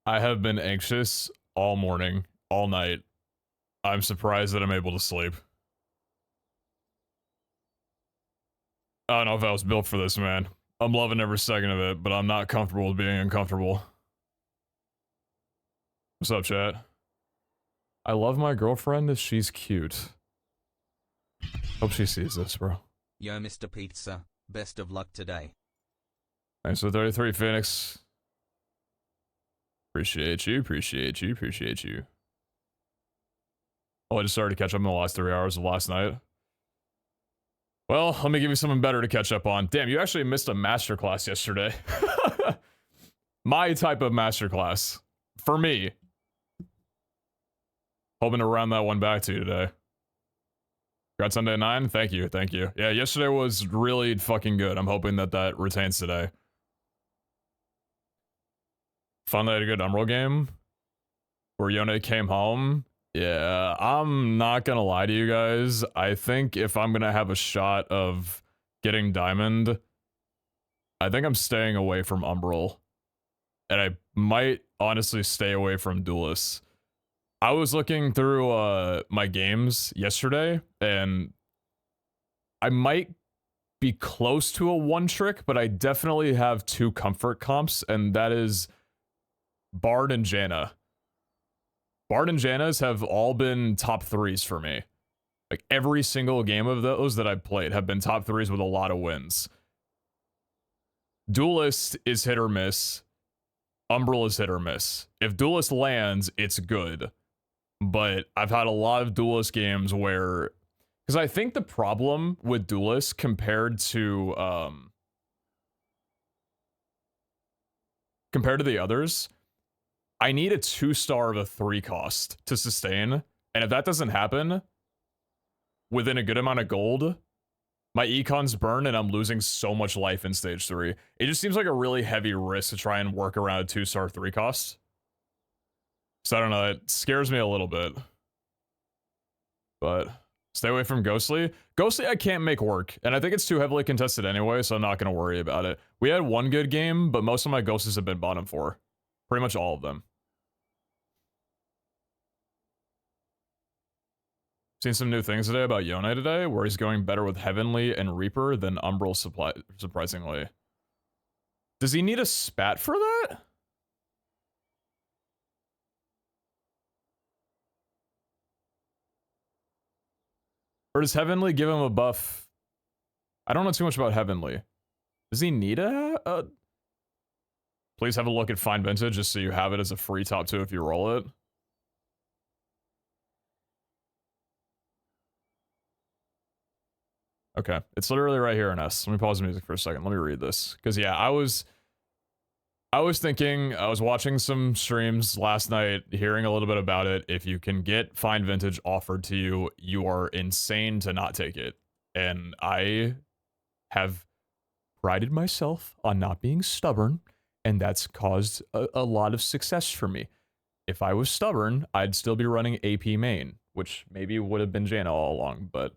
I have been anxious all morning, all night. I'm surprised that I'm able to sleep. I don't know if I was built for this, man. I'm loving every second of it, but I'm not comfortable with being uncomfortable. What's up, chat? I love my girlfriend. She's cute. Hope she sees this, bro. Yo, Mr. Pizza. Best of luck today. Thanks for 33, Phoenix. Appreciate you, appreciate you, appreciate you. Oh, I just started to catch up in the last 3 hours of last night. Well, let me give you something better to catch up on. Damn, you actually missed a masterclass yesterday. My type of masterclass. For me. Hoping to round that one back to you today. Congrats Sunday at 9. Thank you, thank you. Yeah, yesterday was really fucking good. I'm hoping that that retains today. Finally had a good Umbral game where Yone came home. Yeah, I'm not gonna lie to you guys. I think if I'm gonna have a shot of getting Diamond, I think I'm staying away from Umbral. And I might honestly stay away from Duelists. I was looking through my games yesterday, and I might be close to a one trick, but I definitely have 2 comfort comps, and that is Bard and Janna. Bard and Janna's have all been top 3s for me. Like every single game of those that I've played have been top 3s with a lot of wins. Duelist is hit or miss. Umbral is hit or miss. If Duelist lands, it's good. But I've had a lot of Duelist games where... Because I think the problem with Duelist compared to the others, I need a 2-star of a 3 cost to sustain. And if that doesn't happen within a good amount of gold, my econs burn and I'm losing so much life in stage 3. It just seems like a really heavy risk to try and work around a 2-star 3 cost. So I don't know, it scares me a little bit. But stay away from Ghostly. Ghostly I can't make work, and I think it's too heavily contested anyway, so I'm not going to worry about it. We had one good game, but most of my Ghosties have been bottom 4. Pretty much all of them. Seen some new things today about Yone today, where he's going better with Heavenly and Reaper than Umbral surprisingly. Does he need a spat for that? Or does Heavenly give him a buff? I don't know too much about Heavenly. Does he need a... Please have a look at Fine Vintage just so you have it as a free top 2 if you roll it. Okay, it's literally right here in S. Let me pause the music for a second. Let me read this. Because yeah, I was thinking, I was watching some streams last night, hearing a little bit about it. If you can get Fine Vintage offered to you, you are insane to not take it. And I have prided myself on not being stubborn, and that's caused a lot of success for me. If I was stubborn, I'd still be running AP main, which maybe would have been Janna all along, but...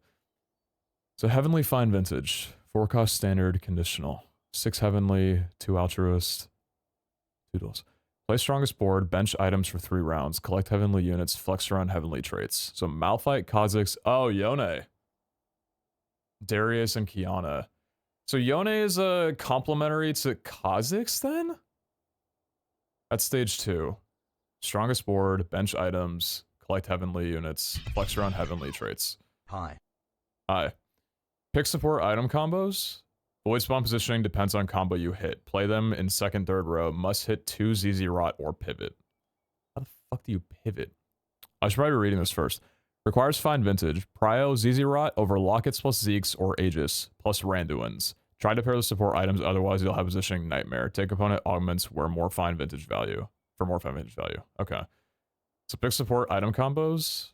So Heavenly Fine Vintage, 4 cost standard conditional, 6 Heavenly, 2 Altruist, 2 duels. Play strongest board, bench items for 3 rounds, collect Heavenly units, flex around Heavenly traits. So Malphite, Kha'Zix, oh, Yone. Darius and Kiana. So Yone is a complementary to Kha'Zix then? That's stage 2. Strongest board, bench items, collect Heavenly units, flex around Heavenly traits. Hi. Hi. Pick support item combos. Void spawn positioning depends on combo you hit. Play them in second, third row. Must hit 2 ZZ Rot or pivot. How the fuck do you pivot? I should probably be reading this first. Requires Fine Vintage. Prio, ZZ Rot over Lockets plus Zeeks or Aegis plus Randuins. Try to pair the support items, otherwise you'll have positioning nightmare. Take opponent augments where more Fine Vintage value. For more Fine Vintage value. Okay. So pick support item combos.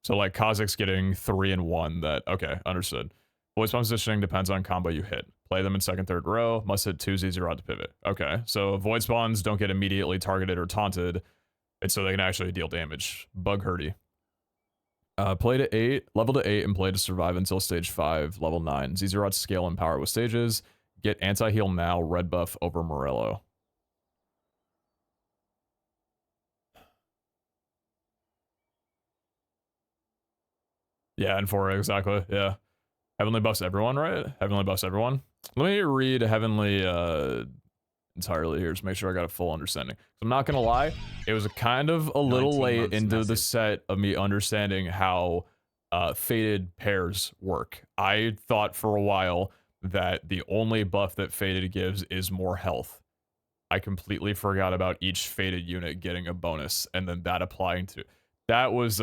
So like Kha'Zix getting 3 and 1 that, okay, understood. Void spawn positioning depends on combo you hit. Play them in second, third row. Must hit 2 ZZ Rod to pivot. Okay, so void spawns don't get immediately targeted or taunted. It's so they can actually deal damage. Bug Hurdy. Play to 8, level to 8, and play to survive until stage 5, level 9. ZZ Rod scale and power with stages. Get anti-heal now, red buff over Morello. Yeah, and 4, exactly. Yeah. Heavenly buffs everyone, right? Heavenly buffs everyone. Let me read Heavenly entirely here to make sure I got a full understanding. So I'm not gonna lie, it was kind of a little 19 late months into the massive. set of me understanding how fated pairs work. I thought for a while that the only buff that fated gives is more health. I completely forgot about each fated unit getting a bonus and then that applying to that was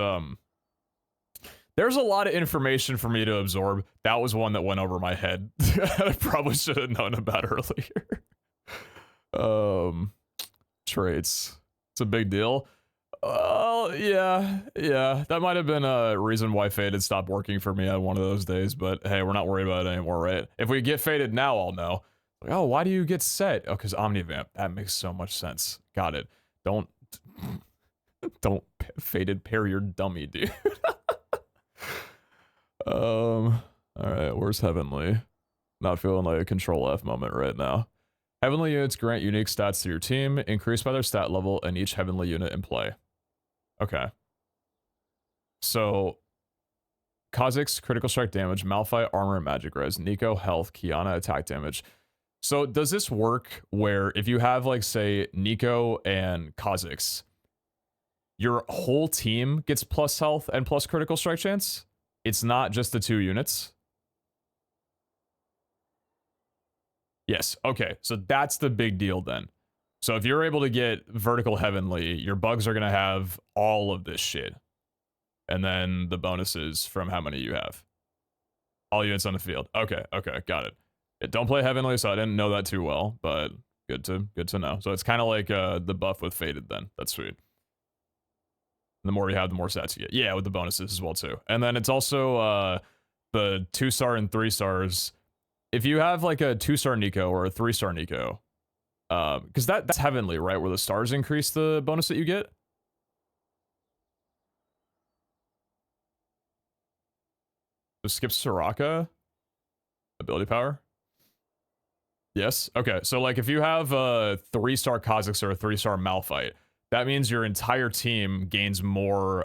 there's a lot of information for me to absorb. That was one that went over my head. I probably should have known about earlier. Traits. It's a big deal. Yeah. That might have been a reason why Faded stopped working for me on one of those days, but hey, we're not worried about it anymore, right? If we get Faded now, I'll know. Like, oh, why do you get set? Oh, because Omnivamp. That makes so much sense. Got it. Don't Faded pair your dummy, dude. All right, where's Heavenly? Not feeling like a control F moment right now. Heavenly units grant unique stats to your team, increased by their stat level and each heavenly unit in play. Okay. So, Kha'Zix, critical strike damage, Malphite, armor, and magic res, Nico, health, Kiana, attack damage. So, does this work where if you have, like, say, Nico and Kha'Zix, your whole team gets plus health and plus critical strike chance? It's not just the 2 units? Yes, okay, so that's the big deal then. So if you're able to get vertical heavenly, your bugs are going to have all of this shit. And then the bonuses from how many you have. All units on the field. Okay, got it. Don't play heavenly, so I didn't know that too well, but good to know. So it's kind of like the buff with Faded then. That's sweet. The more you have, the more stats you get. Yeah, with the bonuses as well too. And then it's also the 2-star and 3-stars. If you have like a 2-star Nico or a 3-star Nico, because that's heavenly, right? Where the stars increase the bonus that you get. So skip Soraka. Ability power. Yes. Okay. So like if you have a 3-star Kha'Zix or a 3-star Malphite, that means your entire team gains more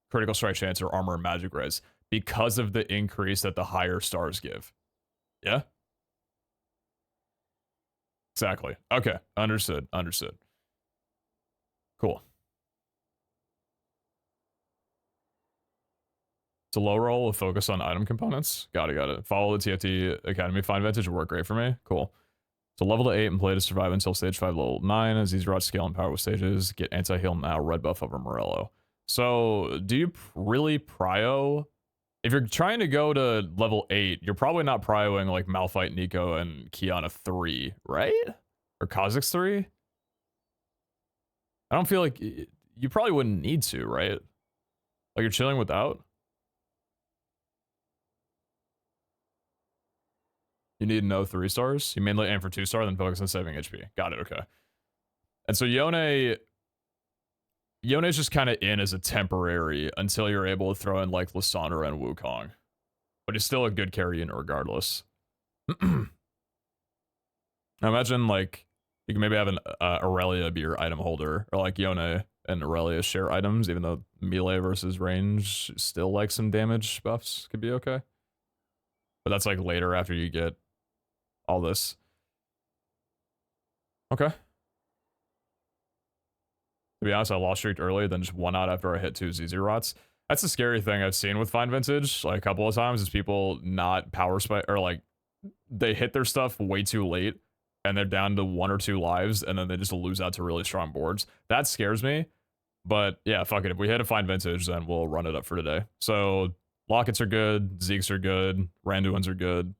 critical strike chance or armor and magic res because of the increase that the higher stars give. Yeah. Exactly. Okay. Understood. Cool. It's a low roll with focus on item components. Got it. Follow the TFT Academy. Find Vintage will work great for me. Cool. So level to 8 and play to survive until stage 5, level 9. As these rods scale and power with stages, get anti-heal now, red buff over Morello. So do you really prio? If you're trying to go to level 8, you're probably not prioing like Malphite, Nico, and Kiana 3, right? Or Kha'Zix 3? I don't feel like you probably wouldn't need to, right? Like you're chilling without? You need no 3-stars? You mainly aim for 2-star, then focus on saving HP. Got it, okay. And so Yone's just kind of in as a temporary until you're able to throw in like Lysandra and Wukong. But he's still a good carry unit regardless. I imagine like you can maybe have an Aurelia be your item holder, or like Yone and Aurelia share items, even though melee versus range still like some damage buffs could be okay. But that's like later after you get all this. Okay. To be honest, I lost streaked early, then just won out after I hit 2 ZZ rots. That's a scary thing I've seen with Find Vintage, like a couple of times, is people not power spike, or like they hit their stuff way too late and they're down to 1 or 2 lives and then they just lose out to really strong boards. That scares me. But yeah, fuck it. If we hit a Find Vintage, then we'll run it up for today. So Lockets are good, Zeeks are good, Randuins are good.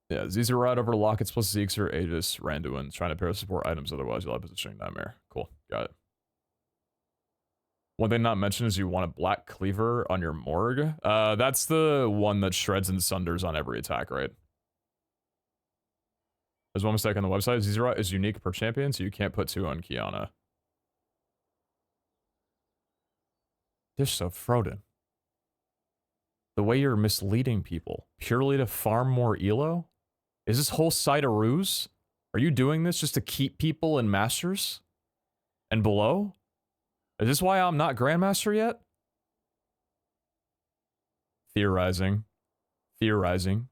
Yeah, ZZ Rod over Lockets plus Zeeks or Aegis, Randuin. Trying to pair support items, otherwise you'll have positioning nightmare. Cool, got it. One thing not mentioned is you want a Black Cleaver on your Morgue. That's the one that shreds and sunders on every attack, right? There's one mistake on the website. ZZ Rod is unique per champion, so you can't put 2 on Kiana. They're so Froden. The way you're misleading people purely to farm more elo? Is this whole site a ruse? Are you doing this just to keep people in Masters? And below? Is this why I'm not Grandmaster yet? Theorizing. Theorizing.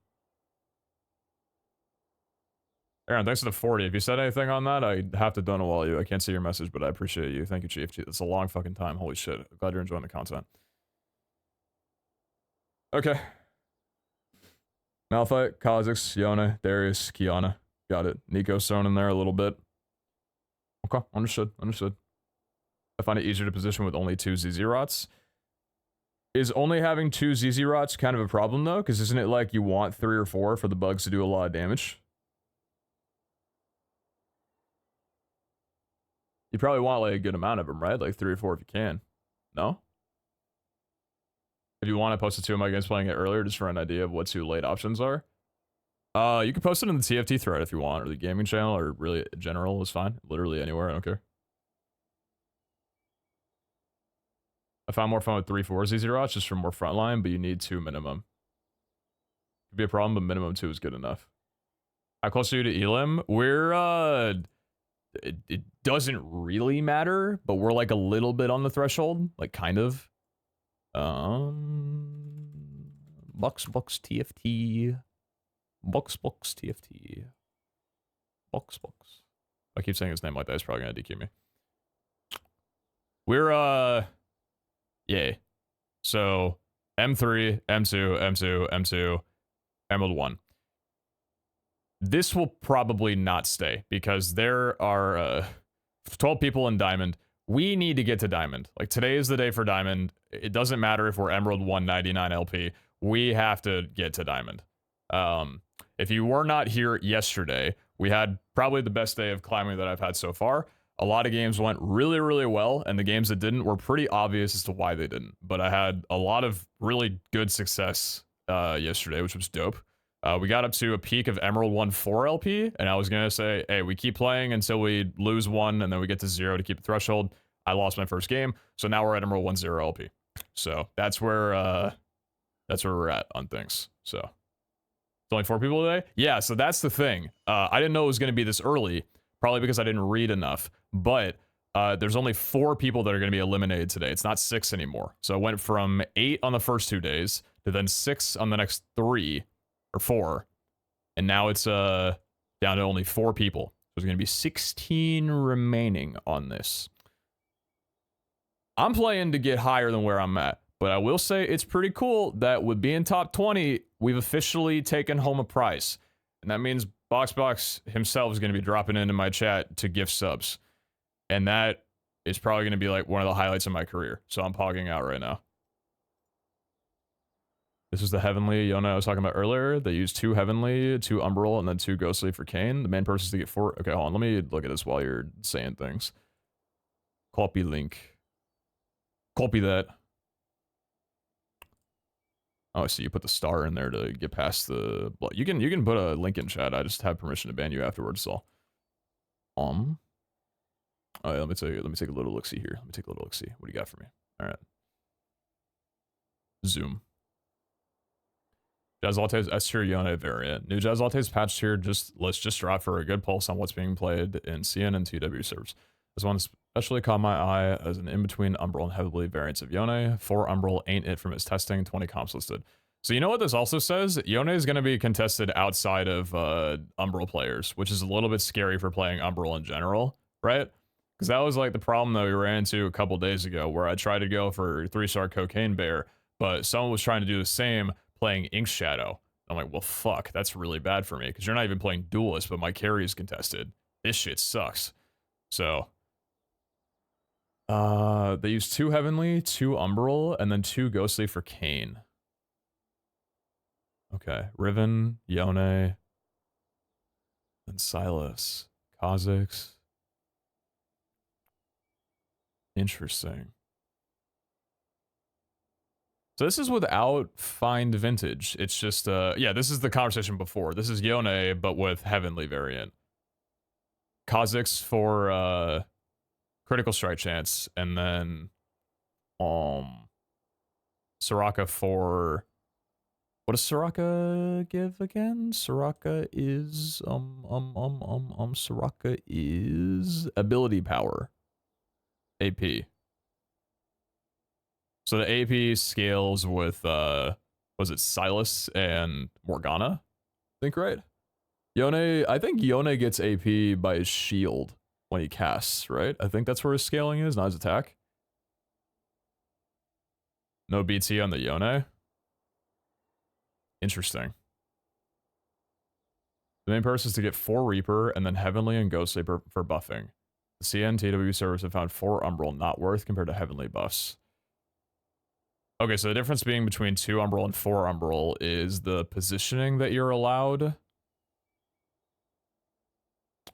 Aaron, thanks for the 40. If you said anything on that, I have to donawall you. I can't see your message, but I appreciate you. Thank you, Chief. It's a long fucking time. Holy shit. Glad you're enjoying the content. Okay. Malphite, Kha'Zix, Yone, Darius, Kiana. Got it. Nico's thrown in there a little bit. Okay, understood. Understood. I find it easier to position with only 2 ZZ Rots. Is only having 2 ZZ Rots kind of a problem, though? Because isn't it like you want 3 or 4 for the bugs to do a lot of damage? You probably want like a good amount of them, right? Like 3 or 4 if you can. No? If you want to post it to him against playing it earlier, just for an idea of what 2 late options are. You can post it in the TFT thread if you want, or the gaming channel, or really general is fine. Literally anywhere, I don't care. I found more fun with 3-4 ZZ Rots just for more frontline, but you need 2 minimum. Could be a problem, but minimum 2 is good enough. How close are you to Elim? We're it doesn't really matter, but we're like a little bit on the threshold, like kind of. Box TFT. Box TFT. Box. I keep saying his name like that. He's probably gonna DQ me. We're yay. So M3, M2, Emerald 1. This will probably not stay because there are 12 people in Diamond. We need to get to Diamond. Like today is the day for Diamond. It doesn't matter if we're Emerald 199 LP. We have to get to Diamond. If you were not here yesterday, we had probably the best day of climbing that I've had so far. A lot of games went really, really well, and the games that didn't were pretty obvious as to why they didn't. But I had a lot of really good success yesterday, which was dope. We got up to a peak of Emerald 1-4 LP, and I was going to say, hey, we keep playing until we lose 1, and then we get to 0 to keep the threshold. I lost my first game, so now we're at Emerald 1-0 LP. So that's where we're at on things. So it's only 4 people today? Yeah, so that's the thing. I didn't know it was going to be this early, probably because I didn't read enough, but there's only 4 people that are going to be eliminated today. It's not 6 anymore. So it went from 8 on the first 2 days to then 6 on the next 3 or 4, and now it's down to only 4 people. So there's going to be 16 remaining on this. I'm playing to get higher than where I'm at, but I will say it's pretty cool that with being top 20, we've officially taken home a prize, and that means Boxbox himself is going to be dropping into my chat to gift subs, and that is probably going to be like one of the highlights of my career. So I'm pogging out right now. This is the Heavenly Yona I was talking about earlier. They use 2 Heavenly, 2 Umbral, and then 2 Ghostly for Kayn. The main purpose is to get 4. Okay, hold on. Let me look at this while you're saying things. Copy link. Copy that. Oh, I see. You put the star in there to get past the. You can put a link in chat. I just have permission to ban you afterwards. So. Oh, yeah, let me take a little look see here. Let me take a little look see. What do you got for me? All right. Zoom. Jazz Latte's S tier Yone variant. New Jazz Latte's patch tier let's just drop for a good pulse on what's being played in CN and TW servers. This one especially caught my eye as an in-between Umbral and Heavily variants of Yone. 4 Umbral ain't it from its testing, 20 comps listed. So you know what this also says? Yone is going to be contested outside of Umbral players, which is a little bit scary for playing Umbral in general, right? Because that was like the problem that we ran into a couple days ago where I tried to go for 3-star Cocaine Bear, but someone was trying to do the same playing Ink Shadow. I'm like, well, fuck, that's really bad for me because you're not even playing Duelist, but my carry is contested. This shit sucks. So, they use 2 Heavenly, 2 Umbral, and then 2 Ghostly for Kayn. Okay, Riven, Yone, and Silas, Kha'Zix. Interesting. So this is without Find Vintage. It's just, yeah, this is the conversation before. This is Yone, but with Heavenly variant. Kha'Zix for critical strike chance, and then Soraka for, what does Soraka give again? Soraka is Soraka is ability power. AP. So the AP scales with was it Silas and Morgana? I think, right? Yone, I think Yone gets AP by his shield when he casts, right? I think that's where his scaling is, not his attack. No BT on the Yone. Interesting. The main purpose is to get 4 Reaper and then Heavenly and Ghostly for buffing. The CN servers have found 4 Umbral not worth compared to Heavenly buffs. Okay, so the difference being between 2 Umbral and 4 Umbral is the positioning that you're allowed,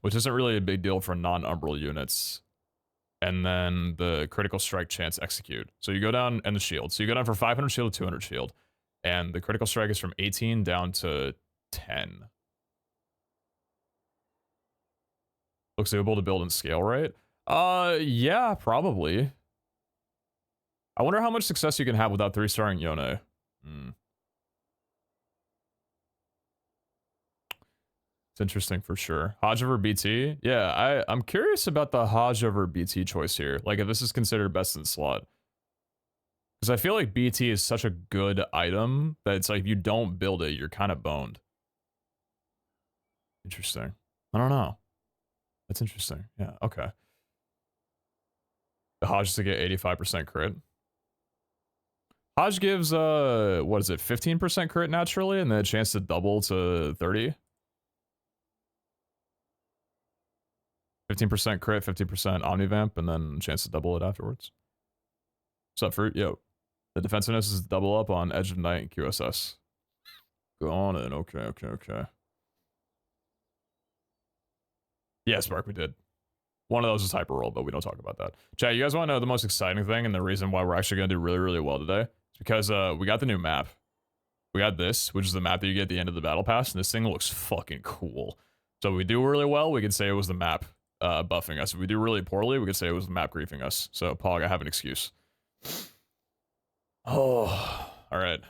which isn't really a big deal for non-Umbral units. And then the critical strike chance execute. So you go down, and the shield. So you go down from 500 shield to 200 shield. And the critical strike is from 18 down to 10. Looks able to build and scale, right? Yeah, probably. I wonder how much success you can have without 3-starring Yone. It's interesting for sure. Hodge over BT? Yeah, I'm curious about the Hodge over BT choice here. Like, if this is considered best in slot. Because I feel like BT is such a good item that it's like, if you don't build it, you're kind of boned. Interesting. I don't know. That's interesting. Yeah, okay. The Hodge to get 85% crit. Hodge gives, what is it, 15% crit naturally, and then a chance to double to 30? 15% crit, 50% Omnivamp, and then a chance to double it afterwards. What's up, Fruit? Yo. The defensiveness is double up on Edge of Night and QSS. Go on in. Okay. Yeah, Spark, we did. One of those is Hyper Roll, but we don't talk about that. Chat, you guys want to know the most exciting thing and the reason why we're actually going to do really, really well today? It's because we got the new map. We got this, which is the map that you get at the end of the battle pass, and this thing looks fucking cool. So if we do really well, we could say it was the map buffing us. If we do really poorly, we could say it was the map griefing us. So, Pog, I have an excuse. Oh, all right.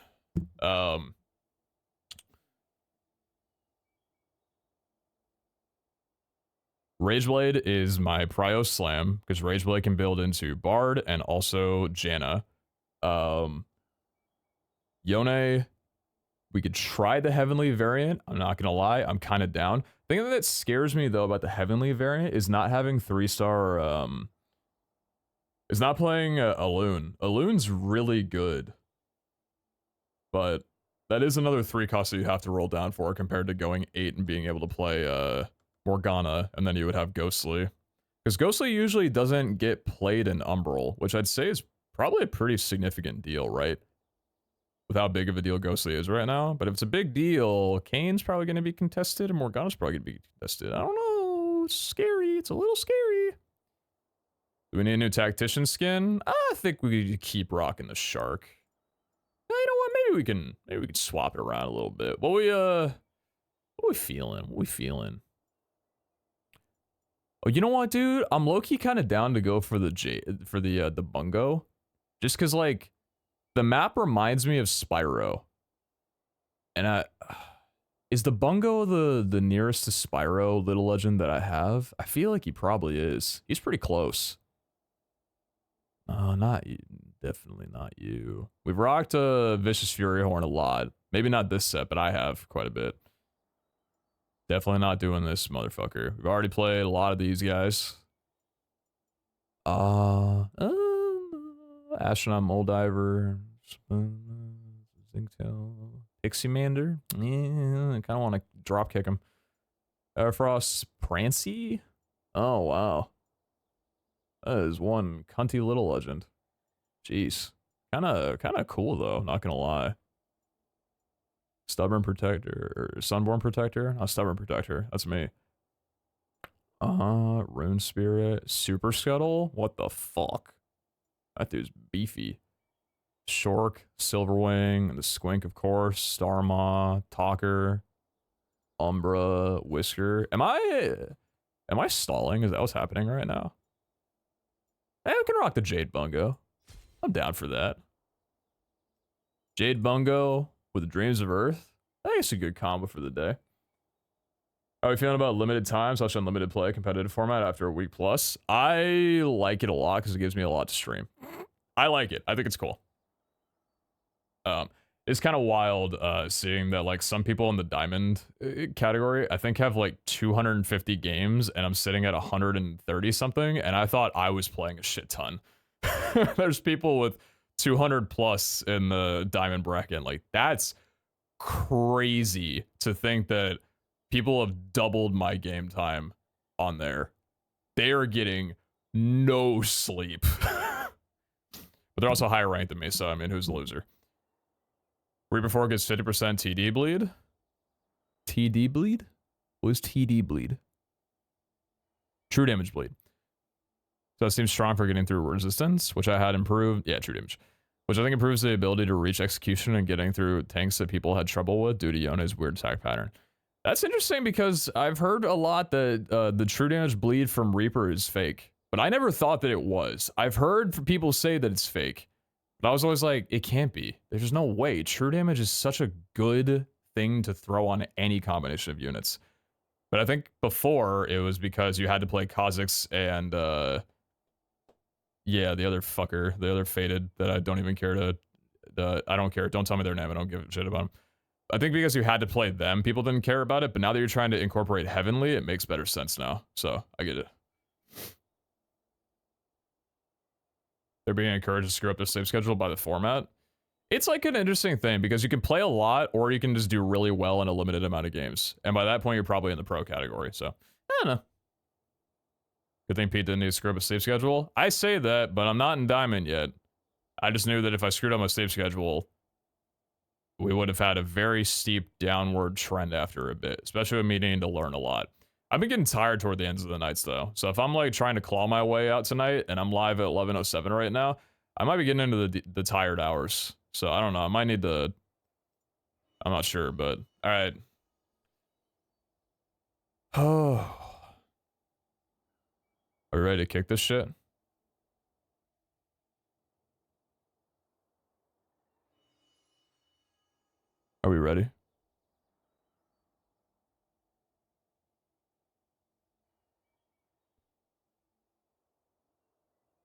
Rageblade is my prio slam, because Rageblade can build into Bard and also Janna. Yone, we could try the Heavenly variant. I'm not gonna lie, I'm kind of down. The thing that scares me though about the Heavenly variant is not having 3-star, is not playing Alune. Alune's really good. But that is another 3 cost that you have to roll down for compared to going 8 and being able to play Morgana, and then you would have Ghostly. Because Ghostly usually doesn't get played in Umbral, which I'd say is probably a pretty significant deal, right? With how big of a deal Ghostly is right now. But if it's a big deal, Kane's probably going to be contested, and Morgana's probably going to be contested. I don't know. It's scary. It's a little scary. Do we need a new Tactician skin? I think we could keep rocking the Shark. You know what? Maybe we can swap it around a little bit. What we feeling? What we feeling? Oh, you know what, dude? I'm low-key kind of down to go for the Bungo. Just because, like, the map reminds me of Spyro. And is the Bungo the nearest to Spyro Little Legend that I have? I feel like he probably is. He's pretty close. Oh, not you. Definitely not you. We've rocked a Vicious Fury Horn a lot. Maybe not this set, but I have quite a bit. Definitely not doing this, motherfucker. We've already played a lot of these guys. Astronaut Moldiver, Zinktail, Pixiemander. Yeah, I kind of want to drop kick him. Airfrost Prancy. Oh wow, that is one cunty little legend. Jeez, kind of cool though. Not gonna lie. Stubborn Protector, or Sunborn Protector? Not Stubborn Protector, that's me. Rune Spirit, Super Scuttle? What the fuck? That dude's beefy. Shork, Silverwing, the Squink, of course, Starmaw, Talker, Umbra, Whisker. Am I stalling? Is that what's happening right now? Hey, I can rock the Jade Bungo. I'm down for that. Jade Bungo with the Dreams of Earth. I think it's a good combo for the day. How are we feeling about limited time / unlimited play competitive format after a week plus? I like it a lot because it gives me a lot to stream. I like it. I think it's cool. It's kind of wild seeing that like some people in the diamond category I think have like 250 games and I'm sitting at 130 something, and I thought I was playing a shit ton. There's people with 200 plus in the diamond bracket. Like, that's crazy to think that people have doubled my game time on there. They are getting no sleep. But they're also higher ranked than me, so I mean, who's the loser? Reaper 4 gets 50% TD bleed. TD bleed? What is TD bleed? True damage bleed. So that seems strong for getting through resistance, which I had improved. Yeah, true damage. Which I think improves the ability to reach execution and getting through tanks that people had trouble with due to Yone's weird attack pattern. That's interesting because I've heard a lot that the true damage bleed from Reaper is fake. But I never thought that it was. I've heard people say that it's fake. But I was always like, it can't be. There's no way. True damage is such a good thing to throw on any combination of units. But I think before, it was because you had to play Kha'Zix and, yeah, the other fucker, the other Fated that I don't even care to, I don't care. Don't tell me their name. I don't give a shit about them. I think because you had to play them, people didn't care about it. But now that you're trying to incorporate Heavenly, it makes better sense now. So, I get it. They're being encouraged to screw up their save schedule by the format. It's like an interesting thing because you can play a lot or you can just do really well in a limited amount of games. And by that point, you're probably in the pro category. So, I don't know. Good thing Pete didn't need to screw up a save schedule. I say that, but I'm not in Diamond yet. I just knew that if I screwed up my save schedule, we would have had a very steep downward trend after a bit, especially with me needing to learn a lot. I've been getting tired toward the ends of the nights though. So if I'm like trying to claw my way out tonight and I'm live at 11:07 right now, I might be getting into the tired hours. So I don't know. I might need to, I'm not sure, but all right. Oh. Are we ready to kick this shit? Are we ready?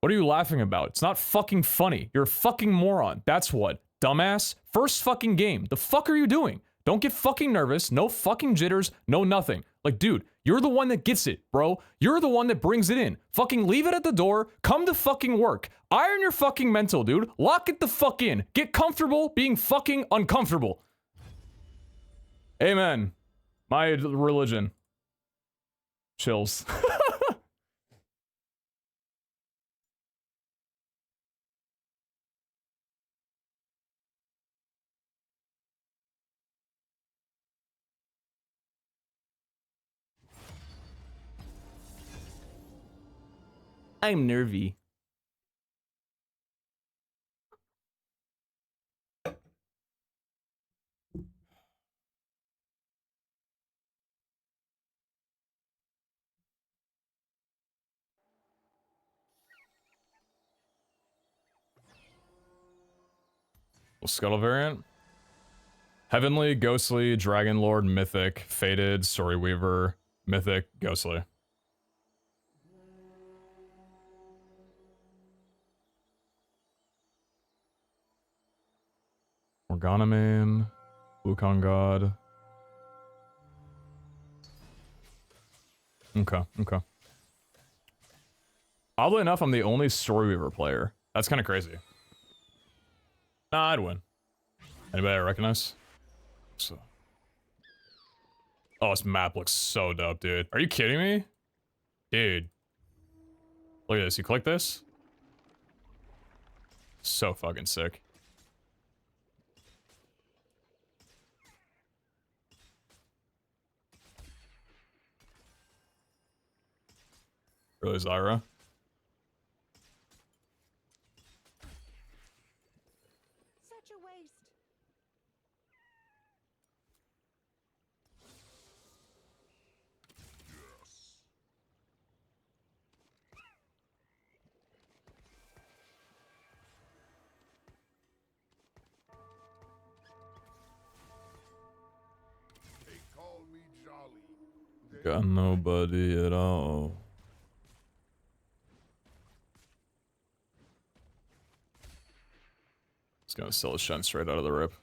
What are you laughing about? It's not fucking funny. You're a fucking moron. That's what. Dumbass. First fucking game. The fuck are you doing? Don't get fucking nervous. No fucking jitters. No nothing. Like, dude, you're the one that gets it, bro. You're the one that brings it in. Fucking leave it at the door. Come to fucking work. Iron your fucking mental, dude. Lock it the fuck in. Get comfortable being fucking uncomfortable. Amen. My religion. Chills. I'm nervy. Scuttle variant. Heavenly, Ghostly, Dragon Lord, Mythic, Fated, Story Weaver, Mythic, Ghostly. Morgana Main, Wukong God. Okay, okay. Oddly enough, I'm the only Story Weaver player. That's kind of crazy. Nah, I'd win. Anybody I recognize? So. Oh, this map looks so dope, dude. Are you kidding me? Dude. Look at this. You click this? So fucking sick. Really, Zyra? Such a waste. They call me Jolly. Got nobody at all. Just gonna sell a Shen straight out of the rip.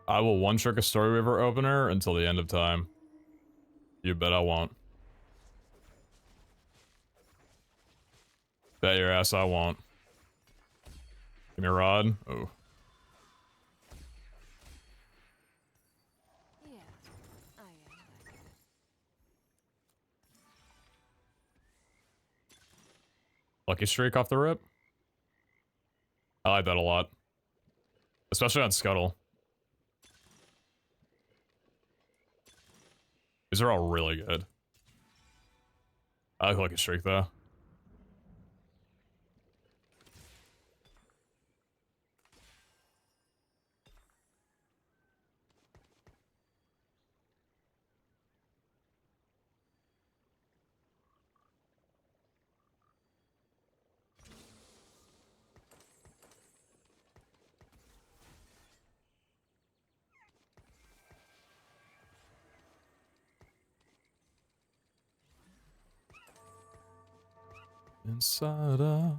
I will one-trick a Story Weaver opener until the end of time. You bet I won't. Bet your ass I won't. Give me a rod. Oh. Yeah, I am that good. Lucky streak off the rip. I like that a lot. Especially on Scuttle. These are all really good. I like Lucky streak though. Inside out.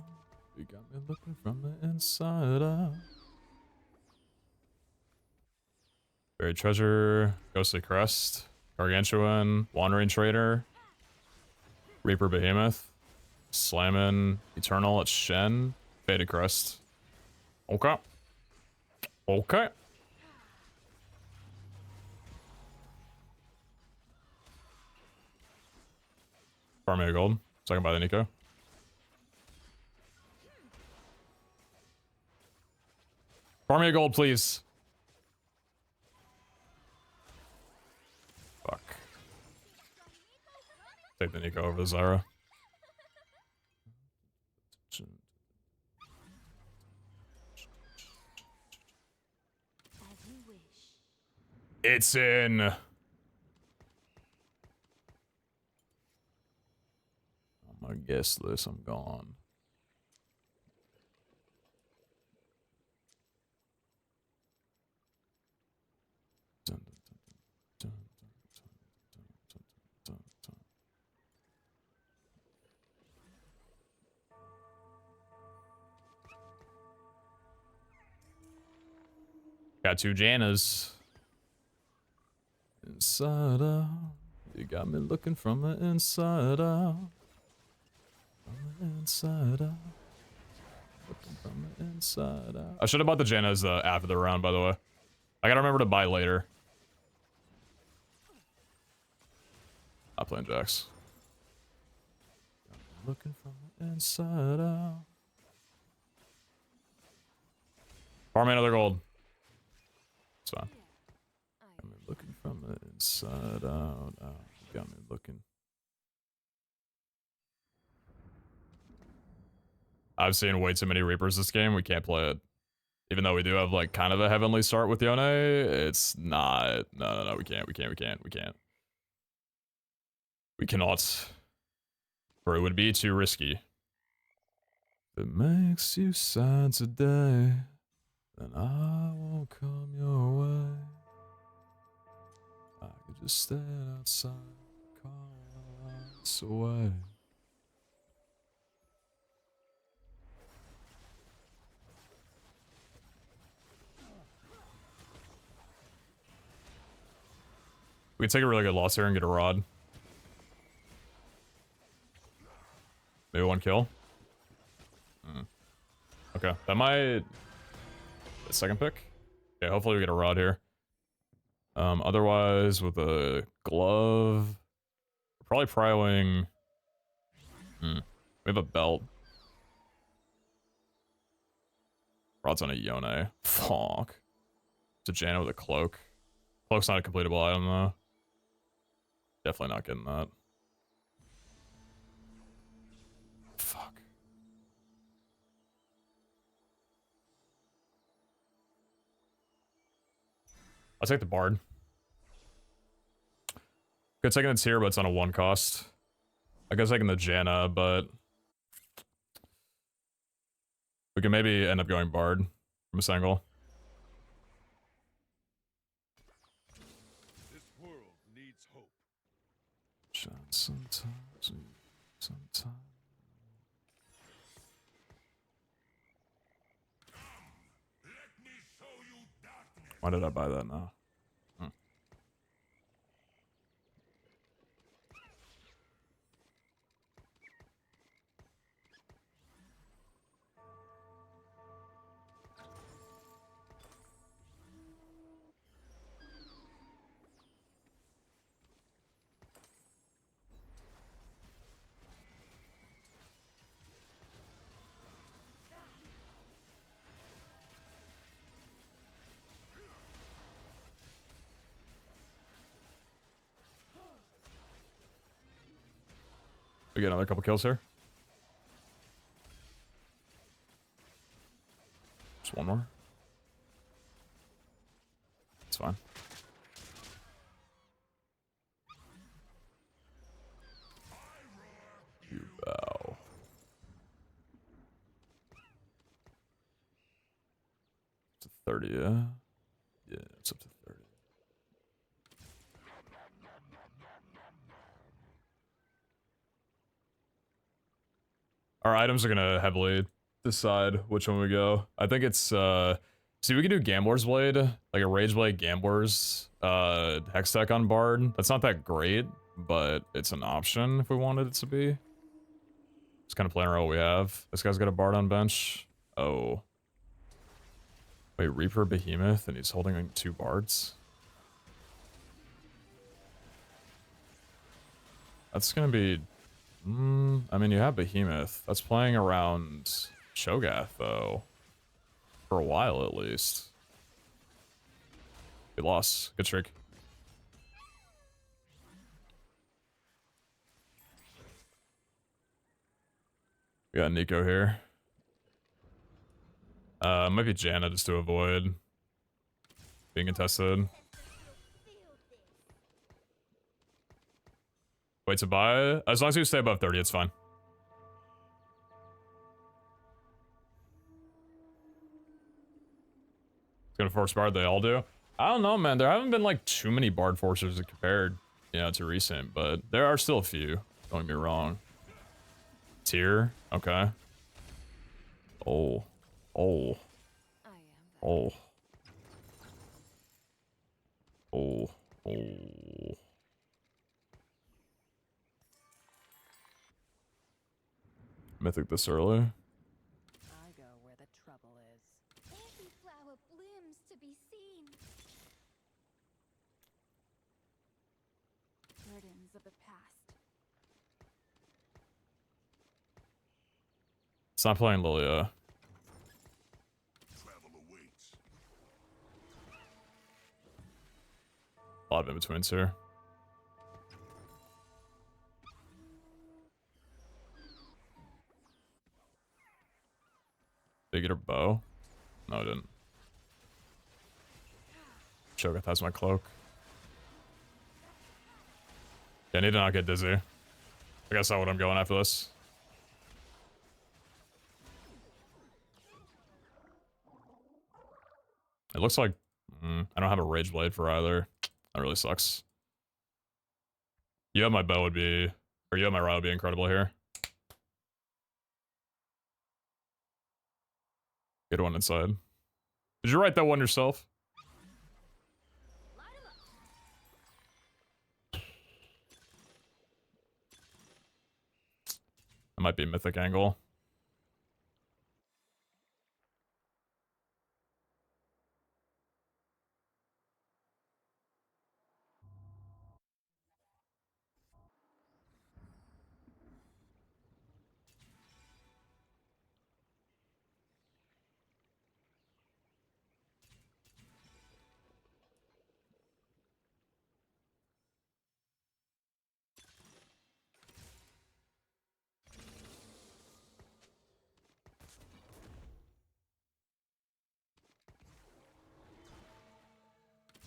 You got me looking from the inside out. Buried Treasure, Ghostly Crest, Gargantuan, Wandering Trader, Reaper Behemoth, Slammin', Eternal at Shen, Faded Crest. Okay. Okay. Farm me a gold, so I can buy the Nico. Farm me a gold, please. Fuck. Take the Nico over the Zyra. As you wish. It's in. On my guest list, I'm gone. Got two Jannas. Inside out. You got me looking from the inside out. From the inside out. Looking from the inside out. I should have bought the Jannas after the round, by the way. I gotta remember to buy later. Not playing Jax. Looking from the inside out. Farm me another gold. It's fine. Got me looking from the inside out. Got me looking. I've seen way too many Reapers this game. We can't play it. Even though we do have like kind of a heavenly start with Yone, it's not. No. We can't. We cannot. Or it would be too risky. If it makes you sad today, then I won't come your way. I could just stay outside, call us away. We could take a really good loss here and get a rod. Maybe one kill. Okay, that might... Second pick? Yeah, hopefully we get a rod here. Otherwise, with a glove... We're probably prioing... We have a belt. Rod's on a Yone. Fuck. It's a Janna with a cloak. Cloak's not a completable item, though. Definitely not getting that. Fuck. I'll take the Bard. Good taking the tier, but it's on a 1 cost. I guess taking the Janna, but... We can maybe end up going Bard from this angle. This world needs hope. Sometimes. Let me show you darkness. Why did I buy that now? Hmm. We get another couple kills here. Just one more. It's fine. You bow. It's a 30, yeah? Yeah, it's up to 30. Our items are gonna heavily decide which one we go. I think it's see, we can do Gambler's Blade, like a Rage Blade Gambler's Hex Tech on Bard. That's not that great, but it's an option if we wanted it to be. Just kind of playing around what we have. This guy's got a Bard on bench. Oh. Wait, Reaper Behemoth, and he's holding 2 Bards? That's gonna be... I mean, you have Behemoth. That's playing around Shogath, though. For a while, at least. We lost. Good trick. We got Nico here. Might be Janna just to avoid being contested. Wait to buy? As long as you stay above 30, it's fine. It's gonna force Bard, they all do. I don't know, man. There haven't been like too many Bard forcers compared, you know, to recent, but there are still a few. Don't get me wrong. Tier, okay. Oh, oh, oh, oh, oh. Mythic this early. I go where the trouble is. Every flower blooms to be seen. Burdens of the past. It's not playing Lilia. Travel awaits. A lot of in-betweens here. Did he get her bow? No, I didn't. Shogath has my cloak. Yeah, I need to not get dizzy. I guess that's what I'm going after this. It looks like I don't have a Rage Blade for either. That really sucks. You have my bow would be, or you have my rod would be incredible here. Get one inside. Did you write that one yourself? That might be a mythic angle.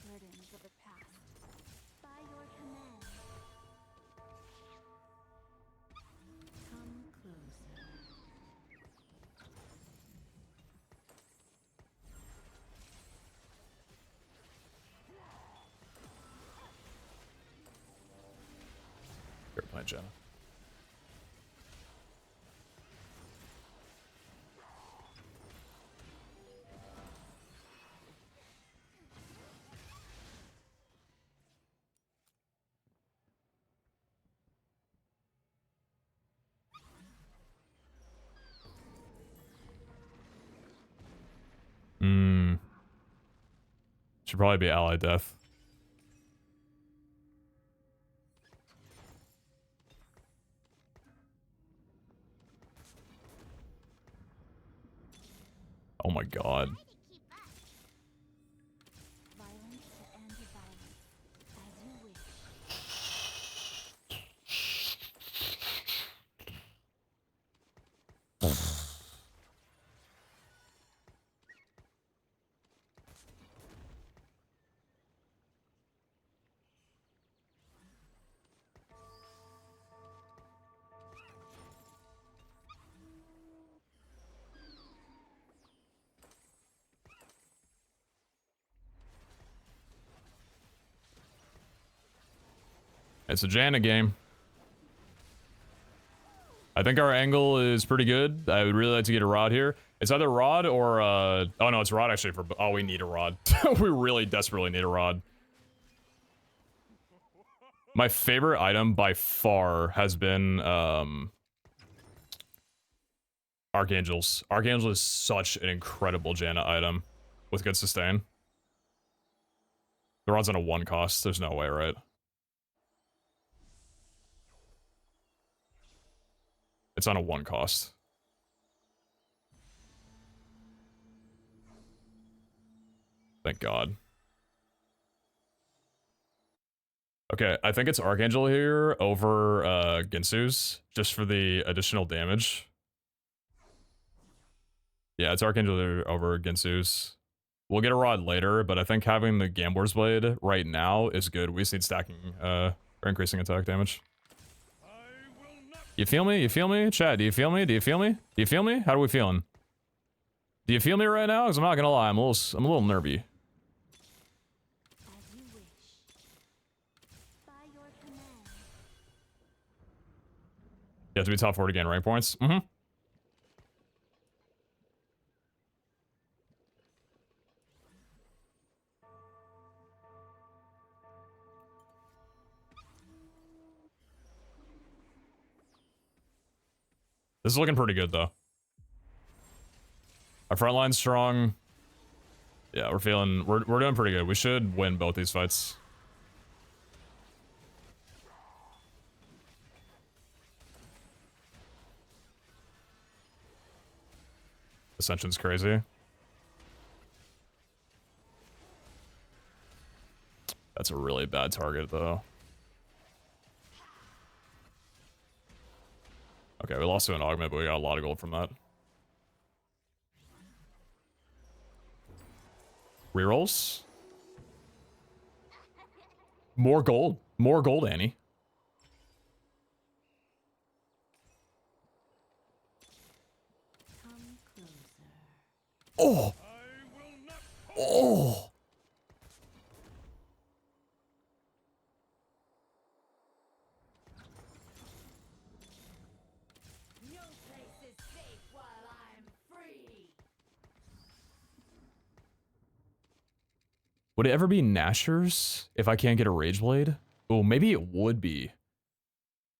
Burdens of the past. By your command. Come closer. Here, playing Janna. Should probably be ally death. Oh my god. Violence to anti-violence, as you wish. It's a Janna game. I think our angle is pretty good. I would really like to get a rod here. It's either rod or oh no, it's rod actually for, oh, we need a rod. We really desperately need a rod. My favorite item by far has been Archangels. Archangel is such an incredible Janna item with good sustain. The rod's on a 1 cost. There's no way, right? It's on a 1 cost. Thank God. Okay, I think it's Archangel here over Ginsu's, just for the additional damage. Yeah, it's Archangel here over Ginsu's. We'll get a rod later, but I think having the Gambor's Blade right now is good. We just need stacking or increasing attack damage. You feel me? You feel me? Chat, do you feel me? Do you feel me? Do you feel me? How are we feeling? Do you feel me right now? Because I'm not gonna lie, I'm a little nervy. As you wish. By your command. You have to be top 4 to gain rank points. Mm-hmm. This is looking pretty good, though. Our front line's strong. Yeah, we're doing pretty good. We should win both these fights. Ascension's crazy. That's a really bad target, though. Okay, we lost to an augment, but we got a lot of gold from that. Rerolls. More gold. More gold, Annie. Come closer. Oh! Oh! No place is safe while I'm free. Would it ever be Nashers if I can't get a Rage Blade? Oh, maybe it would be.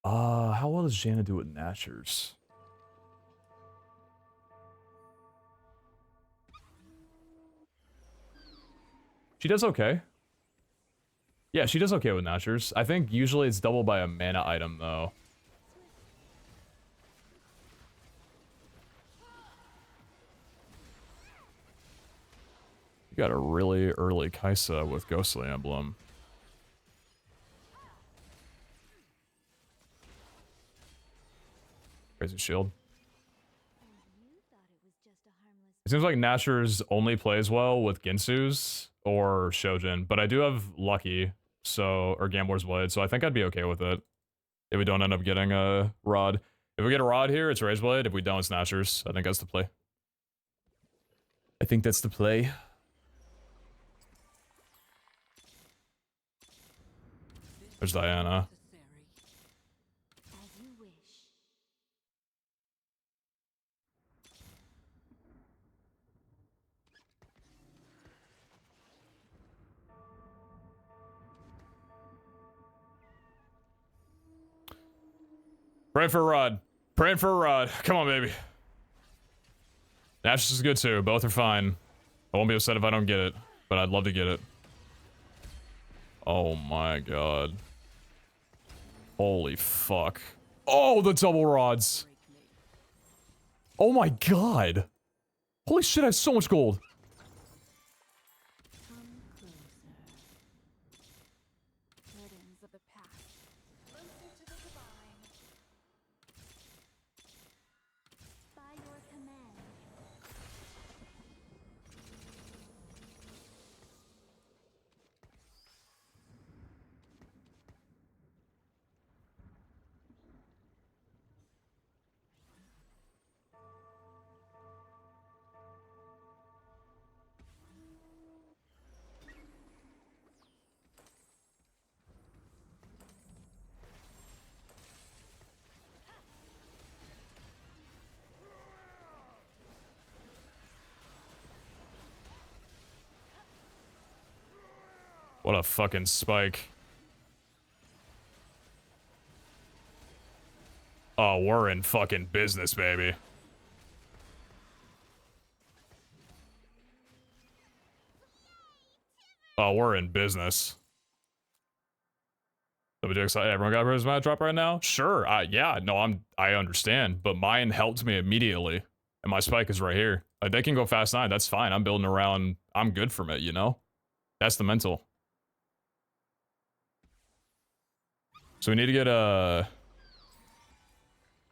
How well does Janna do with Nashers? She does okay. Yeah, she does okay with Nashers. I think usually it's doubled by a mana item, though. You got a really early Kaisa with Ghostly Emblem. Crazy shield. You thought it was just a harmless. It seems like Nashers only plays well with Ginsu's or Shojin, but I do have Lucky, so, or Gambor's Blade, so I think I'd be okay with it if we don't end up getting a Rod. If we get a Rod here, it's Rage Blade. If we don't, it's Nashers. I think that's the play. I think that's the play. There's Diana. As you wish. Praying for a Rod. Praying for a Rod. Come on, baby. Nashers is good too. Both are fine. I won't be upset if I don't get it, but I'd love to get it. Oh my god. Holy fuck. Oh, the double rods. Oh my god. Holy shit, I have so much gold. Come closer. Burdens of the past. Closer to the divine. By your command. What a fucking spike. Oh, we're in fucking business, baby. Oh, we're in business. Everyone got his map drop right now? Sure. Yeah, no, I understand, but mine helped me immediately, and my spike is right here. Like, they can go fast 9. That's fine. I'm building around. I'm good from it. You know, that's the mental. So we need to get a.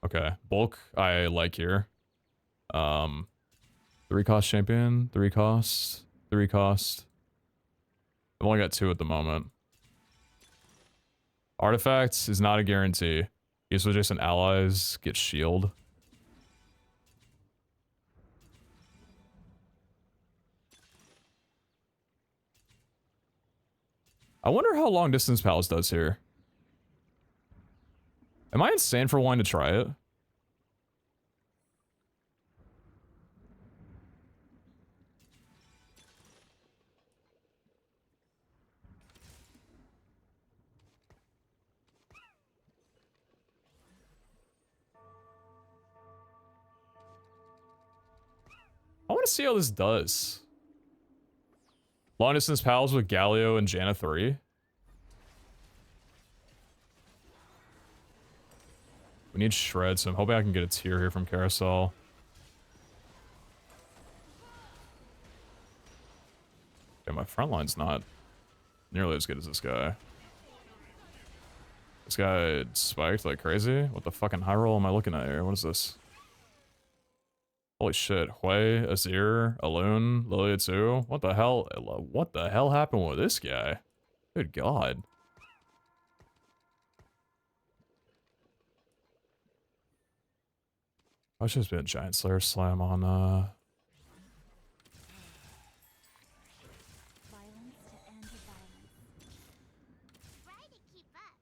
Okay, bulk. I like here. 3 cost champion. 3 cost. 3 cost. I've only got 2 at the moment. Artifacts is not a guarantee. Use adjacent allies, get shield. I wonder how long distance pals does here. Am I insane for wanting to try it? I want to see how this does. Long distance pals with Galio and Janna 3. We need shred, so I'm hoping I can get a tier here from Carousel. Yeah, my front line's not nearly as good as this guy. This guy spiked like crazy. What the fucking high roll am I looking at here? What is this? Holy shit. Hui, Azir, Alun, Lilia 2. What the hell? What the hell happened with this guy? Good god. I should just be a giant Slayer slam on Violence to end violence. Try to keep up.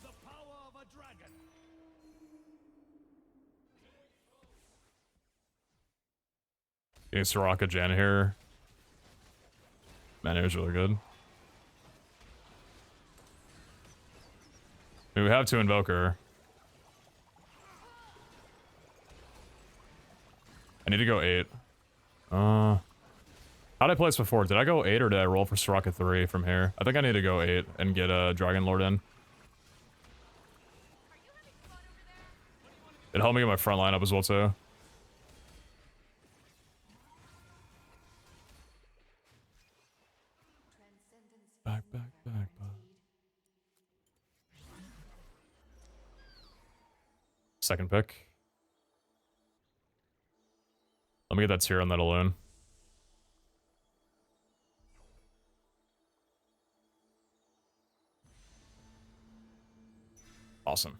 The power of a dragon. getting Soraka Jan here. Man, it was really good. I mean, we have to invoke her. I need to go 8. How did I play this before? Did I go 8 or did I roll for Soraka 3 from here? I think I need to go 8 and get a Dragon Lord in. It helped me get my front line up as well too. Back. Second pick. Let me get that tier on that alone. Awesome.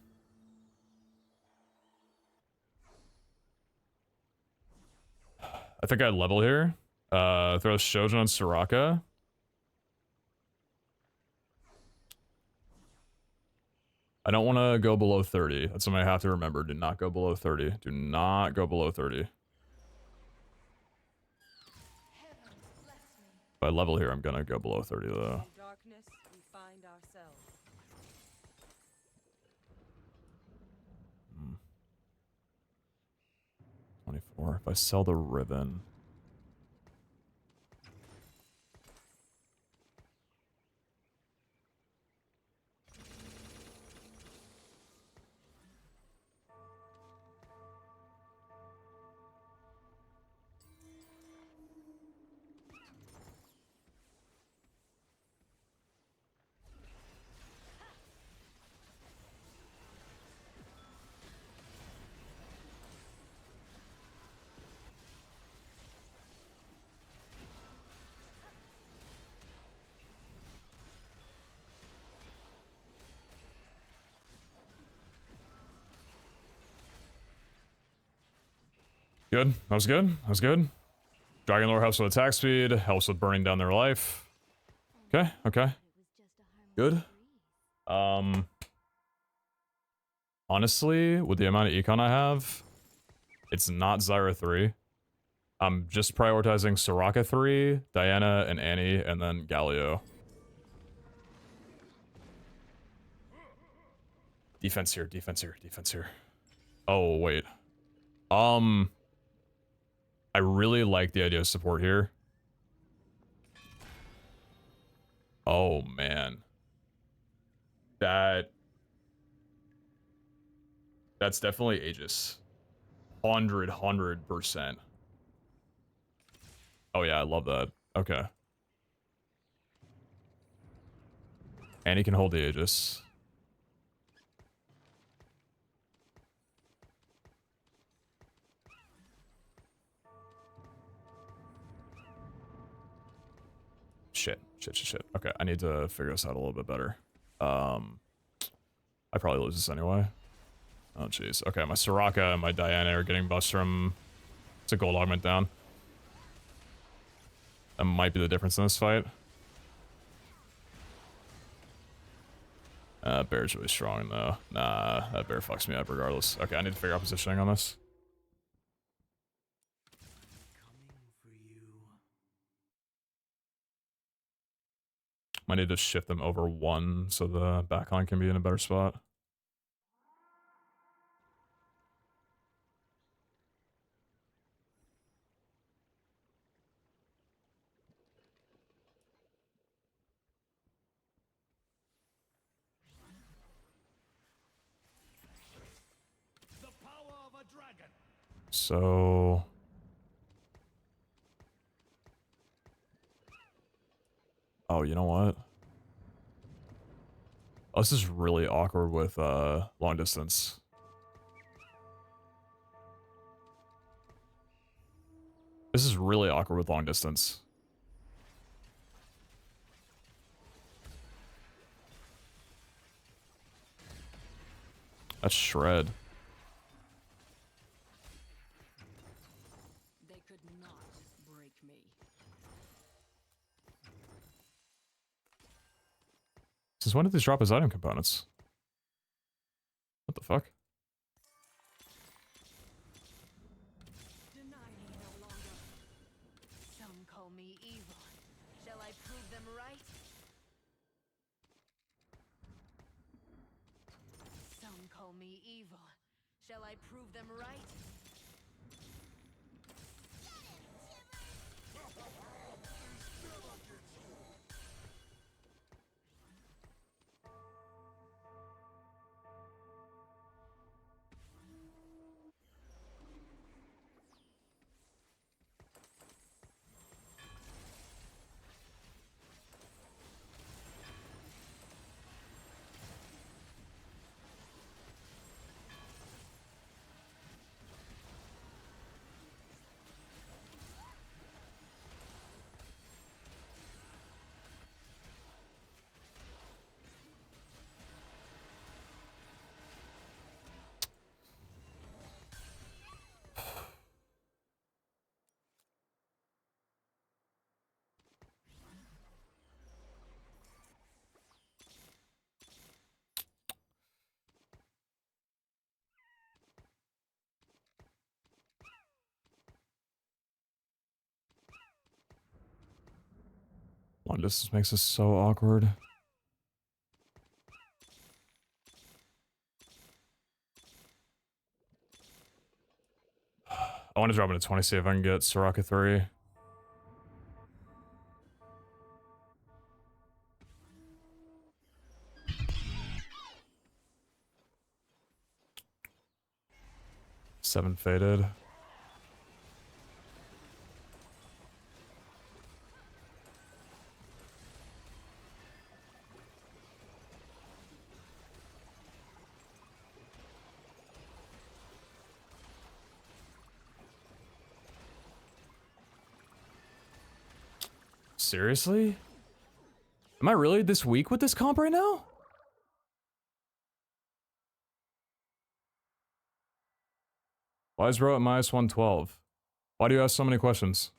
I think I level here. Throw Shojin on Soraka. I don't want to go below 30. That's something I have to remember. Do not go below 30. Do not go below 30. If I level here, I'm gonna go below 30 though. In darkness, we find ourselves. 24. If I sell the ribbon. Good. That was good. That was good. Dragon Lore helps with attack speed, helps with burning down their life. Okay, okay. It was just a harmless Good. breeze. Honestly, with the amount of econ I have, it's not Zyra 3. I'm just prioritizing Soraka 3, Diana and Annie, and then Galio. Defense here, defense here, defense here. Oh, wait. I really like the idea of support here. Oh, man. That's definitely Aegis. 100%. Oh yeah, I love that. Okay. Annie can hold the Aegis. Shit. Okay, I need to figure this out a little bit better. I probably lose this anyway. Oh, jeez. Okay, my Soraka and my Diana are getting buffs from... It's a gold augment down. That might be the difference in this fight. Bear's really strong, though. Nah, that bear fucks me up regardless. Okay, I need to figure out positioning on this. I need to shift them over 1 so the backline can be in a better spot. The power of a dragon. So... Oh, you know what? Oh, this is really awkward with long distance. This is really awkward with long distance. That's shred. They could not break me. Since when did these drop as item components? What the fuck? Deny me no longer. Some call me evil. Shall I prove them right? Some call me evil. Shall I prove them right? long distance makes this so awkward. I want to drop into 20, see if I can get Soraka 3. Seven faded. Seriously? Am I really this weak with this comp right now? Why is bro at minus 112? Why do you ask so many questions?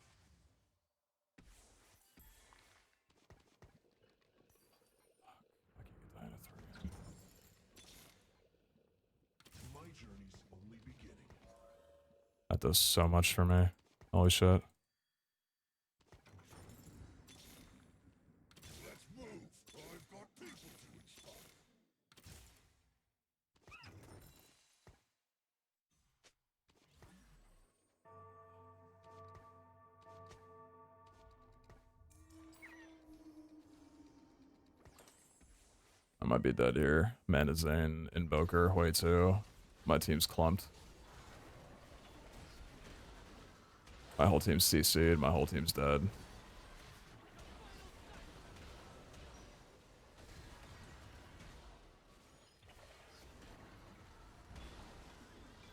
My journey's only beginning. That does so much for me. Holy shit. Let's move. I've got people to inspire. I might be dead here. Manda Zane, Invoker, way too. My team's clumped. My whole team's CC'd, my whole team's dead.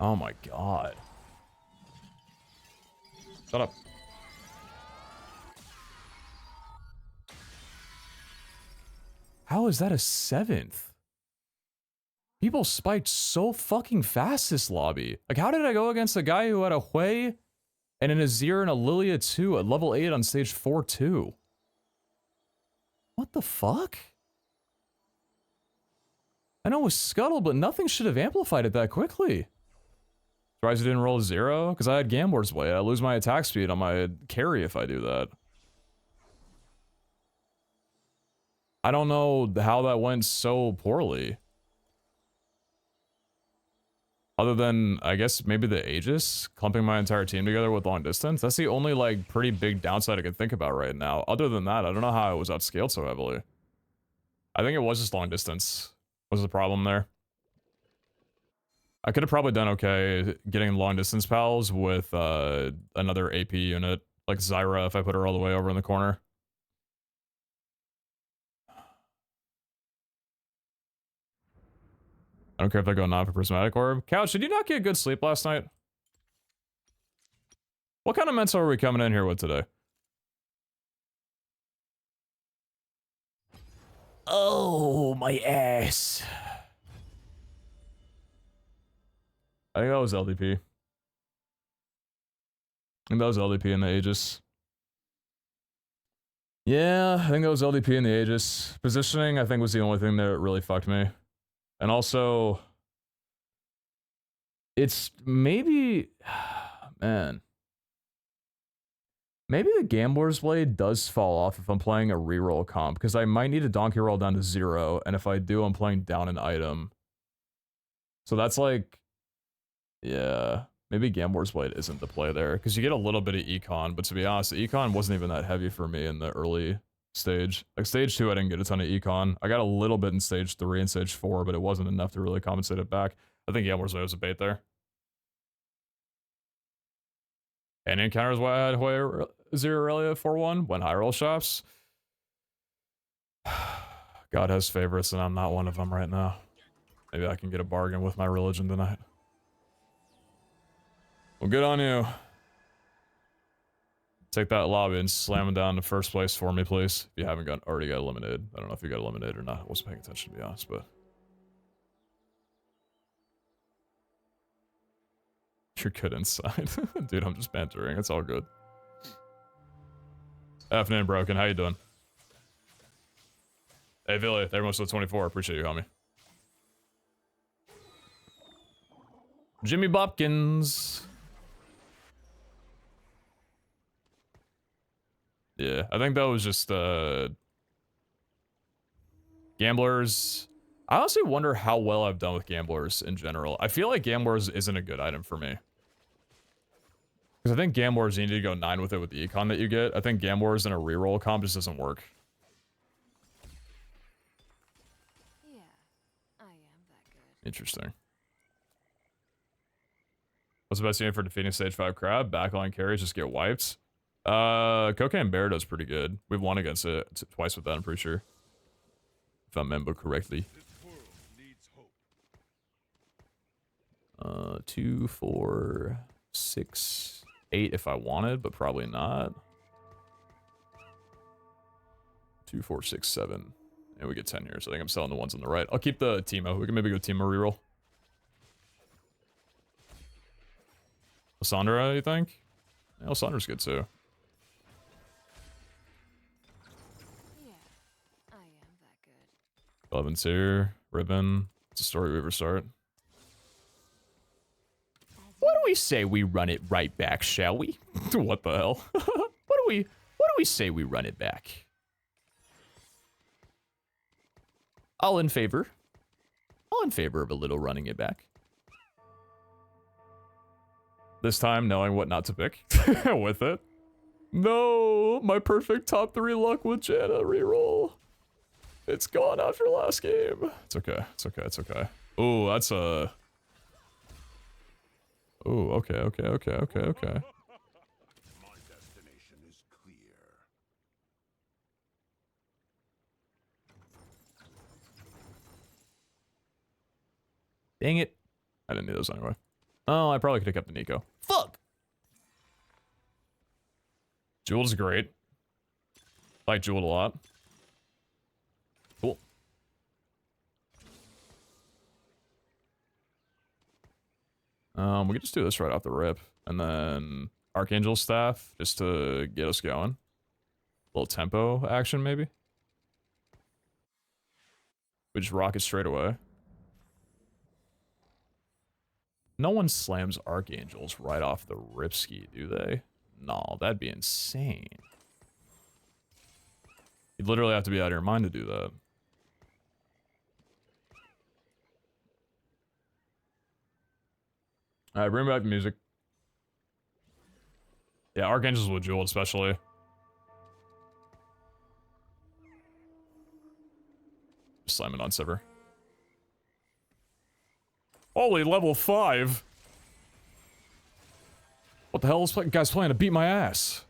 Oh my god. Shut up. How is that a 7th? People spiked so fucking fast this lobby. Like, how did I go against a guy who had a Hui and an Azir and a Lilia 2 at level 8 on stage 4 too? What the fuck? I know it was Scuttle, but nothing should have amplified it that quickly. Surprised I didn't roll 0, because I had Gambor's Way. I lose my attack speed on my carry if I do that. I don't know how that went so poorly. Other than, I guess, maybe the Aegis, clumping my entire team together with long distance. That's the only, like, pretty big downside I can think about right now. Other than that, I don't know how I was outscaled so heavily. I think it was just long distance was the problem there. I could have probably done okay getting long distance pals with another AP unit, like Zyra, if I put her all the way over in the corner. I don't care if I go non for Prismatic Orb. Couch, did you not get good sleep last night? What kind of mental are we coming in here with today? Oh, my ass. I think that was LDP. I think that was LDP in the Aegis. Yeah, I think that was LDP in the Aegis. Positioning, I think, was the only thing that really fucked me. And also, it's maybe, man. Maybe the Gambler's Blade does fall off if I'm playing a reroll comp, because I might need a donkey roll down to 0, and if I do, I'm playing down an item. So that's like, yeah, maybe Gambler's Blade isn't the play there, because you get a little bit of econ, but to be honest, the econ wasn't even that heavy for me in the early stage. Like stage 2, I didn't get a ton of econ. I got a little bit in stage 3 and stage 4, but it wasn't enough to really compensate it back. I think Gambler's Blade was a bait there. Any encounters why I had Hoya Zero Aurelia 4-1 when high roll shops? God has favorites and I'm not one of them right now. Maybe I can get a bargain with my religion tonight. Well, good on you. Take that lobby and slam it down to first place for me, please. If you haven't already got eliminated. I don't know if you got eliminated or not. I wasn't paying attention, to be honest, but... You're good inside. Dude, I'm just bantering. It's all good. Afternoon, Broken. How you doing? Hey, Billy. They're most of the 24. Appreciate you, homie. Jimmy Bopkins. Yeah, I think that was just gamblers. I honestly wonder how well I've done with gamblers in general. I feel like gamblers isn't a good item for me. Because I think gamblers, you need to go 9 with it with the econ that you get. I think gamblers in a reroll comp just doesn't work. Yeah, I am that good. Interesting. What's the best unit for defeating stage 5 crab? Backline carries just get wiped. Cocaine Bear does pretty good. We've won against it twice with that, I'm pretty sure. If I remember correctly. This world needs hope. 2, 4, 6, 8 if I wanted, but probably not. 2, 4, 6, 7. And we get 10 here, so I think I'm selling the ones on the right. I'll keep the Teemo. We can maybe go Teemo reroll. Lysandra, you think? Yeah, Lysandra's good too. Yeah, I am that good. 11's here. Ribbon. It's a story we ever start. What do we say we run it right back, shall we? What the hell? What do we say we run it back? All in favor. All in favor of a little running it back. This time knowing what not to pick with it. No, my perfect top 3 luck with Janna reroll. It's gone after last game. It's okay. It's okay. It's okay. Oh, that's a. Oh, okay, okay, okay, okay, okay. My destination is clear. Dang it. I didn't need those anyway. Oh, I probably could have kept the Nico. Fuck! Jewel's great. Like Jewel a lot. Cool. We could just do this right off the rip. And then Archangel Staff, just to get us going. A little tempo action, maybe. We just rock it straight away. No one slams Archangels right off the ripski, do they? No, that'd be insane. You'd literally have to be out of your mind to do that. Alright, bring back the music. Yeah, Archangels with Jewel especially. Just slam it on Sever. Holy, level 5! What the hell is guy's playing to beat my ass?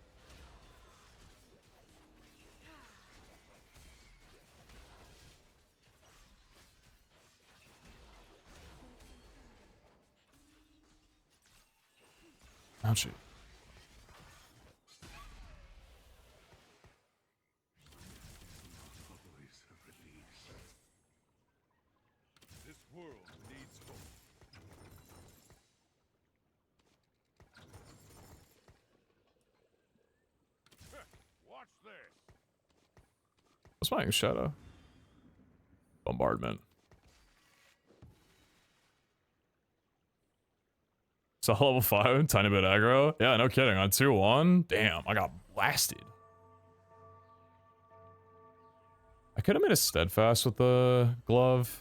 Ouchie. This world needs hope. Watch this. What's my shadow? Bombardment. So level 5, tiny bit aggro. Yeah, no kidding. On 2-1. Damn, I got blasted. I could have made a steadfast with the glove.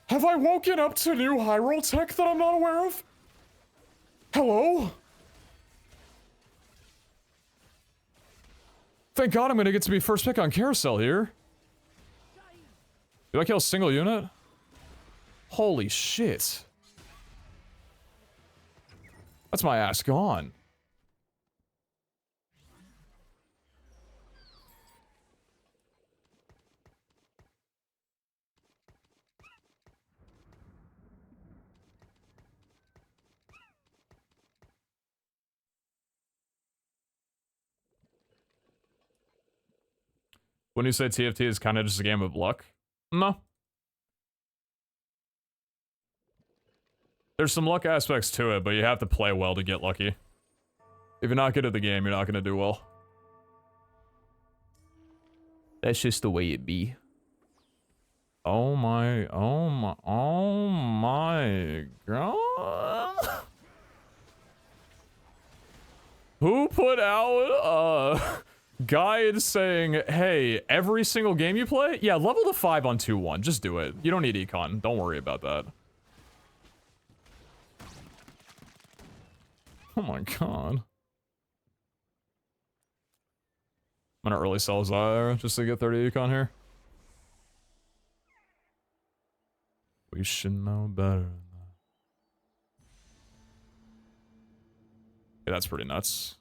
Have I woken up to new Hyrule tech that I'm not aware of? Hello? Thank God I'm gonna get to be first pick on Carousel here. Did I kill a single unit? Holy shit. That's my ass gone. When you say TFT is kind of just a game of luck? No. There's some luck aspects to it, but you have to play well to get lucky. If you're not good at the game, you're not going to do well. That's just the way it be. Oh my god. Who put out a guide saying, hey, every single game you play? Yeah, level to 5 on 2-1. Just do it. You don't need econ. Don't worry about that. Oh my god. I'm gonna early sell Zyra just to get 30 econ here. We should know better than that. Yeah, that's pretty nuts.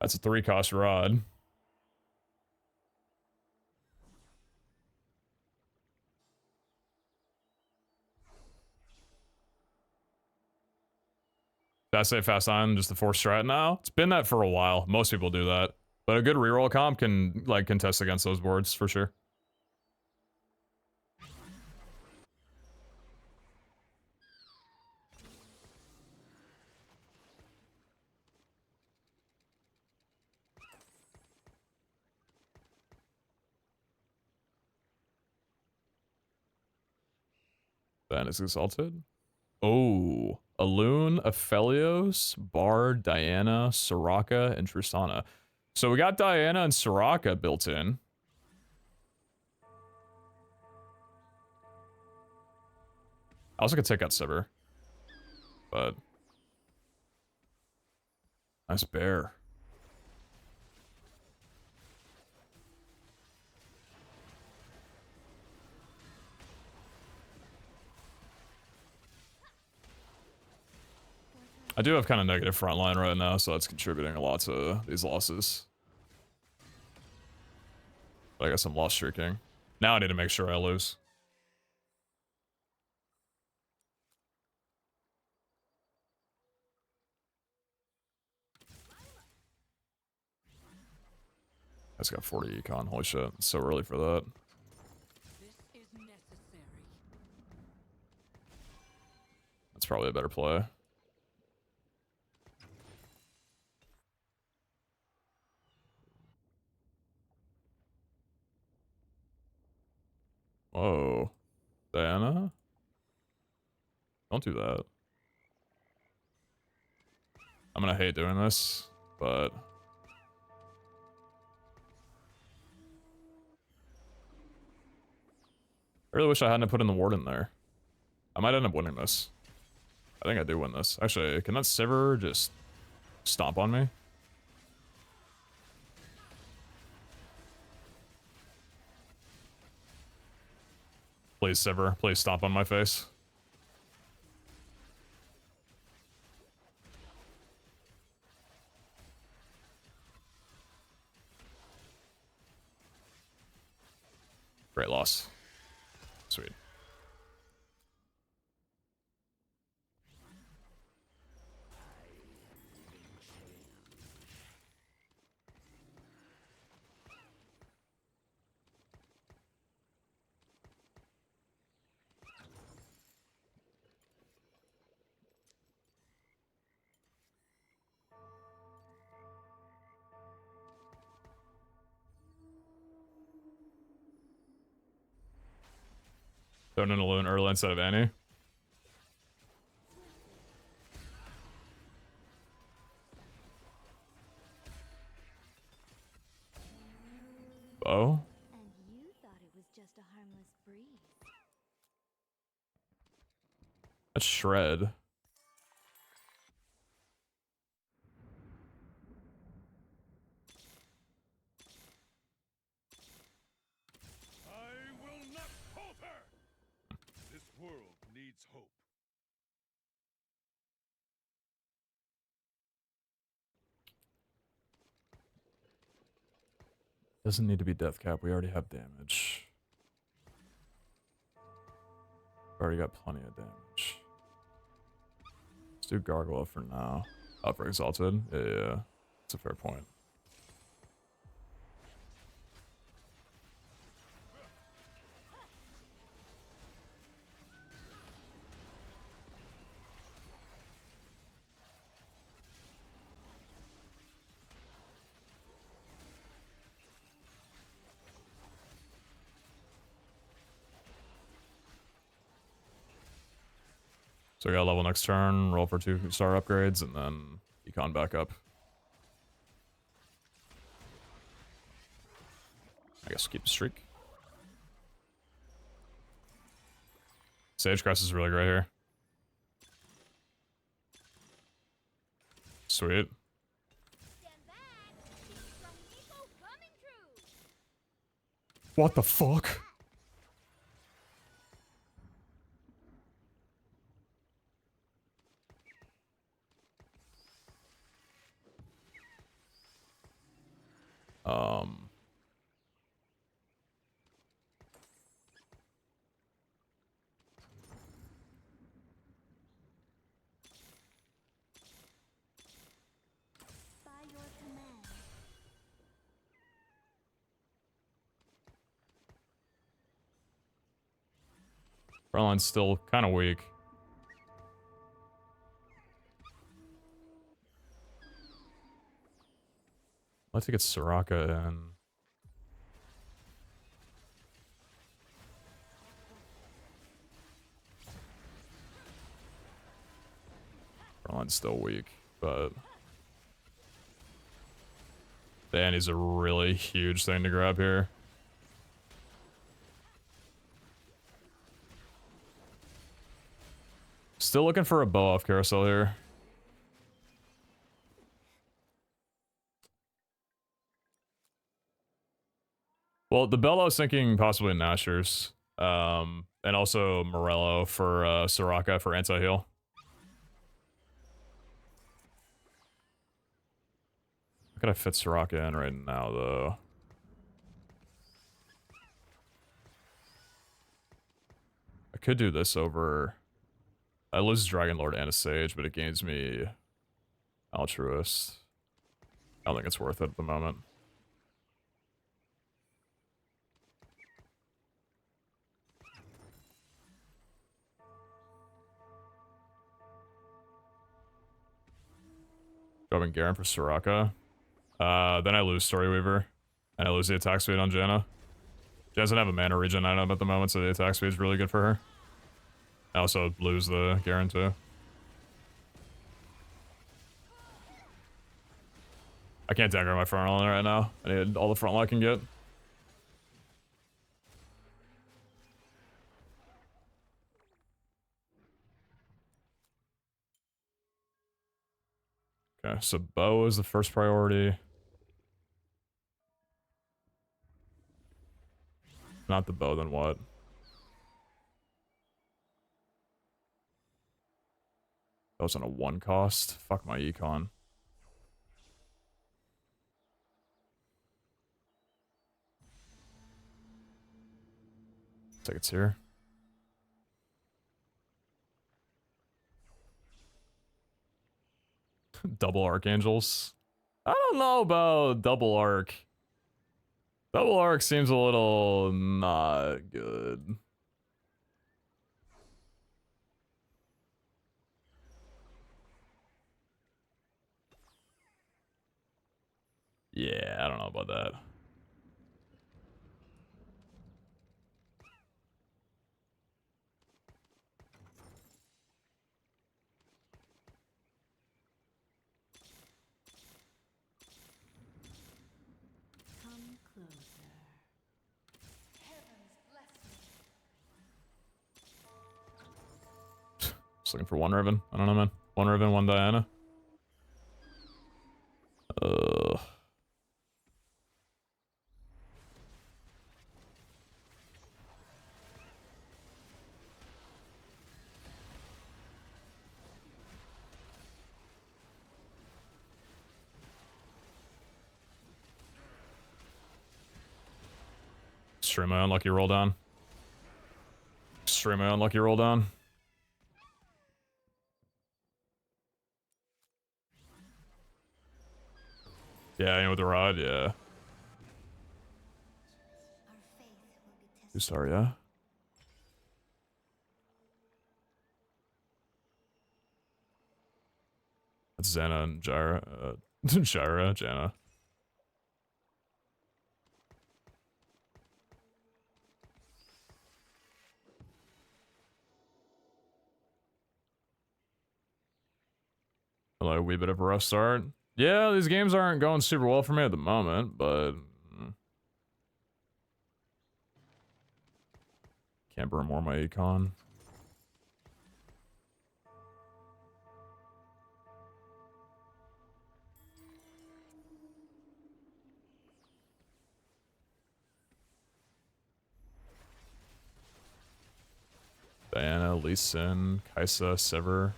That's a 3-cost rod. Did I say fast on just the 4 strat now? It's been that for a while. Most people do that. But a good reroll comp can, like, contest against those boards, for sure. Then is exalted. Oh, Alune, Aphelios, Bard, Diana, Soraka, and Tristana. So we got Diana and Soraka built in. I also could take out Sivir. But nice bear. I do have kind of negative front line right now, so that's contributing a lot to these losses. But I guess I'm loss streaking. Now I need to make sure I lose. I just got 40 econ. Holy shit. It's so early for that. This is necessary. That's probably a better play. Whoa. Diana? Don't do that. I'm gonna hate doing this, but... I really wish I hadn't put in the ward in there. I might end up winning this. I think I do win this. Actually, can that Sivir just stomp on me? Please, Sivir. Please stomp on my face. Great loss. Sweet. Don't in a Loon early instead of Annie. Oh? And you thought it was just a harmless breeze. That's Shred. I will not falter! This world needs hope. Doesn't need to be death cap. We already have damage. Already got plenty of damage. Let's do Gargoyle for now. Up for Exalted. Yeah. That's a fair point. So we got level next turn, roll for 2-star upgrades, and then econ back up. I guess we'll keep the streak. Sage Crest is really great here. Sweet. Stand back. Keep from Nico coming true. What the fuck? By your command. Frontline's still kind of weak. Let's get Soraka in. Frontline's still weak, but Danny's a really huge thing to grab here. Still looking for a bow off carousel here. Well, the bell I was thinking possibly Nashers. And also Morello for Soraka for anti-heal. How could I fit Soraka in right now, though? I could do this over... I lose Dragon Lord and a Sage, but it gains me Altruist. I don't think it's worth it at the moment. Dropping Garen for Soraka. Then I lose Story Weaver. And I lose the attack speed on Janna. She doesn't have a mana regen item at the moment, so the attack speed is really good for her. I also lose the Garen too. I can't dagger my front line right now. I need all the front line I can get. Okay, so bow is the first priority. Not the bow, then what? That was on a 1 cost. Fuck my econ. Take it's here. Double Archangels. I don't know about double arc. Double arc seems a little not good. Yeah, I don't know about that. Come closer. Heavens bless me. Just looking for one Riven. I don't know, man. One Riven, one Diana. Extremely unlucky roll down. Extremely unlucky roll down. Yeah, you know, with the rod, yeah. Our faith will be tested. 2-star, yeah. That's Xana and Jyra. Jyra, Janna. Like a wee bit of a rough start. Yeah, these games aren't going super well for me at the moment, but can't burn more of my econ. Diana, Lee Sin, Kaisa, Sever.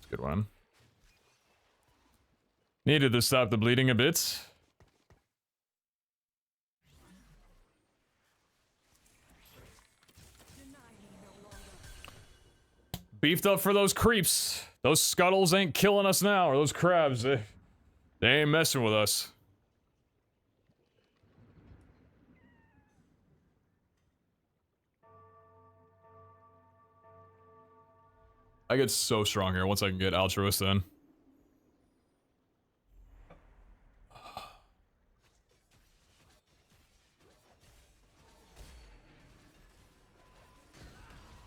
Good one. Needed to stop the bleeding a bit. Beefed up for those creeps. Those scuttles ain't killing us now, or those crabs. They ain't messing with us. I get so strong here once I can get altruist in.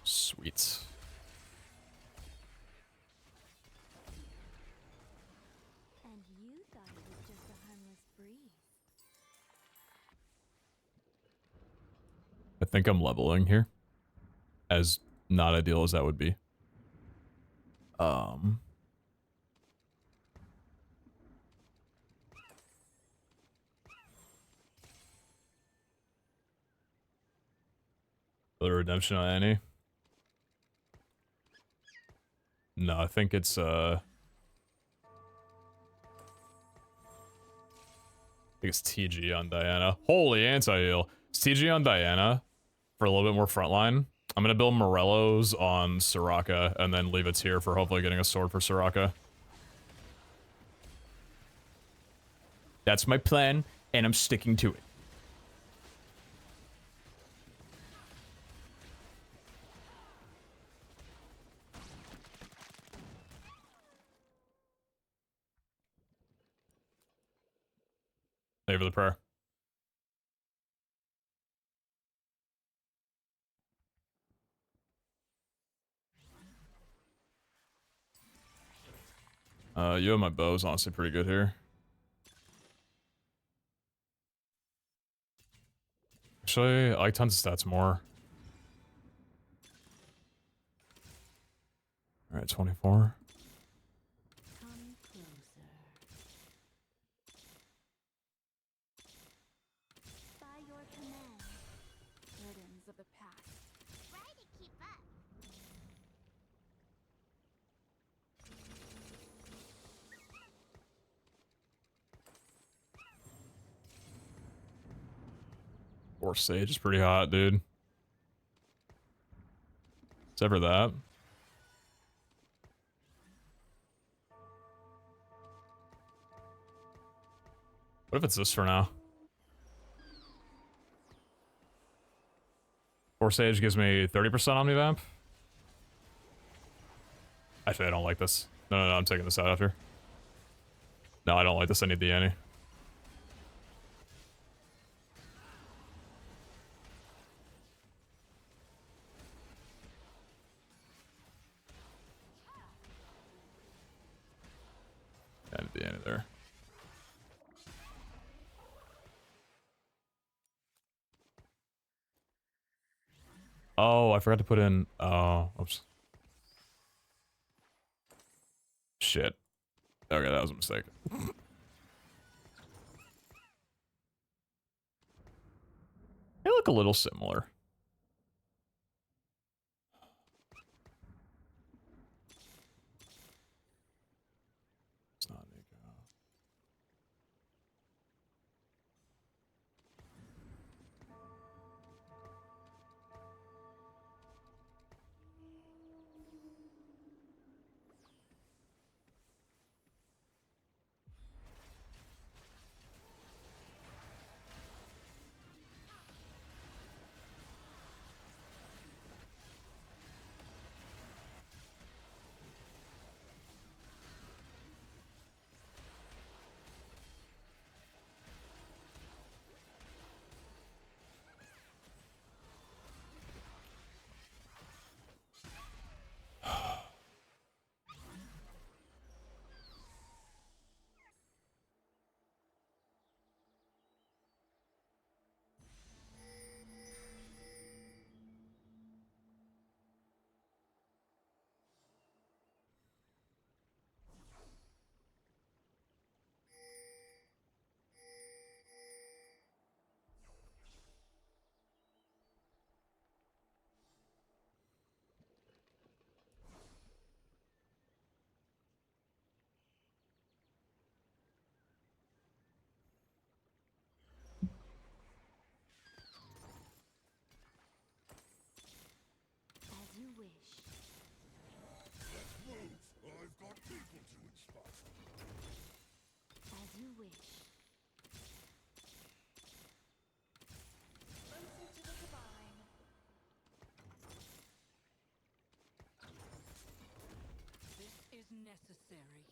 Sweet. And you thought it was just a harmless breeze. I think I'm leveling here. As not ideal as that would be. The redemption on Annie. No, I think it's TG on Diana. Holy anti-heal. It's TG on Diana for a little bit more frontline. I'm gonna build Morello's on Soraka and then leave a tier for hopefully getting a sword for Soraka. That's my plan, and I'm sticking to it. Thank you for the prayer. You and my bow's honestly pretty good here. Actually, I like tons of stats more. Alright, 24. Come closer. By your command. Burdens of the past. Try to keep up. Or Sage is pretty hot, dude. It's ever that. What if it's this for now? Or Sage gives me 30% Omnivamp? Actually, I don't like this. No, I'm taking this out after. No, I don't like this. I need the Annie. I need the Annie there. Oh, I forgot to put in... Oh, oops. Shit. Okay, that was a mistake. They look a little similar. It's not Nico. necessary.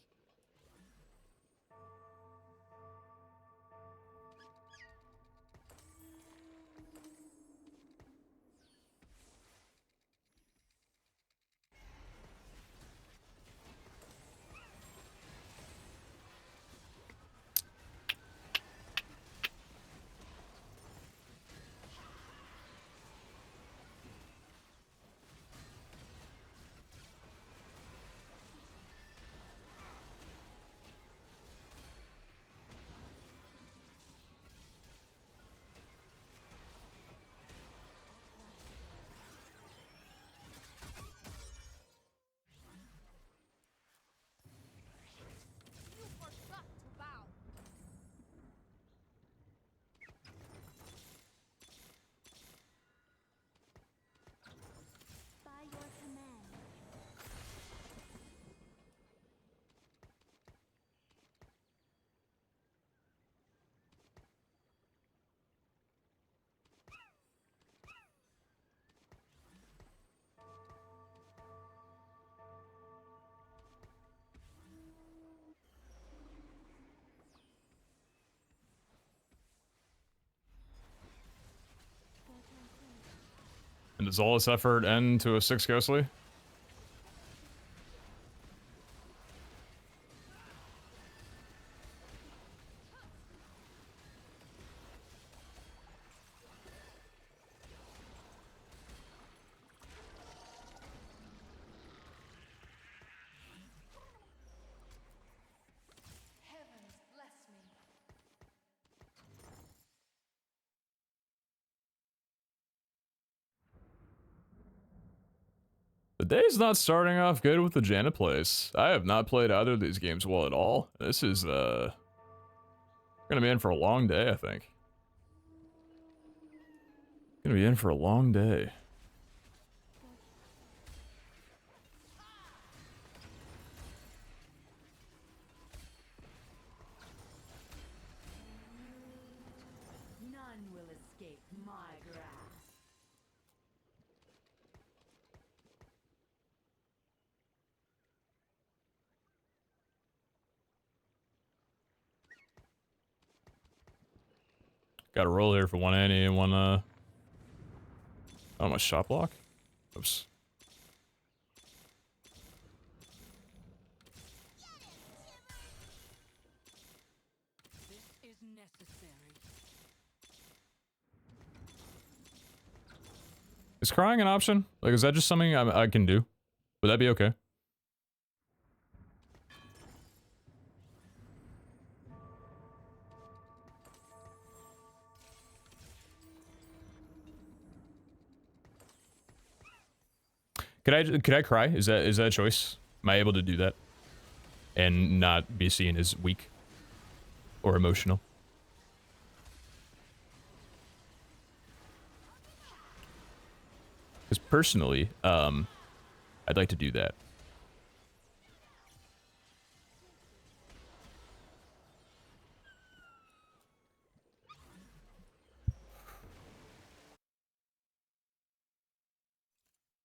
You forgot to bow. By your command. And does all this effort end to a 6 ghostly? Heavens bless me. The day's not starting off good with the Janet plays. I have not played either of these games well at all. This is, gonna be in for a long day, I think. Gonna be in for a long day. None will escape my grasp. Got a roll here for one Annie and one, oh, my shot block? Oops. This is necessary. Is crying an option? Like, is that just something I can do? Would that be okay? Could I cry? Is that a choice? Am I able to do that? And not be seen as weak or emotional? Because personally, I'd like to do that.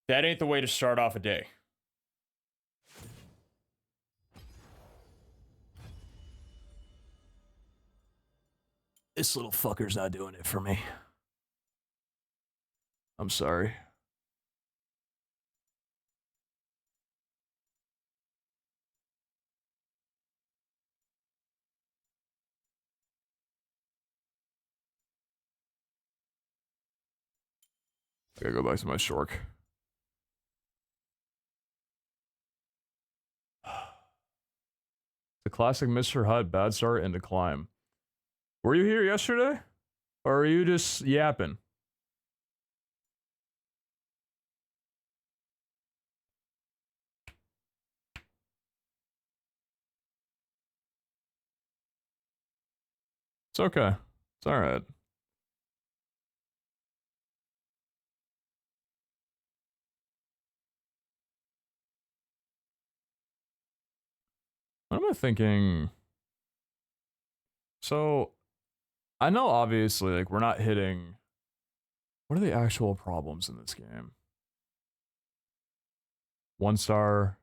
That ain't the way to start off a day. This little fucker's not doing it for me. I'm sorry. I gotta go back to my shork. The classic Mr. Hutt, bad start and decline. Were you here yesterday? Or are you just yapping? It's okay. It's alright. What am I thinking? So, I know obviously, like, we're not hitting... What are the actual problems in this game? 1 star.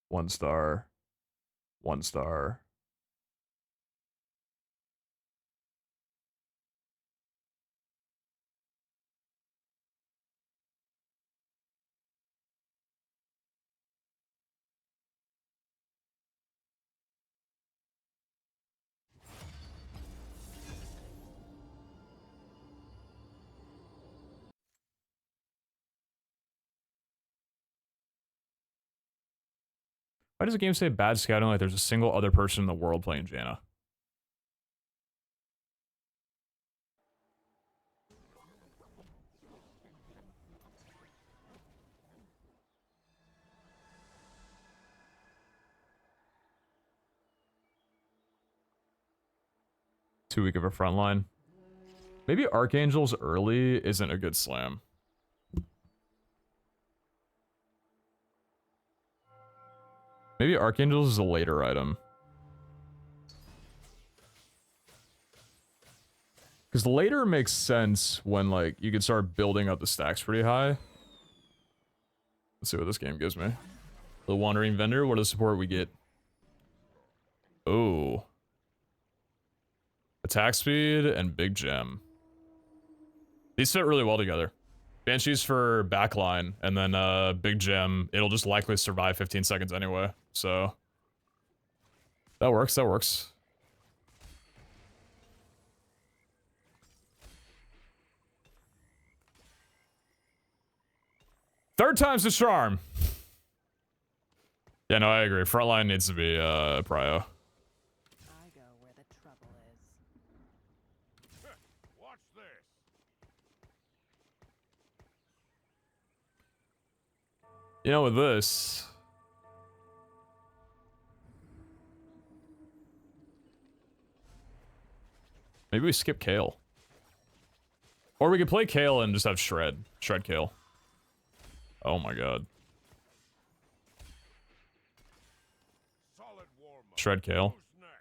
1 star. 1 star. Why does the game say bad scouting like there's a single other person in the world playing Janna? Too weak of a front line. Maybe Archangel's early isn't a good slam. Maybe Archangel's is a later item. Because later makes sense when, like, you can start building up the stacks pretty high. Let's see what this game gives me. The Wandering Vendor, what is the support we get? Oh. Attack speed and big gem. These fit really well together. Banshees for backline, and then big gem. It'll just likely survive 15 seconds anyway, so that works. That works. Third time's the charm. Yeah, no, I agree. Frontline needs to be prio. I go where the trouble is. Watch this. You know, with this, maybe we skip Kale. Or we could play Kale and just have Shred. Shred Kale. Oh my god. Solid warm-up. Shred Kale. Who's next?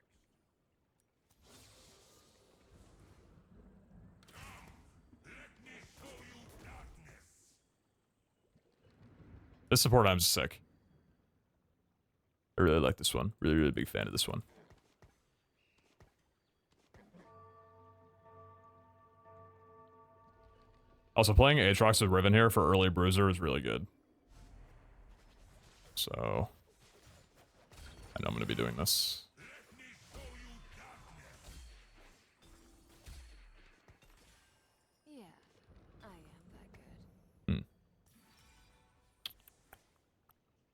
Let me show you darkness. This support item's sick. I really like this one. Really, really big fan of this one. Also, playing Aatrox with Riven here for early Bruiser is really good. So, I know I'm going to be doing this. Let me show you darkness. Yeah, I am that good.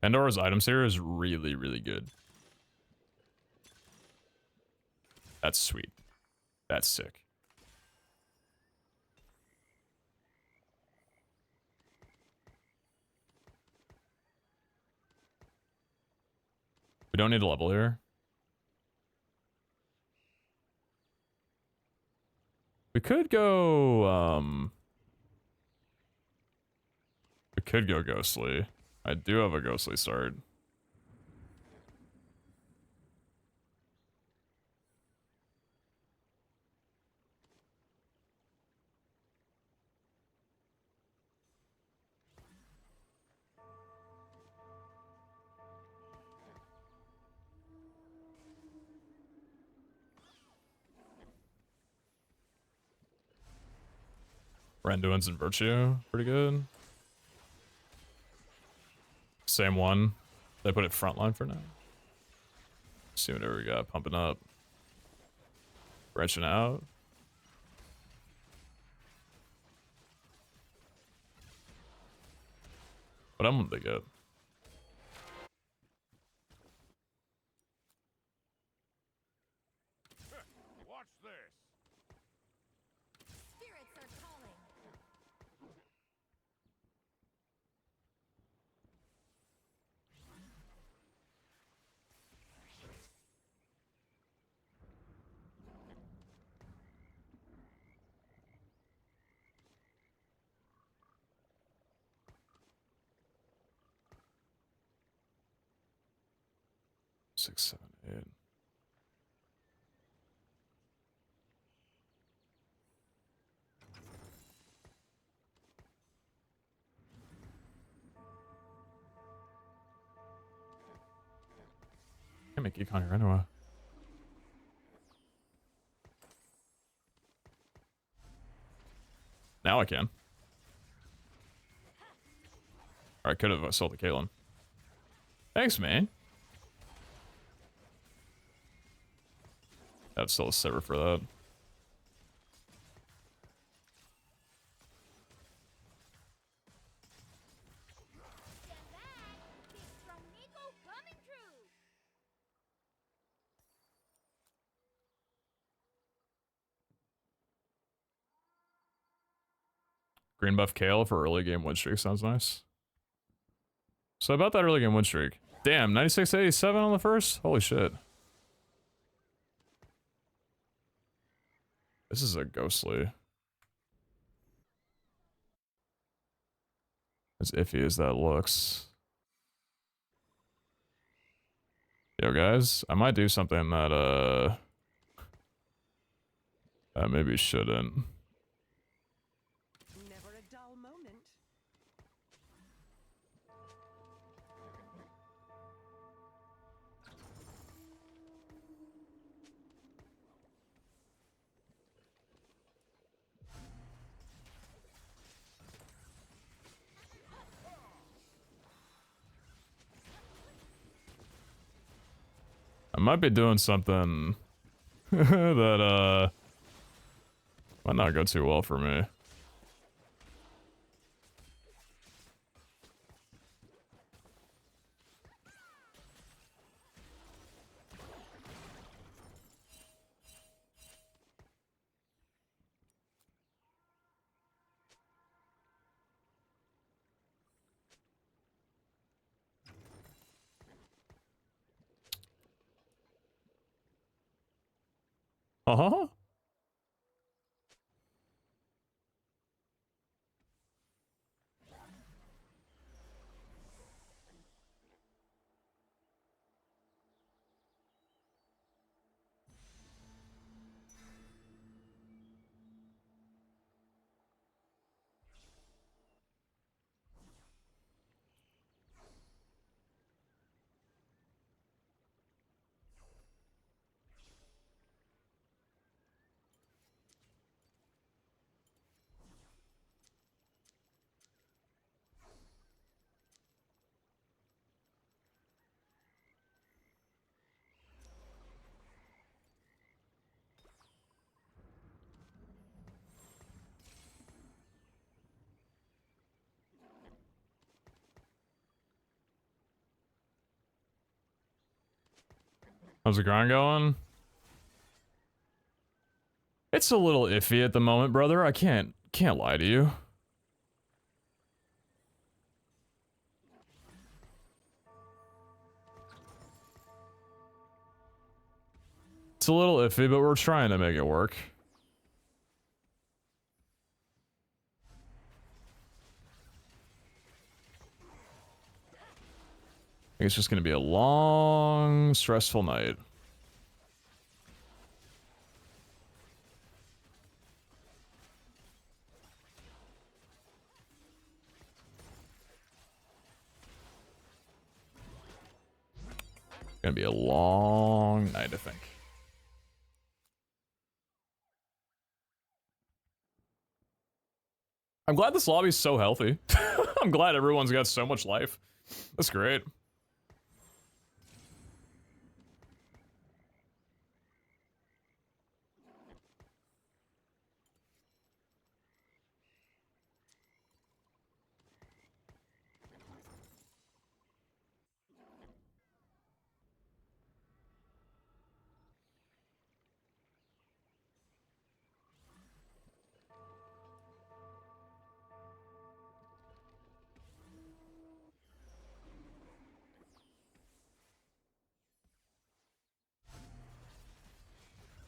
Pandora's items here is really, really good. That's sweet. That's sick. We don't need a level here. We could go, we could go Ghostly. I do have a Ghostly start. Randuin's and Virtue, pretty good. Same one. They put it frontline for now. See whatever we got pumping up. Branching out. What emblem they get? Watch this. Spirits are calling. Six, 7, 8. can't geek on here anyway. Now I can. Or I could have sold the Caitlyn. Thanks, man. That's still a server for that. Stand back. Big strong Nico coming through. Green buff Kale for early game win streak sounds nice. So about that early game win streak. Damn, 96-87 on the first? Holy shit. This is a ghostly. As iffy as that looks. Yo guys, I might do something that I maybe shouldn't. Never a dull moment. I might be doing something that might not go too well for me. Uh-huh. How's the grind going? It's a little iffy at the moment, brother. I can't lie to you. It's a little iffy, but we're trying to make it work. I think it's just gonna be a long, stressful night. Gonna be a long night, I think. I'm glad this lobby's so healthy. I'm glad everyone's got so much life. That's great.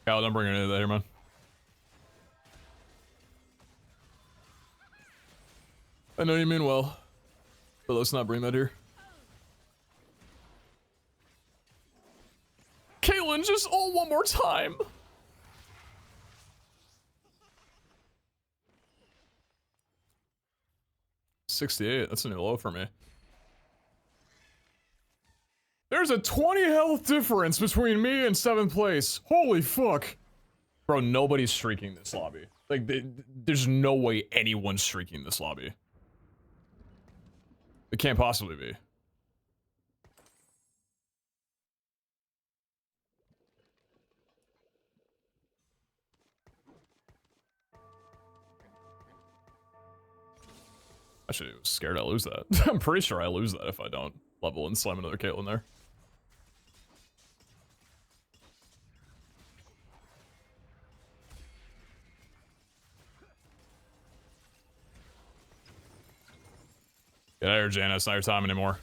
Kyle, don't bring any of that here, man. I know you mean well, but let's not bring that here. Caitlyn, just one more time. $68, that's a new low for me. There's a 20 health difference between me and 7th place. Holy fuck. Bro, nobody's streaking this lobby. Like, there's no way anyone's streaking this lobby. It can't possibly be. Actually, I was scared I lose that. I'm pretty sure I lose that if I don't level and slam another Caitlyn there. Get out of here, Jana. It's not your time anymore.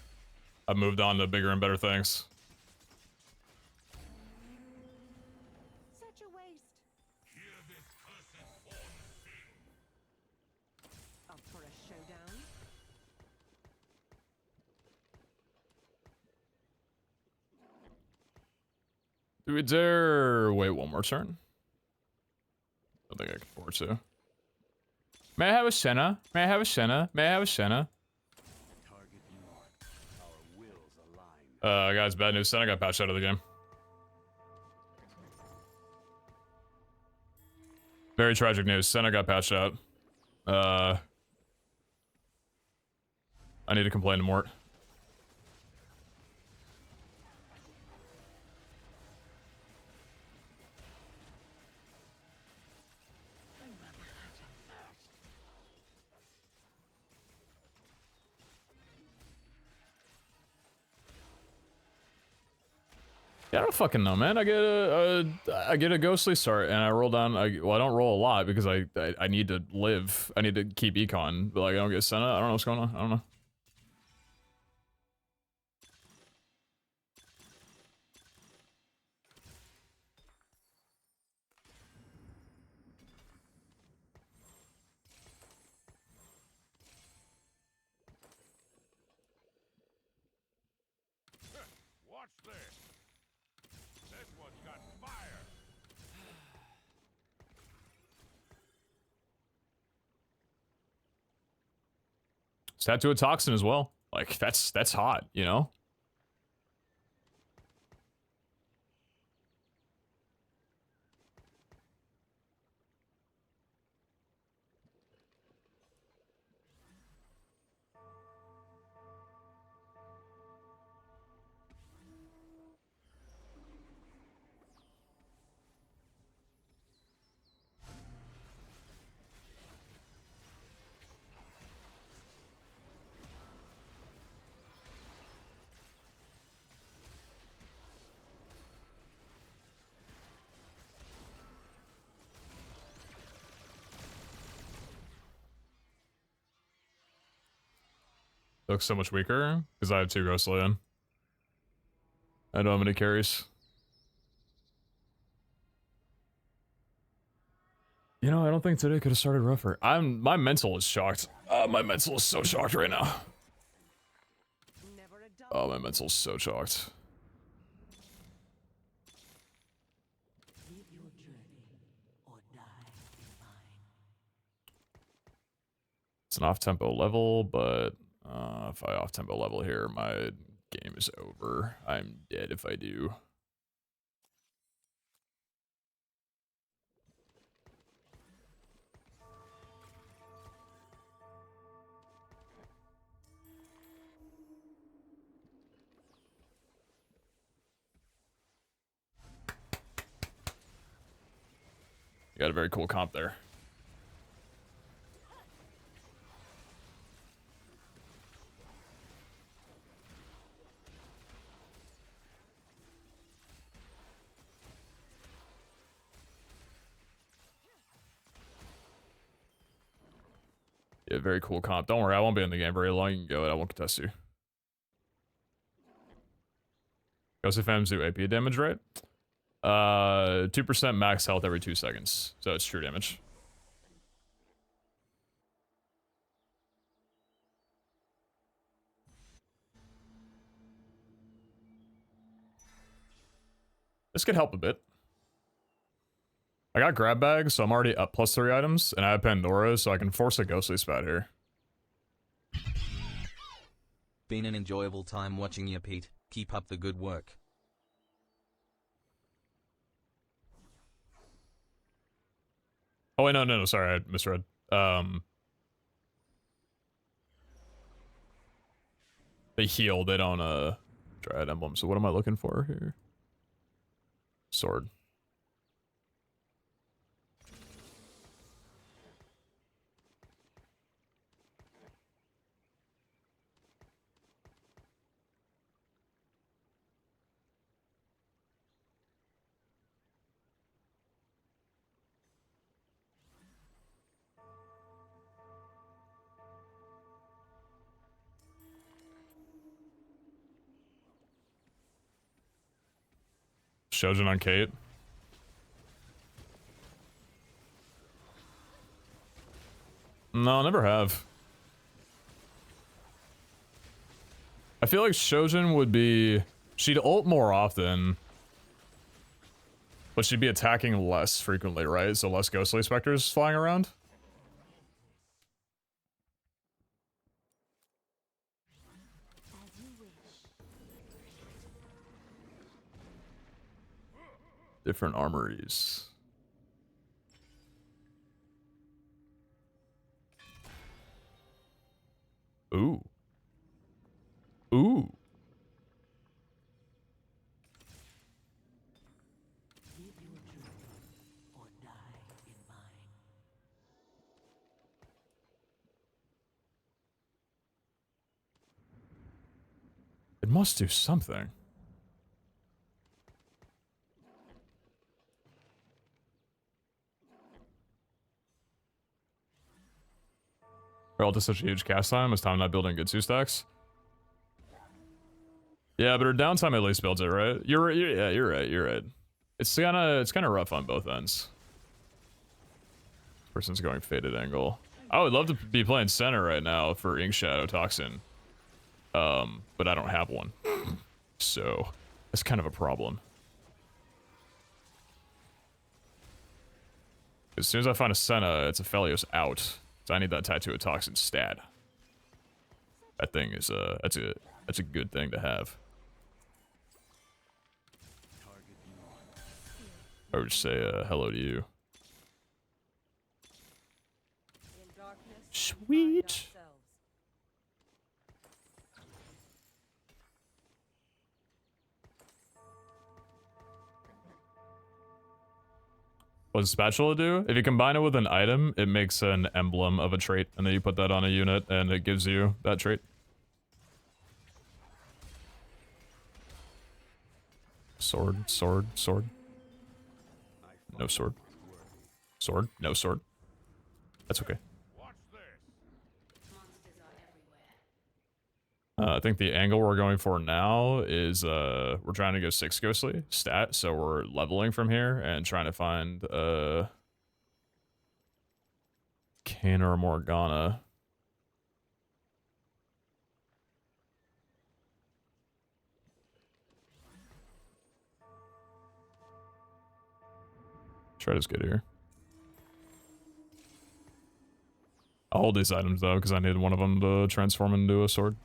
I've moved on to bigger and better things. Such a waste. Hear this cursed horn sing. Up for a showdown? Do we dare wait one more turn? Don't think I can afford to. May I have a Senna? May I have a Senna? May I have a Senna? Guys, bad news. Senna got patched out of the game. Very tragic news. Senna got patched out. I need to complain to Mort. Yeah, I don't fucking know, man. I get a ghostly start, and I roll down. Well, I don't roll a lot because I need to live. I need to keep econ, but like I don't get Senna. I don't know what's going on. I don't know. Watch this. This one's got fire. It's tattoo a toxin as well. Like that's hot, you know. Looks so much weaker because I have 2 ghostly in. I don't have any carries. You know, I don't think today could have started rougher. My mental is shocked. My mental is so shocked right now. Never a dull. Oh, my mental is so shocked. Live your journey or die in mine. It's an off-tempo level, but if I off-tempo level here, my game is over. I'm dead if I do. You got a very cool comp there. Yeah, very cool comp. Don't worry, I won't be in the game very long. You can go and I won't contest you. Ghostly Phantoms do AP damage, right? 2% max health every 2 seconds. So it's true damage. This could help a bit. I got grab bag, so I'm already up +3 items, and I have Pandora, so I can force a ghostly spat here. Been an enjoyable time watching you, Pete. Keep up the good work. Oh wait, no, sorry, I misread. They heal, they don't Dryad Emblem. So what am I looking for here? Sword. Shojin on Kate. No, never have. I feel like Shojin would be... She'd ult more often. But she'd be attacking less frequently, right? So less ghostly specters flying around? As you wish. Different armories. Ooh. Ooh. Live your journey or die in mine. It must do something. Relative to such a huge cast time, was time not building good 2 stacks? Yeah, but her downtime at least builds it, right? You're right. It's kinda rough on both ends. This person's going faded angle. I would love to be playing center right now for Ink Shadow Toxin. But I don't have one. So that's kind of a problem. As soon as I find a Senna, it's a Felios out. So I need that Tattoo of Toxin stat. That thing is that's a good thing to have. I would just say hello to you. In darkness, Sweet. What does Spatula do? If you combine it with an item, it makes an emblem of a trait, and then you put that on a unit, and it gives you that trait. Sword, sword, sword. No sword. Sword, no sword. That's okay. Watch this. I think the angle we're going for now is we're trying to go 6 ghostly stat, so we're leveling from here and trying to find Kane or Morgana. Shred is good here. I'll hold these items though, because I need one of them to transform into a sword.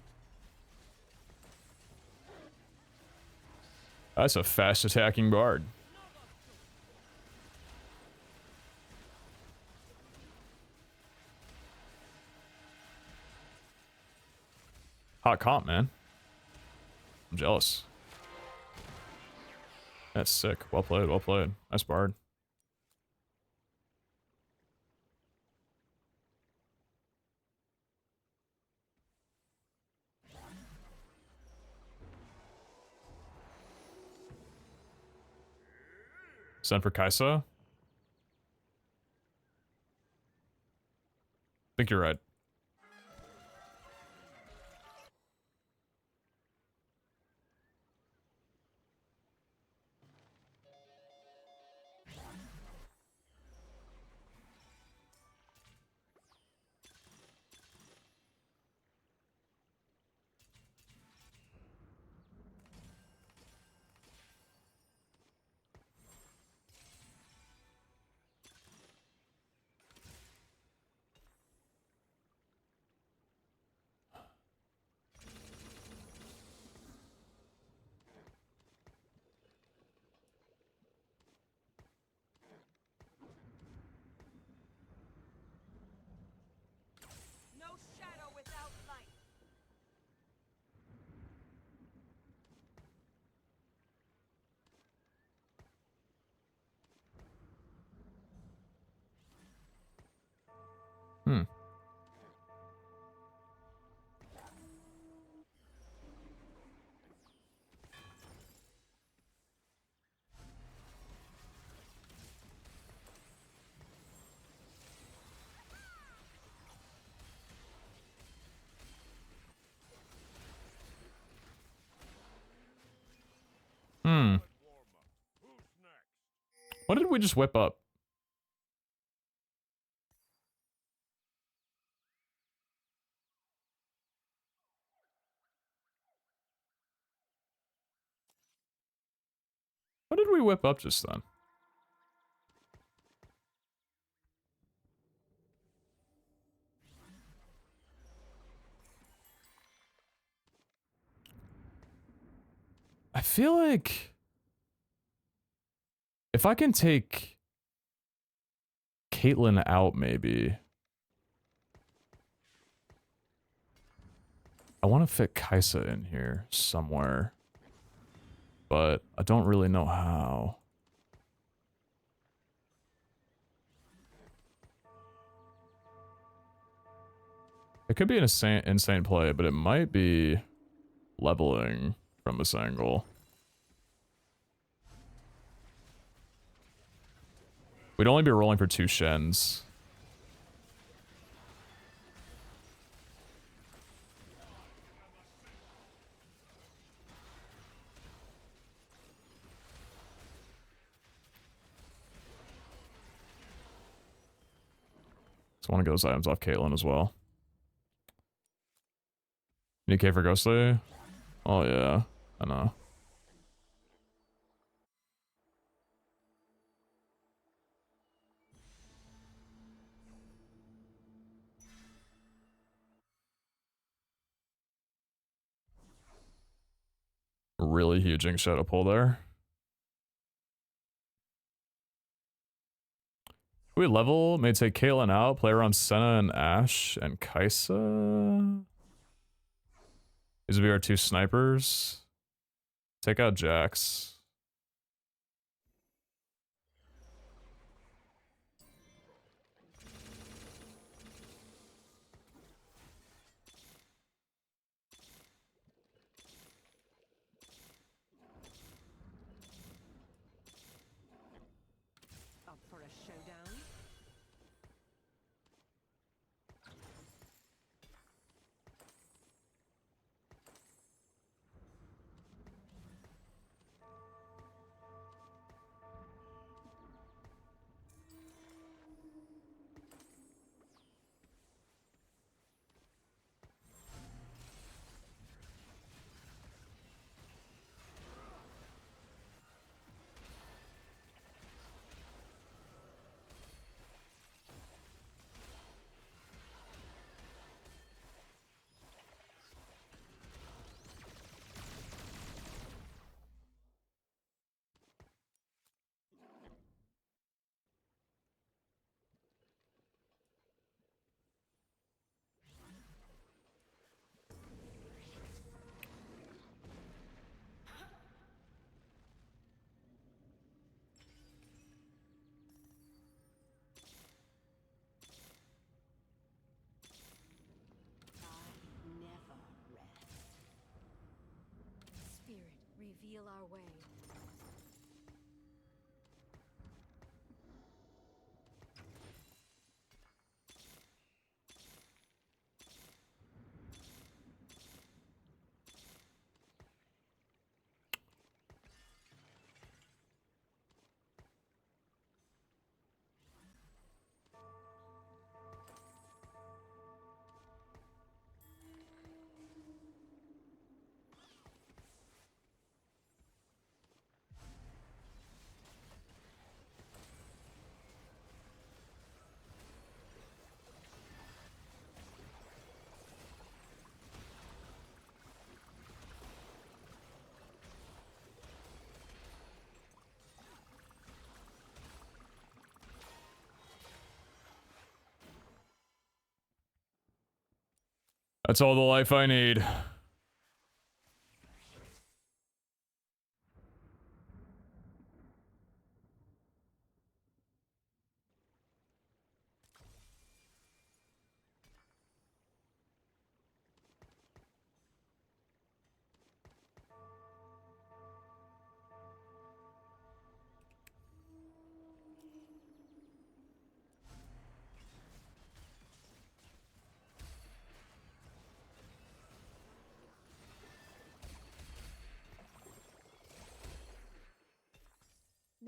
That's a fast attacking bard. Hot comp, man. I'm jealous. That's sick. Well played, well played. Nice bard. Send for Kaisa? I think you're right. Hmm. Hmm. Warmer. Who's next? What did we just whip up? What did we whip up just then? I feel like if I can take Caitlyn out, maybe. I want to fit Kaisa in here somewhere, but I don't really know how. It could be an insane play, but it might be leveling from this angle. We'd only be rolling for 2 Shens. So I want to get those items off Caitlyn as well. Need K for Ghostly? Oh yeah, I know. Really huge ink shadow pull there. We level, may take Caitlyn out, play around Senna and Ashe and Kaisa. These would be our 2 snipers. Take out Jax. Up for a showdown? Never rest. Spirit, reveal our way. That's all the life I need.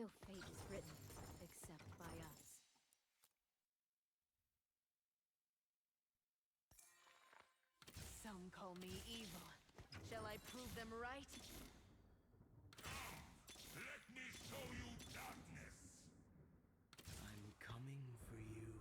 No fate is written, except by us. Some call me evil. Shall I prove them right? Let me show you darkness. I'm coming for you.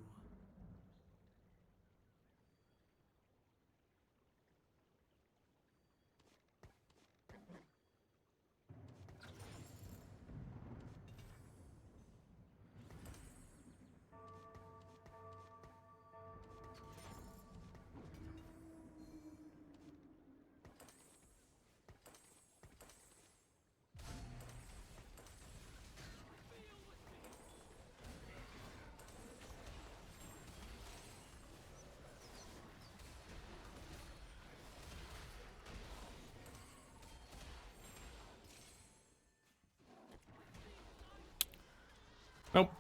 Nope.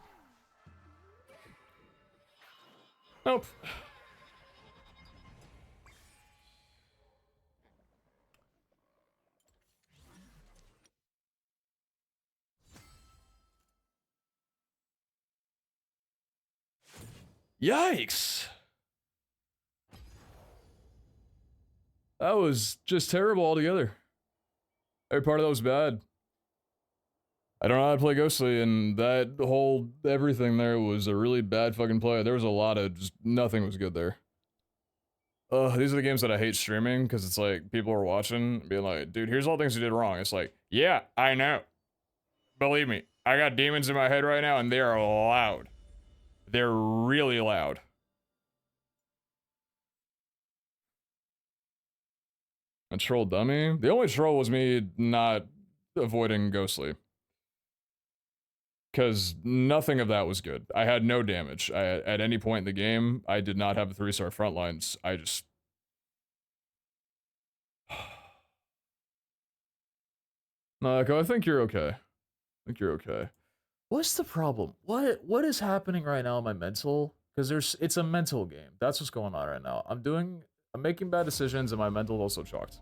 Nope. Yikes. That was just terrible altogether. Every part of that was bad. I don't know how to play Ghostly, and that whole everything there was a really bad fucking play. There was a lot of just nothing was good there. These are the games that I hate streaming because it's like people are watching, being like, dude, here's all the things you did wrong. It's like, yeah, I know. Believe me, I got demons in my head right now, and they are loud. They're really loud. A troll dummy? The only troll was me not avoiding Ghostly. Because nothing of that was good. I had no damage. At any point in the game, I did not have 3-star front lines. I just... No, Echo, I think you're okay. I think you're okay. What's the problem? What is happening right now in my mental? Because it's a mental game. That's what's going on right now. I'm making bad decisions and my mental also chalked.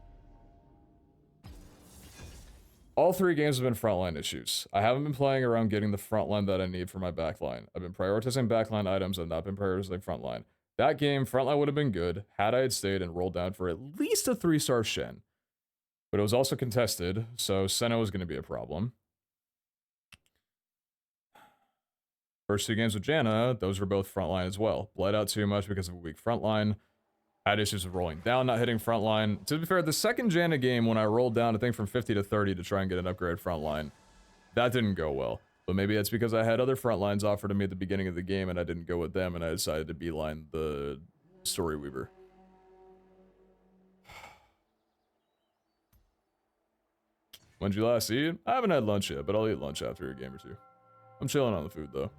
All 3 games have been frontline issues. I haven't been playing around getting the frontline that I need for my backline. I've been prioritizing backline items and not been prioritizing frontline. That game, frontline would have been good had I had stayed and rolled down for at least a 3-star Shen. But it was also contested, so Senna was going to be a problem. First 2 games with Janna, those were both frontline as well. Bled out too much because of a weak frontline. Had issues with rolling down, not hitting frontline. To be fair, the second Janna game, when I rolled down, I think from 50 to 30 to try and get an upgrade frontline, that didn't go well. But maybe that's because I had other frontlines offered to me at the beginning of the game and I didn't go with them and I decided to beeline the Story Weaver. When'd you last eat? I haven't had lunch yet, but I'll eat lunch after a game or 2. I'm chilling on the food, though.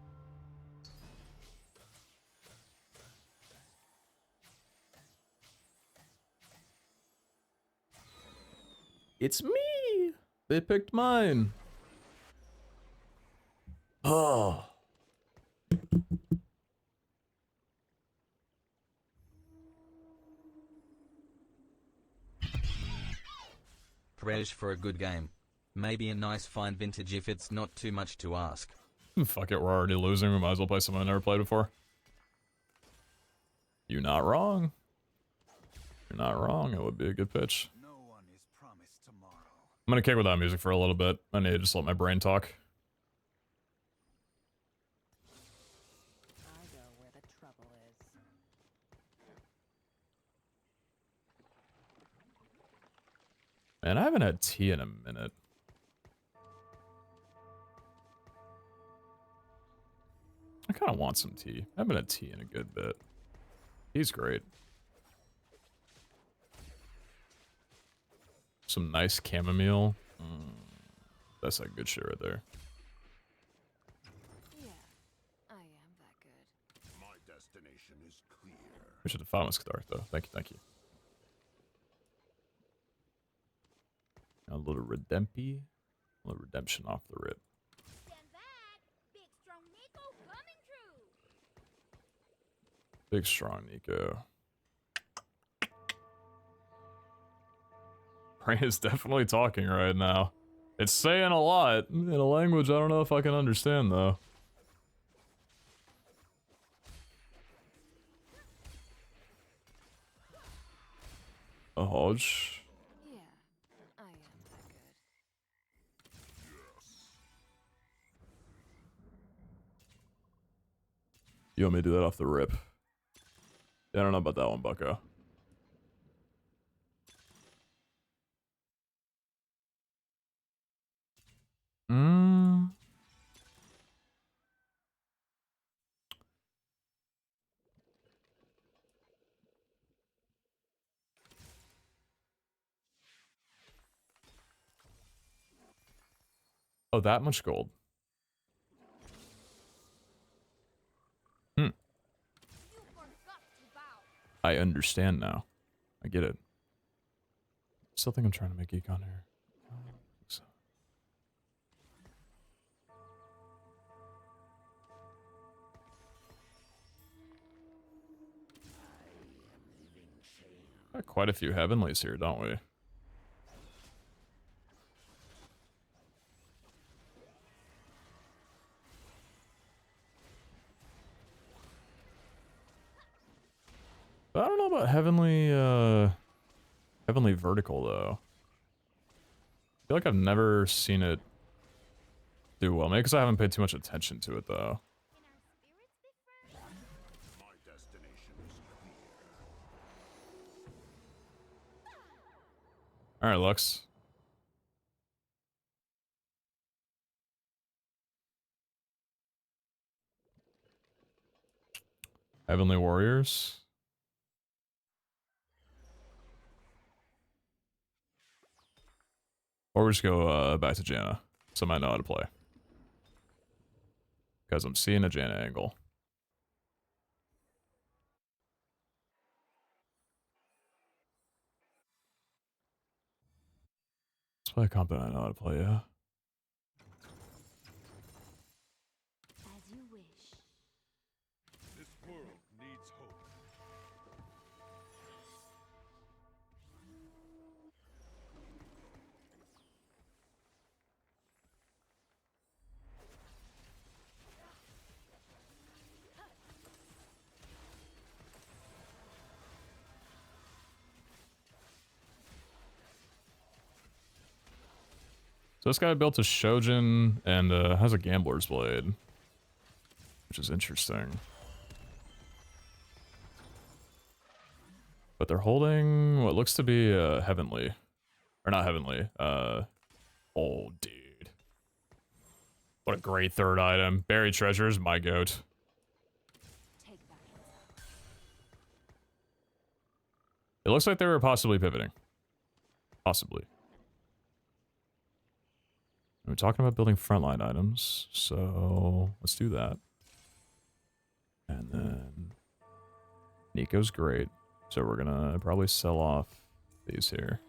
It's me! They picked mine. Oh. Prayers for a good game. Maybe a nice fine vintage if it's not too much to ask. Fuck it, we're already losing. We might as well play something I never played before. You're not wrong. You're not wrong. It would be a good pitch. No one is promised tomorrow. I'm gonna kick without music for a little bit. I need to just let my brain talk. I go where the trouble is. Man, I haven't had tea in a minute. I kind of want some tea. I haven't had tea in a good bit. He's great. Some nice chamomile. That's like good shit right there. Yeah, I am that good. My destination is clear. We should have found this dark though. Thank you, thank you. A little redempy. A little redemption off the rip. Stand back. Big strong Nico coming true. Big strong Nico. Brain is definitely talking right now. It's saying a lot in a language I don't know if I can understand though. A hodge. Yeah, I am that good. You want me to do that off the rip? Yeah, I don't know about that one, bucko. Mm. Oh, that much gold. Hmm. You forgot to bow. I understand now. I get it. Still think I'm trying to make econ here. I don't think so. Got quite a few heavenlies here, don't we? But I don't know about heavenly vertical though. I feel like I've never seen it do well. Maybe because I haven't paid too much attention to it though. Can our spirits be friends? My destination is clear. All right, Lux. Heavenly Warriors. Or we just go back to Janna. So I might know how to play. Because I'm seeing a Janna angle. Let's play a comp that I know how to play, yeah. As you wish. This world needs hope. So this guy built a Shojin and has a Gambler's Blade. Which is interesting. But they're holding what looks to be Heavenly. Or not Heavenly. Oh, dude. What a great third item. Buried Treasures, my goat. Take that. It looks like they were possibly pivoting. Possibly. We're talking about building frontline items, so let's do that. And then Nico's great, so we're gonna probably sell off these here.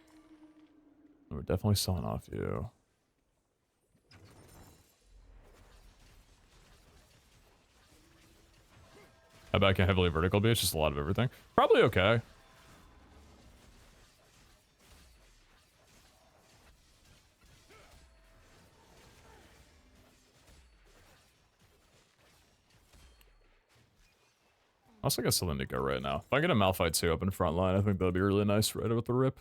We're definitely selling off you. How about can heavily vertical be? It's just a lot of everything. Probably okay. I also got selling Nico right now. If I get a Malphite 2 up in front line, I think that'd be really nice right with the rip.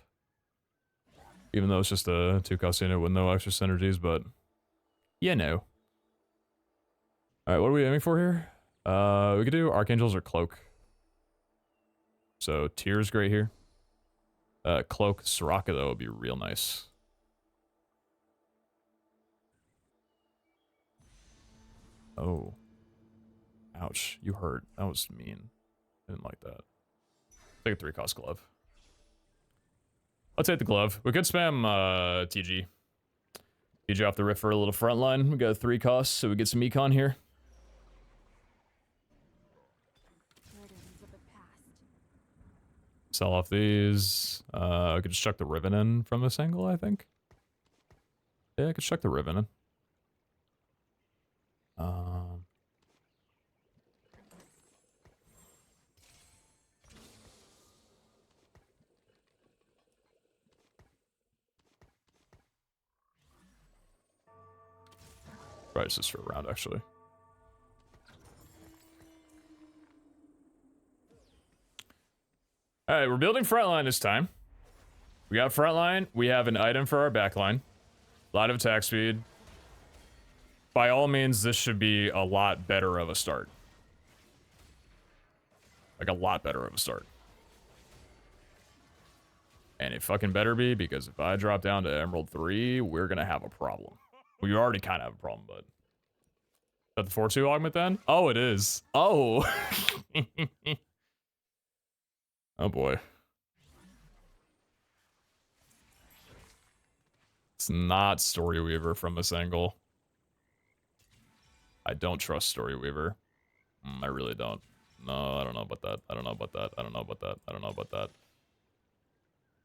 Even though it's just a 2-cost unit with no extra synergies, but you know. Alright, what are we aiming for here? We could do Archangels or Cloak. So Tyr's great here. Cloak, Soraka though would be real nice. Oh. Ouch, you hurt. That was mean. I didn't like that. Take a 3-cost glove. I'll take the glove. We could spam TG. TG off the riff for a little front line. We got a 3 cost, so we get some econ here. Burdens of the past. Sell off these. I could just chuck the Riven in from this angle, I think. Yeah, I could chuck the Riven in. Probably just for a round, actually. All right, we're building frontline this time. We got frontline. We have an item for our backline. A lot of attack speed. By all means, this should be a lot better of a start. Like, a lot better of a start. And it fucking better be, because if I drop down to Emerald 3, we're gonna have a problem. Well, you already kind of have a problem, but... Is that the 4-2 augment then? Oh, it is. Oh! Oh boy. It's not Storyweaver from this angle. I don't trust Storyweaver. I really don't. No, I don't know about that. I don't know about that. I don't know about that. I don't know about that.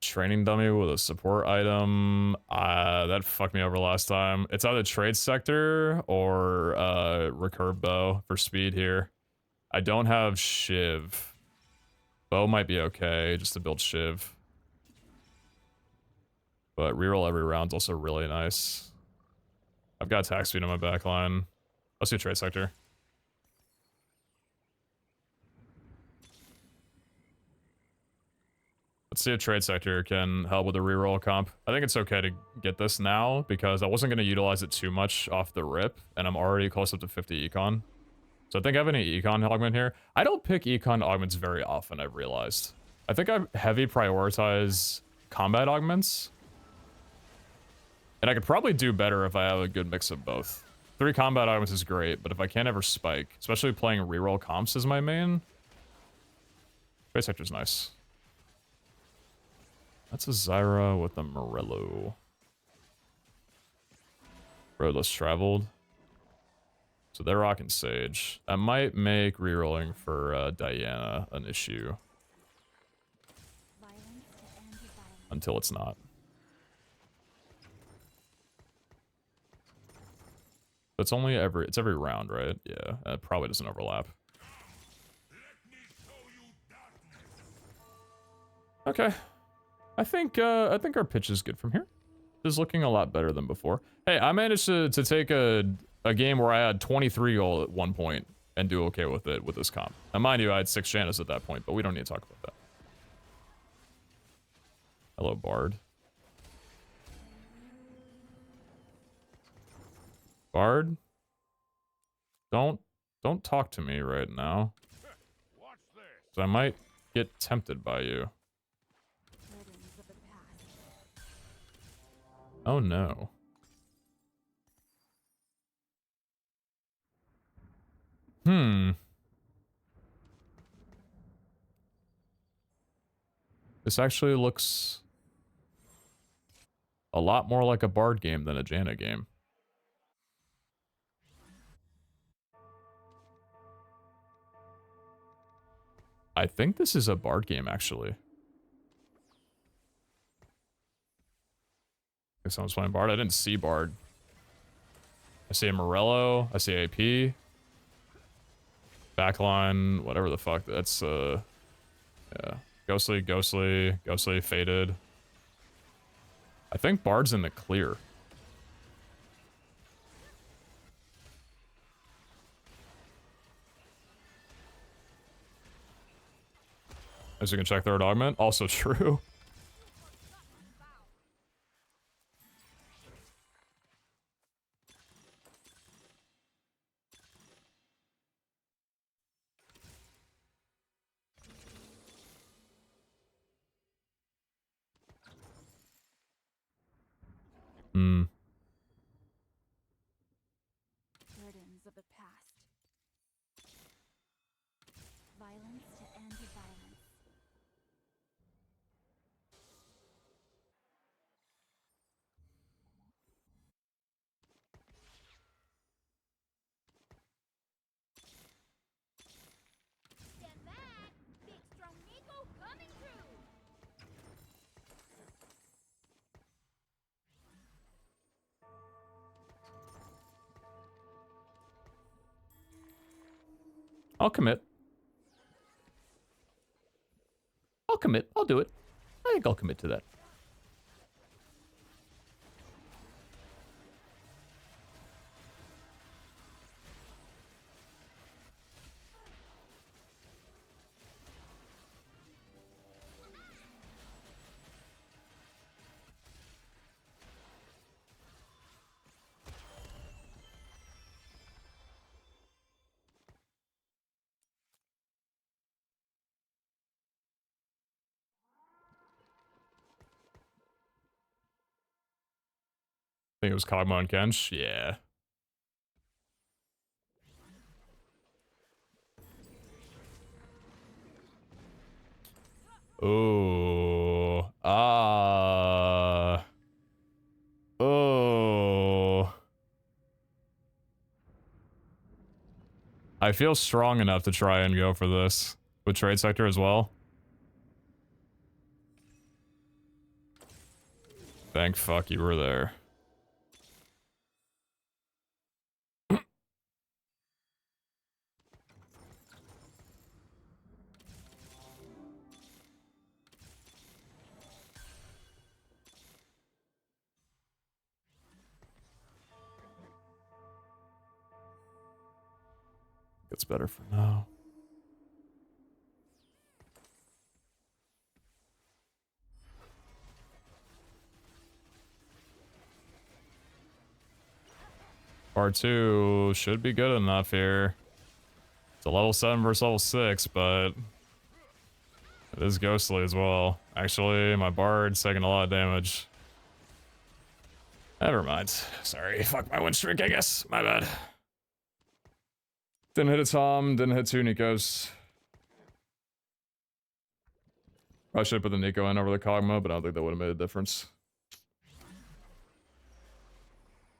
Training dummy with a support item. That fucked me over last time. It's either trade sector or recurve bow for speed here. I don't have Shiv. Bow might be okay just to build Shiv. But reroll every round's also really nice. I've got attack speed on my back line. Let's do trade sector. Let's see if trade sector can help with the reroll comp. I think it's okay to get this now because I wasn't going to utilize it too much off the rip, and I'm already close up to 50 econ. So I think I have any econ augment here. I don't pick econ augments very often, I've realized. I think I heavy prioritize combat augments. And I could probably do better if I have a good mix of both. 3 combat augments is great, but if I can't ever spike, especially playing reroll comps as my main, trade sector's nice. That's a Zyra with a Morello. Road less traveled. So they're rocking Sage. That might make rerolling for Diana an issue. Until it's not. But it's only every round, right? Yeah, it probably doesn't overlap. Okay. I think our pitch is good from here. This is looking a lot better than before. Hey, I managed to take a game where I had 23 gold at one point and do okay with it with this comp. Now, mind you, I had 6 Janus at that point, but we don't need to talk about that. Hello, Bard. Bard? Don't talk to me right now. Watch this. 'Cause I might get tempted by you. Oh no. This actually looks a lot more like a Bard game than a Janna game. I think this is a Bard game, actually. If someone's playing Bard, I didn't see Bard. I see a Morello, I see AP. Backline, whatever the fuck, that's, yeah. Ghostly, Faded. I think Bard's in the clear. As you can check third augment, also true. Burdens of the past. Violence to end violence. Stand back! Big strong Nico coming through! I'll commit. I'll commit. I'll do it. I think I'll commit to that. think it was Kog'Maw and Kench. Yeah. Oh. Ah. Oh. I feel strong enough to try and go for this with trade sector as well. Thank fuck you were there. Gets better for now. Part 2 should be good enough here. It's a level 7 versus level 6, but it is ghostly as well. Actually, my bard's taking a lot of damage. Never mind. Sorry, fuck my win streak, I guess. My bad. Didn't hit a Tom, didn't hit 2 Nikos. Probably should have put the Nico in over the Kog'Maw, but I don't think that would have made a difference.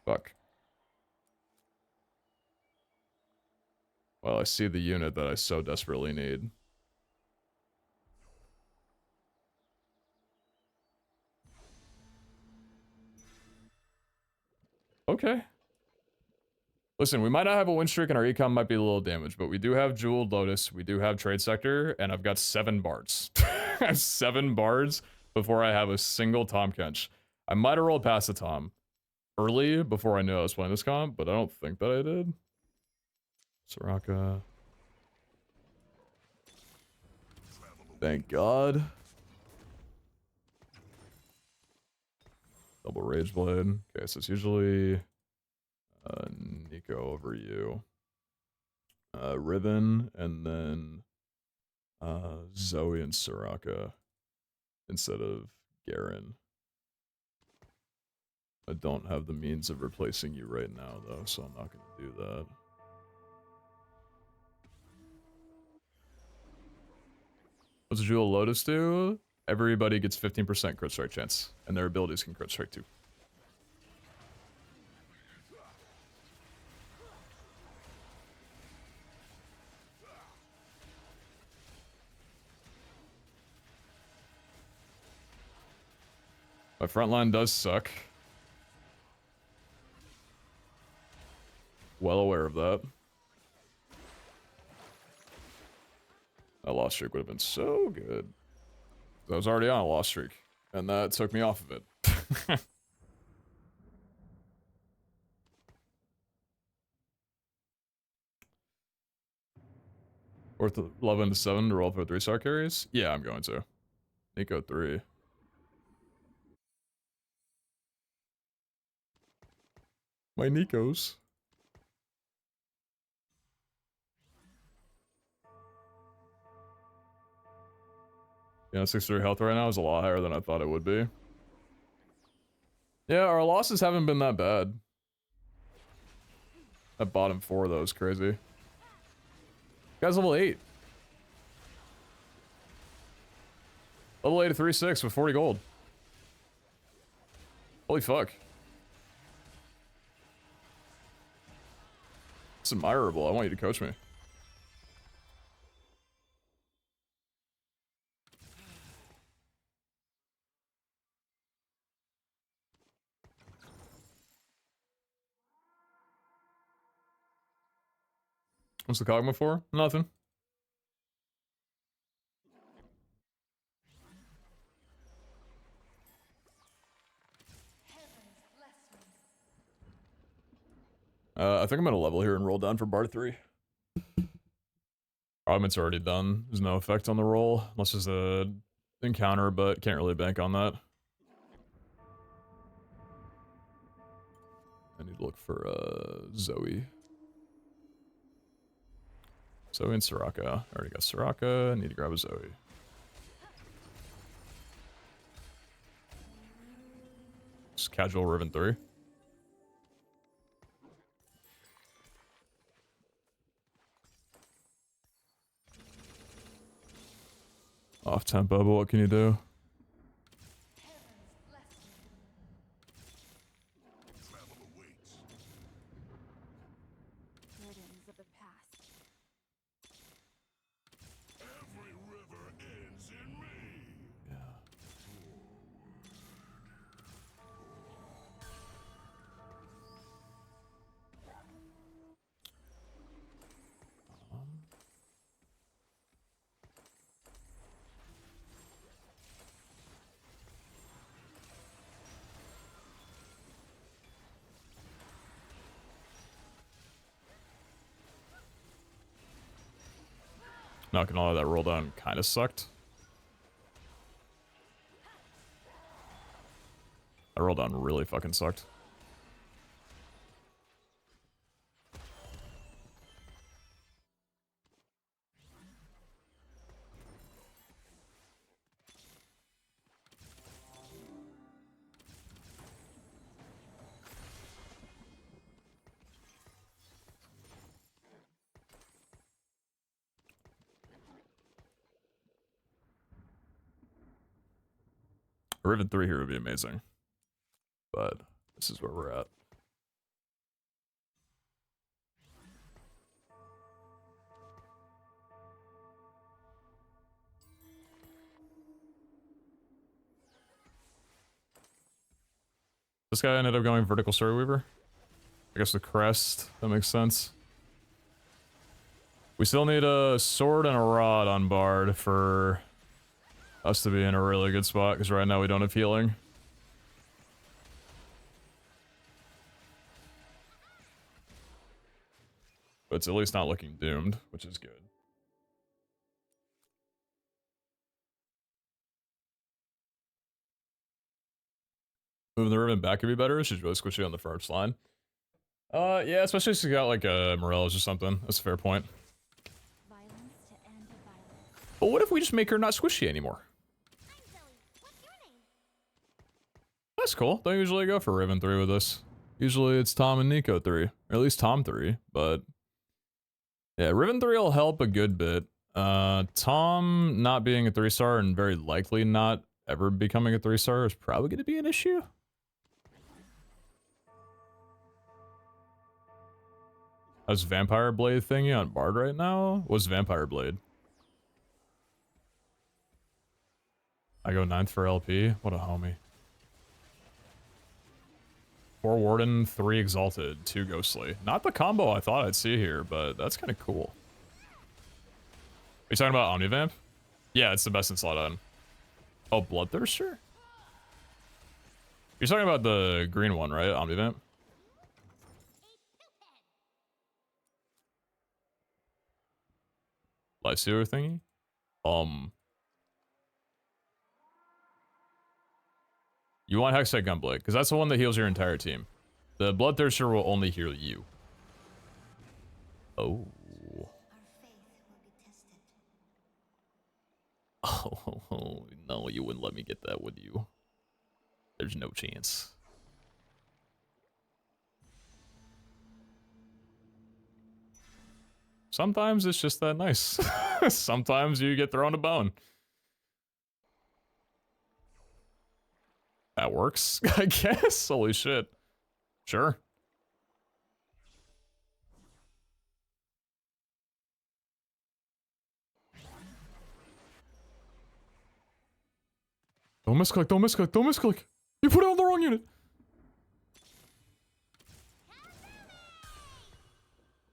Fuck. Well, I see the unit that I so desperately need. Okay. Listen, we might not have a win streak and our econ might be a little damaged, but we do have Jeweled Lotus, we do have Trade Sector, and I've got 7 bards. I have 7 bards before I have a single Tom Kench. I might have rolled past the Tom early before I knew I was playing this comp, but I don't think that I did. Soraka. Thank God. Double Rage Blade. Okay, so it's usually Nico over you. Riven, and then Zoe and Soraka instead of Garen. I don't have the means of replacing you right now, though, so I'm not going to do that. What's Jewel Lotus do? Everybody gets 15% crit strike chance, and their abilities can crit strike too. My front line does suck. Well aware of that. That loss streak would have been so good. I was already on a loss streak, and that took me off of it. Worth 11 to 7 to roll for 3-star carries? Yeah, I'm going to. Nico 3. My Nikos. Yeah, 63 health right now is a lot higher than I thought it would be. Yeah, our losses haven't been that bad. That bottom 4 though is crazy. Guy's level 8. Level 8 to 3-6 with 40 gold. Holy fuck. It's admirable. I want you to coach me. What's the Kog'Maw for? Nothing. I think I'm gonna level here and roll down for bar 3. Augment's already done. There's no effect on the roll, unless there's a encounter, but can't really bank on that. I need to look for Zoe. Zoe and Soraka. I already got Soraka. I need to grab a Zoe. Just casual Riven 3. Off tempo, but what can you do? Travel awaits. Burdens of the past. Every river ends in me. Not gonna lie, that roll down kind of sucked. That roll down really fucking sucked. A Riven 3 here would be amazing. But this is where we're at. This guy ended up going Vertical Story Weaver. I guess the crest, that makes sense. We still need a sword and a rod on Bard for us to be in a really good spot, because right now we don't have healing. But it's at least not looking doomed, which is good. Moving the Riven back could be better. She's really squishy on the first line. Yeah, especially if she's got like a Morellas or something. That's a fair point. Violence to end violence. But what if we just make her not squishy anymore? I'm Zoe. What's your name? That's cool. Don't usually go for Riven 3 with this. Usually it's Tom and Nico 3. Or at least Tom 3, but... yeah, Riven 3 will help a good bit. Tom not being a 3-star and very likely not ever becoming a 3-star is probably going to be an issue. How's Vampire Blade thingy on Bard right now? What's Vampire Blade? I go 9th for LP. What a homie. 4 Warden, 3 Exalted, 2 Ghostly. Not the combo I thought I'd see here, but that's kind of cool. Are you talking about Omnivamp? Yeah, it's the best in slot on. Oh, Bloodthirster? You're talking about the green one, right? Omnivamp? Lifestealer thingy? You want Hextech Gunblade, because that's the one that heals your entire team. The Bloodthirster will only heal you. Oh. Our faith will be tested. Oh, no, you wouldn't let me get that, would you? There's no chance. Sometimes it's just that nice. Sometimes you get thrown a bone. That works, I guess. Holy shit. Sure. Don't misclick, don't misclick, don't misclick. You put it on the wrong unit.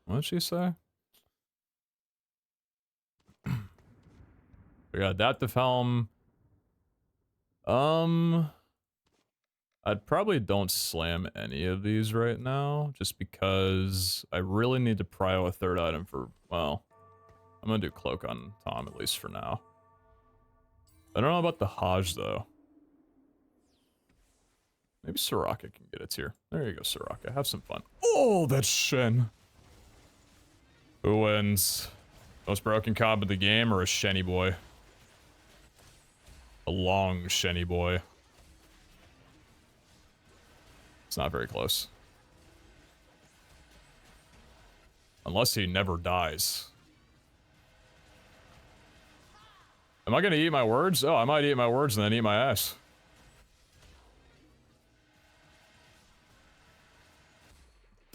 What did she say? We got Adaptive Helm. I'd probably don't slam any of these right now, just because I really need to prio a third item for, well, I'm gonna do Cloak on Tom, at least for now. I don't know about the Hajj, though. Maybe Soraka can get it here. There you go, Soraka. Have some fun. Oh, that's Shen. Who wins? Most broken comp of the game or a Shenny boy? A long Shenny boy. It's not very close. Unless he never dies. Am I gonna eat my words? Oh, I might eat my words and then eat my ass.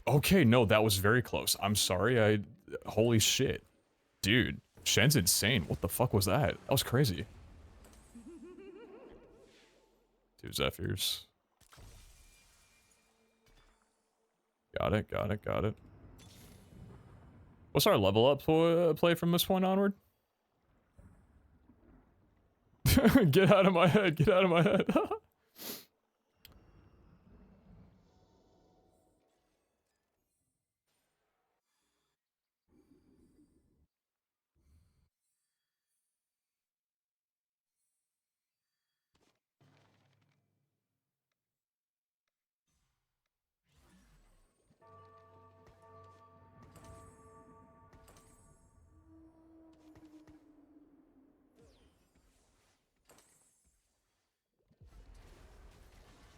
Okay, no, that was very close. I'm sorry, holy shit. Dude, Shen's insane. What the fuck was that? That was crazy. 2 Zephyrs. Got it, got it, got it. What's our level up play from this point onward? Get out of my head, get out of my head.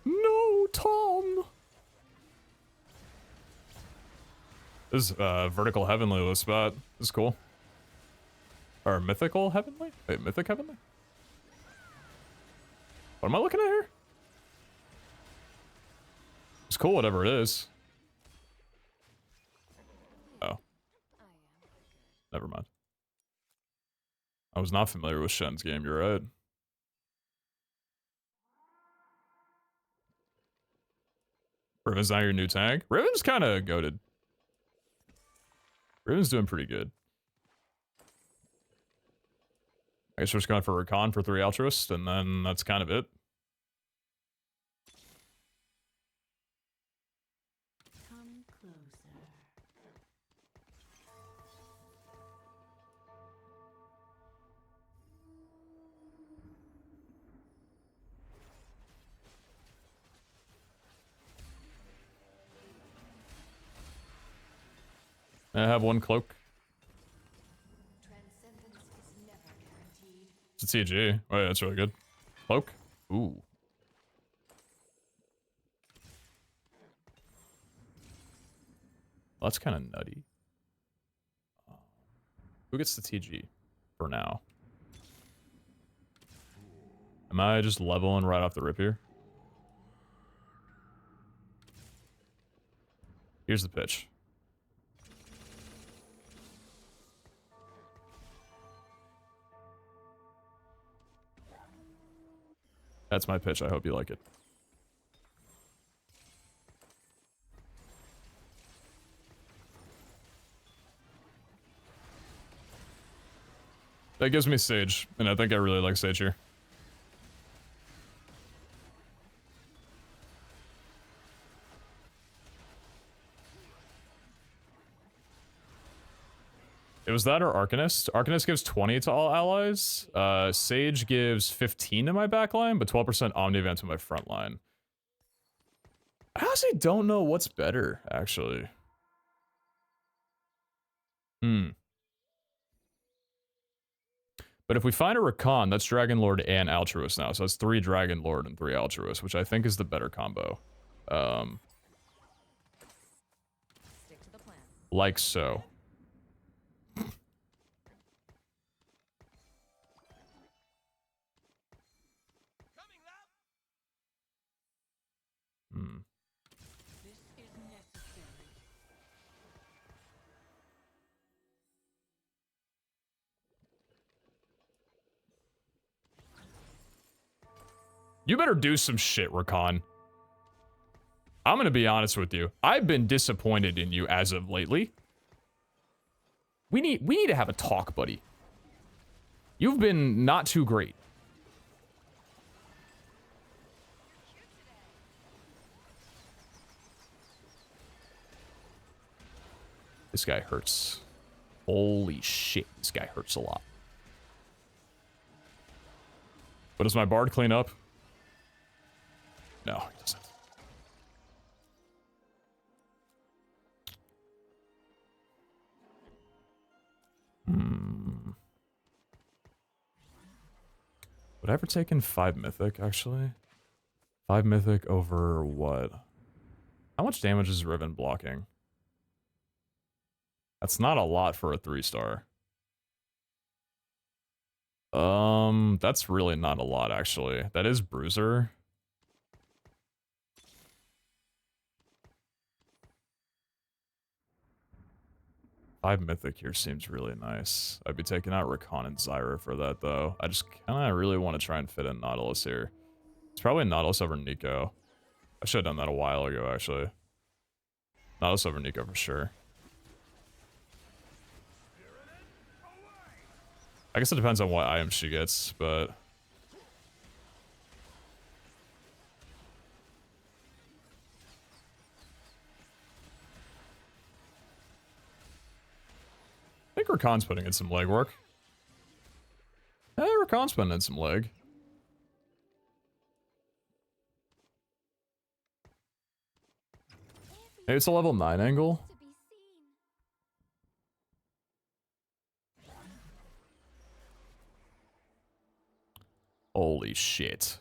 No, Tom. This is vertical heavenly spot. This is cool. Or mythical heavenly? Wait, mythic heavenly? What am I looking at here? It's cool, whatever it is. Oh. Never mind. I was not familiar with Shen's game, you're right. Riven's not your new tank? Riven's kind of goated. Riven's doing pretty good. I guess we're just going for Recon for 3 Altruist, and then that's kind of it. Come closer. I have 1 cloak. Transcendence is never guaranteed. It's a TG. Oh yeah, that's really good. Cloak? Ooh. That's kind of nutty. Who gets the TG for now? Am I just leveling right off the rip here? Here's the pitch. That's my pitch. I hope you like it. That gives me Sage, and I think I really like Sage here. It was that or Arcanist. Arcanist gives 20 to all allies. Sage gives 15 to my backline, but 12% Omnivant to my front line. I honestly don't know what's better, actually. But if we find a Rakan, that's Dragon Lord and Altruist now. So that's 3 Dragon Lord and 3 Altruist, which I think is the better combo. Stick to the plan. Like so. This is necessary. You better do some shit, Rakan. I'm gonna be honest with you. I've been disappointed in you as of lately. We need to have a talk, buddy. You've been not too great. This guy hurts. Holy shit, this guy hurts a lot. But does my bard clean up? No, he doesn't. Would I ever taken 5 mythic, actually? 5 mythic over what? How much damage is Riven blocking? That's not a lot for a 3-star. That's really not a lot, actually. That is Bruiser. Five Mythic here seems really nice. I'd be taking out Rakan and Zyra for that, though. I just kind of really want to try and fit in Nautilus here. It's probably Nautilus over Nico. I should have done that a while ago, actually. Nautilus over Nico for sure. I guess it depends on what item she gets, but... I think Rakan's putting in some legwork. Rakan's putting in some leg. Maybe it's a level 9 angle. To be seen. Holy shit.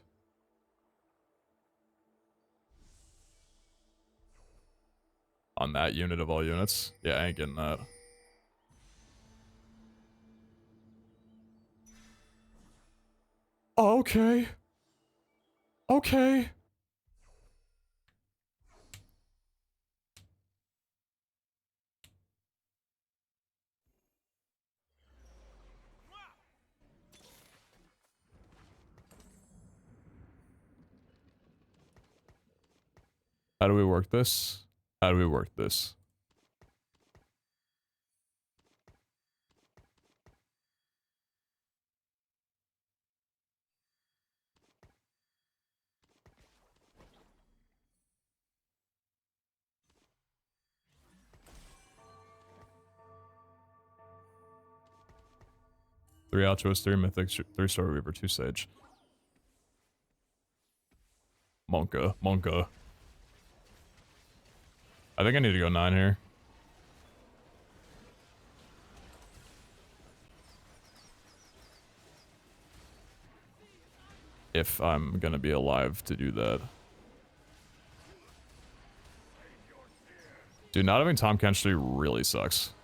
On that unit of all units? Yeah, I ain't getting that. Okay. Okay. How do we work this? How do we work this? Three Altruist, 3 Mythic, 3 Sword Weaver, 2 Sage. Monka. I think I need to go 9 here. If I'm gonna be alive to do that. Dude, not having Tom Kench really sucks.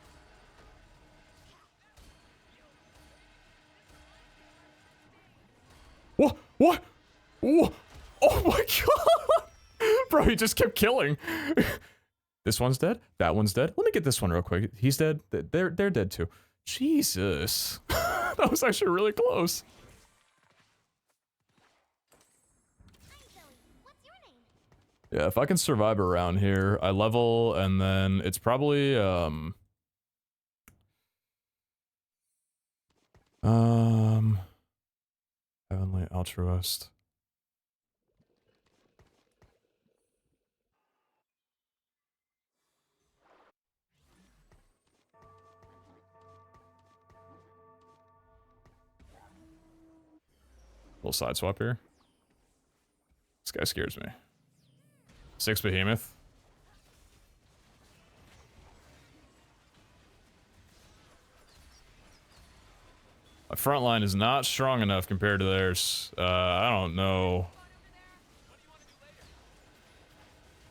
What? What? What? Oh my god! Bro, he just kept killing. This one's dead. That one's dead. Let me get this one real quick. He's dead. They're dead too. Jesus. That was actually really close. Hi, Zoe. What's your name? Yeah, if I can survive around here, I level, and then it's probably, Heavenly Altruist. Little side swap here. This guy scares me. 6 Behemoth. My front line is not strong enough compared to theirs. I don't know.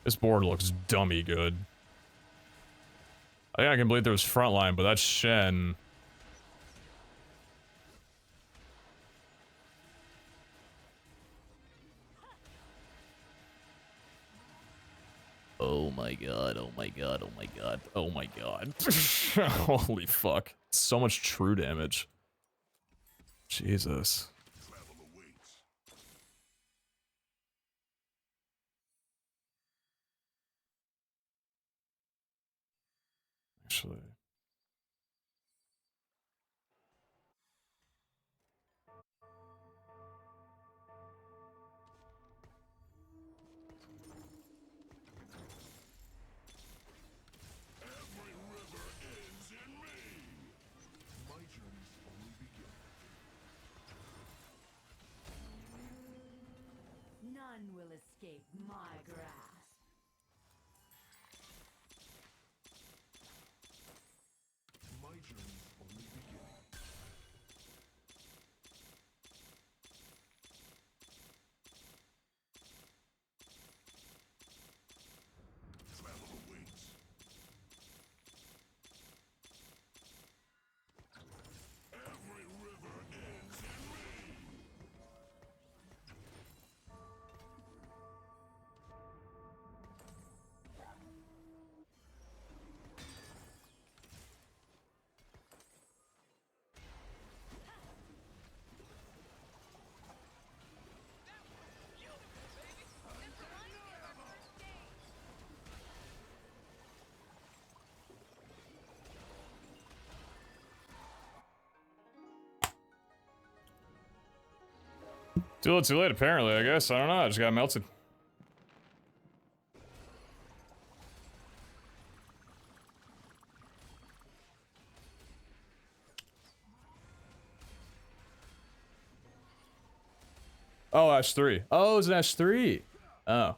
This board looks dummy good. I think I can believe there was front line, but that's Shen. Oh my god, oh my god, oh my god, oh my god. Holy fuck. So much true damage. Jesus. Travel awaits. Actually. Every river ends in me. My journey's only beginning. None will escape my grasp. My journey's only beginning. Travel awaits. Every river ends in Too little, too late, apparently, I guess. I don't know, I just got melted. Oh, Ash 3. Oh, it's an Ash 3. Oh.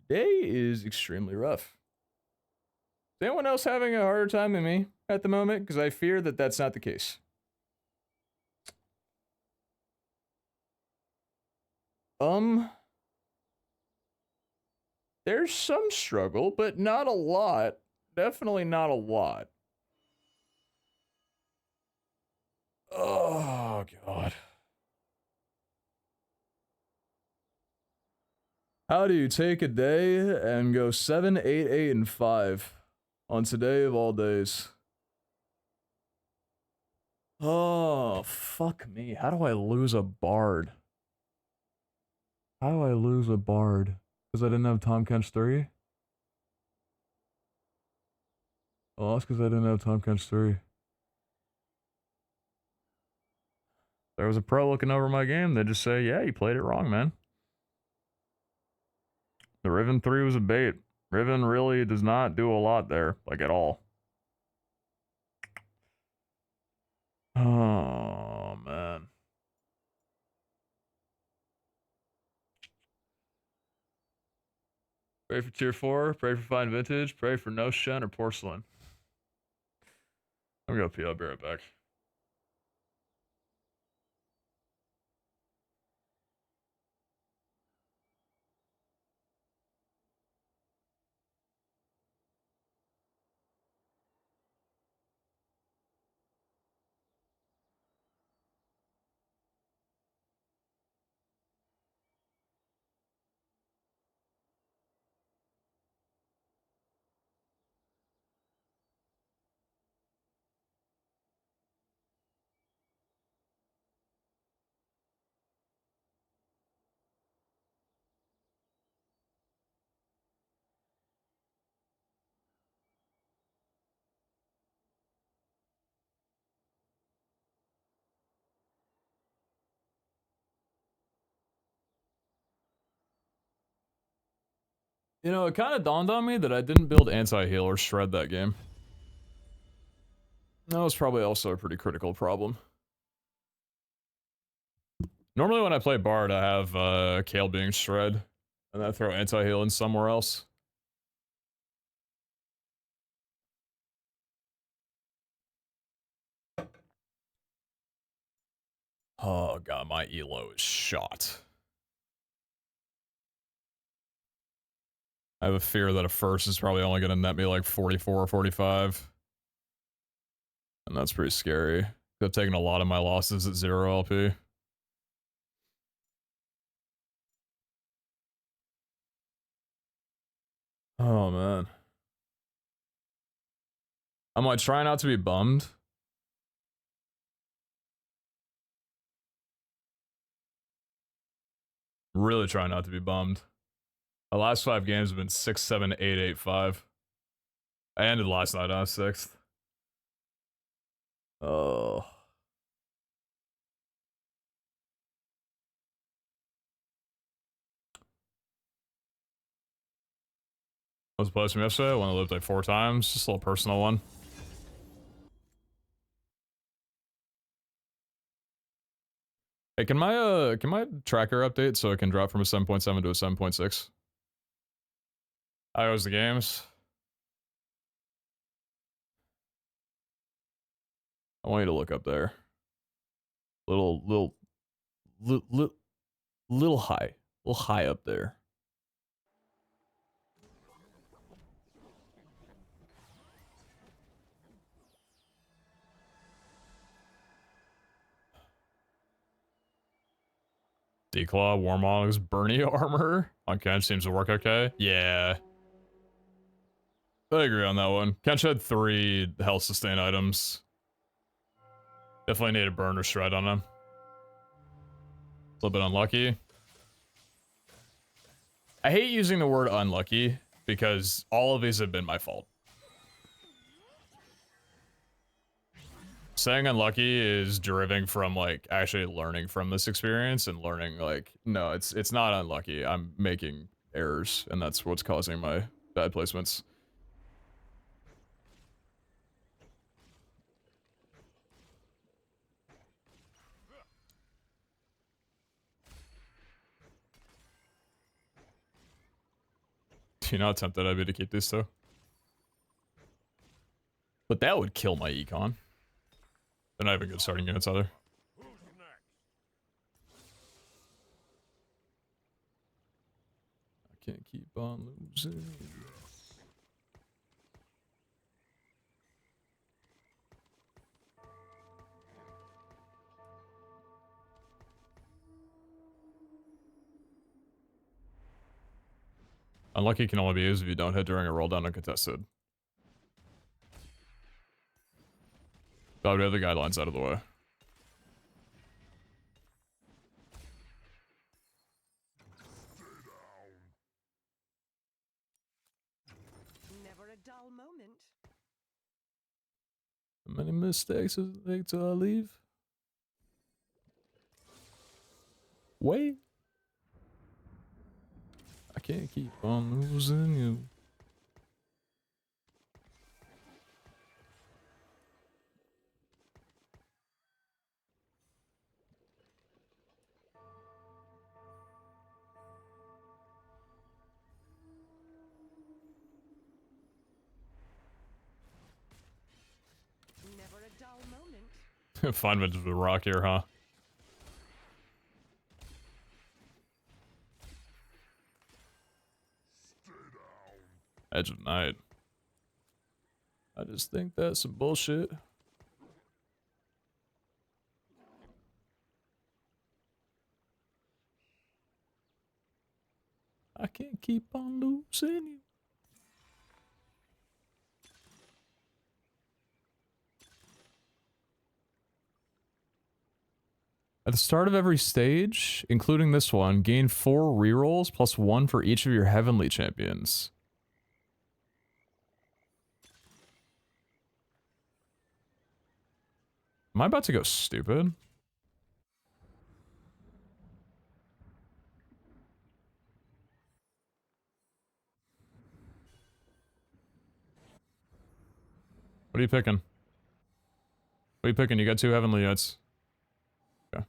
Today is extremely rough. Is anyone else having a harder time than me at the moment? Because I fear that that's not the case. There's some struggle, but not a lot. Definitely not a lot. Oh, God. How do you take a day and go 7, 8, 8, and 5 on today of all days? Oh, fuck me. How do I lose a bard? How do I lose a bard? Because I didn't have Tom Kench 3? Oh, that's because I didn't have Tom Kench 3. There was a pro looking over my game. They just say, yeah, you played it wrong, man. The Riven 3 was a bait. Riven really does not do a lot there, like at all. Oh, man. Pray for tier 4, pray for fine vintage, pray for no Shen or porcelain. I'm gonna pee, I'll be right back. You know, it kind of dawned on me that I didn't build anti-heal or shred that game. That was probably also a pretty critical problem. Normally when I play Bard, I have Kale being shred, and I throw anti-heal in somewhere else. Oh god, my elo is shot. I have a fear that a first is probably only going to net me like 44 or 45. And that's pretty scary. I've taken a lot of my losses at 0 LP. Oh man. I'm like trying not to be bummed. Really trying not to be bummed. The last 5 games have been 6, 7, 8, 8, 5. I ended last night on 6th. Oh. I was playing yesterday. I went to live like 4 times. Just a little personal one. Hey, can my tracker update so it can drop from a 7.7 to a 7.6? iOS the games. I want you to look up there. Little high. Little high up there. Declaw, Warmogs, Bernie armor on Kench seems to work okay. Yeah. I agree on that one. Kench had 3 health sustain items. Definitely need a burn or shred on him. A little bit unlucky. I hate using the word unlucky because all of these have been my fault. Saying unlucky is deriving from like actually learning from this experience and learning like, no, it's not unlucky. I'm making errors and that's what's causing my bad placements. Do you know how tempted I'd be to keep these two? But that would kill my econ. They're not even good starting units either. Who's next? I can't keep on losing. Unlucky can only be used if you don't hit during a roll down uncontested. Got the other guidelines out of the way. Never a dull moment. How many mistakes does it take to leave? Wait. I can't keep on losing you. Never a dull moment. Fine vintage with rock here, huh? Edge of Night. I just think that's some bullshit. I can't keep on losing you. At the start of every stage, including this one, gain 4 rerolls plus 1 for each of your heavenly champions. Am I about to go stupid? What are you picking? What are you picking? You got 2 heavenly units. Okay.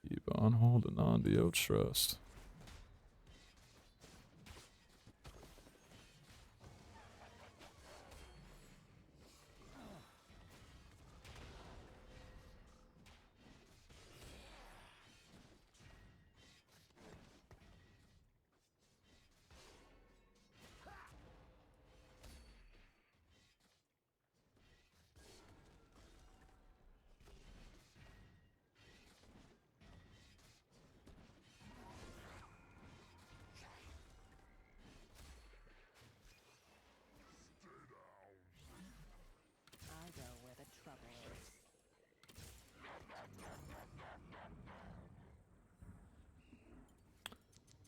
Keep on holding on to your trust. I go where the trouble is.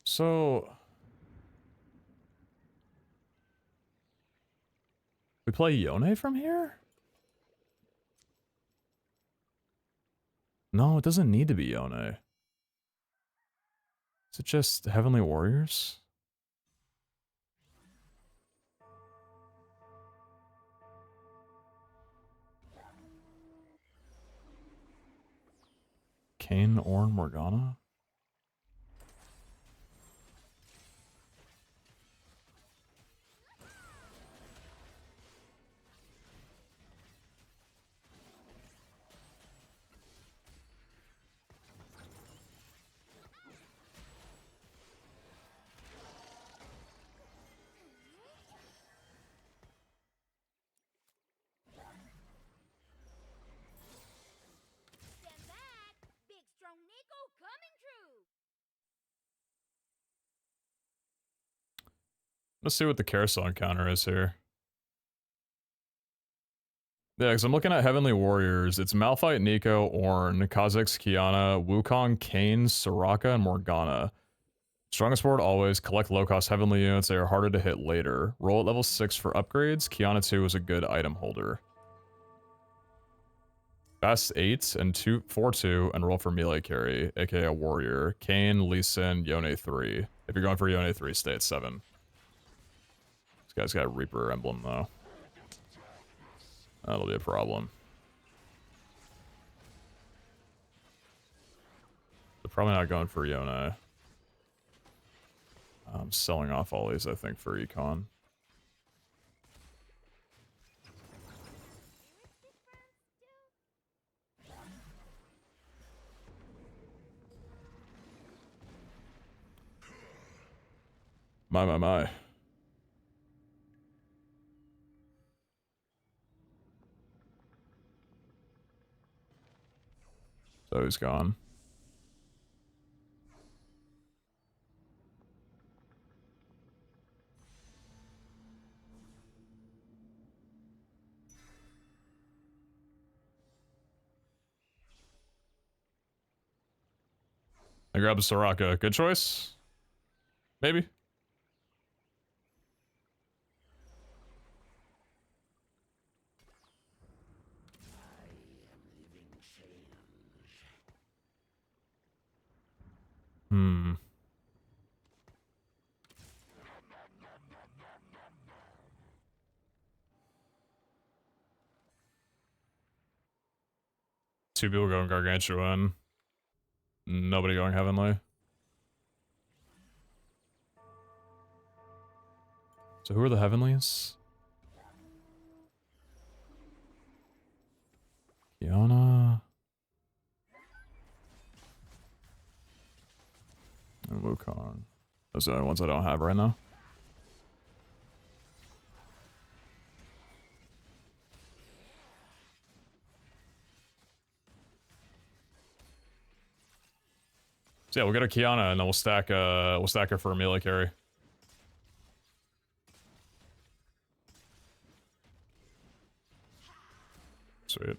So... we play Yone from here? No, it doesn't need to be Yone. Is it just Heavenly Warriors? Kane, Ornn, Morgana? Let's see what the carousel encounter is here. Yeah, because I'm looking at Heavenly Warriors. It's Malphite, Nico, Ornn, Kha'Zix, Kiana, Wukong, Kayn, Soraka, and Morgana. Strongest board always. Collect low-cost Heavenly units. They are harder to hit later. Roll at level 6 for upgrades. Kiana 2 is a good item holder. Fast 8 and 4-2 and roll for melee carry, aka a warrior. Kayn, Lee Sin, Yone 3. If you're going for Yone 3, stay at 7. This guy's got a Reaper emblem though. That'll be a problem. They're probably not going for Yone. I'm selling off all these, I think, for Econ. My. So he's gone. I grab a Soraka. Good choice? Maybe? Hmm. Two people going Gargantuan. Nobody going Heavenly. So who are the Heavenlies? Kiana. And Wukong. Those are the only ones I don't have right now. So yeah, we'll get a Kiana and then we'll stack her for a melee carry. Sweet.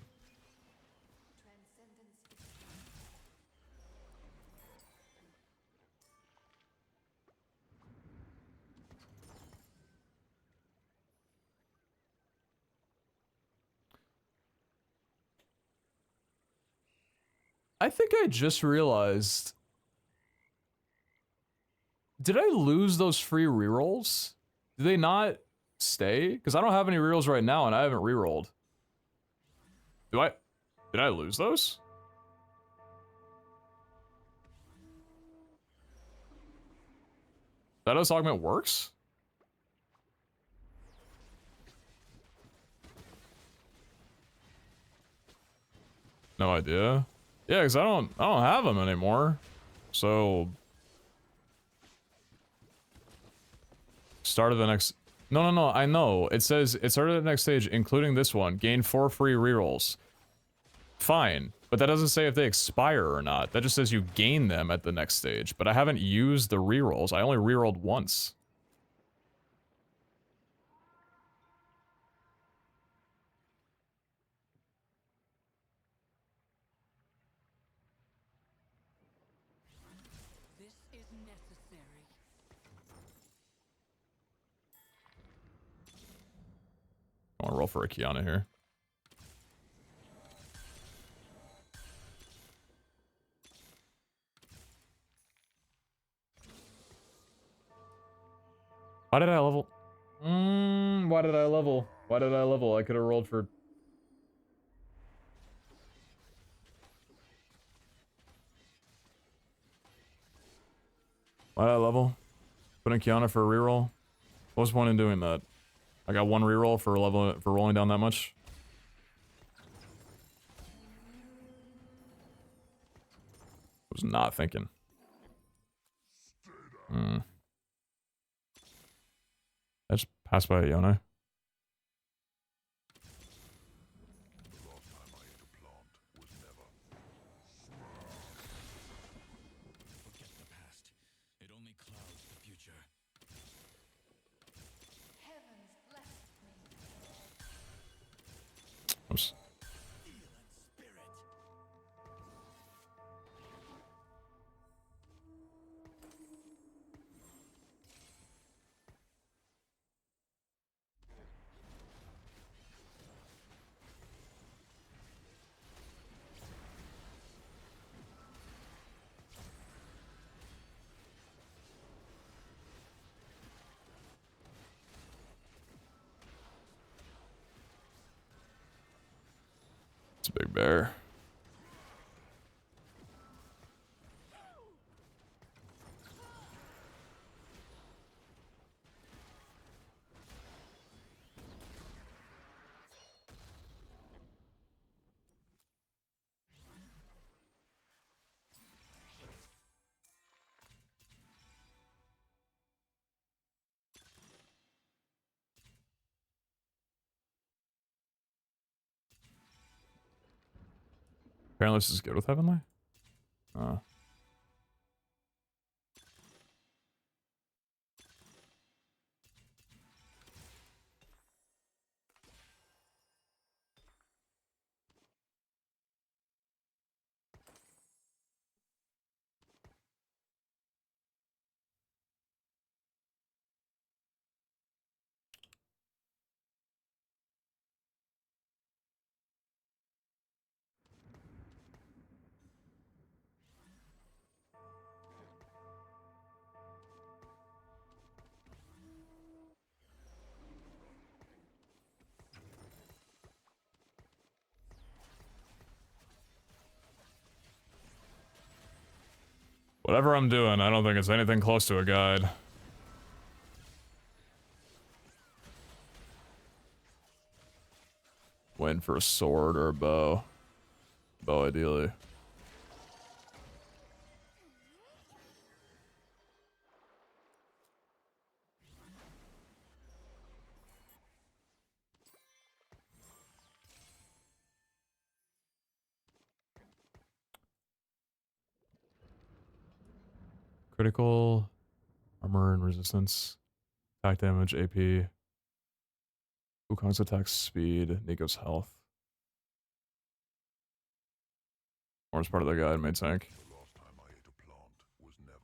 I think I just realized. Did I lose those free rerolls? Do they not stay? Because I don't have any rerolls right now and I haven't rerolled. Did I lose those? That augment works? No idea. Yeah, because I don't have them anymore. So start of the next. No. I know. It says it started at the next stage, including this one. Gain 4 free rerolls. Fine, but that doesn't say if they expire or not. That just says you gain them at the next stage. But I haven't used the rerolls. I only rerolled once. This is necessary. I want to roll for a Kiana here. Why did I level? Why did I level? Why did I level? I could have rolled for... Why did I level? Put in Kiana for a reroll? What was the point in doing that? I got 1 reroll for rolling down that much? Was not thinking. I just passed by Yone. The last time I ate a plant was never. Forget the past. It only clouds the future. Oops. It's a big bear. Apparently this is good with Heavenly. Whatever I'm doing, I don't think it's anything close to a guide. Waiting for a sword or a bow. Bow, ideally. Critical, armor and resistance, attack damage, AP. Wukong's attack speed, Nico's health. Or as part of the guide, made tank. The last time I ate a plant was never.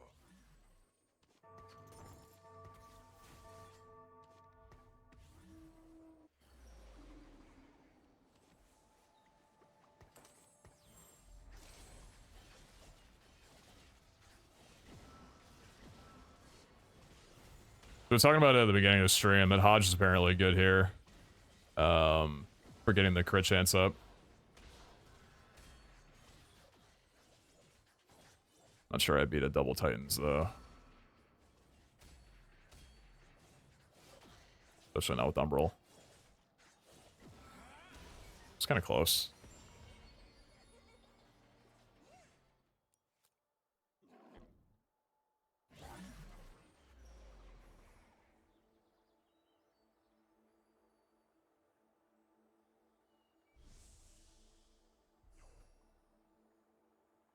We were talking about it at the beginning of the stream that Hodge is apparently good here. For getting the crit chance up. Not sure I beat a double Titans though. Especially not with Umbral. It's kind of close.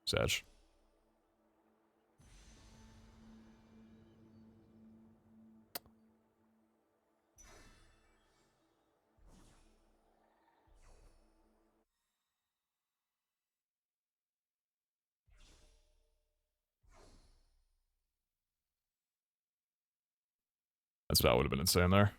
Sag. That would have been insane there.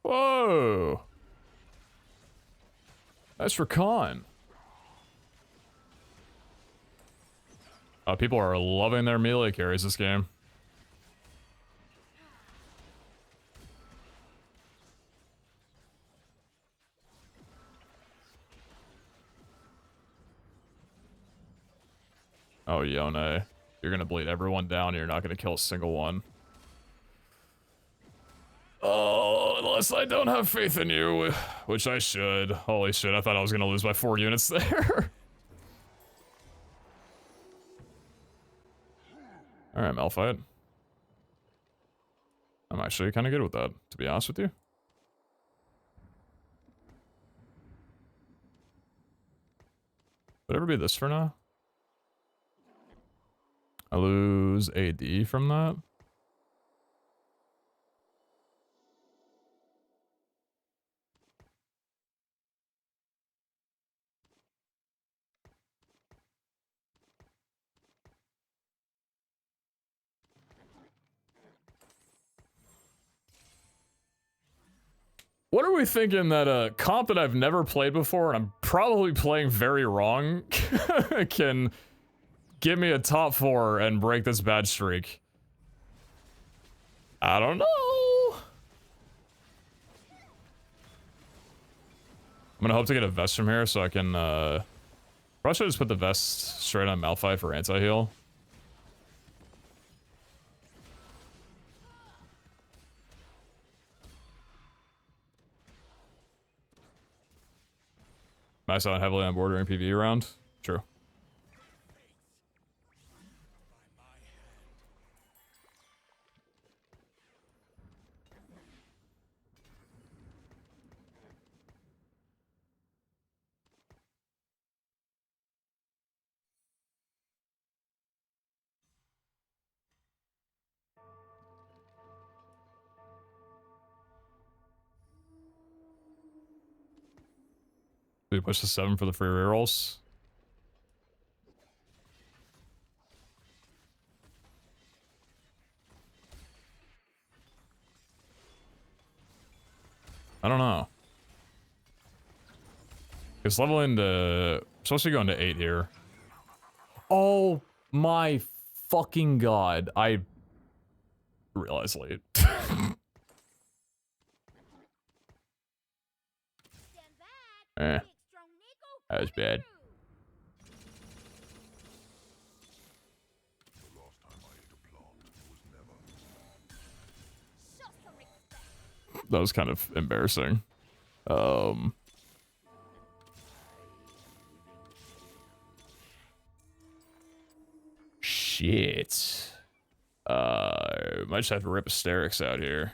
Whoa! Nice for Khan. People are loving their melee carries this game. Oh, Yone. You're gonna bleed everyone down and you're not gonna kill a single one. Oh, unless I don't have faith in you, which I should. Holy shit, I thought I was gonna lose by 4 units there. Alright, Malphite. I'm actually kind of good with that, to be honest with you. Would ever be this for now? I lose AD from that. What are we thinking that a comp that I've never played before and I'm probably playing very wrong can give me a top 4 and break this bad streak? I don't know. I'm gonna hope to get a vest from here so I can probably should just put the vest straight on Malphite for anti-heal. Max out heavily on board during PvE round. True. Did we push to 7 for the free rerolls? I don't know. It's leveling to... supposed to be going to 8 here. Oh my fucking god. I realized late. Stand back. Eh. Big strong Nico That was coming bad. through. The last time I ate a plant was never. Show some respect. That was kind of embarrassing. Shit. Might just have to rip Asterix out here.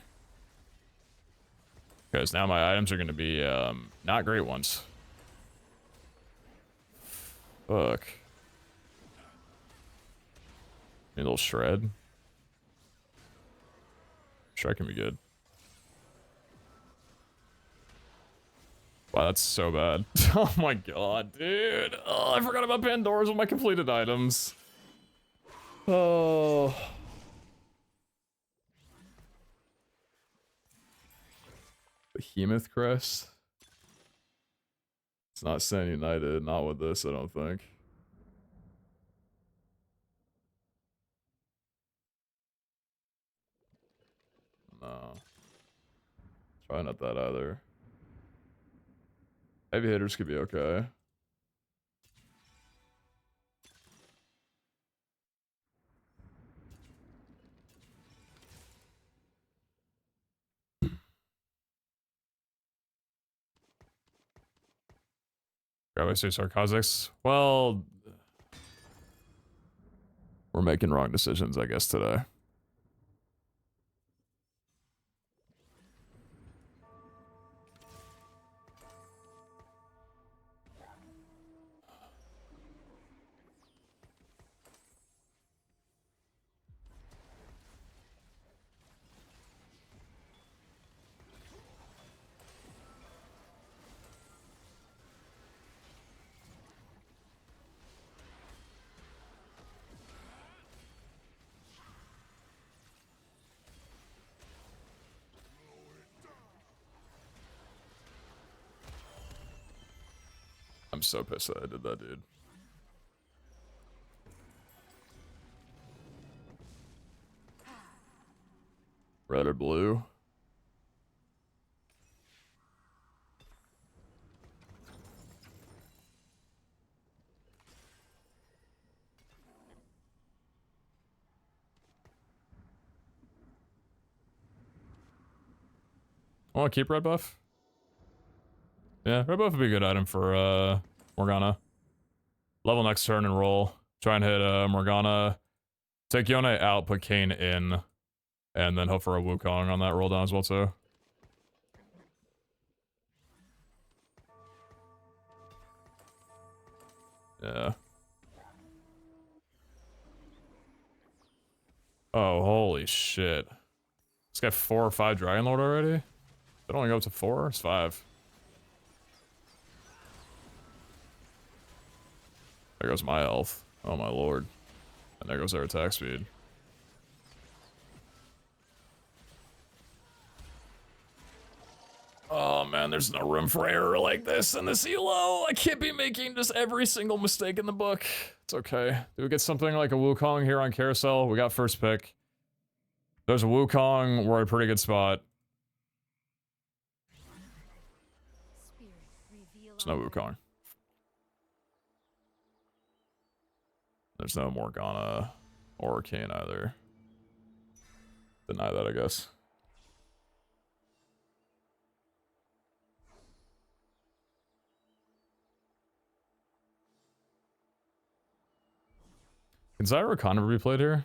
Because now my items are going to be, not great ones. Fuck. Need a little shred. Shred can be good. Wow, that's so bad. Oh my god, dude. Oh, I forgot about Pandora's with my completed items. Oh. Behemoth Crest. It's not Sand United, not with this, I don't think. No. Try not that either. Heavy hitters could be okay. Grab my Sarcasix. Well, we're making wrong decisions, I guess, today. I'm so pissed that I did that, dude. Red or blue? I want to keep red buff. Yeah, red buff would be a good item for Morgana. Level next turn and roll. Try and hit Morgana. Take Yone out, put Kayn in, and then hope for a Wukong on that roll down as well too. Yeah. Oh, holy shit. This guy 4 or 5 Dragon Lord already? It only go up to 4? It's 5. There goes my health. Oh my lord. And there goes their attack speed. Oh man, there's no room for error like this in this elo. I can't be making just every single mistake in the book. It's okay. Do we get something like a Wukong here on Carousel? We got first pick. There's a Wukong. We're at a pretty good spot. Spirit, reveal There's no our Wukong. There's no Morgana or Kayn either. Deny that, I guess. Can Zyra Connor be played here?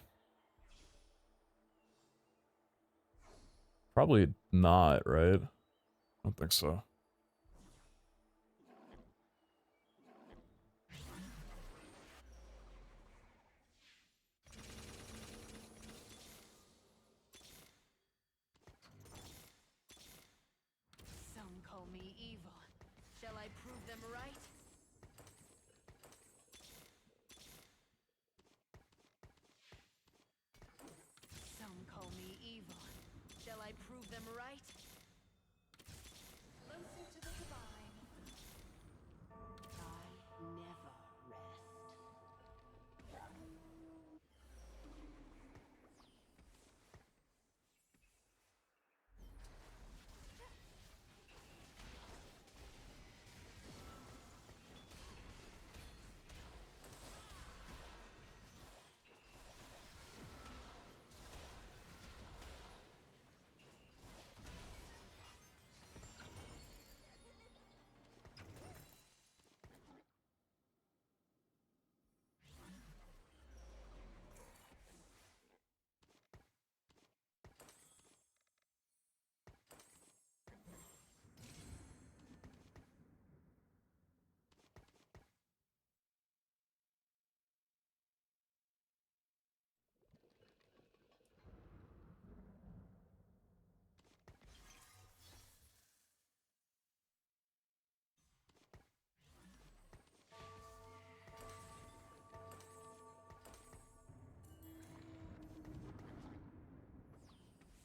Probably not, right? I don't think so. Some call me evil. Shall I prove them right? Some call me evil. Shall I prove them right? closer to the divine. I never rest.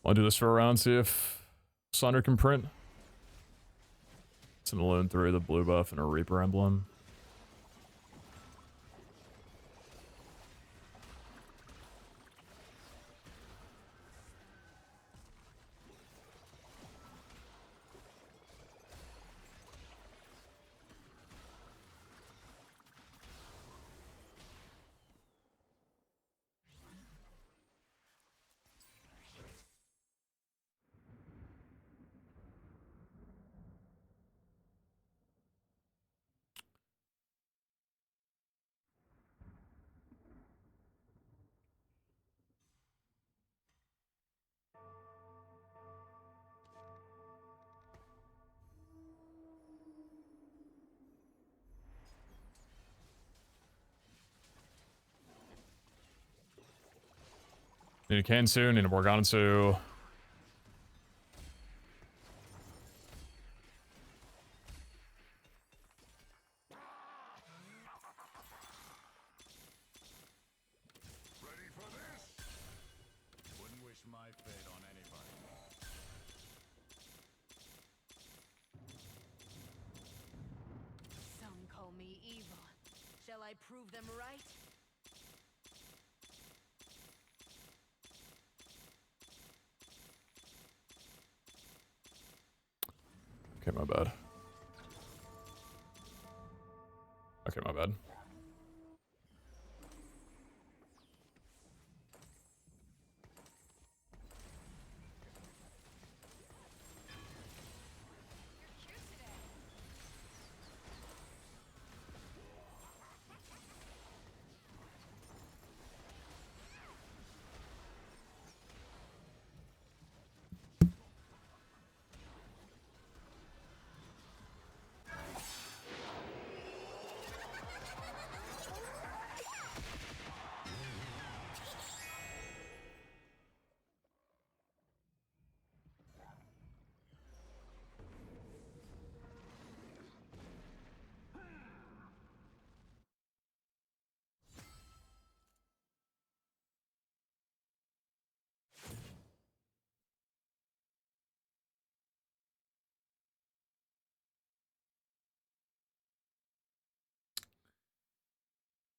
Wanna do this for a round, see if Sunder can print? It's an Alone 3, the blue buff, and a Reaper emblem. Need a Kansu, need a Morgansu. Ready for this? Wouldn't wish my fate on anybody. Some call me evil. Shall I prove them right? Okay, my bad. Okay, my bad.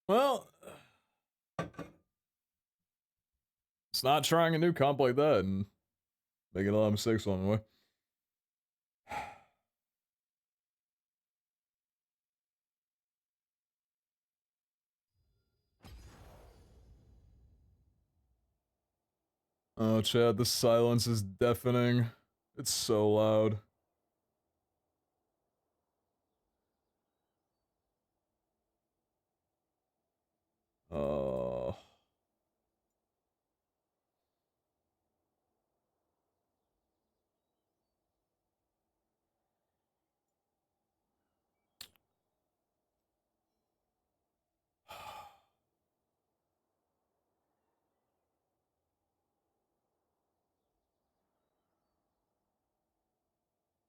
Well, it's not trying a new comp like that and making a lot of mistakes along the way. Oh, Chad, the silence is deafening. It's so loud. Oh.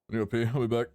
Yo, P, I'll be back.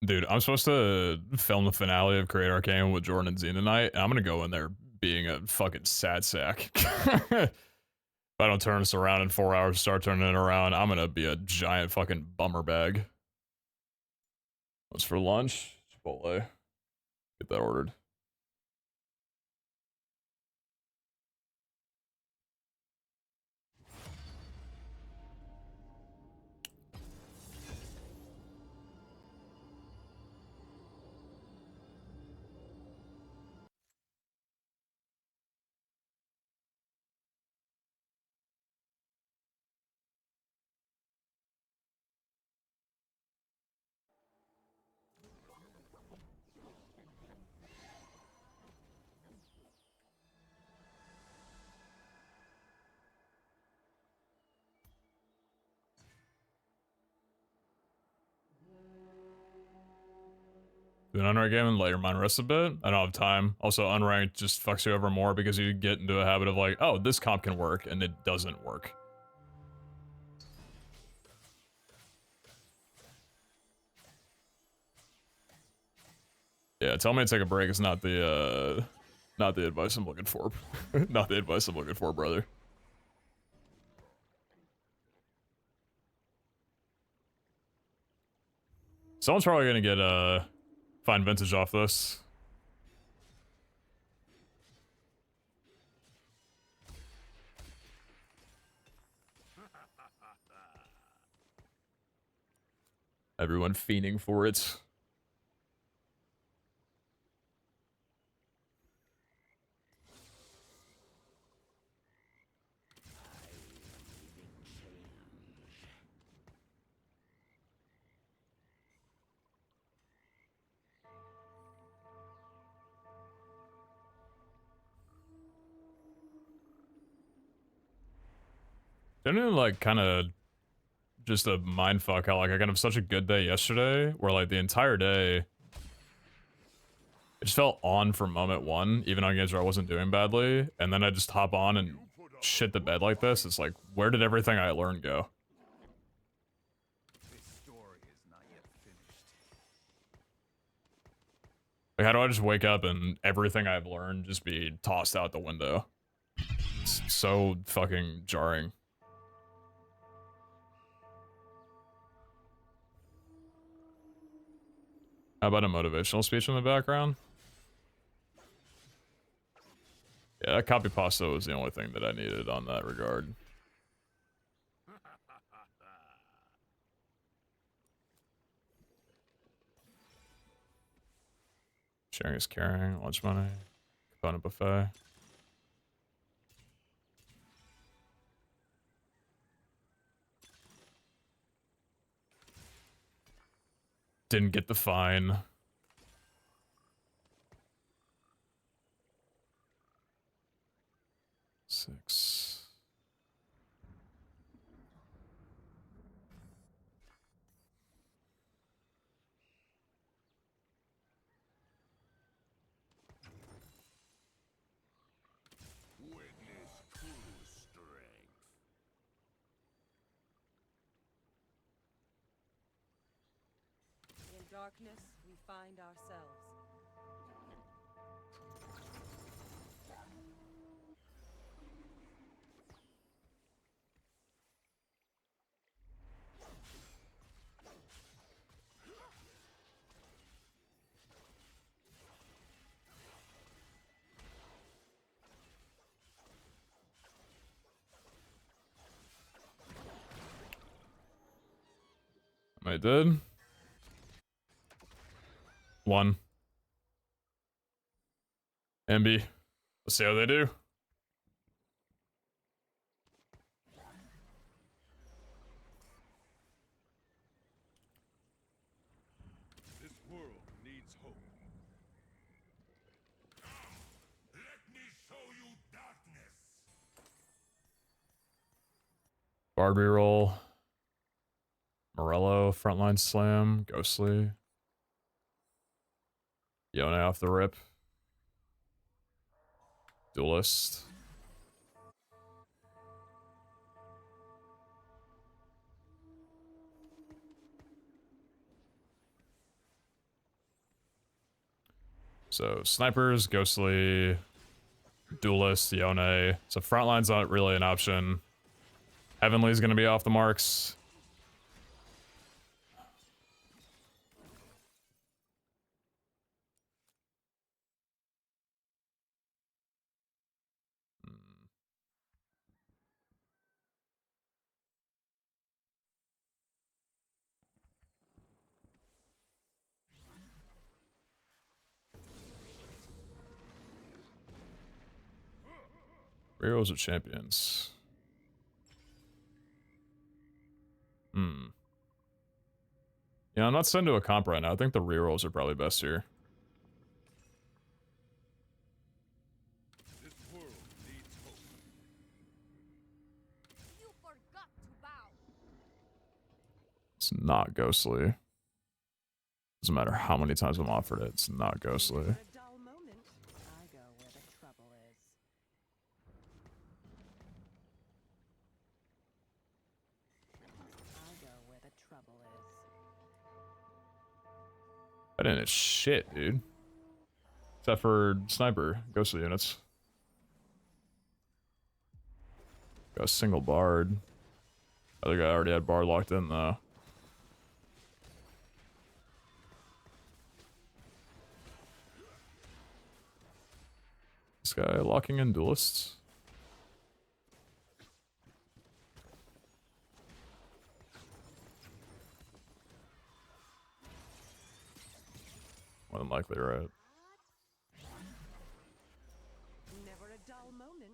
Dude, I'm supposed to film the finale of Create Arcane with Jordan and Zine tonight, and I'm gonna go in there being a fucking sad sack. If I don't turn this around in 4 hours, start turning it around, I'm gonna be a giant fucking bummer bag. What's for lunch? Chipotle. Get that ordered. Do an unranked game and let your mind rest a bit. I don't have time. Also, unranked just fucks you over more because you get into a habit of like, oh, this comp can work, and it doesn't work. Yeah, tell me to take a break is not the advice I'm looking for. Not the advice I'm looking for, brother. Someone's probably gonna get fine vintage off this. Everyone fiending for it. Didn't it like kind of just a mindfuck how like I got such a good day yesterday where like the entire day it just felt on from moment one, even on games where I wasn't doing badly, and then I just hop on and shit the bed like this. It's like, where did everything I learned go? This story is not yet finished. Like, how do I just wake up and everything I've learned just be tossed out the window? It's so fucking jarring. How about a motivational speech in the background? Yeah, that copy pasta was the only thing that I needed on that regard. Sharing is caring. Lunch money. Component buffet. Didn't get the fine. Six. Witness true strength. In darkness, we find ourselves. I did. One. MB. Let's see how they do. This world needs hope. Let me show you darkness. Bard reroll. Morello, frontline slam, Ghostly. Yone off the rip. Duelist. So snipers, Ghostly, Duelist, Yone. So frontline's not really an option. Heavenly's gonna be off the marks. Heroes or champions? Yeah, I'm not sent to a comp right now. I think the rerolls are probably best here. This world needs hope. You forgot to bow. It's not Ghostly. Doesn't matter how many times I'm offered it, it's not Ghostly. Never a dull moment. I go where the trouble is. I go where the trouble is. That ain't it shit, dude. Except for sniper, Ghostly units. Got a single bard. Other guy already had bard locked in though. This guy locking in duelists. More than likely, right? Never a dull moment.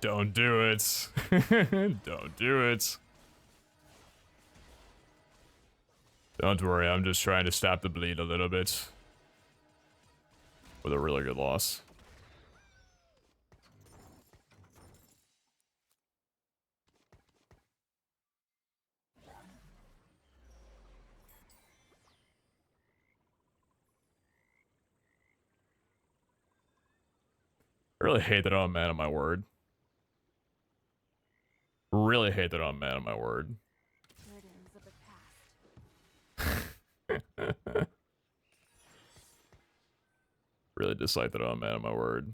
Don't do it. Don't do it. Don't worry, I'm just trying to stop the bleed a little bit. With a really good loss. I really hate that I'm a man of my word. Really hate that I'm a man of my word. Burdens of the past. Really dislike that I'm a man of my word.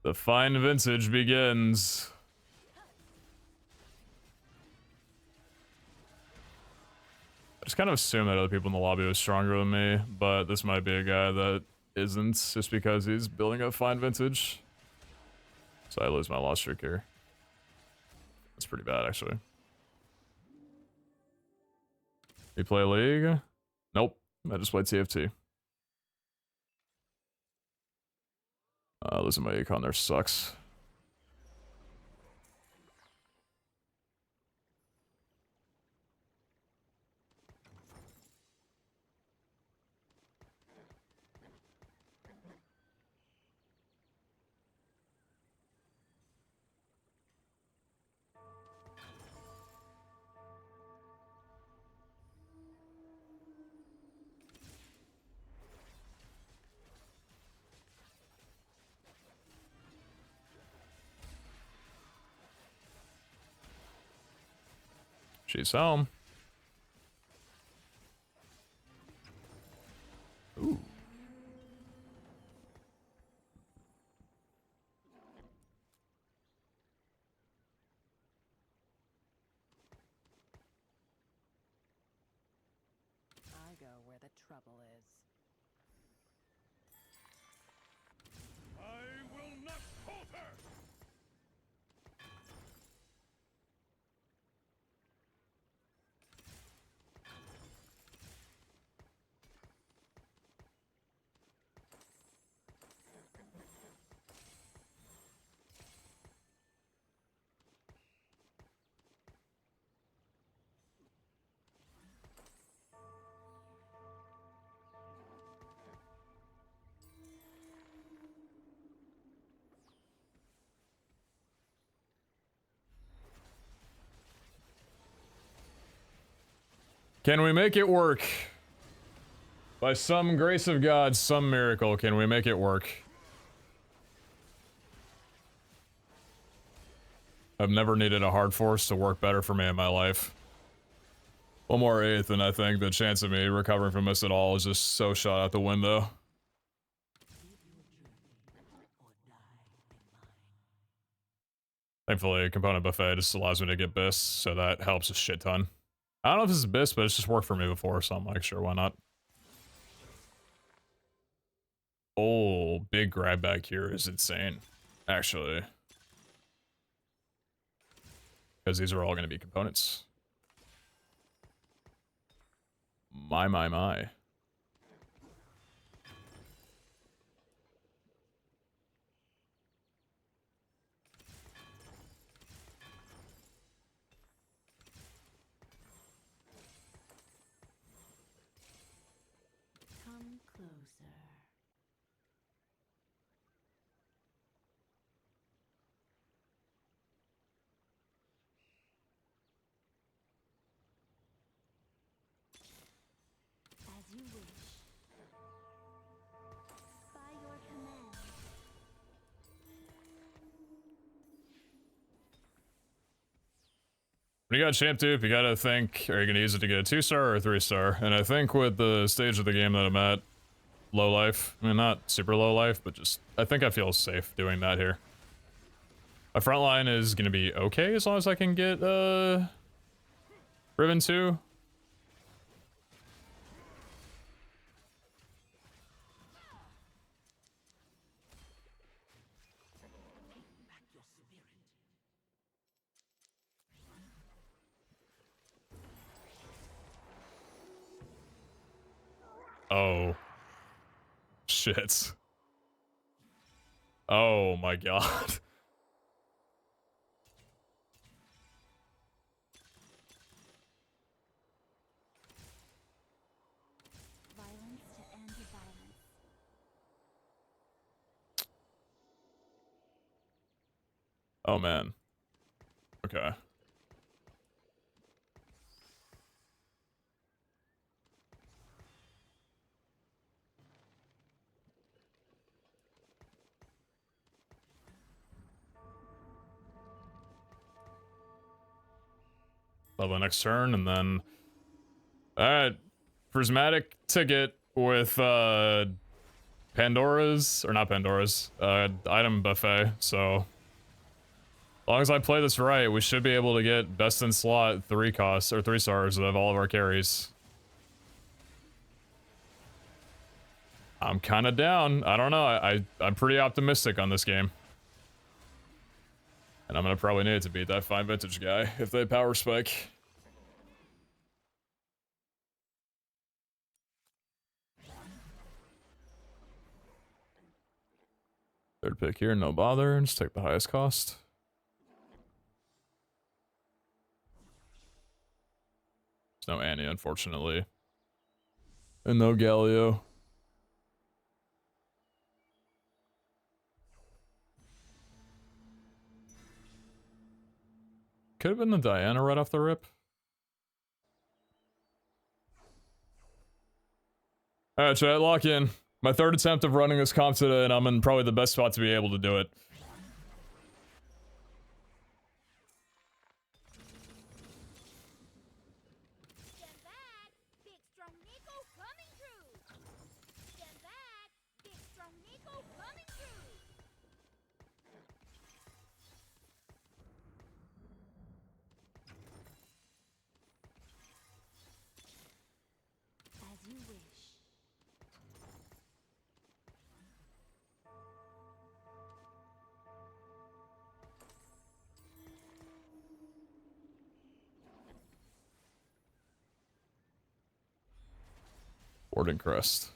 The fine vintage begins. I just kind of assume that other people in the lobby was stronger than me, but this might be a guy that isn't just because he's building up fine vintage. So I lose my loss streak here. That's pretty bad, actually. You play League? Nope. I just played TFT. Losing my econ there sucks. She's home. Ooh. I go where the trouble is. I will not falter! Can we make it work? By some grace of God, some miracle, can we make it work? I've never needed a hard force to work better for me in my life. One more eighth, and I think the chance of me recovering from this at all is just so shot out the window. Thankfully, component buffet just allows me to get bis, so that helps a shit ton. I don't know if this is bis, but it's just worked for me before, so I'm like, sure, why not? Oh, big grab back here is insane, actually. Because these are all going to be components. My. Come closer. As you wish. By your command. When you got champ dupe, you gotta think, are you gonna use it to get a 2-star or a 3-star? And I think with the stage of the game that I'm at, low life, I mean not super low life, but just, I think I feel safe doing that here. My front line is gonna be okay as long as I can get, Ribbon 2. Oh. Shit. Oh my god. Violence to end violence. Oh man. Okay. Level next turn, and then... Alright. Prismatic ticket with, Pandora's, or not Pandora's, item buffet, so... As long as I play this right, we should be able to get best in slot 3 costs, or 3 stars of all of our carries. I'm kinda down. I don't know, I'm pretty optimistic on this game. And I'm gonna probably need to beat that fine vintage guy if they power spike. Third pick here, no bother, just take the highest cost. There's no Annie, unfortunately. And no Galio. Could have been the Diana right off the rip. Alright, chat, lock in. My third attempt of running this comp today, and I'm in probably the best spot to be able to do it. Stand back, big strong Nico coming through. Stand back, big strong Nico coming through. As you wish. Warden Crest.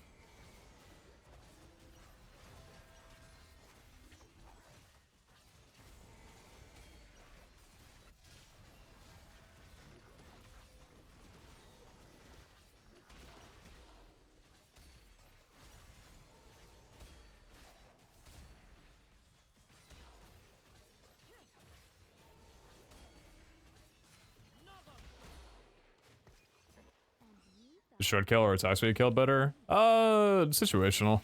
Shred kill or attack speed kill better? Situational.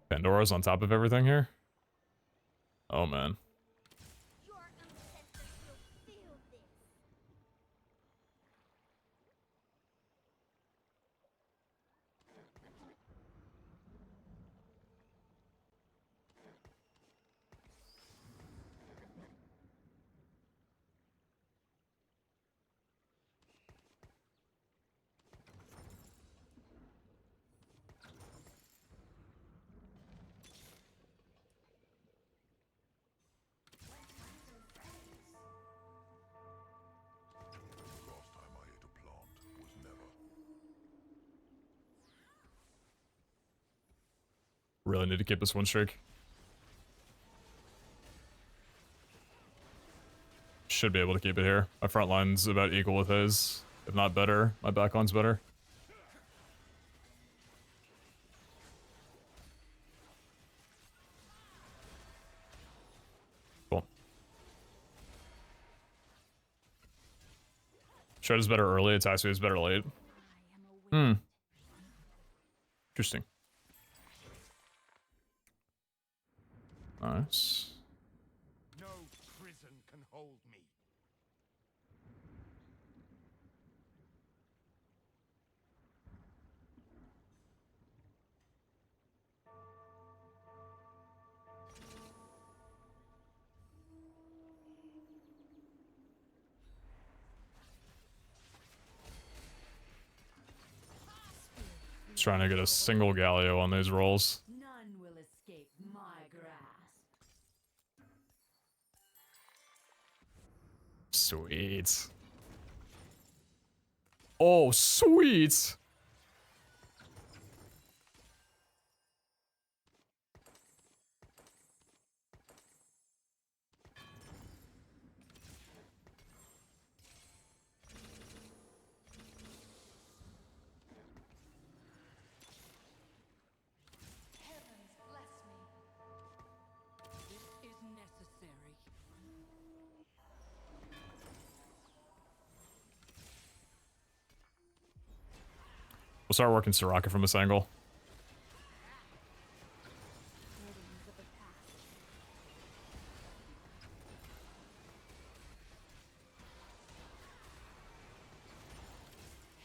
Pandora's on top of everything here? Oh man. Your ancestors will feel this. Last time I ate a plant was never. Really need to keep this win streak. Should be able to keep it here. My front line's about equal with his. If not better. My back line's better. Cool. Shred is better early, attack speed is better late. Hmm. Interesting. Nice. No prison can hold me. Just trying to get a single Galio on these rolls. None will escape my grasp. Sweet. Oh, sweet. Heavens bless me. This is necessary. We'll start working Soraka from this angle. Burdens of the past.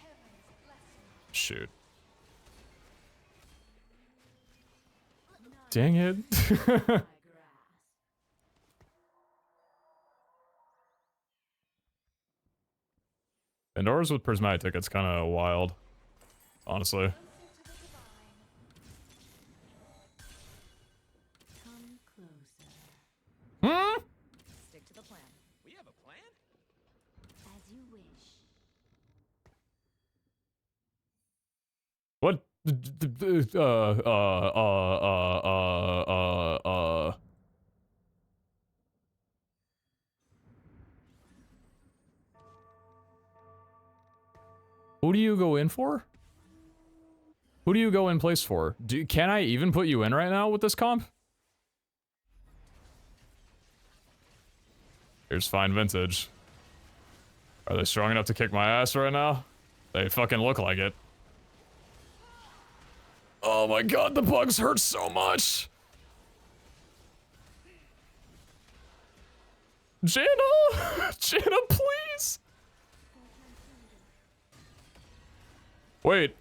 Heavens bless me. Shoot. Dang it. My grass. Indoors with prismatic tickets kind of wild, honestly. Come closer. Hmm? Stick to the plan. We have a plan? As you wish. What? Who do you go in for? Who do you go in place for? Can I even put you in right now with this comp? Here's fine vintage. Are they strong enough to kick my ass right now? They fucking look like it. Oh my god, the bugs hurt so much! Janna! Janna, please! Wait.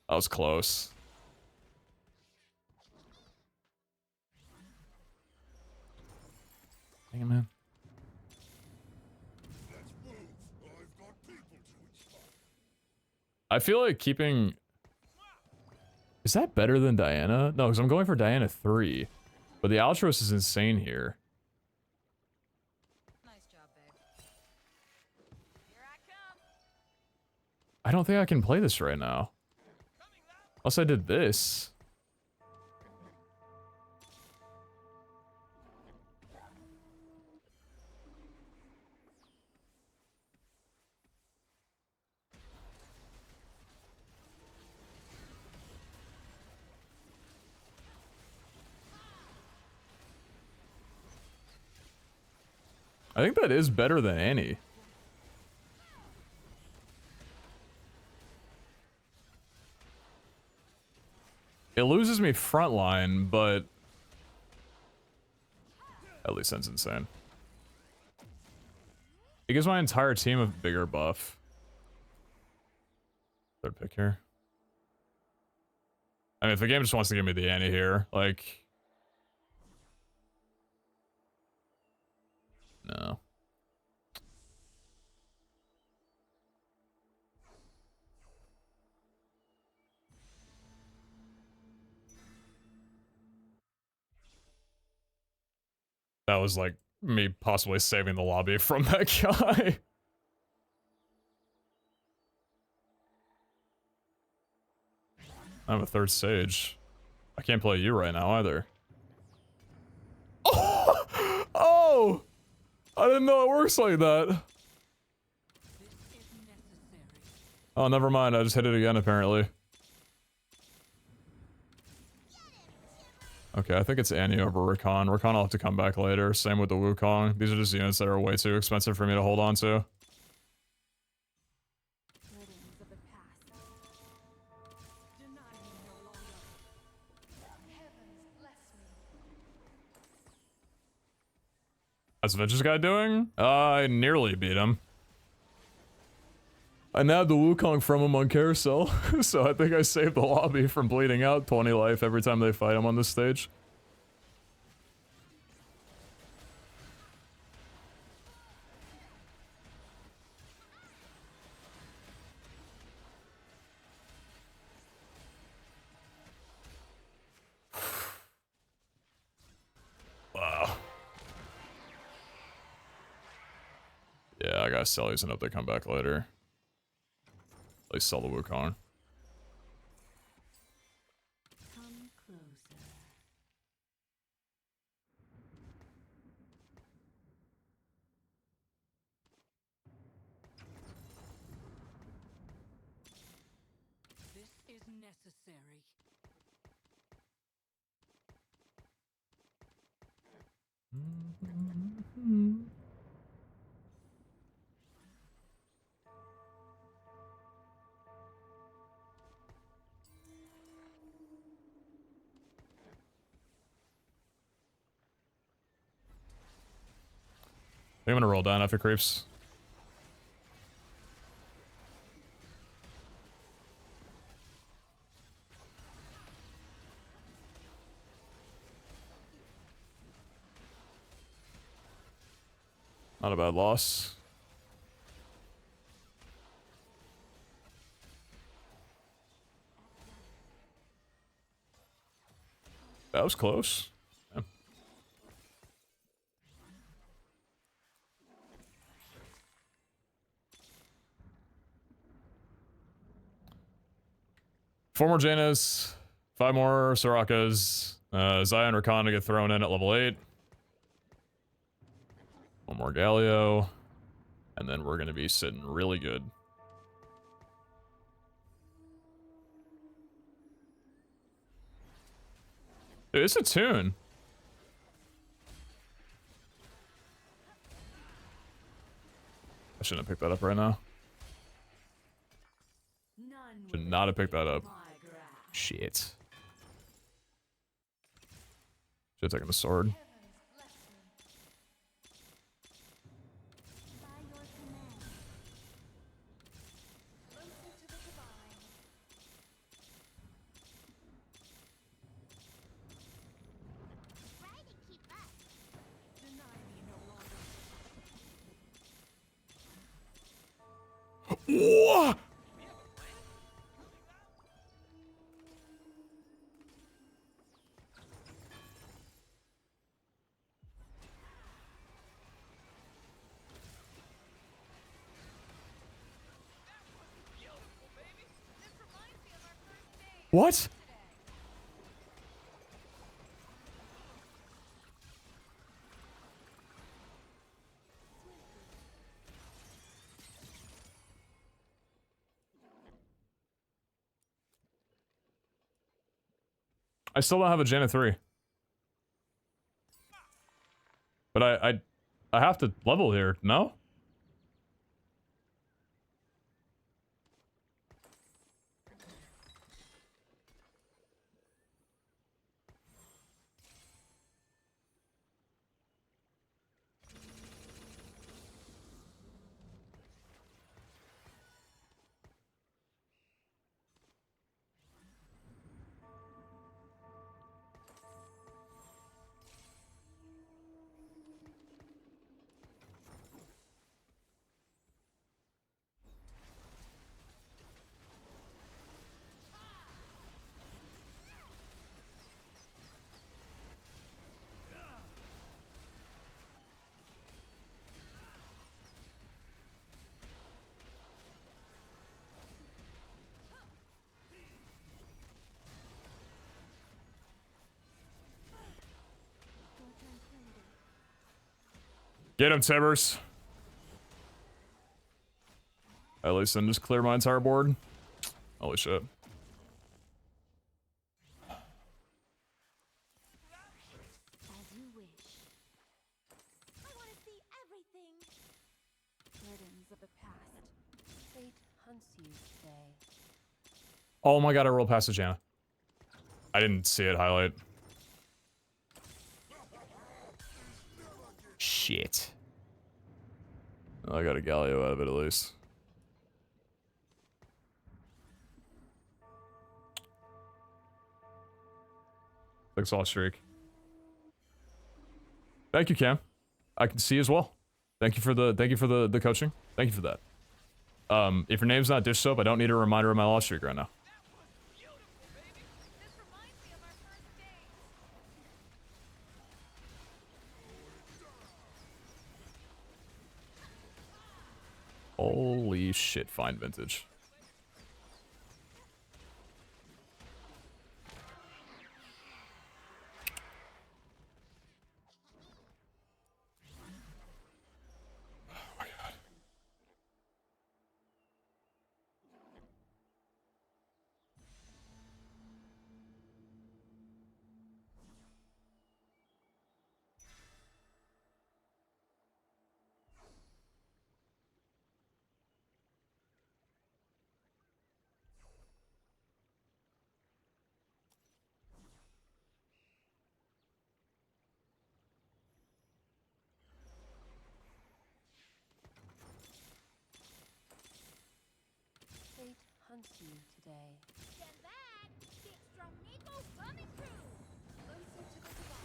That was close. Dang it, man. Let's move. I've got people to inspire. I feel like keeping... Is that better than Diana? No, because I'm going for Diana 3. But the Altruist is insane here. Nice job, babe. Here I come. I don't think I can play this right now. Unless I did this. I think that is better than Annie. It loses me frontline, but at least that's insane. It gives my entire team a bigger buff. Third pick here. I mean, if the game just wants to give me the Annie here, like... No. That was like me possibly saving the lobby from that guy. I have a third stage. I can't play you right now either. Oh! Oh! I didn't know it works like that. This is necessary. Oh, never mind. I just hit it again, apparently. Okay, I think it's Annie over Rakan. Rakan will have to come back later. Same with the Wukong. These are just units that are way too expensive for me to hold on to. Burdens of the past. Deny me no longer. Heavens bless me. How's Vince's guy doing? I nearly beat him. I nabbed the Wukong from him on Carousel, so I think I saved the lobby from bleeding out 20 life every time they fight him on this stage. Wow. Yeah. I gotta sell these and hope they come back later. At least sell the Wukong. Come closer. This is necessary. I'm gonna roll down after creeps. Not a bad loss. That was close. Yeah. Four more Janas, 5 more Sorakas, Zion Rakan to get thrown in at level 8. One more Galio, and then we're gonna be sitting really good. Dude, it's a tune. I shouldn't have picked that up right now. None Should will not have picked that up. my grasp. Shit. Should have taken the sword. By your command. Closer to the divine. Try to keep up. Deny me no longer. What? What? I still don't have a Janet 3. But I have to level here, no? Your turn later. Get him, Tibbers. At least then just clear my entire board. Holy shit. As you wish. I want to see everything. Burdens of the past. Fate hunts you today. Oh my god, I rolled past the Janna. I didn't see it highlight. Shit. Oh, I got a Galio out of it at least. Thanks all streak. Thank you, Cam. I can see as well. Thank you for the coaching. Thank you for that. If your name's not Dish Soap, I don't need a reminder of my loss streak right now. This reminds me of our first date. Holy shit, fine vintage. Fate hunts you today. Stand back! Big strong Nico coming through! Closer to the divine.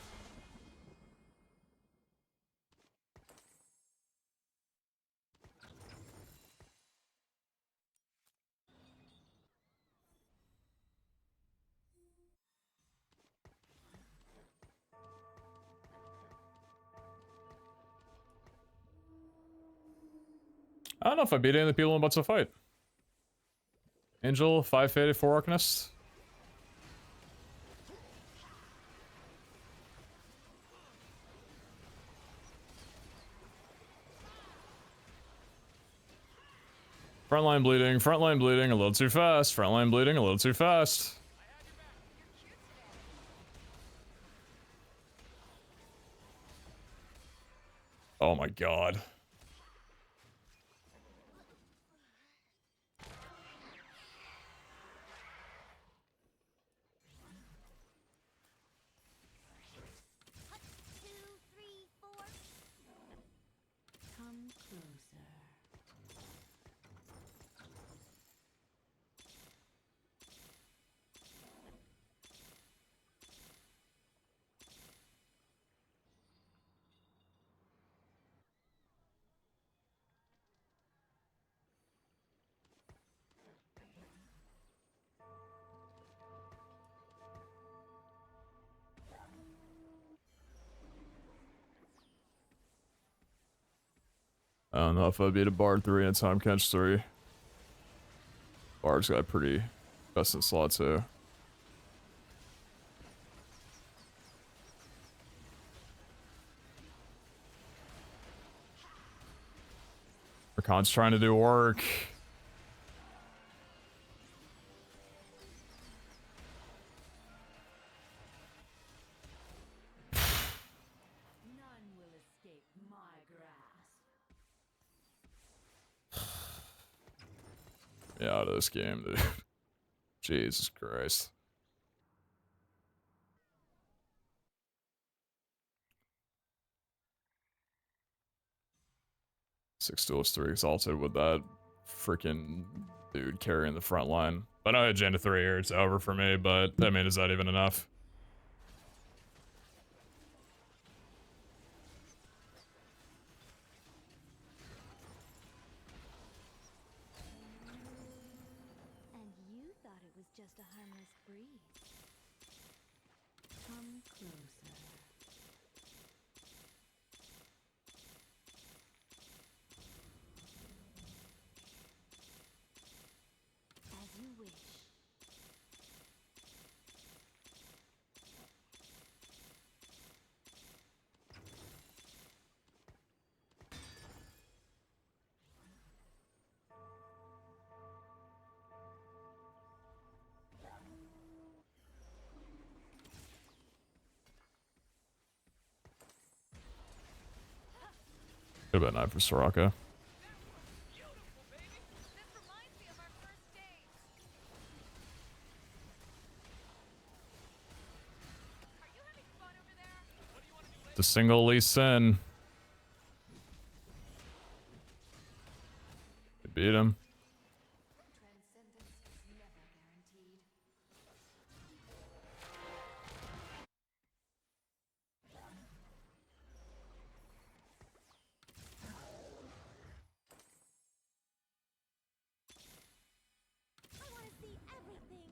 I don't know if I beat any of the people I'm about to fight. Angel, 5 faded, 4 Arcanist. Frontline bleeding, a little too fast. Frontline bleeding, a little too fast. Oh my god. Hut, 2, 3, 4. Come closer. I don't know if I beat a Bard 3 and a Time Catch 3. Bard's got pretty best in slot too. Rakan's trying to do work. None will escape my grasp. Yeah, out of this game, dude. Jesus Christ. 6 duels 3 exalted with that freaking dude carrying the front line. But I had Agenda 3 here, it's over for me, but I mean, is that even enough? And you thought it was just a harmless breeze. Come closer. As you wish. Could have been 9 for Soraka. Beautiful, baby. This reminds me of our first date. Are you having fun over there? What do you want to do later? The single Lee Sin. We beat him. Transcendence is never guaranteed. I want to see everything!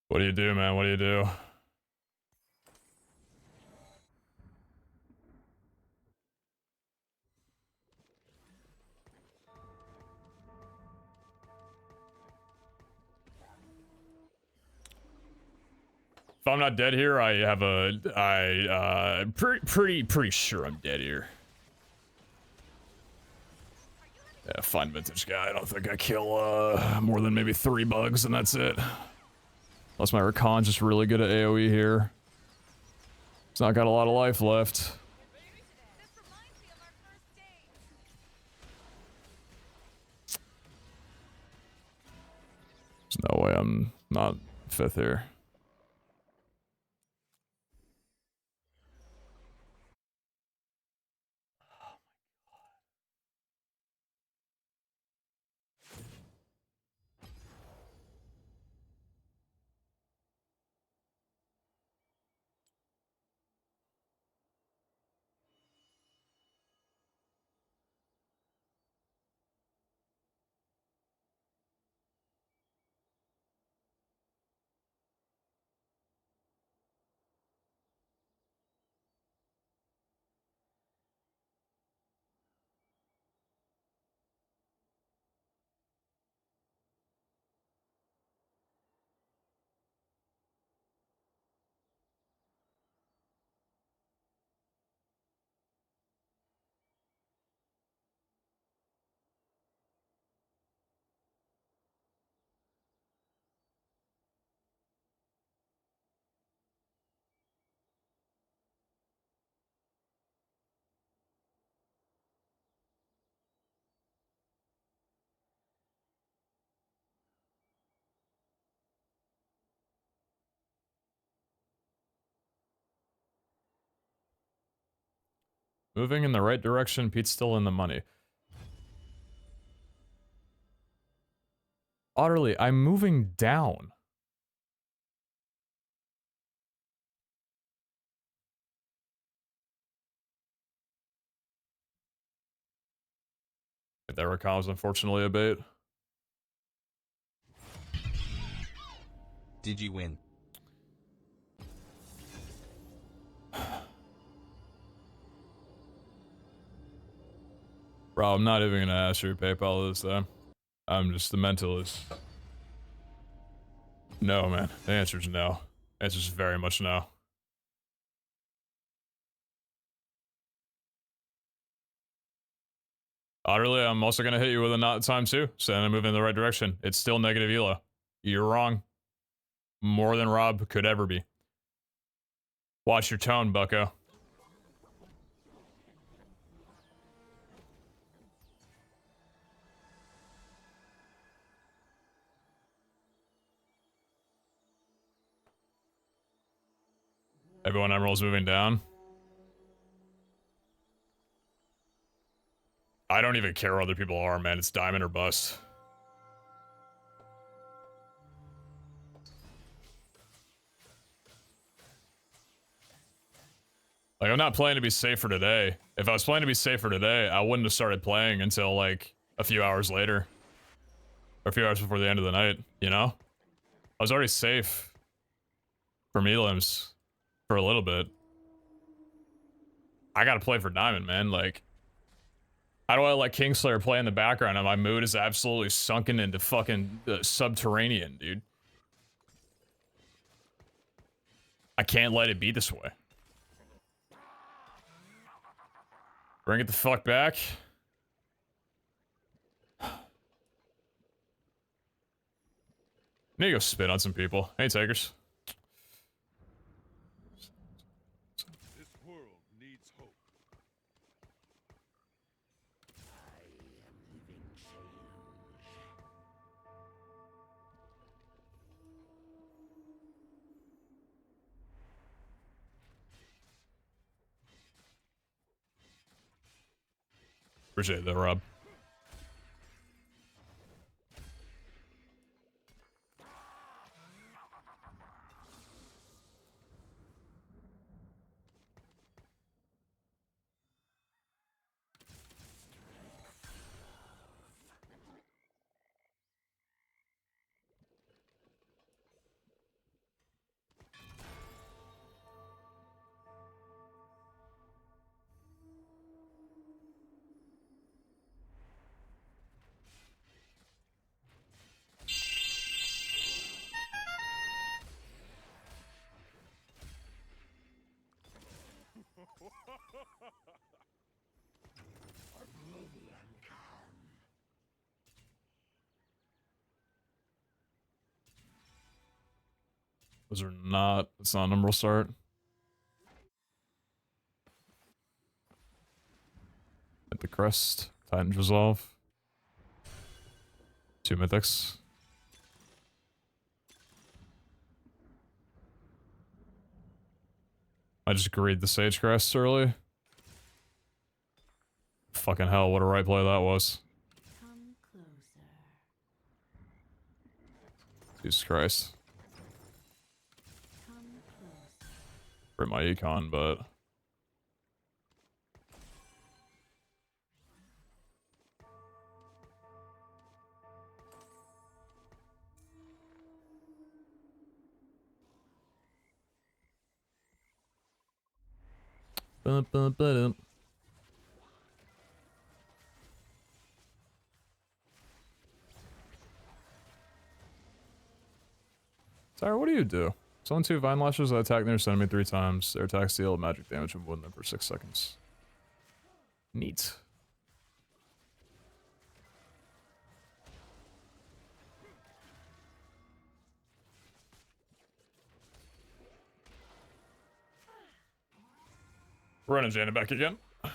What do you do, man? What do you do? If I'm not dead here, I have a pretty sure I'm dead here. Yeah, fine vintage guy. I don't think I kill more than maybe 3 bugs and that's it. Unless my Rakan's just really good at AoE here. It's not got a lot of life left. This reminds me of our first date. There's no way I'm not 5th here. Moving in the right direction, Pete's still in the money. Utterly, I'm moving down. That Rakan was unfortunately a bait. Did you win? Bro, I'm not even gonna ask your PayPal this time. I'm just the mentalist. No, man. The answer's no. The answer's very much no. Utterly, I'm also gonna hit you with a not time too, so I'm moving in the right direction. It's still negative elo. You're wrong. More than Rob could ever be. Watch your tone, bucko. Everyone Emerald's moving down. I don't even care where other people are, man. It's diamond or bust. Like, I'm not playing to be safer today. If I was playing to be safer today, I wouldn't have started playing until, like, a few hours later. Or a few hours before the end of the night, you know? I was already safe from elims for a little bit. I gotta play for diamond, man. Like, how do I let Kingslayer play in the background and my mood is absolutely sunken into fucking subterranean, dude? I can't let it be this way. Bring it the fuck back. Need to go spit on some people. Hey, takers. This world needs hope. Appreciate that, Rob. Those are not. It's not a number start. At the crest. Titan's Resolve. 2 mythics. I just greed the Sage Crest early. Fucking hell, what a right play that was. Come closer. Jesus Christ. Come closer. For my econ, but... Ba-ba-ba-dum. Tyra, what do you do? Summon 2 Vine Lashes that attack near enemy 3 times. Their attacks deal magic damage and wound them for 6 seconds. Neat. Running Janet back again. None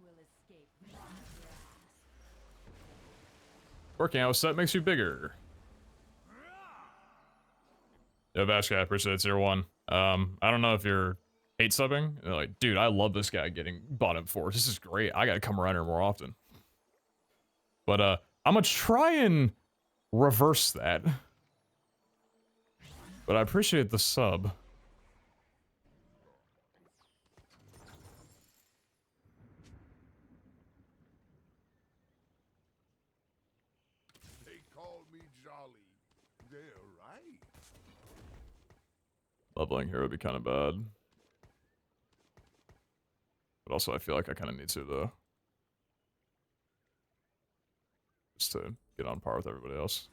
will escape my grasp. Working out with set makes you bigger. Yeah, Vashka, I appreciate it. Tier 1. I don't know if you're hate subbing. You're like, dude, I love this guy getting bottom 4. This is great. I gotta come around here more often. But I'm gonna try and reverse that. But I appreciate the sub. They call me Jolly. They're right. Leveling here would be kind of bad. But also, I feel like I kind of need to, though. Just to get on par with everybody else.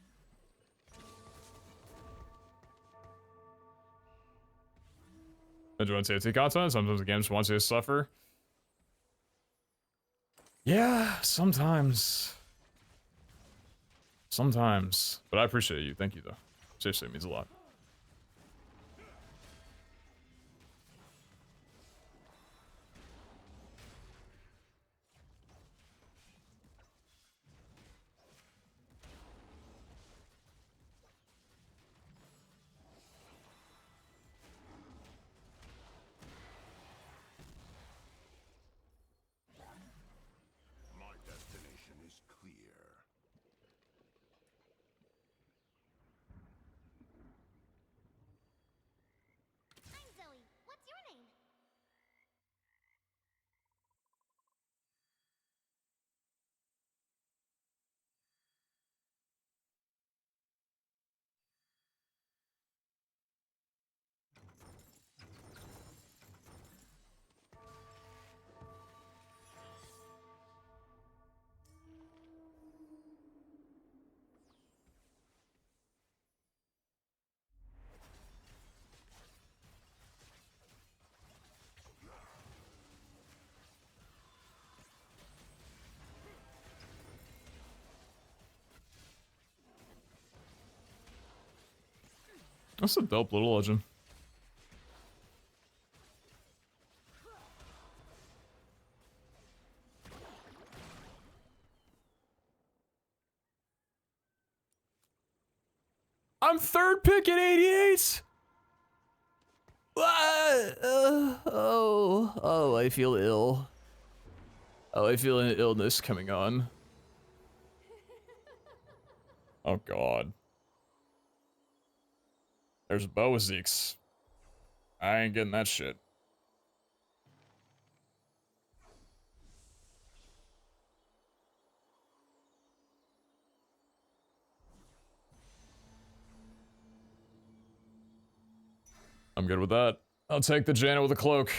Enjoying TFT content? Sometimes the game just wants you to suffer. Yeah, sometimes. Sometimes. But I appreciate you. Thank you, though. Seriously, it means a lot. My destination is clear. I'm Zoe. What's your name? That's a dope little legend. I'm third pick at 88! Oh, I feel ill. Oh, I feel an illness coming on. Oh god. There's Boazeeks. I ain't getting that shit. I'm good with that. I'll take the Janet with a cloak.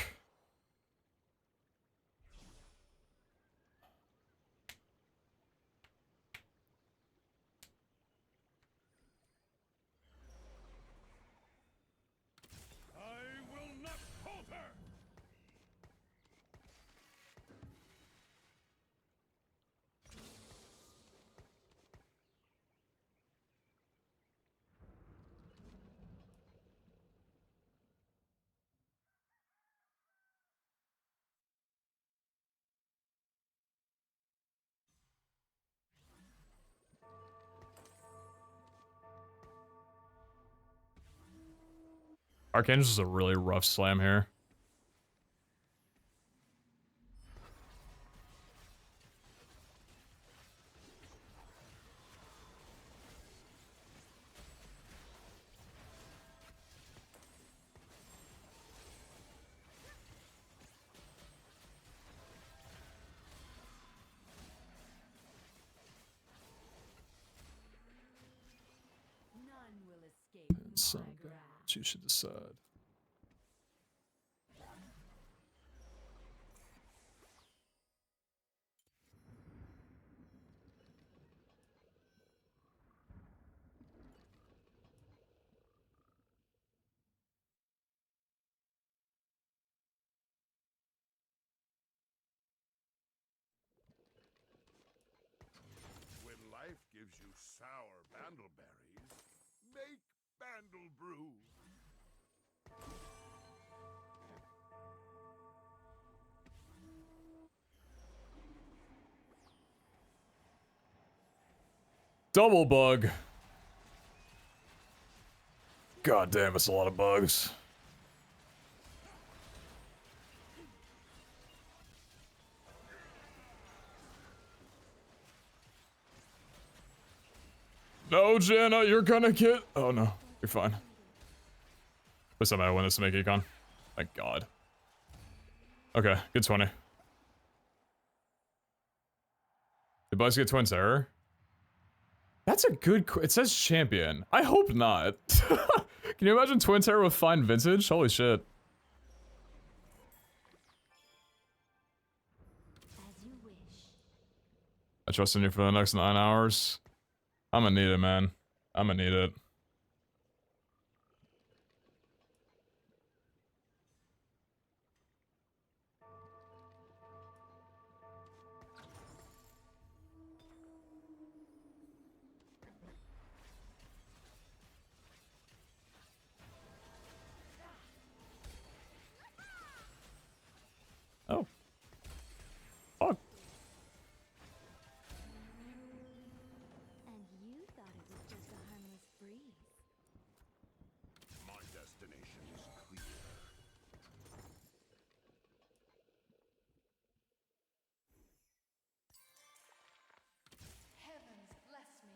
I will not falter. Archangel's is a really rough slam here. None will escape So my grasp. you should decide. When life gives you sour bandleberries, make bandle brew. Double bug. God damn, it's a lot of bugs. No, Jenna, you're gonna get. Oh no, you're fine. Please somehow win this to make econ. Thank God. Okay, good 20. Did Buzz get Twins error? That's a good. It says champion. I hope not. Can you imagine Twin Terror with fine vintage? Holy shit. As you wish. I trust in you for the next 9 hours. I'm gonna need it, man. I'm gonna need it. Oh. Fuck. And you thought it was just a harmless breeze. My destination is clear. Heavens bless me.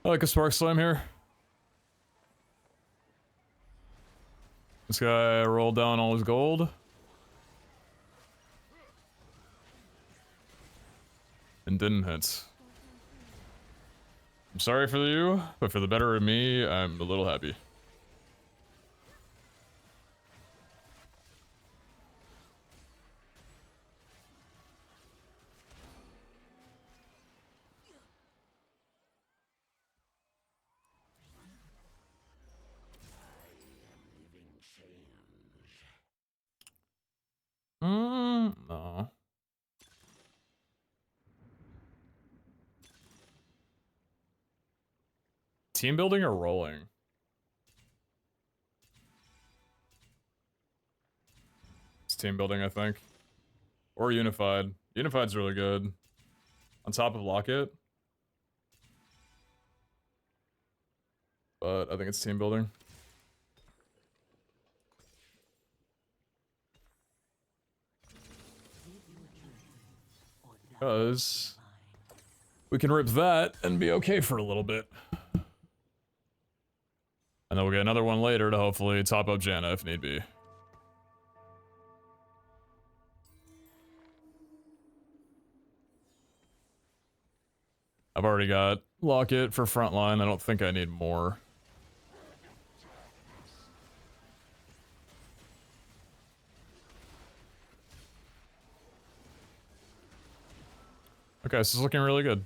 I like a spark slam here. This guy rolled down all his gold. And didn't hit. I'm sorry for you, but for the better of me, I'm a little happy. No. Team building or rolling? It's team building, I think. Or unified. Unified's really good. On top of Locket. But I think it's team building. Because we can rip that and be okay for a little bit. And then we'll get another one later to hopefully top up Janna if need be. I've already got Locket for frontline. I don't think I need more. Okay, this is looking really good.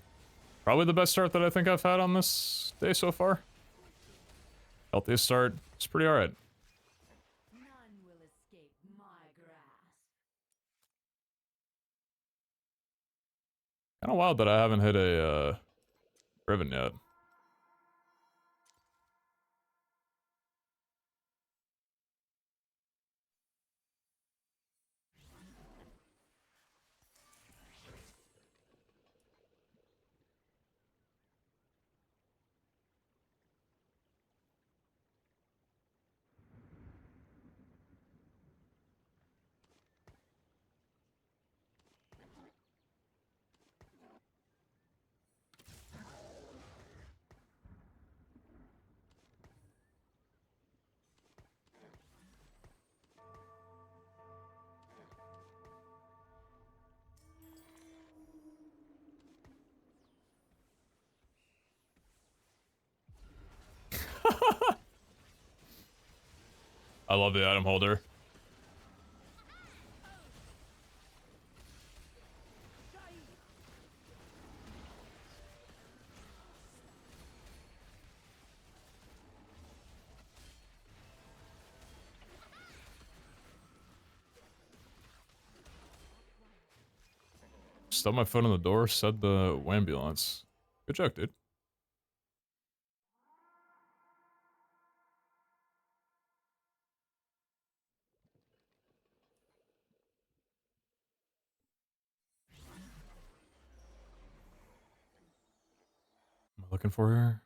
Probably the best start that I think I've had on this day so far. Healthiest start. It's pretty alright. None will escape Kind of wild that I haven't hit a Riven yet. I love the item holder. Stubbed my foot on the door, said the ambulance. Good job, dude. Am I looking for her?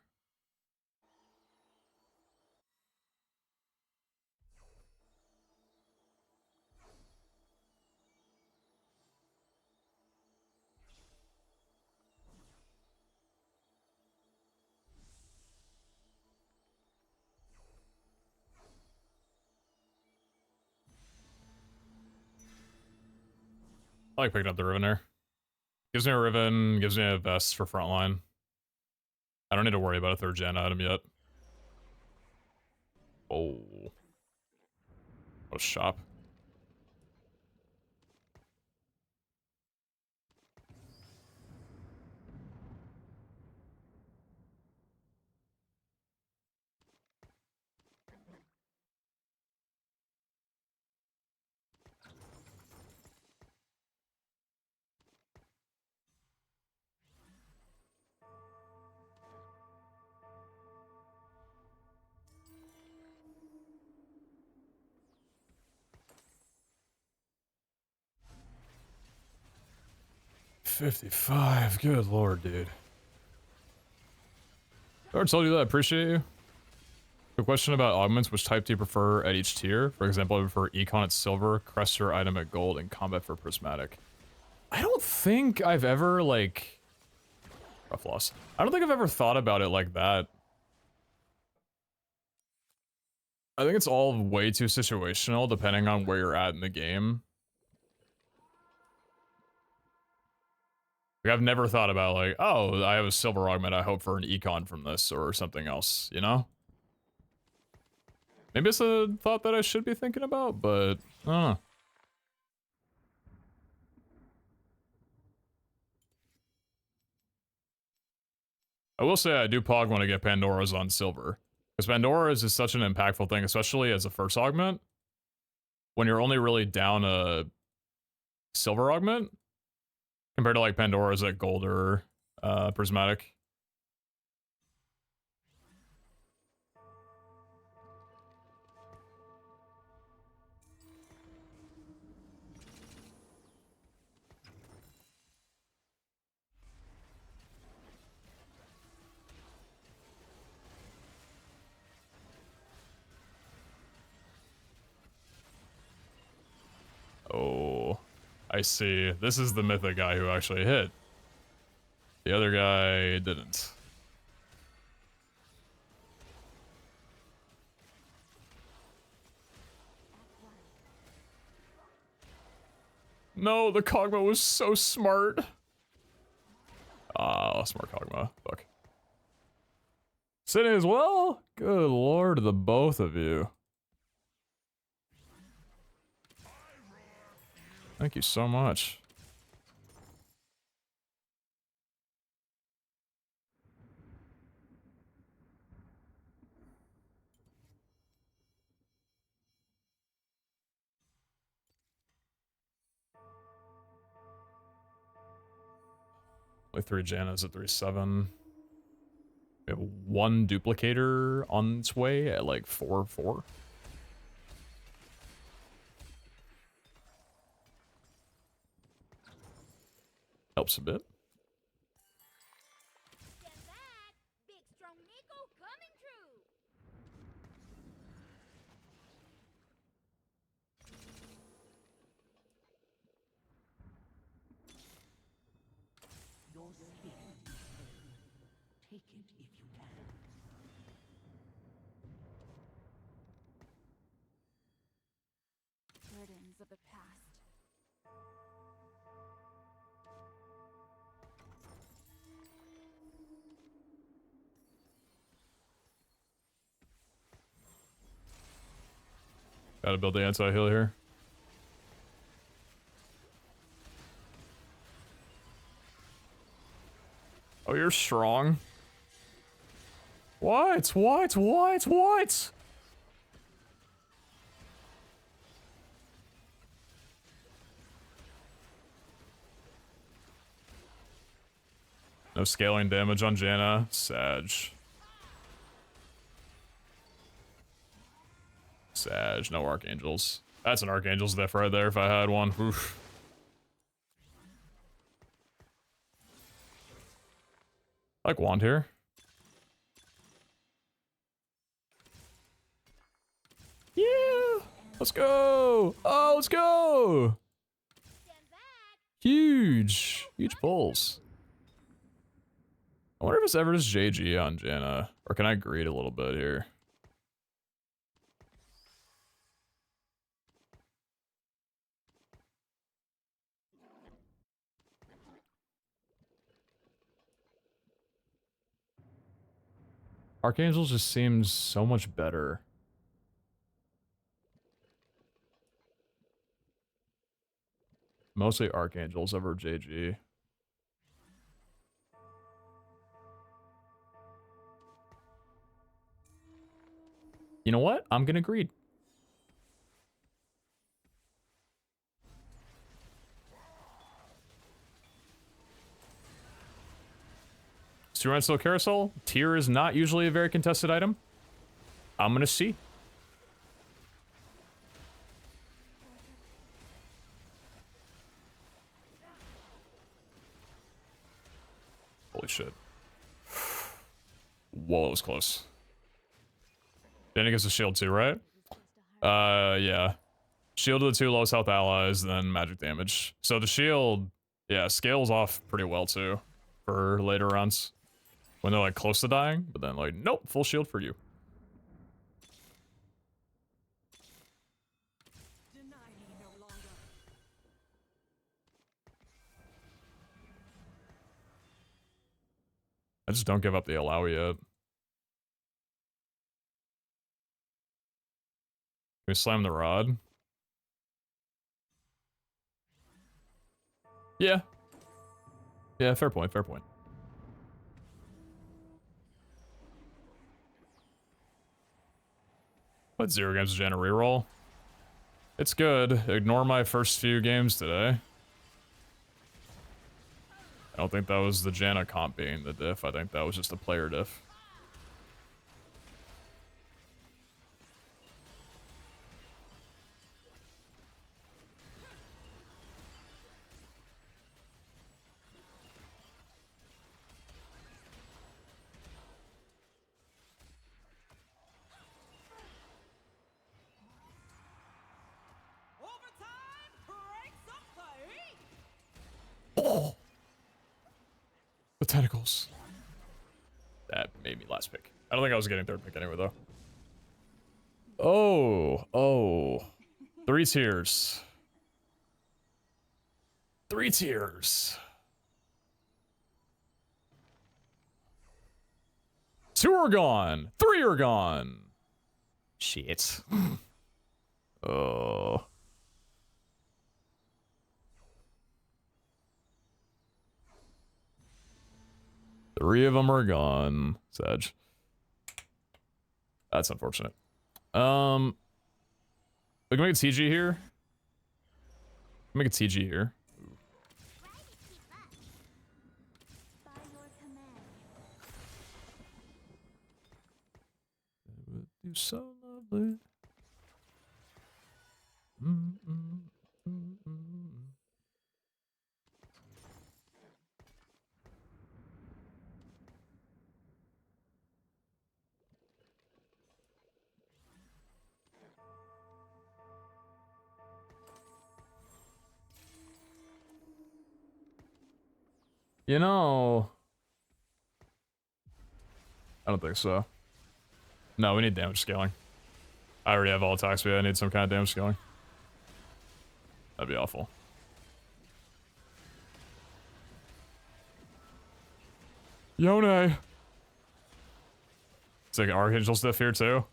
I like picking up the Riven there. Gives me a Riven, gives me a vest for frontline. I don't need to worry about a 3rd gen item yet. Oh. What a shop. $55. Good lord, dude. I already told you that. I appreciate you. The question about augments, which type do you prefer at each tier? For example, I prefer Econ at silver, Crester item at gold, and combat for prismatic. I don't think I've ever, like... Rough loss. I don't think I've ever thought about it like that. I think it's all way too situational, depending on where you're at in the game. Like, I've never thought about, like, oh, I have a silver augment, I hope for an Econ from this, or something else, you know? Maybe it's a thought that I should be thinking about, but I don't know. I will say I do pog when I get Pandora's on silver. Because Pandora's is such an impactful thing, especially as a first augment. When you're only really down a silver augment, compared to like Pandora's at gold or prismatic. Oh, I see. This is the mythic guy who actually hit. The other guy didn't. No, the Kog'Maw was so smart. Ah, smart Kog'Maw. Fuck. Sitting as well? Good lord, the both of you. Thank you so much. Like 3 Jannas at 3-7. We have 1 duplicator on its way at like 4-4. Helps a bit. Stand back. Big strong Nico coming through. Your spirit is held. Take it if you can. Burdens of the past. Gotta build the anti-heal here. Oh, you're strong. What? What? What? What? No scaling damage on Janna. Sag. Sag, no Archangels. That's an Archangel's diff right there if I had one. Oof. I like Wand here. Yeah! Let's go! Oh, let's go! Stand back. Huge. Huge pulls. I wonder if it's ever just JG on Janna. Or can I greed a little bit here? Archangels just seems so much better. Mostly Archangels over JG. You know what? I'm gonna greed. Still Carousel. Tier is not usually a very contested item. I'm gonna see. Holy shit. Whoa, that was close. Then he gets a shield too, right? Yeah. Shield to the 2 lowest health allies, then magic damage. So the shield, yeah, scales off pretty well too for later rounds. When they're like close to dying, but then like, nope, full shield for you. Deny me no longer. I just don't give up the allow yet. Can we slam the rod? Yeah. Yeah, fair point, fair point. What 0 games Janna reroll? It's good. Ignore my first few games today. I don't think that was the Janna comp being the diff. I think that was just a player diff. Oh! The tentacles. That made me last pick. I don't think I was getting 3rd pick anyway, though. Oh. Oh. 3 tiers. 3 tiers. 2 are gone. 3 are gone. Shit. Oh. Three of them are gone. Sag. That's unfortunate. We can make a TG here. Make a TG here. Mm, mm, mm, mm. You know, I don't think so. No, we need damage scaling. I already have all attacks, but I need some kind of damage scaling. That'd be awful. Yone! It's like Archangel stuff here too.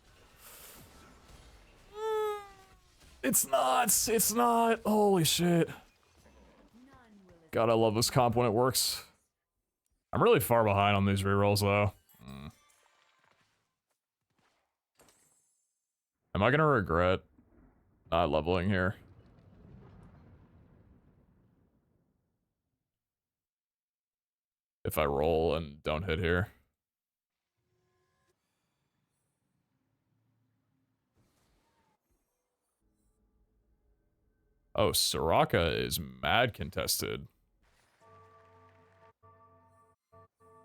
It's not! It's not! Holy shit. God, I love this comp when it works. I'm really far behind on these rerolls though. Am I gonna regret not leveling here? If I roll and don't hit here. Oh, Soraka is mad contested.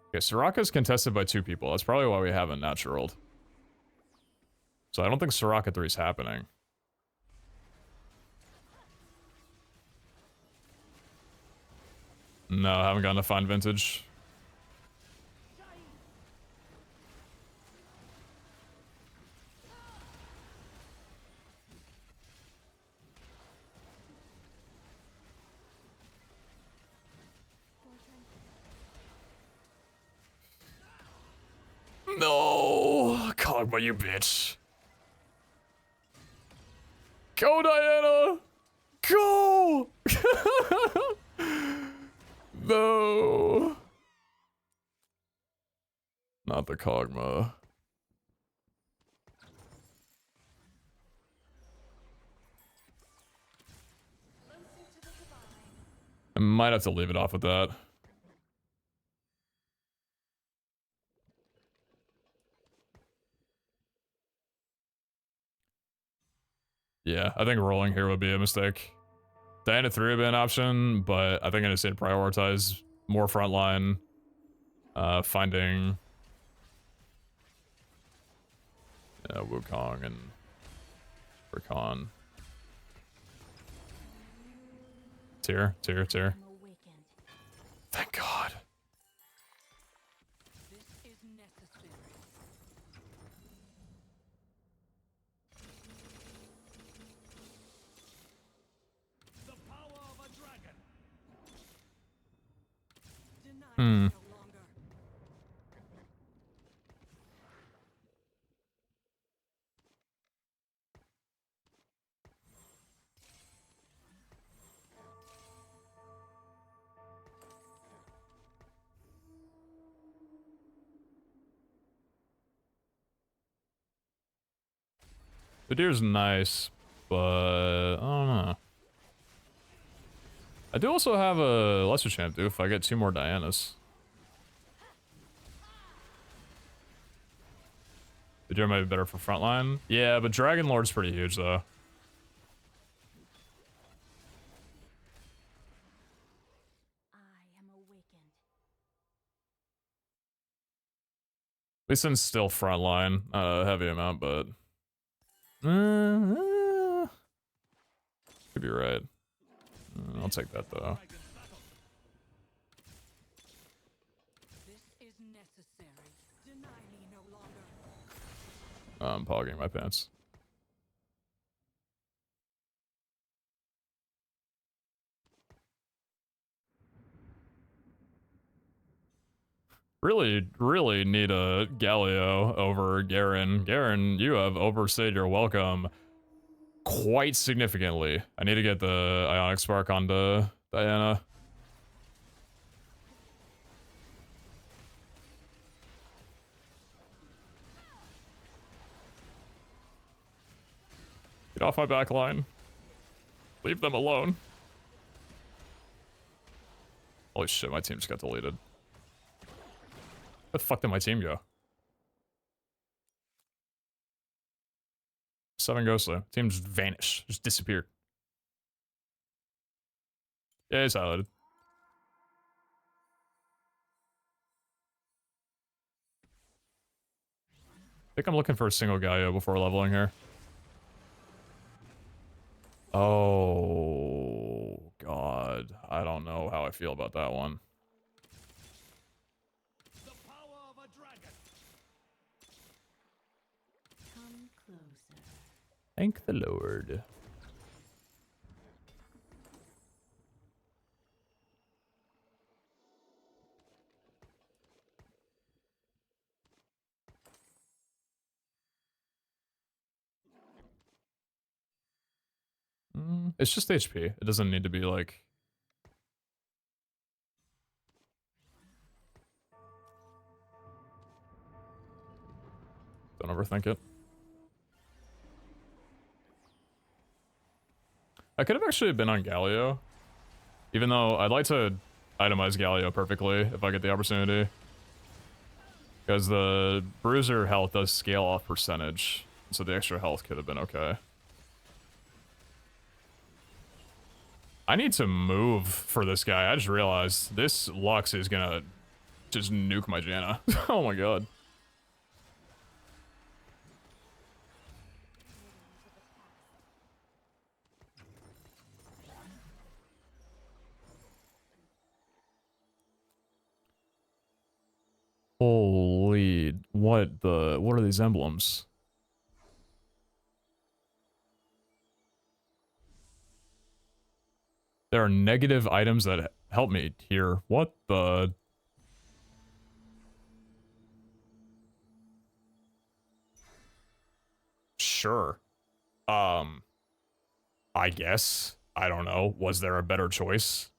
Okay, Soraka's contested by 2 people. That's probably why we haven't naturaled. So I don't think Soraka 3 is happening. No, I haven't gotten to find vintage. No! Kogma, you bitch. Go, Diana! Go! No! Not the Kogma. I might have to leave it off with that. Yeah, I think rolling here would be a mistake. Diana 3 would be an option, but I think I just need to prioritize more frontline. Finding... Yeah, Wukong and... Rakan. Tear. Thank God. This is necessary. The power of a dragon. Deny me no longer. The deer's nice, but I don't know. I do also have a lesser champ, dude, if I get 2 more Dianas. The deer might be better for frontline. Yeah, but Dragon Lord's pretty huge, though. I am awakened. At least in still frontline. Heavy amount, but... could be right. I'll take that, though. This is necessary. Deny me no longer. I'm pogging my pants. Really need a Galio over Garen. Garen, you have overstayed your welcome quite significantly. I need to get the Ionic Spark onto Diana. Get off my back line. Leave them alone. Holy shit, my team just got deleted. Where the fuck did my team go? 7 ghostly. Teams vanished. Just disappeared. Yeah, it's highlighted. I think I'm looking for a single Galio before leveling here. Oh, God. I don't know how I feel about that one. The power of a dragon. Come closer. Thank the Lord. It's just HP. It doesn't need to be like... Don't overthink it. I could have actually been on Galio. Even though I'd like to itemize Galio perfectly if I get the opportunity. Because the bruiser health does scale off percentage. So the extra health could have been okay. I need to move for this guy. I just realized this Lux is gonna just nuke my Janna. Oh my god. Holy, what are these emblems? There are negative items that help me here. What the? Sure. I guess. I don't know. Was there a better choice?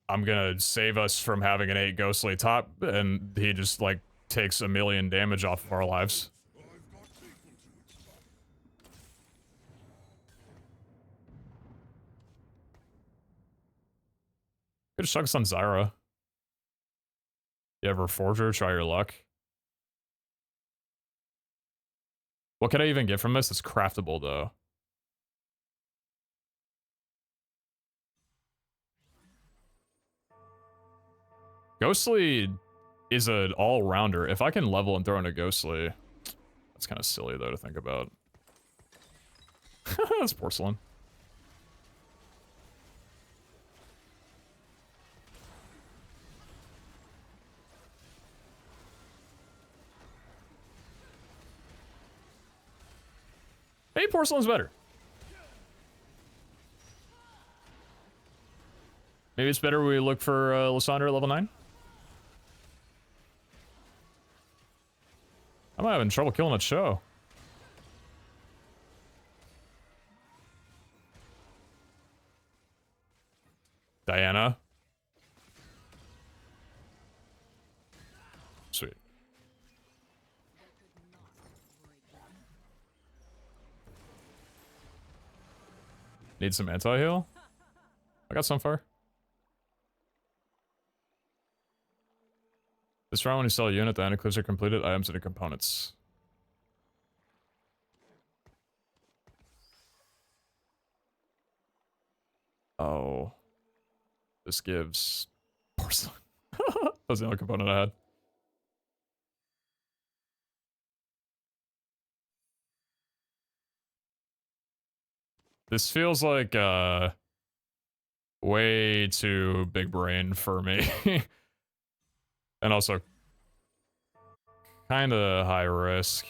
I'm gonna save us from having an 8 ghostly top, and he just, like, takes 1,000,000 damage off of our lives. Could have chucked on Zyra. You ever Forger? Try your luck. What can I even get from this? It's craftable, though. Ghostly is an all-rounder. If I can level and throw in a Ghostly... That's kind of silly, though, to think about. That's porcelain. Maybe porcelain's better. Maybe it's better we look for Lysandra at level 9? I'm having trouble killing that show. Diana. Sweet. Need some anti-heal? I got some far. This round when you sell a unit, the end includes your completed items and components. Oh. This gives porcelain. That was the only component I had. This feels like way too big brain for me. And also kind of high risk.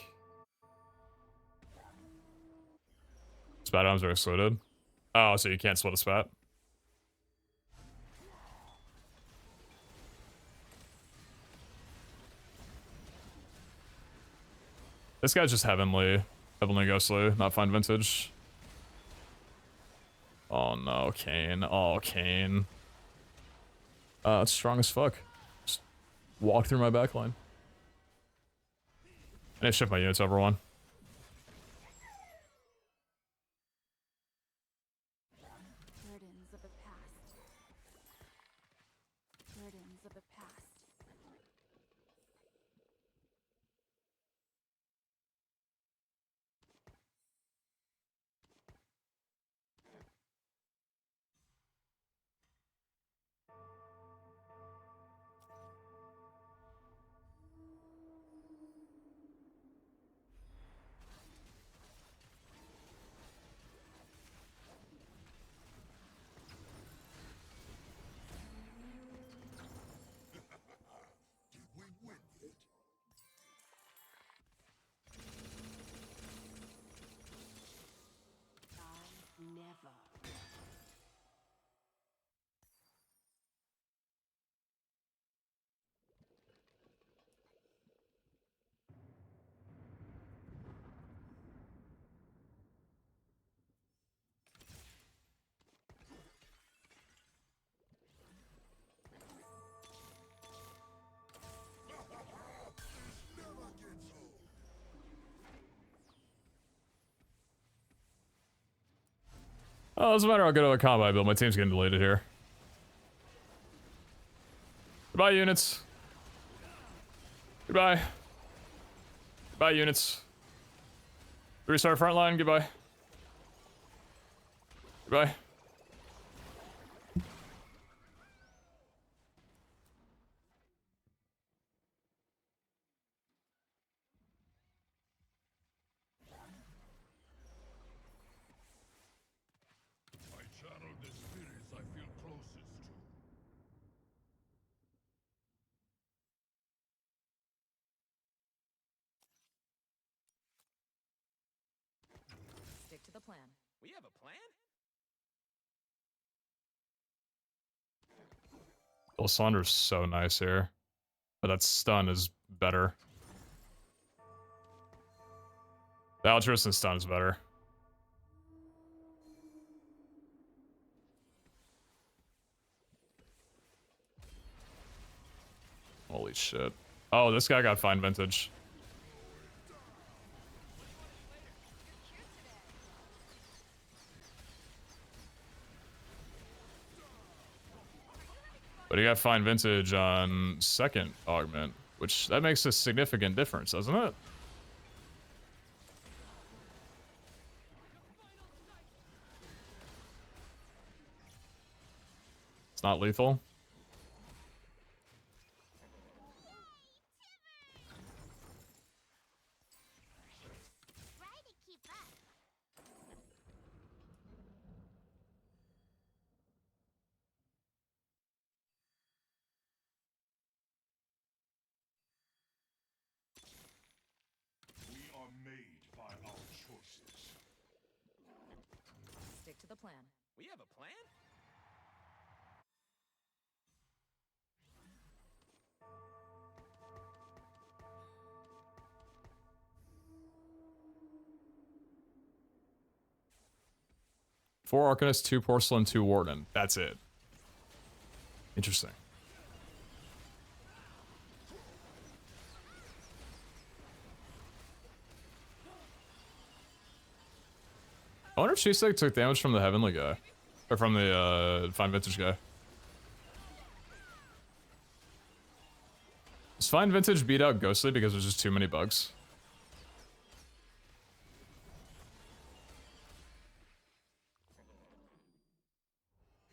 Spat items are excluded. Oh, so you can't split a spat? This guy's just heavenly. Heavenly ghostly, not fine vintage. Oh no, Kane. Oh, Kane. It's strong as fuck. Just walk through my backline. I need to shift my units over one. Burdens of the past. Burdens of the past. Oh, doesn't matter. I'll go to a combat build. My team's getting deleted here. Goodbye, units. Goodbye. Goodbye, units. Restart frontline. Goodbye. Goodbye. I channel the spirits I feel closest to. Stick to the plan. We have a plan? Well, Saunder's so nice here. But that stun is better. The altruist and stun is better. Holy shit. Oh, this guy got fine vintage. But he got fine vintage on second augment, which that makes a significant difference, doesn't it? It's not lethal. Try to keep up. We are made by our choices. Stick to the plan. We have a plan? Four Arcanist, 2 Porcelain, 2 Warden. That's it. Interesting. I wonder if Cheesesteak took damage from the Heavenly guy. Or from the, Fine Vintage guy. Does Fine Vintage beat out Ghostly because there's just too many bugs?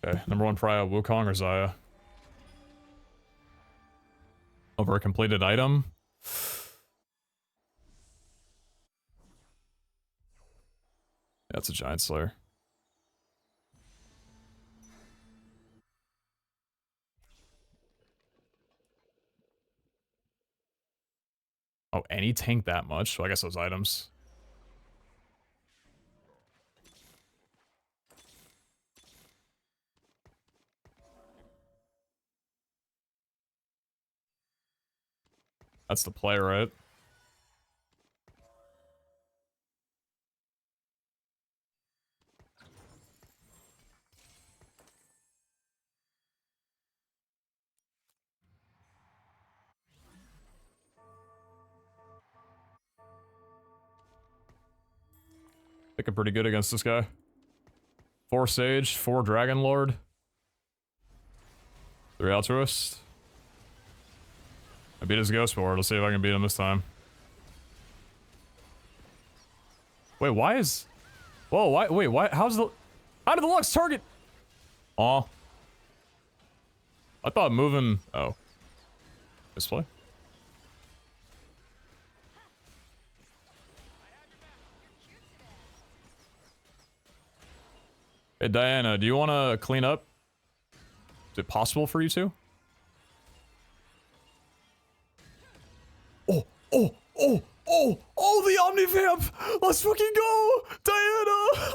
Okay, number 1 prio, Wukong or Xayah? Over a completed item? That's a Giant Slayer. Oh, any tank that much? So I guess those items. That's the play, right? Looking pretty good against this guy. 4 Sage, 4 Dragon Lord. 3 Altruist. I beat his Ghost Board. Let's see if I can beat him this time. Wait, why is... Whoa, why... Wait, why... How's the... How did the Lux target? Aw. I thought moving... Oh. Display? Hey, Diana, do you want to clean up? Is it possible for you to? Oh, oh, oh, oh, oh, the Omnivamp! Let's fucking go! Diana!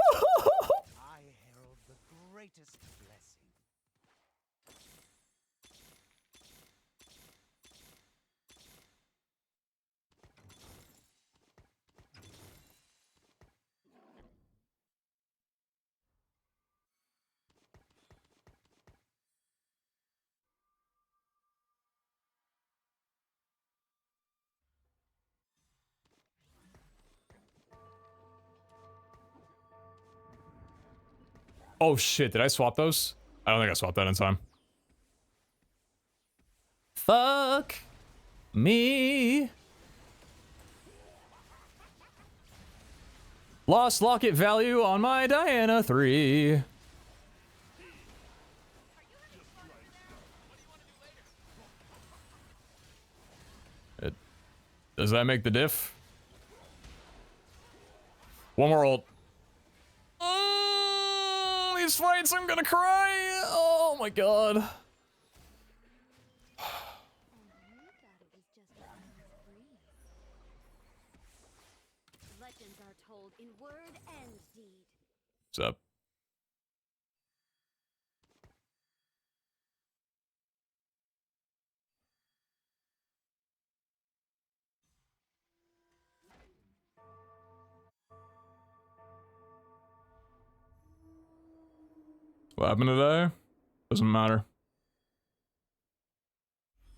I herald the greatest blessing. Oh shit, did I swap those? I don't think I swapped that in time. Fuck me. Lost locket value on my Diana 3. Does that make the diff? One more ult. These fights, I'm gonna cry. Oh my god. And you thought it was just a harmless breeze. Legends are told in word and deed. What's up? What happened today? Doesn't matter.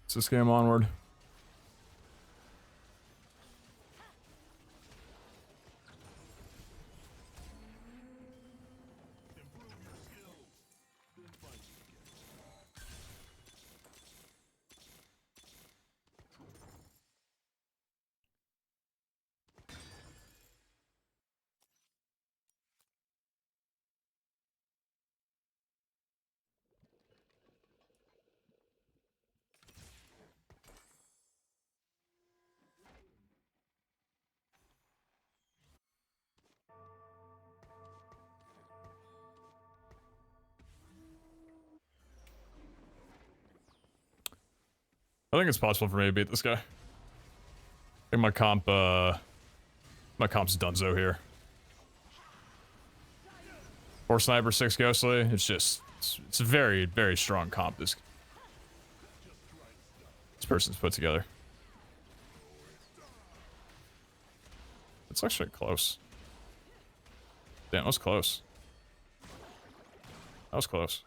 It's this game onward. I think it's possible for me to beat this guy. I think my comp's dunzo here. 4 sniper, 6 ghostly. It's just, it's a very, very strong comp this person's put together. It's actually close. Damn, that was close. That was close.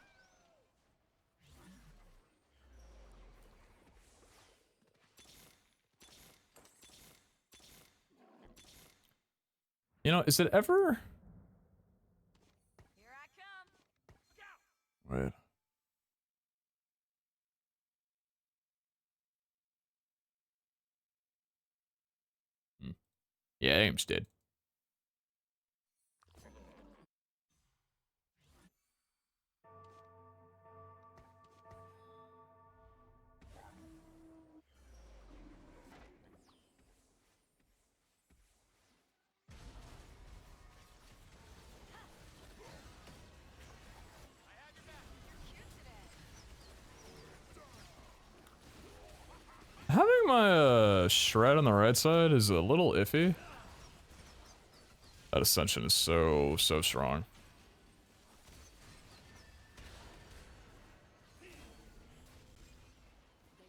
You know, is it ever... Here I come. Wait. Yeah, aim's dead. Having my shred on the right side is a little iffy. That ascension is so strong. They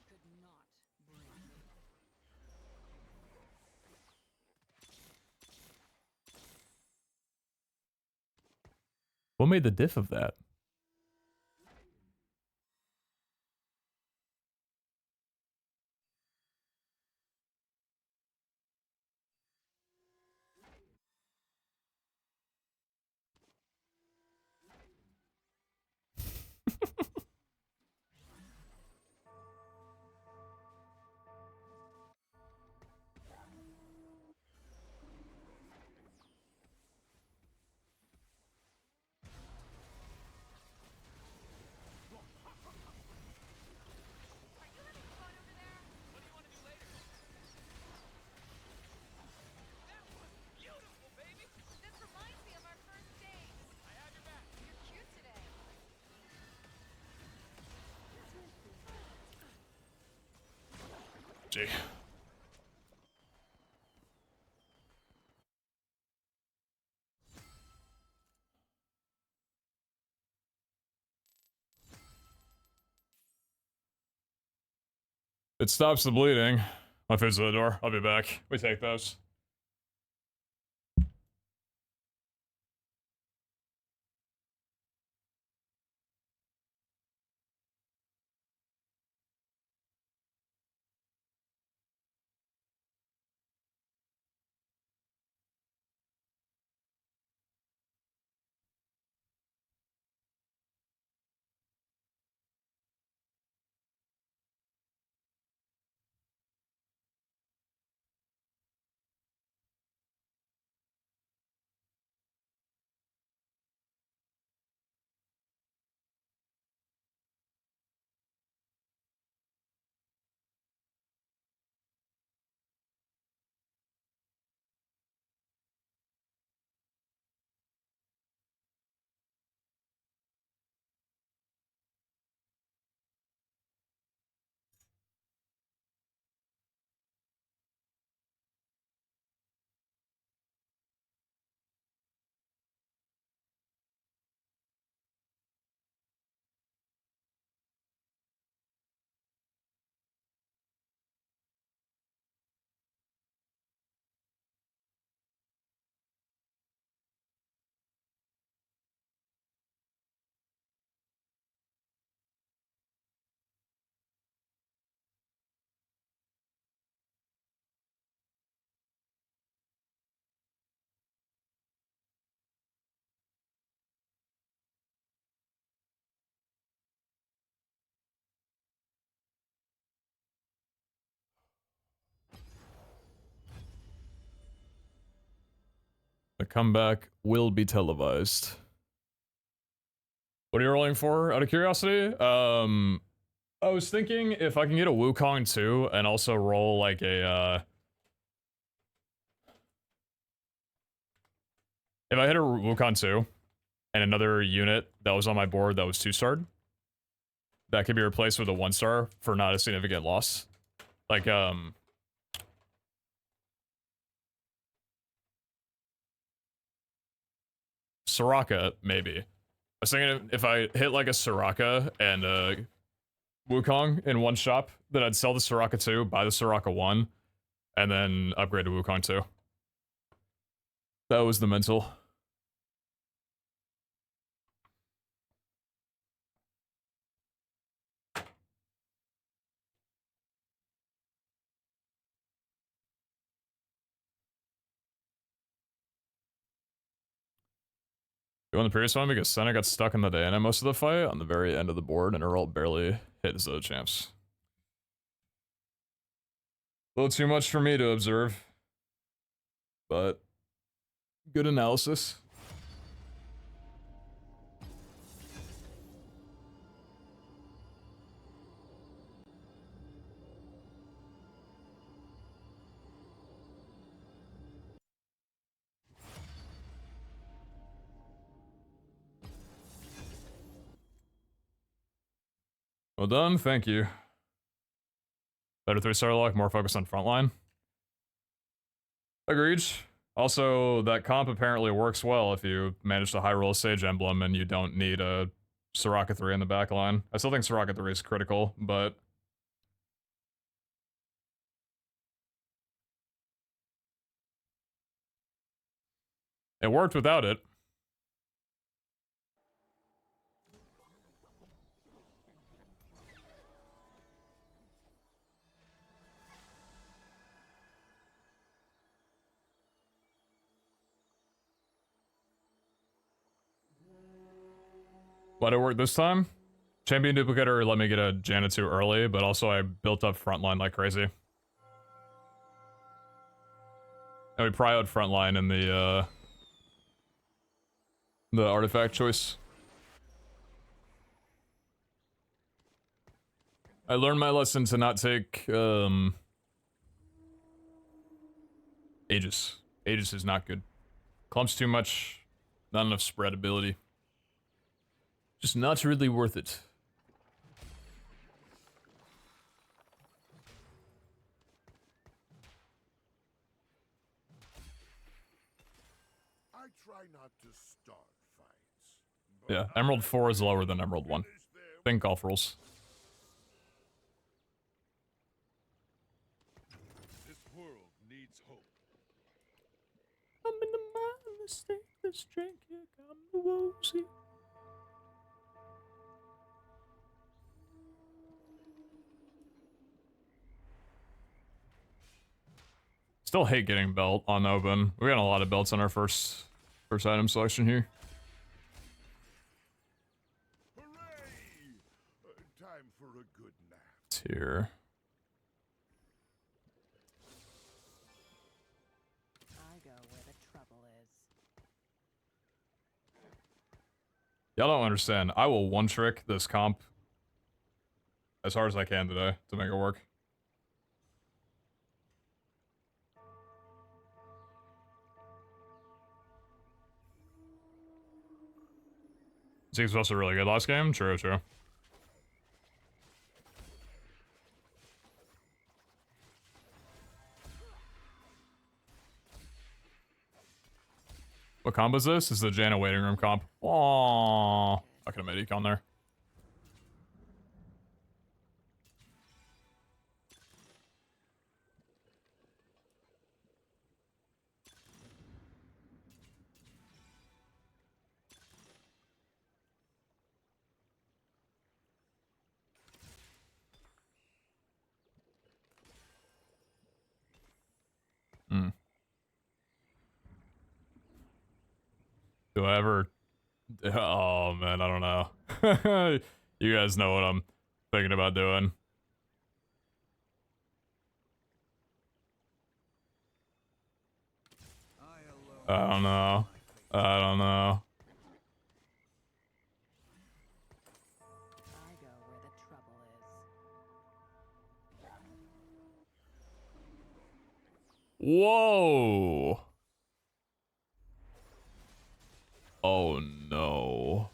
could not bring me. What made the diff of that? Beautiful, baby. This reminds me of our first date. I had your back. You're cute today. Gee. It stops the bleeding. My food's at the door. I'll be back. We take those. The comeback will be televised. What are you rolling for, out of curiosity? I was thinking if I can get a Wukong too, and also roll like a, if I hit a Wukong 2, and another unit that was on my board that was 2-starred, that could be replaced with a 1-star for not a significant loss. Like, Soraka, maybe. I was thinking if I hit like a Soraka and a Wukong in one shop, then I'd sell the Soraka 2, buy the Soraka 1, and then upgrade to Wukong 2. That was the mental. You won the previous one because Senna got stuck in the Diana most of the fight on the very end of the board, and Earl barely hit his other champs. A little too much for me to observe, but good analysis. Well done, thank you. Better 3-star lock, more focus on frontline. Agreed. Also, that comp apparently works well if you manage to high roll a Sage Emblem and you don't need a Soraka 3 in the back line. I still think Soraka 3 is critical, but it worked without it. Why'd it work this time? Champion Duplicator let me get a Janet 2 early, but also I built up frontline like crazy. And we prioed frontline in the artifact choice. I learned my lesson to not take, Aegis. Aegis is not good. Clumps too much, not enough spread ability. Just not really worth it. I try not to start fights. Yeah, Emerald 4 is lower than Emerald 1. Finish them. Think golf rules. This world needs hope. I'm in the mind state, this drink here got me woozy. Still hate getting belt on open. We got a lot of belts on our first item selection here. Hooray! Time for a good nap. Tier. I go where the trouble is. Y'all don't understand. I will one-trick this comp as hard as I can today to make it work. Zeke's was also really good last game. True, true. What comp is this? This is the Janna waiting room comp. Aww. I could have made econ there. Do I ever... Oh, man, I don't know. You guys know what I'm thinking about doing. I alone I don't know. I don't know. I go where the trouble is. Whoa. Oh no.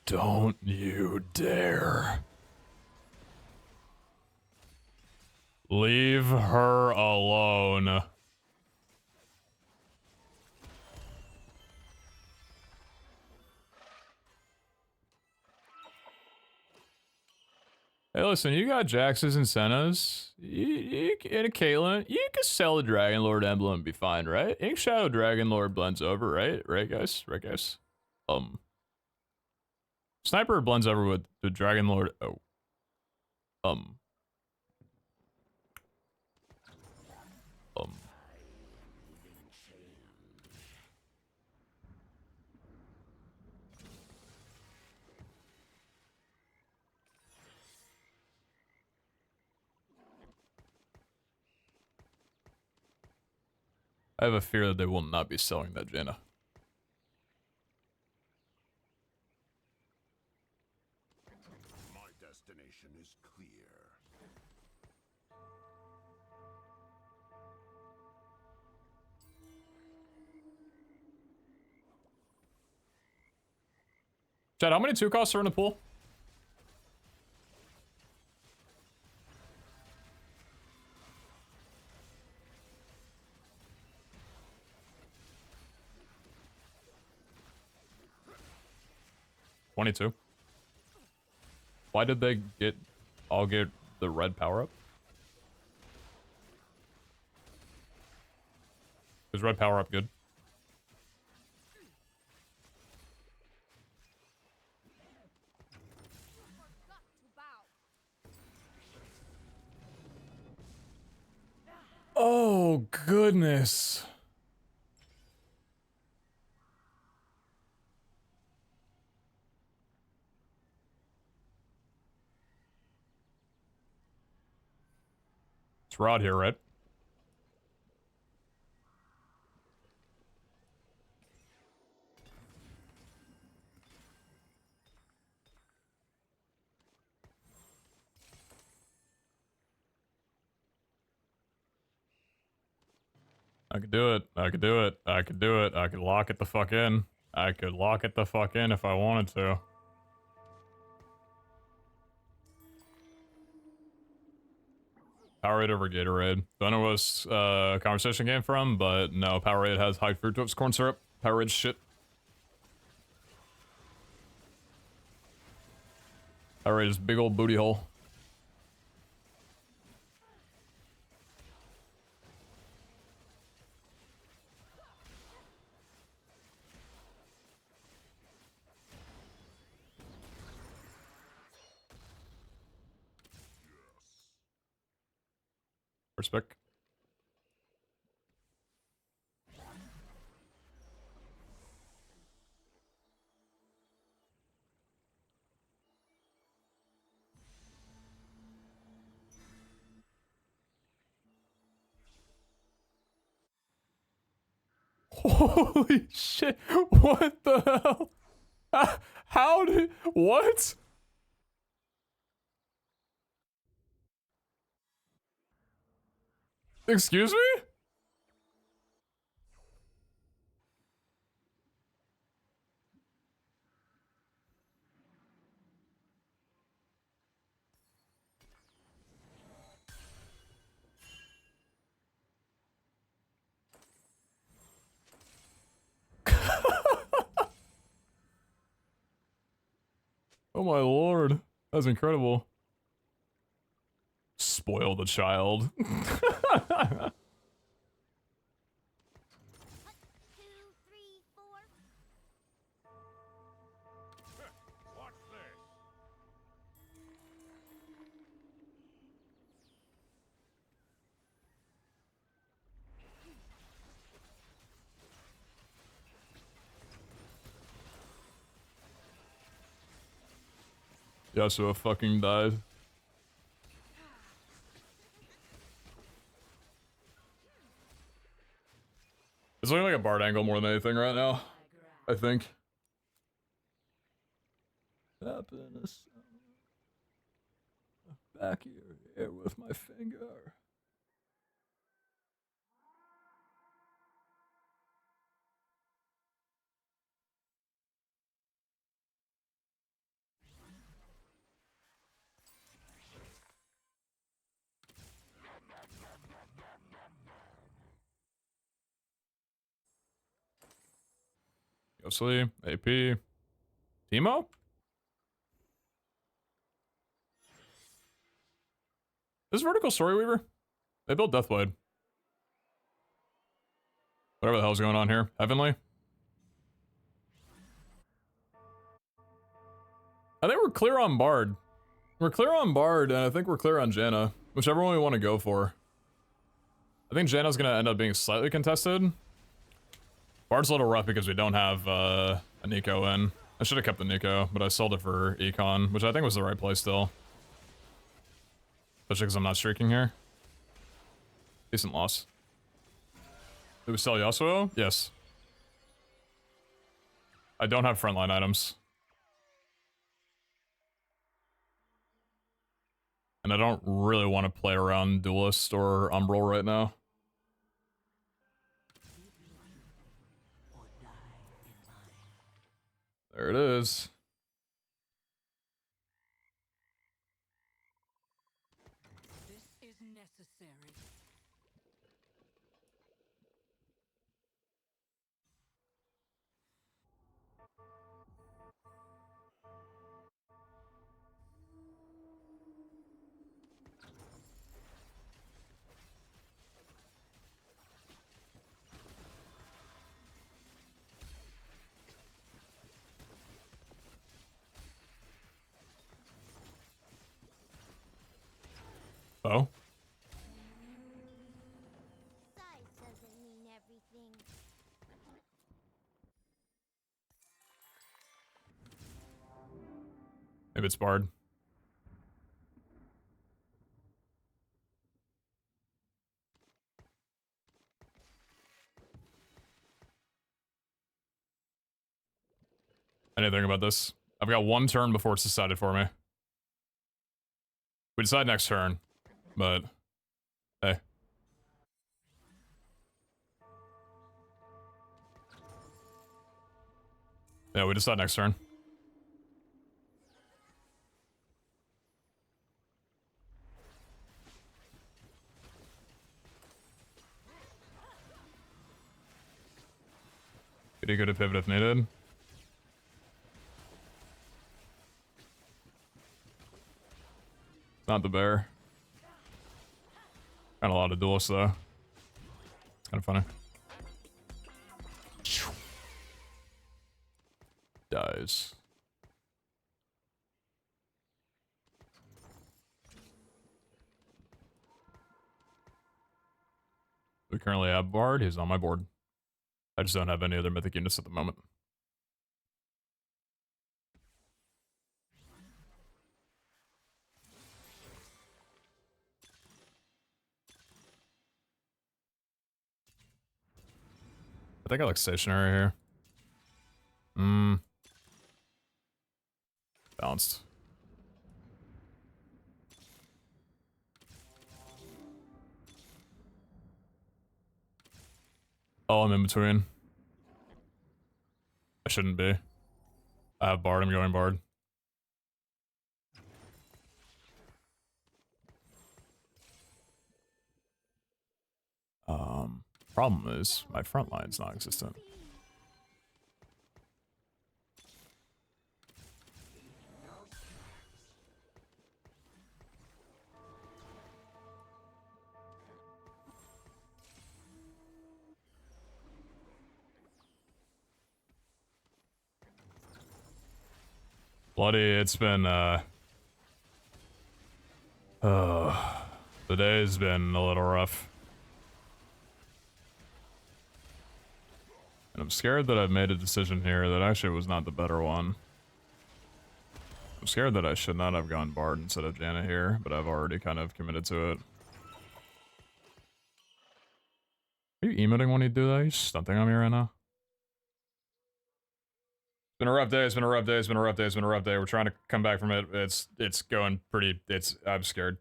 Don't you dare. Leave her alone. Hey, listen, you got Jax's and Senna's. And a Caitlyn. You can sell a Dragon Lord emblem and be fine, right? Ink Shadow Dragon Lord blends over, right? Right, guys? Right, guys? Sniper blends over with the Dragon Lord. Oh. Um. I have a fear that they will not be selling that Jaina. My destination is clear. Chad, how many 2 costs are in the pool? $22. Why did they all get the red power up? Is red power up good? Forgot to bow. Oh, goodness. It's Rod here, right? I could do it. I could do it. I could do it. I could lock it the fuck in. I could lock it the fuck in if I wanted to. Powerade over Gatorade. Don't know where this conversation came from, but no, Powerade has high fructose corn syrup. Powerade's shit. Powerade is big old booty hole. Respect. Holy shit. What the hell? How did... What? Excuse me? Oh my lord. That's incredible. Spoil the child. 2, 3, 4. Watch this. Yasuo fucking died. It's looking like a Bard angle more than anything right now, I think. Happiness. Back of your ear with my finger. Ghostly, AP, Teemo? This is Vertical Story Weaver? They built Deathblade. Whatever the hell's going on here. Heavenly? I think we're clear on Bard. We're clear on Bard, and I think we're clear on Janna. Whichever one we want to go for. I think Janna's gonna end up being slightly contested. Bard's a little rough because we don't have a Nico in. I should have kept the Nico, but I sold it for Econ, which I think was the right play still. Especially because I'm not streaking here. Decent loss. Did we sell Yasuo? Yes. I don't have frontline items. And I don't really want to play around Duelist or Umbral right now. There it is. This is necessary. Oh. Size doesn't mean everything. Maybe it's Bard. Anything about this? I've got one turn before it's decided for me. We decide next turn, but hey. Yeah, we decide next turn. Pretty good at pivot if needed. Not the bear. Got a lot of duelists though. It's kind of funny. Dies. We currently have Bard. He's on my board. I just don't have any other mythic units at the moment. I think I like stationary here. Balanced. Oh, I'm in between. I shouldn't be. I have Bard, I'm going Bard. Problem is, my front line's non-existent. Bloody, it's been, the day's been a little rough. And I'm scared that I've made a decision here that actually was not the better one. I'm scared that I should not have gone Bard instead of Janna here, but I've already kind of committed to it. Are Are you emoting when you do that? Are you stunting on me right now? It's been a rough day, it's been a rough day, it's been a rough day, it's been a rough day. We're trying to come back from it. It's going pretty, I'm scared.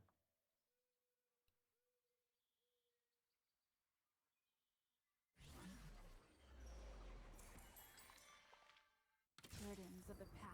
Burdens of the past.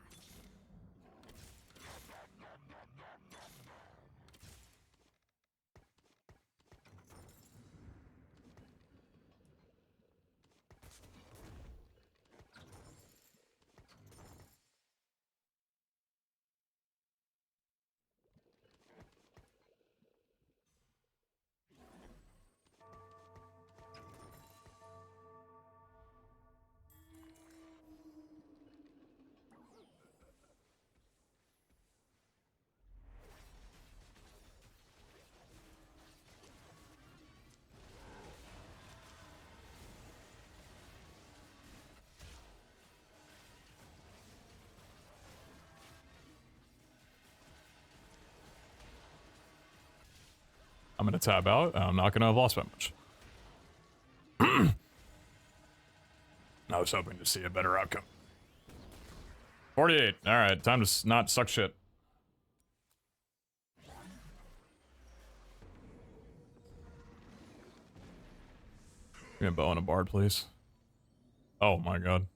I'm gonna tab out. I'm not gonna have lost that much. I was hoping to see a better outcome. 48. Alright, time to not suck shit. Give me a bow and a bard, please. Oh my god.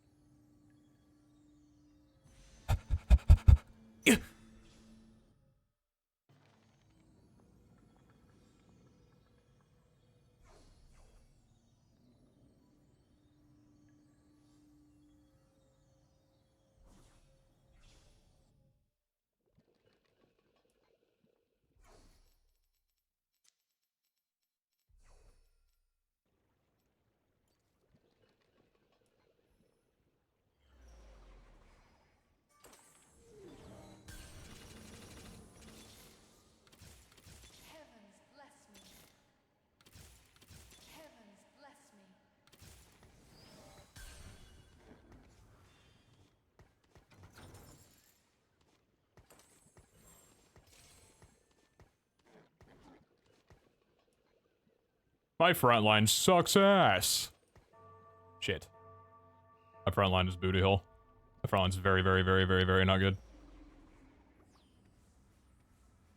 Heavens bless me. Heavens bless me. My front line sucks ass. Shit. My front line is booty hole. My front line's very, very, very, very, very not good.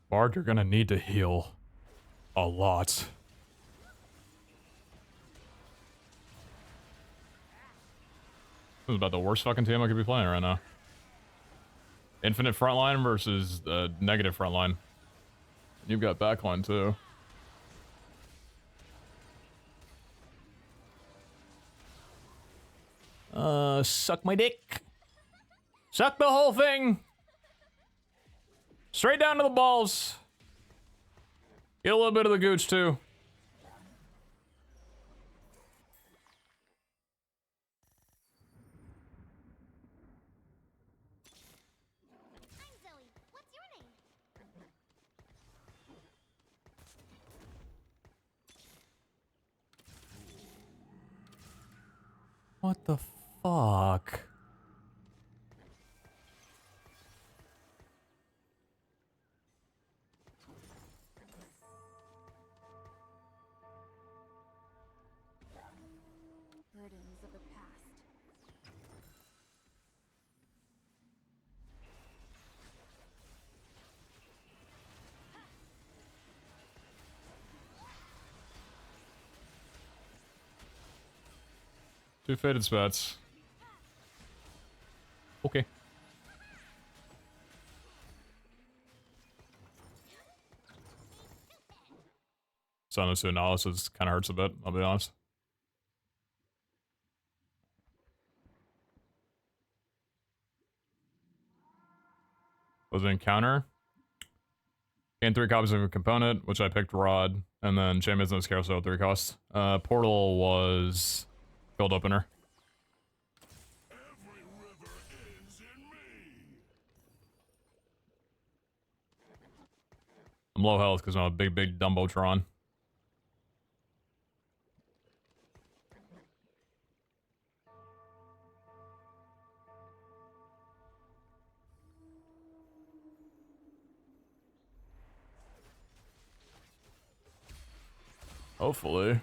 Bard, you're gonna need to heal a lot. This is about the worst fucking team I could be playing right now. Infinite frontline versus negative frontline. You've got backline too. Suck my dick. Suck the whole thing. Straight down to the balls. Get a little bit of the gooch too. I'm Zoe. What's your name? What the fuck? Burdens of the past. Two faded spats. Okay. Silence to analysis kind of hurts a bit, I'll be honest. Was an encounter. Gain 3 copies of a component, which I picked Rod, and then Chain Business Carousel 3 cost. Portal was Gold Opener. Every river ends in me. I'm low health because I'm a big Dumbotron. Hopefully.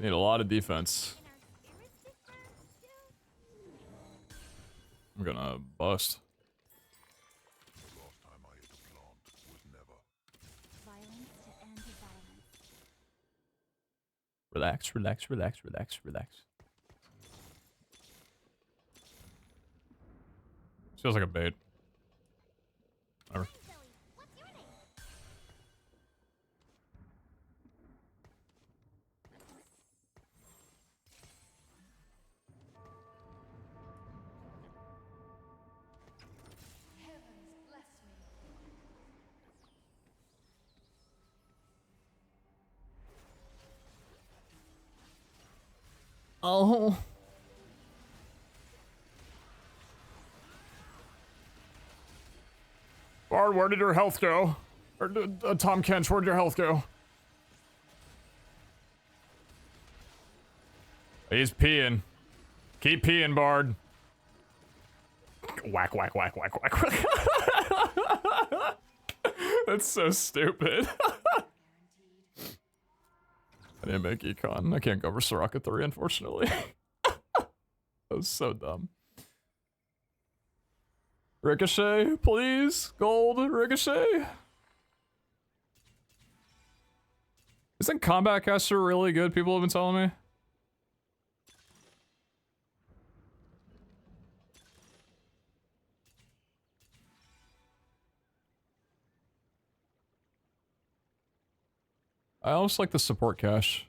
Just need a lot of defense. And our spirits disturbed still? I'm gonna bust. The last time I hit a plant was never. Violence to anti-violence. Relax, relax, relax, relax, relax. Feels like a bait. Whatever. Hi, Zoe. What's your name? Heavens bless me. Oh. Bard, where did your health go? Or Tom Kench, where'd your health go? He's peeing. Keep peeing, Bard. Whack, whack, whack, whack, whack. That's so stupid. I didn't make econ. I can't go for Soraka 3, unfortunately. That was so dumb. Ricochet, please. Gold, Ricochet. Isn't Combat Caster really good? People have been telling me. I almost like the support cache.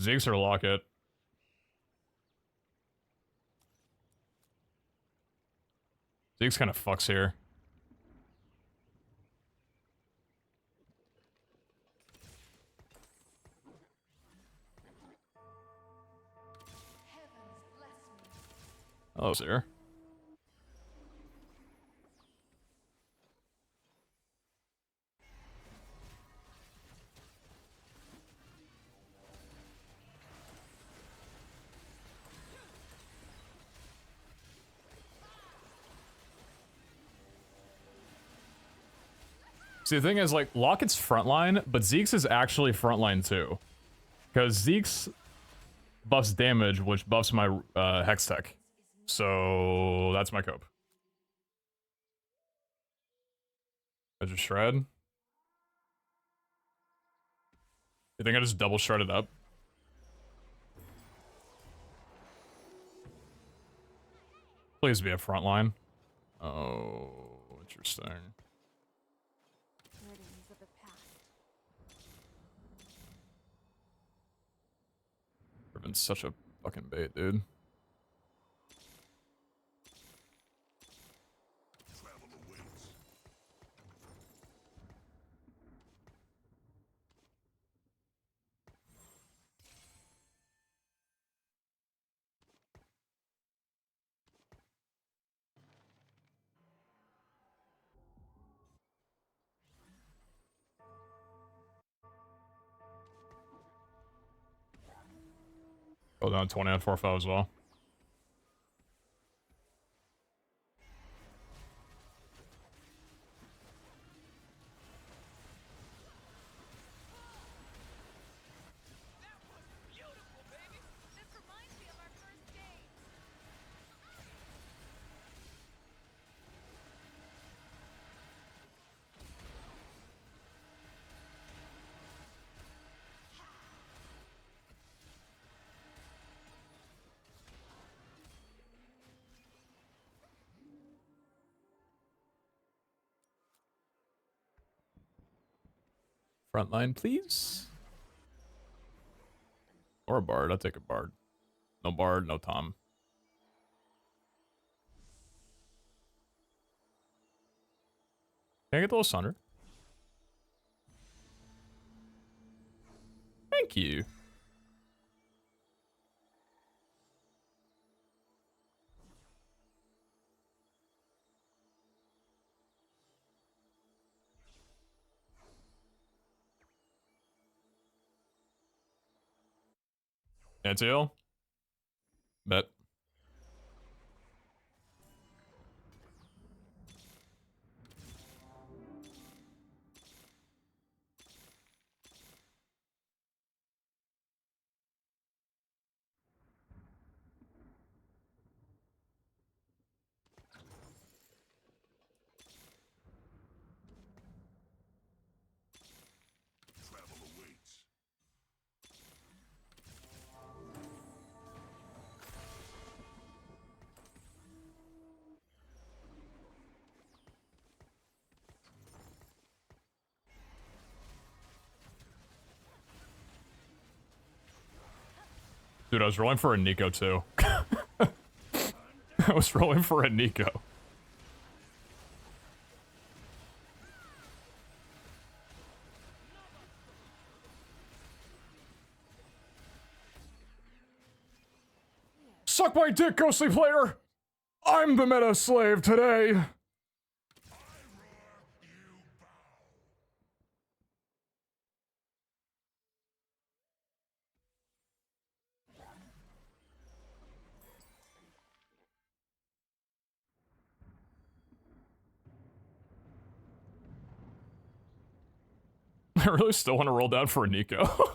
Zeke's or Locket. Zeke's kind of fucks here. Heavens bless me. Hello, sir. See, the thing is, like, Locket's frontline, but Zeke's is actually frontline too. Because Zeke's buffs damage, which buffs my Hex Tech. So, that's my cope. I just shred. You think I just double shredded up? Please be a frontline. Oh, interesting. Burdens of the past. Riven's such a fucking bait, dude. Travel awaits. Go down 20 on 4-5 as well. That was beautiful, baby. This reminds me of our first date. Frontline, please. Or a Bard. I'll take a Bard. No Bard, no Tom. Can I get the little Sunder? Thank you. Antiel? Bet. Dude, I was rolling for a Nico too. I was rolling for a Nico. Suck my dick, ghostly player! I'm the meta slave today! I really still want to roll down for a Nico.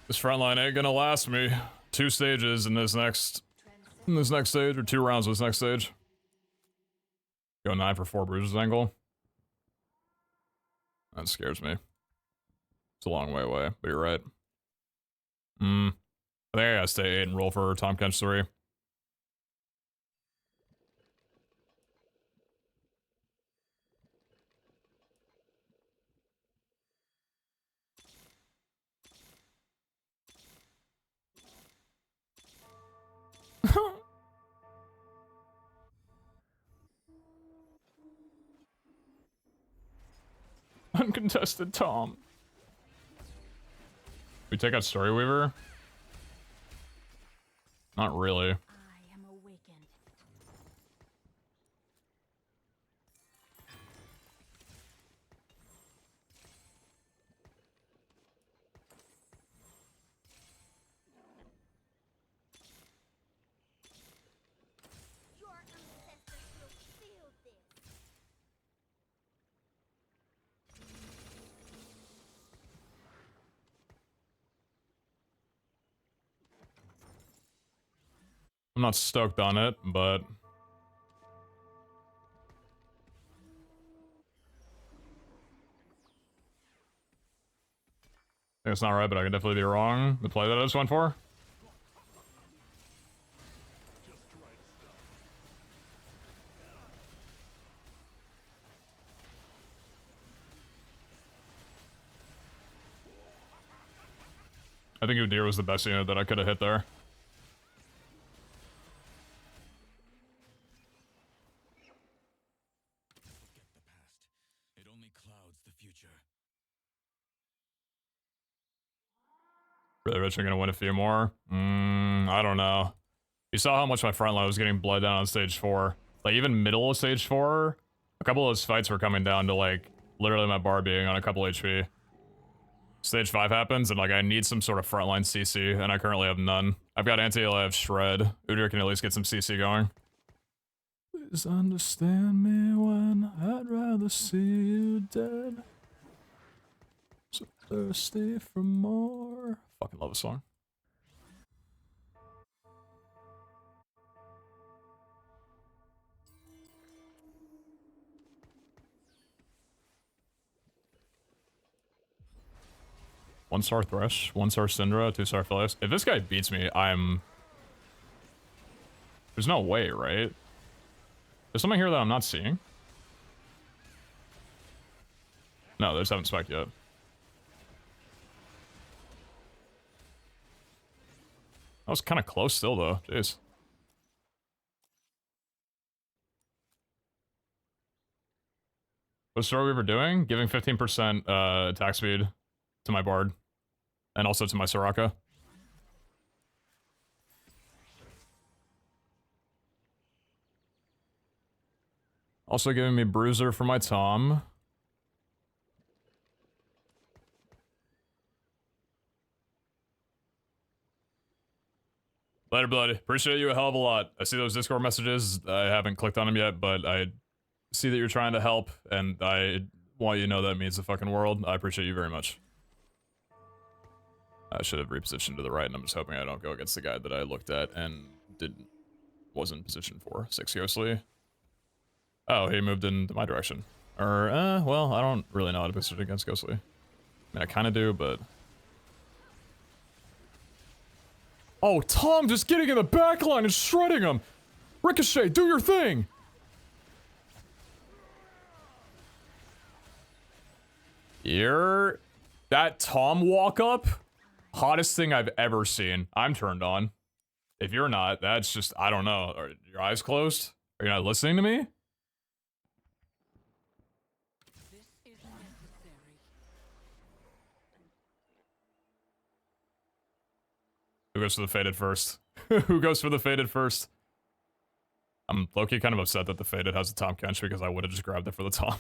This front line ain't gonna last me. 2 stages in this next stage, or 2 rounds in this next stage. Go 9 for 4 bruises angle. That scares me. It's a long way away, but you're right. I think I gotta stay 8 and roll for Tom Kench 3. Uncontested Tom. We take out Story Weaver? Not really. I am awakened. Your ancestors will feel this. I'm not stoked on it, but... I think it's not right, but I can definitely be wrong. The play that I just went for? I think Udyr was the best unit that I could have hit there. Forget the past. It only clouds the future. Really rich, I'm gonna win a few more. I don't know. You saw how much my front line was getting bled down on stage 4. Like, even middle of stage 4, a couple of those fights were coming down to, like, literally my bar being on a couple HP. Stage 5 happens, and, like, I need some sort of frontline CC, and I currently have none. I've got anti-heal, I have Shred. Udyr can at least get some CC going. Please understand me when I'd rather see you dead. So thirsty for more. Fucking love a song. One-star Thresh, 1-star Syndra, 2-star Phyllis. If this guy beats me, I'm... There's no way, right? There's something here that I'm not seeing? No, they just haven't spiked yet. That was kind of close still, though. Jeez. What's Story Weaver doing? Giving 15% attack speed to my Bard. And also to my Soraka. Also giving me Bruiser for my Tom. Later, blood. Appreciate you a hell of a lot. I see those Discord messages. I haven't clicked on them yet, but I see that you're trying to help, and I want you to know that means the fucking world. I appreciate you very much. I should have repositioned to the right, and I'm just hoping I don't go against the guy that I looked at and wasn't positioned for. 6 Ghostly. Oh, he moved into my direction. Or, well, I don't really know how to position against Ghostly. I mean, I kind of do, but... Oh, Tom just getting in the back line and shredding him! Ricochet, do your thing! That Tom walk up? Hottest thing I've ever seen. I'm turned on. If you're not, that's just, I don't know. Are your eyes closed? Are you not listening to me? This is necessary. Who goes for the faded first? Who goes for the faded first? I'm low-key kind of upset that the faded has a Tom Kench because I would have just grabbed it for the Tom.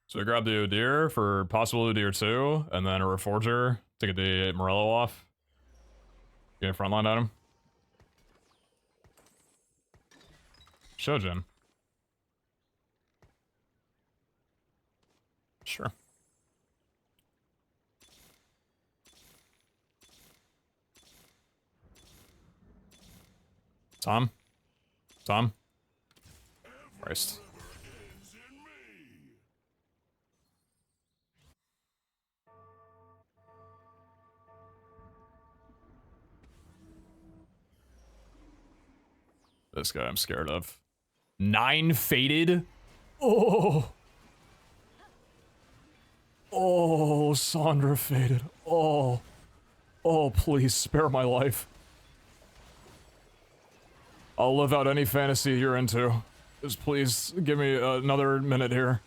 So I grabbed the Udyr for possible Udyr 2, and then a Reforger to get the Morello off. Get a frontline at him. Shojin. Sure. Tom? Tom? Christ. This guy I'm scared of. 9 faded? Oh! Oh, Sandra faded. Oh. Oh, please spare my life. I'll live out any fantasy you're into. Just please give me another minute here.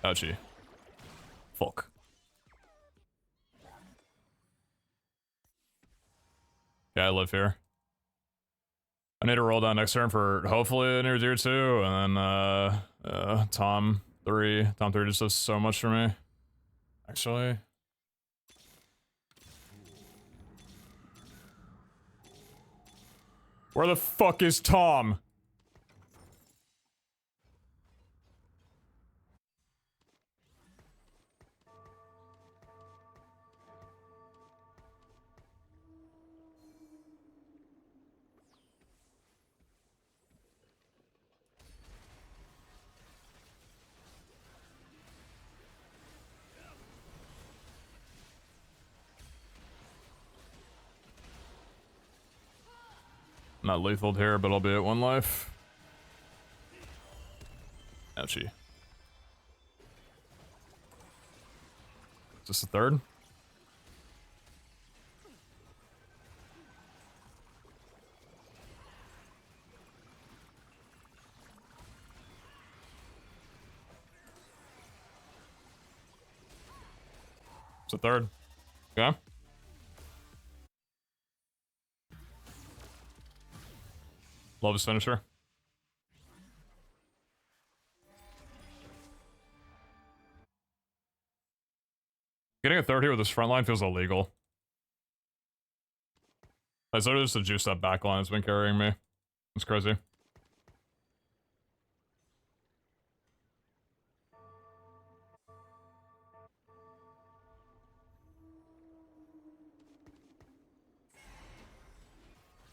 Ouchie. Fuck. Yeah, I live here. I need to roll down next turn for hopefully an Udyr 2, and then Tom 3. Tom 3 just does so much for me. Actually. Where the fuck is Tom? Not lethal here, but I'll be at 1 life. Ouchie. Is this the third? It's the third. Okay. Love his finisher. Getting a third here with this front line feels illegal. I started just to juice that back line that's been carrying me. It's crazy.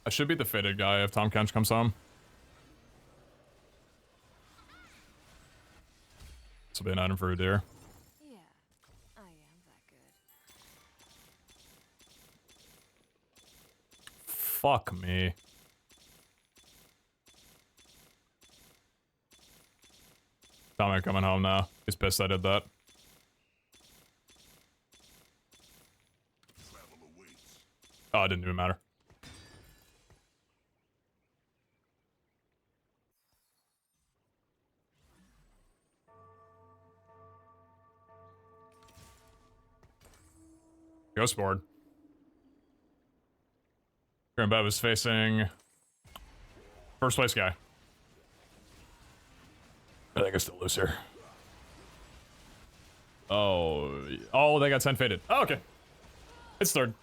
I should be the faded guy if Tom Kench comes home. This will be an item for Udyr. Yeah, I am that good. Fuck me. Tommy coming home now. He's pissed I did that. Oh, it didn't even matter. Ghost board. Grand Bev is facing first place guy. I think it's still loose here. Oh, they got 10 faded. Oh, okay. It's third.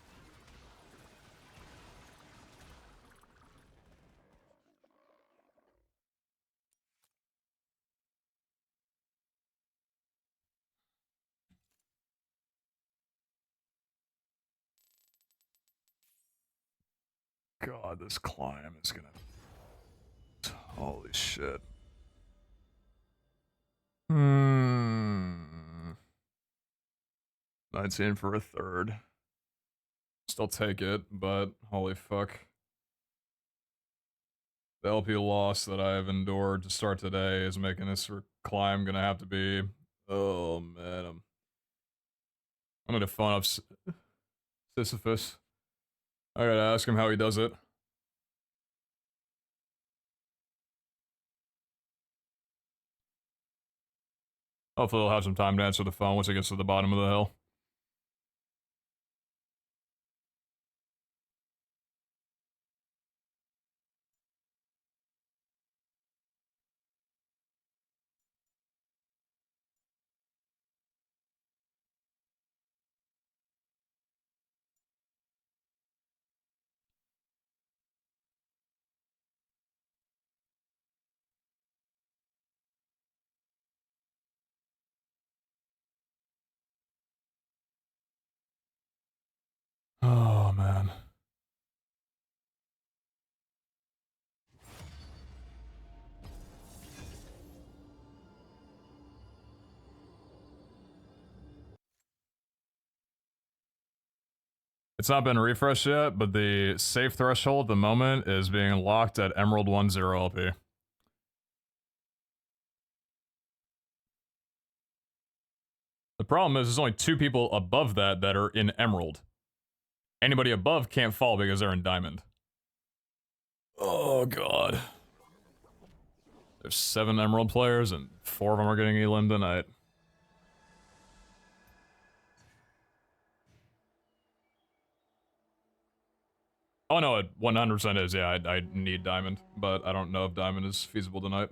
God, this climb is gonna... Holy shit. 19 for a third. Still take it, but holy fuck. The LP loss that I have endured to start today is making this climb gonna have to be... Oh, man. I'm gonna phone up Sisyphus. I gotta ask him how he does it. Hopefully he'll have some time to answer the phone once he gets to the bottom of the hill. Oh, man. It's not been refreshed yet, but the safe threshold at the moment is being locked at Emerald 10 LP. The problem is there's only 2 people above that that are in Emerald. Anybody above can't fall because they're in Diamond. Oh, God. There's 7 Emerald players and 4 of them are getting elim tonight. Oh no, it 100% is, yeah, I need Diamond, but I don't know if Diamond is feasible tonight.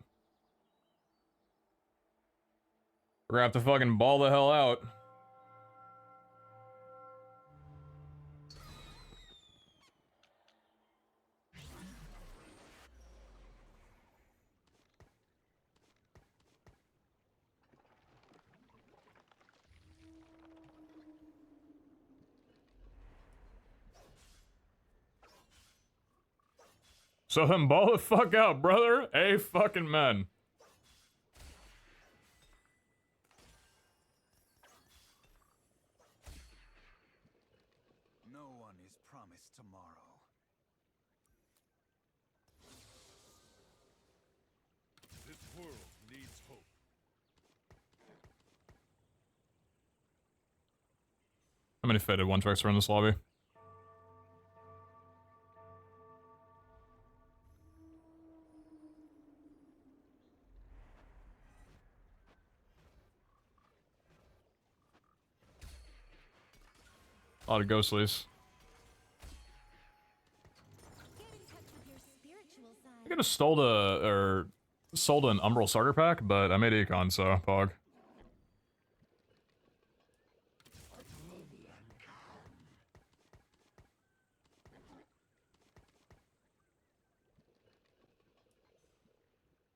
We're gonna have to fucking ball the hell out. So then ball the fuck out, brother. A fucking man. No one is promised tomorrow. This world needs hope. How many faded one tracks are in this lobby? A lot of ghostlies. Get in touch with your spiritual side. I could have sold an Umbral starter pack, but I made Econ, so pog.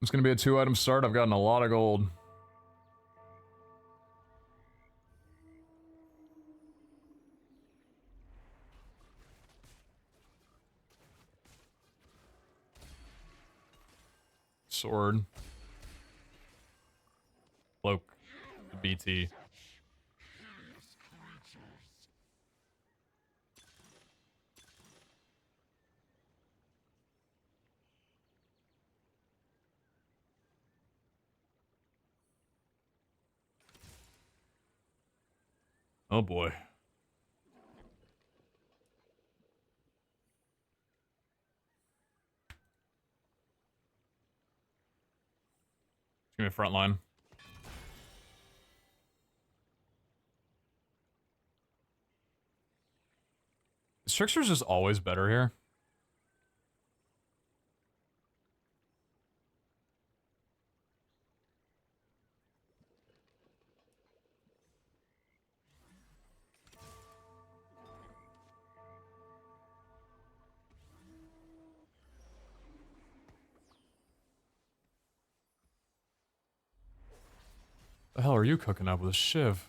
It's gonna be a 2-item start. I've gotten a lot of gold. Sword. Cloak. BT. Oh boy. Give me a front line. Is Trickster's just always better here? The hell are you cooking up with a shiv?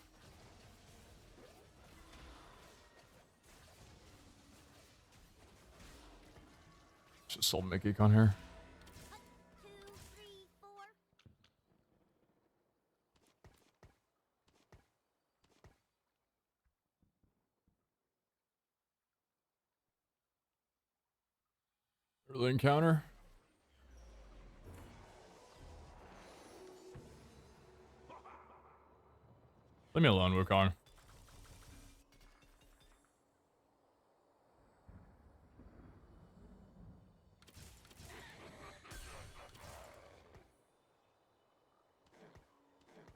Just sold Mickey on here. 2, 3, 4. Early encounter. Leave me alone, Wukong.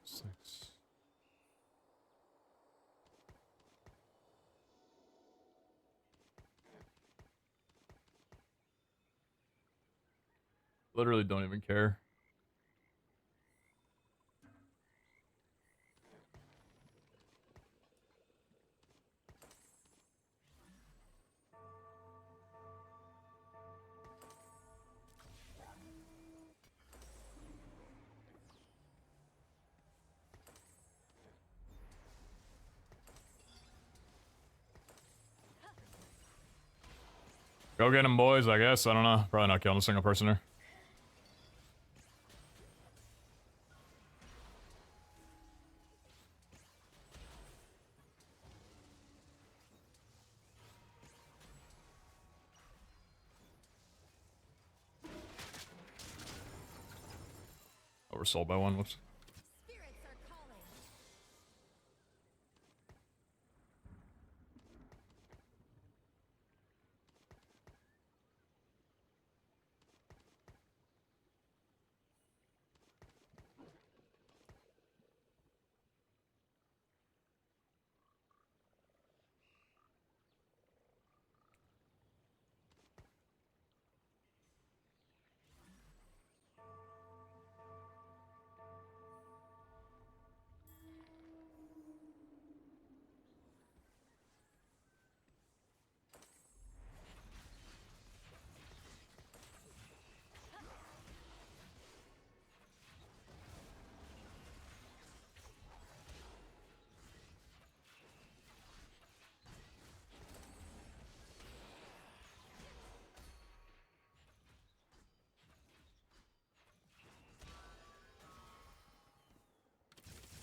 Six. Literally don't even care. Go get him, boys, I guess. I don't know. Probably not killing a single person here. Oversold by one. Whoops. Spirits are calling.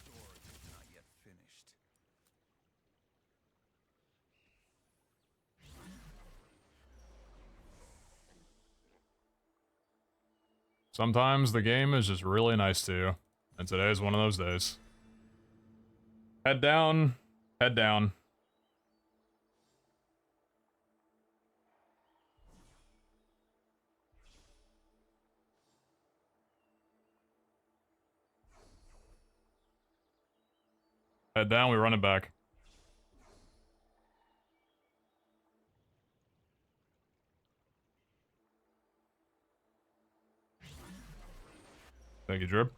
Story is not yet finished. Sometimes the game is just really nice to you. And today is one of those days. Head down. Head down. Head down, we run it back. Thank you, Drip.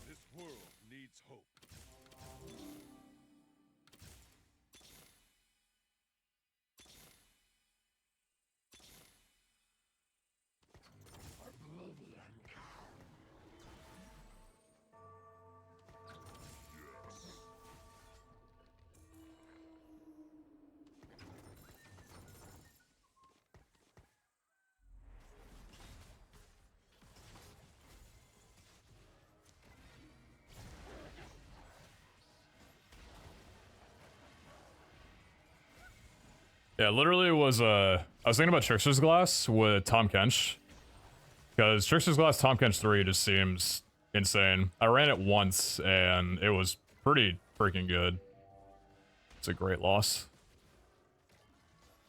This world needs hope. Yeah, literally was I was thinking about Trickster's Glass with Tom Kench. Because Trickster's Glass Tom Kench 3 just seems insane. I ran it once and it was pretty freaking good. It's a great loss.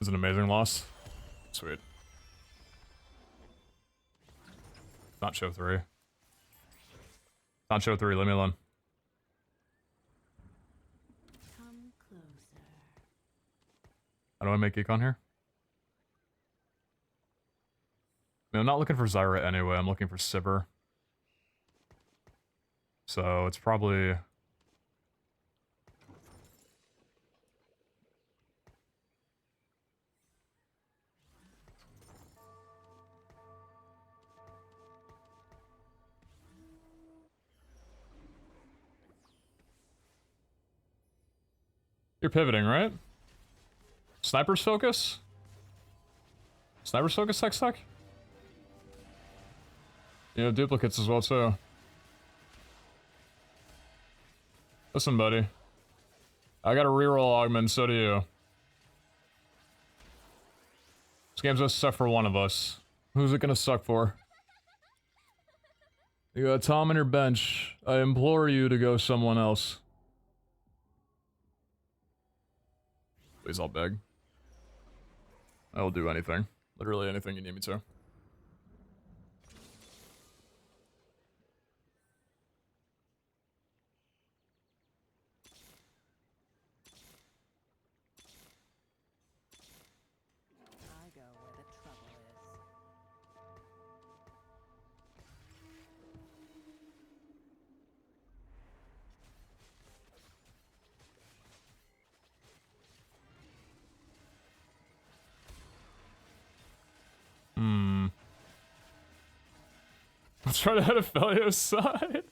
It's an amazing loss. Sweet. Not show 3. Not show 3, leave me alone. Come closer. How do I make Econ here? I mean, I'm not looking for Zyra anyway, I'm looking for Sivir. So it's probably... You're pivoting, right? Sniper's focus? Sniper's focus, tech stack? You know, duplicates as well, too. Listen, buddy. I got a reroll augment, so do you. This game's gonna suck for one of us. Who's it gonna suck for? You got Tom on your bench. I implore you to go someone else. Please, I'll beg. I will do anything. Literally anything you need me to. I go where the trouble is. Let's try to head to Felio's side.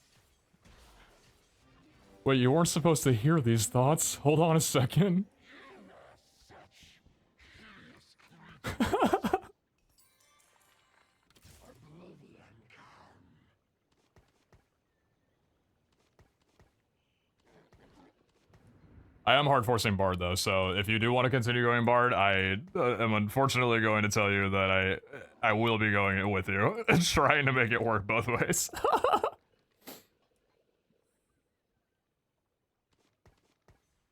Wait, you weren't supposed to hear these thoughts? Hold on a second. I am hard forcing Bard though, so if you do want to continue going Bard, I am unfortunately going to tell you that I will be going with you, trying to make it work both ways.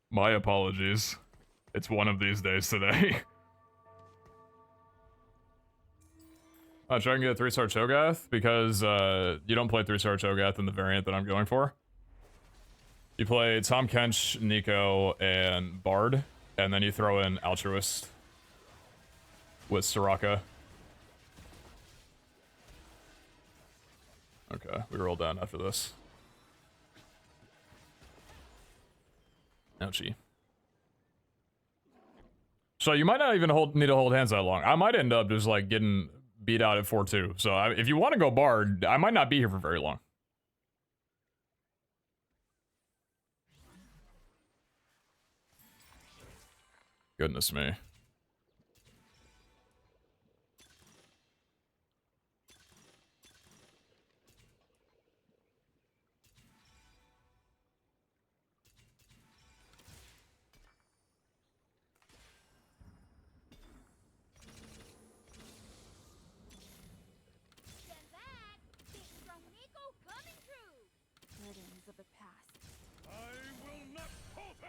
My apologies. It's one of these days today. Try and get a 3-star Cho'Gath, because you don't play 3-star Cho'Gath in the variant that I'm going for. You play Tom Kench, Nico, and Bard, and then you throw in Altruist with Soraka. Okay, we roll down after this. Ouchie. So you might not even need to hold hands that long. I might end up just like getting beat out at 4-2. So if you want to go Bard, I might not be here for very long. Goodness me. Stand back! Big strong Nico coming through! Burdens of the past. I will not falter!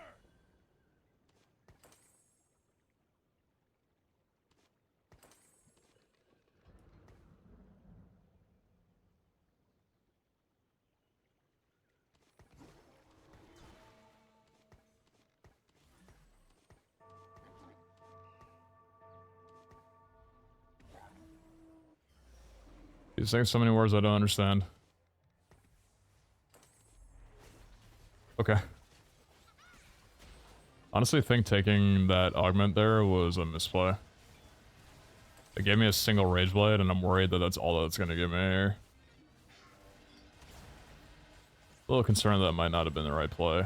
He's saying so many words I don't understand. Okay. Honestly, I think taking that augment there was a misplay. It gave me a single Rage Blade, and I'm worried that that's all that's gonna give me here. A little concerned that might not have been the right play.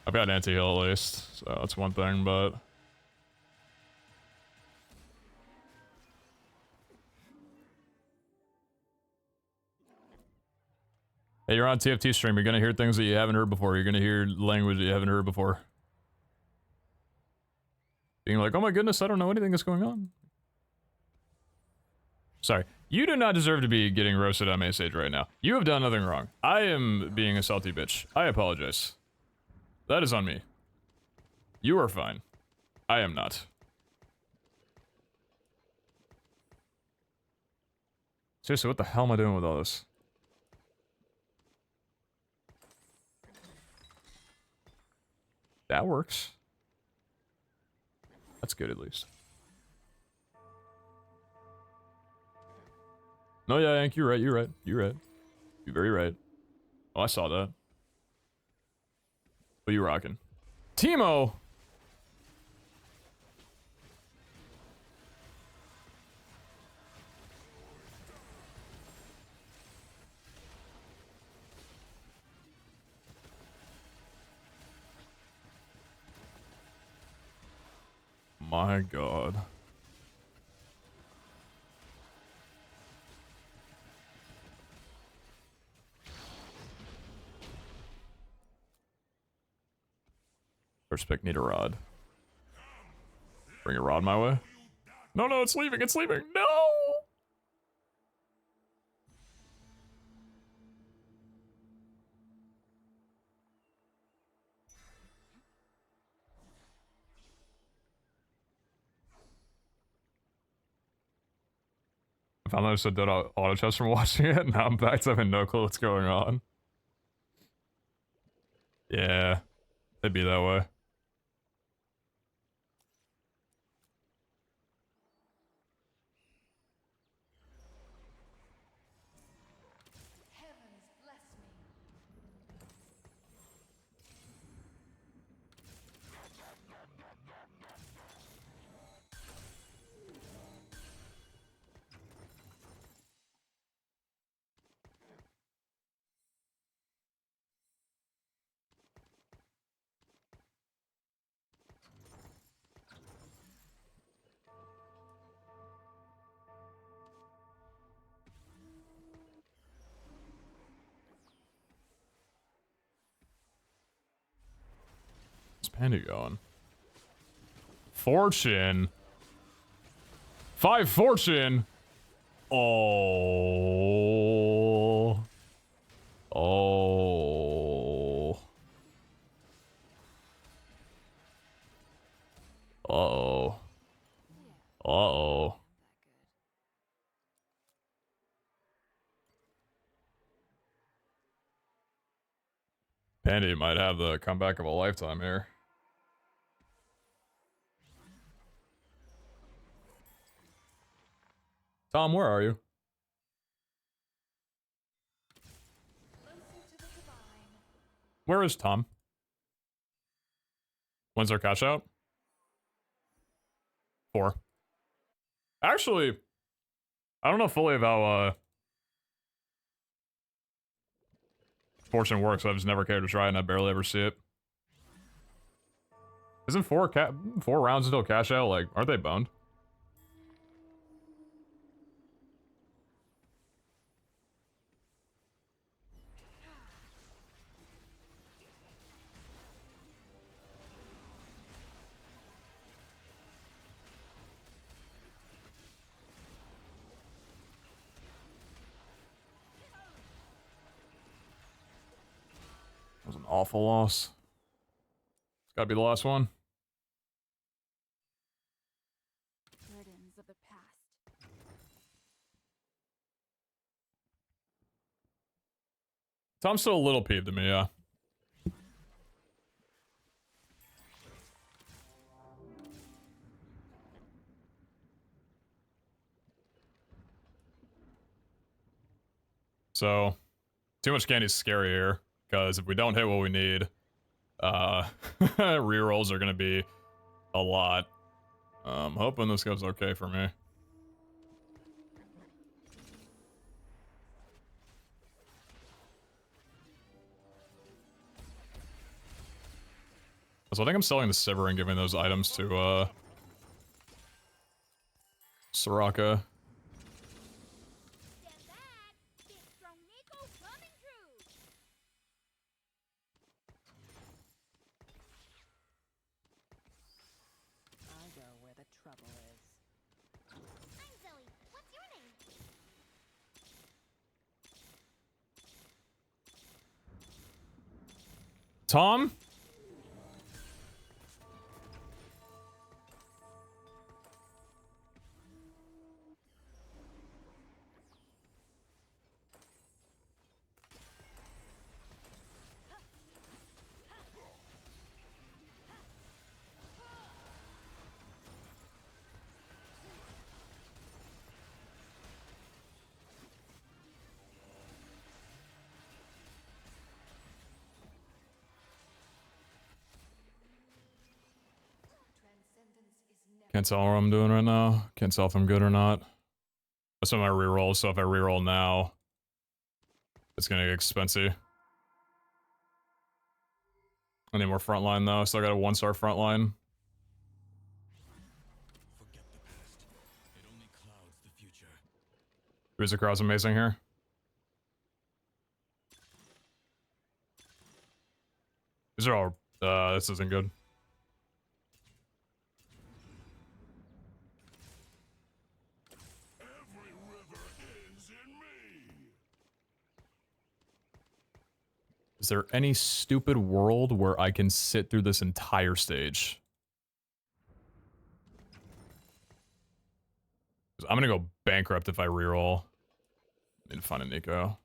I've got anti-heal at least, so that's one thing, but... Hey, you're on TFT stream. You're gonna hear things that you haven't heard before. You're gonna hear language that you haven't heard before. Being like, oh my goodness, I don't know anything that's going on. Sorry. You do not deserve to be getting roasted on Mace Age right now. You have done nothing wrong. I am being a salty bitch. I apologize. That is on me. You are fine. I am not. Seriously, what the hell am I doing with all this? That works. That's good, at least. No, yeah, Hank, you're right, you're right, you're right. You're very right. Oh, I saw that. What are you rocking? Teemo! my god. First pick, need a rod. Bring a rod my way. No, no, it's leaving, it's leaving. No! I found out I said that auto chest from watching it. Now I'm back to having no clue what's going on. Yeah, it'd be that way. Heavens bless me. What's Panda going? Fortune. 5 fortune. Oh. Oh. Uh-oh. Uh-oh. Pandy might have the comeback of a lifetime here. Tom, where are you? Where is Tom? When's our cash out? 4. Actually, I don't know fully of how Fortune works. I've just never cared to try and I barely ever see it. Isn't 4 rounds until cash out? Like, aren't they boned? That was an awful loss. It's gotta be the last one. Burdens of the past. Tom's still a little peeved at me, yeah. So, too much candy's scary here, because if we don't hit what we need, rerolls are gonna be a lot. Hoping this goes okay for me. So I think I'm selling the Sivir and giving those items to, Soraka. Stand back. Big strong Nico coming through. I go where the trouble is. I'm Zoe. What's your name? Tom? Can't tell what I'm doing right now. Can't tell if I'm good or not. That's my reroll, so if I reroll now, it's gonna get expensive. I need more frontline though, so I got a 1-star frontline. Bruiser Crow's amazing here. These are all... this isn't good. Every river ends in me. Is there any stupid world where I can sit through this entire stage? I'm gonna go bankrupt if I reroll. Need to find a Nico.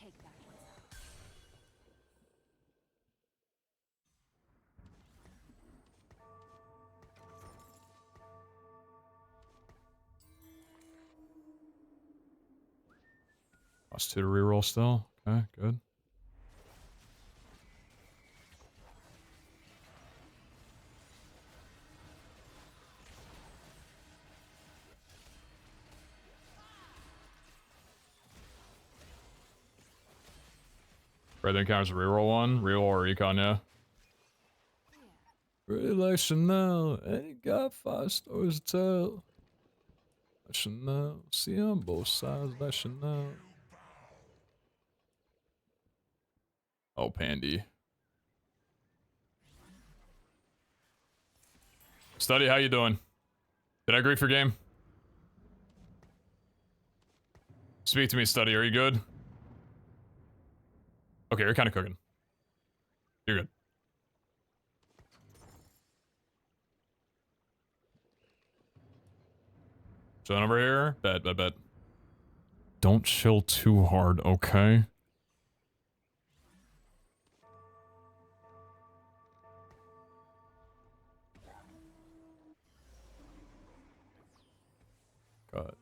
Take that one. +2 to reroll still. Okay, good. Right, then counters reroll one. Reroll or recon, yeah. Really like Chanel, and he got 5 stories to tell. Like Chanel, see on both sides, like Chanel. Oh, Pandy. Study, how you doing? Did I agree for game? Speak to me, Study, are you good? Okay, you're kind of cooking. You're good. Chilling over here? Bet. Don't chill too hard, okay? Cut.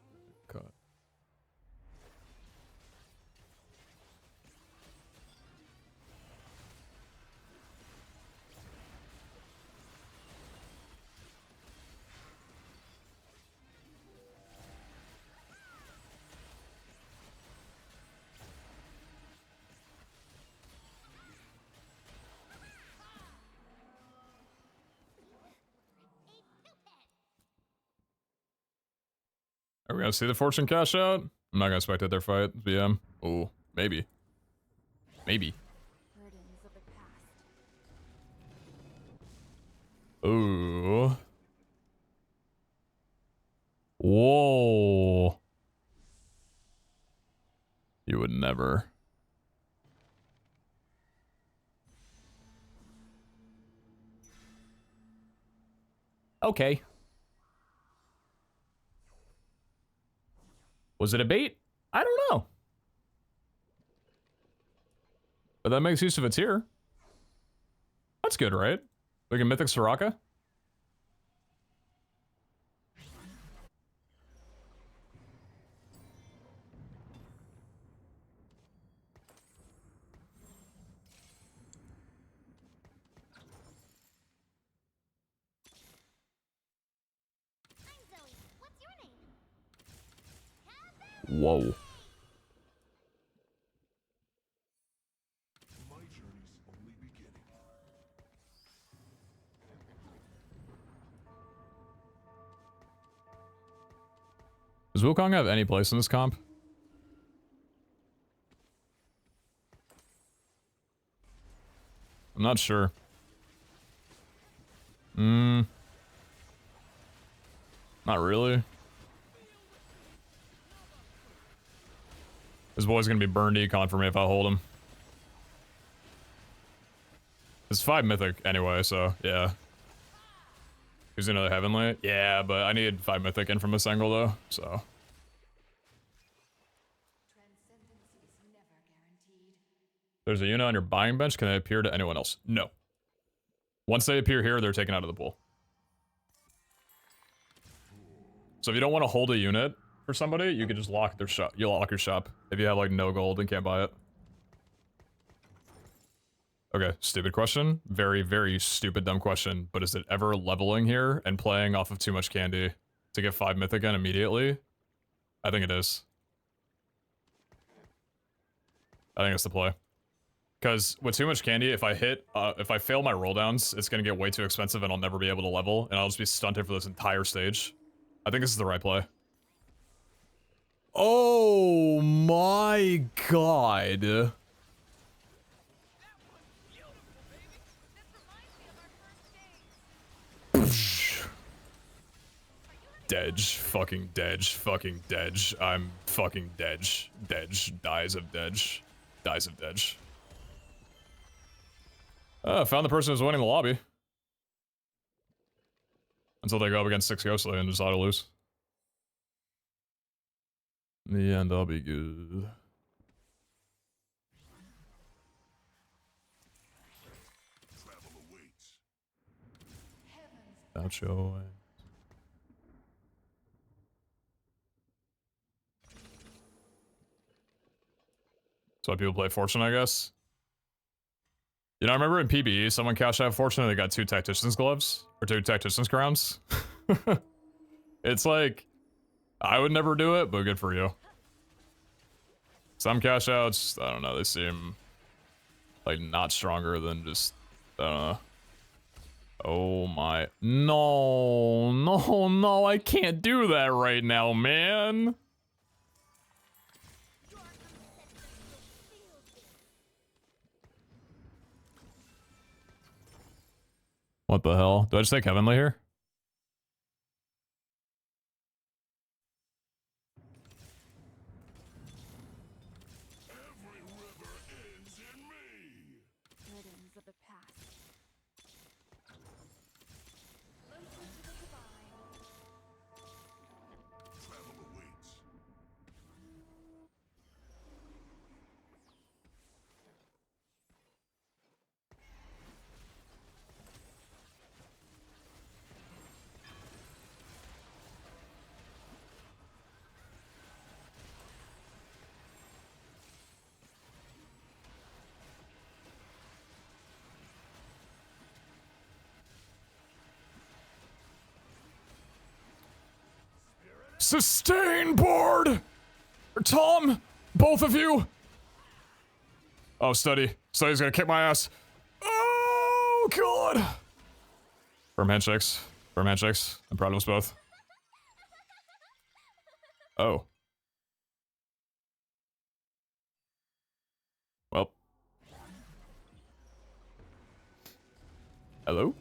Are we gonna see the fortune cash out? I'm not gonna spectate their fight, VM. Ooh, maybe. Maybe. Burdens of the past. Ooh. Whoa. You would never. Okay. Was it a bait? I don't know. But that makes use of its here. That's good, right? Like a Mythic Soraka? I'm Zoe. What's your name? Whoa. My journey's only beginning. Does Wukong have any place in this comp? I'm not sure. Not really. This boy's gonna be burned econ for me if I hold him. It's 5 mythic anyway, so yeah. He's another heavenly? Yeah, but I need 5 mythic in from this angle though, so. Transcendence is never guaranteed. There's a unit on your buying bench. Can they appear to anyone else? No. Once they appear here, they're taken out of the pool. So if you don't want to hold a unit for somebody, you can just lock their shop. You lock your shop if you have like no gold and can't buy it. Okay, stupid question. Very, very stupid, dumb question. But is it ever leveling here and playing off of too much candy to get 5 mythic in immediately? I think it is. I think it's the play. Because with too much candy, if I fail my roll downs, it's gonna get way too expensive and I'll never be able to level, and I'll just be stunted for this entire stage. I think this is the right play. Oh my god. Dedge, fucking Dedge, fucking Dedge. I'm fucking Dedge. Dedge, dies of Dedge. Dies of Dedge. Found the person who's winning the lobby. Until they go up against 6 Ghostly and just auto lose. In the end, I'll be good. Travel awaits. Out your way. That's why people play Fortune, I guess. You know, I remember in PBE, someone cashed out Fortune and they got 2 Tactician's gloves. Or 2 Tactician's crowns. It's like, I would never do it, but good for you. Some cash outs, I don't know, they seem like not stronger than just, I don't know. Oh my, no, I can't do that right now, man. Your ancestors will feel this. What the hell? Do I just take Heavenly here? Every river ends in me. Burdens of the past. Travel awaits. Sustain board! Or Tom, both of you. Oh, Study's gonna kick my ass. Oh, God. Firm handshakes. Firm handshakes. I'm proud of us both. Oh. Well. Hello?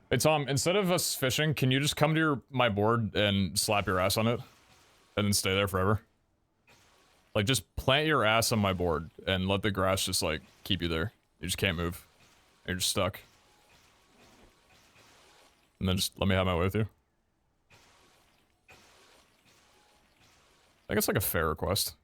Hey, Tom, instead of us fishing, can you just come to my board and slap your ass on it? And then stay there forever? Like, just plant your ass on my board and let the grass just, like, keep you there. You just can't move. You're just stuck. And then just let me have my way with you. I think it's like a fair request.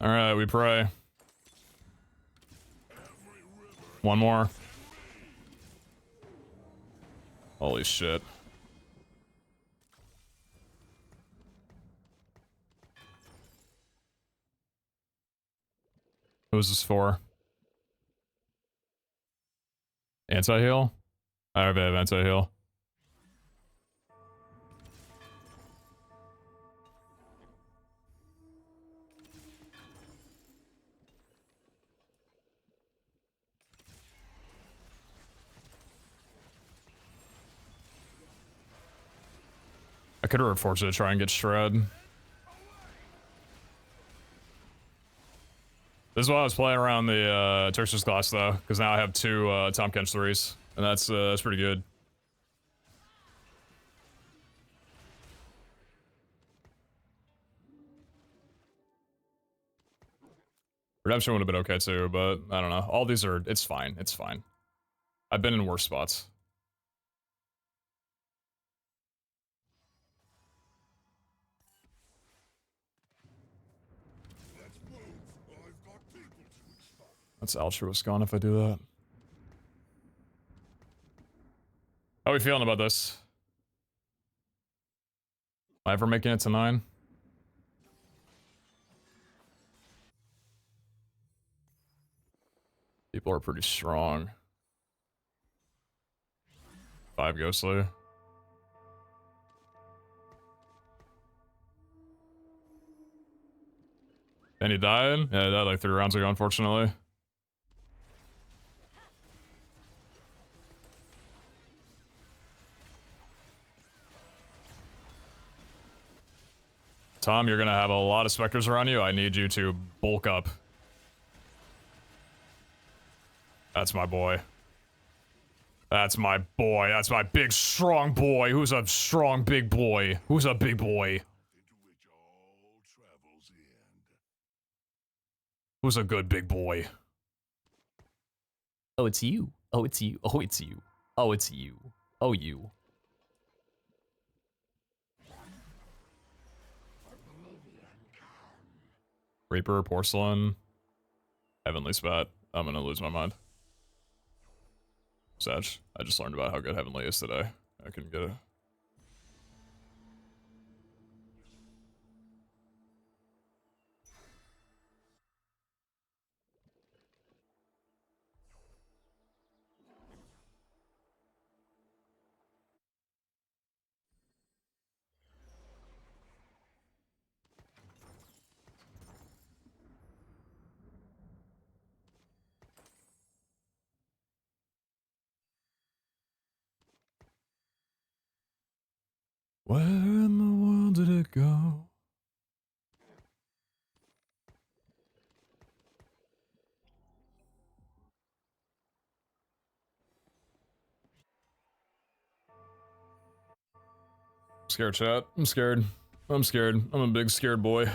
Alright, we pray. One more. Holy shit. Who is this for? Anti-heal? I have anti-heal. I could have forced it to try and get Shred. This is why I was playing around the Turkish class though, because now I have 2 Tom Kench 3s, and that's pretty good. Redemption would have been okay too, but I don't know. All these are, it's fine, it's fine. I've been in worse spots. Let's move. I've got people to extort. That's altruist gone if I do that. How are we feeling about this? Am I ever making it to 9? People are pretty strong. 5 ghostly. And he died? Yeah, he died like 3 rounds ago, unfortunately. Tom, you're gonna have a lot of specters around you. I need you to bulk up. That's my boy. That's my boy. That's my big, strong boy. Who's a strong, big boy? Who's a big boy? Into which all travels end. Who's a good big boy? Oh, it's you. Oh, it's you. Oh, it's you. Oh, it's you. Oh, you. Reaper, Porcelain, Heavenly Spat. I'm gonna lose my mind. Sag, I just learned about how good Heavenly is today. I can get it. Where in the world did it go? I'm scared, chat. I'm scared. I'm scared. I'm a big scared boy.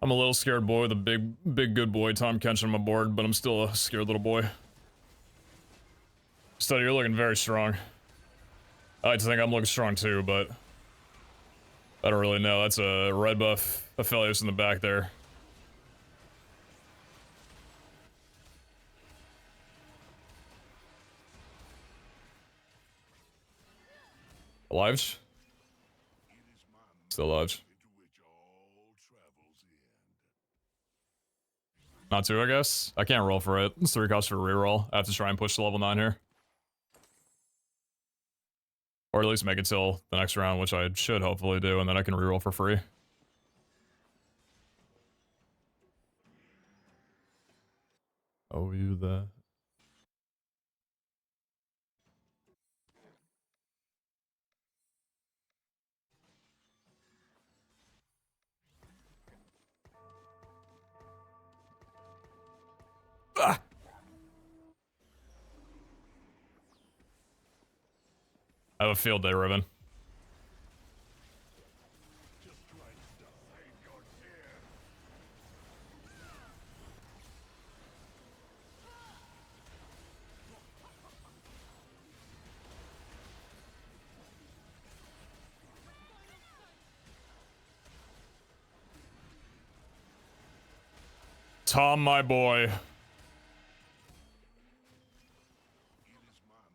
I'm a little scared boy with a big good boy Tom Kench on my board, but I'm still a scared little boy. Study, you're looking very strong. I like to think I'm looking strong too, but I don't really know. That's a red buff Aphelios in the back there. Alive? Still alive. Into which all travels end. Not 2, I guess. I can't roll for it. It's 3 costs for reroll. I have to try and push to level 9 here. Or at least make it till the next round, which I should hopefully do, and then I can reroll for free. Oh, you that. Ah! I have a field day, Ribbon. Tom, my boy.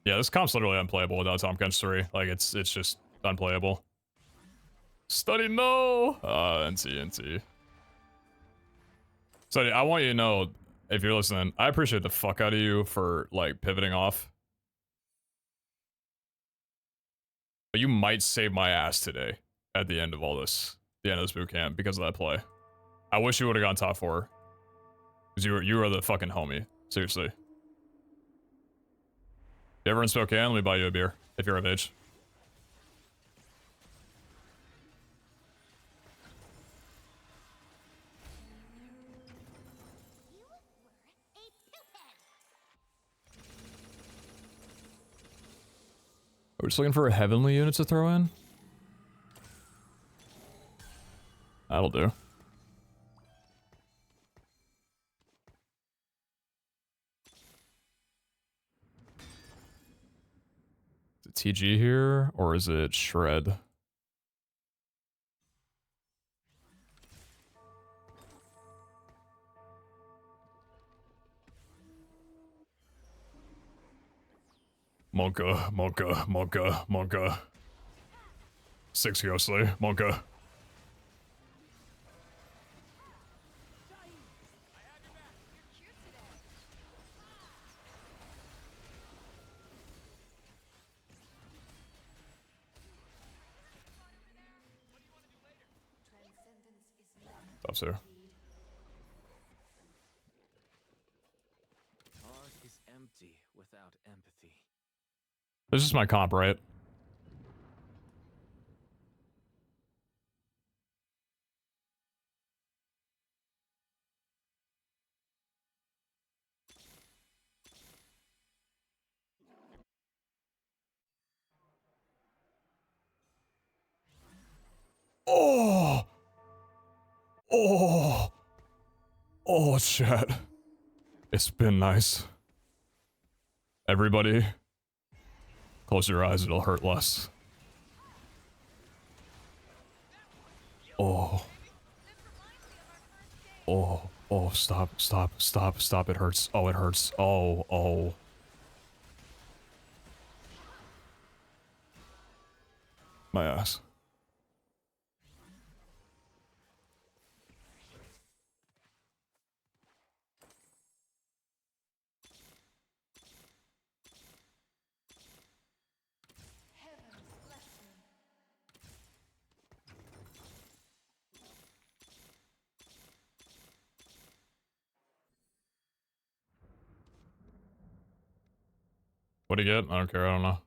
Yeah, this comp's literally unplayable without Tom Kench 3. Like, it's just unplayable. Study, no! NT. Study, I want you to know, if you're listening, I appreciate the fuck out of you for, like, pivoting off. But you might save my ass today at the end of all this. The end of this boot camp because of that play. I wish you would have gone top 4. Because you were the fucking homie. Seriously. If you ever in Spokane, let me buy you a beer. If you're of age. You were a poophead. We're just looking for a heavenly unit to throw in. That'll do. Is it TG here, or is it Shred? Monka. 6 ghostly, Monka. stuff's here. Heart is empty without empathy. This is my comp, right? Oh! Oh! Oh, chat. It's been nice. Everybody, close your eyes, it'll hurt less. Oh. Oh, oh, stop, it hurts. Oh, it hurts. Oh, oh. My ass. What'd he get? I don't care, I don't know.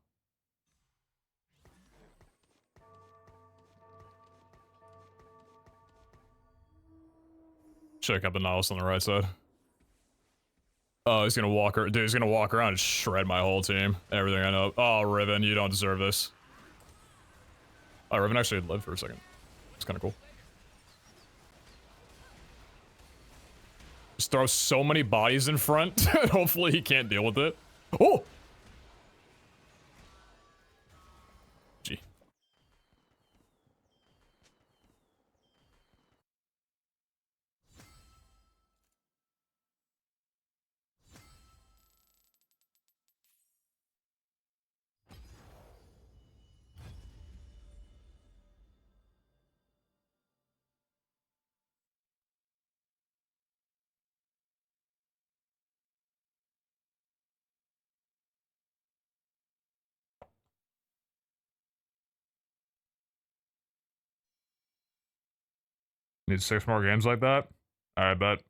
Check out the Nautilus on the right side. Oh, he's gonna walk around. Dude, he's gonna walk around and shred my whole team. Everything I know. Oh, Riven, you don't deserve this. Oh, Riven actually lived for a second. It's kind of cool. Just throw so many bodies in front. Hopefully he can't deal with it. Oh! Gee. Need 6 more games like that? I bet.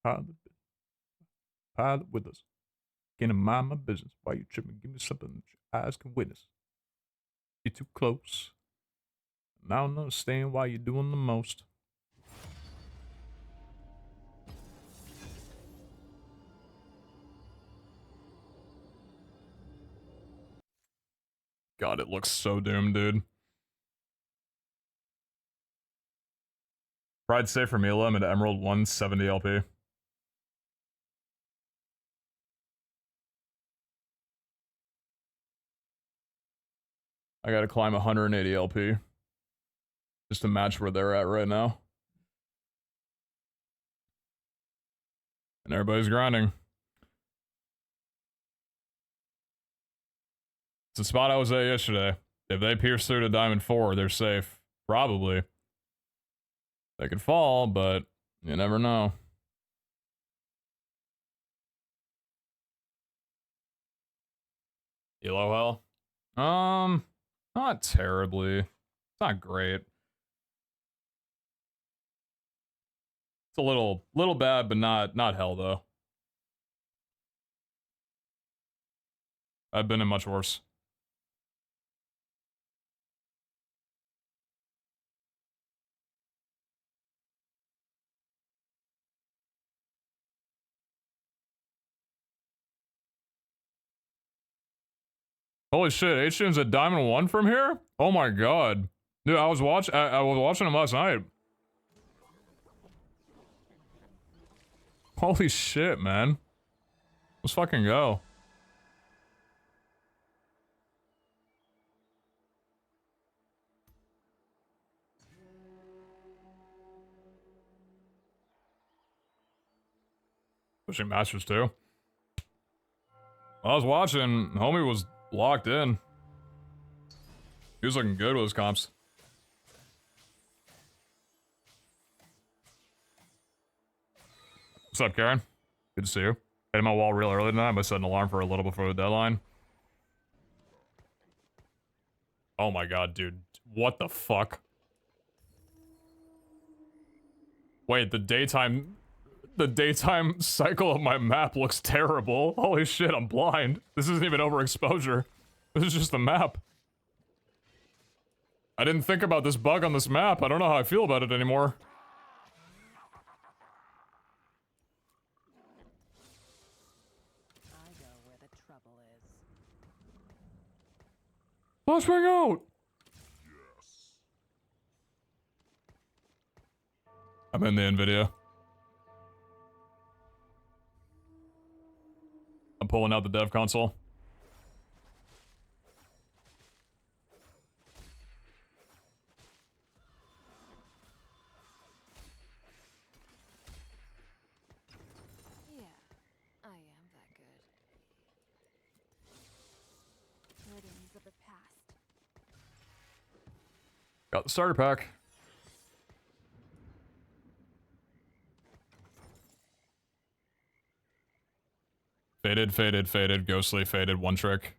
Pilot with us. Can't mind my business. Why you tripping? Give me something that your eyes can witness. You're too close. And I don't understand why you're doing the most. God, it looks so doomed, dude. Pride safe for Mila. I'm at Emerald 170 LP. I gotta climb 180 LP. Just to match where they're at right now. And everybody's grinding. It's a spot I was at yesterday. If they pierce through to Diamond 4, they're safe. Probably. They could fall, but you never know. Elo hell? Not terribly. It's not great. It's a little bad, but not hell though. I've been in much worse. Holy shit, H-Tune's at Diamond 1 from here? Oh my god. Dude, I was watching him last night. Holy shit, man. Let's fucking go. Pushing Masters too. I was watching, homie was locked in. He was looking good with his comps. What's up, Karen? Good to see you. Hit my wall real early tonight. I set an alarm for a little before the deadline. Oh my god, dude. What the fuck? Wait, the daytime cycle of my map looks terrible. Holy shit, I'm blind. This isn't even overexposure. This is just the map. I didn't think about this bug on this map. I don't know how I feel about it anymore. I know where the trouble is. Flashbang out! I'm in the NVIDIA. I'm pulling out the dev console. Yeah, I am that good. Burdens of the past. Got the starter pack. Faded, faded, faded, ghostly, faded, one trick,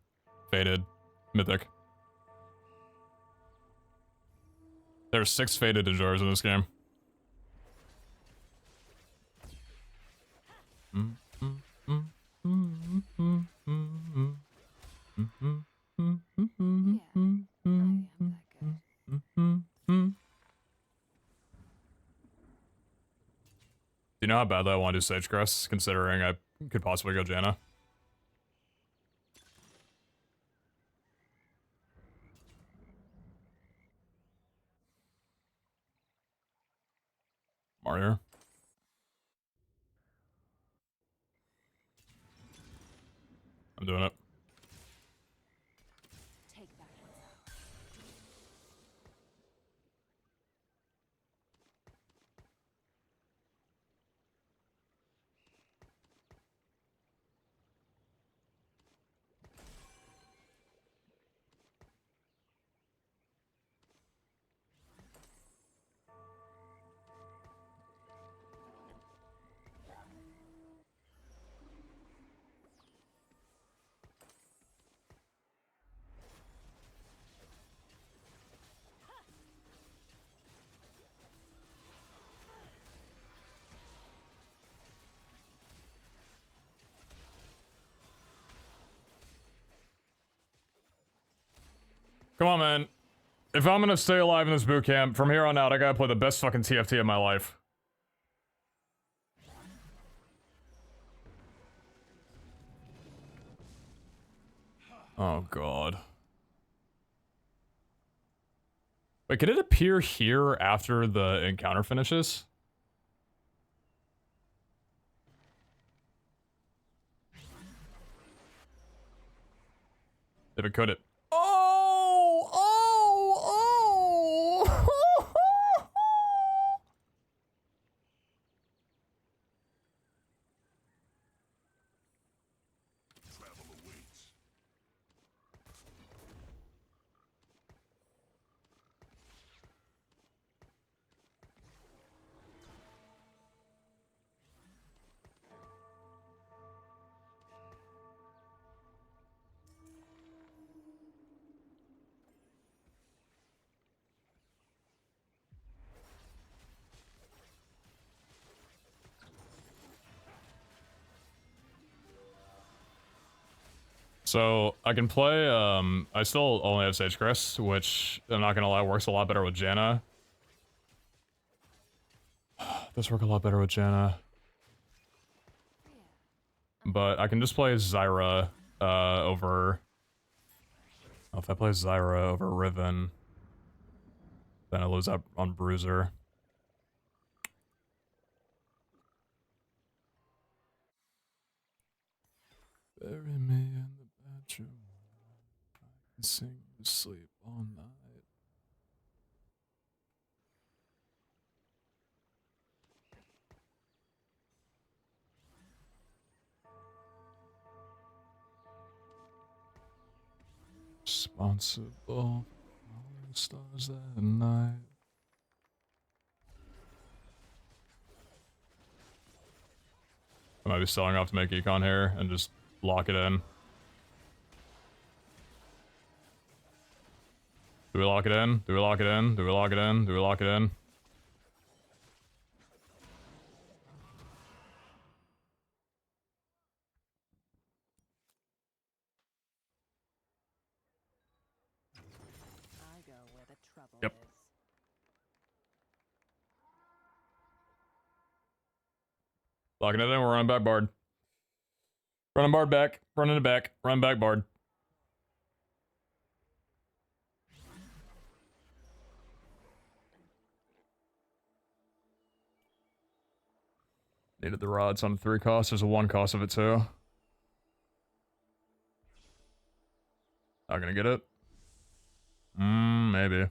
faded, mythic. There's 6 faded jars in this game. Yeah, I am that good. Do you know how badly I want to do Sagecrest, considering I could possibly go Janna? Mario. I'm doing it. Take back what's ours. Come on, man. If I'm gonna stay alive in this boot camp, from here on out, I gotta play the best fucking TFT of my life. Oh, God. Wait, could it appear here after the encounter finishes? If it could, it. Oh! Oh! Oh! Travel awaits. So, I can play, I still only have Sagecrest, which, I'm not gonna lie, works a lot better with Janna. Does work a lot better with Janna. But I can just play Zyra, over... Oh, if I play Zyra over Riven, then I lose out on Bruiser. Bury me in the bedroom. I can sing you to sleep all night. Responsible for all the stars that night. I might be selling off to make econ here and just lock it in. Do we lock it in? Do we lock it in? Do we lock it in? Do we lock it in? I go where the trouble Yep. is. Locking it in, we're running back Bard. Running Bard back, running it back, run back Bard. Needed the rods on the 3 cost, there's a 1 cost of it too. Not gonna get it? Maybe.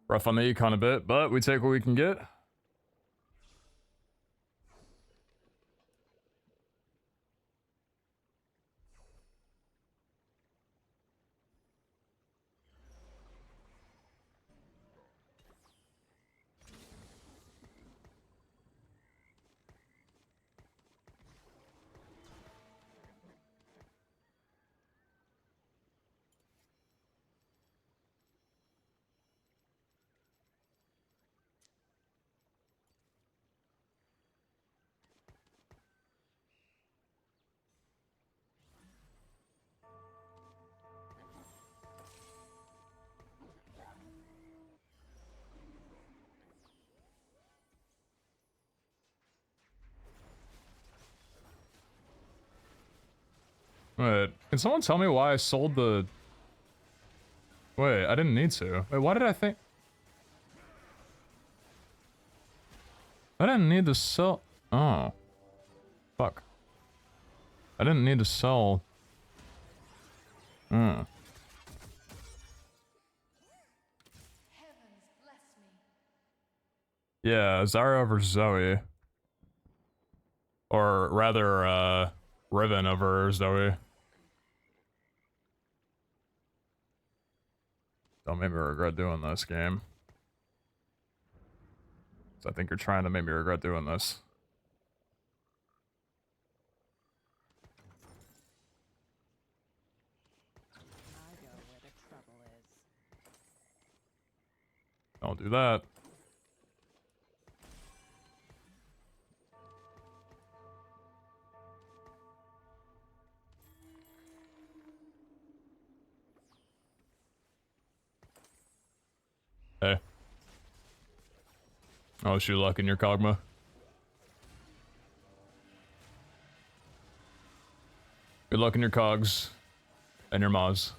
Rough on the econ a bit, but we take what we can get. Wait, can someone tell me why I sold the... Wait, I didn't need to. Wait, why did I think... I didn't need to sell... Oh. Fuck. I didn't need to sell... Heavens bless me. Yeah, Zarya over Zoe. Or rather, Riven over Zoe. Don't make me regret doing this, game. So I think you're trying to make me regret doing this. I go where the trouble is. Don't do that. Hey. Oh, shoot luck in your Kog'Maw. Good luck in your cogs. And your Maws.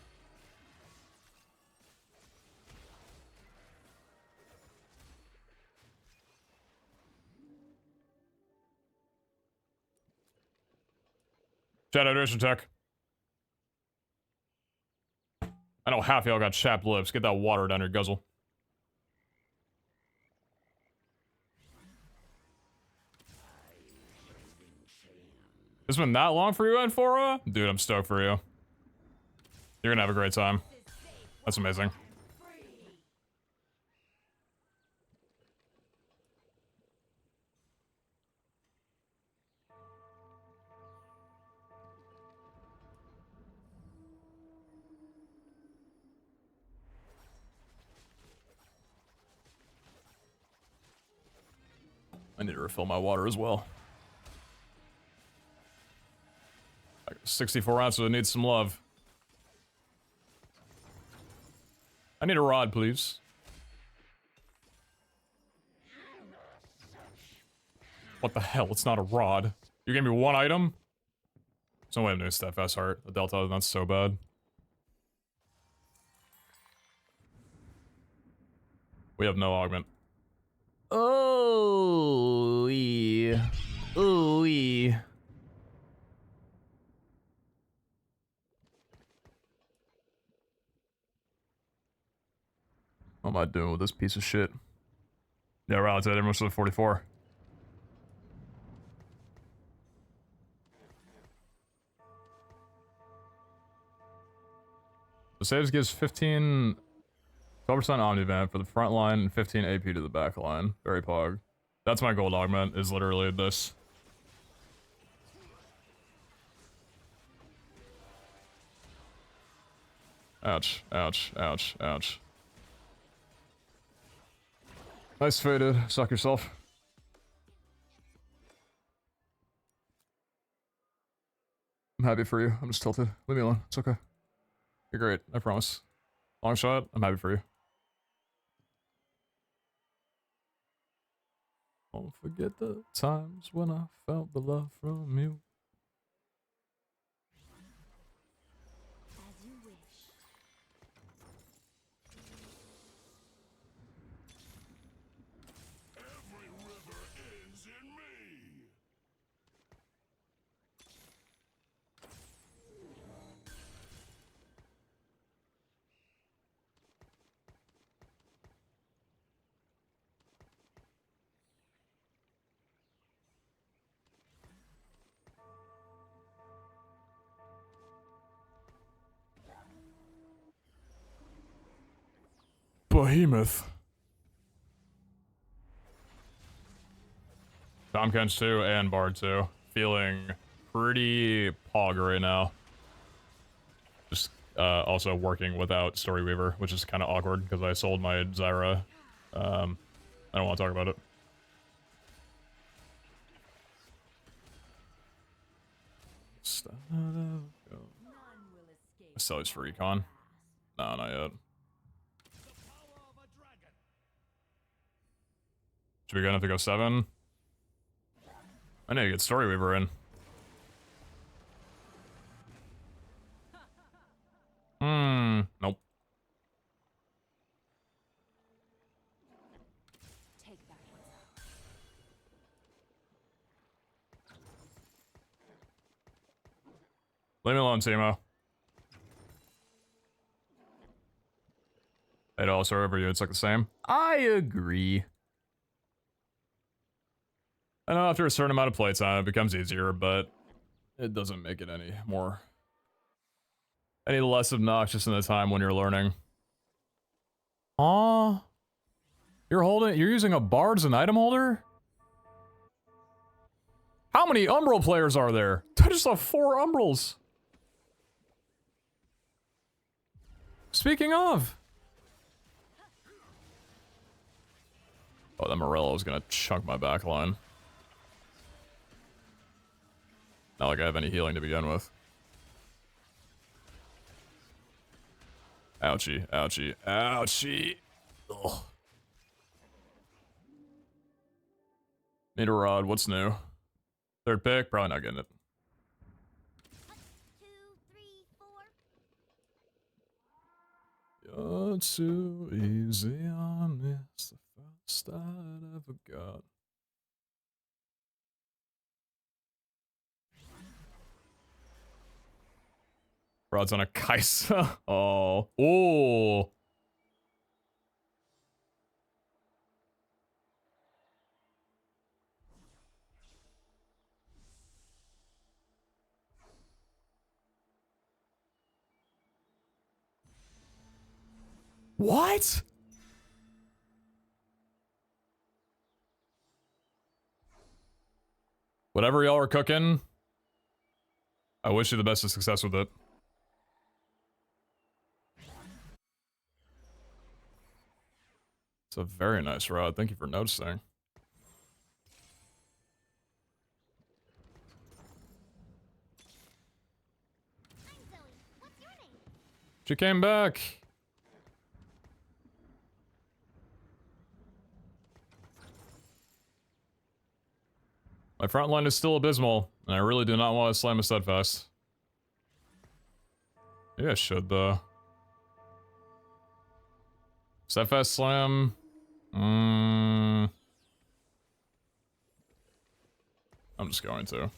Shadow Duration Tech. I know half y'all got chapped lips. Get that water down your guzzle. It's been that long for you, N4A? Dude, I'm stoked for you. You're gonna have a great time. That's amazing. I need to refill my water as well. 64 ounces, I need some love. I need a rod, please. What the hell? It's not a rod. You gave me 1 item? There's no way I'm doing Steadfast Heart. The Delta, that's so bad. We have no augment. Oh, ooh. What am I doing with this piece of shit? Yeah, right, it's at most of the 44. The saves gives 12% Omnivamp for the front line and 15 AP to the back line. Very pog. That's my gold augment, is literally this. Ouch, ouch, ouch, ouch. Nice faded. Suck yourself. I'm happy for you. I'm just tilted. Leave me alone. It's okay. You're great. I promise. Long shot. I'm happy for you. Don't forget the times when I felt the love from you. As you wish. Every river ends in me. Behemoth. Tom Kench 2 and Bard 2. Feeling pretty pog right now. Just also working without Storyweaver, which is kind of awkward because I sold my Zyra. I don't want to talk about it. I sell these for Recon. No, not yet. Should we go enough to go 7? I need to get Storyweaver in. Nope. Take back what's ours. Leave me alone, Timo. I'd also over you, it's like the same. I agree. I know after a certain amount of playtime it becomes easier, but it doesn't make it any less obnoxious in the time when you're learning. Aw. You're using a bard as an item holder? How many Umbral players are there? I just saw 4 Umbrals. Speaking of. Oh, that Morello's gonna chunk my backline. Not like I have any healing to begin with. Ouchie, ouchie, ouchie. Ugh. Need a rod, what's new? Third pick, probably not getting it. 1, 2, 3, 4. You're too easy, I miss the first I'd ever got. Rod's on a Kaisa. Oh. Oh. What? Whatever y'all are cooking, I wish you the best of success with it. It's a very nice rod. Thank you for noticing. I'm Zoe. What's your name? She came back. My front line is still abysmal, and I really do not want to slam a steadfast. Maybe I should, though. Steadfast slam. I'm just going to.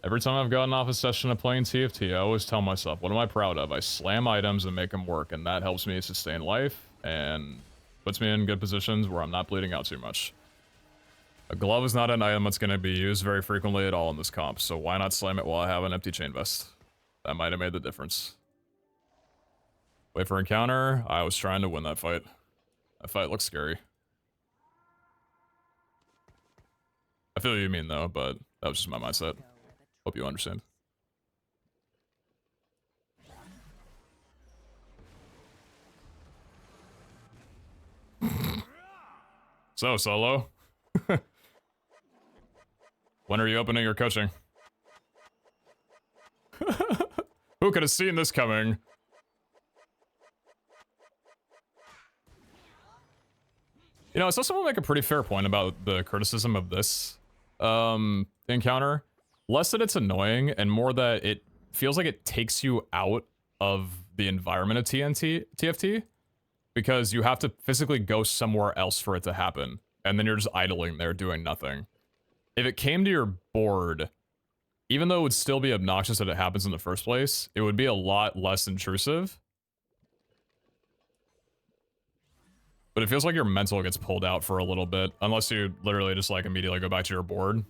Every time I've gotten off a session of playing TFT, I always tell myself, what am I proud of? I slam items and make them work, and that helps me sustain life, and puts me in good positions where I'm not bleeding out too much. A glove is not an item that's going to be used very frequently at all in this comp, so why not slam it while I have an empty chain vest? That might have made the difference. Wait for encounter. I was trying to win that fight. That fight looks scary. I feel what you mean though, but that was just my mindset. Hope you understand. So, Solo. When are you opening your coaching? Who could have seen this coming? You know, I saw someone make a pretty fair point about the criticism of this encounter. Less that it's annoying, and more that it feels like it takes you out of the environment of TFT, because you have to physically go somewhere else for it to happen, and then you're just idling there doing nothing. If it came to your board, even though it would still be obnoxious that it happens in the first place, it would be a lot less intrusive. But it feels like your mental gets pulled out for a little bit, unless you literally just like immediately go back to your board.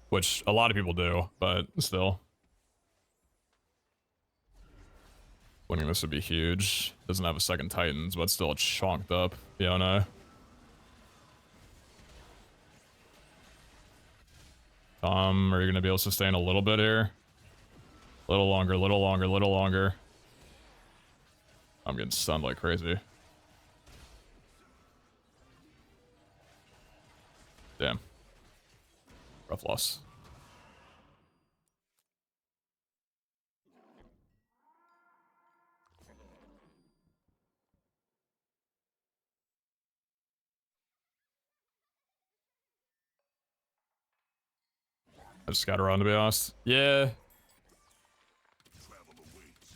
Which a lot of people do, but still. Winning this would be huge. Doesn't have a second Titans, but still it's chonked up. Yona. Tom, are you going to be able to sustain a little bit here? Little longer, little longer, little longer. I'm getting stunned like crazy. Damn. Rough loss. I just got around, to be honest. Yeah. Travel awaits.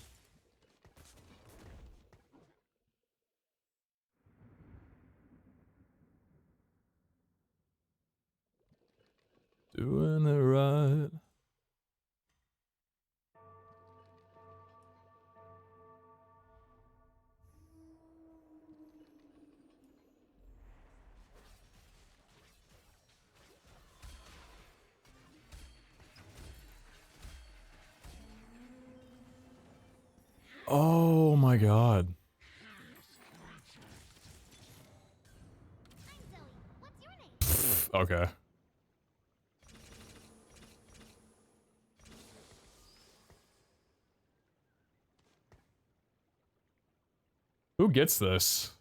Doing it right. Oh my god. I'm Zoe. What's your name? Okay. Who gets this?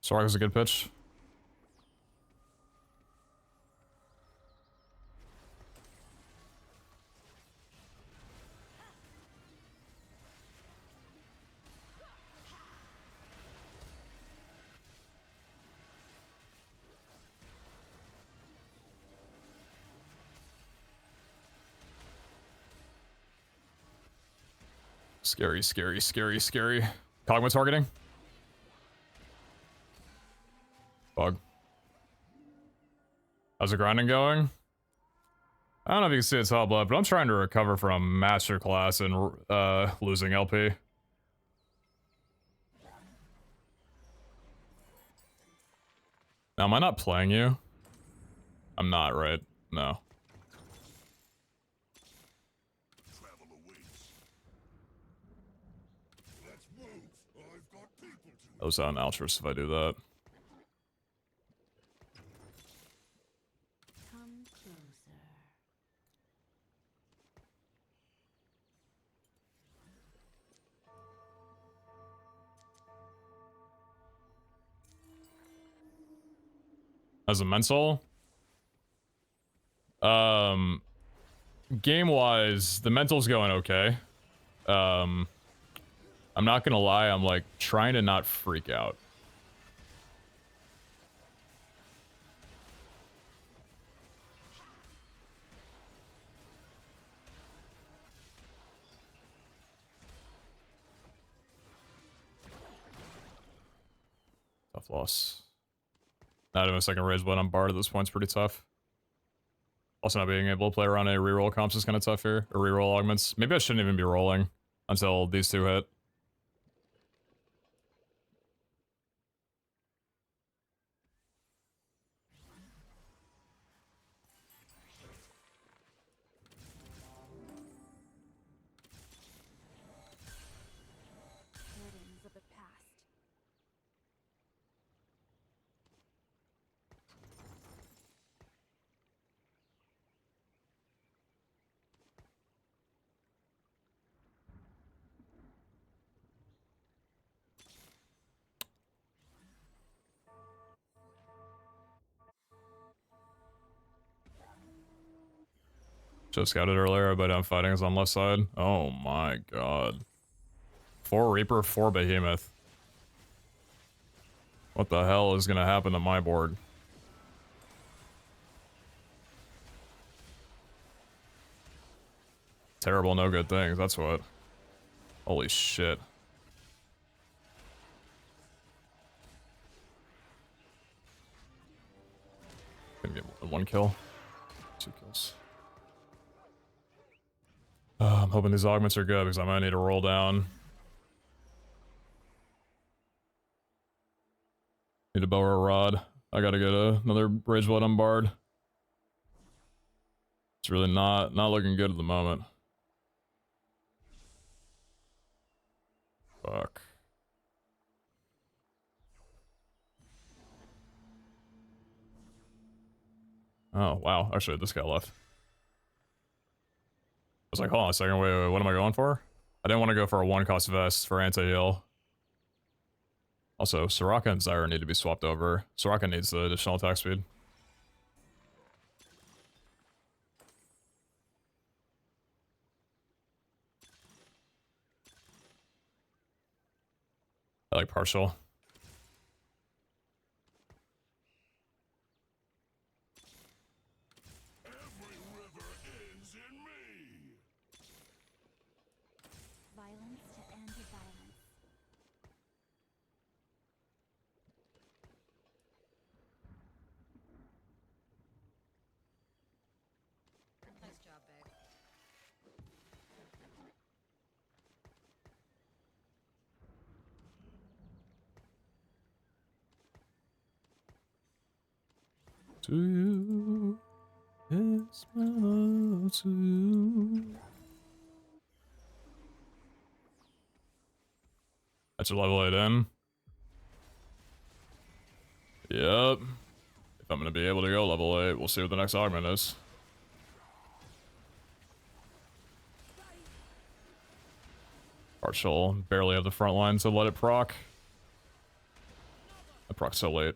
Sorry, was a good pitch. Scary, scary, scary, scary. Kogma targeting. Bug. How's the grinding going? I don't know if you can see it's all blood, but I'm trying to recover from Masterclass and losing LP. Now, am I not playing you? I'm not, right? No. Travel awaits. Let's move. I've got people to. I was out an Altruist if I do that. Come closer. As a mental, game-wise, the mental's going okay. I'm not gonna lie, I'm like trying to not freak out. Tough loss. Not even a second raise, but I'm barred at this point's pretty tough. Also, not being able to play around a reroll comps is kind of tough here. Or reroll augments. Maybe I shouldn't even be rolling until these two hit. Burdens of the past. Just scouted earlier, but I'm fighting is on left side. Oh my god. 4 Reaper, 4 Behemoth. What the hell is gonna happen to my board? Terrible, no good things, that's what. Holy shit. Gonna get 1 kill. 2 kills. I'm hoping these augments are good because I might need to roll down. Need a bow or a rod. I gotta get another Rage Blood on Bard. It's really not looking good at the moment. Fuck. Oh, wow. Actually, this guy left. I was like, hold on a second. Wait, what am I going for? I didn't want to go for a 1-cost vest for anti-heal. Also, Soraka and Zyra need to be swapped over. Soraka needs the additional attack speed. I like partial. Every river ends in me. Violence to end violence. Nice job, babe. To you, it's my love to you. That's your level 8 in. Yep. If I'm gonna be able to go level 8, we'll see what the next augment is. Partial, barely have the front line, so let it proc. The proc's so late.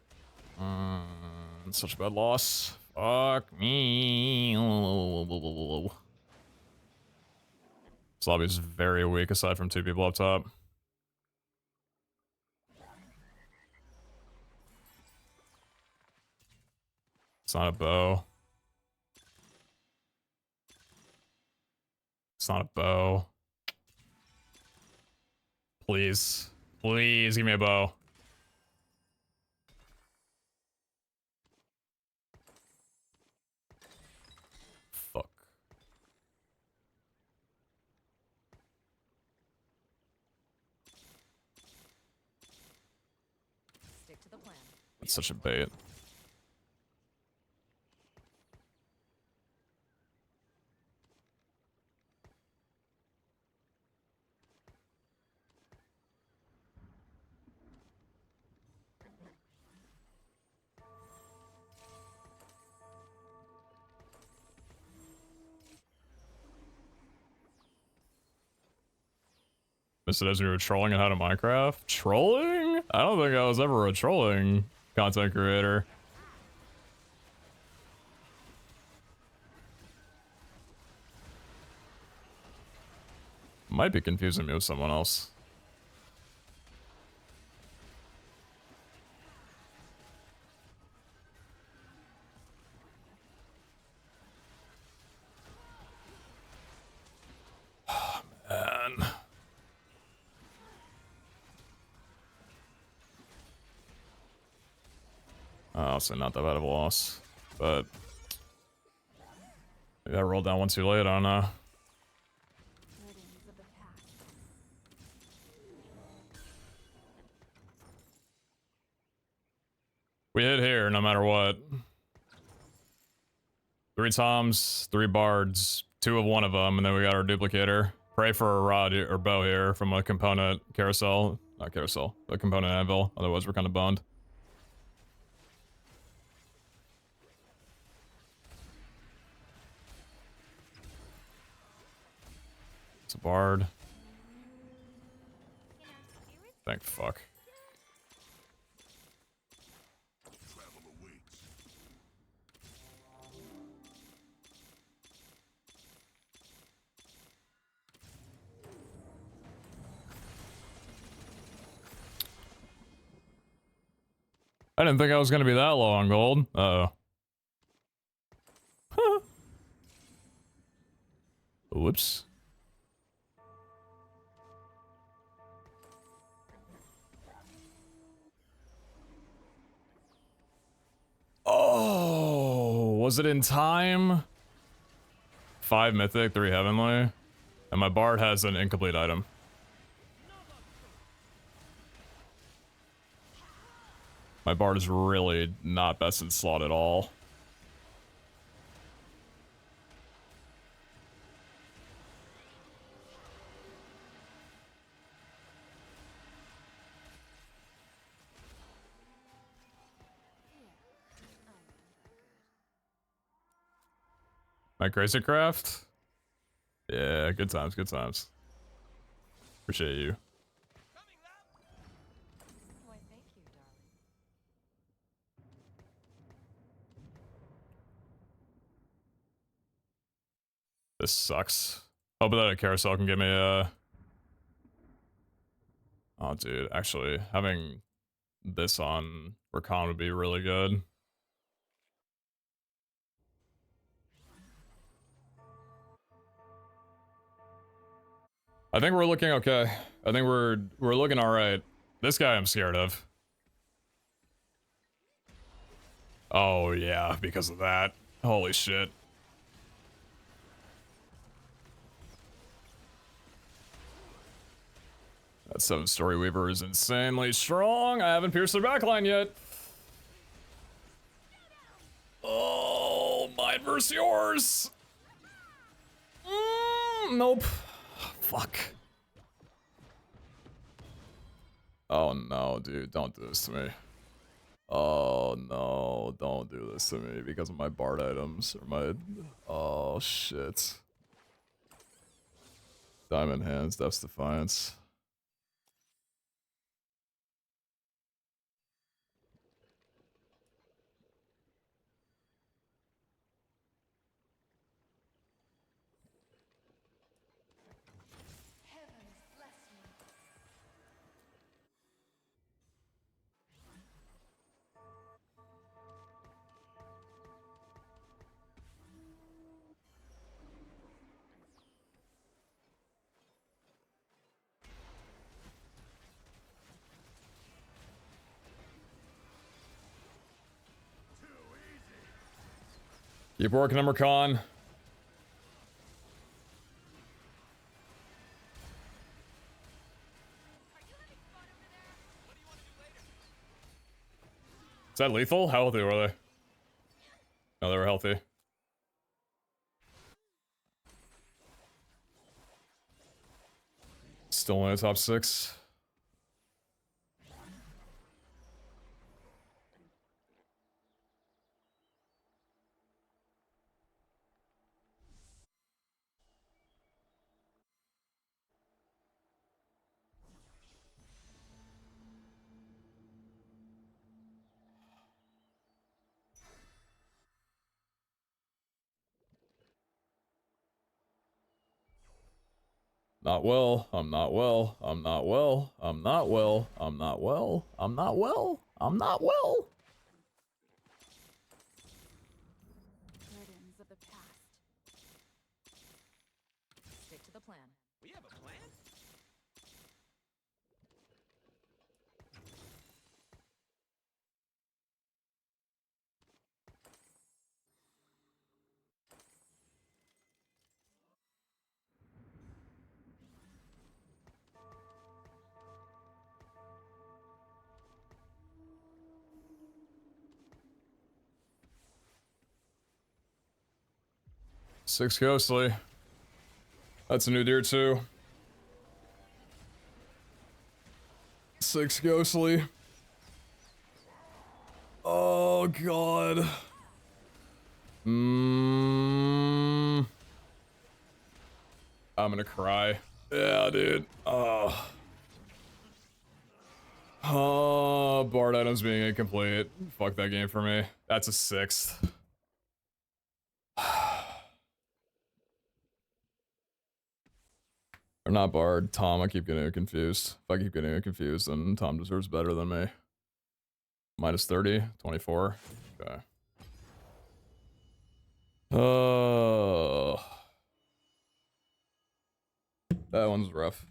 Such a bad loss. Fuck me. This lobby is very weak aside from 2 people up top. It's not a bow. It's not a bow. Please. Please give me a bow. Fuck. Stick to the plan. That's such a bait. Missed it as we were trolling and how to Minecraft. Trolling? I don't think I was ever a trolling content creator. Might be confusing me with someone else. Man. Oh, so not that bad of a loss. But maybe I rolled down one too late, I don't know. Burdens of the past. We hit here no matter what. 3 toms, 3 bards, 2 of one of them, and then we got our duplicator. Pray for a rod or bow here from a component carousel. Not carousel, a component anvil. Otherwise, we're kind of boned. It's a bard. Thank fuck. Travel awaits. I didn't think I was gonna be that low on gold. Uh-oh. Huh. Whoops. Oh, was it in time? 5 mythic, 3 heavenly. And my bard has an incomplete item. My bard is really not best in slot at all. My crazy craft? Yeah, good times, good times. Appreciate you. Why, thank you, darling. This sucks. Hoping that a carousel can get me a... Oh, dude, actually, having this on Recon would be really good. I think we're looking okay. I think we're looking alright. This guy I'm scared of. Oh yeah, because of that. Holy shit. That 7-story Weaver is insanely strong. I haven't pierced their backline yet. Oh, mine versus yours. Nope. Fuck. Oh no, dude, don't do this to me. Oh no, don't do this to me because of my bard items or my... Oh shit. Diamond hands, Death's Defiance. Heavens bless me. Keep working on Recon. Is that lethal? How healthy were they? No, they were healthy. Still in the top 6. Not well. I'm not well. I'm not well. I'm not well. I'm not well. I'm not well. I'm not well. Burdens of the past. Stick to the plan. We have a plan? 6 ghostly. That's a new deer too. 6 ghostly. Oh god. I'm gonna cry. Yeah, dude. Oh, bard items being incomplete. Fuck that game for me. That's a 6th. Or not bard, Tom. I keep getting it confused. If I keep getting it confused, then Tom deserves better than me. Minus 30, 24. Okay. Oh, that one's rough.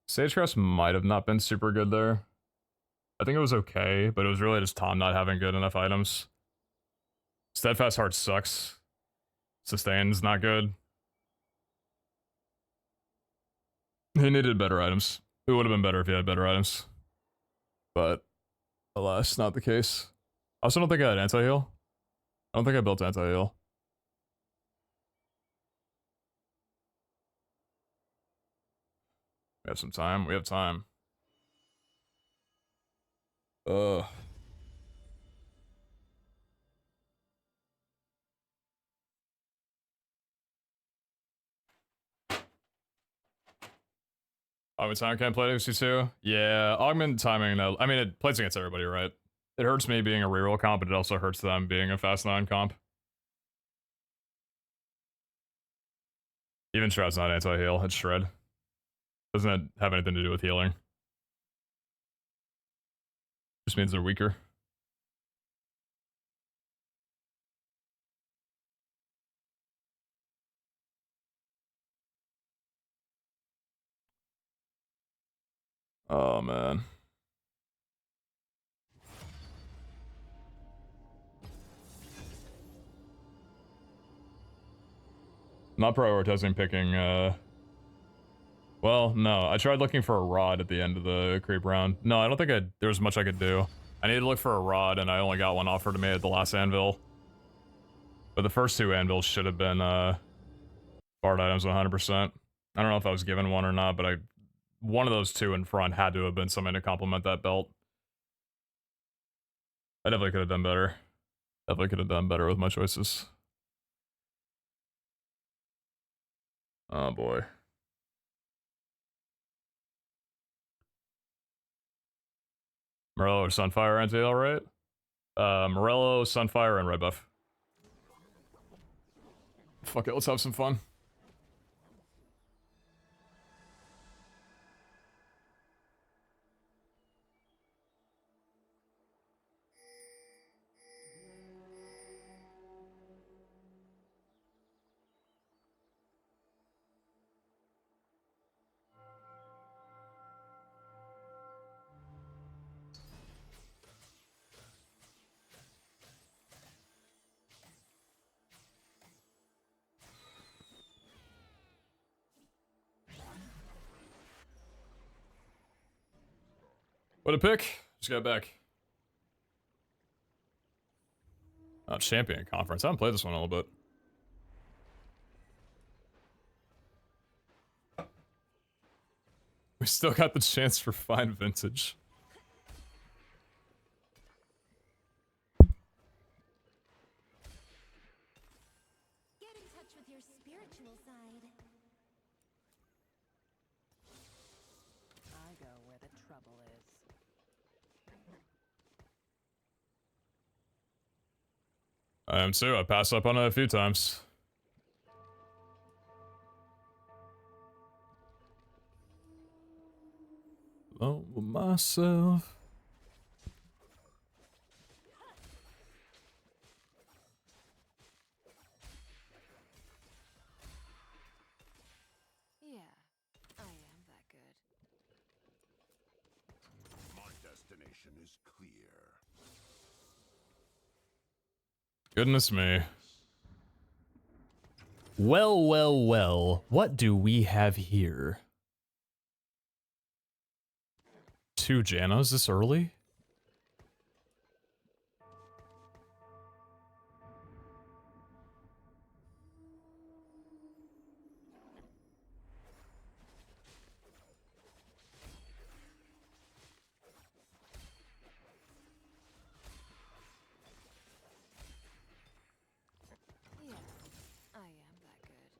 Sagecraft might have not been super good there. I think it was okay, but it was really just Tom not having good enough items. Steadfast Heart sucks. Sustain's not good. He needed better items. It would have been better if he had better items. But, alas, not the case. I also don't think I had anti-heal. I don't think I built anti-heal. We have some time. We have time. Ugh. Augment timing can't play against you too? Yeah, augment timing, though. I mean, it plays against everybody, right? It hurts me being a reroll comp, but it also hurts them being a fast 9 comp. Even Shroud's not anti-heal, it's Shred. Doesn't have anything to do with healing. Just means they're weaker. Oh, man. Not prioritizing picking, well, no. I tried looking for a rod at the end of the creep round. No, I don't think there was much I could do. I needed to look for a rod, and I only got one offered to me at the last anvil. But the first 2 anvils should have been, bard items 100%. I don't know if I was given one or not, but one of those 2 in front had to have been something to complement that belt. I definitely could have done better. Definitely could have done better with my choices. Oh boy. Morello or Sunfire anti-heal, right? Morello, Sunfire, and red buff. Fuck it, let's have some fun. What a pick. Just got back. Champion Conference. I haven't played this one in a little bit. We still got the chance for fine vintage. Get in touch with your spiritual side. I go where the trouble is. I am too. I passed up on it a few times. Alone with myself. Yeah, I am that good. My destination is clear. Goodness me. Well, well, well. What do we have here? 2 Jannas this early? Yeah, I am that good.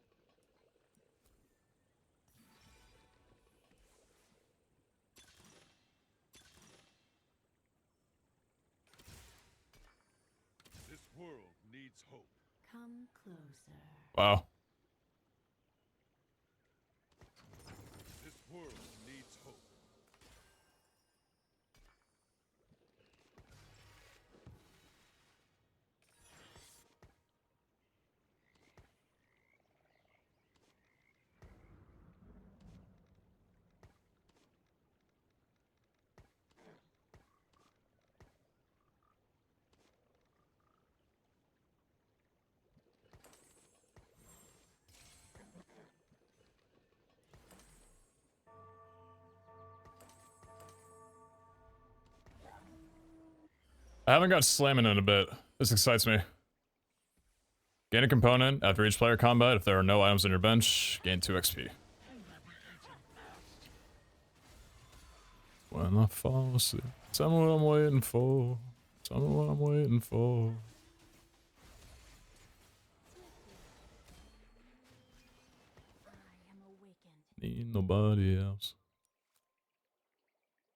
This world needs hope. Come closer. Wow. I haven't got slamming in a bit. This excites me. Gain a component after each player combat. If there are no items on your bench, gain 2 XP. When I fall asleep, tell me what I'm waiting for. Tell me what I'm waiting for. I am awakened. Need nobody else.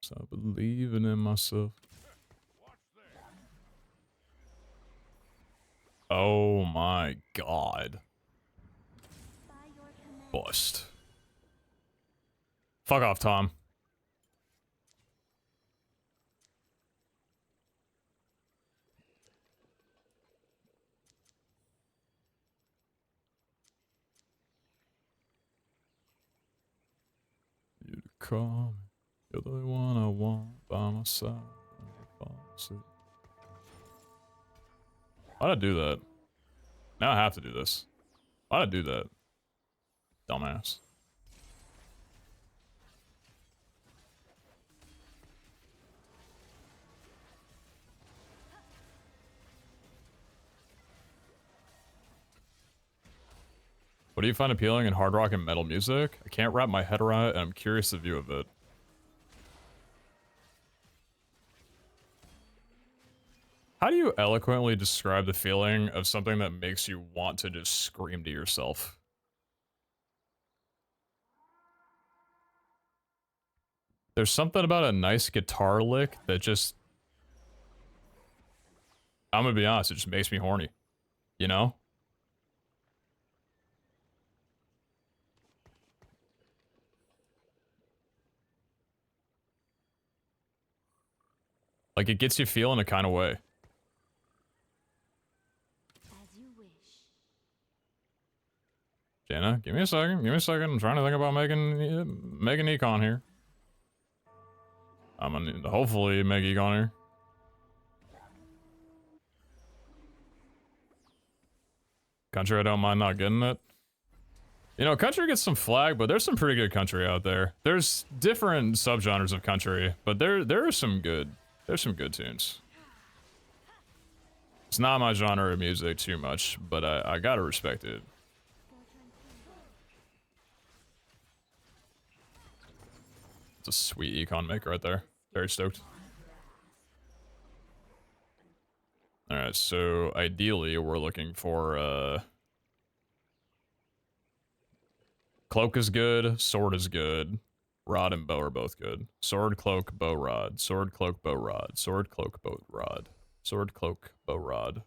Stop believing in myself. Oh my god. By your command. Bust. Fuck off, Tom. You to call me. You're the one I want by my side. When I fall asleep. Why'd I do that? Now I have to do this. Why'd I do that? Dumbass. What do you find appealing in hard rock and metal music? I can't wrap my head around it, and I'm curious the view of it. How do you eloquently describe the feeling of something that makes you want to just scream to yourself? There's something about a nice guitar lick that just... I'm gonna be honest, it just makes me horny. You know? Like, it gets you feeling a kind of way. As you wish. Jana, give me a second. Give me a second. I'm trying to think about making econ here. I'm gonna hopefully make econ here. Country, I don't mind not getting it. You know, country gets some flag, but there's some pretty good country out there. There's different subgenres of country, but there are some good. There's some good tunes. It's not my genre of music too much, but I gotta respect it. It's a sweet econ make right there. Very stoked. Alright, so ideally we're looking for cloak is good, sword is good, rod and bow are both good. Sword, cloak, bow, rod. Sword, cloak, bow, rod. Sword, cloak, bow, rod. Sword, cloak, bow, rod.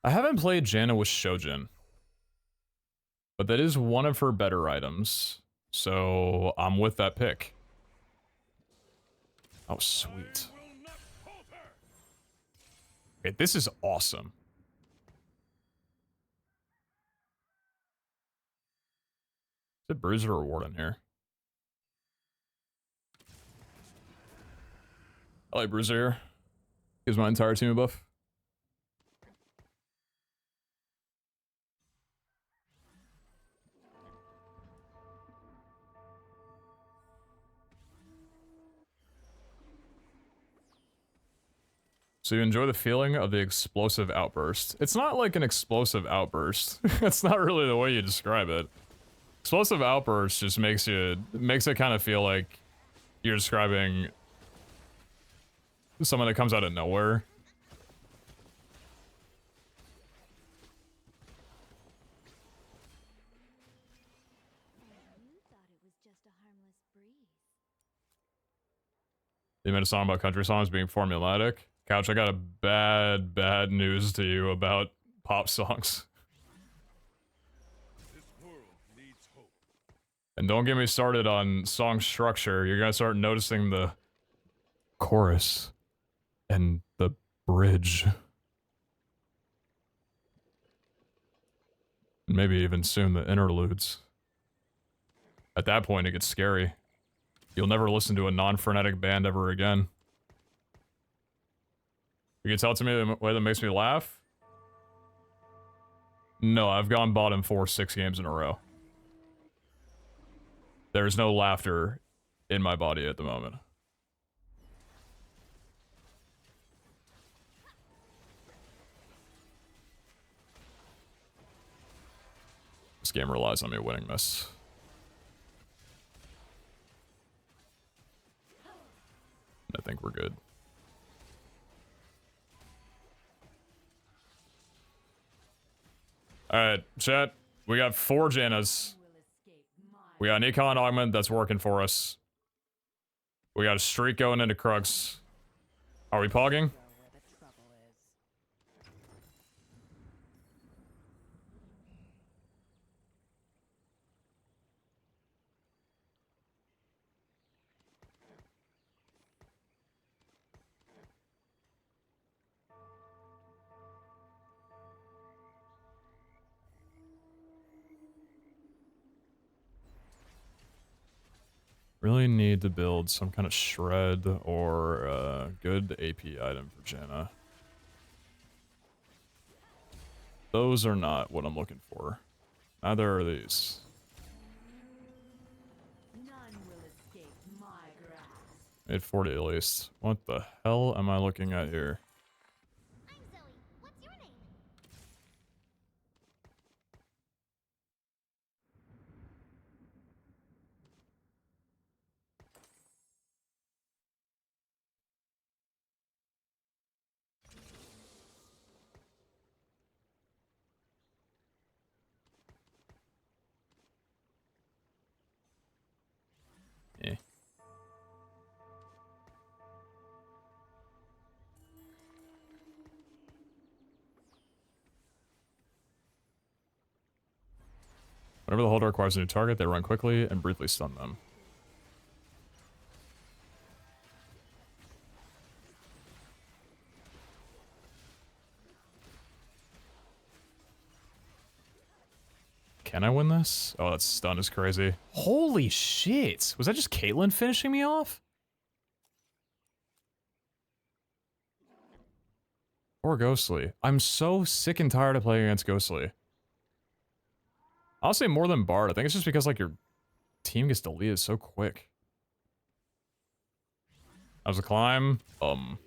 I haven't played Jana with Shojin, but that is one of her better items, so I'm with that pick. Oh, sweet. Okay, this is awesome. Is it Bruiser or Warden here? I like Bruiser here. Gives my entire team a buff. So you enjoy the feeling of the explosive outburst. It's not like an explosive outburst. That's not really the way you describe it. Explosive outburst just makes it kind of feel like you're describing someone that comes out of nowhere. You thought it was just a harmless breeze. You made a song about country songs being formulaic. Couch, I got a bad news to you about pop songs. This world needs hope. And don't get me started on song structure. You're gonna start noticing the chorus and the bridge. And maybe even soon the interludes. At that point, it gets scary. You'll never listen to a non-frenetic band ever again. You can tell to me the way that makes me laugh? No, I've gone bottom 4-6 games in a row. There's no laughter in my body at the moment. This game relies on me winning this. I think we're good. Alright, chat. We got 4 Jannas. We got an Econ Augment that's working for us. We got a streak going into Crux. Are we pogging? Really need to build some kind of shred or a good AP item for Janna. Those are not what I'm looking for. Neither are these. Made 40 at least. What the hell am I looking at here? I'm Zoe. What's your name? Eh. Whenever the holder acquires a new target, they run quickly and briefly stun them. Can I win this? Oh, that stun is crazy. Holy shit! Was that just Caitlyn finishing me off? Or Ghostly. I'm so sick and tired of playing against Ghostly. I'll say more than Bard. I think it's just because, like, your team gets deleted so quick. How's the climb? Oh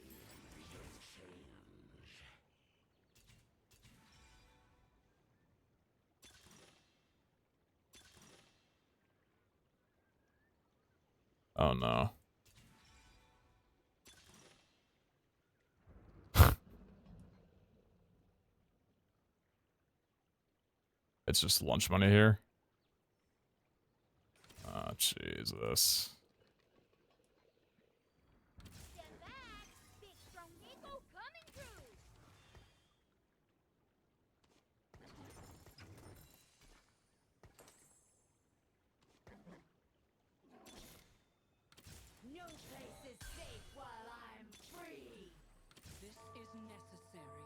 no. It's just lunch money here. Ah, Jesus. Stand back. Big strong Nico coming through. No place is safe while I'm free. This is necessary.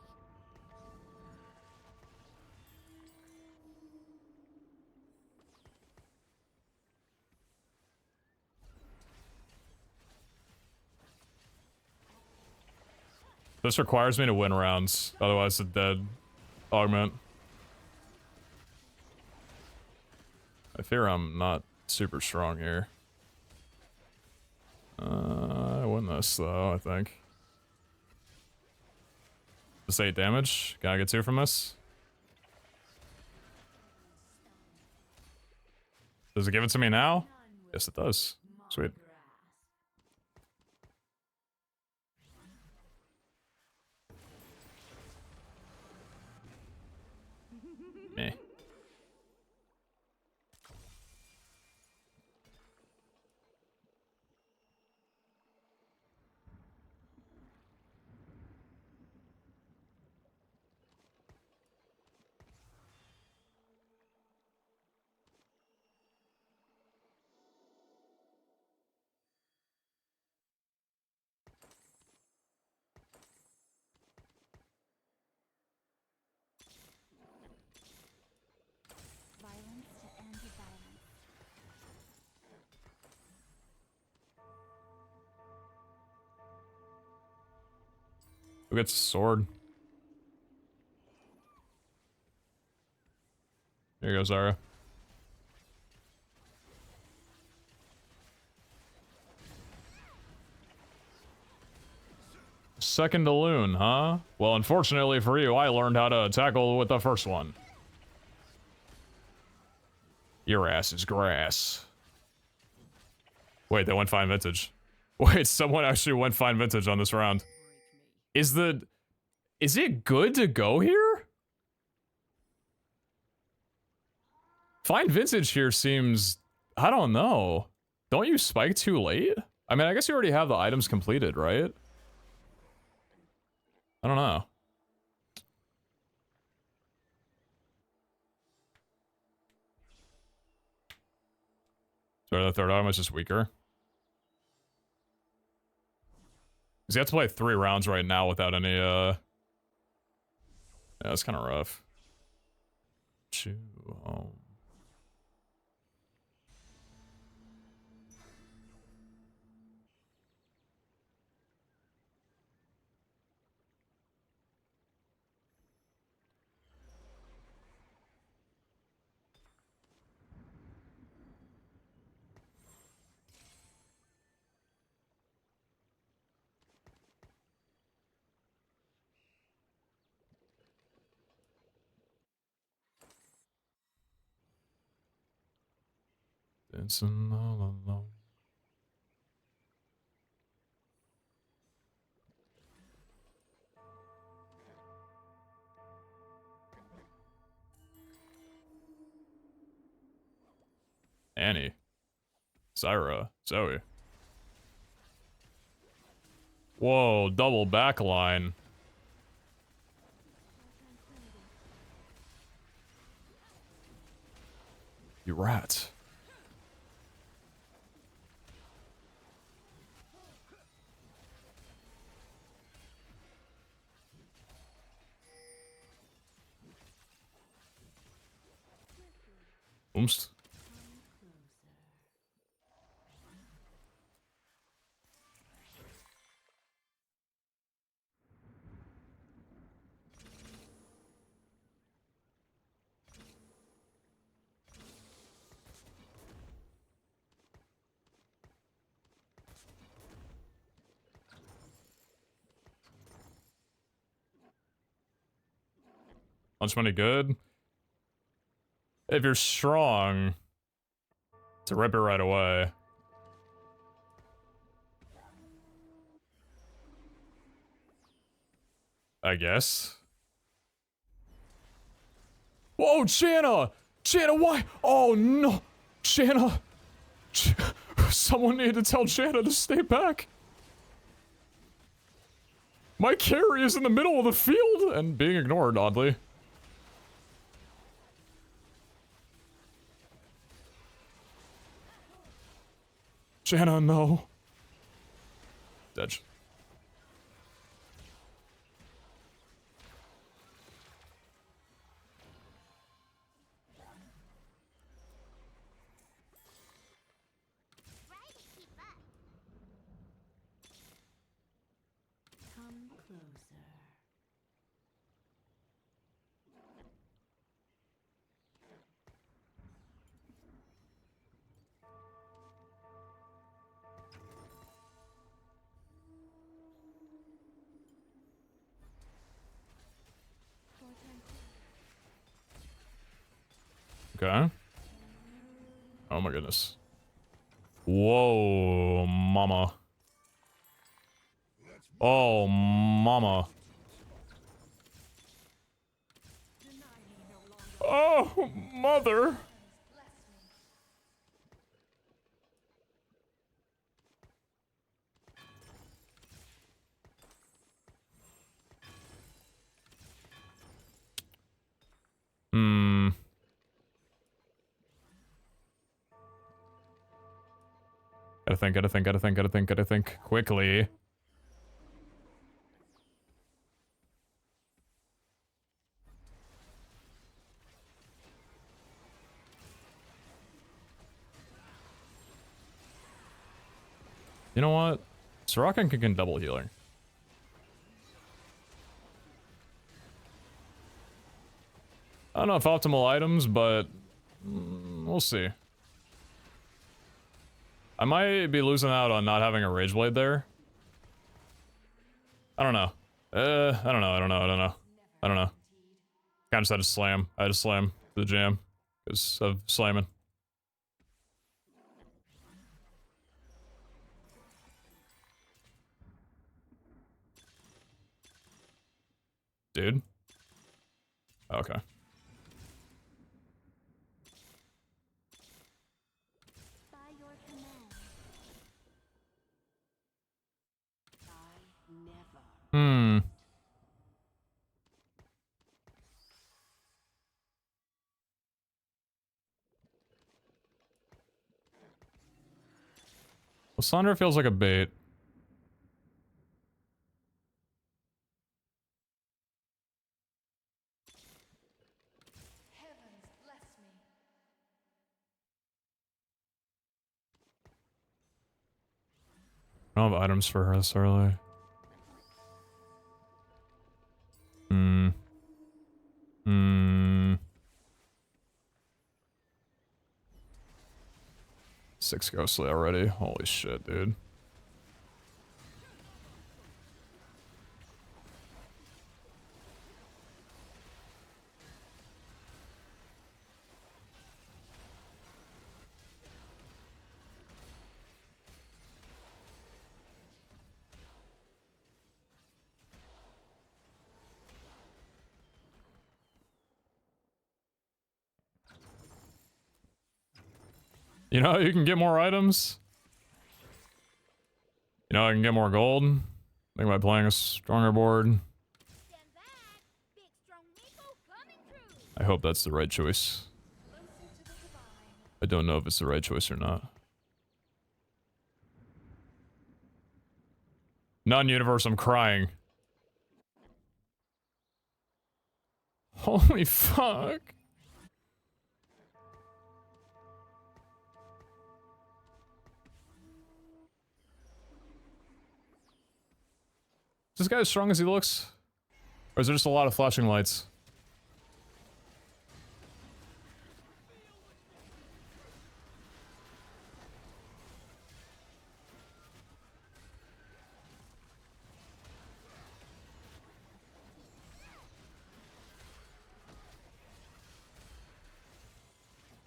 This requires me to win rounds, otherwise it's a dead augment. I fear I'm not super strong here. I win this though, I think. Just 8 damage. Can I get 2 from this? Does it give it to me now? Yes, it does. Sweet. Meh. Violence to anti-violence. Who gets a sword? Here you go, Zara. Second to loon, huh? Well, unfortunately for you, I learned how to tackle with the first one. Your ass is grass. Wait, they went fine vintage. Wait, someone actually went fine vintage on this round. Is it good to go here? Fine vintage here seems, I don't know. Don't you spike too late? I mean, I guess you already have the items completed, right? I don't know. So the third item is just weaker. Because you have to play 3 rounds right now without any, yeah, that's kind of rough. Chew home. Dancing all alone. Annie. Syra. Zoe. Whoa, double backline. You rat. Oomst. Lunch money good? If you're strong, to rip it right away. I guess. Whoa, Shanna! Shanna, why? Oh no! Shanna! Someone needed to tell Shanna to stay back. My carry is in the middle of the field and being ignored, oddly. Shanna, no. Dead. Try to keep up. Come closer. Okay. Oh my goodness. Whoa, mama. Oh, mama. Oh, mother. Hmm. Gotta think. Quickly. You know what? Sorokin can double healing. I don't know if optimal items, but We'll see. I might be losing out on not having a Rage Blade there. I don't know. I don't know. Kinda just had to slam. I had to slam the jam because of slamming. Dude. Okay. By your command. I never. Hmm. Well, Sandra feels like a bait. Heavens bless me. I don't have items for her this early. Hmm. Hmm. 6 ghostly already. Holy shit, dude. You know, you can get more items. You know, I can get more gold. I think by playing a stronger board. Stand back. Big strong Nico coming through. I hope that's the right choice. I don't know if it's the right choice or not. Non-universe, I'm crying. Holy fuck. Is this guy as strong as he looks? Or is there just a lot of flashing lights?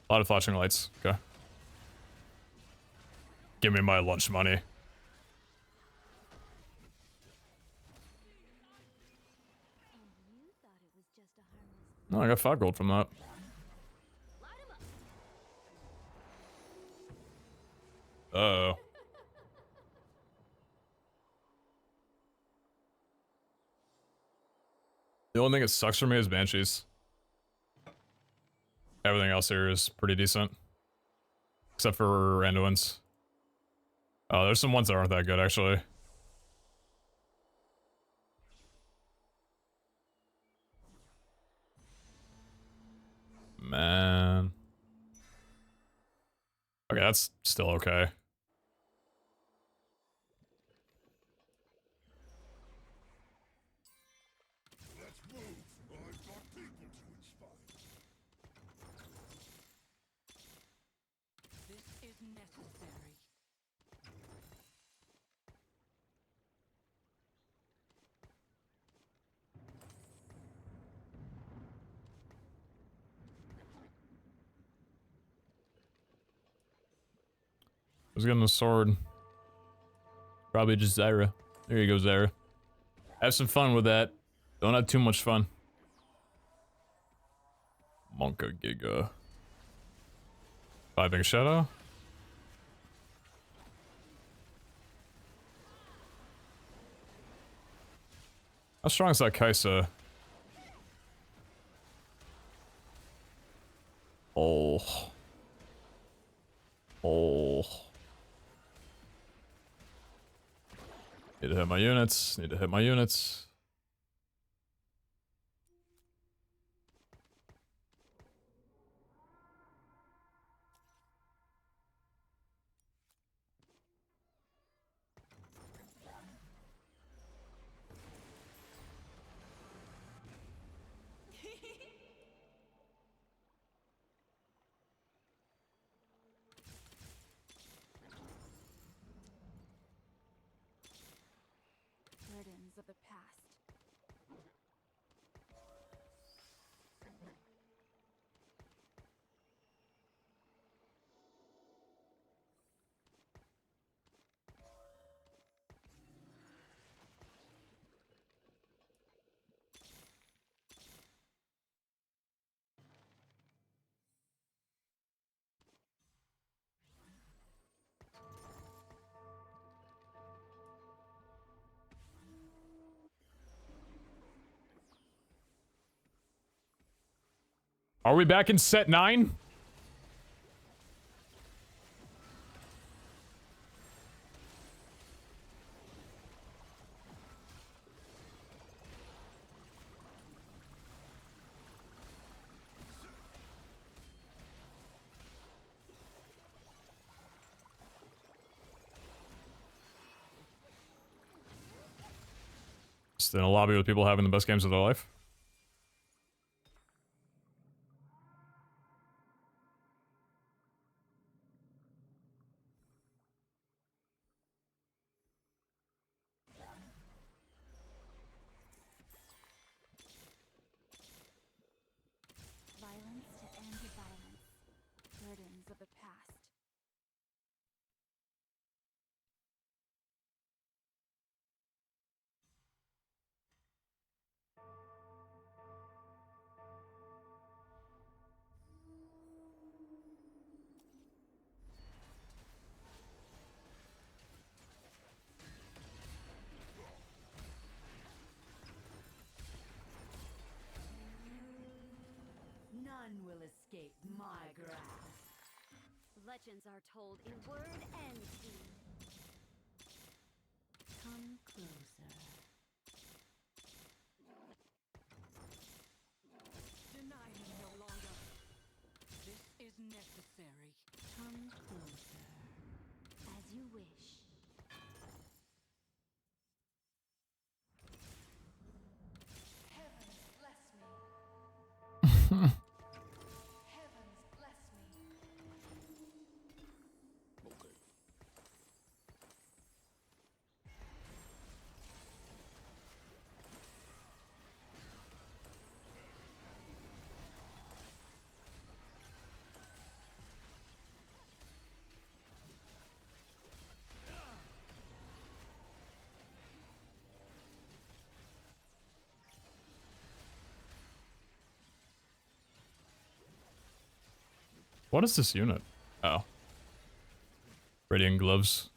A lot of flashing lights. Okay. Give me my lunch money. And you thought it was just a harmless. No, I got 5 gold from that. Uh-oh. The only thing that sucks for me is Banshees. Everything else here is pretty decent. Except for Randuin's. Oh, there's some ones that aren't that good, actually. Man. Okay, that's still okay. Let's move. I've got people to inspire. This is necessary. Who's getting the sword? Probably just Zyra. There you go, Zyra. Have some fun with that. Don't have too much fun. Monka Giga. 5 Ink Shadow? How strong is that Kaisa? Oh. Oh. Need to hit my units. Need to hit my units. Are we back in set 9? Just in a lobby with people having the best games of their life. Violence to end violence. Burdens of the past. None will escape my grasp. Legends are told in word and deed. Come closer. Deny me no longer. This is necessary. Come closer. As you wish. Heavens bless me. Heavens bless me. What is this unit? Oh. Radiant gloves.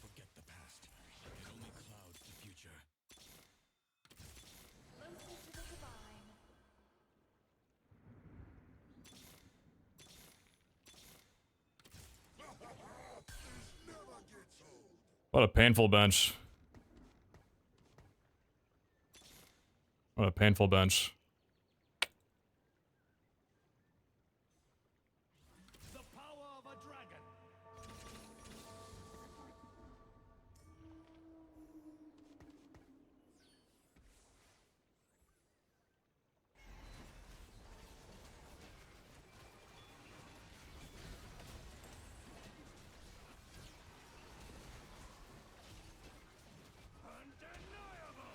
Forget the past. It only clouds the future. Closer to the divine. What a painful bench. What a painful bench. The power of a dragon. Undeniable.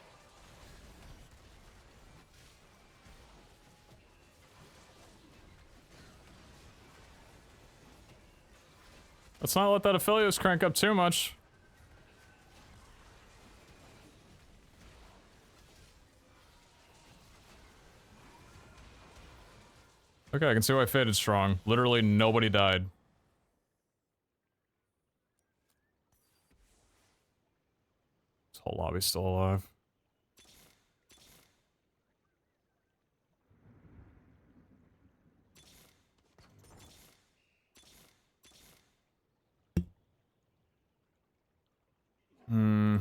Let's not let that Aphelios crank up too much. Okay, I can see why Faded's strong. Literally nobody died. This whole lobby's still alive. Hmm.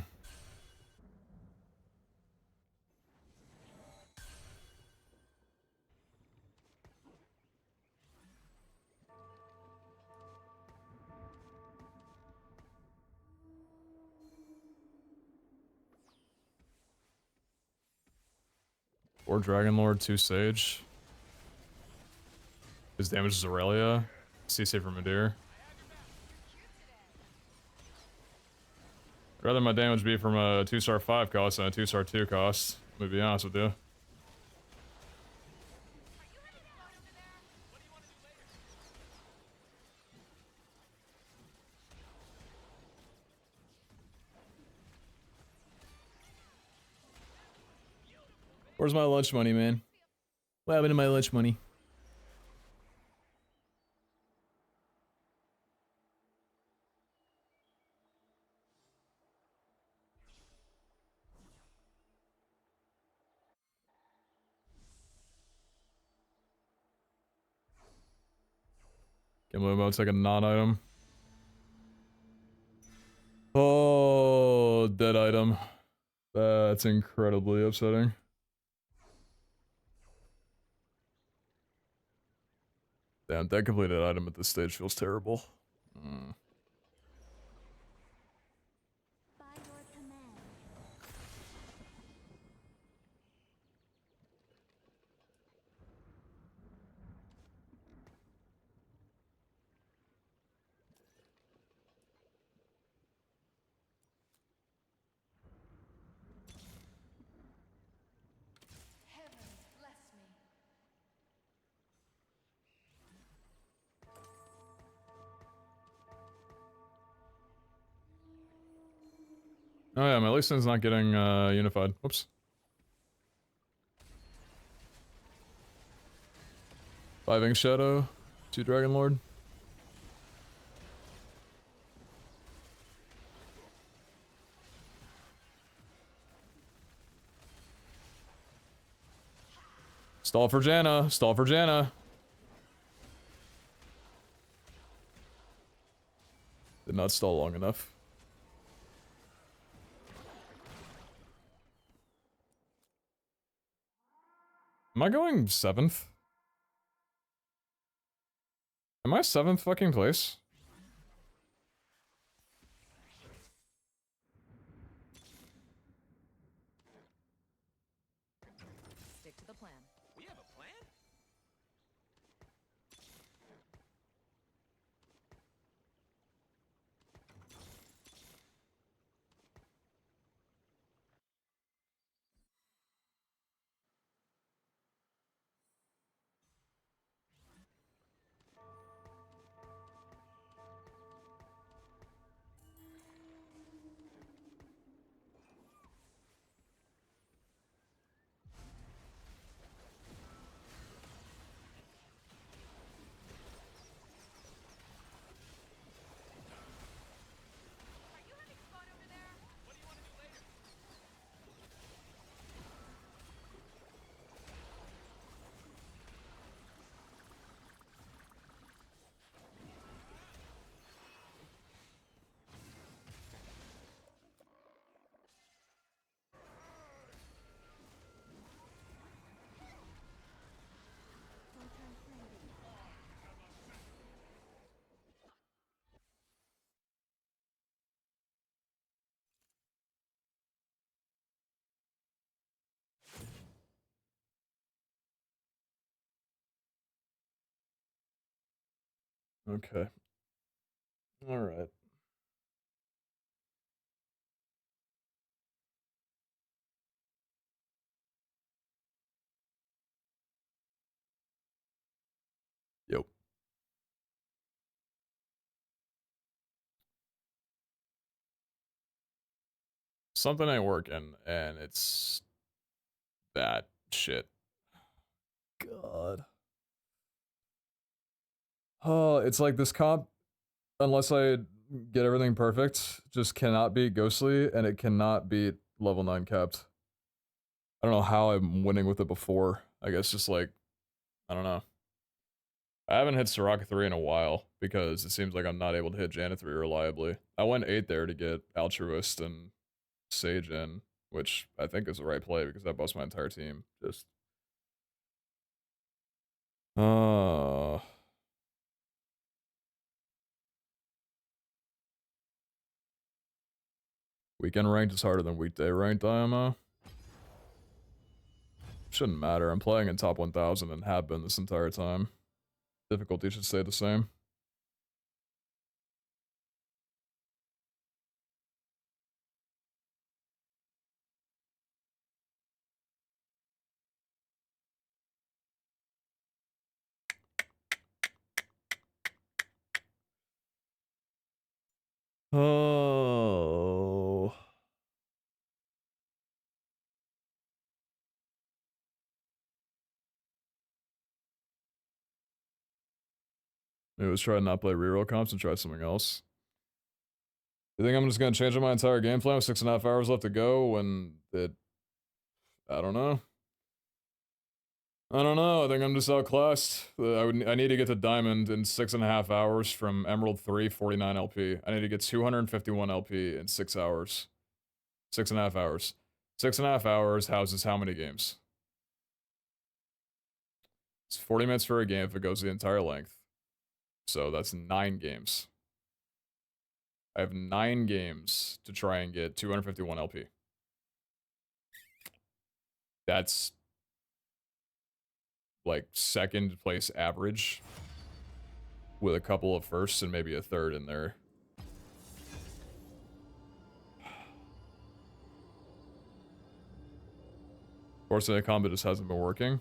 Or Dragon Lord, 2 Sage. His damage is Aurelia. CC for Midir. I'd rather my damage be from a 2-star 5 cost than a 2-star 2 cost. Let me be honest with you. Where's my lunch money, man? What happened to my lunch money? Gimli emote's like a non-item. Oh, dead item. That's incredibly upsetting. Damn, dead completed item at this stage feels terrible. Mm. By your command. Heavens bless me. Oh yeah, my Lee not getting unified. Whoops. 5 Ink Shadow, 2 Dragon Lord. Stall for Janna, stall for Janna. Did not stall long enough. Am I going 7th? Am I 7th fucking place? Stick to the plan. We have a plan? Okay. Alright. Yep. Something ain't working, and it's that shit. God. Oh, it's like this comp, unless I get everything perfect, just cannot beat Ghostly, and it cannot beat level 9 capped. I don't know how I'm winning with it before. I guess just like, I don't know. I haven't hit Soraka 3 in a while, because it seems like I'm not able to hit Janna 3 reliably. I went 8 there to get Altruist and Sage in, which I think is the right play, because that busts my entire team. Just... Weekend ranked is harder than weekday ranked, IMO. Shouldn't matter, I'm playing in top 1000 and have been this entire time. Difficulty should stay the same. Oh. Maybe let's try to not play reroll comps and try something else. You think I'm just gonna change up my entire game plan with 6.5 hours left to go when it... I don't know. I don't know. I think I'm just outclassed. I need to get to Diamond in 6.5 hours from Emerald 3, 49 LP. I need to get 251 LP in 6 hours. 6.5 hours. 6.5 hours houses how many games? It's 40 minutes for a game if it goes the entire length. So that's 9 games. I have 9 games to try and get 251 LP. That's like second place average with a couple of firsts and maybe a third in there. Fortunately, the combat just hasn't been working.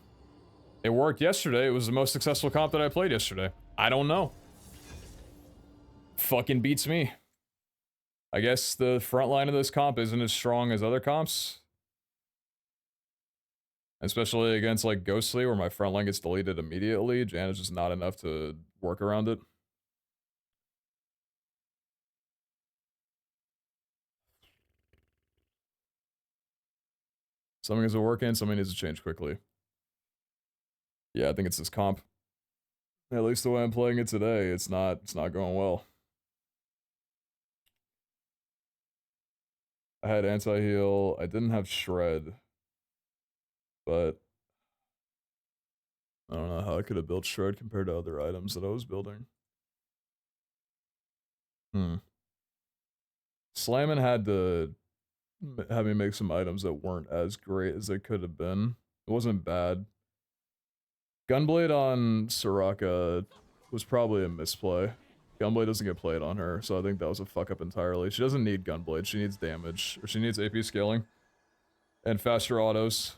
It worked yesterday. It was the most successful comp that I played yesterday. I don't know. Fucking beats me. I guess the front line of this comp isn't as strong as other comps. Especially against like Ghostly, where my front line gets deleted immediately. Jan is just not enough to work around it. Something isn't working, something needs to change quickly. Yeah, I think it's this comp. At least the way I'm playing it today, it's not going well. I had anti-heal, I didn't have shred. But I don't know how I could have built shred compared to other items that I was building. Slammin' had to have me make some items that weren't as great as they could have been. It wasn't bad. Gunblade on Soraka was probably a misplay. Gunblade doesn't get played on her, so I think that was a fuck up entirely. She doesn't need Gunblade, she needs damage. Or she needs AP scaling. And faster autos.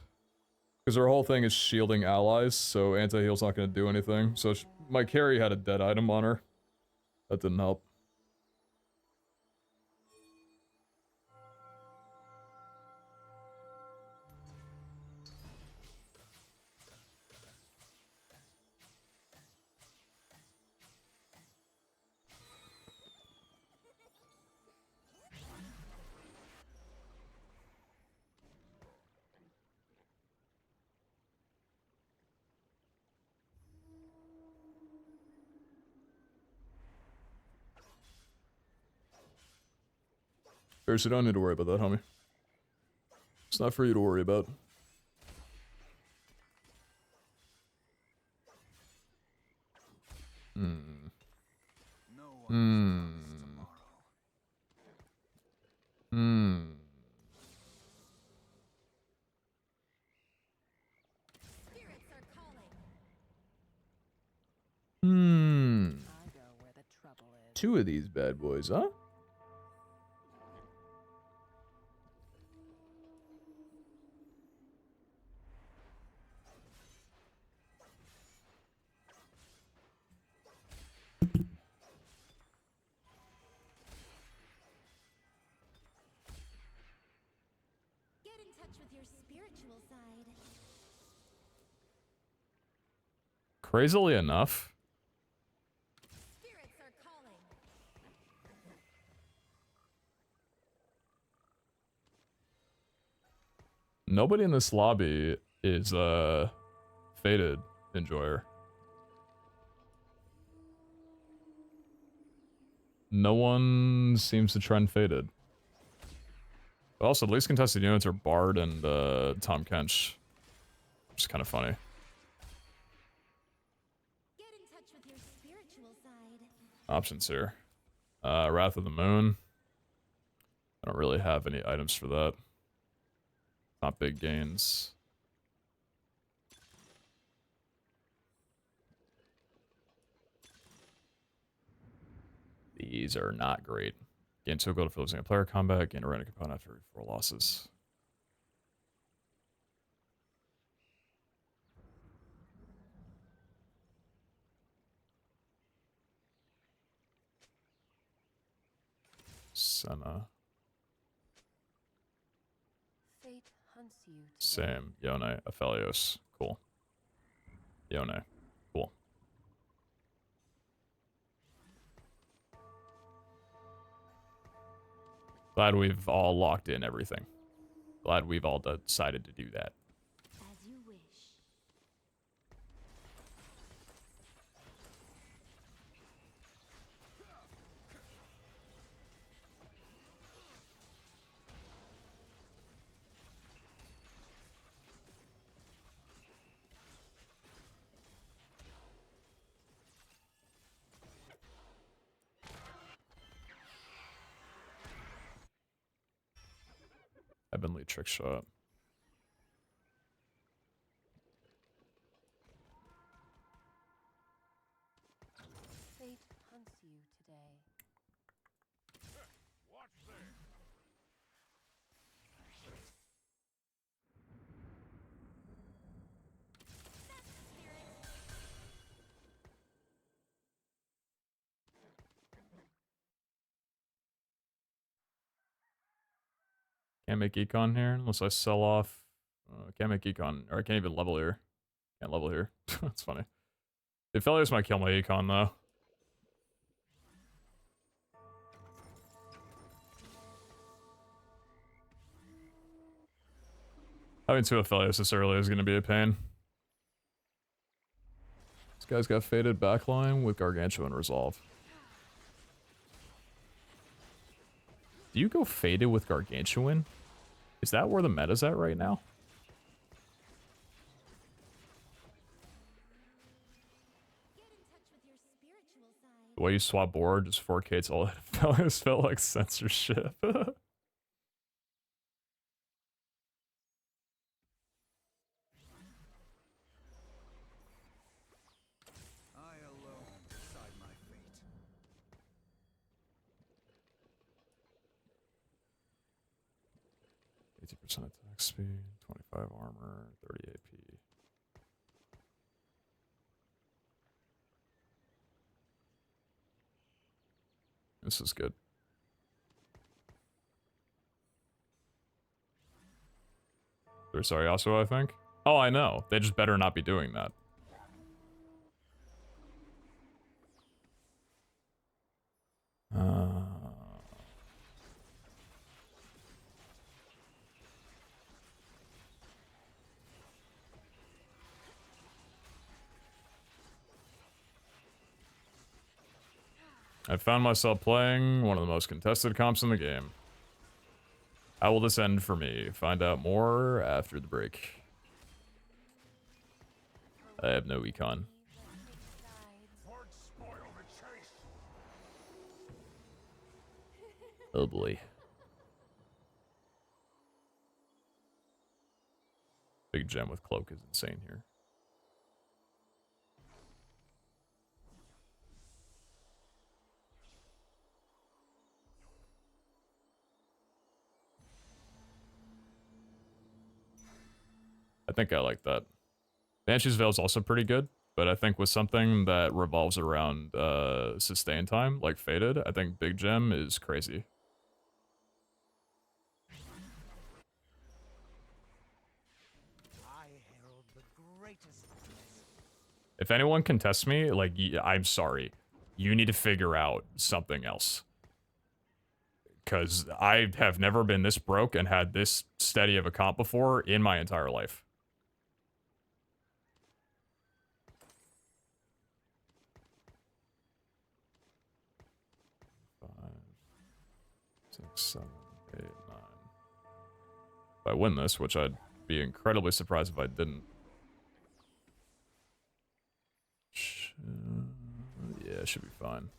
Because her whole thing is shielding allies, so anti-heal's not going to do anything. So my carry had a dead item on her. That didn't help. Seriously, don't need to worry about that, homie. It's not for you to worry about. Two of these bad boys, huh? Get in touch with your spiritual side. Crazily enough, Spirits are calling. nobody in this lobby is Fated enjoyer. No one seems to trend Fated. But also, the least contested units are Bard and Tom Kench. Which is kind of funny. Get in touch with your spiritual side. Options here. Wrath of the Moon. I don't really have any items for that. Not big gains. These are not great. Gain 2 gold for losing a player combat. Gain a random component after 4 losses. Senna. Fate hunts you today. Same. Yone. Aphelios. Cool. Yone. Cool. Glad we've all locked in everything. Glad we've all decided to do that. As you wish. Heavenly trick shot. Fate hunts you today. Watch there. Can't make econ here unless I sell off. Can't make econ, or I can't even level here. Can't level here. That's funny. The affiliates might kill my econ though. Having 2 affiliates this early is going to be a pain. This guy's got faded backline with Gargantuan Resolve. Do you go faded with Gargantuan? Is that where the meta's at right now? Get in touch with your spiritual side. The way you swap board just 4K's all that felt like censorship. I alone decide my fate. 80% attack speed, 25 armor, 30 AP. This is good. They're sorry, also, I think. Oh, I know. They just better not be doing that. I found myself playing one of the most contested comps in the game. How will this end for me? Find out more after the break. I have no econ. Forge spoil the chase. Oh boy. Big gem with cloak is insane here. I think I like that. Banshee's Veil is also pretty good, but I think with something that revolves around sustain time, like Faded, I think Big Gem is crazy. I herald the greatest. If anyone contests me, like, I'm sorry. You need to figure out something else. Because I have never been this broke and had this steady of a comp before in my entire life. 5, 6, 7, 8, 9. If I win this, which I'd be incredibly surprised if I didn't. Yeah, should be fine.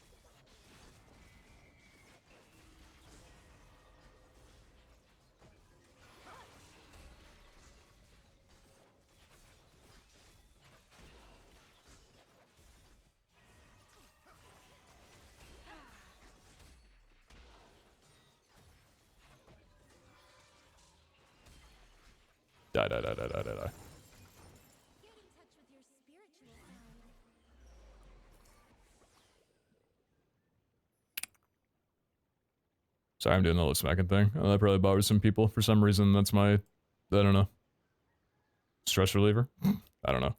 Die. Get in touch with your spiritual side. Sorry, I'm doing the lip smacking thing. Oh, that probably bothers some people. For some reason, that's my, I don't know, stress reliever. I don't know.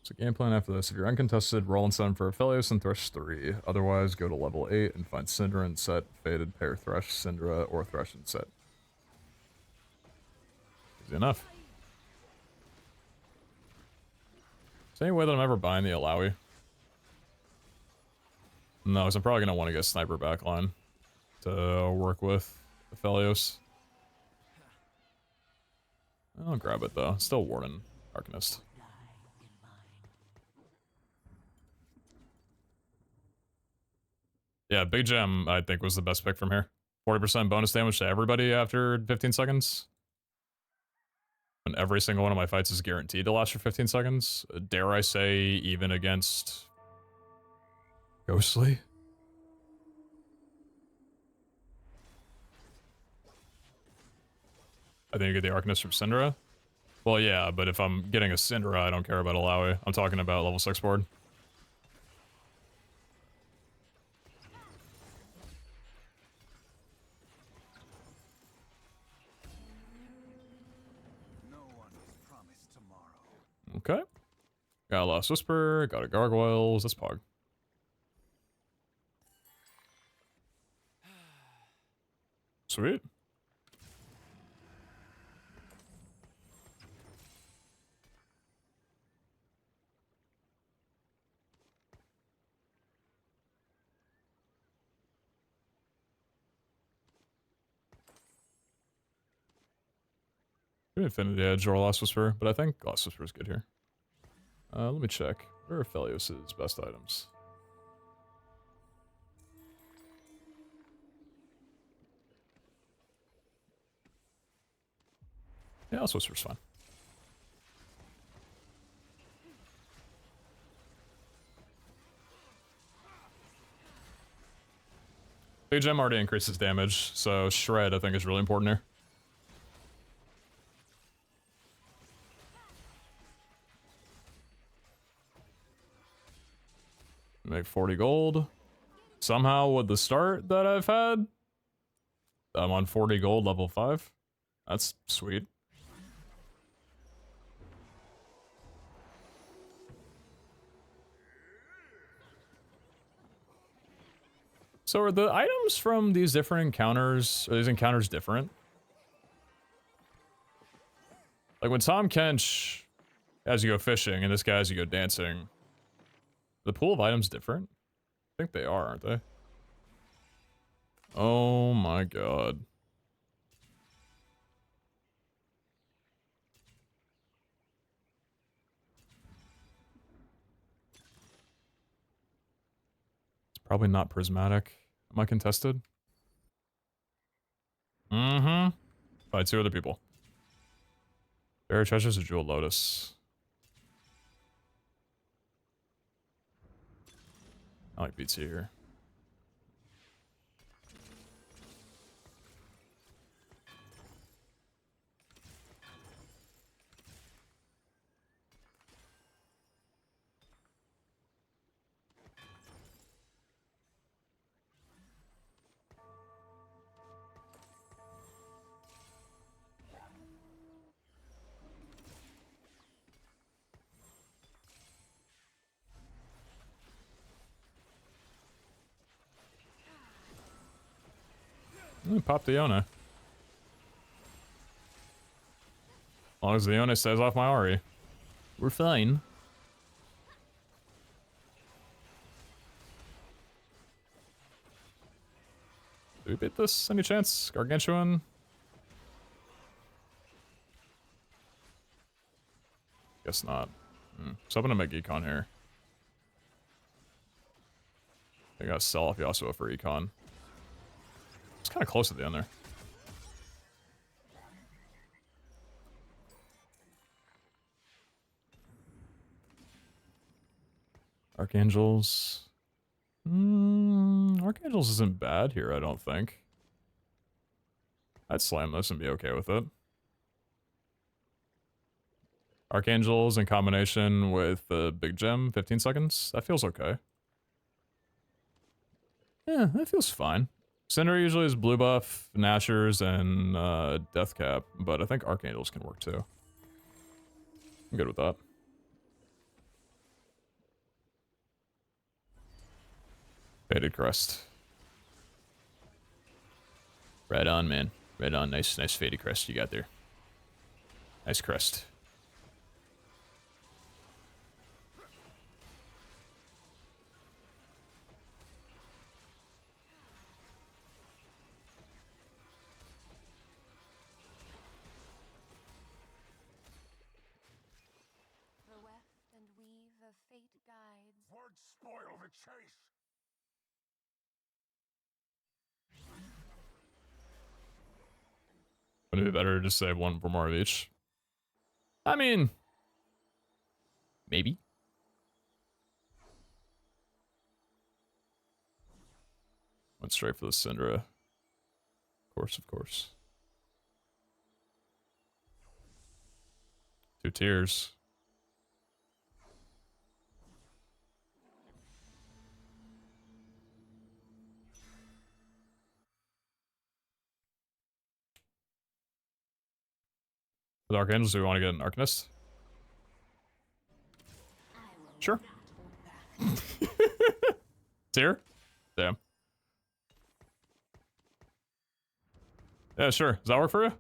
So game plan after this, if you're uncontested, roll and summon for Aphelios and Thresh 3. Otherwise, go to level 8 and find Syndra and set, Faded, pair Thresh, Syndra, or Thresh and set. Easy enough. Is there any way that I'm ever buying the Alawi? No, because I'm probably gonna want to get sniper backline to work with Aphelios. I'll grab it though. Still Warden Arcanist. Yeah, Big Gem I think was the best pick from here. 40% bonus damage to everybody after 15 seconds. And every single one of my fights is guaranteed to last for 15 seconds. Dare I say, even against Ghostly? I think you get the Arcanist from Syndra. Well, yeah, but if I'm getting a Syndra, I don't care about Alawi. I'm talking about level 6 board. No one is promised tomorrow. Okay. Got a Lost Whisper, got a Gargoyles, that's Pog. Sweet. Infinity Edge or Lost Whisper, but I think Lost Whisper is good here. Let me check. Where are Aphelios' best items? Yeah, Lost Whisper's fine. Big Gem already increases damage, so Shred I think is really important here. Make 40 gold. Somehow with the start that I've had, I'm on 40 gold level 5. That's sweet. So are the items from these different encounters, are these encounters different? Like when Tom Kench has you go fishing and this guy has you go dancing, the pool of items different? I think they are, aren't they? Oh my god. It's probably not prismatic. Am I contested? Mm-hmm. By 2 other people. Buried Treasures or Jewel Lotus? I like BT here. Pop the Yone. As long as the Yone stays off my Ari, we're fine. Do we beat this? Any chance? Gargantuan? Guess not. So I'm gonna make Econ here. I gotta sell off Yasuo for Econ. It's kind of close at the end there. Archangels. Archangels isn't bad here, I don't think. I'd slam this and be okay with it. Archangels in combination with the Big Gem, 15 seconds. That feels okay. Yeah, that feels fine. Cinder usually is blue buff, Nashers, and Death Cap, but I think Archangels can work too. I'm good with that. Faded Crest. Right on, man. Right on. Nice Faded Crest you got there. Nice crest. word spoil the chase. Would it be better to just save one for more of each? I mean, maybe. Went straight for the Syndra. Of course, of course. 2 tiers. With Archangels, do we want to get an Arcanist? Sure. Tier? Damn. Yeah, sure. Does that work for you?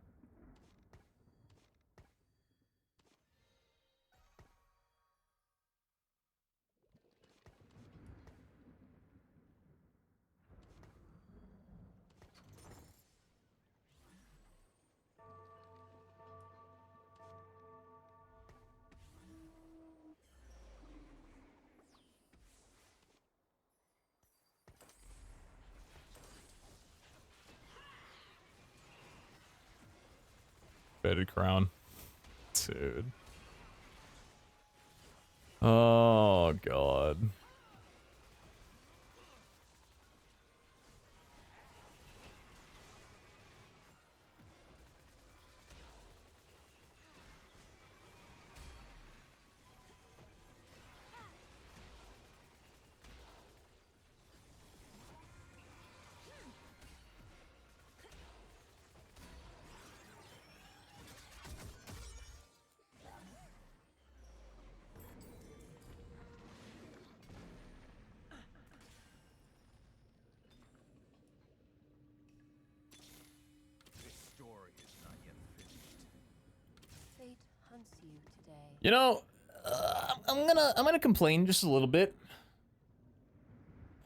Faded crown. Dude. Oh, God. This story is not yet finished. Fate hunts you today. You know, I'm gonna complain just a little bit.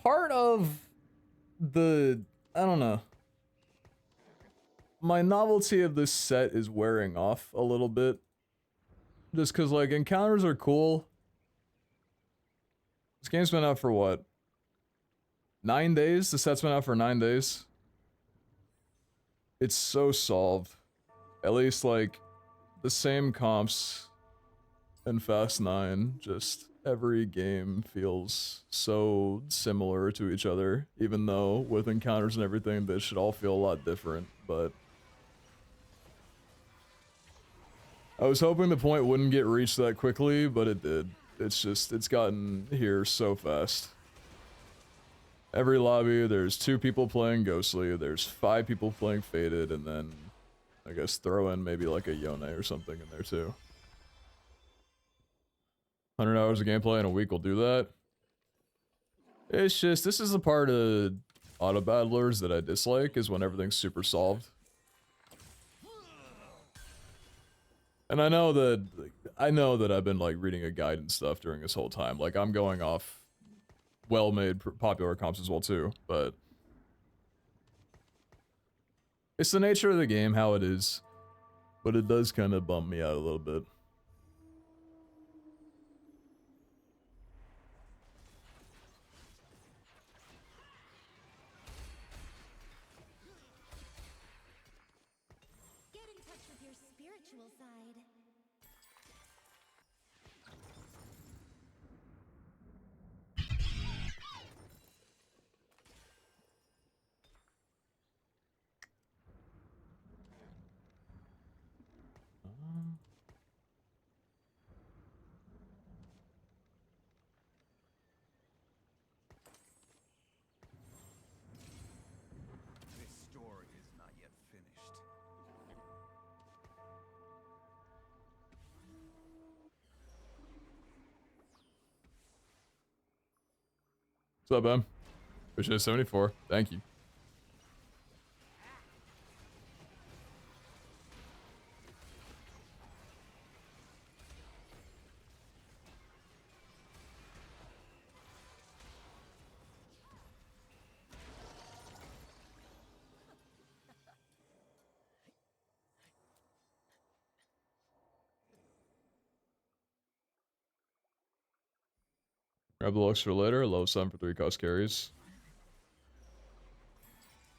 Part of the, I don't know, my novelty of this set is wearing off a little bit. Just cause like encounters are cool. This game's been out for what? 9 days? The set's been out for 9 days. It's so solved. At least like the same comps in Fast 9, just every game feels so similar to each other, even though with encounters and everything they should all feel a lot different, but I was hoping the point wouldn't get reached that quickly, but it did. It's gotten here so fast. Every lobby, there's 2 people playing Ghostly, there's 5 people playing Faded, and then I guess throw in maybe like a Yone or something in there too. 100 hours of gameplay in a week will do that. It's just, this is the part of auto battlers that I dislike, is when everything's super solved. And I know that I've been like reading a guide and stuff during this whole time. Like I'm going off well-made popular comps as well too, but it's the nature of the game, how it is. But it does kind of bum me out a little bit. Get in touch with your spiritual side. This story is not yet finished. What's up, Ben? Appreciate 74. Thank you. Grab the looks for later. Level 7 for 3 cost carries.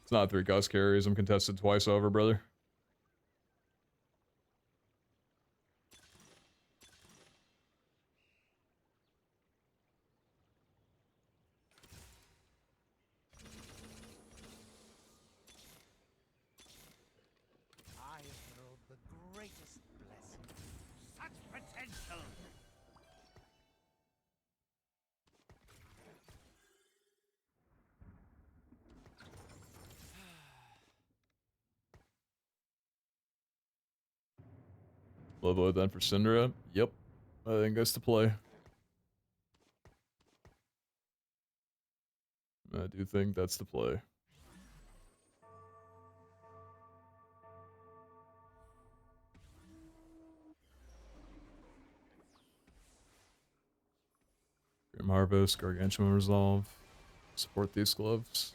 It's not 3 cost carries. I'm contested twice over, brother. I herald the greatest blessing. Such potential! Level then for Syndra. Yep. I think that's the play. I do think that's the play. Grim Harvest, Gargantuan Resolve. Support these gloves.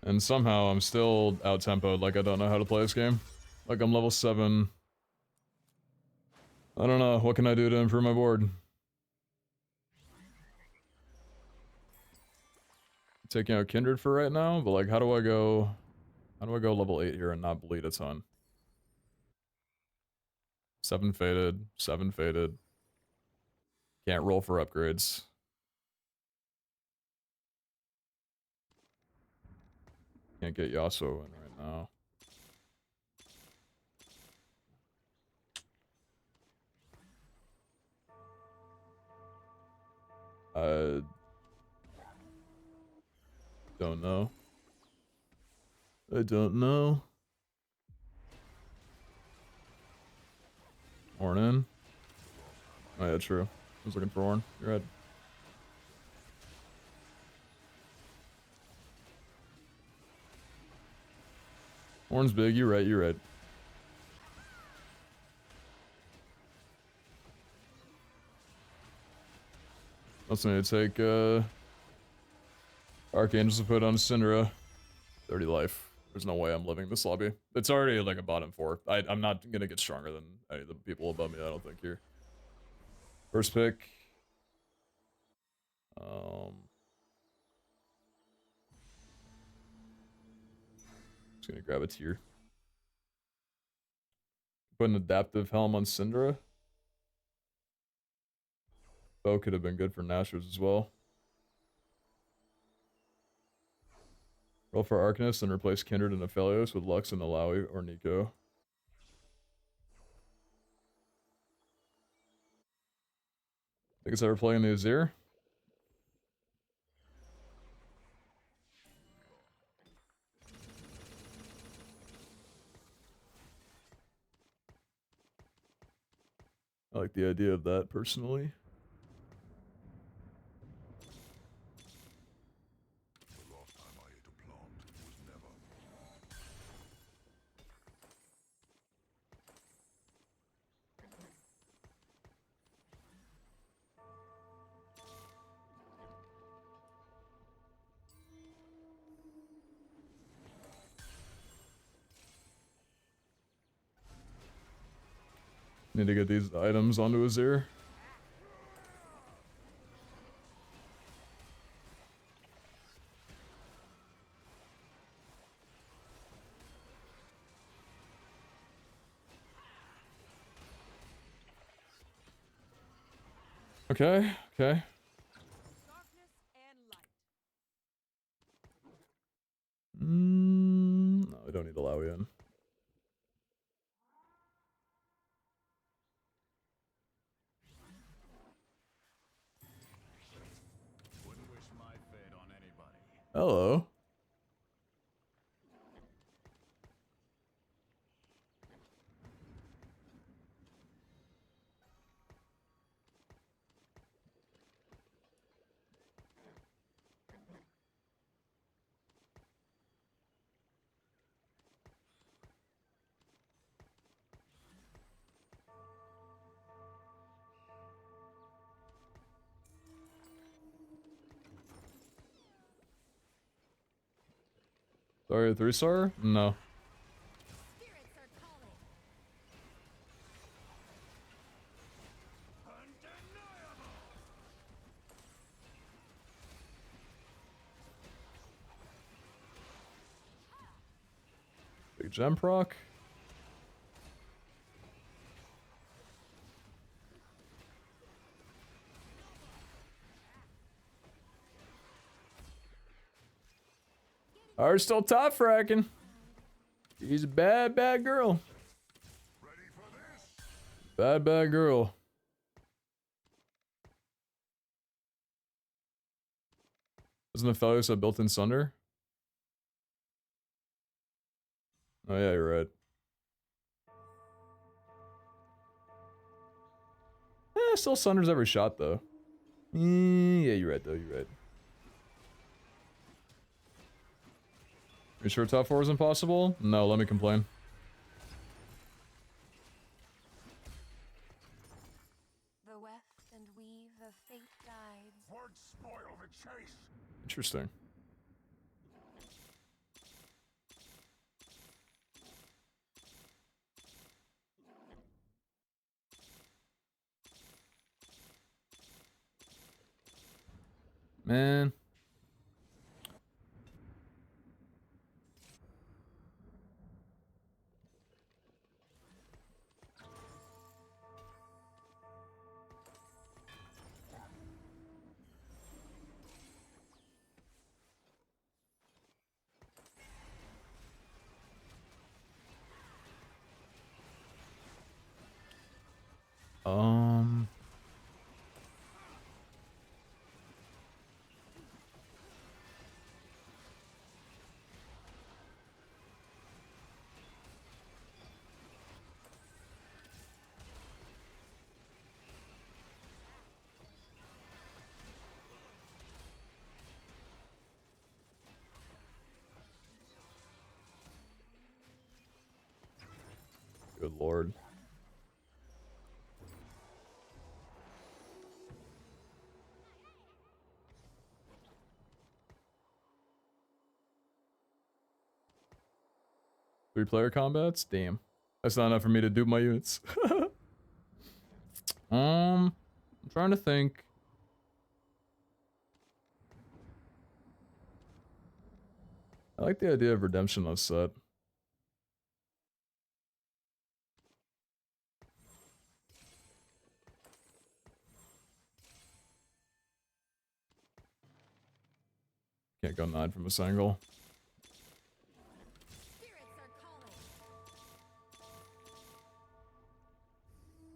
And somehow I'm still out-tempoed, like I don't know how to play this game. Like I'm level 7. I don't know, what can I do to improve my board? Taking out Kindred for right now, but like how do I go level 8 here and not bleed a ton? 7 faded, 7 faded. Can't roll for upgrades. Can't get Yasuo in right now. Don't know. I don't know. Horn in. Oh yeah, true. I was looking for Horn. You're right. Horn's big, you're right, you're right. Also need to take Archangels to put on Syndra. 30 life. There's no way I'm living this lobby. It's already like a bottom 4. I'm not gonna get stronger than any of the people above me, I don't think, here. First pick. Just gonna grab a tier. Put an adaptive helm on Syndra. Bow could have been good for Nashers as well. Roll for Arcanist and replace Kindred and Aphelios with Lux and Alawi or Nico. Think it's ever playing the Azir? I like the idea of that personally. The last time I ate a plant was never. Need to get these items onto Azir. Okay, okay. Darkness and light. No, I don't need Alawi in. Wouldn't wish my fate on anybody. Hello. Sorry, 3-star? No. Spirits are calling. Big gem proc. Are still top fracking. She's a bad, bad girl. Ready for this? Bad, bad girl. Isn't the Phallus a built-in Sunder? Oh yeah, you're right. Still Sunders every shot though. Yeah, you're right though, you're right. You sure top 4 is impossible? No, let me complain. The weft and weave of fate guides. Words spoil the chase. Interesting. Man. Good lord. Three-player combats? Damn. That's not enough for me to dupe my units. I'm trying to think. I like the idea of redemption on set. Can't go 9 from this angle. Spirits are calling.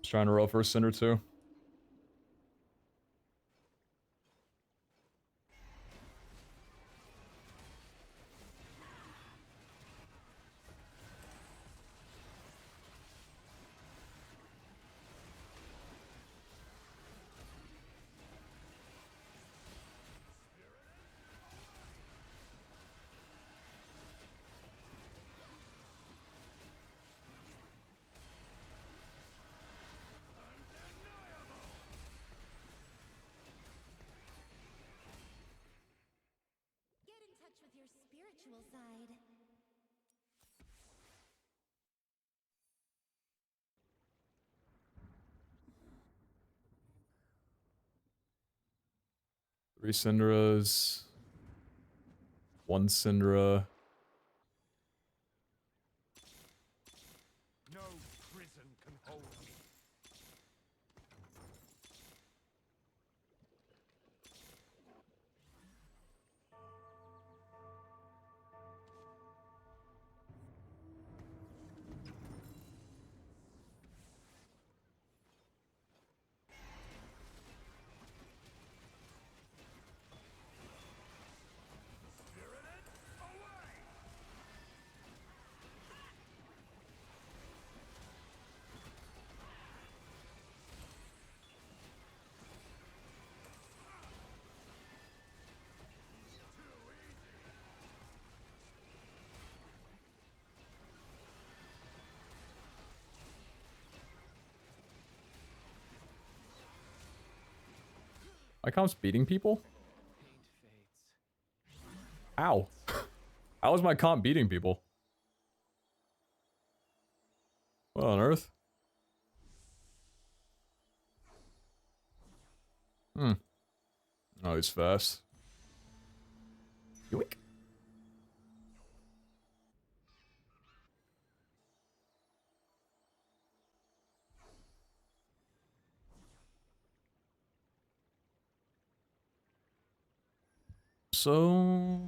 Just trying to roll for a Cinder too. Get in touch with your spiritual side. Three Synderas. One Syndera. No prison can hold me. My comp's beating people? Paint fades. Ow. How is my comp beating people? What on earth? Hmm. Oh, he's fast. Yoink. So...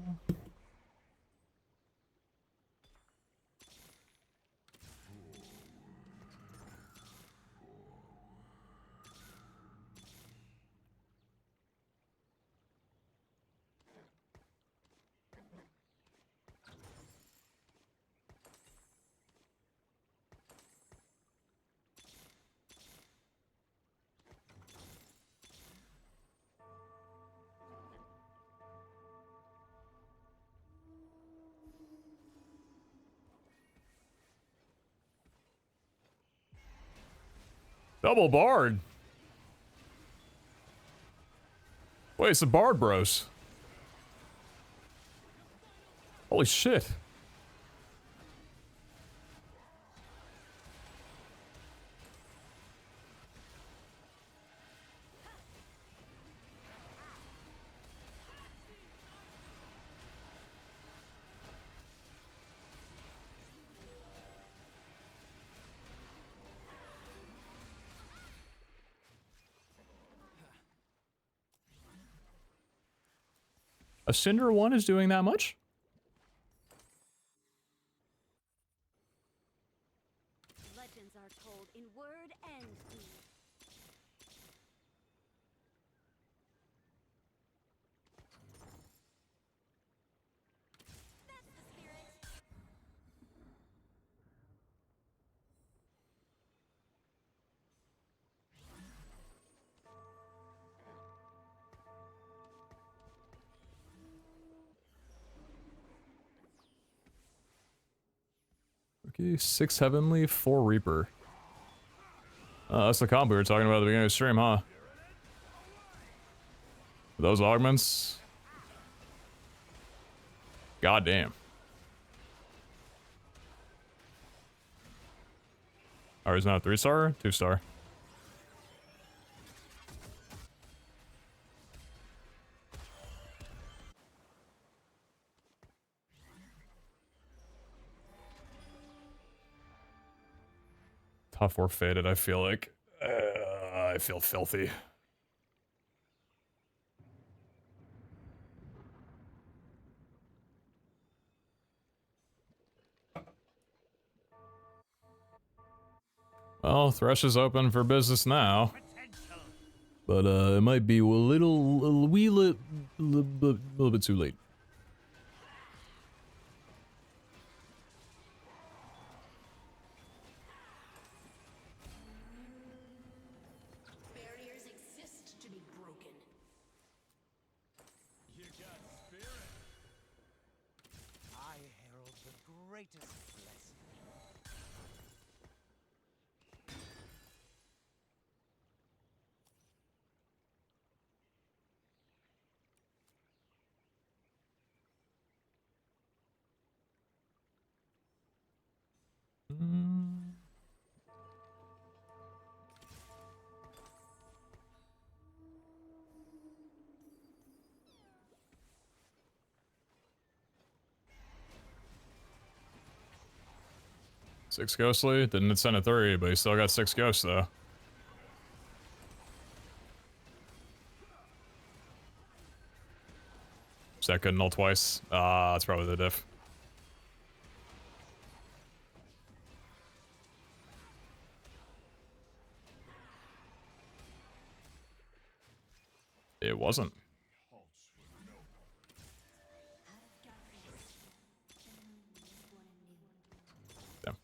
Double Bard. Wait, it's the Bard Bros. Holy shit. A Cinder 1 is doing that much? Legends are told in word and deed. Okay, 6 Heavenly, 4 Reaper. That's the combo we were talking about at the beginning of the stream, huh? Those augments. God damn. Oh, he's not a 3-star? 2-star. Top 4 faded, I feel like. I feel filthy. Well, Thresh is open for business now. But it might be a little bit too late. Barriers exist to be broken. You got spirit. I herald the greatest blessing. Six Ghostly, didn't send a 3, but he still got 6 ghosts though. Is that good null twice? Ah, that's probably the diff. It wasn't. Damn.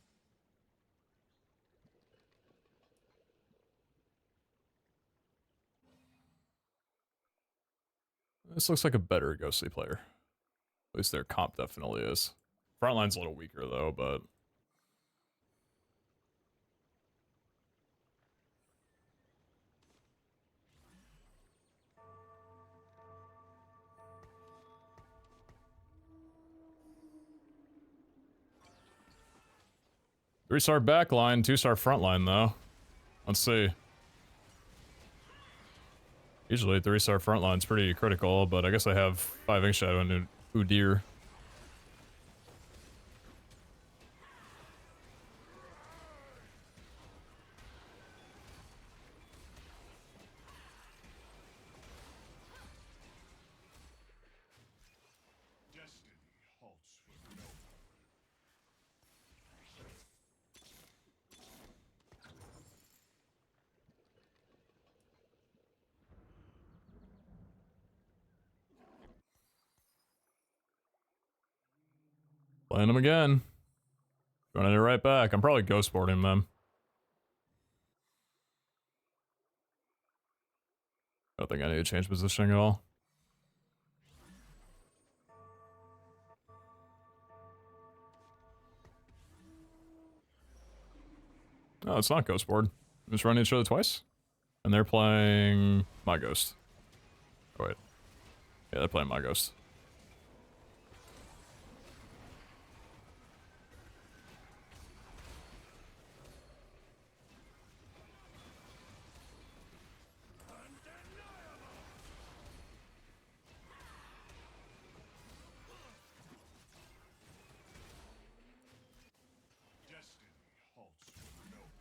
This looks like a better Ghostly player. At least their comp definitely is. Frontline's a little weaker though, but... 3-star backline, 2-star frontline though. Let's see. Usually 3-star frontline's pretty critical, but I guess I have 5 Ink Shadow and Udyr. Destiny halts for no one. Playing him again. Running it right back. I'm probably ghost boarding them. I don't think I need to change positioning at all. No, it's not ghost board. I'm just running each other twice. And they're playing my ghost. Oh, wait. Yeah, they're playing my ghost. Destiny halts for no one.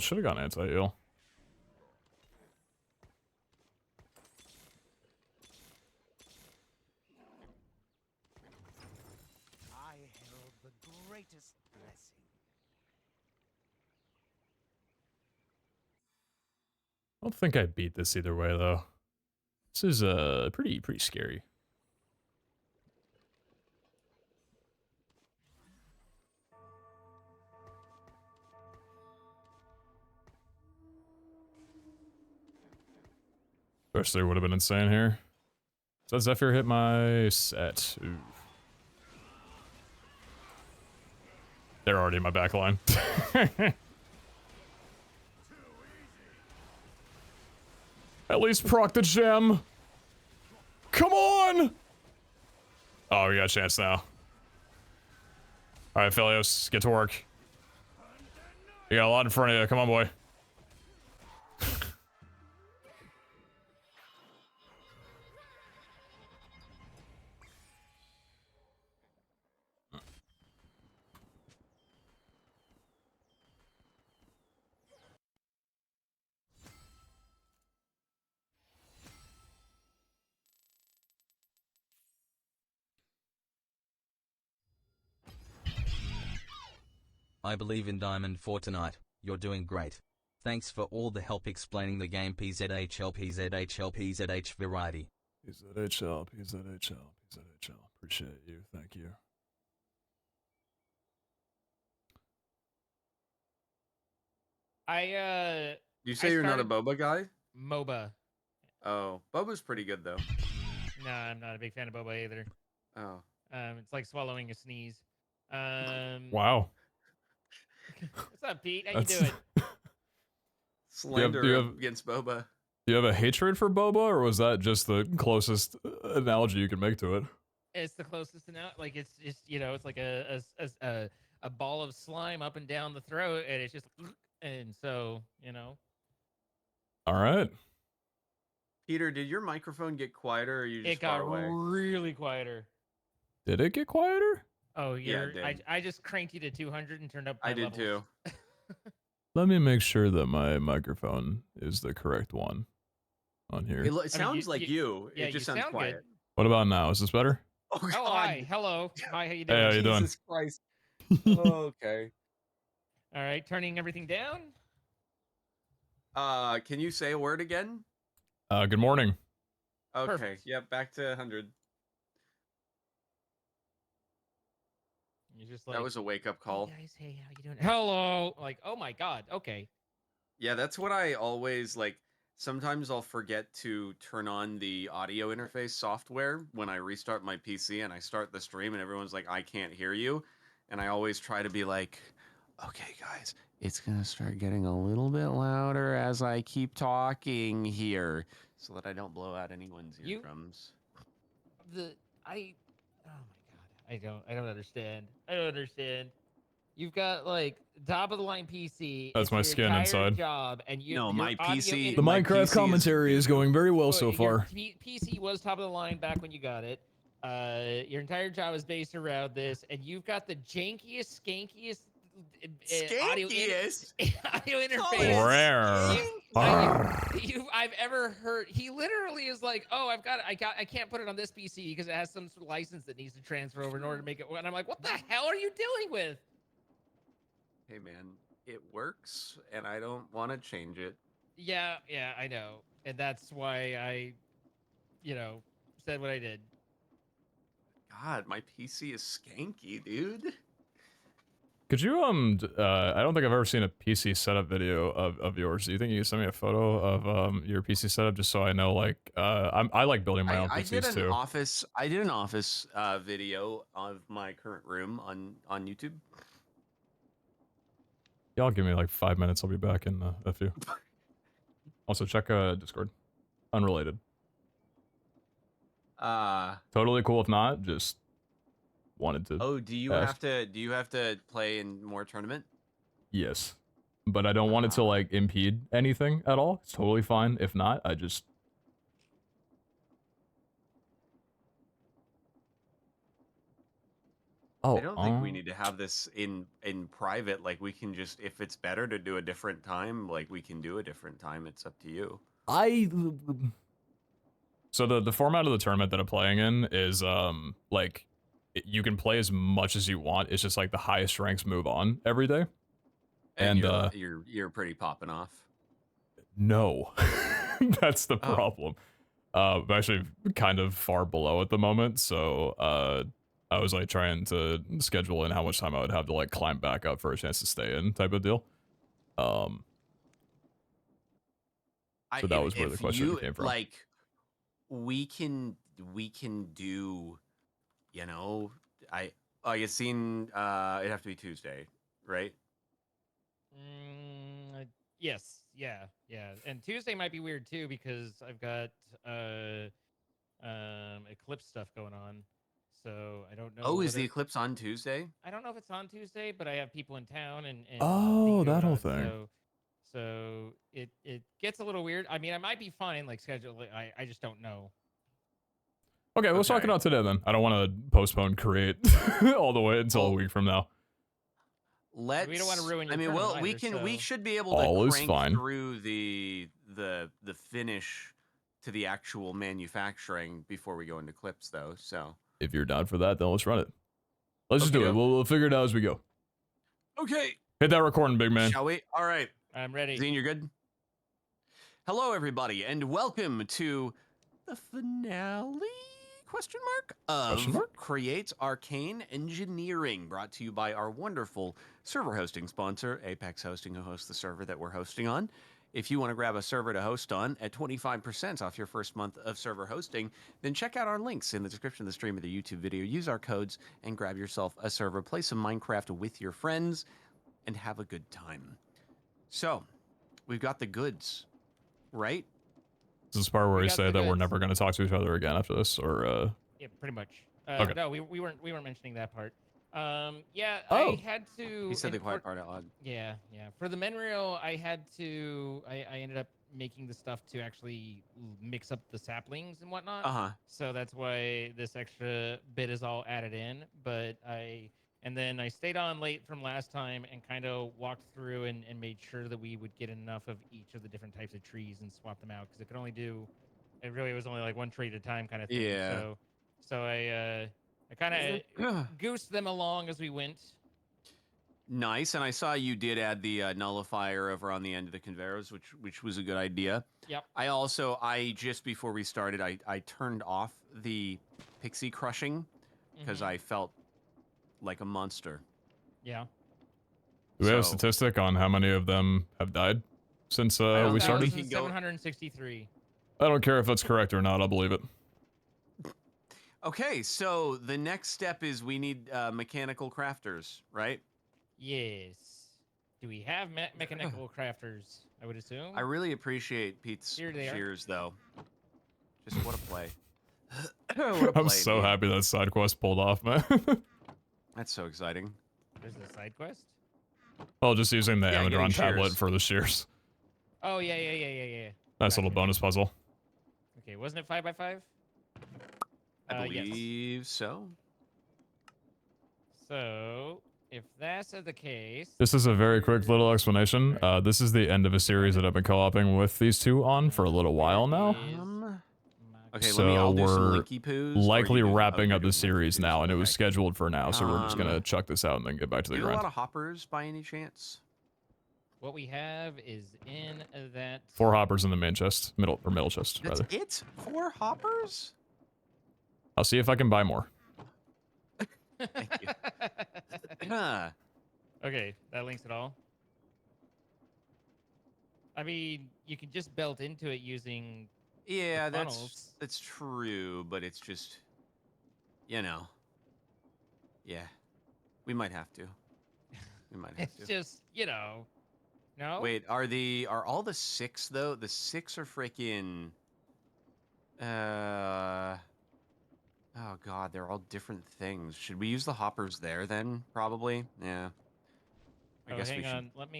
Should have gone anti-heal. I herald the greatest blessing. I don't think I beat this either way, though. This is pretty scary. Especially would have been insane here. Does Zephyr hit my set? Ooh. They're already in my back line. At least proc the gem. Come on! Oh, we got a chance now. Alright, Philios, get to work. You got a lot in front of you. Come on, boy. I believe in Diamond for tonight. You're doing great. Thanks for all the help explaining the game. PZHL PZHL PZH variety. PZHL, PZHL, PZHL. Appreciate you. Thank you. You say you're not a boba guy? MOBA. Oh, boba's pretty good though. No, I'm not a big fan of boba either. Oh. It's like swallowing a sneeze. Wow. What's up, Pete? How you doing? Slander do you have, against boba. Do you have a hatred for boba, or was that just the closest analogy you can make to it? It's the closest to now. Like it's just it's like a ball of slime up and down the throat, and it's just and so All right. Peter, did your microphone get quieter, or are you just it got far away? really quieter. Did it get quieter? Oh, yeah, it did. I just cranked you to 200 and turned up my I did levels. too. Let me make sure that my microphone is the correct one on here. It sounds like you. Yeah, it just you sounds sound quiet. good. What about now? Is this better? Oh, God. Oh, hi. Hello. Hi, how you doing? Hey, how you doing? Jesus Christ. Oh, okay. All right, turning everything down. Can you say a word again? Good morning. Okay. Perfect. Yep, back to 100. You're just like, That was a wake-up call. Hey guys, hey, how you doing? Hello. Like, oh my God. Okay. Yeah, that's what I always like. Sometimes I'll forget to turn on the audio interface software when I restart my PC and I start the stream and everyone's like, I can't hear you. and I always try to be like, okay, guys, it's gonna start getting a little bit louder as I keep talking here, so that I don't blow out anyone's eardrums. Oh my god, I don't understand. I don't understand. You've got like top of the line PC. That's it's my your skin entire inside. job, and you. No, your my audio PC The my Minecraft PC commentary is going very well so your far. PC was top of the line back when you got it. Your entire job is based around this, and you've got the jankiest, skankiest audio, audio interface I've ever heard. He literally is like, "Oh, I can't put it on this PC because it has some sort of license that needs to transfer over in order to make it." And I'm like, "What the hell are you dealing with?" Hey man, it works, and I don't want to change it. Yeah, I know, and that's why I, said what I did. God, my PC is skanky, dude. Could you I don't think I've ever seen a PC setup video of yours. Do you think you could send me a photo of your PC setup just so I know, like, I like building my own PCs too. I did an office video of my current room on YouTube. Y'all give me like 5 minutes. I'll be back in a few. Also, check Discord. Unrelated. Totally cool if not. Just wanted to. Oh, do you ask. have to play in more tournament? Yes, but I don't want it to like impede anything at all. It's totally fine. If not, I just. Oh, I don't think we need to have this in private. Like, we can just, if it's better to do a different time, like, we can do a different time. It's up to you. So the format of the tournament that I'm playing in is like you can play as much as you want. It's just like the highest ranks move on every day. And you're pretty popping off. No, that's the problem. I'm actually kind of far below at the moment, so I was like trying to schedule in how much time I would have to like climb back up for a chance to stay in, type of deal. So that was where the question came from. Like, we can do, you know, you seen it'd have to be Tuesday, right? Yes, yeah, and Tuesday might be weird too because I've got eclipse stuff going on, so I don't know. Oh, is the eclipse on Tuesday? I don't know if it's on Tuesday, but I have people in town and oh, that whole thing. So it gets a little weird. I mean, I might be fine like schedule. I just don't know. Okay, let's talk it out today then. I don't want to postpone create all the way until a week from now. We don't want to ruin your we should be able to crank through the finish to the actual manufacturing before we go into clips though. So if you're down for that, then let's run it. Let's just do it. We'll figure it out as we go. Okay. Hit that recording, big man. Shall we? All right. I'm ready. Zine, you're good? Hello, everybody, and welcome to the finale? Question mark? Create Arcane Engineering, brought to you by our wonderful server hosting sponsor, Apex Hosting, who hosts the server that we're hosting on. If you want to grab a server to host on at 25% off your first month of server hosting, then check out our links in the description of the stream or the YouTube video. Use our codes and grab yourself a server. Play some Minecraft with your friends and have a good time. So, we've got the goods, right? This is the part where we say that we're never going to talk to each other again after this, or yeah, pretty much. Okay. No, we weren't mentioning that part. Yeah, Oh. I had to. He said the quiet part out loud. Yeah. For the Menrio, I had to. I ended up making the stuff to actually mix up the saplings and whatnot. So that's why this extra bit is all added in. But and then I stayed on late from last time and kind of walked through and made sure that we would get enough of each of the different types of trees and swap them out because it could only do. It really was only like one tree at a time kind of thing. Yeah. So I kind of goosed them along as we went. Nice, and I saw you did add the nullifier over on the end of the conveyors, which was a good idea. Yep. I just before we started, I turned off the pixie crushing because I felt like a monster. Yeah. Do we have a statistic on how many of them have died since we started? 763. I don't care if that's correct or not. I'll believe it. Okay, so the next step is we need mechanical crafters, right? Yes. Do we have mechanical crafters? I would assume. I really appreciate Pete's Here they are. shears, though. Just what a play. What a play, I'm so indeed. happy that side quest pulled off, man. That's so exciting. There's a side quest. Well, just using the getting Amidron tablet shears. for the shears. Oh yeah. Nice little bonus puzzle. Okay, wasn't it 5x5? I Yes. believe so. So, if that's the case, This is a very quick little explanation. This is the end of a series that I've been co-oping with these two on for a little while now. Okay, So I'll do some we're linky poos. likely wrapping you're up the doing series linky poos, now, and it was okay. scheduled for now, so we're just gonna chuck this out and then get back to the Do you have a grind. lot of hoppers by any chance? what we have is in that. 4 hoppers in the main chest, middle chest, That's rather. it? 4 hoppers? I'll see if I can buy more. Thank you. Okay, that links it all. I mean, you can just belt into it using. Yeah, the funnels. that's true, but it's just, you know. Yeah, we might have to. We might have It's to. just, no. Wait, are all the 6 though? The 6 are freaking. Oh god, they're all different things. Should we use the hoppers there then? Probably. Yeah. I guess we should. Hang on. Let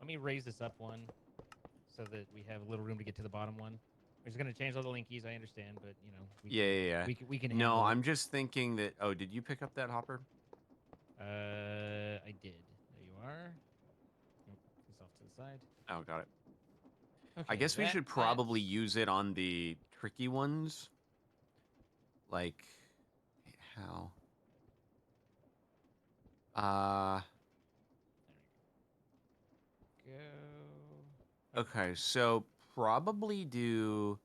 me raise this up one, so that we have a little room to get to the bottom one. We're just gonna change all the linkies. I understand, but Yeah. We can. No, handle it. I'm just thinking that. Oh, did you pick up that hopper? I did. There you are. Oh, it's off to the side. Oh, got it. Okay, I guess we should probably use it on the tricky ones. Like, how? Go. Okay, so probably do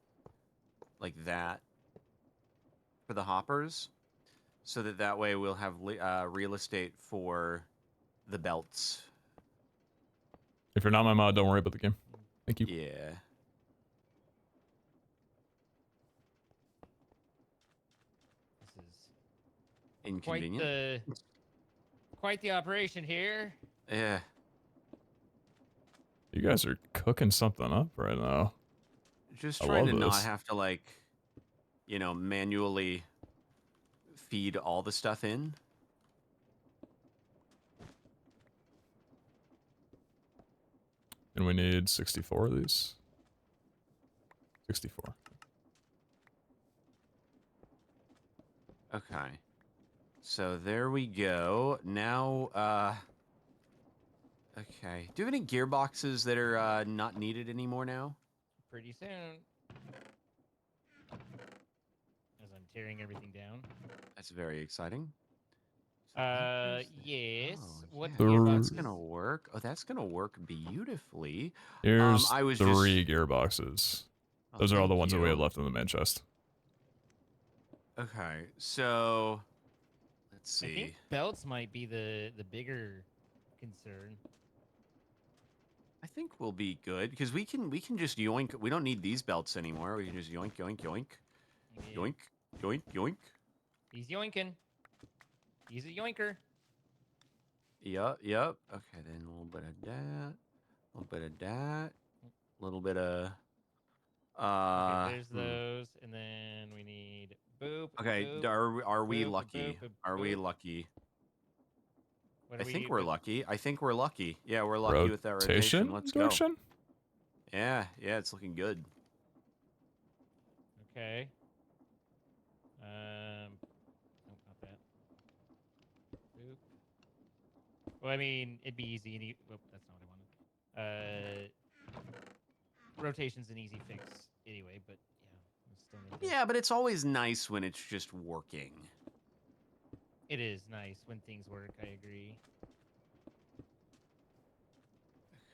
like that for the hoppers, so that way we'll have real estate for the belts. If you're not my mod, don't worry about the game. Thank you. Yeah. This is inconvenient. Quite the operation here. Yeah. You guys are cooking something up right now. Just I trying to love not this. have to, like, manually feed all the stuff in. And we need 64 of these. 64. Okay. So there we go. Now, okay. Do you have any gearboxes that are not needed anymore now? Pretty soon. As I'm tearing everything down. That's very exciting. Yes. What Yeah, gearbox that's is- gonna work. Oh, that's gonna work beautifully. Here's I was 3 gearboxes. Oh, Those are all the thank ones that we you. have left in the main chest. Okay, so let's I see. think belts might be the bigger concern. I think we'll be good because we can just yoink. We don't need these belts anymore. We can just yoink, yoink, yoink, Yeah. yoink, yoink, yoink. He's yoinking. He's a yoinker. Yup. Okay, then a little bit of that, a little bit of that, a little bit of. Okay, there's those, and then we need boop. Okay, boop, are we boop, lucky? boop, Are we boop. lucky? What I are think we- we're what- lucky. I think we're lucky. Yeah, we're lucky with that rotation. Let's go. direction? Yeah, it's looking good. Okay. Nope, not that. Boop. Well, I mean, it'd be easy. Whoop, that's not what I wanted. Rotation's an easy fix anyway, but yeah, we still need to- Yeah, but it's always nice when it's just working. It is nice when things work. I agree.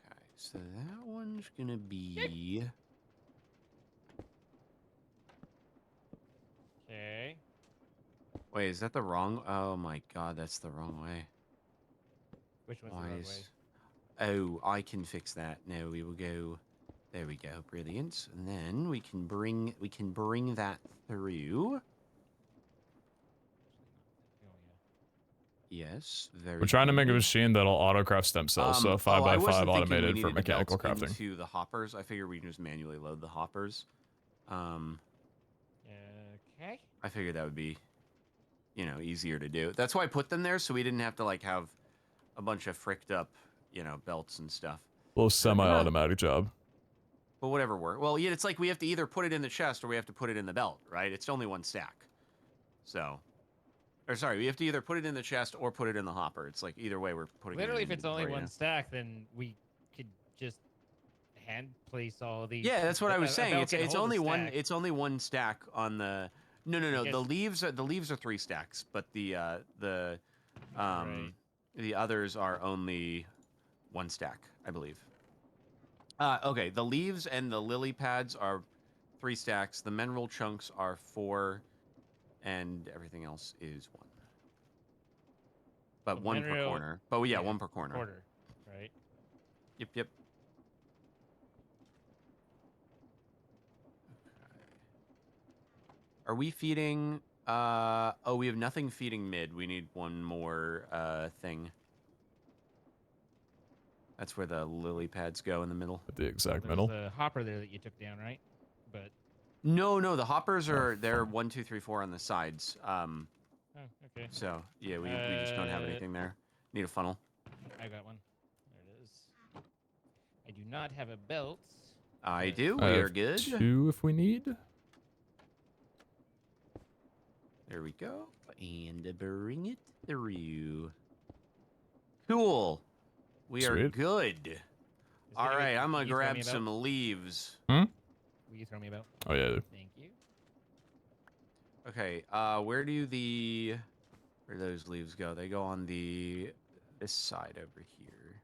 Okay, so that one's gonna be. Okay. Wait, is that the wrong? Oh my god, that's the wrong way. Which one's Why the wrong is- way? Oh, I can fix that. No, we will go. There we go, brilliant. And then we can bring that through. Yes, very. We're trying to make a good. machine that'll autocraft stem cells, so 5x5 I wasn't thinking we automated for needed the mechanical belts crafting. into the hoppers. I figured we can just manually load the hoppers. Okay. I figured that would be, you know, easier to do. That's why I put them there, so we didn't have to like have a bunch of fricked up, you know, belts and stuff. Little semi-automatic job. But whatever works. Well, yeah, it's like we have to either put it in the chest or we have to put it in the belt, right? It's only one stack. So, or sorry, we have to either put it in the chest or put it in the hopper. It's like either way we're putting Literally, it if in it's only inventory, one stack, then we could just hand place all these. Yeah, that's what I was saying. It's only one. Stack. It's only one stack on the. No. guess- The leaves are 3 stacks, but the others are only 1 stack, I believe. Okay, the leaves and the lily pads are 3 stacks. The mineral chunks are 4, and everything else is 1. But The 1 per mineral- corner. But yeah, 1 per corner. Quarter, right? Yep. Are we feeding? Oh, we have nothing feeding mid. We need one more thing. That's where the lily pads go in the middle. At the exact There's middle. a hopper there that you took down, right? But No, the hoppers are they're 1, 2, 3, 4 on the sides. oh, okay. So yeah, we just don't have anything there. Need a funnel. I got one. There it is. I do not have a belt. I but- do. We I are have good. 2 if we need. There we go. And bring it through. Cool. We are Sweet. good. All Anyway, right, I'm can gonna you throw me grab a belt? some leaves. Will you throw me a belt? Oh yeah. Thank you. Okay, where those leaves go? They go on this side over here.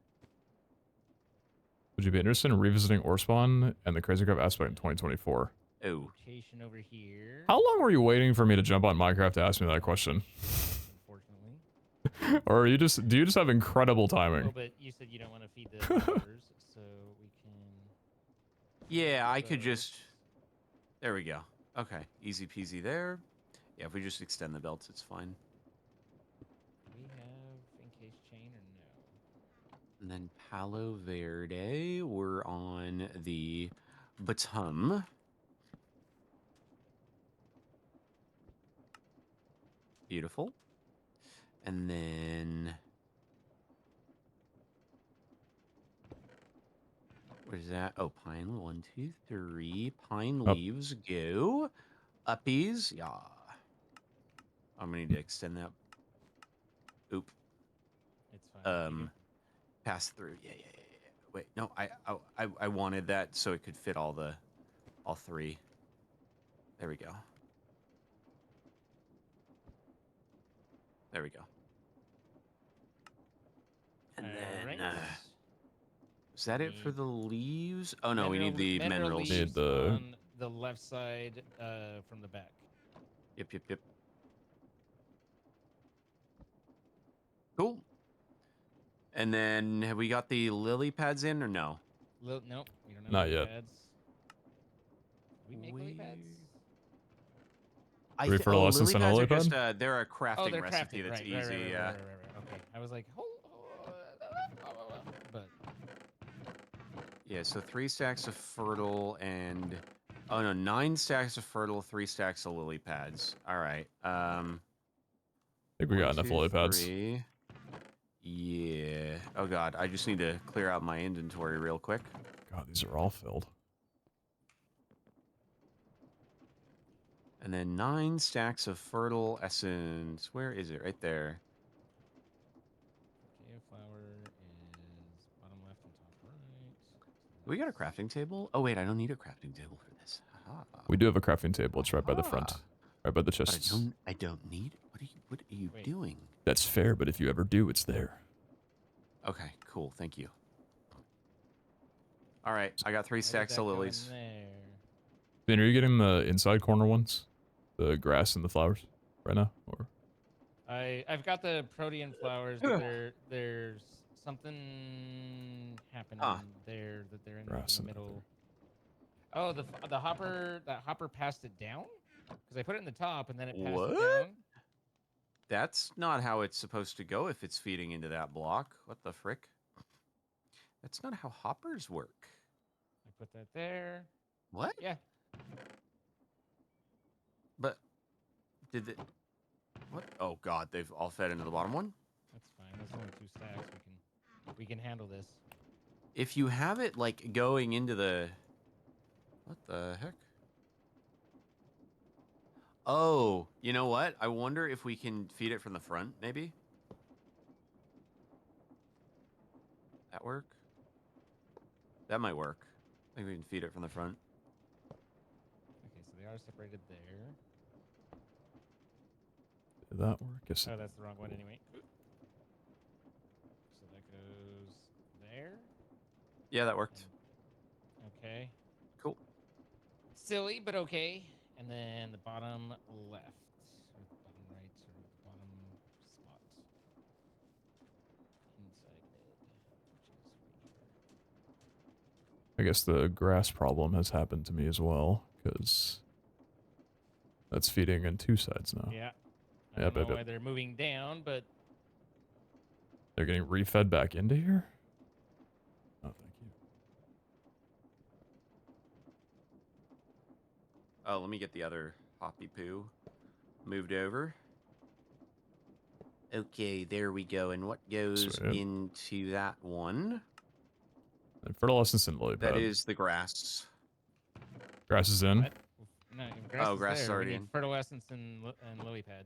Would you be interested in revisiting Orspawn and the Crazy Craft aspect in 2024? Oh. Rotation over here. How long were you waiting for me to jump on Minecraft to ask me that question? Unfortunately. Or do you just have incredible Oh, timing? but you said you don't want to feed the hoppers, so we can. Yeah, I could just. There we go. Okay, easy peasy there. Yeah, if we just extend the belts, it's fine. Do we have encased chain or no? And then Palo Verde, we're on the bottom. Beautiful. And then where's that? Oh, pine. 1, 2, 3. Pine Up. leaves go. Uppies. Yeah. I'm gonna need to extend that. Oop. It's fine. Pass through. Yeah. Wait, no, I wanted that so it could fit all 3. There we go. There we go. And then, is that it for the leaves? Oh no, we need the minerals. Need leaves the- on the left side from the back. Yep. Cool. And then have we got the lily pads in or no? Nope, we don't have Not lily yet. pads. We make lily pads? Three for lessons and a lily lily pads are pad? just they're a crafting they're recipe crafting, that's right, easy. right. Okay, I was like, but Yeah, so 3 stacks of fertile and 9 stacks of fertile, 3 stacks of lily pads. All right. I think we got enough lily pads. 3. Yeah. Oh god, I just need to clear out my inventory real quick. God, these are all filled. And then 9 stacks of fertile essence. Where is it? Right there. okay, flower is bottom left and top right. We got a crafting table? Oh wait, I don't need a crafting table for this. Aha. We do have a crafting table. It's right by the front. Right by the But chests. I don't need it. What are you Wait. doing? That's fair, but if you ever do, it's there. Okay, cool. Thank you. All right, I got 3 Why did stacks that of go in lilies. there? Ben, are you getting the inside corner ones? The grass and the flowers right now? Or I've got the protean flowers, but there's something happening there that they're in Grass the and middle. Oh, the hopper, that hopper passed it down? Because I put it in the top and then it passed What? it down. That's not how it's supposed to go if it's feeding into that block. What the frick? That's not how hoppers work. I put that there. What? Yeah. But did it? What? Oh god, they've all fed into the bottom one. That's fine. That's only 2 stacks. We can handle this. If you have it like going into the, what the heck? Oh, you know what? I wonder if we can feed it from the front, maybe. That work? That might work. I think we can feed it from the front. Okay, so they are separated there. Did that work? Yes. Oh, that's the wrong one anyway. So that goes there. Yeah, that worked. Okay. Cool. Silly, but okay. And then the bottom left, or the bottom right, or the bottom spot inside mid, which is right here. I guess the grass problem has happened to me as well, because that's feeding in 2 sides now. Yeah. I don't know why they're moving down, but they're getting refed back into here? Oh, thank you. Oh, let me get the other hoppy poo moved over. Okay, there we go. And what goes into that one? And fertilescence and lily pad. That is the grass. Grass is in. What? No, grass grass is there. already We in. need fertilescence and lily pad.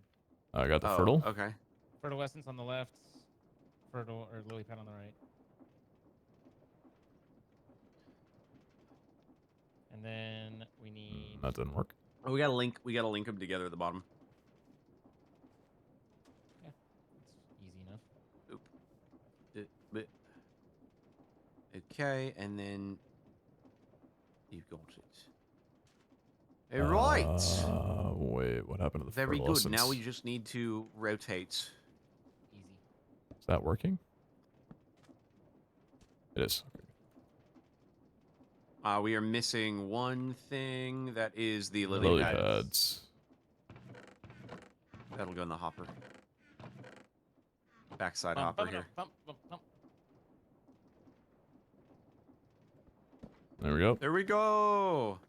I got the fertile. Okay. Fertilescence on the left, fertile or lily pad on the right. And then we need. That didn't work. Oh, we gotta link them together at the bottom. Yeah, it's easy enough. Oop. Okay, and then you've got it. Right. Wait, what happened to the Very good. fertilescence? Now we just need to rotate. Easy. Is that working? It is. Okay. We are missing one thing. That is the lily, Lily pads. pads. That'll go in the hopper. Backside hopper here. There we go. There we go.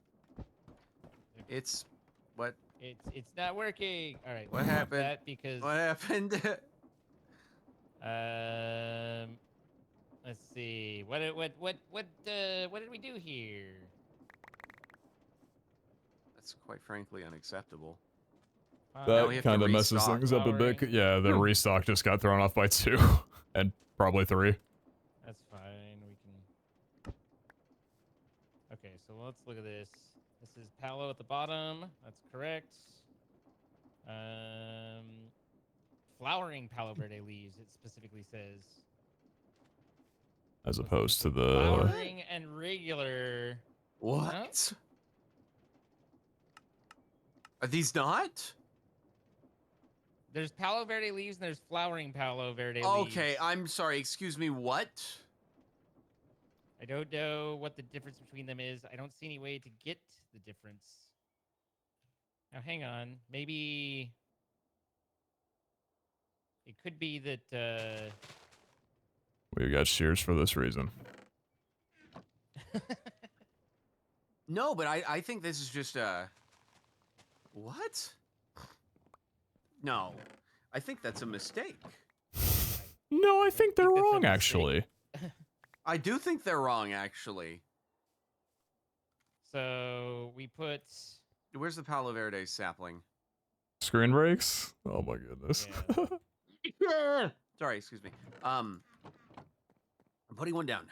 It's what? It's not working. All right. What happened? That because What happened? Let's see. What did we do here? That's quite frankly unacceptable. That kind of messes things up a bit. Yeah, the restock just got thrown off by 2 and probably 3. That's fine. We can. Okay, so let's look at this. This is Palo at the bottom. That's correct. Flowering Palo Verde leaves. It specifically says. As opposed to the Flowering and regular. What? Huh? Are these not? There's Palo Verde leaves and there's flowering Palo Verde leaves. Okay, I'm sorry. Excuse me. What? I don't know what the difference between them is. I don't see any way to get the difference. Now, hang on. Maybe it could be that. We got shears for this reason. No, but I think this is just what? No, I think that's a mistake. No, I think they're wrong, actually. I do think they're wrong, actually. So we put. Where's the Palo Verde sapling? Screen breaks? Oh my goodness. Yeah. Sorry, excuse me. I'm putting one down.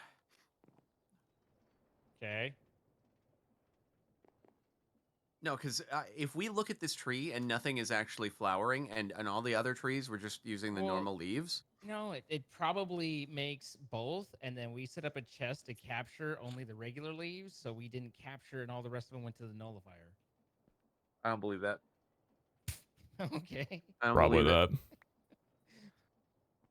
Okay. No, because if we look at this tree and nothing is actually flowering, and all the other trees we're just using the normal leaves. No, it probably makes both, and then we set up a chest to capture only the regular leaves, so we didn't capture, and all the rest of them went to the nullifier. I don't believe that. Okay. I don't Probably believe that.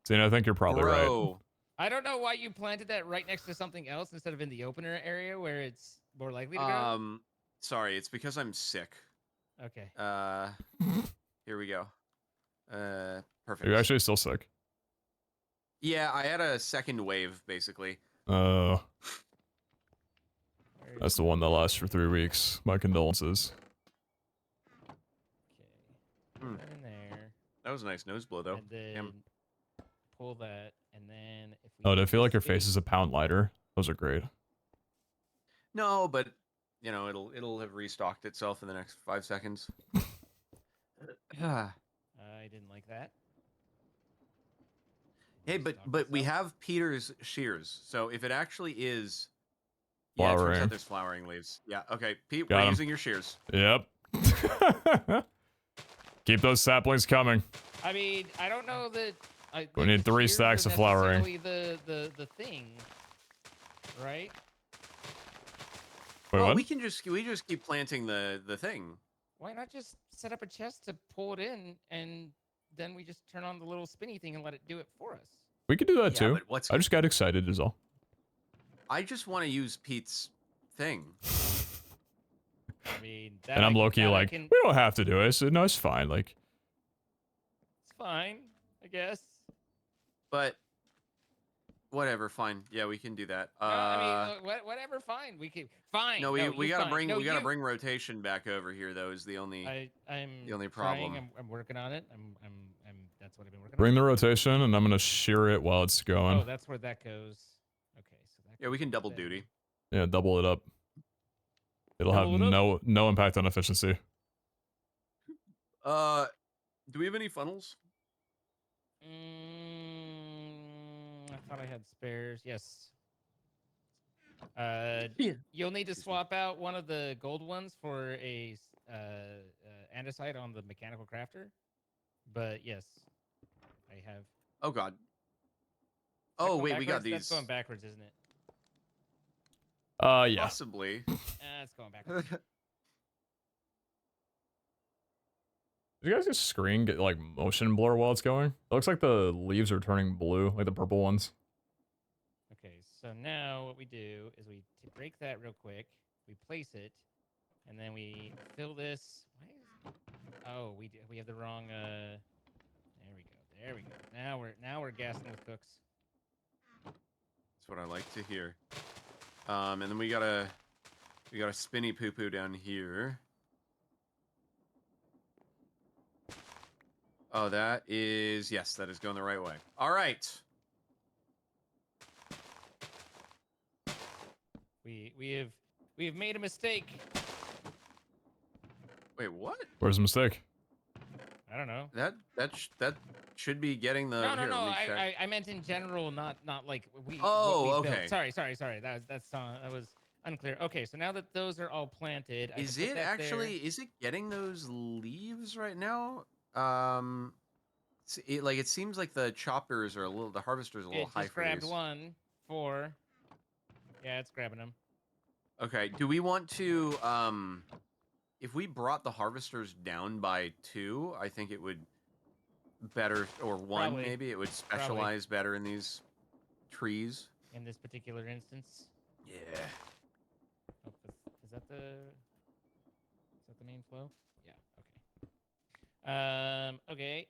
See, I think you're probably right. I don't know why you planted that right next to something else instead of in the opener area where it's more likely to go. Sorry, it's because I'm sick. Okay. Here we go. Perfect. Are you actually still sick? Yeah, I had a second wave, basically. That's the one that lasts for 3 weeks. My condolences. Okay. Put that in there. That was a nice nose blow, though. And then pull that, and then if we Oh, do I use feel like your spinny- face is a pound lighter? Those are great. No, but you know it'll have restocked itself in the next 5 seconds. I didn't like that. Hey, but we have Peter's shears, so if it actually is, yeah, it turns Flowering. out there's flowering leaves. Yeah, okay, Pete, Got we're 'em. using your shears. Yep. Keep those saplings coming. I mean, I don't know that. We need 3 stacks of flowering. The thing, right? Wait, Well, what? we just keep planting the thing. Why not just set up a chest to pull it in, and then we just turn on the little spinny thing and let it do it for us? We could do that Yeah, too. but what's- I just got excited is all. I just want to use Pete's thing. I mean, And I'm low-key like, we don't have to do it. So, no, it's fine. Like, it's fine, I guess. But whatever, fine. Yeah, we can do that. No, I mean, whatever, fine. We can fine. No, we gotta bring no, we gotta you. bring rotation back over here though. Is the only I'm the only trying, problem. I'm working on it. I'm that's what I've been working bring on. the rotation, and I'm gonna shear it while it's going. Oh, that's where that goes. Okay, so that. Yeah, we can double there. duty. Yeah, double it up. It'll Double have it up? no impact on efficiency. Do we have any funnels? I thought I had spares. Yes. You'll need to swap out one of the gold ones for a andesite on the mechanical crafter. But yes, I have. Oh God. Is that Oh going wait, we got backwards? these. That's going backwards, isn't it? Yeah. Possibly. It's going backwards. Did you guys just screen get like motion blur while it's going? It looks like the leaves are turning blue, like the purple ones. Okay, so now what we do is we break that real quick. We place it, and then we fill this. Why is, oh, we have the wrong. There we go. There we go. Now we're gassing with cooks. That's what I like to hear. And then we got a spinny poo poo down here. Oh, that is yes, that is going the right way. All right. We have made a mistake. Wait, what? Where's the mistake? I don't know. That should be getting the. No. Here, let me check. I meant in general, not like we. Oh, what we okay. Built. Sorry. That was unclear. Okay, so now that those are all planted, Is it actually? Is it getting those leaves right now? It seems like the choppers are a little. The harvester's a little high just for grabbed these. 1, 4. Yeah, it's grabbing them. Okay. Do we want to? If we brought the harvesters down by 2, I think it would better, or 1 Probably. maybe. It would specialize better in these trees. In this particular instance. Yeah. Oh, is that the main flow? Yeah. Okay. Okay.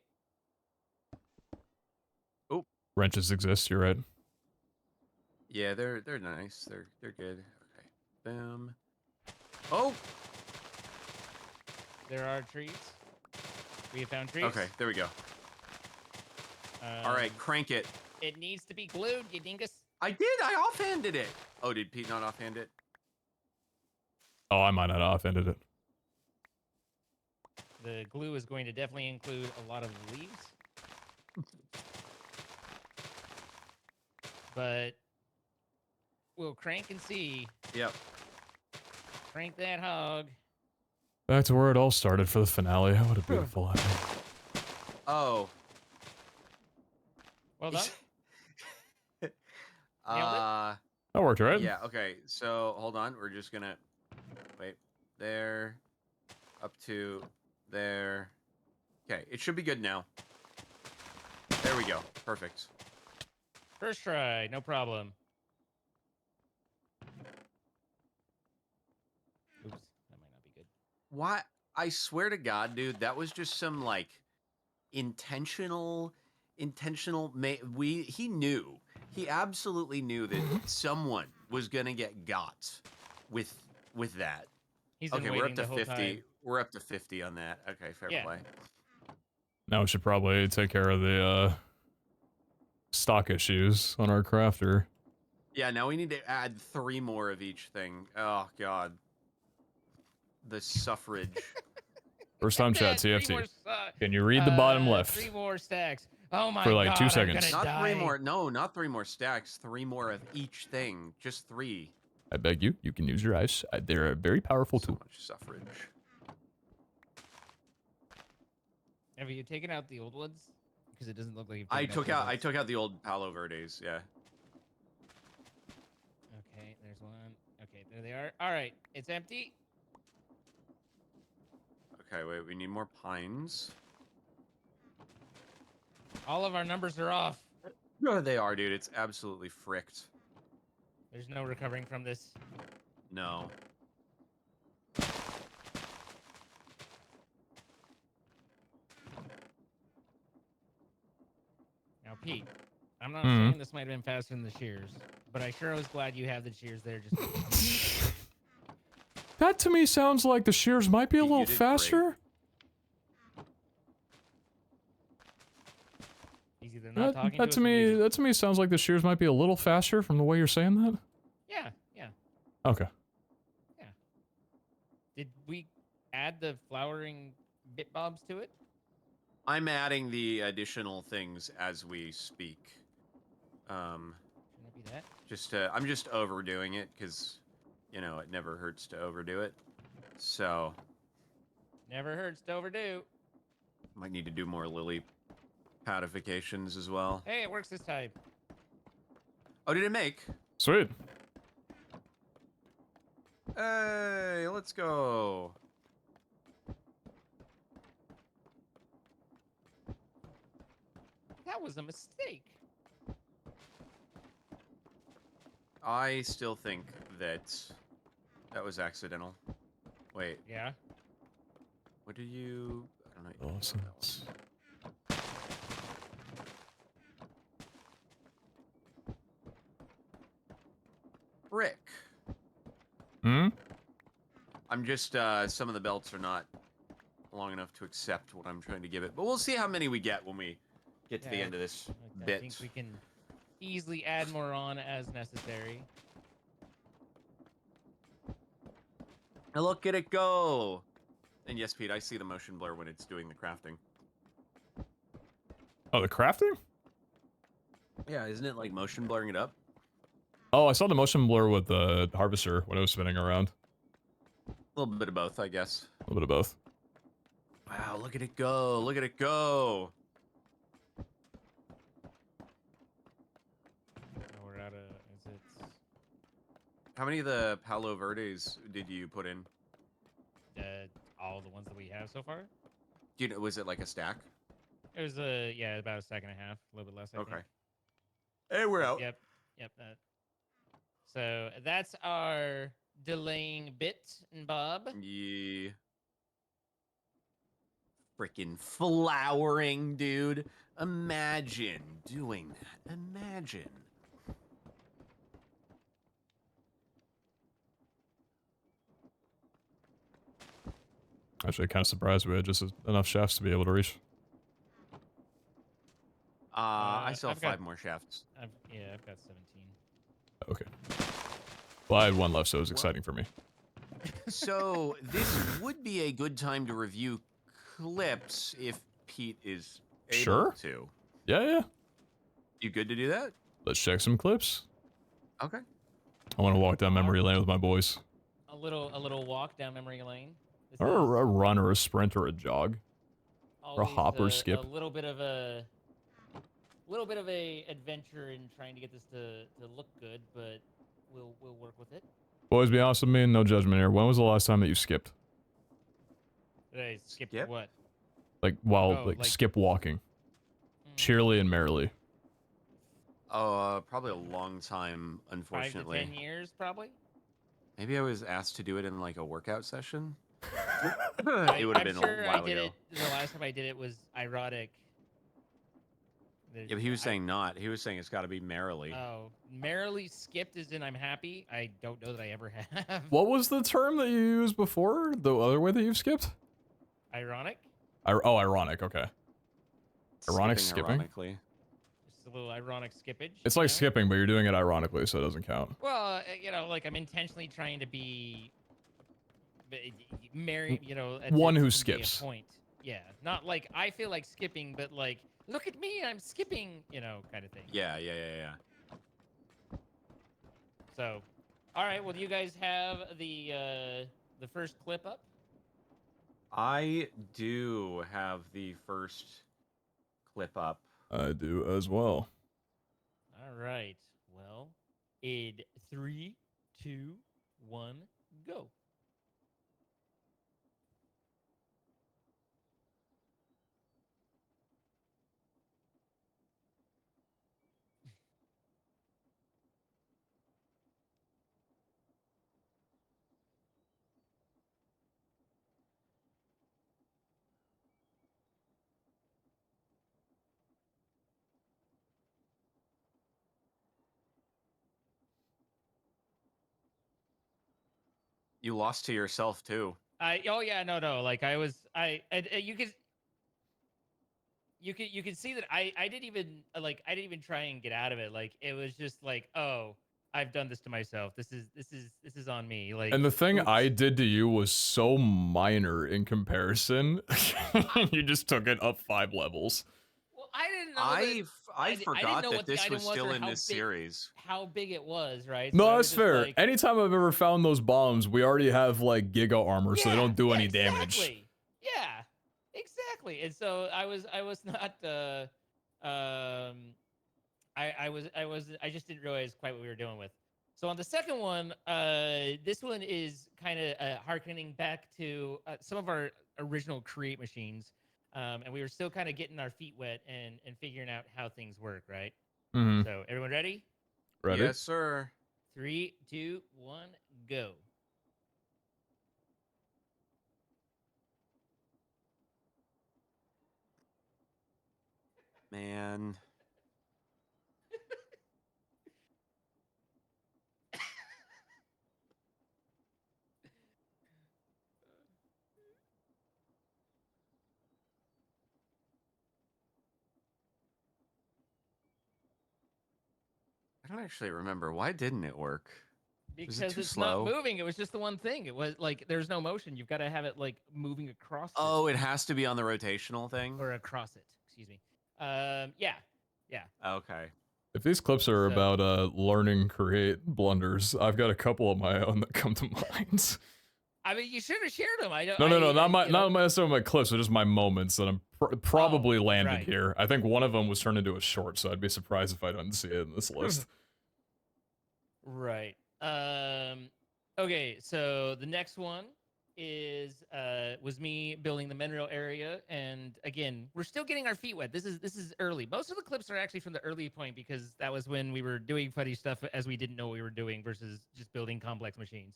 Oh. Wrenches exist. You're right. Yeah, they're nice. They're good. Okay. Boom. Oh. There are trees. We have found trees. Okay. There we go. All right. Crank it. It needs to be glued, you dingus. I did. I offhanded it. Oh, did Pete not offhand it? Oh, I might not have offended it. The glue is going to definitely include a lot of leaves. But we'll crank and see. Yep. Crank that hog. Back to where it all started for the finale. What a beautiful ending. Oh. Well done. That worked, right? Yeah, okay. So, hold on. We're just gonna... Wait. There. Up to there. Okay, it should be good now. There we go. Perfect. First try, no problem. Oops, that might not be good. Why? I swear to God, dude, that was just some, like, intentional. He knew. He absolutely knew that someone was gonna get got with that. He's been Okay, we're up waiting to the whole 50. time. We're up to 50 on that. Okay, fair Yeah. play. Now we should probably take care of the stock issues on our crafter. Yeah, now we need to add 3 more of each thing. Oh god. The suffrage. First time chat, Dad, 3 TFT. more, Can you read the bottom left? 3 more stacks. Oh my For like god, 2 I'm seconds. gonna Not 3 die. more. No, not 3 more stacks. 3 more of each thing. Just 3. I beg you, you can use your eyes. They're a very powerful So tool. much suffrage. Have you taken out the old ones? Because it doesn't look like you've I taken took out the old Palo Verdes, yeah. Okay, there's one. Okay, there they are. All right, it's empty. Okay, wait, we need more pines. All of our numbers are off. No, they are, dude. It's absolutely fricked. There's no recovering from this. No. Now, Pete, I'm not saying this might have been faster than the shears, but I sure was glad you have the shears there just That to me sounds like the shears might be a little faster. He's either not talking That to me sounds like the shears might be a little faster from the way you're saying that. Yeah, yeah. Okay. Yeah. Did we add the flowering bit bobs to it? I'm adding the additional things as we speak. Shouldn't it be that? I'm just overdoing it because, you know, it never hurts to overdo it. So. Never hurts to overdo. Might need to do more lily patifications as well. Hey, it works this time. Oh, did it make? Sweet. Hey, let's go. That was a mistake. I still think that was accidental. Wait. Yeah. What did you? I don't know. Awesome. Brick. Hmm? I'm just, some of the belts are not long enough to accept what I'm trying to give it. But we'll see how many we get when we get to the end of this bit. I think we can easily add more on as necessary. And look at it go! And yes, Pete, I see the motion blur when it's doing the crafting. Oh, the crafting? Yeah, isn't it like motion blurring it up? Oh, I saw the motion blur with the harvester when it was spinning around. A little bit of both, I guess. A little bit of both. Wow, look at it go! Look at it go! We're out of. Is it? How many of the Palo Verdes did you put in? All the ones that we have so far. Do you know, was it like a stack? It was yeah, about a stack and a half, a little bit less. I think. Hey, we're out. Yep. That. So that's our delaying bit and bob. Yeah. Freaking flowering, dude. Imagine doing that. Imagine. Actually, kind of surprised we had just enough shafts to be able to reach. I still have 5 more shafts. I've got 17. Okay. Well, I had 1 left, so it was exciting for me. So this would be a good time to review clips if Pete is able to. Yeah. You good to do that? Let's check some clips. Okay. I want to walk down memory lane with my boys. A little walk down memory lane. Or a run, or a sprint, or a jog, or a hop, or skip. A little bit of a adventure in trying to get this to look good, but we'll work with it. Boys, be honest with me, no judgment here. When was the last time that you skipped? Did I skip what? Like skip walking, cheerily and merrily. Oh, probably a long time, unfortunately. 5 to 10 years, probably. Maybe I was asked to do it in like a workout session. It would have been I'm sure a while I did ago. it. The last time I did it was ironic. Yeah, but he was saying not. He was saying it's got to be merrily. Oh, merrily skipped as in I'm happy. I don't know that I ever have. What was the term that you used before? The other way that you've skipped? Ironic? Oh, ironic. Okay. Ironic skipping? Ironically. Just a little ironic skippage. It's like skipping, but you're doing it ironically, so it doesn't count. Well, you know, like I'm intentionally trying to be merry, you know, One who to convey a skips. point. Yeah, not like I feel like skipping, but like, look at me, I'm skipping, you know, kind of thing. Yeah. So, all right, well, do you guys have the first clip up? I do have the first clip up. I do as well. All right. Well, in 3, 2, 1, go. You lost to yourself too. Oh yeah, no, like I was, you could see that I didn't even try and get out of it. Like it was just like, oh, I've done this to myself. This is on me. Like, And the thing oops. I did to you was so minor in comparison. You just took it up 5 levels. Well, I didn't know. I forgot know that what the this item was still or in how this big- series. How big it was, right? No, So I was that's just fair. like- Anytime I've ever found those bombs, we already have like Giga armor, so they don't do any damage. Exactly. Yeah, exactly. And so I was not. I just didn't realize quite what we were dealing with. So on the second one, this one is kind of harkening back to some of our original Create machines, and we were still kind of getting our feet wet and figuring out how things work, right? Mm-hmm. So everyone ready? Ready? Yes, sir. 3, 2, 1, go. Man. I don't actually remember. Why didn't it work? Because was it too it's slow? not moving. It was just the one thing. It was like there's no motion. You've got to have it like moving across. Oh, it has to be on the rotational thing? Or across it. Excuse me. Yeah. Okay. If these clips are about learning Create blunders, I've got a couple of my own that come to mind. I mean, you should have shared them. I don't. No, not necessarily my clips, but just my moments that I'm probably landed right. here. I think one of them was turned into a short, so I'd be surprised if I didn't see it in this list. Right. Okay, so the next one is was me building the Menrail area, and again, we're still getting our feet wet. This is early. Most of the clips are actually from the early point because that was when we were doing funny stuff as we didn't know what we were doing versus just building complex machines.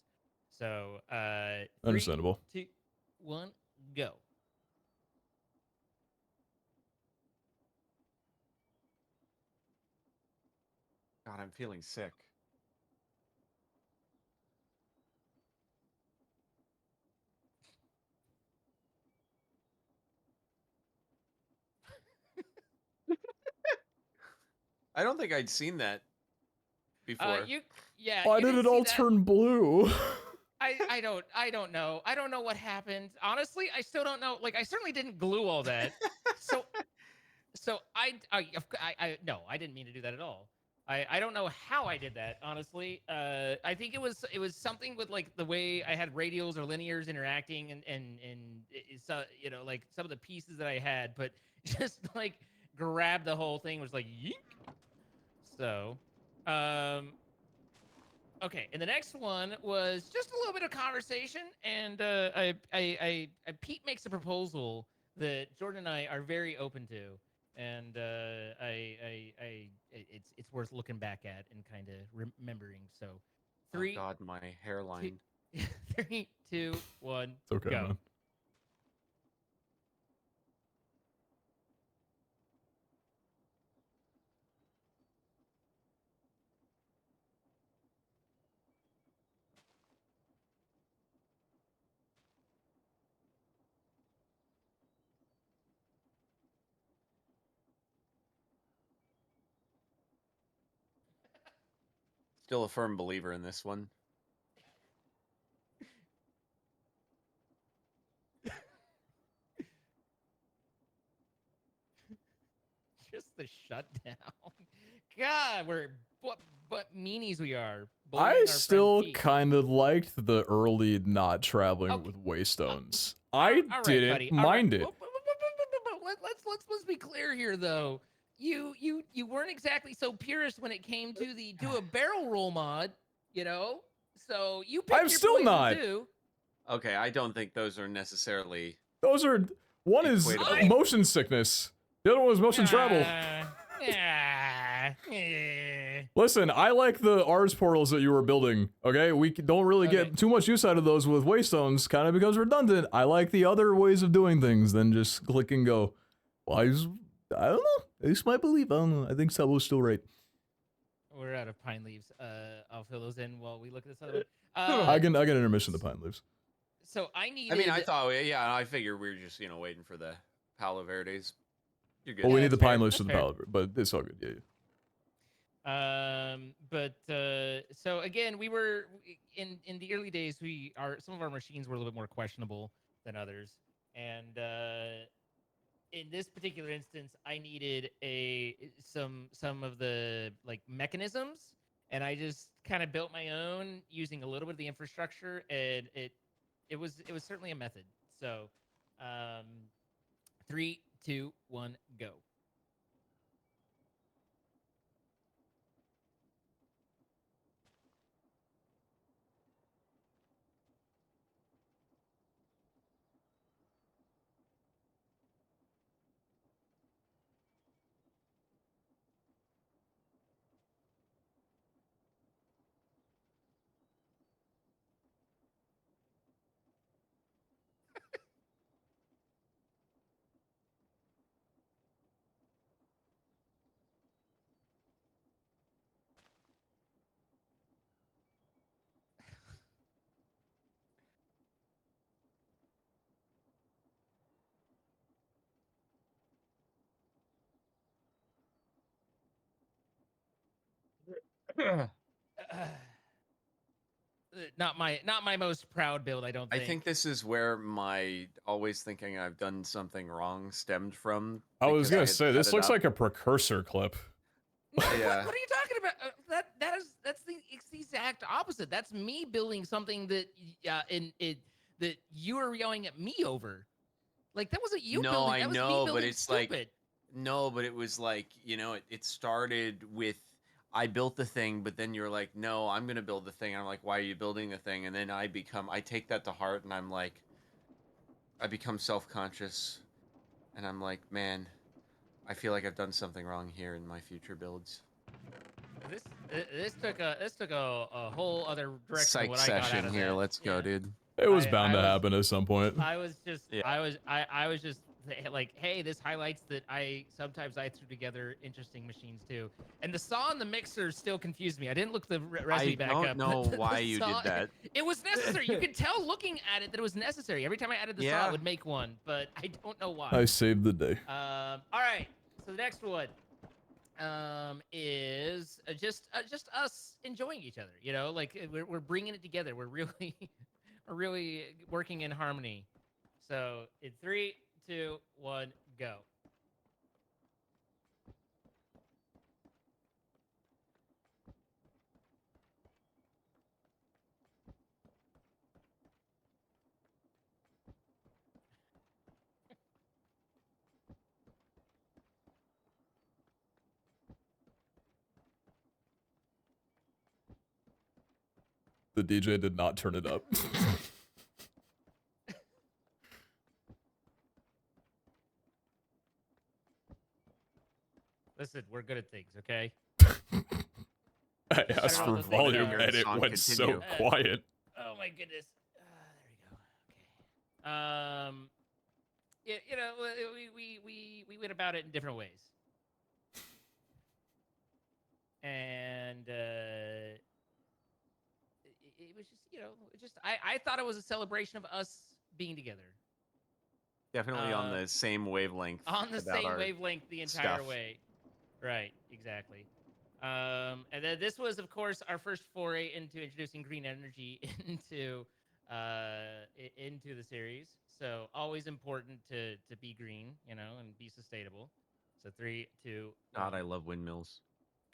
So, 3, Understandable. 2, 1, go. God, I'm feeling sick. I don't think I'd seen that before. Why did it all turn blue? I don't know. I don't know what happened. Honestly, I still don't know. Like, I certainly didn't glue all that. so no, I didn't mean to do that at all. I don't know how I did that, honestly. I think it was something with like the way I had radials or linears interacting and so, you know, like some of the pieces that I had, but just like grabbed the whole thing, was like yeek. So, okay, and the next one was just a little bit of conversation, and Pete makes a proposal that Jordan and I are very open to, and it's worth looking back at and kind of remembering. So, 3. Oh God, my hairline. 3, 2, 1, It's okay, go. man. Still a firm believer in this one. Just the shutdown. God, we're what meanies we are. I Bullying our still friend Pete. kind of liked the early not traveling with waystones. I All right, didn't buddy. All mind right. it. Let's be clear here, though. You weren't exactly so purist when it came to the do a barrel roll mod, you know. So you picked I'm your still poison not. too. Okay, I don't think those are necessarily. Those are one is equatable. motion sickness. The other one is motion travel. Listen, I like the Ars portals that you were building. Okay, we don't really get too much use out of those with waystones, kind of becomes redundant. I like the other ways of doing things than just click and go. Well, I don't know. It's my belief. I don't know. I think Sabo's still right. We're out of pine leaves. I'll fill those in while we look at this other one. I can intermission the pine leaves. So I need. I mean, I thought, yeah, I figured we were just, waiting for the Palo Verdes. You're good. Well, we need the pine leaves That's for the fair. Palo, but it's all good. Yeah. So again, we were in the early days. Some of our machines were a little bit more questionable than others, and in this particular instance, I needed some of the like mechanisms, and I just kind of built my own using a little bit of the infrastructure, and it was certainly a method. So, 3, 2, 1, go. Not my most proud build, I don't think. I think this is where my always thinking I've done something wrong stemmed from. I was gonna say this looks like like a precursor clip. No, Yeah. what are you talking about? That's the exact opposite. That's me building something that that you were yelling at me over. Like that wasn't you building. I That was me know, building but it's stupid. like no, but it was like it started with I built the thing, but then you're like, no, I'm gonna build the thing. And I'm like, why are you building the thing? And then I take that to heart, and I'm like, I become self-conscious, and I'm like, man, I feel like I've done something wrong here in my future builds. This took a whole other direction. Psych than what I got out session of here. that. Let's go, dude. It was bound to happen at some point. I was just like, hey, this highlights that sometimes I threw together interesting machines too. And the saw and the mixer still confused me. I didn't look the recipe back up. I don't know why you did that. It was necessary. You could tell looking at it that it was necessary. Every time I added the saw, it would make one, but I don't know why. I saved the day. All right. So the next one is just us enjoying each other. You know, like we're bringing it together. We're really working in harmony. So in 3, 2, 1, go. The DJ did not turn it up. Listen, we're good at things, okay? I asked for volume and it went so quiet. Oh my goodness. You know, we went about it in different ways, and it was just, you know, I thought it was a celebration of us being together. Definitely on the same wavelength. On the about same our wavelength the entire stuff. way. Right, exactly. And then this was, of course, our first foray into introducing green energy into the series. So always important to be green, you know, and be sustainable. So 3, 2, 1, God, I love windmills.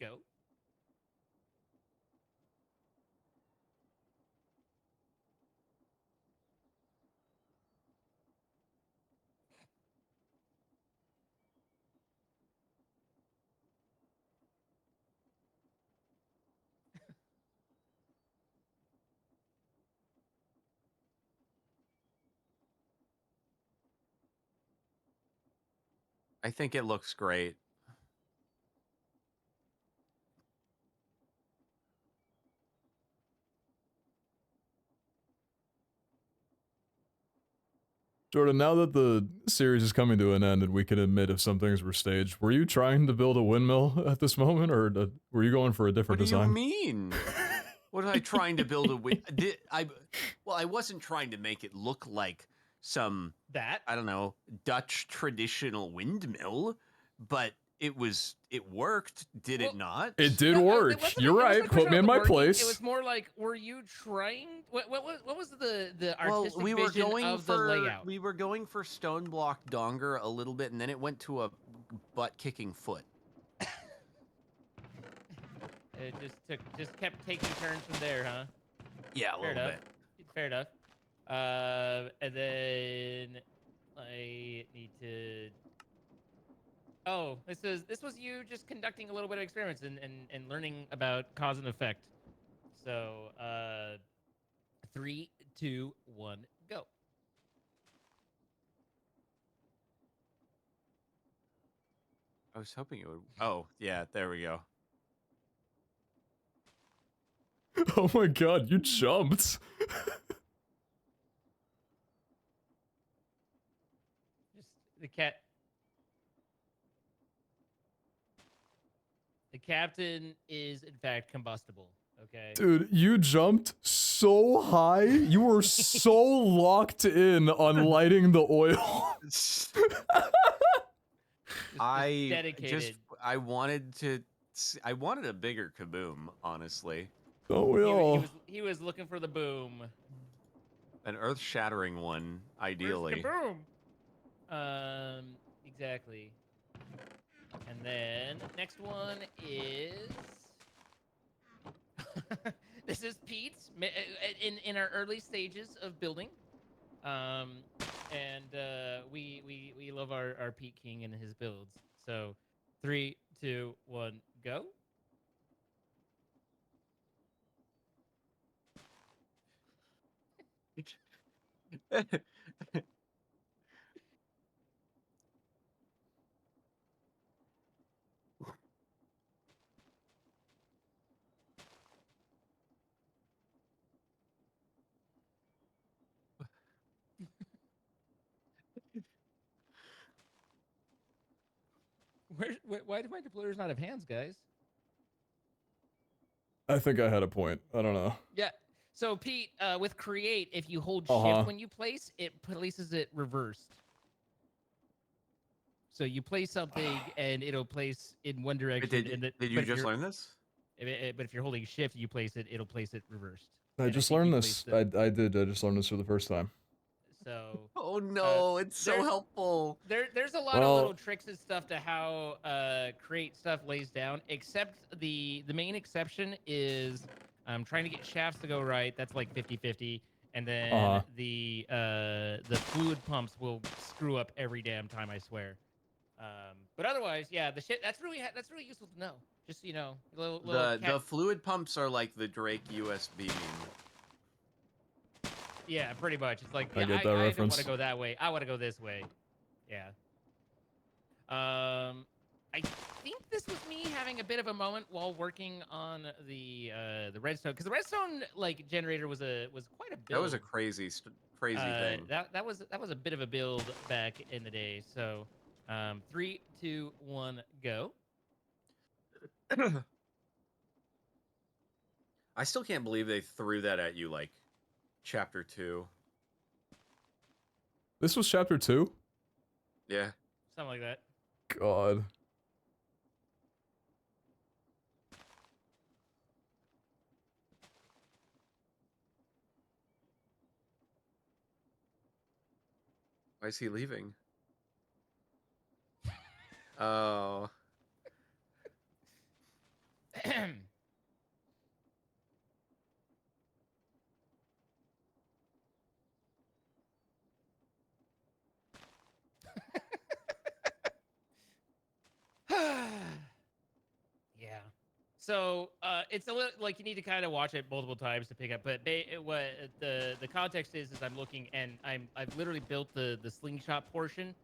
go. I think it looks great. Jordan, now that the series is coming to an end and we can admit if some things were staged, were you trying to build a windmill at this moment, or were you going for a different design? What do you mean? What was I trying to build a Well, I wasn't trying to make it look like some I don't know, Dutch traditional windmill, but it worked, did it not? It did work. You're right. Put me in my place. It was more like, were you trying? What was the Well, artistic we were vision going of for the layout? we were going for stone block donger a little bit, and then it went to a butt kicking foot. It just kept taking turns from there, huh? Yeah, a Fair little enough. Fair enough. And then I need to. Oh, this was you just conducting a little bit of experiments and learning about cause and effect. So 3, 2, 1, go. I was hoping it would. Oh, yeah, there we go. Oh my god, you jumped. Just the cat. The captain is in fact combustible. Okay. Dude, you jumped so high. You were so locked in on lighting the oil. dedicated. I wanted a bigger kaboom, honestly. Don't we all? He was looking for the boom. An earth-shattering one, ideally. Where's kaboom? Exactly. And then next one is this is Pete's in our early stages of building. And we love our Pete King and his builds. So 3, 2, 1, go. Why do my deployers not have hands, guys? I think I had a point. I don't know. Yeah. So Pete, with create, if you hold shift when you place, it places it reversed. So you place something and it'll place in one direction. Did you just learn this? But if you're holding shift, you place it, it'll place it reversed. I just learned this. I did. I just learned this for the first time. So. Oh no, it's so helpful. There's a lot of little tricks and stuff to how create stuff lays down. Except the main exception is trying to get shafts to go right. That's like 50-50. And then the fluid pumps will screw up every damn time, I swear. But otherwise, yeah, that's really useful to know. Just, you know, the fluid pumps are like the Drake USB beam. Yeah, pretty much. It's like I get that I reference. don't want to go that way. I want to go this way. Yeah. I think this was me having a bit of a moment while working on the redstone, because the redstone like generator was quite a build. That was a crazy thing. That was a bit of a build back in the day. So, 3, 2, 1, go. I still can't believe they threw that at you like chapter 2. This was chapter 2? Yeah. Something like that. God. Why is he leaving? Oh. Yeah. So it's a little like you need to kind of watch it multiple times to pick up. But what the context is I'm looking and I've literally built the slingshot portion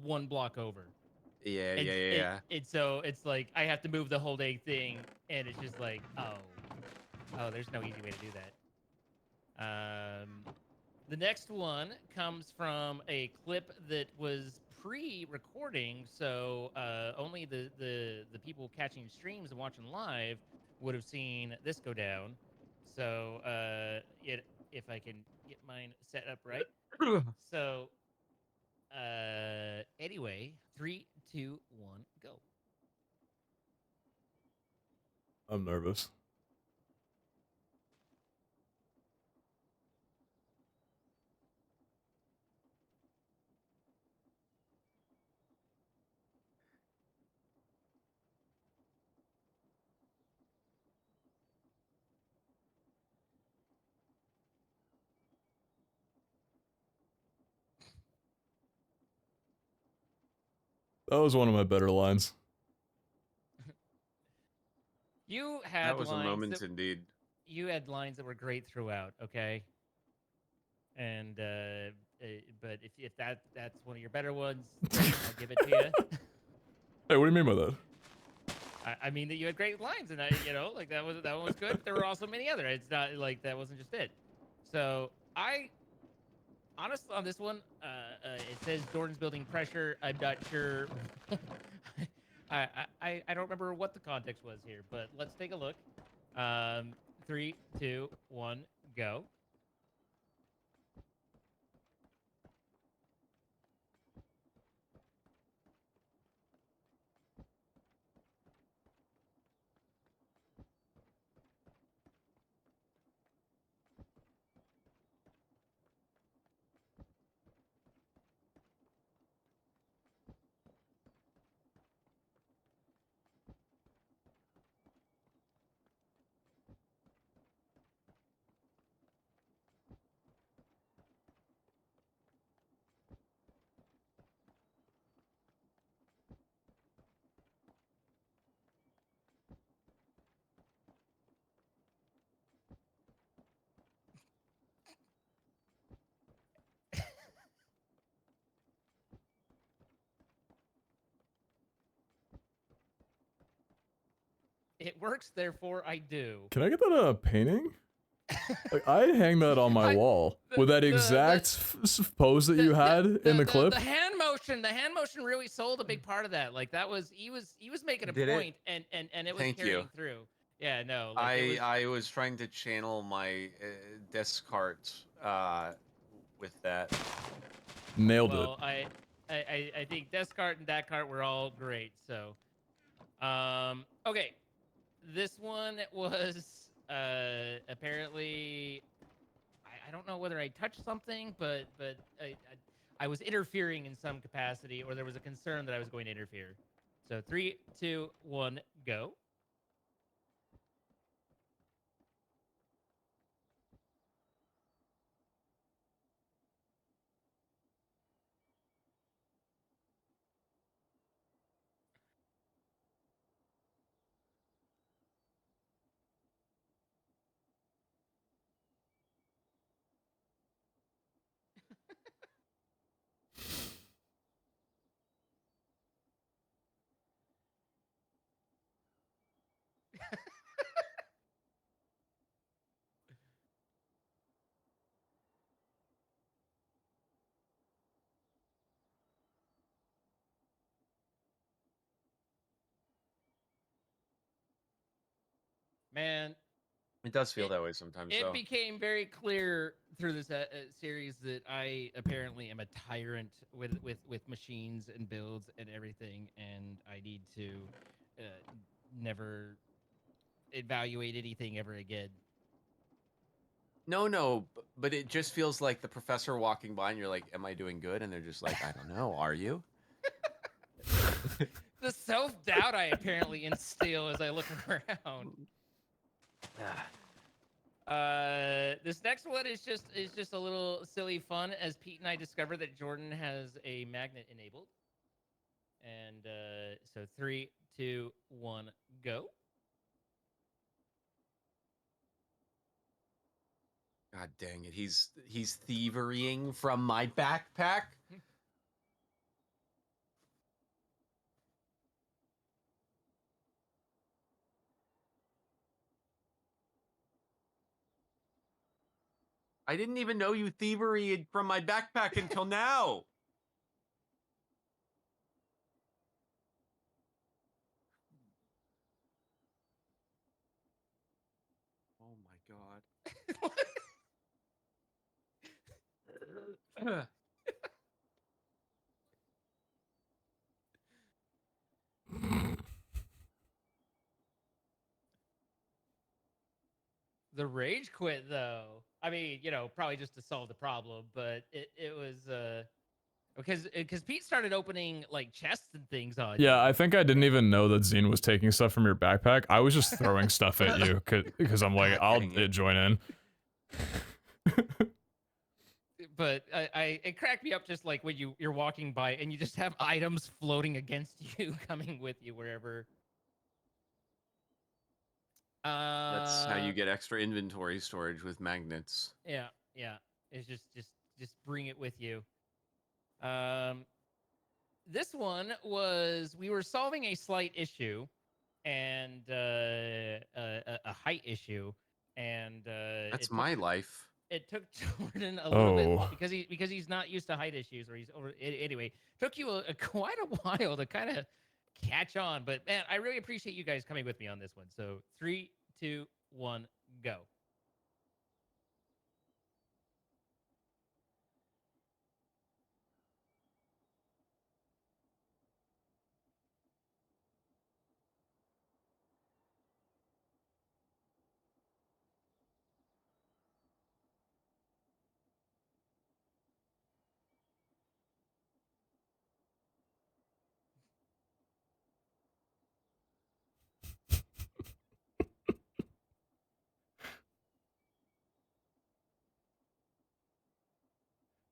1 block over. Yeah, And yeah. so it's like I have to move the whole dang thing, and it's just like oh, there's no easy way to do that. The next one comes from a clip that was pre-recording, so only the people catching streams and watching live would have seen this go down. So if I can get mine set up right. So anyway, 3, 2, 1, go. I'm nervous. That was one of my better lines. You had That was a lines moment indeed. You had lines that were great throughout, okay? And but if that's one of your better ones, I'll give it to you. Hey, what do you mean by that? I mean that you had great lines, and like that one was good. There were also many other. It's not like that wasn't just it. So I, honestly, on this one, it says Jordan's building pressure. I'm not sure. I don't remember what the context was here, but let's take a look. 3, 2, 1, go. It works, therefore I do. Can I get that painting? Like, I'd hang that on my wall with that exact pose that you had in the clip. The hand motion really sold a big part of that. Like that was he was making a Did it? point, and it was Thank carrying you. through. Yeah, no. Like I was trying to channel my Descartes with that. Nailed it. Well, I think Descartes and Descartes were all great. So, okay, this one was apparently I don't know whether I touched something, but I was interfering in some capacity, or there was a concern that I was going to interfere. So 3, 2, 1, go. Man, It does feel that way sometimes, it though. became very clear through this series that I apparently am a tyrant with machines and builds and everything, and I need to never evaluate anything ever again. No, but it just feels like the professor walking by and you're like, am I doing good? And they're just like, I don't know, are you? The self-doubt I apparently instill as I look around. This next one is just a little silly fun as Pete and I discover that Jordan has a magnet enabled. And so 3, 2, 1, go. God dang it. He's thieverying from my backpack. I didn't even know you thieveryed from my backpack until now. Oh my god. The rage quit though. I mean, probably just to solve the problem, but it was because Pete started opening like chests and things on you. Yeah, I think I didn't even know that Zine was taking stuff from your backpack. I was just throwing stuff at you because I'm like, I'll join in. But it cracked me up just like when you're walking by and you just have items floating against you, coming with you wherever. That's how you get extra inventory storage with magnets. Yeah. It's just bring it with you. This one was we were solving a slight issue and a height issue, and that's my life. It took Jordan a little bit because he's not used to height issues, or he's over anyway. Took you quite a while to kind of catch on, but man, I really appreciate you guys coming with me on this one. So 3, 2, 1, go.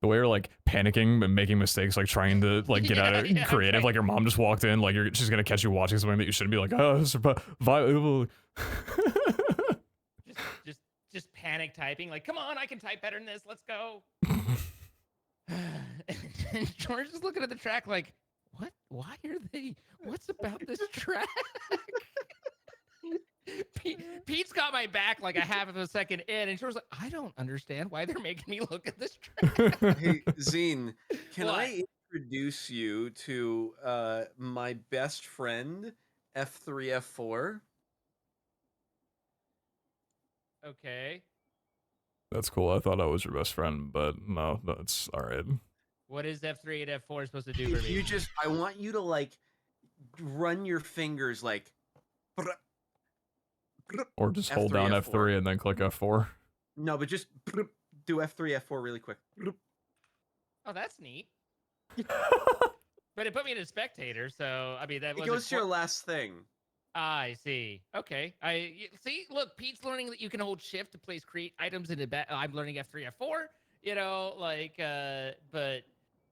The way you're like panicking and making mistakes, like trying to like get out of creative, like your mom just walked in, like she's gonna catch you watching something that you shouldn't be like, oh, survival. just panic typing, like, come on, I can type better than this. Let's go. And George is looking at the track like, what? Why are they? What's about this track? Pete's got my back like a half of a second in, and George's like, I don't understand why they're making me look at this track. Hey, Zine, can I introduce you to my best friend, F3, F4? Okay. That's cool. I thought I was your best friend, but no, that's all right. What is F3 and F4 supposed to do for me? I want you to like run your fingers like. Or just hold down F3 and then click F4. No, but just do F3, F4 really quick. Oh, that's neat. But it put me in a spectator, so I mean that it goes to your last thing. I see. Okay. I see. Look, Pete's learning that you can hold shift to place create items in the back. I'm learning F3, F4. But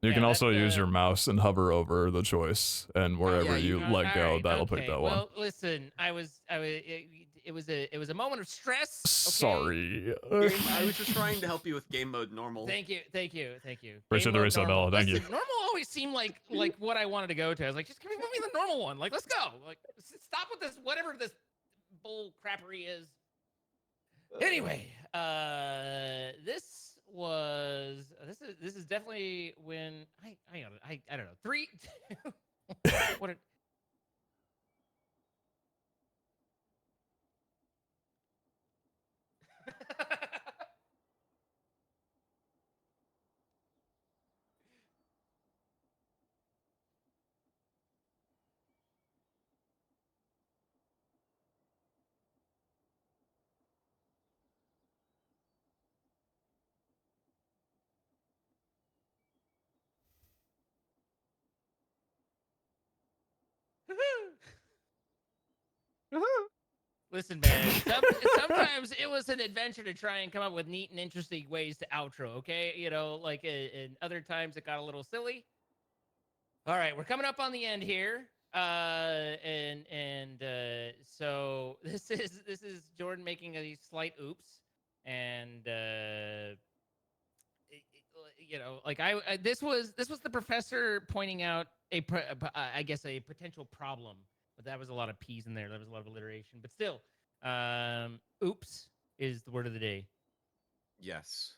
you can also use your mouse and hover over the choice, and wherever you let go, that'll pick that one. Well, listen, it was a moment of stress. Okay? Sorry. I was just trying to help you with game mode normal. Thank you. Appreciate the resub, thank you. Normal always seemed like what I wanted to go to. I was like, just give me the normal one. Like, let's go. Like, stop with this whatever this bull crappery is. Anyway, this is definitely when I don't know. 3, 2, what? Listen, man. Sometimes it was an adventure to try and come up with neat and interesting ways to outro. Okay, you know, like in other times it got a little silly. All right, we're coming up on the end here. So this is Jordan making a slight oops, and you know, like this was the professor pointing out I guess a potential problem, but that was a lot of P's in there. There was a lot of alliteration, but still, oops is the word of the day. Yes.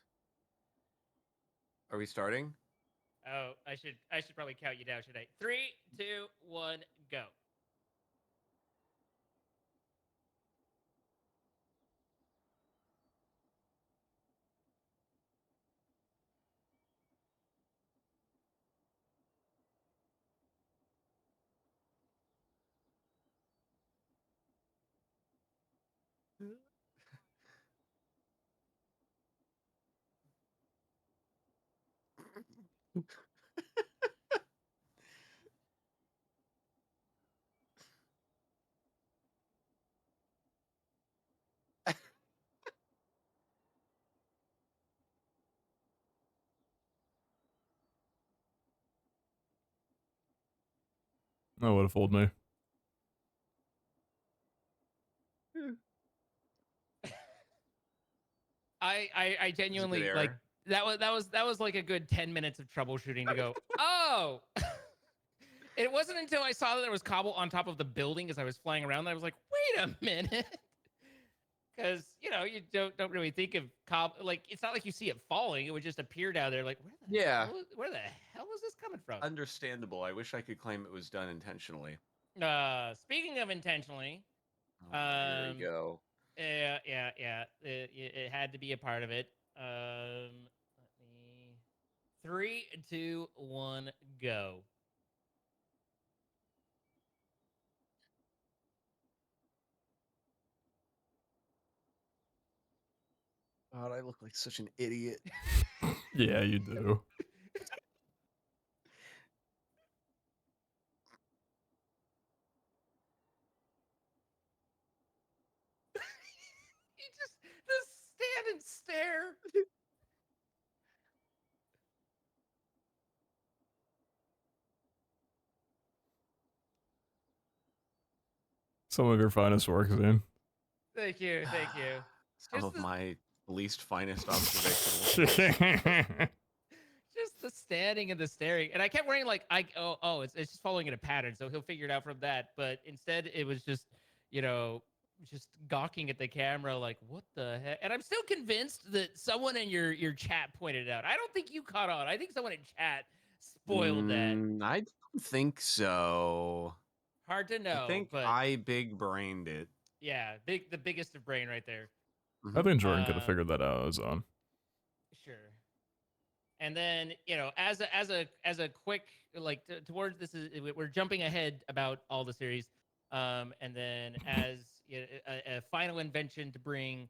Are we starting? Oh, I should probably count you down, should I? 3, 2, 1, go. That would have fooled me. I genuinely like that was like a good 10 minutes of troubleshooting to go, oh. It wasn't until I saw that there was cobble on top of the building as I was flying around that I was like, wait a minute. Because, you know, you don't really think of cobble, like, it's not like you see it falling. It would just appear down there like, where the hell is this coming from? Understandable. I wish I could claim it was done intentionally. Speaking of intentionally, here we go. Yeah. It had to be a part of it. Let me 3, 2, 1, go. God, I look like such an idiot. Yeah, you do. You just stand and stare. Some of your finest work, Zane. Thank you. Some of my least finest observations. Just the standing and the staring, and I kept worrying like it's just following in a pattern, so he'll figure it out from that. But instead, it was just, you know, just gawking at the camera like, what the heck? And I'm still convinced that someone in your chat pointed it out. I don't think you caught on. I think someone in chat spoiled that. I don't think so. Hard to know. I think but I big brained it. Yeah, the biggest of brain right there. I think Jordan could have figured that out on his own. Sure. And then, you know, as a quick, like, towards this we're jumping ahead about all the series, and then as a final invention to bring,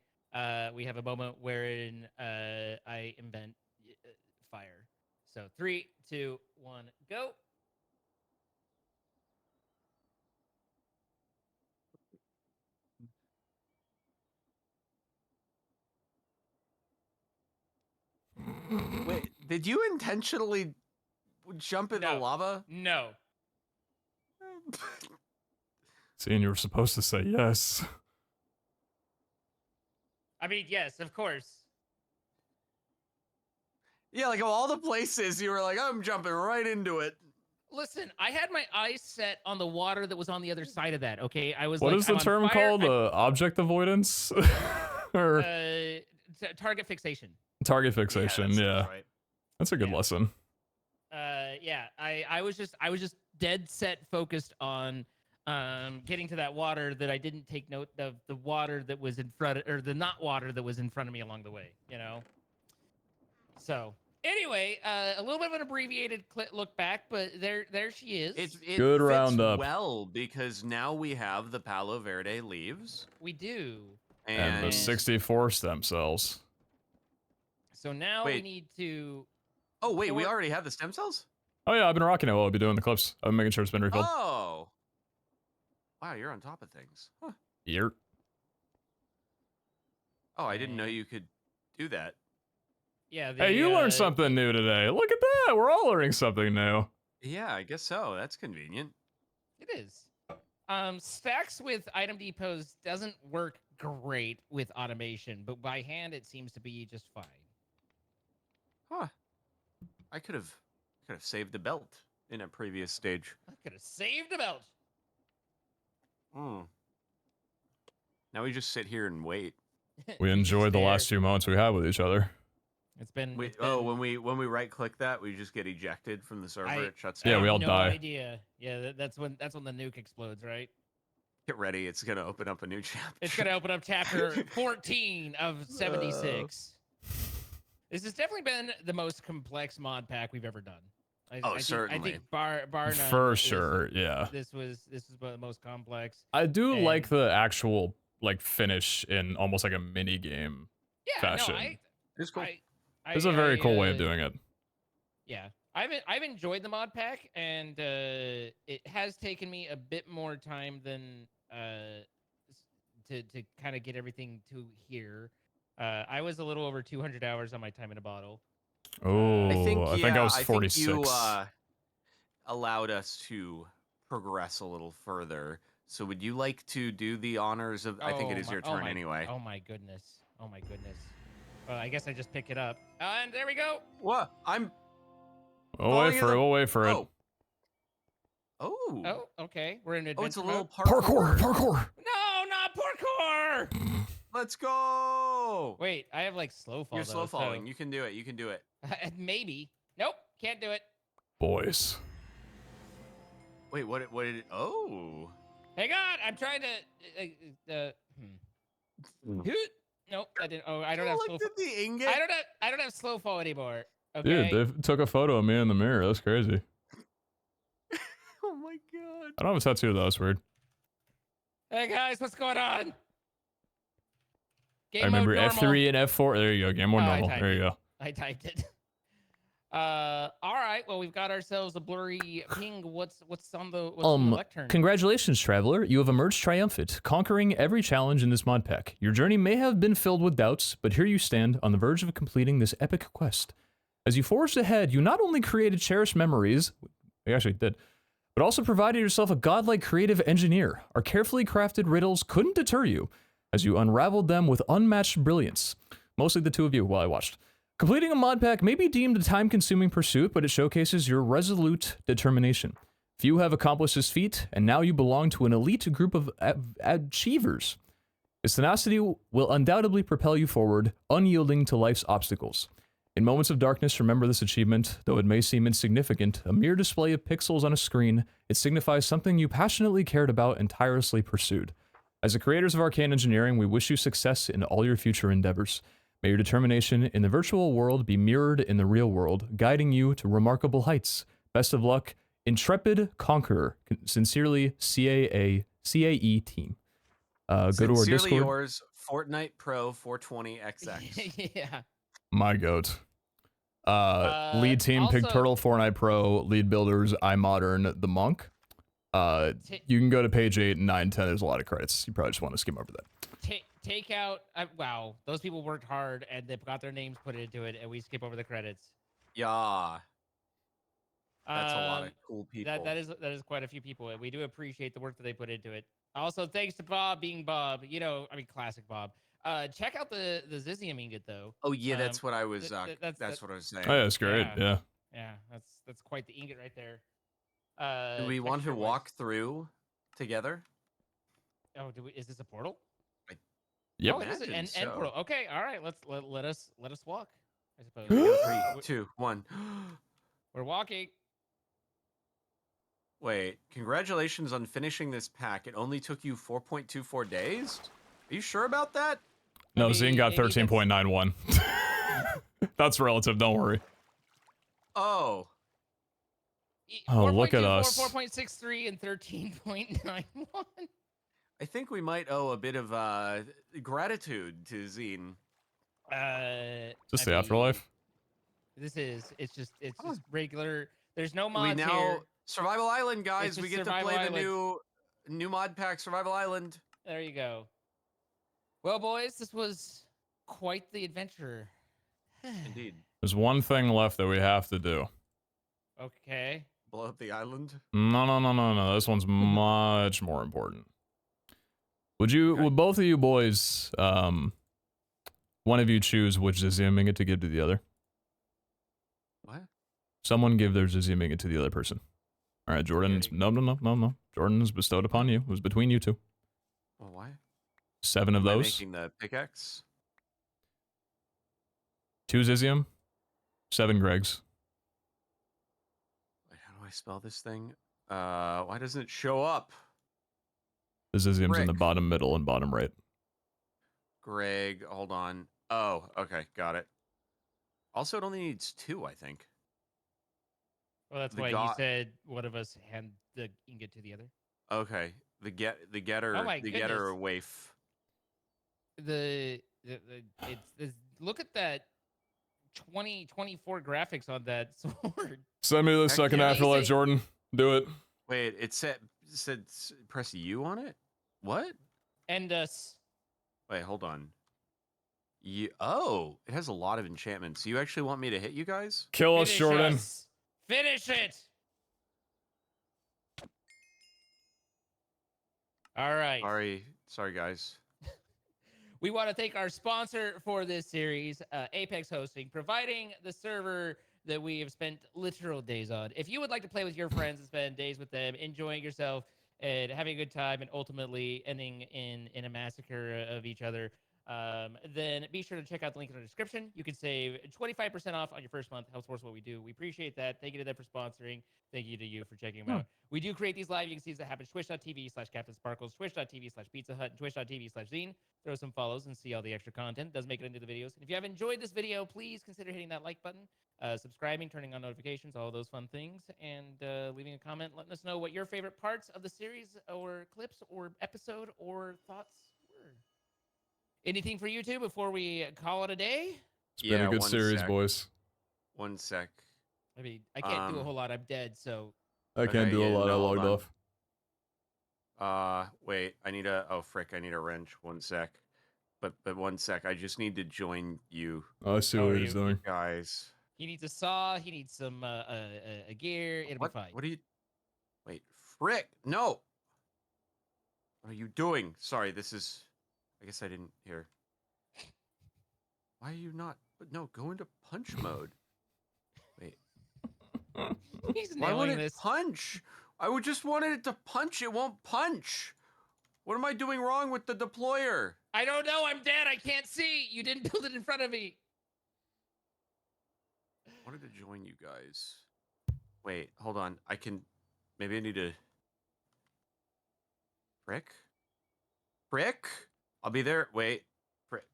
we have a moment wherein I invent fire. So 3, 2, 1, go. Wait, did you intentionally jump in the lava? No. See, and you were supposed to say yes. I mean, yes, of course. Yeah, like of all the places, you were like, I'm jumping right into it. Listen, I had my eyes set on the water that was on the other side of that, okay? I was What like, is the term called? Object avoidance? Or target fixation. Target fixation, yeah. Right. That's a good lesson. Yeah, I was just dead set focused on getting to that water that I didn't take note of the water that was in front of, or the not water that was in front of me along the way, you know? So anyway, a little bit of an abbreviated look back, but there she is. It good fits roundup. Well, because now we have the Palo Verde leaves. We do. And the 64 stem cells. So now we need to... Oh, wait, we already have the stem cells? Oh, yeah, I've been rocking it while I've been doing the clips. I've been making sure it's been refilled. Oh. Wow, you're on top of things. Huh. Yep. Oh, I didn't know you could do that. Yeah. Hey, you learned something new today. Look at that. We're all learning something new. Yeah, I guess so. That's convenient. It is. Stacks with item depots doesn't work great with automation, but by hand it seems to be just fine. Huh. I could have saved the belt in a previous stage. I could have saved a belt. Hmm. Now we just sit here and wait. We enjoyed the last few moments we had with each other. It's been. When we right click that, we just get ejected from the server. It shuts down. Yeah, we all die. Idea. Yeah, that's when the nuke explodes, right? Get ready. It's gonna open up a new chapter. It's gonna open up chapter 14 of 76. This has definitely been the most complex mod pack we've ever done. Certainly. I think bar none, For sure, yeah. This was the most complex. I do like the actual finish in almost like a mini game fashion. No, it's cool. It's a very cool way of doing it. Yeah, I've enjoyed the mod pack, and it has taken me a bit more time than to kind of get everything to here. I was a little over 200 hours on my time in a bottle. Oh, I think I was 46. I think you allowed us to progress a little further. So would you like to do the honors of? I think it is your turn anyway. Oh my goodness! Oh my goodness! Well, I guess I just pick it up, and there we go. What? We'll wait for it. Oh, okay. We're in adventure. Oh, it's a little parkour. No, not parkour. Let's go. Wait, I have slow fall. You're slow falling. So... You can do it. You can do it. Maybe. Nope, can't do it. Boys. Wait, what did it? Oh. Hang on, I'm trying to. Nope, I didn't. Oh, I don't have slow. The ingot? I don't have slow fall anymore. Okay. Dude, they took a photo of me in the mirror. That's crazy. Oh my god. I don't have a tattoo though. That's weird. Hey guys, what's going on? I remember F3 and F4. There you go. Game mode normal. There you go. I typed it. All right. Well, we've got ourselves a blurry ping. What's on the lectern? Congratulations, traveler. You have emerged triumphant, conquering every challenge in this mod pack. Your journey may have been filled with doubts, but here you stand on the verge of completing this epic quest. As you forged ahead, you not only created cherished memories, you actually did, but also provided yourself a godlike creative engineer. Our carefully crafted riddles couldn't deter you, as you unraveled them with unmatched brilliance. Mostly the two of you while I watched. Completing a mod pack may be deemed a time-consuming pursuit, but it showcases your resolute determination. Few have accomplished this feat, and now you belong to an elite group of achievers. Its tenacity will undoubtedly propel you forward, unyielding to life's obstacles. In moments of darkness, remember this achievement. Though it may seem insignificant, a mere display of pixels on a screen, it signifies something you passionately cared about and tirelessly pursued. As the creators of Arcane Engineering, we wish you success in all your future endeavors. May your determination in the virtual world be mirrored in the real world, guiding you to remarkable heights. Best of luck, Intrepid Conqueror. Sincerely, CAE team. Go to our Discord. Sincerely yours, Fortnite Pro 420XX. Yeah. My goat. Lead team, also, Pig Turtle, Fortnite Pro, lead builders, iModern, The Monk. You can go to page 8, 9, 10. There's a lot of credits. You probably just want to skim over that. Take out. Wow, those people worked hard and they got their names put into it, and we skip over the credits. Yeah. That's a lot of cool people. That is quite a few people, and we do appreciate the work that they put into it. Also, thanks to Bob being Bob. Classic Bob. Check out the Zizium ingot though. Oh yeah, that's what I was. That's what I was saying. Oh, yeah, that's great. Yeah. Yeah, that's quite the ingot right there. Do we want to walk through together? Oh, is this a portal? Yep. Oh, it is an end portal. Okay, all right. Let us walk. I suppose. 3, 2, 1. We're walking. Wait, congratulations on finishing this pack. It only took you 4.24 days? Are you sure about that? No, Zine got 13.91. That's relative, don't worry. Oh. Oh, look at us. 4.63 and 13.91. I think we might owe a bit of gratitude to Zine. Just the afterlife? It's just regular. There's no mods here. Survival Island, guys. We get to play the new New mod pack, Survival Island. There you go. Well, boys, this was quite the adventure. Indeed. There's one thing left that we have to do. Okay. Blow up the island. No. This one's much more important. Would both of you boys, one of you choose which Zizium ingot to give to the other? What? Someone give their Zizium ingot to the other person. All right, Jordan. No. Jordan is bestowed upon you. It was between you two. Well, why? 7 of Am I those. making the pickaxe. 2 Zizium. 7 Gregs. Wait, how do I spell this thing? Why doesn't it show up? The Zizium's in the Greg. bottom middle and bottom right. Greg, hold on. Oh, okay, got it. Also, it only needs 2, I think. Well, that's why you said one of us hand the ingot to the other. Okay, the getter, Oh my the getter goodness. waif. It's look at that 2024 graphics on that sword. Send me the second afterlife, Jordan. Do it. Wait, it said press U on it. What? End us. Wait, hold on. Oh, it has a lot of enchantments. You actually want me to hit you guys? Kill us, Jordan. Finish it. All right. Sorry, guys. We want to thank our sponsor for this series, Apex Hosting, providing the server that we have spent literal days on. If you would like to play with your friends and spend days with them, enjoying yourself and having a good time and ultimately ending in a massacre of each other, then be sure to check out the link in the description. You can save 25% off on your first month. Helps support what we do. We appreciate that. Thank you to them for sponsoring. Thank you to you for checking them out. We do create these live. You can see that happens twitch.tv/CaptainSparkles, twitch.tv/PeteZahHutt, and twitch.tv/Zine. Throw some follows and see all the extra content. It does make it into the videos. And if you have enjoyed this video, please consider hitting that like button, subscribing, turning on notifications, all those fun things, and leaving a comment, letting us know what your favorite parts of the series or clips or episode or thoughts were. Anything for you two before we call it a day? It's been a good series, boys. 1 sec. I mean, I can't do a whole lot. I'm dead, so. I can't do a lot. I logged off. Wait. I need a. Oh, frick. I need a wrench. 1 sec. But 1 sec. I just need to join you. I see what he's doing. Guys. He needs a saw. He needs some a gear. It'll be fine. What are you? Wait, frick! No. What are you doing? Sorry, this is. I guess I didn't hear. Why are you not? No, go into punch mode. Wait. He's Why won't nailing it this. punch? I would just wanted it to punch. It won't punch. What am I doing wrong with the deployer? I don't know. I'm dead. I can't see. You didn't build it in front of me. I wanted to join you guys. Wait, hold on. I can. Maybe I need to. Frick? Frick? I'll be there. Wait. Frick.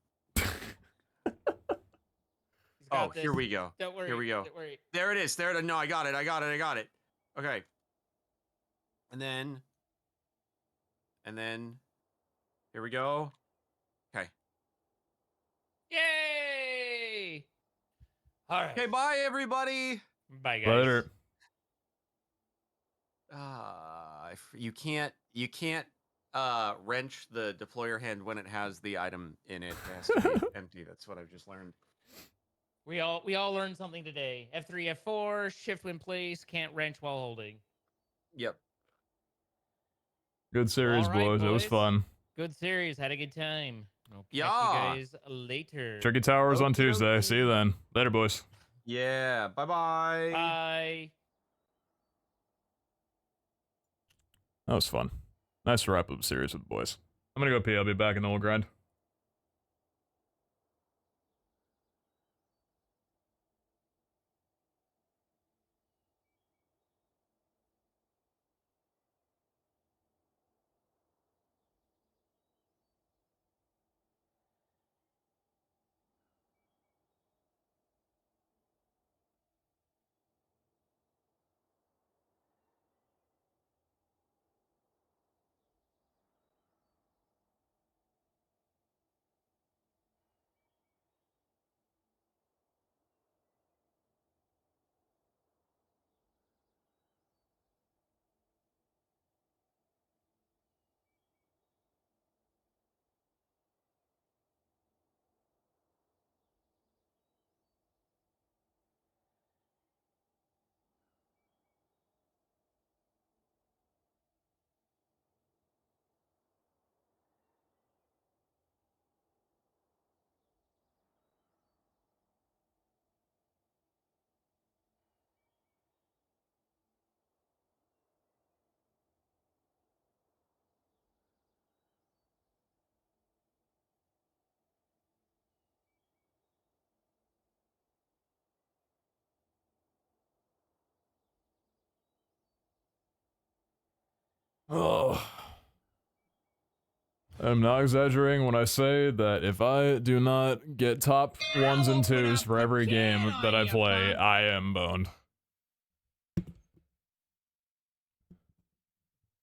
Oh, here we go. Don't worry. Here we go. Don't worry. There it is. There it is. No, I got it. I got it. Okay. And then. Here we go. Okay. Yay! All right. Okay, bye, everybody. Bye, guys. Later. You can't wrench the deployer hand when it has the item in it. It has to be empty. That's what I've just learned. We all learned something today. F3, F4, shift when placed, can't wrench while holding. Yep. Good series, All right, boys. It was fun. Good series. Had a good time. I'll catch Yeah. you guys later. Tricky Towers on Tuesday. See you then. Later, boys. Yeah. Bye-bye. Bye. That was fun. Nice to wrap up the series with the boys. I'm gonna go pee. I'll be back in the old grind. Oh. I'm not exaggerating when I say that if I do not get top 1s and 2s for every game that I play, I am boned.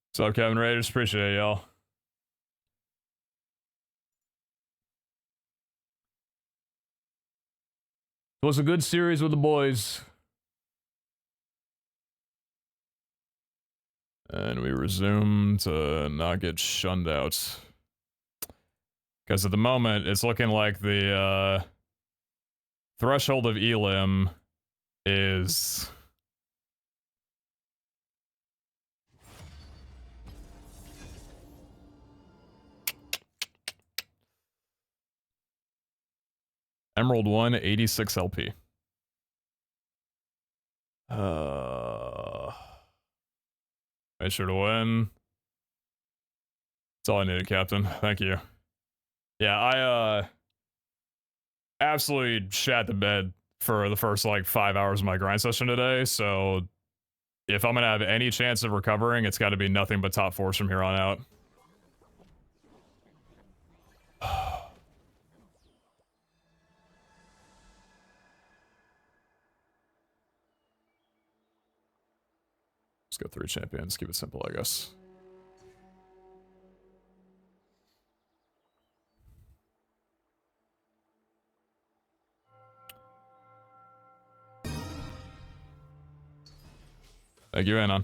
What's up, Kevin Raiders? Appreciate it, y'all. It was a good series with the boys. And we resume to not get shunned out. Because at the moment, it's looking like the threshold of Elim is... Emerald 1, 86 LP. Make sure to win. That's all I needed, Captain. Thank you. Yeah, I absolutely shat the bed for the first like 5 hours of my grind session today, so if I'm gonna have any chance of recovering, it's gotta be nothing but top 4s from here on out. Let's go 3 champions, keep it simple, I guess. Thank you, Anon.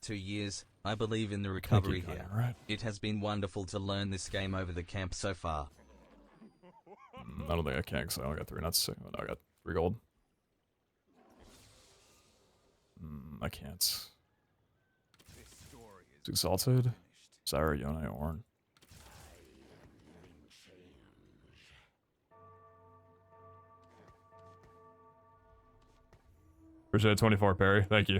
Two years, I believe in the recovery going, here. right? It has been wonderful to learn this game over the camp so far. I don't think I can, because I only got 3 nuts. Oh, no, I got 3 gold. I can't. It's Exalted. Zyra, Yone, Orn. Appreciate it, 24 Perry. Thank you.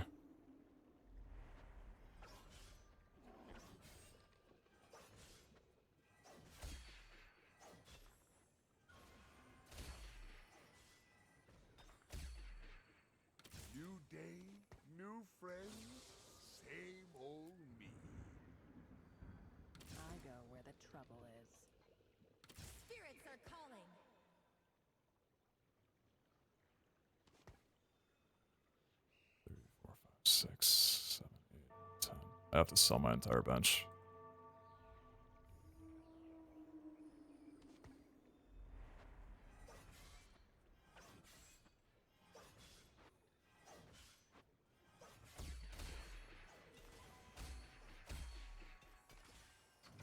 New day, new friends, same old me. I go where the trouble is. Spirits are calling. 3, 4, 5, 6, 7, 8, 10. I have to sell my entire bench.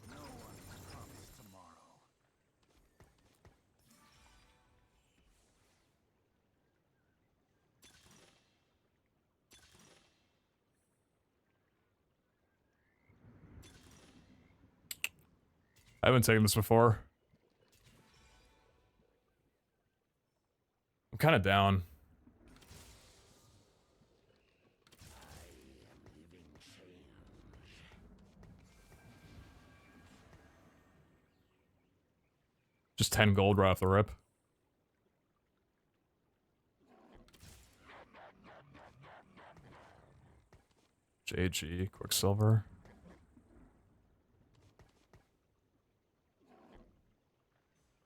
No one promised tomorrow. I haven't taken this before. I'm kind of down. Just 10 gold right off the rip. JG, Quicksilver.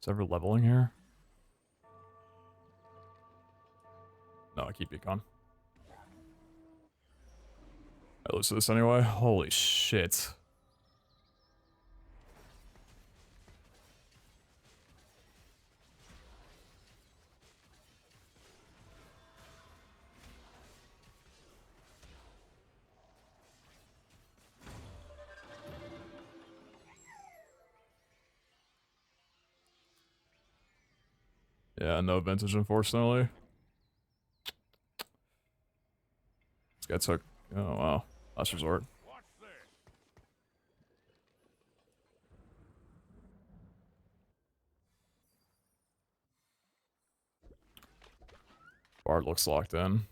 Is ever leveling here? No, I keep Econ. I lose to this anyway. Holy shit. Yeah, no vintage, unfortunately. This guy took... Oh, wow. Last resort. Watch this. Bard looks locked in.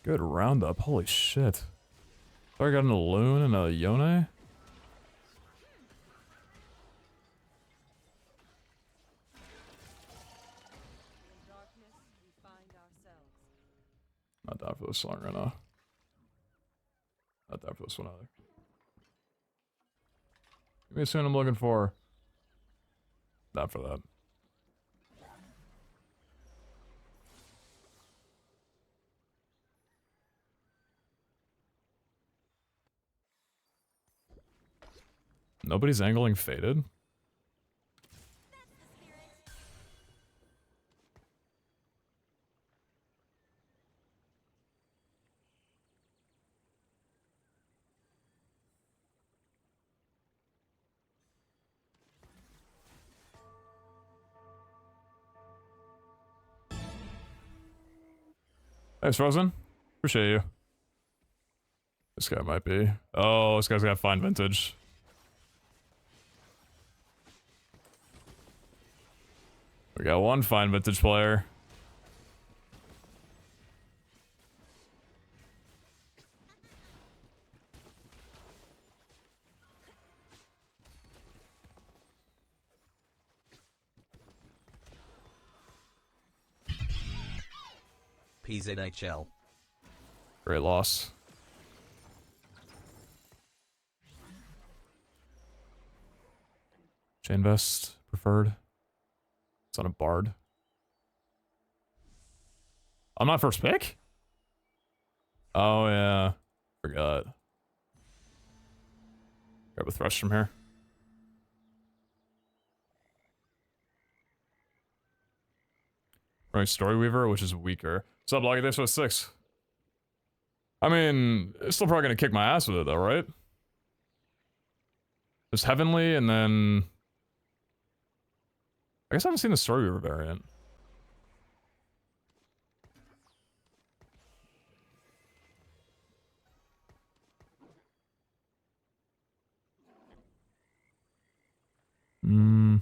Good roundup. Holy shit. So I got an Loon and a Yone? Not down for this song right now. Not down for this one either. Give me a tune I'm looking for. Not for that. Nobody's angling Faded? Thanks, Frozen. Appreciate you. This guy might be. Oh, this guy's got fine vintage. We got one fine vintage player. PZHL. Great loss. Chain vest preferred. It's on a Bard. I'm not first pick? Oh yeah. Forgot. Grab a Thrush from here. Right, Storyweaver, which is weaker. Sub log this was 6. I mean, it's still probably gonna kick my ass with it though, right? There's Heavenly and then I guess I haven't seen the Storyweaver variant. Hmm.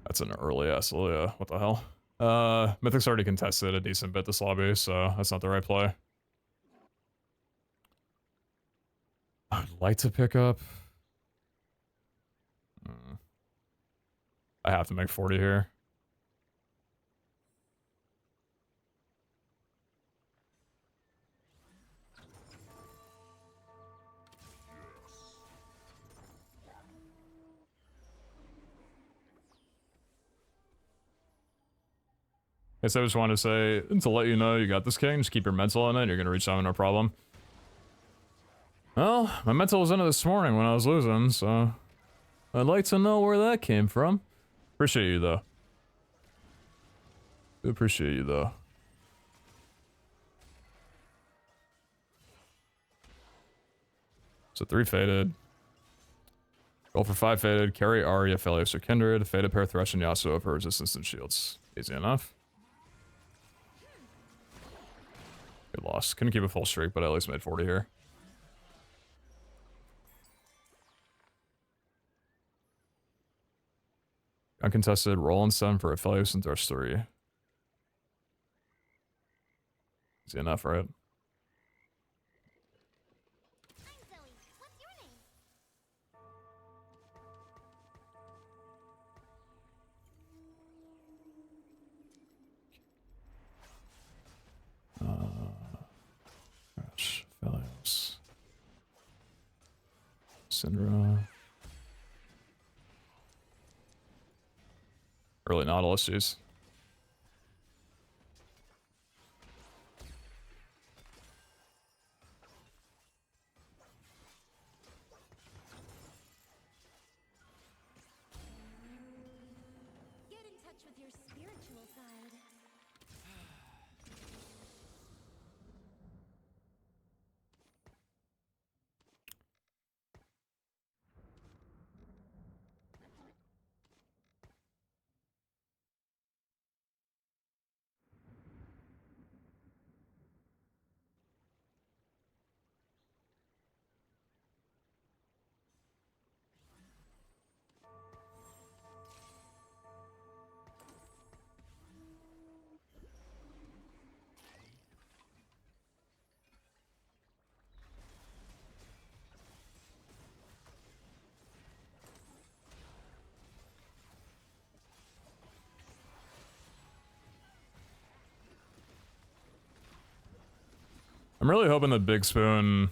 That's an early ass Lilia. What the hell? Mythic's already contested a decent bit this lobby, so that's not the right play. I'd like to pick up. I have to make 40 here. Guess I just wanted to say, to let you know you got this, King. Just keep your mental in it. You're going to reach out, no problem. Well, my mental was in it this morning when I was losing, so I'd like to know where that came from. Appreciate you, though. Do appreciate you, though. So 3 Faded. Roll for 5 Faded. Carry Arya, Phelios, or Kindred. Faded pair Thresh and Yasuo for resistance and shields. Easy enough. Good loss. Couldn't keep a full streak, but I at least made 40 here. Uncontested, roll on 7 for Aphelios and Thrush 3. Easy enough, right? I'm Zoe. What's your name? Thrush, Aphelios. Syndra. Early Nautilus, jeez. Get in touch with your spiritual side. I'm really hoping the Big Spoon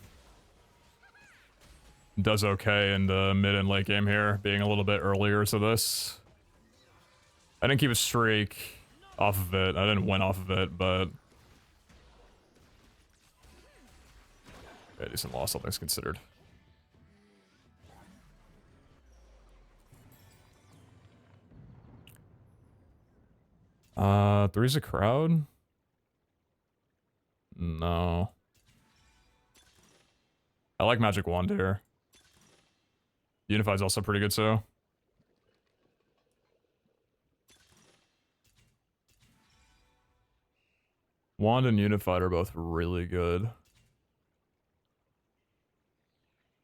does okay in the mid and late game here, being a little bit earlier to this. I didn't keep a streak off of it. I didn't win off of it, but... yeah, decent loss, all things considered. Three's a crowd? No. I like Magic Wand here. Unified's also pretty good, so. Wand and Unified are both really good.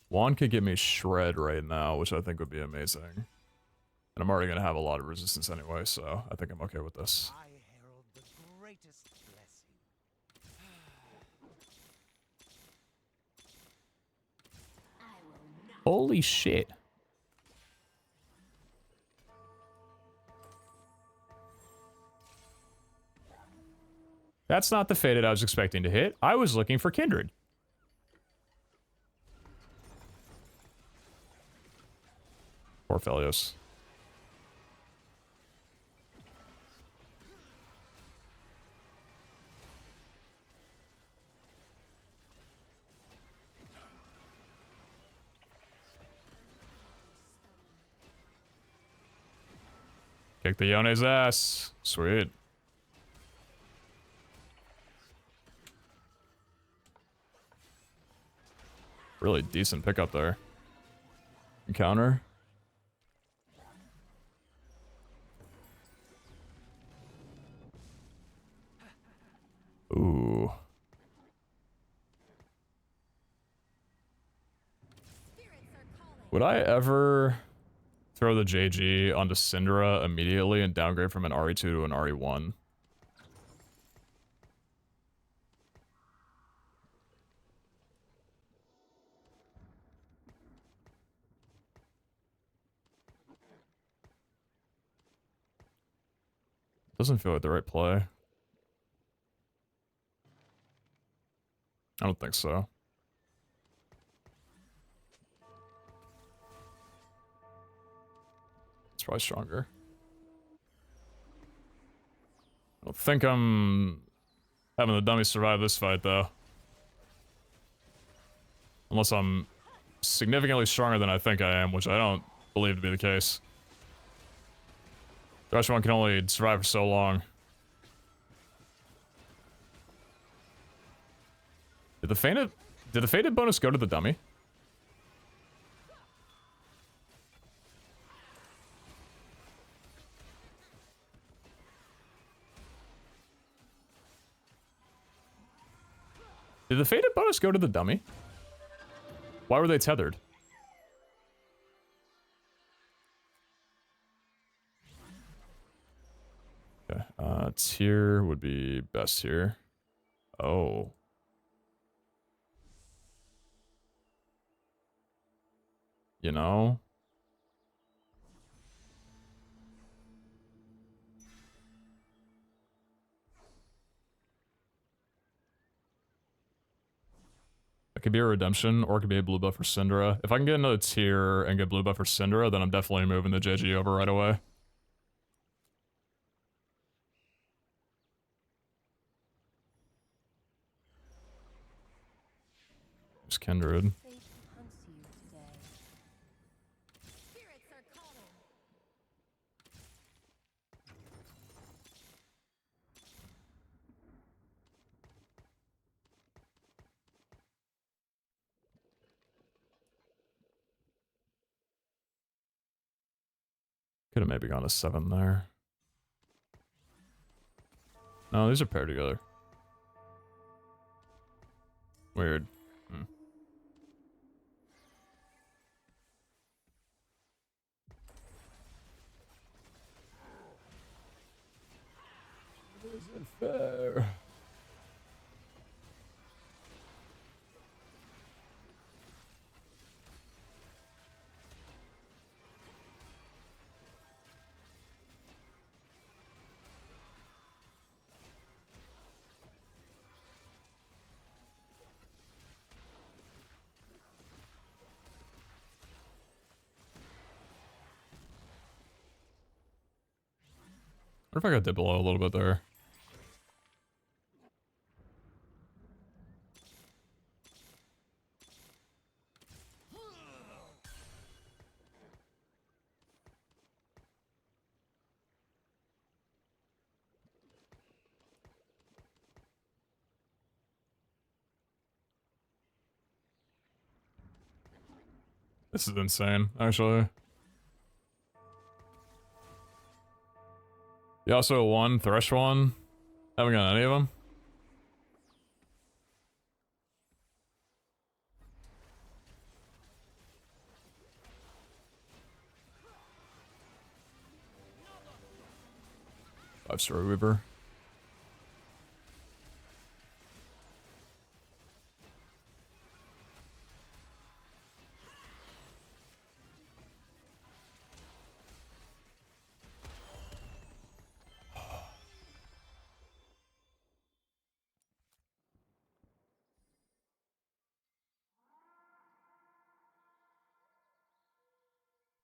Wand could get me Shred right now, which I think would be amazing. And I'm already going to have a lot of resistance anyway, so I think I'm okay with this. I herald the greatest blessing. Holy shit. That's not the Fated I was expecting to hit. I was looking for Kindred. Poor Aphelios. Kick the Yone's ass. Sweet. Really decent pickup there. Encounter. Ooh. Would I ever throw the JG onto Syndra immediately and downgrade from an RE2 to an RE1? Doesn't feel like the right play. I don't think so. It's probably stronger. I don't think I'm having the dummy survive this fight, though. Unless I'm significantly stronger than I think I am, which I don't believe to be the case. Thrush one can only survive for so long. Did the fated bonus go to the dummy? Did the fated bonus go to the dummy? Why were they tethered? Okay, tier would be best tier. Oh. You know? It could be a redemption, or it could be a blue buff for Syndra. If I can get another tier and get blue buff for Syndra, then I'm definitely moving the JG over right away. Just Kindred. Fate hunts you today. Spirits are calling. Could have maybe gone to 7 there. No, these are paired together. Weird. Hmm. Isn't fair. What if I got dip below a little bit there? This is insane, actually. You also won Thresh one. Haven't got any of them. Five-star Weaver.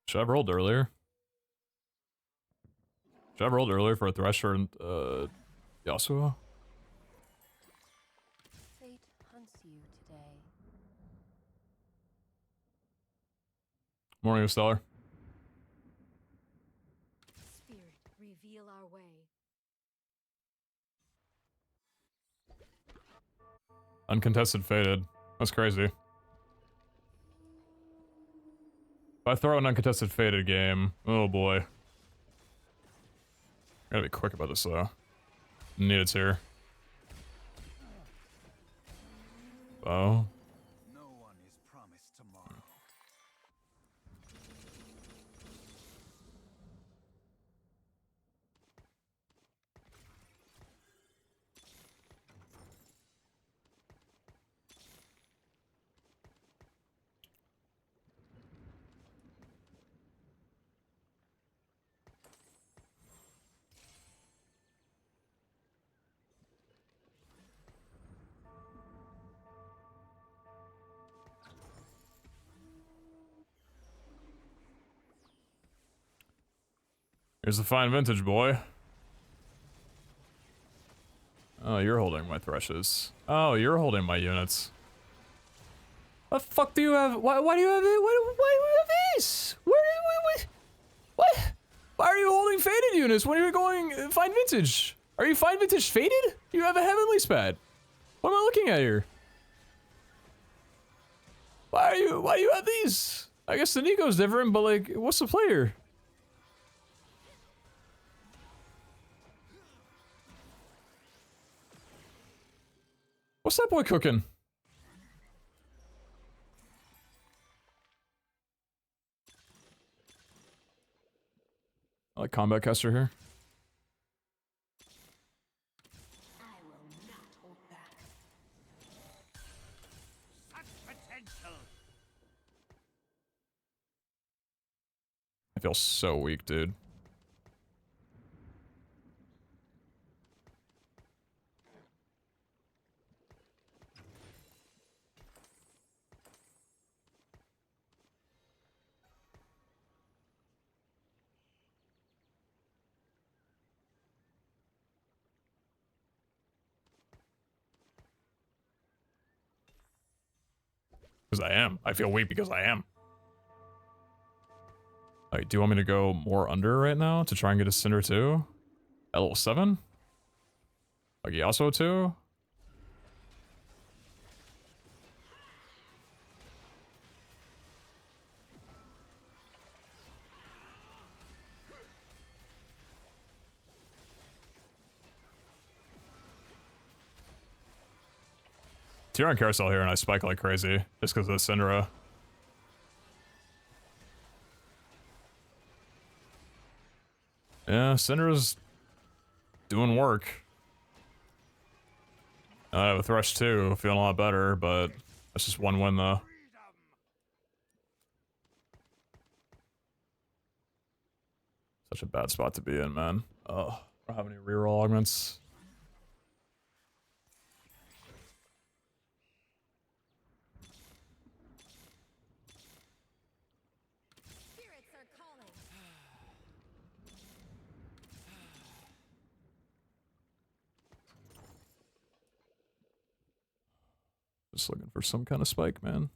Should I have rolled earlier? Should I have rolled earlier for a Thresher and Yasuo? Fate hunts you today. Morning, Stellar. Spirit, reveal our way. Uncontested Fated. That's crazy. If I throw an uncontested Fated game, oh boy. Gotta be quick about this though. Need it here. Oh. No one is promised tomorrow. Here's the fine vintage, boy. Oh, you're holding my Threshes. Oh, you're holding my units. What the fuck do you have? Why do you have it? Why do you have these? What? Why are you holding Faded units when you're going fine vintage? Are you fine vintage Faded? You have a Heavenly Spat. What am I looking at here? Why do you have these? I guess the Nico's different, but like, what's the player? What's that boy cooking? I like Combat Caster here. feel so weak, dude. Because I am. I feel weak because I am. Like, do you want me to go more under right now to try and get a Cinder too? At level 7? Like Yasuo too? Tier on carousel here and I spike like crazy just because of the Syndra. Yeah, Syndra's doing work. With Rush too, feeling a lot better, but that's just one win though. Such a bad spot to be in, man. Oh, I don't have any reroll augments. Spirits are calling. Just looking for some kind of spike, man.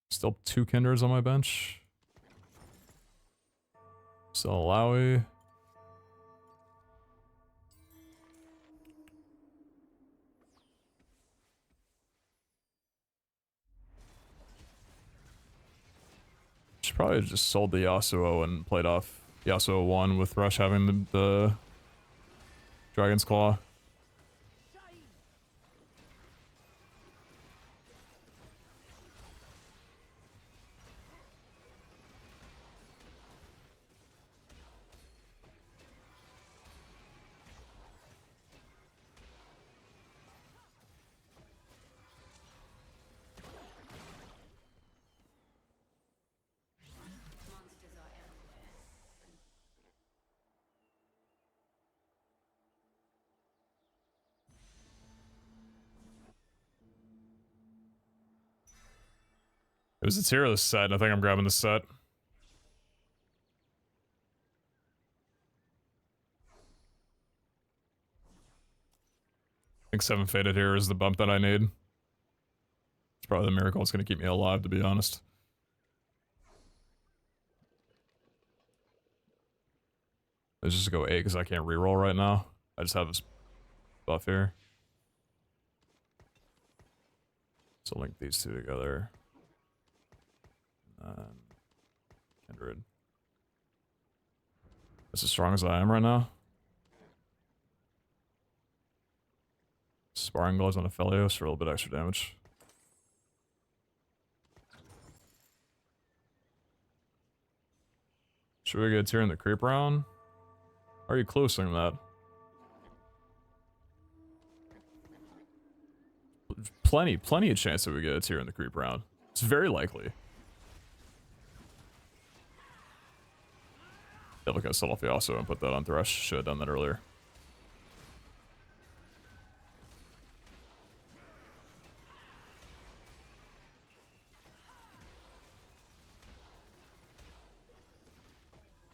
Still 2 Kinders on my bench. Still Lowy. Should probably just sold the Yasuo and played off Yasuo 1 with Rush having the Dragon's Claw. It was a tier list set, and I think I'm grabbing the set. I think 7 Faded here is the bump that I need. It's probably the miracle that's going to keep me alive, to be honest. Let's just go 8 because I can't reroll right now. I just have this buff here. So link these two together. Kindred. That's as strong as I am right now. Sparring gloves on Aphelios for a little bit extra damage. Should we get a tier in the creep round? Are you closing that? Plenty of chance that we get a tier in the creep round. It's very likely. Definitely gonna sell off the also and put that on Thresh. Should have done that earlier.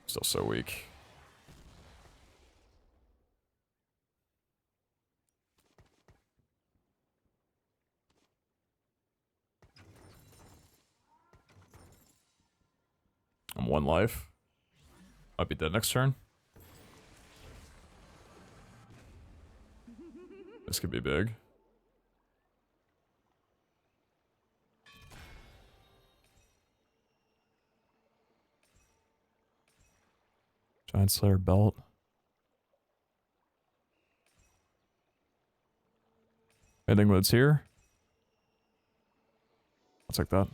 Still so weak. I'm 1 life. Might be dead next turn. This could be big. Giant Slayer belt. Anything that's here? I'll take that.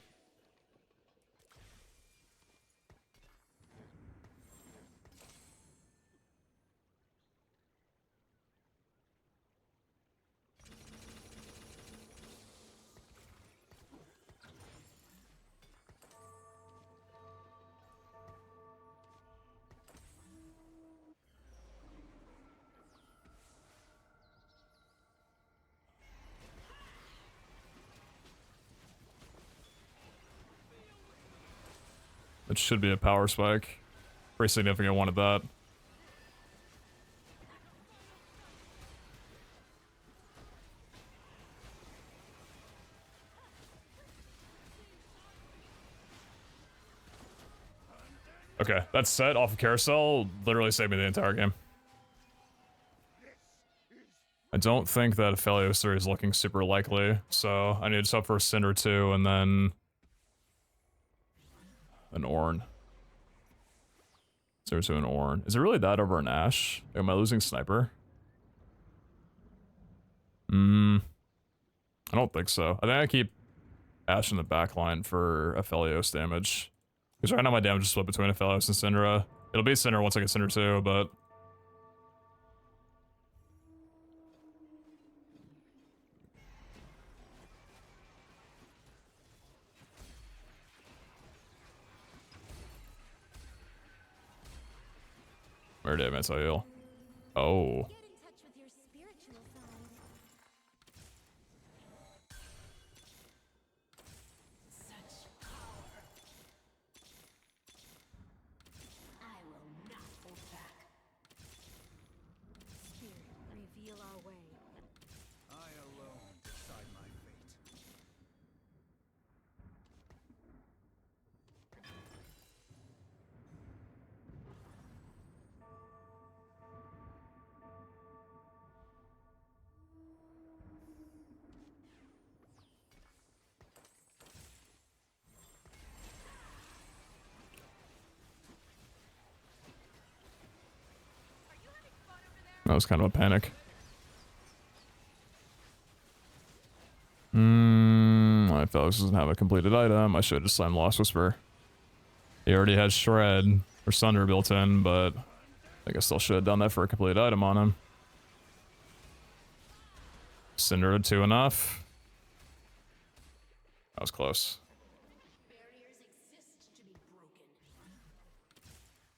It should be a power spike. Pretty significant one at that. Okay, that set off of carousel literally saved me the entire game. I don't think that Aphelios 3 is looking super likely, so I need to sub for a Cinder 2 and then an Ornn. Cinder 2 and Ornn. Is it really that over an Ashe? Am I losing Sniper? I don't think so. I think I keep Ashe in the back line for Aphelios damage. Because right now my damage is split between Aphelios and Syndra. It'll be Cinder once I get Cinder 2, but... Where did I miss a heal? Oh. Get in touch with your spiritual side. Such power. I will not hold back. Spirit, reveal our way. I alone decide my fate. That was kind of a panic. I felt this doesn't have a completed item. I should have just slammed Lost Whisper. He already has Shred or Sunder built in, but I think I still should have done that for a completed item on him. Cinder 2 enough. That was close. Barriers exist to be broken.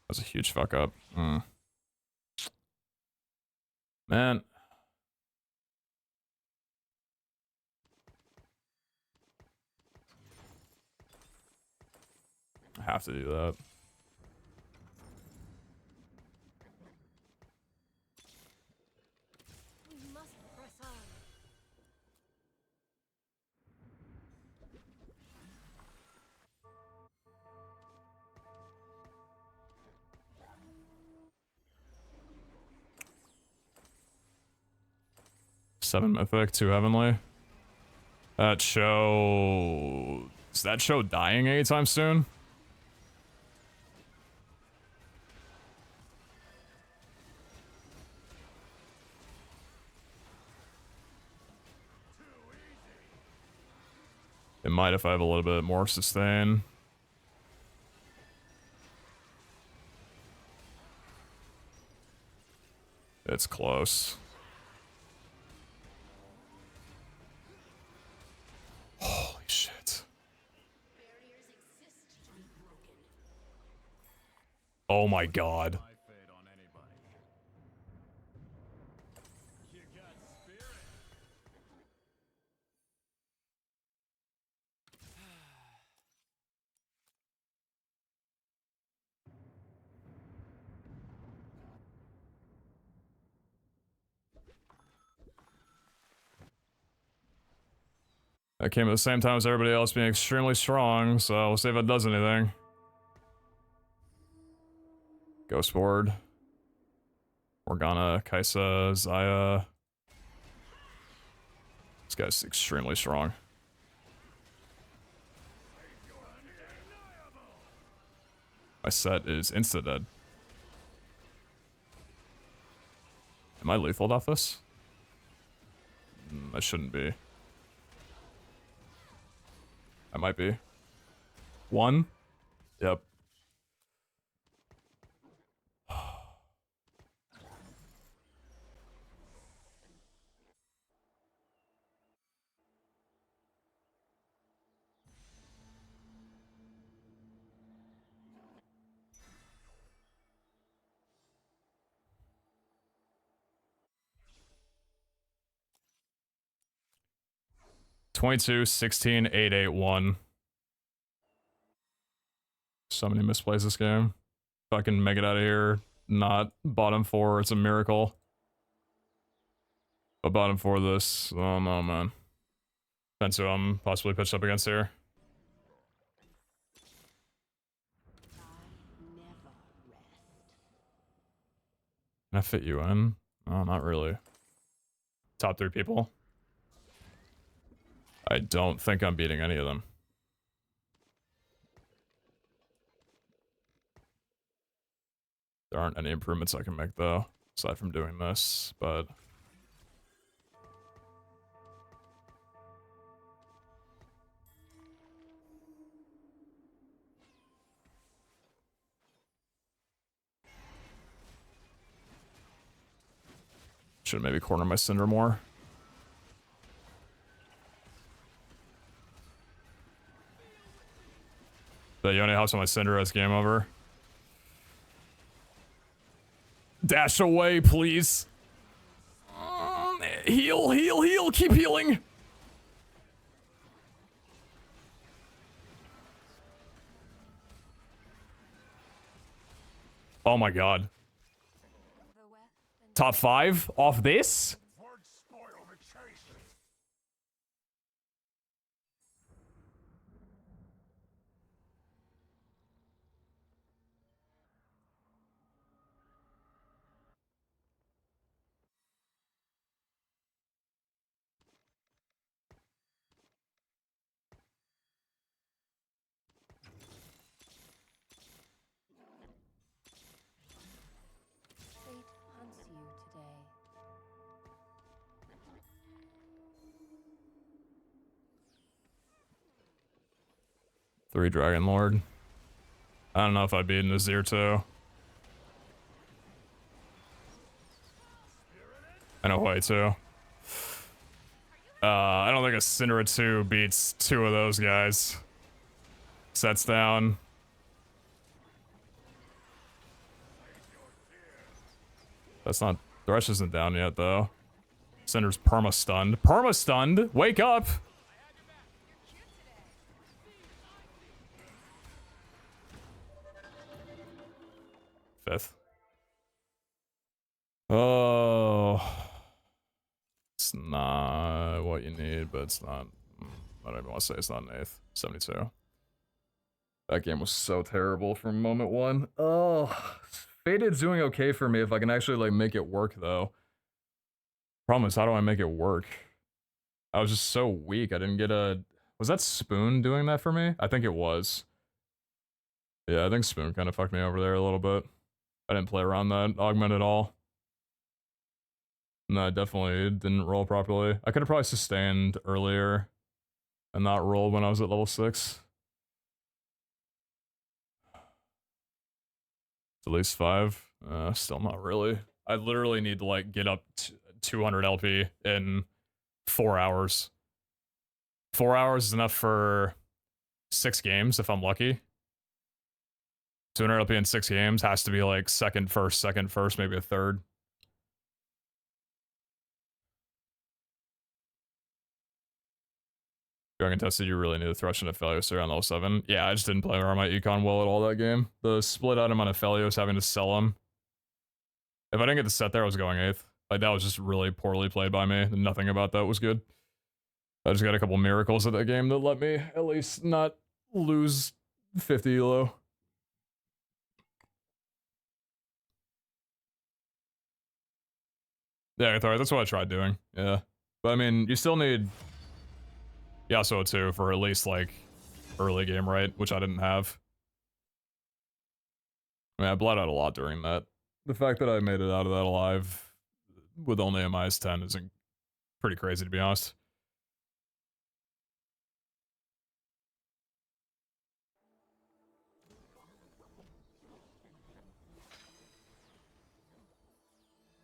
That was a huge fuck up. Man. I have to do that. We must press on. Seven Mythic, 2 Heavenly. That show... Is that show dying anytime soon? It might if I have a little bit more sustain. It's close. Holy shit. Barriers exist to be broken. Oh my god. My fate on anybody. You got spirit. That came at the same time as everybody else being extremely strong, so we'll see if it does anything. Ghost Ward. Morgana, Kaisa, Zaya. This guy's extremely strong. My set is insta-dead. Am I lethal off this? I shouldn't be. I might be. 1? Yep. $22, 16, 8, 8, 1. So many misplays this game. If I can make it out of here, not bottom 4, it's a miracle. But bottom 4 this, oh no, man. Depends who I'm possibly pitched up against here. Can I fit you in? Oh, not really. Top 3 people. I don't think I'm beating any of them. There aren't any improvements I can make though, aside from doing this, but... Should maybe corner my Cinder more. But Yone hops on my Cinder as game over. Dash away, please. Heal, heal, heal. Keep healing. Oh my god. Top 5 off this? Fate hunts you today. 3 Dragon Lord. I don't know if I'd be in Nazir too. And a White too. I don't think a Syndra 2 beats 2 of those guys. Sets down. That's not... Thresh isn't down yet though. Syndra's perma-stunned. Perma-stunned? Wake up! Fifth. Oh, it's not what you need, but it's not. I don't even want to say it's not an 8th. 72. That game was so terrible from moment 1. Oh, Fated's doing okay for me if I can actually like make it work though. Problem is, how do I make it work? I was just so weak. I didn't get a. Was that Spoon doing that for me? I think it was. Yeah, I think Spoon kind of fucked me over there a little bit. I didn't play around that augment at all. No, I definitely didn't roll properly. I could have probably sustained earlier and not rolled when I was at level 6. At least 5. Still not really. I literally need to like get up to 200 LP in 4 hours. 4 hours is enough for 6 games if I'm lucky. 200 LP in 6 games has to be like second, first, maybe a third. Dragon tested, you really need to Thresh and Aphelios here on level 7. Yeah, I just didn't play around my econ well at all that game. The split item on Aphelios, having to sell him. If I didn't get the set there, I was going 8th. Like, that was just really poorly played by me. Nothing about that was good. I just got a couple miracles at that game that let me at least not lose 50 elo. Yeah, that's what I tried doing. Yeah. But I mean, you still need Yasuo too for at least like early game, right? Which I didn't have. I mean, I bled out a lot during that. The fact that I made it out of that alive with only a -10 is pretty crazy, to be honest.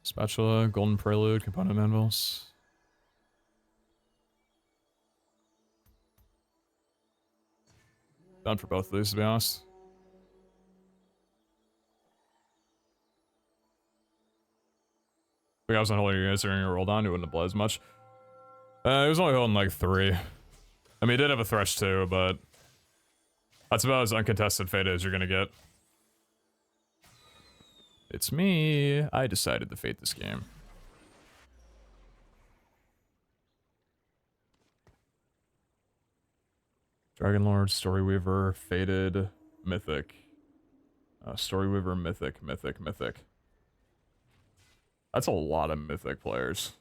Spatula, Golden Prelude, Component Anvils. Done for both of these, to be honest. If I was not holding your answering your roll down, you wouldn't have bled as much. He was only holding like 3. I mean, he did have a Thresh too, but That's about as uncontested fate as you're gonna get. It's me. I decided to fate this game. Dragonlord, Storyweaver, Fated, Mythic. Storyweaver, Mythic, Mythic, Mythic. That's a lot of Mythic players.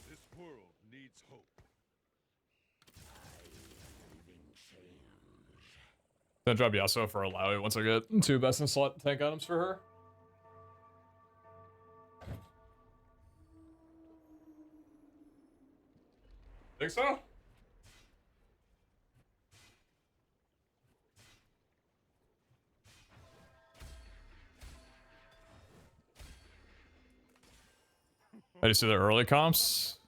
This world needs hope. Gonna drop Yasuo for Alawi once I get 2 best in slot tank items for her. Think so? I just see their early comps.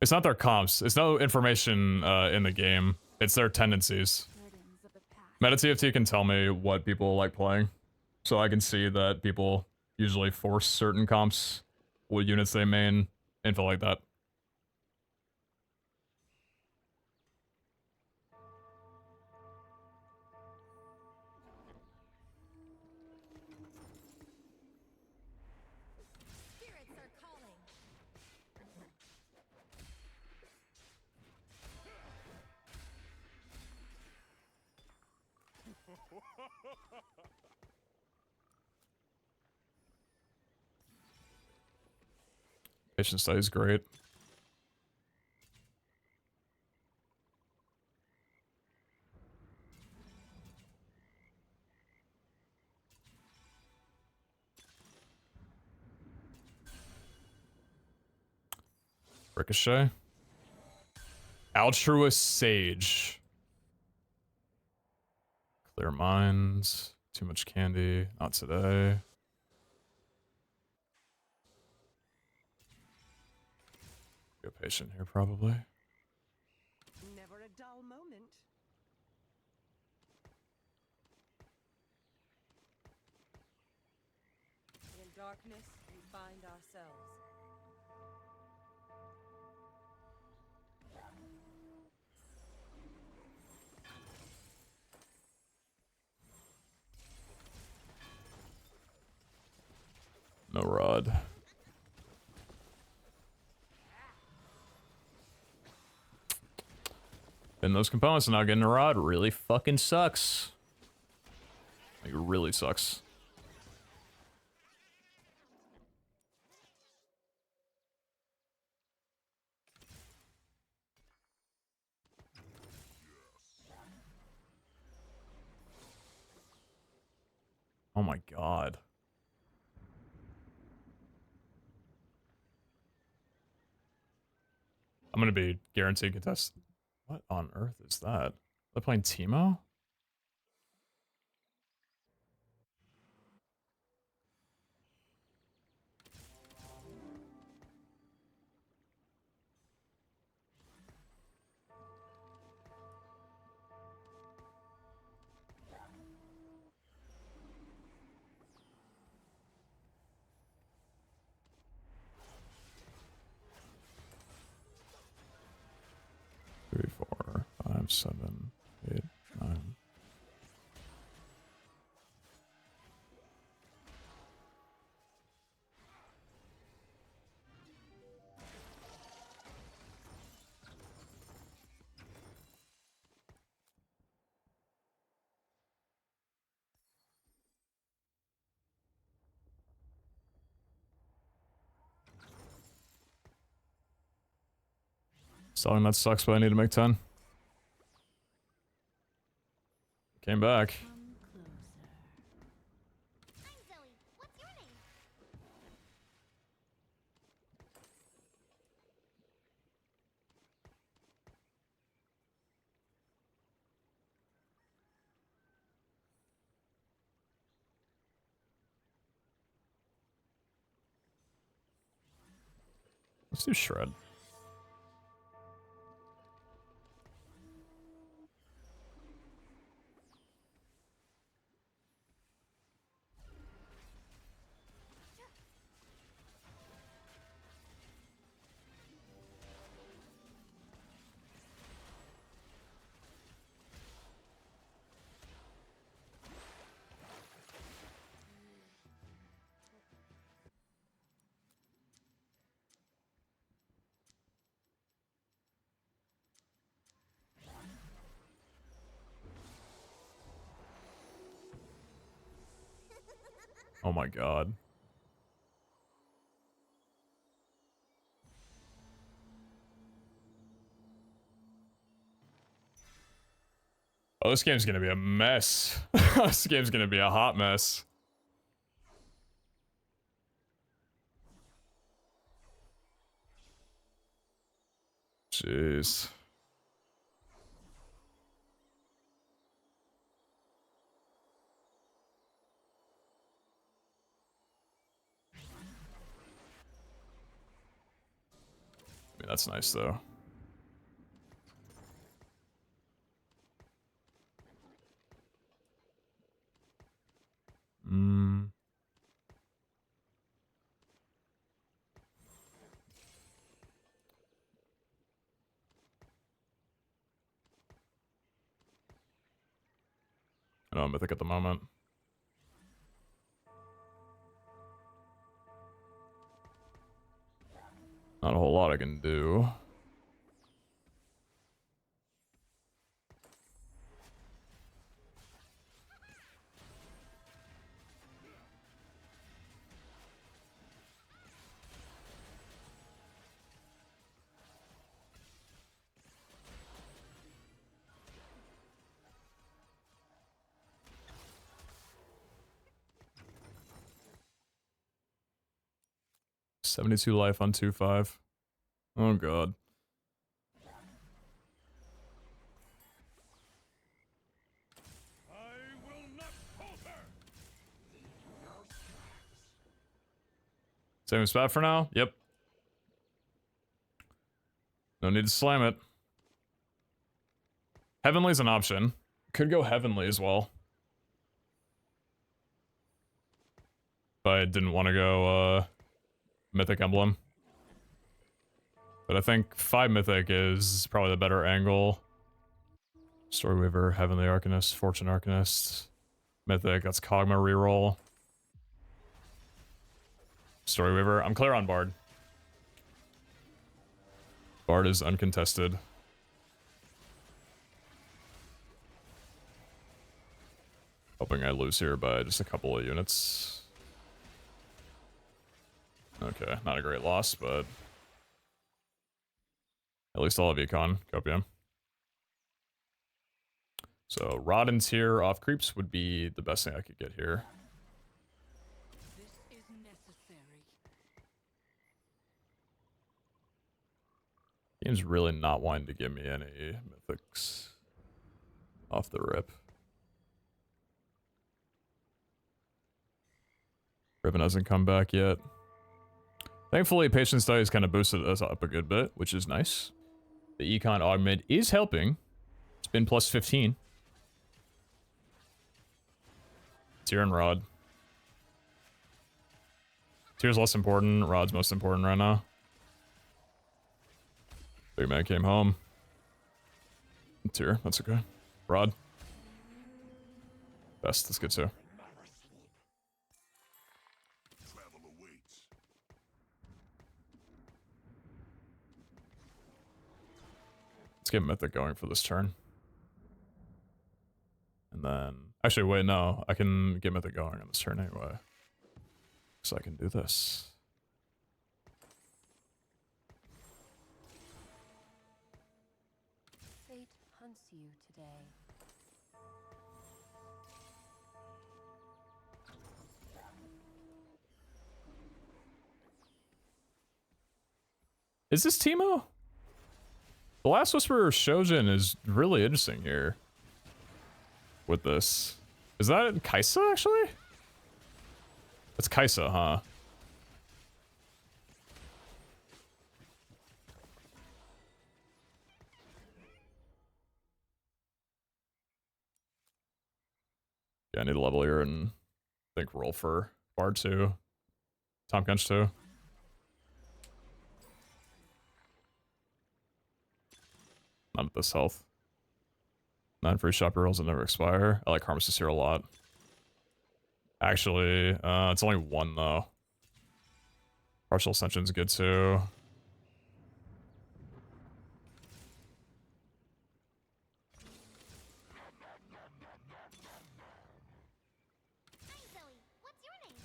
It's not their comps. It's no information in the game. It's their tendencies. MetaTFT can tell me what people like playing. So I can see that people usually force certain comps, what units they main, info like that. Spirits are calling. Patient study is great. Ricochet. Altruist Sage. Clear minds. Too much candy. Not today. Be a patient here, probably. Never a dull moment. In darkness, we find ourselves. No rod. And those components not getting a rod really fucking sucks. Like, it really sucks. Oh my god. I'm gonna be guaranteed contest. What on earth is that? They're playing Teemo? Three, 4, 5, 7, 8, 9. Selling that sucks, but I need to make 10. Came back. I'm Zoe. What's your name? Let's do Shred. Oh my god. Oh, this game's gonna be a mess. This game's gonna be a hot mess. Jeez. I mean, that's nice though. Hmm. I know I'm mythic at the moment. Not a whole lot I can do. $72 life on 2-5. Oh god. Same spot for now? Yep. No need to slam it. Heavenly's an option. Could go Heavenly as well. But I didn't want to go Mythic Emblem. But I think 5 Mythic is probably the better angle. Storyweaver, Heavenly Arcanist, Fortune Arcanist. Mythic, that's Kog'Maw reroll. Storyweaver, I'm clear on Bard. Bard is uncontested. Hoping I lose here by just a couple of units. Okay, not a great loss, but at least I'll have Econ. Copium. So Rod and Tier off creeps would be the best thing I could get here. This is necessary. Game's really not wanting to give me any mythics off the rip. Ribbon hasn't come back yet. Thankfully, Patience Studies kind of boosted us up a good bit, which is nice. The Econ Augment is helping. It's been plus 15. Tier and Rod. Tier's less important. Rod's most important right now. Big man came home. Tier, that's okay. Rod. Best, that's good too. Let's get Mythic going for this turn. And then... Actually, wait, no. I can get Mythic going on this turn anyway. So I can do this. Fate hunts you today. Is this Teemo? The Last Whisperer Shojin is really interesting here. With this. Is that Kaisa, actually? That's Kaisa, huh? Yeah, I need a level here and I think roll for Bard too. Tom Kench too. Not at this health. 9 free shop rolls that never expire. I like Harmless here a lot. Actually, it's only 1 though. Partial Ascension's good too. Hi, Zoe. What's your name?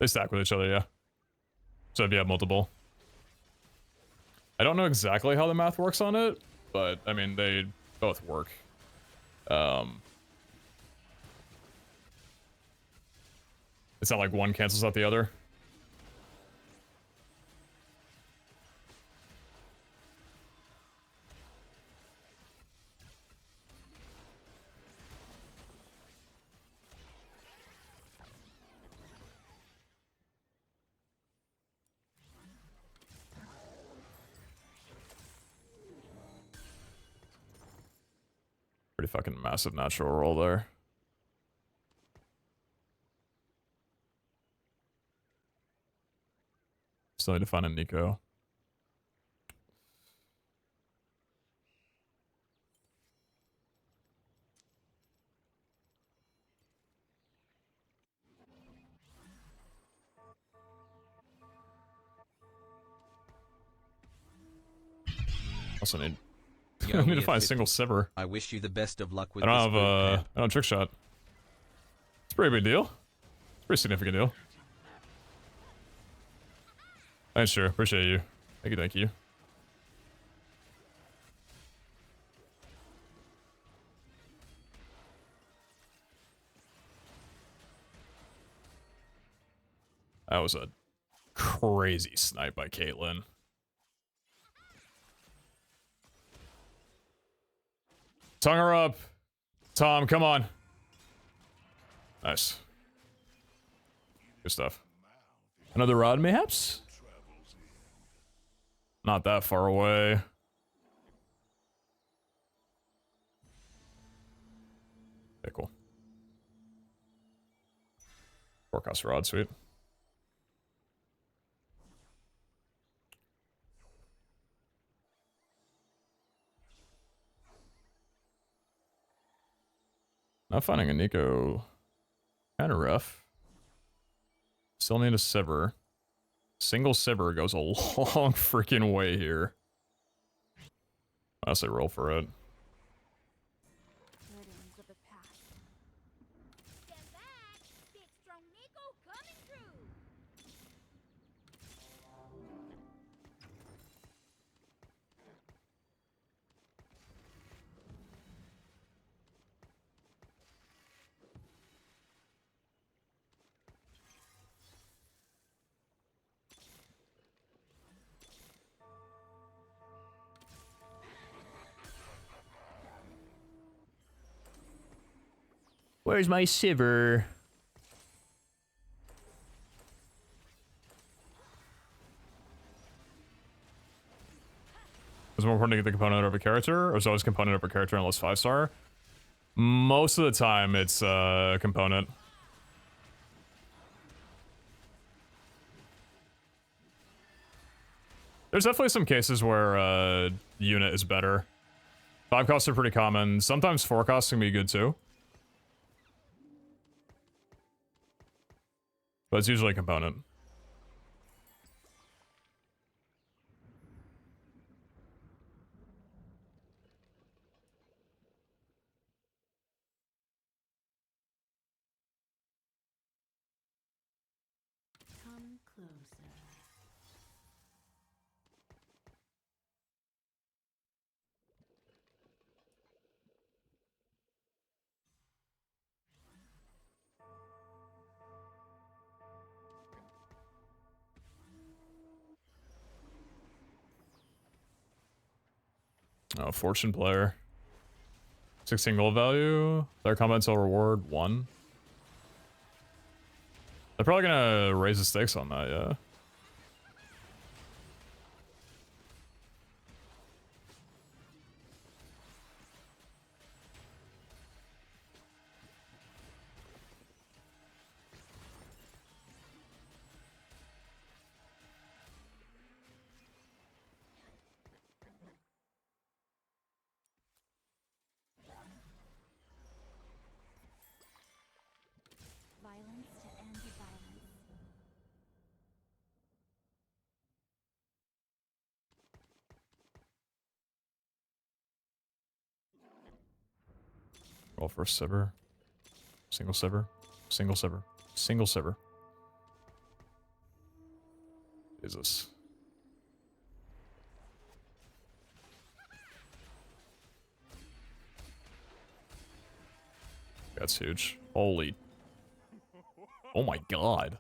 They stack with each other, yeah. So if you have multiple. I don't know exactly how the math works on it, but I mean, they both work. It's not like one cancels out the other. Pretty fucking massive natural roll there. Still need to find a Nico. Also need I need to find a single Sivir. I wish you the best of luck with I don't this have boot I camp. don't have trick shot. It's a pretty big deal. It's a pretty significant deal. Thanks, sure. Appreciate you. Thank you, thank you. That was a crazy snipe by Caitlyn. Tongue her up. Tom, come on. Nice. Good stuff. Another rod, mayhaps? Not that far away. Okay, cool. Forecast rod, sweet. Not finding a Nico. Kind of rough. Still need a Sivir. Single Sivir goes a long freaking way here. I say roll for it. Burdens of the past. Stand back! Big strong Nico coming through! Where's my Sivir? Is it more important to get the component of a character, or is it always component of a character unless 5-star? Most of the time, it's a component. There's definitely some cases where unit is better. 5 costs are pretty common. Sometimes 4 costs can be good too. But it's usually a component. Come closer. Oh, fortune player. 16 gold value. Their comments will reward 1. They're probably gonna raise the stakes on that, yeah. Violence to end violence. Roll for a Sivir. Single Sivir. Single Sivir. Single Sivir. Jesus. That's huge. Holy. Oh my god.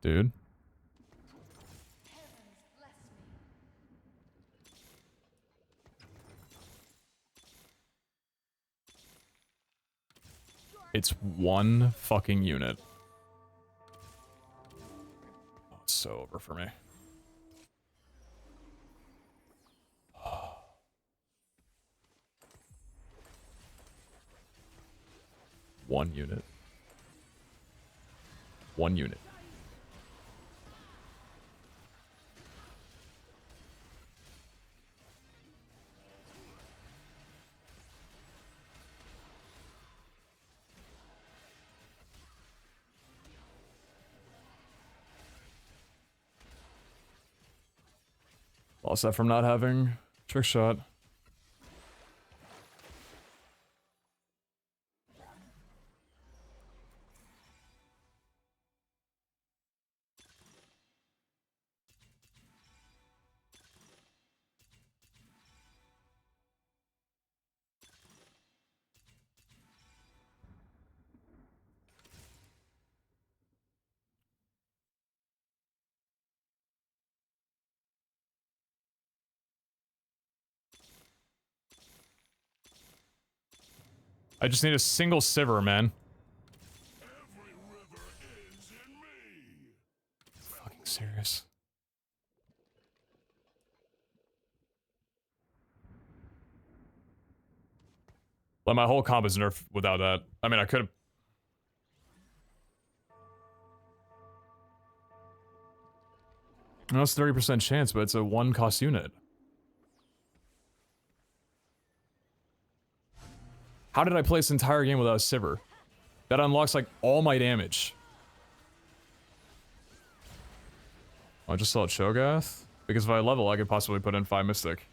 Dude. It's one fucking unit. Oh, it's so over for me. One unit. One unit. Lost that from not having trick shot. I just need a single Sivir, man. Fucking serious. Like, my whole comp is nerfed without that. I mean, I could've... No, it's 30% chance, but it's a 1-cost unit. How did I play this entire game without a Sivir? That unlocks, like, all my damage. I just saw a Cho'Gath? Because if I level, I could possibly put in 5 Mystic.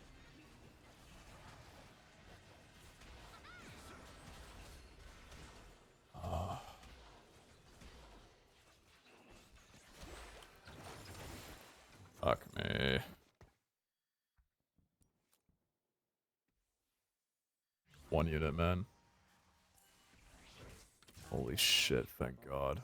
Fuck me. One unit, man. Holy shit, thank God.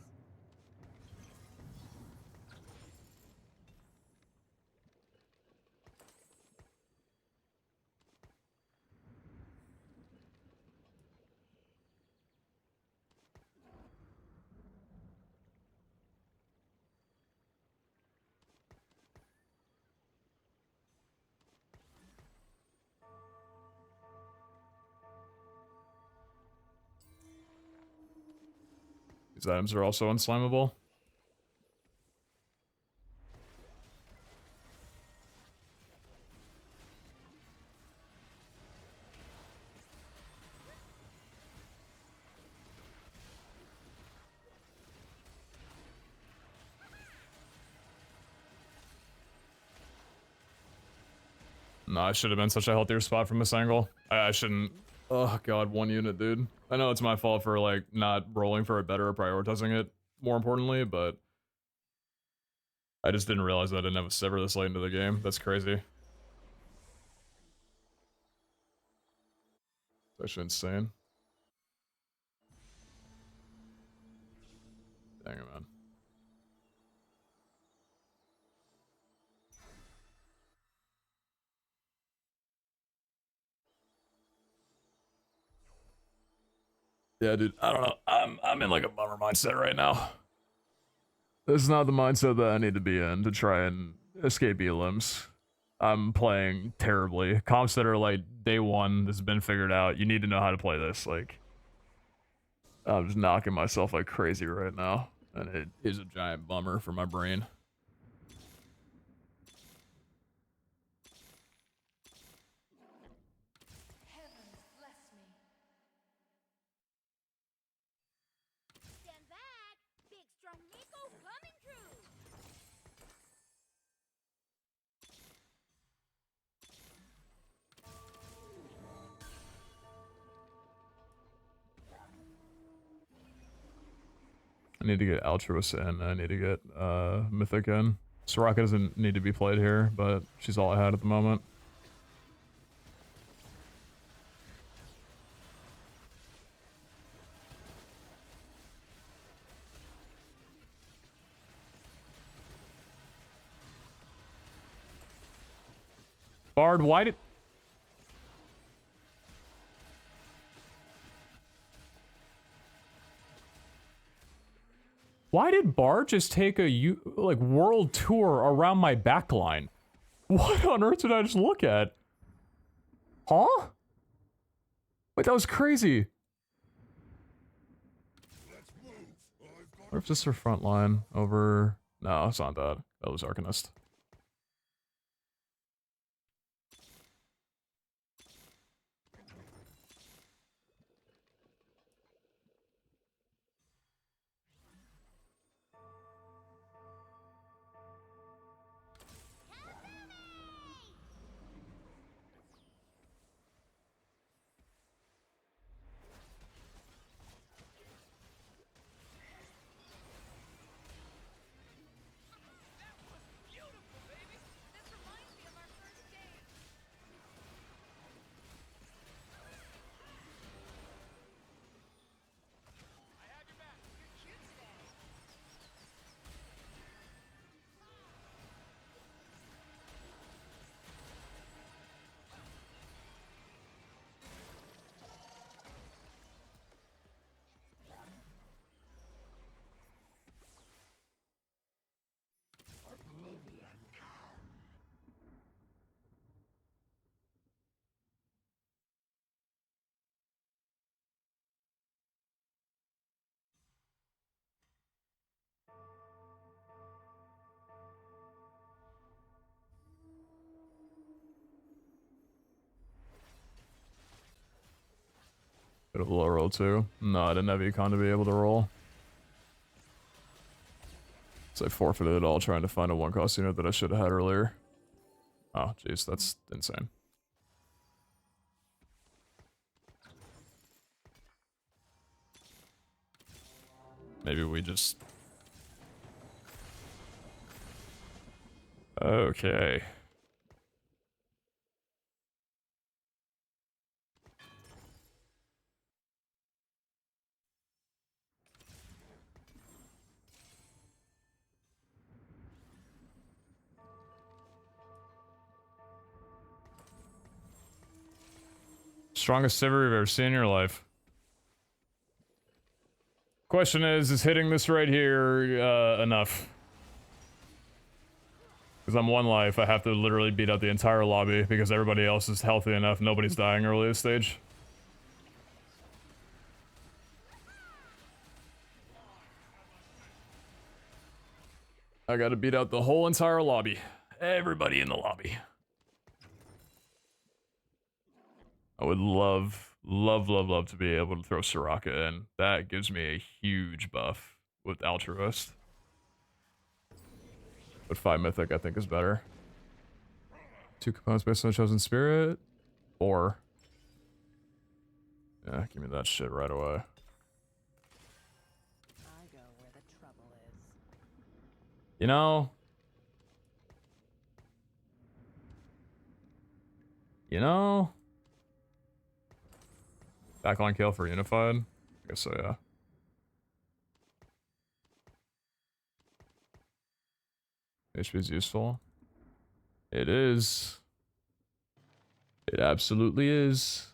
These items are also unslimable. No, I should have been such a healthier spot from this angle. I shouldn't. Oh god, one unit, dude. I know it's my fault for, like, not rolling for it better or prioritizing it more importantly, but I just didn't realize that I didn't have a Sivir this late into the game. That's crazy. It's actually insane. Dang it, man. Yeah, dude, I don't know. I'm in like a bummer mindset right now. This is not the mindset that I need to be in to try and escape elims. I'm playing terribly. Comps that are like day one, this has been figured out. You need to know how to play this. Like, I'm just knocking myself like crazy right now. And it is a giant bummer for my brain. Stand back! Big strong Nico coming through! I need to get Altruist in. I need to get Mythic in. Soraka doesn't need to be played here, but she's all I had at the moment. Bard, why did... Why did Bard just take a like world tour around my backline? What on earth did I just look at? Huh? Wait, that was crazy. Or if this is her front line over... No, it's not that. That was Arcanist. Bit of a low roll too. No, I didn't have econ to be able to roll. So I forfeited it all trying to find a one cost unit that I should have had earlier. Oh, jeez, that's insane. Maybe we just... Okay. Strongest Sivir you've ever seen in your life. Question is hitting this right here enough? Because I'm one life, I have to literally beat out the entire lobby because everybody else is healthy enough, nobody's dying early this stage. I gotta beat out the whole entire lobby. Everybody in the lobby. I would love to be able to throw Soraka in. That gives me a huge buff with Altruist. But 5 Mythic I think is better. 2 components based on the Chosen Spirit? Or... Yeah, give me that shit right away. I go where the trouble is. You know... Backline kill for Unified? I guess so, yeah. HP is useful. It is. It absolutely is.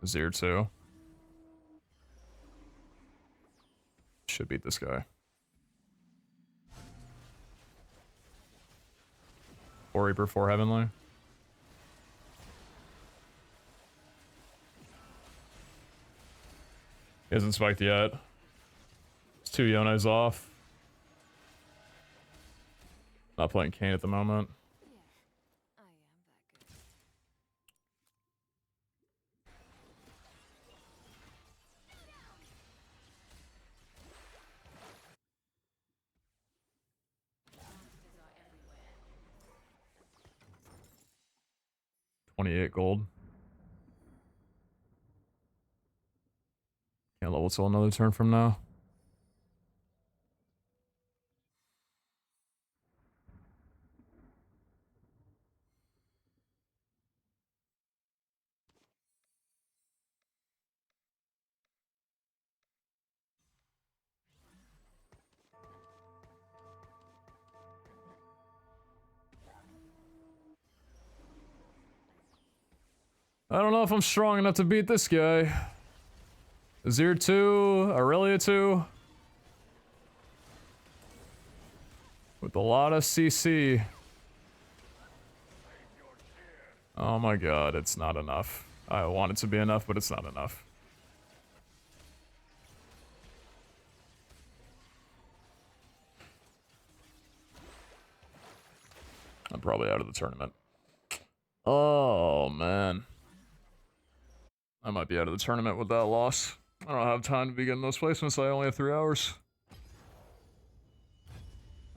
Zero 2. Should beat this guy. 4 Reaper, 4 Heavenly. He hasn't spiked yet. It's 2 Yone's off. Not playing Kane at the moment. I am that good. 28 gold. chill till another turn from now. I don't know if I'm strong enough to beat this guy. Azir 2, Aurelia 2. With a lot of CC. Oh my god, it's not enough. I want it to be enough, but it's not enough. I'm probably out of the tournament. Oh, man. I might be out of the tournament with that loss. I don't have time to be getting those placements. I only have 3 hours.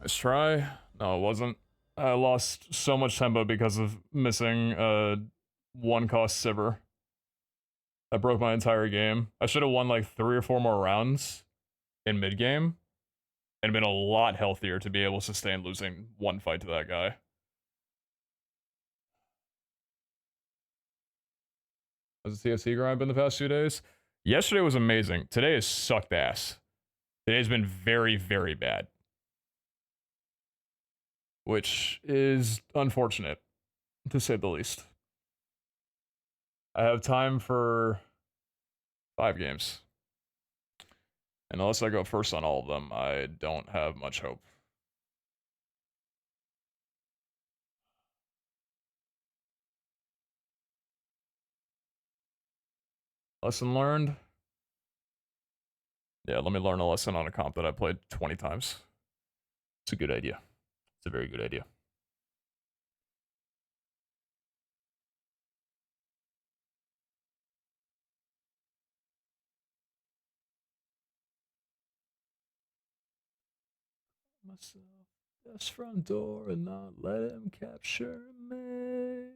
Nice try. No, it wasn't. I lost so much tempo because of missing one cost Sivir. That broke my entire game. I should have won like 3 or 4 more rounds in mid-game and been a lot healthier to be able to sustain losing one fight to that guy. Has the TFC grind been the past few days? Yesterday was amazing. Today has sucked ass. Today's been very, very bad. Which is unfortunate, to say the least. I have time for 5 games. And unless I go first on all of them, I don't have much hope. Lesson learned? Yeah, let me learn a lesson on a comp that I played 20 times. It's a good idea. It's a very good idea. Myself this front door and not let him capture me.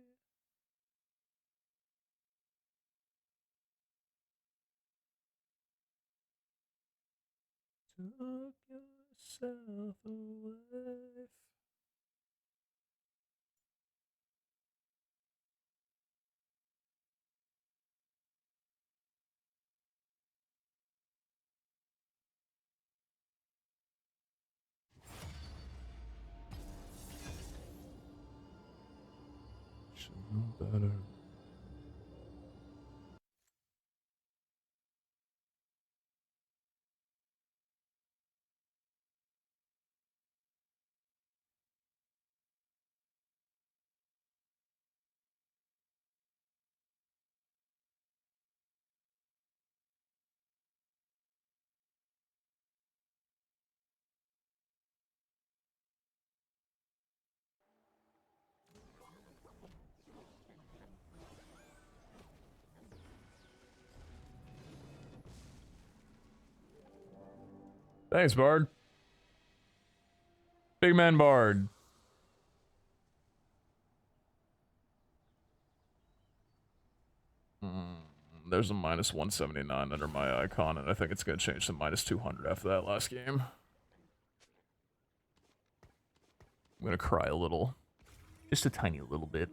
Took yourself away. Should know better. Thanks, Bard. Big man Bard. There's a minus 179 under my icon, and I think it's going to change to minus 200 after that last game. I'm going to cry a little. Just a tiny little bit.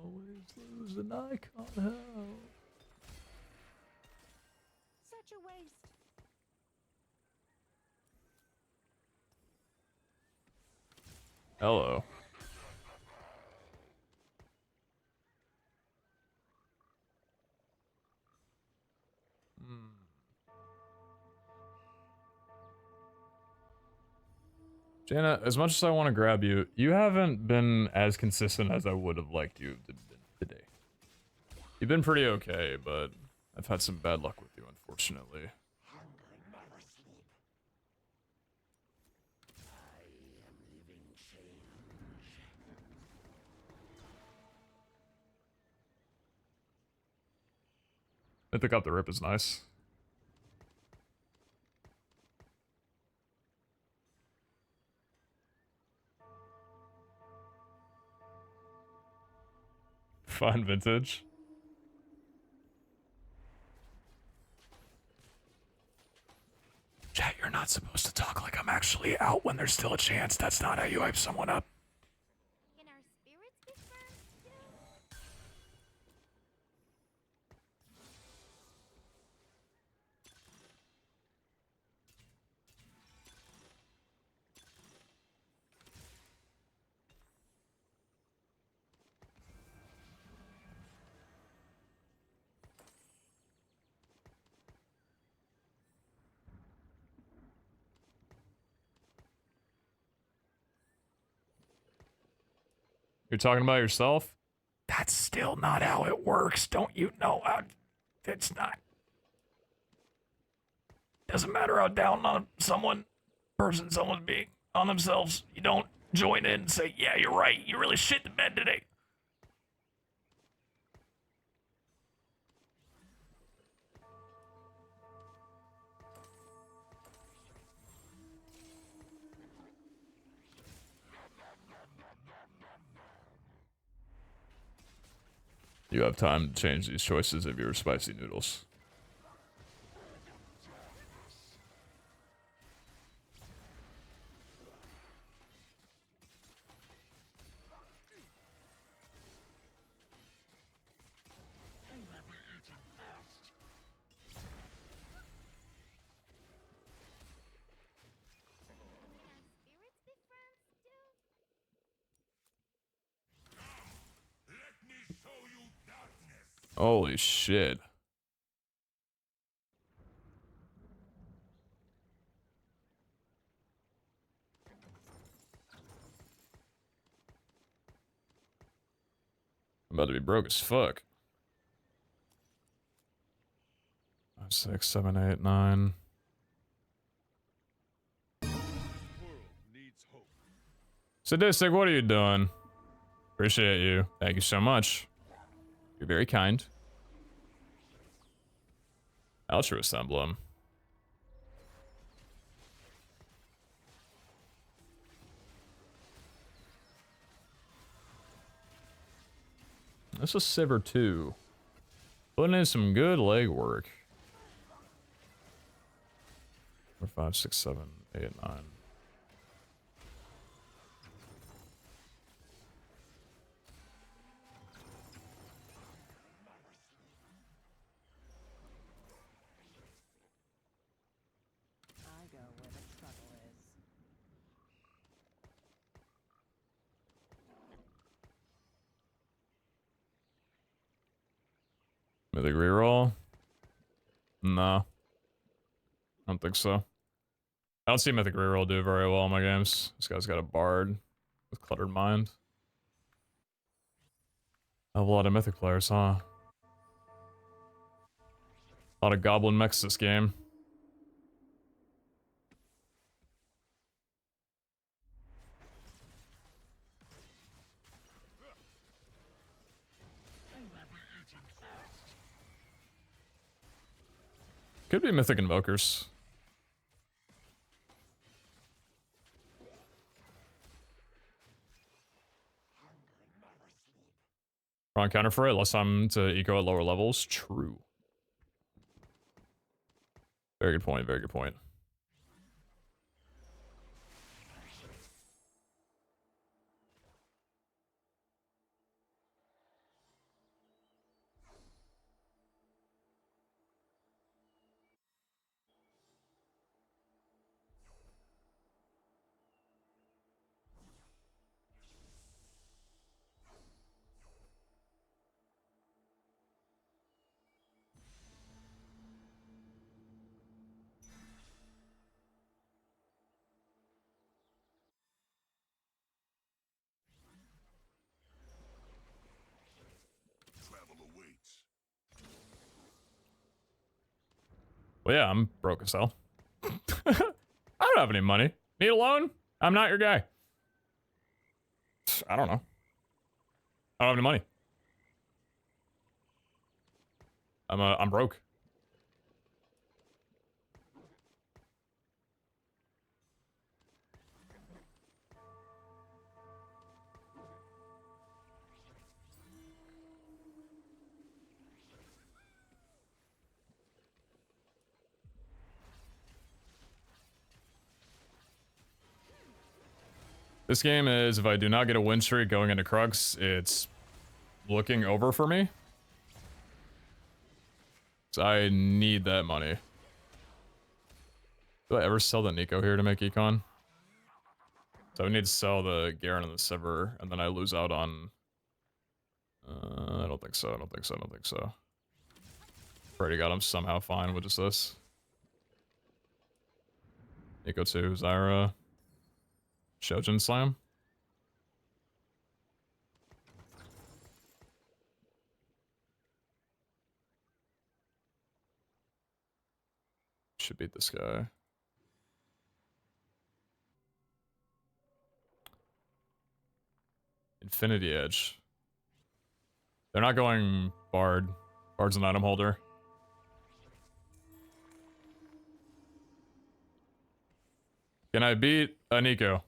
Always lose an icon, how? Such a waste. Hello. Jana, as much as I want to grab you, you haven't been as consistent as I would have liked you to be today. You've been pretty okay, but I've had some bad luck with you, unfortunately. I think up the rip is nice. Fun vintage. not supposed to talk like I'm actually out when there's still a chance. That's not how you hype someone up. Can our spirits be friends too? You're talking about yourself? That's still not how it works. Don't you know how it's not? Doesn't matter how down on someone's being on themselves. You don't join in and say, yeah, you're right. You really shit the bed today. You have time to change these choices of your spicy noodles. Holy shit. I'm about to be broke as fuck. 5, 6, 7, 8, 9. Sadistic, what are you doing? Appreciate you. Thank you so much. You're very kind. Altruist emblem. This is Sivir 2. Putting in some good leg work. 4, 5, 6, 7, 8, 9. I go where the trouble is. Mythic reroll? No. I don't think so. I don't see Mythic reroll do very well in my games. This guy's got a bard with cluttered mind. I have a lot of Mythic players, huh? A lot of goblin mechs this game. Could be Mythic Invokers. Wrong counter for it. Less time to eco at lower levels. True. Very good point. Very good point. Well, yeah, I'm broke as hell. I don't have any money. Need a loan? I'm not your guy. I don't know. I don't have any money. I'm broke. This game is, if I do not get a win streak going into Crux, it's looking over for me. So I need that money. Do I ever sell the Nico here to make econ? So I need to sell the Garen and the Sever, and then I lose out on... I don't think so, I don't think so, I don't think so. Already got him somehow fine with just this. Nico 2, Zyra. Shojin Slam. Should beat this guy. Infinity Edge. They're not going Bard. Bard's an item holder. Can I beat a Nico?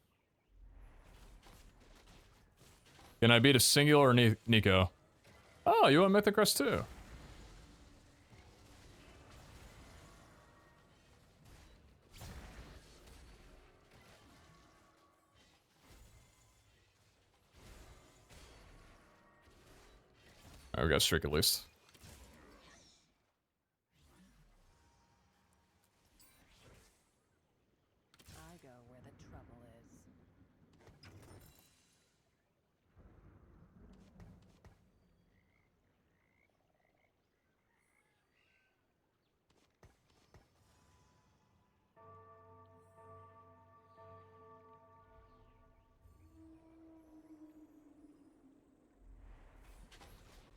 Can I beat a singular Nico? Oh, you want Mythic Crest too? Alright, we got a streak at least. I go where the trouble is.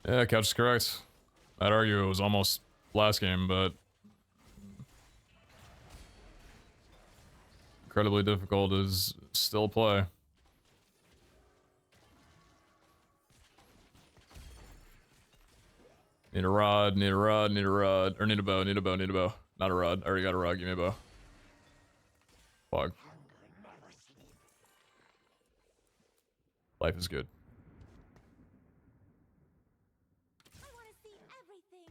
Yeah, Couch is correct. I'd argue it was almost last game, but... incredibly difficult is still play. Need a rod, need a rod, need a rod. Or need a bow, need a bow, need a bow. Not a rod. I already got a rod, give me a bow. Fog. Life is good. I want to see everything.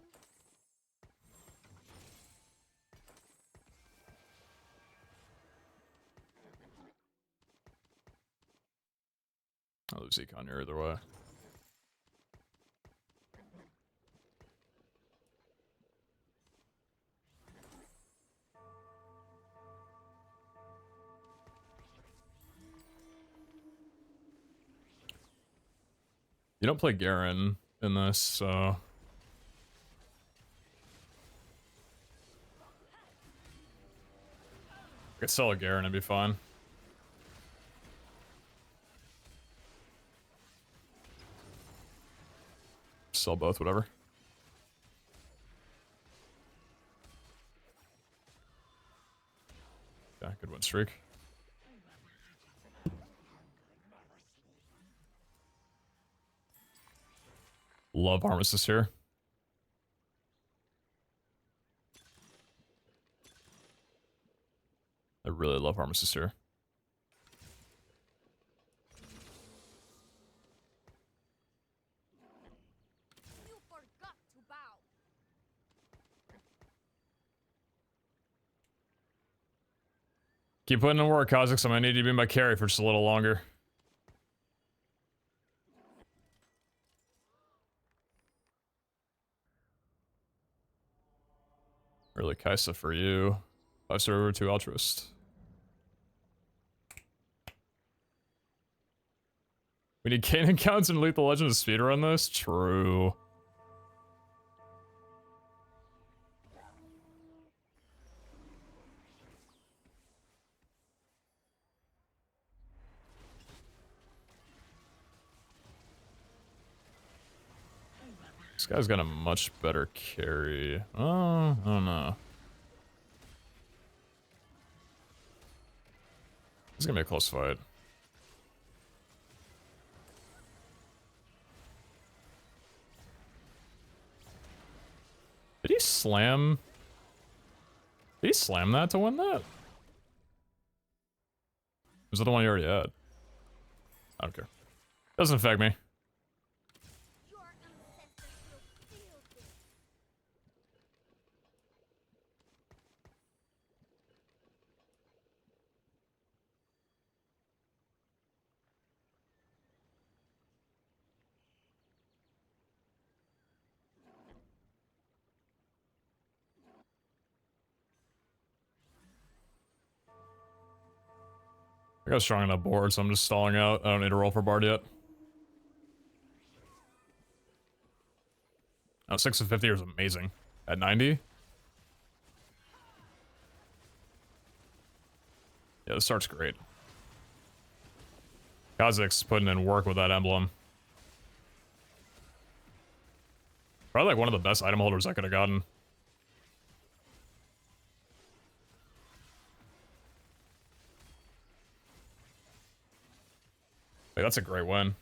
I'll lose econ here either way. You don't play Garen in this, so... I could sell a Garen and be fine. Sell both, whatever. Yeah, good win streak. Love Armistice here. I really love Armistice here. You forgot to bow. Keep putting in work, Kha'Zix. I'm gonna need you to be my carry for just a little longer. Really, Kaisa for you. 5-star over 2 altruist. We need Kanan counts and Lethal Legend to speedrun this? True. This guy's got a much better carry. Oh, I don't know. It's gonna be a close fight. Did he slam? Did he slam that to win that? Was it the one you already had? I don't care. Doesn't affect me. Your ancestors will feel this. I got strong enough board, so I'm just stalling out. I don't need to roll for Bard yet. Oh, 6 of 50 is amazing. At 90? Yeah, this start's great. Kha'Zix's putting in work with that emblem. Probably like one of the best item holders I could have gotten. Like, that's a great win.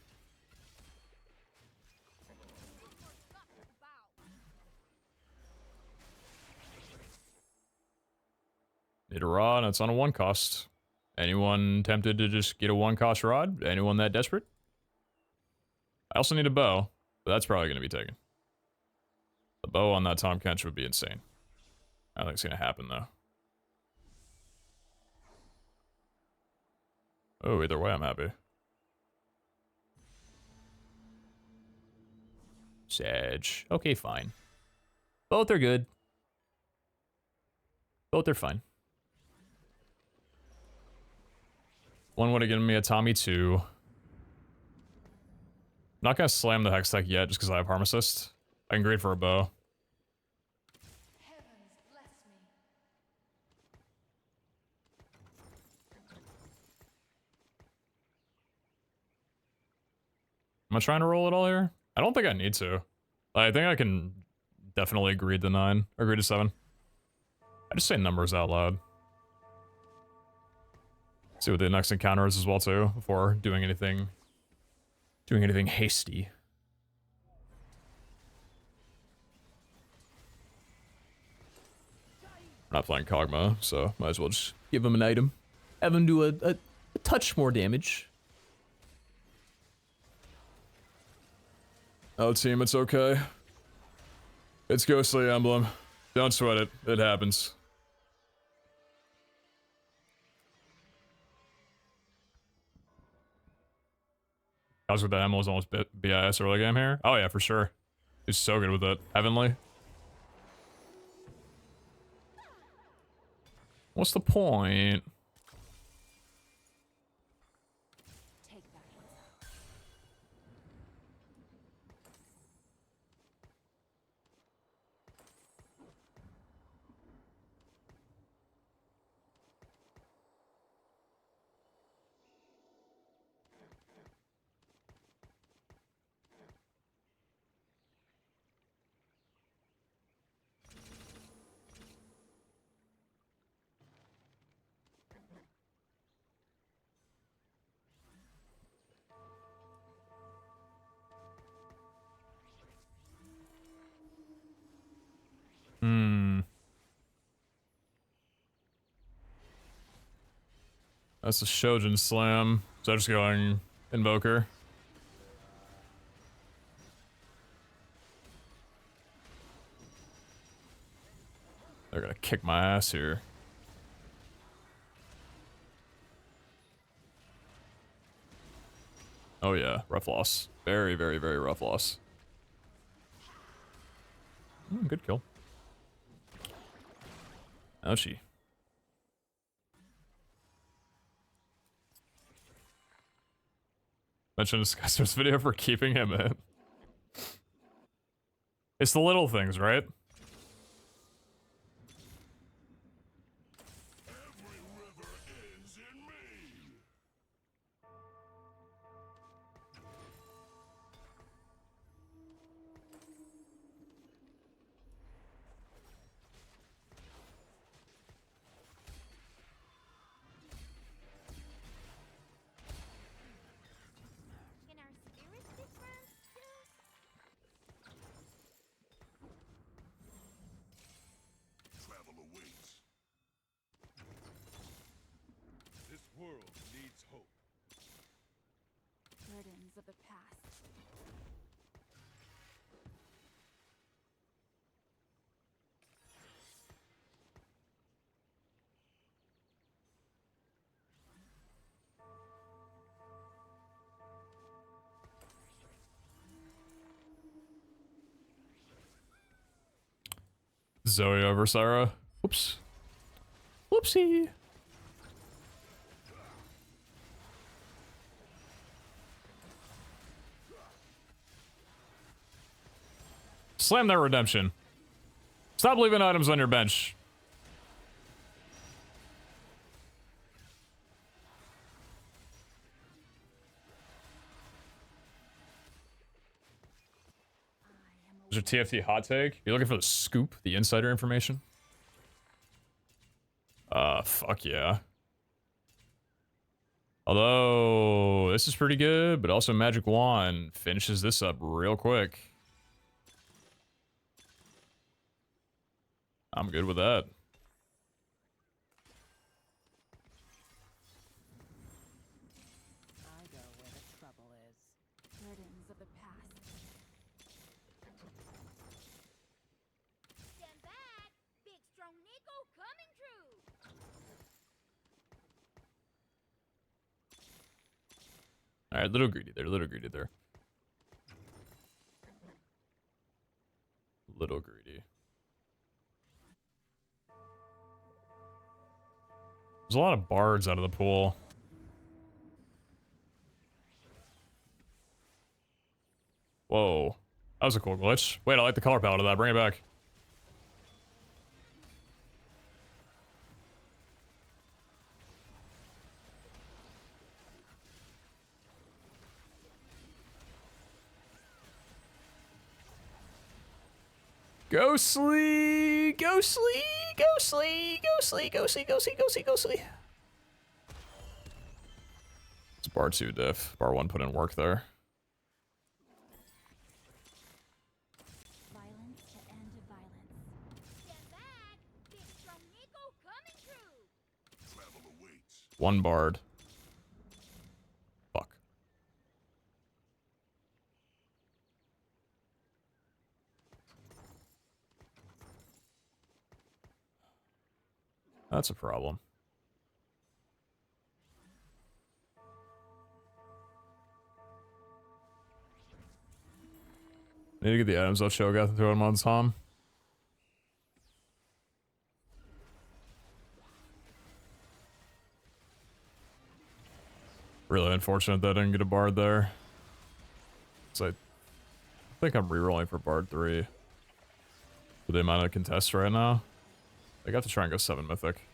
Need a rod, and it's on a 1 cost. Anyone tempted to just get a 1 cost rod? Anyone that desperate? I also need a bow, but that's probably going to be taken. The bow on that Tom Kench would be insane. I don't think it's going to happen, though. Oh, either way, I'm happy. Sag. Okay, fine. Both are good. Both are fine. One would have given me a Tommy 2. I'm not going to slam the Hex Tech yet just because I have Harm Assist. I can grade for a bow. Am I trying to roll it all here? I don't think I need to. I think I can definitely greed the 9 or greed to 7. I just say numbers out loud. See what the next encounter is as well too before doing anything hasty. I'm not playing Kog'Maw, so might as well just give him an item. Have him do a touch more damage. Oh, team, it's okay. It's Ghostly Emblem. Don't sweat it. It happens. I was with that emblem was almost BIS early game here. Oh yeah, for sure. He's so good with it. Heavenly. What's the point? That's a Shojin Slam. So I'm just going Invoker. They're gonna kick my ass here. Oh yeah, rough loss. Very, very, very rough loss. Good kill. Ouchie. Mentioned Discuster's video for keeping him in. It's the little things, right? Can our spirits be friends too? Travel awaits. This world needs hope. Burdens of the past. Zoe over Sarah. Whoops. Whoopsie. Slam that redemption. Stop leaving items on your bench. Is your TFT hot take? You're looking for the scoop, the insider information? Fuck yeah. Although, this is pretty good, but also Magic Wand finishes this up real quick. I'm good with that. I go where the trouble is. Burdens of the past. Stand back! Big strong Nico coming through! Alright, little greedy there, little greedy there. Little greedy. There's a lot of bards out of the pool. Whoa. That was a cool glitch. Wait, I like the color palette of that. Bring it back. Ghostly! Ghostly! Ghostly! Ghostly! Ghostly! Ghostly! Ghostly! Ghostly! It's bar 2 diff. Bar 1 put in work there. Violence to end violence. Stand back! Big strong Nico coming through! Travel awaits. One bard. Fuck. That's a problem. Need to get the items I'll show got to throw them on Tom. Really unfortunate that I didn't get a bard there. So I think I'm rerolling for bard 3. With the amount of contests right now. I got to try and go 7 mythic.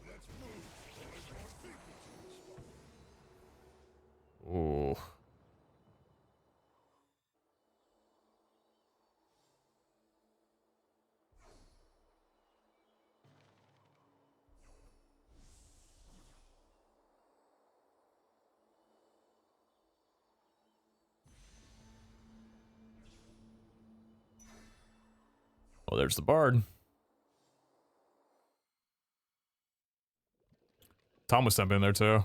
Let's move. I brought people to this spot. Ooh. Well, there's the bard. Tom was stepping in there too.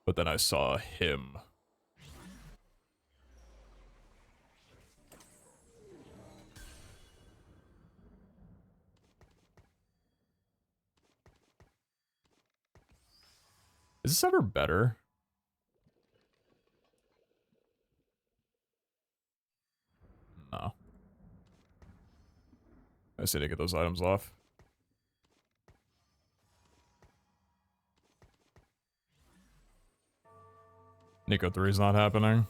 But then I saw him. Is this ever better? No. I just need to get those items off. Nico 3 is not happening.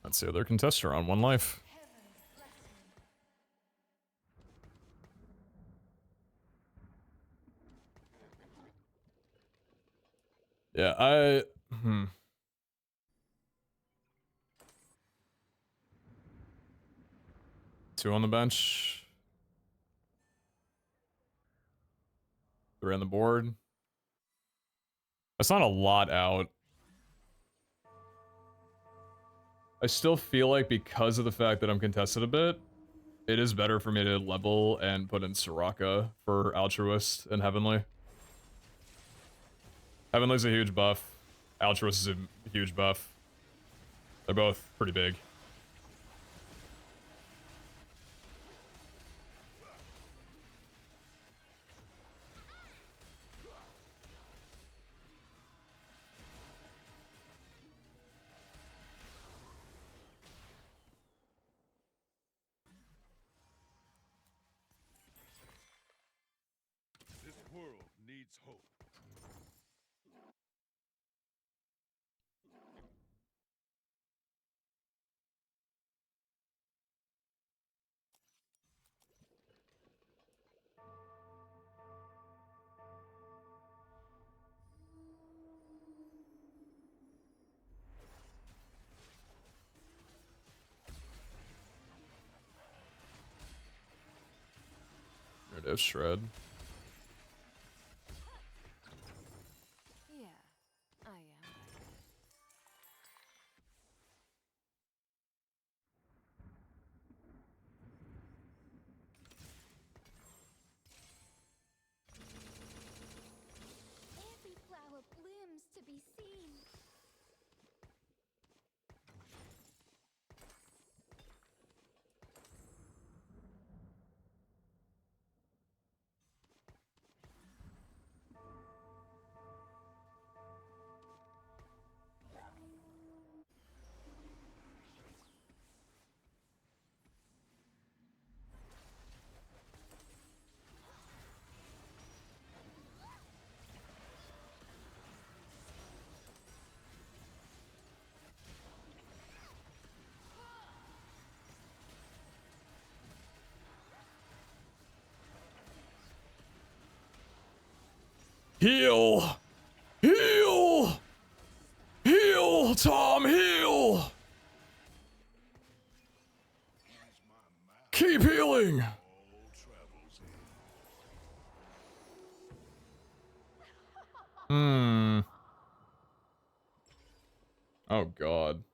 Let's see, other contester on 1 life. Yeah, Two on the bench. 3 on the board. That's not a lot out. I still feel like because of the fact that I'm contested a bit, it is better for me to level and put in Soraka for Altruist and Heavenly. Heavenly's a huge buff. Altruist is a huge buff. They're both pretty big. This world needs hope. There it is, Shred. Yeah, I am. Every flower blooms to be seen. Heal! Heal! Heal, Tom, heal! Keep healing! Hmm. Oh, God.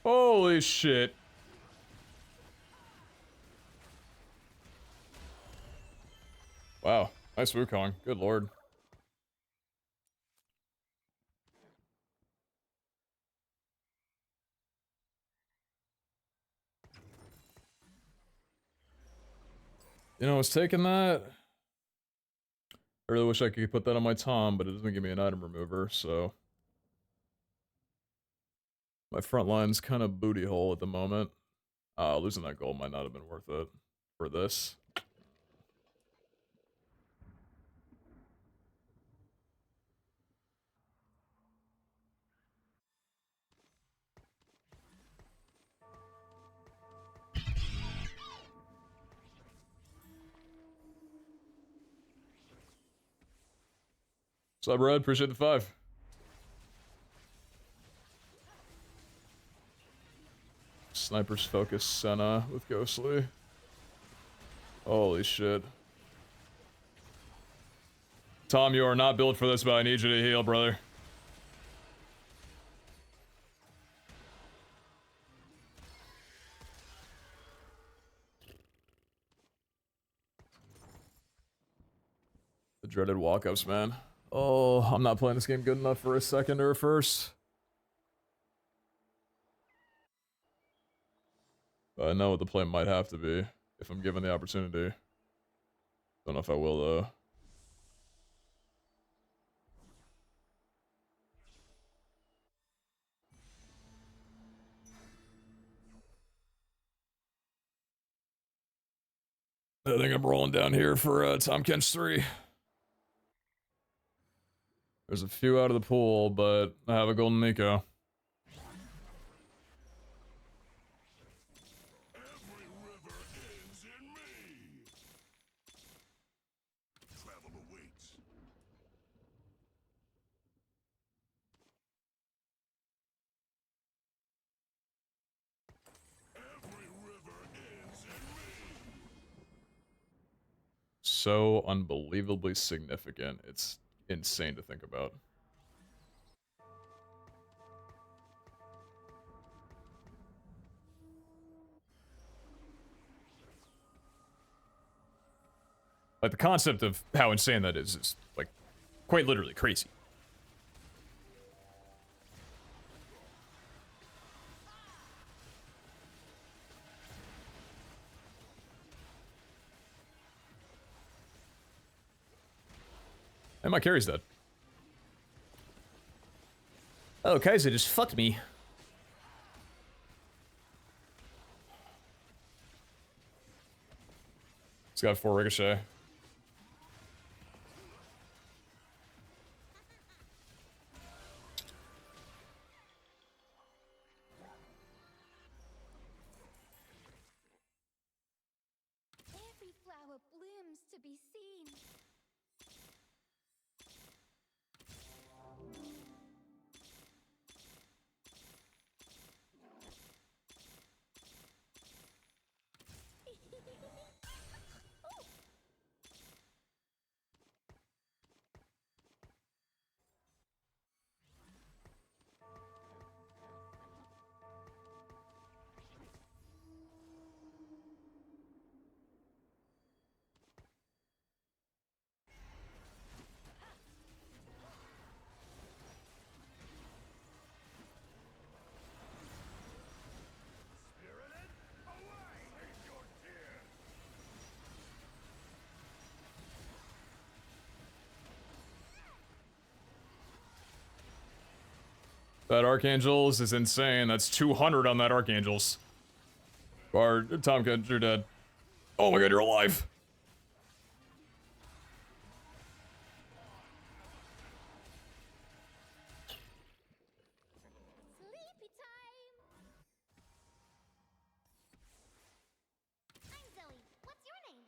Holy shit. Wow. Nice Wukong. Good lord. You know, I was taking that. I really wish I could put that on my Tom, but it doesn't give me an item remover, so... My front line's kind of booty hole at the moment. Losing that gold might not have been worth it for this. What's up, Red? Appreciate the 5. Sniper's Focus Senna with Ghostly. Holy shit. Tom, you are not built for this, but I need you to heal, brother. The dreaded walk-ups, man. Oh, I'm not playing this game good enough for a second or a first. But I know what the play might have to be, if I'm given the opportunity. Don't know if I will though. I think I'm rolling down here for Tom Kench 3. There's a few out of the pool, but I have a golden Nico. Every river ends in me. Travel awaits. Every river ends in me. So unbelievably significant. It's insane to think about. Like, the concept of how insane that is like, quite literally crazy. And my carry's dead. Oh, Kaiser just fucked me. He's got 4 ricochet. Every flower blooms to be seen. Spirited, away! Save your tears. That Archangels is insane. That's 200 on that Archangels. Or Tom Kench, you're dead. Oh my god, you're alive. Sleepy time! I'm Zoe. What's your name?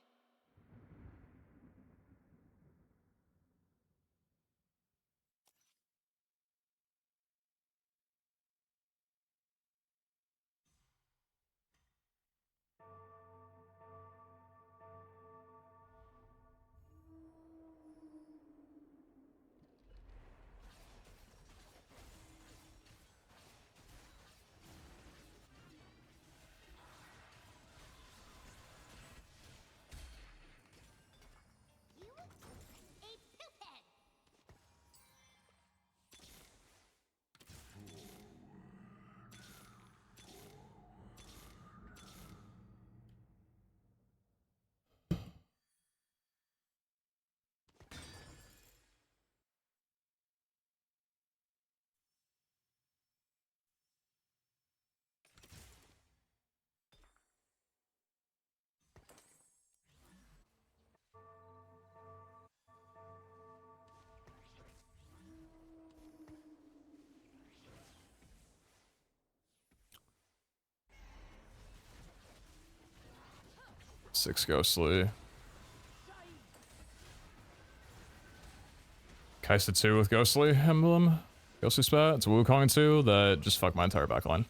You a poophead. 6 ghostly. Kaisa 2 with ghostly emblem. Ghostly spat. It's a Wukong 2 that just fucked my entire backline.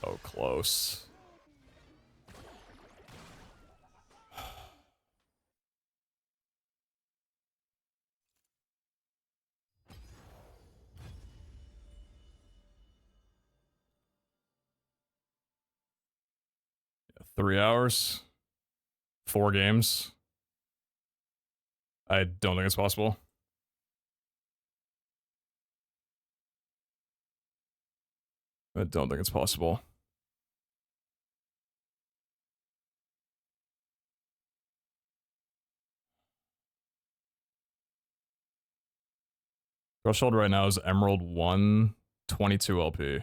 So close. Yeah, 3 hours. 4 games. I don't think it's possible. I don't think it's possible. Threshold right now is Emerald 1, 22 LP.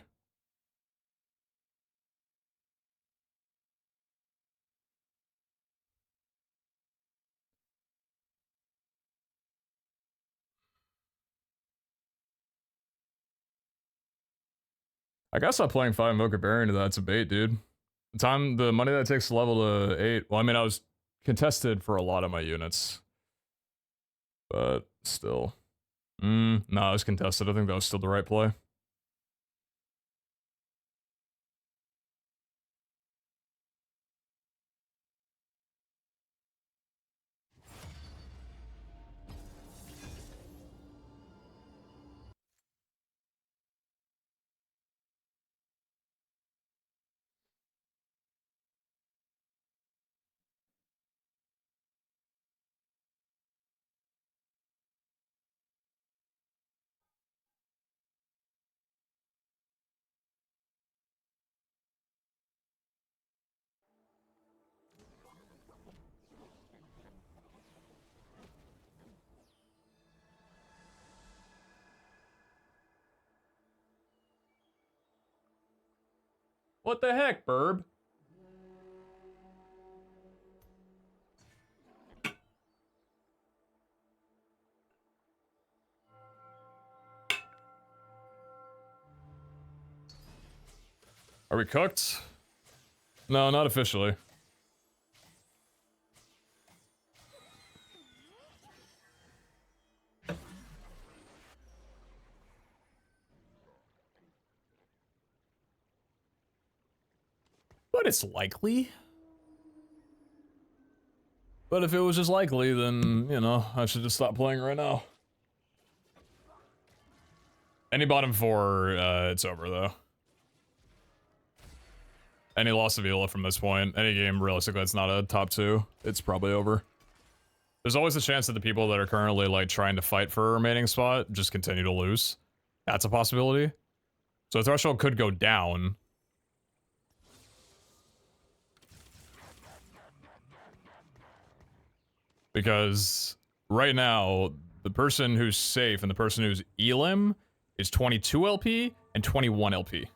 I gotta stop playing 5 Invoker Baron into that's a bait, dude. The money that it takes to level to 8. Well, I mean, I was contested for a lot of my units. But still. No, I was contested. I think that was still the right play. What the heck, Burb? Are we cooked? No, not officially. But it's likely. But if it was just likely, then, you know, I should just stop playing right now. Any bottom 4, it's over, though. Any loss of Eula from this point, any game, realistically, it's not a top 2. It's probably over. There's always a chance that the people that are currently, like, trying to fight for a remaining spot just continue to lose. That's a possibility. So the threshold could go down. Because right now, the person who's safe and the person who's elim is 22 LP and 21 LP.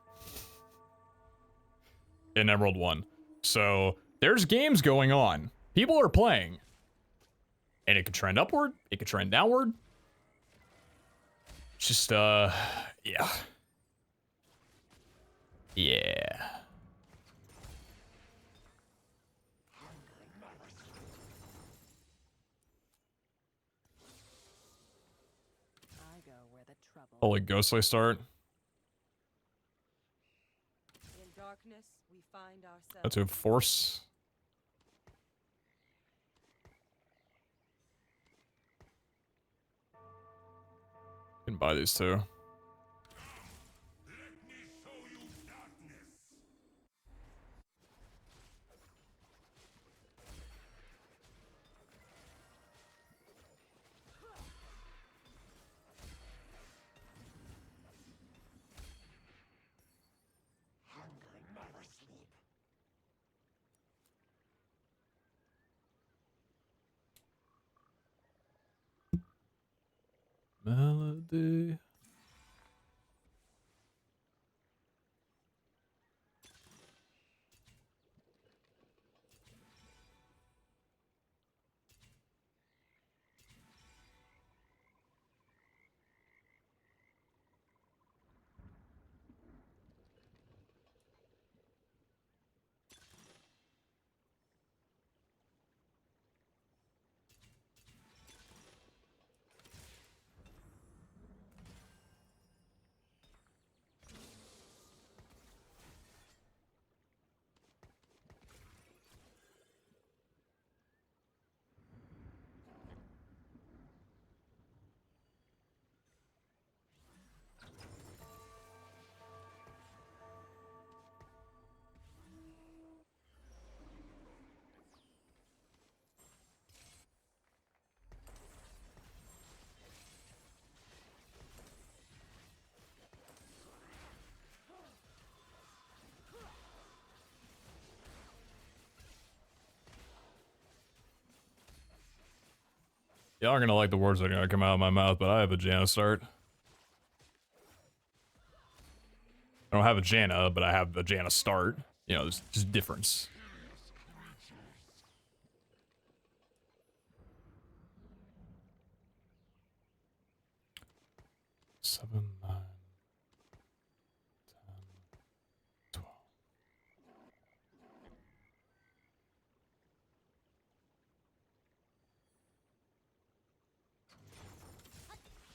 In Emerald 1. So there's games going on. People are playing. And it could trend upward. It could trend downward. Just, yeah. Yeah. I go where the trouble. Holy ghostly start. In darkness, we find ourselves. That's a force. Can buy these two. Melody. Y'all aren't gonna like the words that are gonna come out of my mouth, but I have a Janna start. I don't have a Janna, but I have a Janna start. You know, there's just difference. Seven, 9, 10, 12.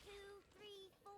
Two, three, four.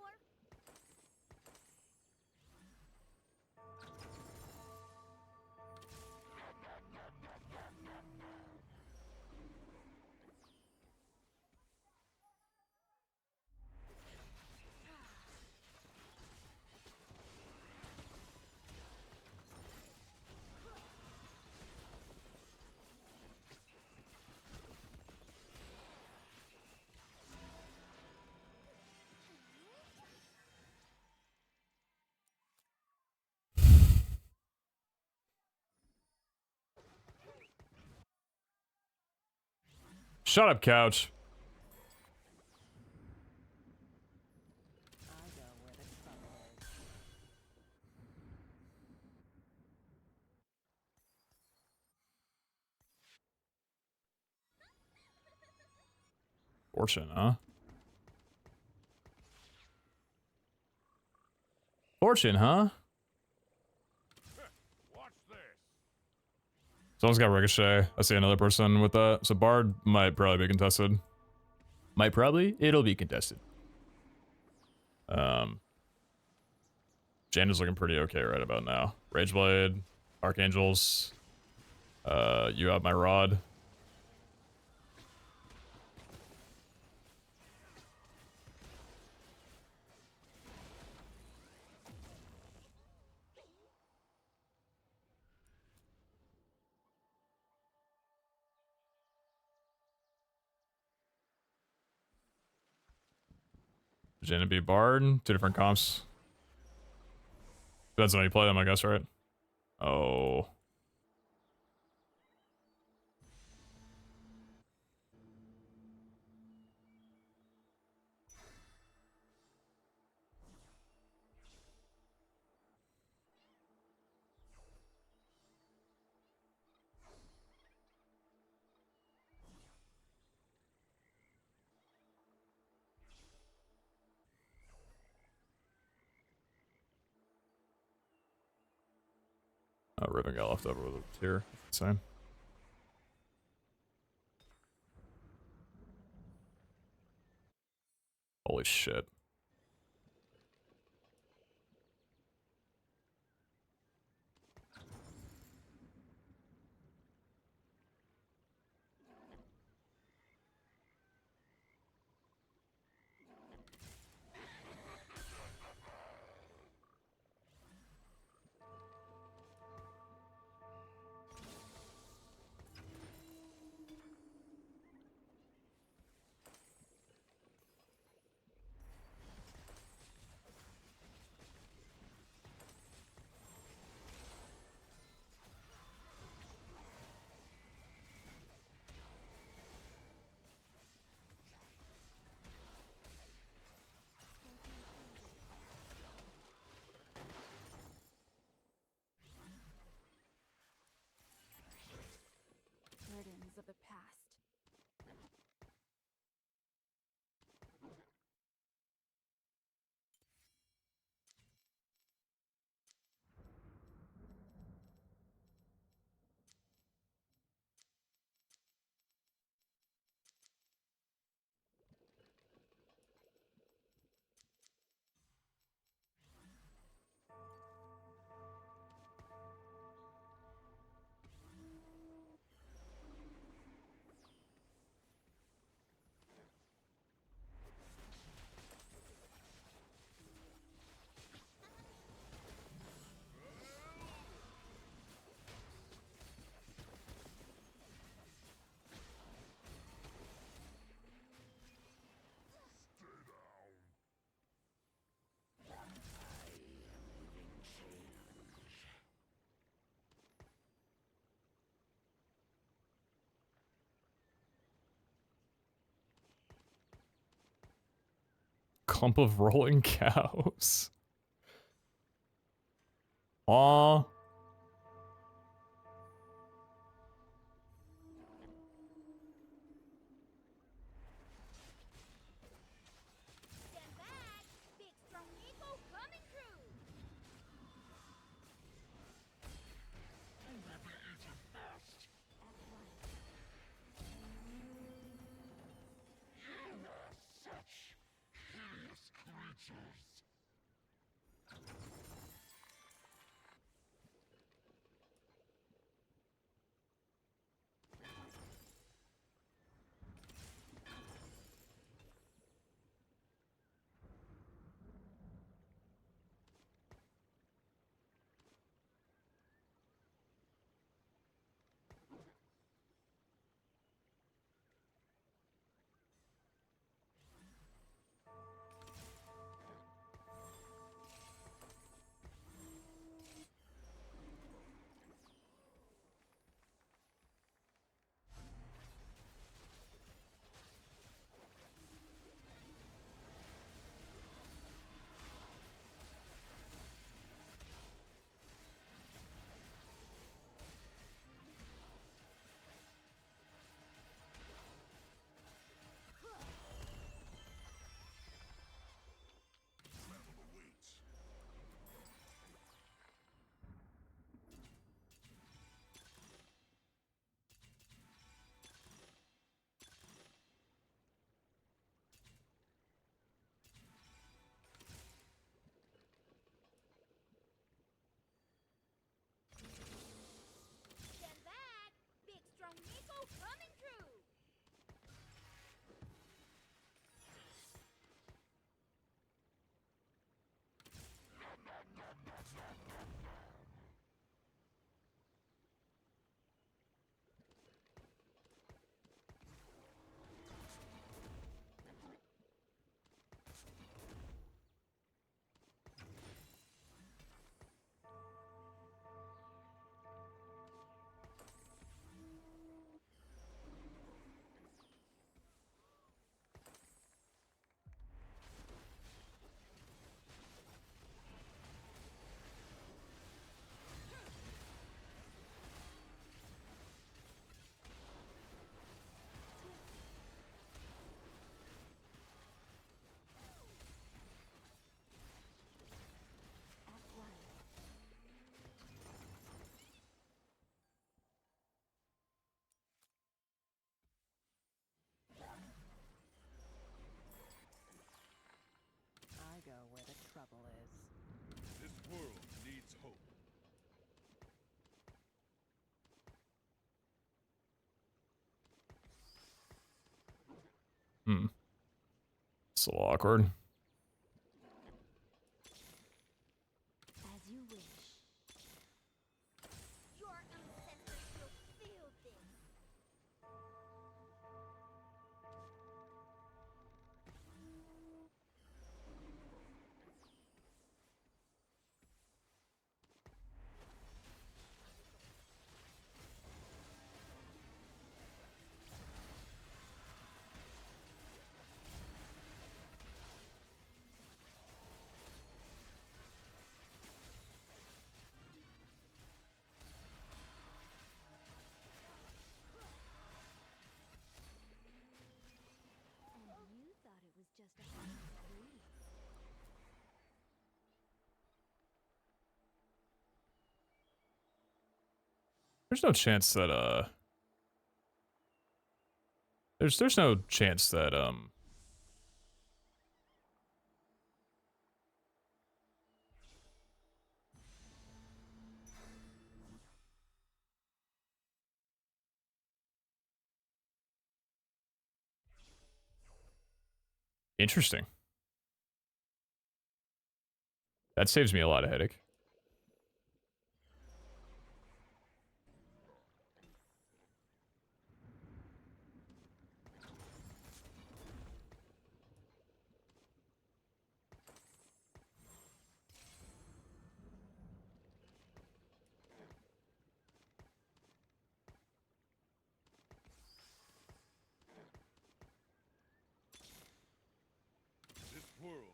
Shut up, couch. Fortune, huh? Fortune, huh? Watch this. Someone's got Ricochet. I see another person with that. So Bard might probably be contested. Might probably? It'll be contested. Janna's looking pretty okay right about now. Rageblade, Archangels. You have my rod. Janna be Bard. Two different comps. Depends on how you play them, I guess, right? Oh. Riven got left over with a tier. Same. Holy shit. clump of rolling cows. Aw. Stand back! Big strong eagle coming through! Stand back! Big strong eagle coming through! I go where the trouble is. This world needs hope. Hmm. It's a little awkward. As you wish. Your ancestors will feel this! And you thought it was just a harmless breeze. There's no chance that there's no chance that interesting. That saves me a lot of headache. This world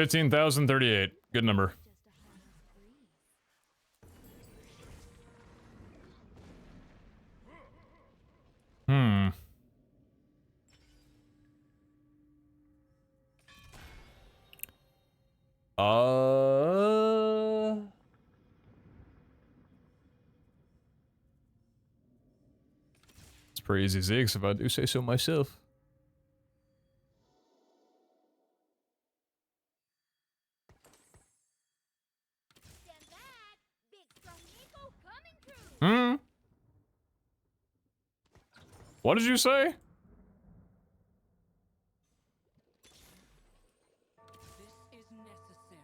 15,038. Good number. Hmm. It's pretty easy Zeeks if I do say so myself. Stand back. Big strong Nico coming through. Hmm. What did you say? This is necessary.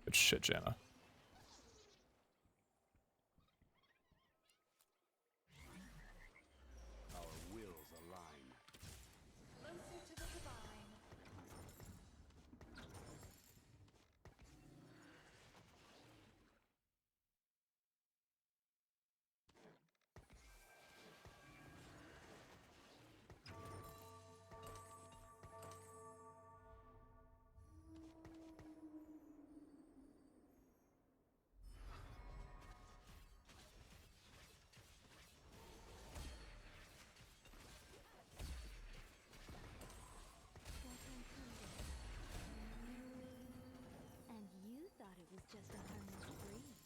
Good shit, Jana. Our wills align. Closer to the divine. And you thought it was just a harmless breeze.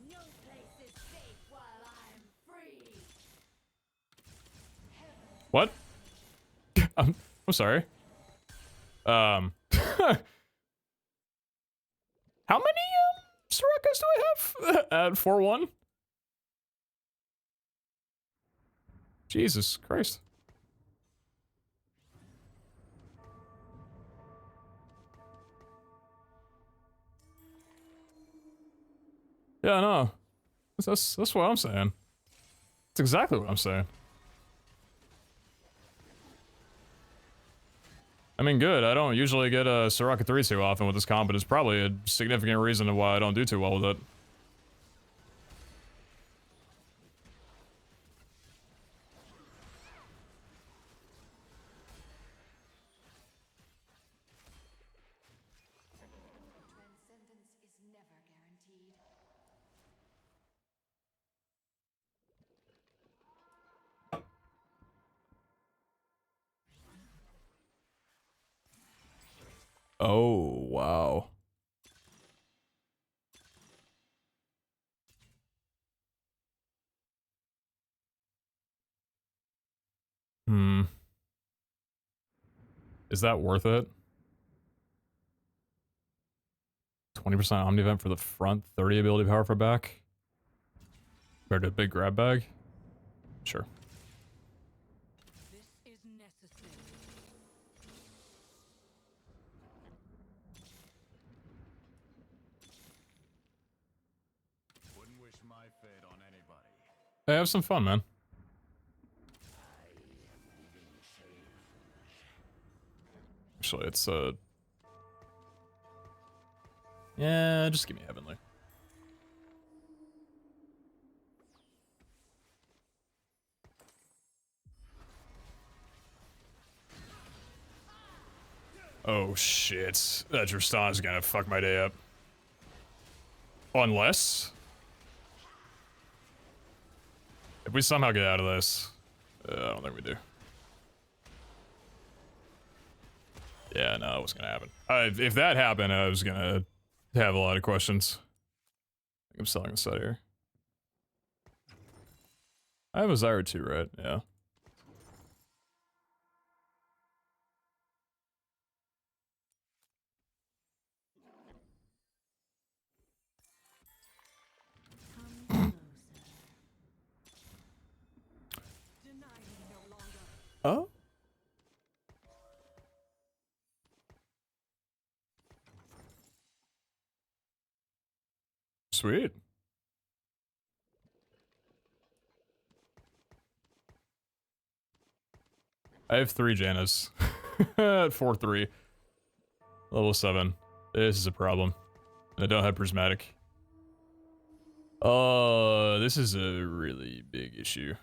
No place is safe while I'm free. What? I'm sorry. How many Sorakas do I have at 4-1? Jesus Christ. Yeah, no. That's what I'm saying. That's exactly what I'm saying. I mean, good. I don't usually get a Soraka 3 too often with this comp, but it's probably a significant reason of why I don't do too well with it. Transcendence is never guaranteed. Oh, wow. Hmm. Is that worth it? 20% Omnivent for the front, 30 ability power for back? Compared to a big grab bag? Sure. This is necessary. Wouldn't wish my fate on anybody. Hey, have some fun, man. Actually, it's yeah, just give me Heavenly. Oh shit. That Tristan's gonna fuck my day up. Unless... if we somehow get out of this... I don't think we do. Yeah, no, it wasn't gonna happen. If that happened, I was gonna have a lot of questions. I think I'm selling this out here. I have a Zyra too, right? Yeah. Oh? Sweet. I have 3 Jannas. At 4-3. Level 7. This is a problem. I don't have prismatic. This is a really big issue.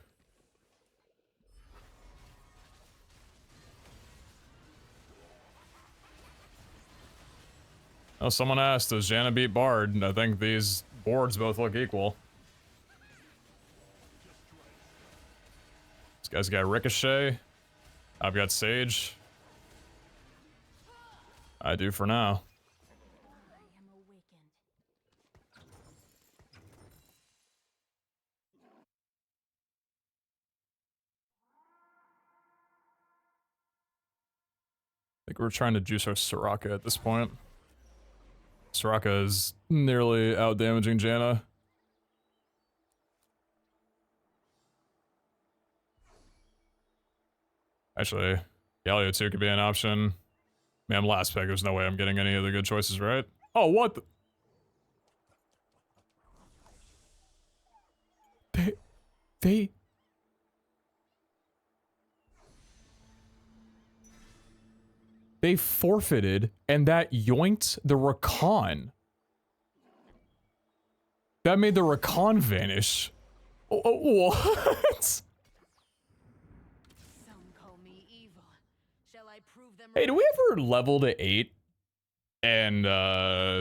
Oh, someone asked, does Janna beat Bard? And I think these boards both look equal. This guy's got Ricochet. I've got Sage. I do for now. I think we're trying to juice our Soraka at this point. Soraka is nearly out-damaging Janna. Actually, Galio 2 could be an option. Man, I'm last pick. There's no way I'm getting any of the good choices right. Oh, what the? They forfeited, and that yoinked the Rakan. That made the Rakan vanish. What? Some call me evil. Shall I prove them Hey, do we ever level to 8 and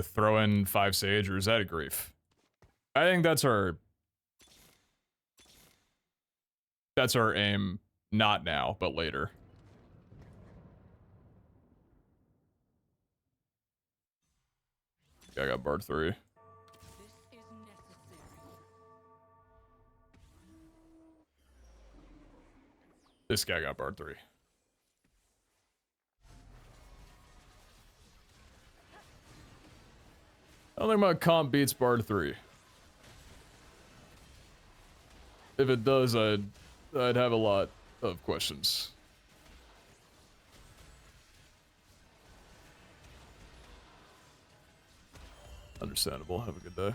throw in 5 Sage, or is that a grief? I think that's our aim, not now, but later. I got Bard 3. This guy got Bard 3. I don't think my comp beats Bard 3. If it does, I'd have a lot of questions. Understandable. Have a good day.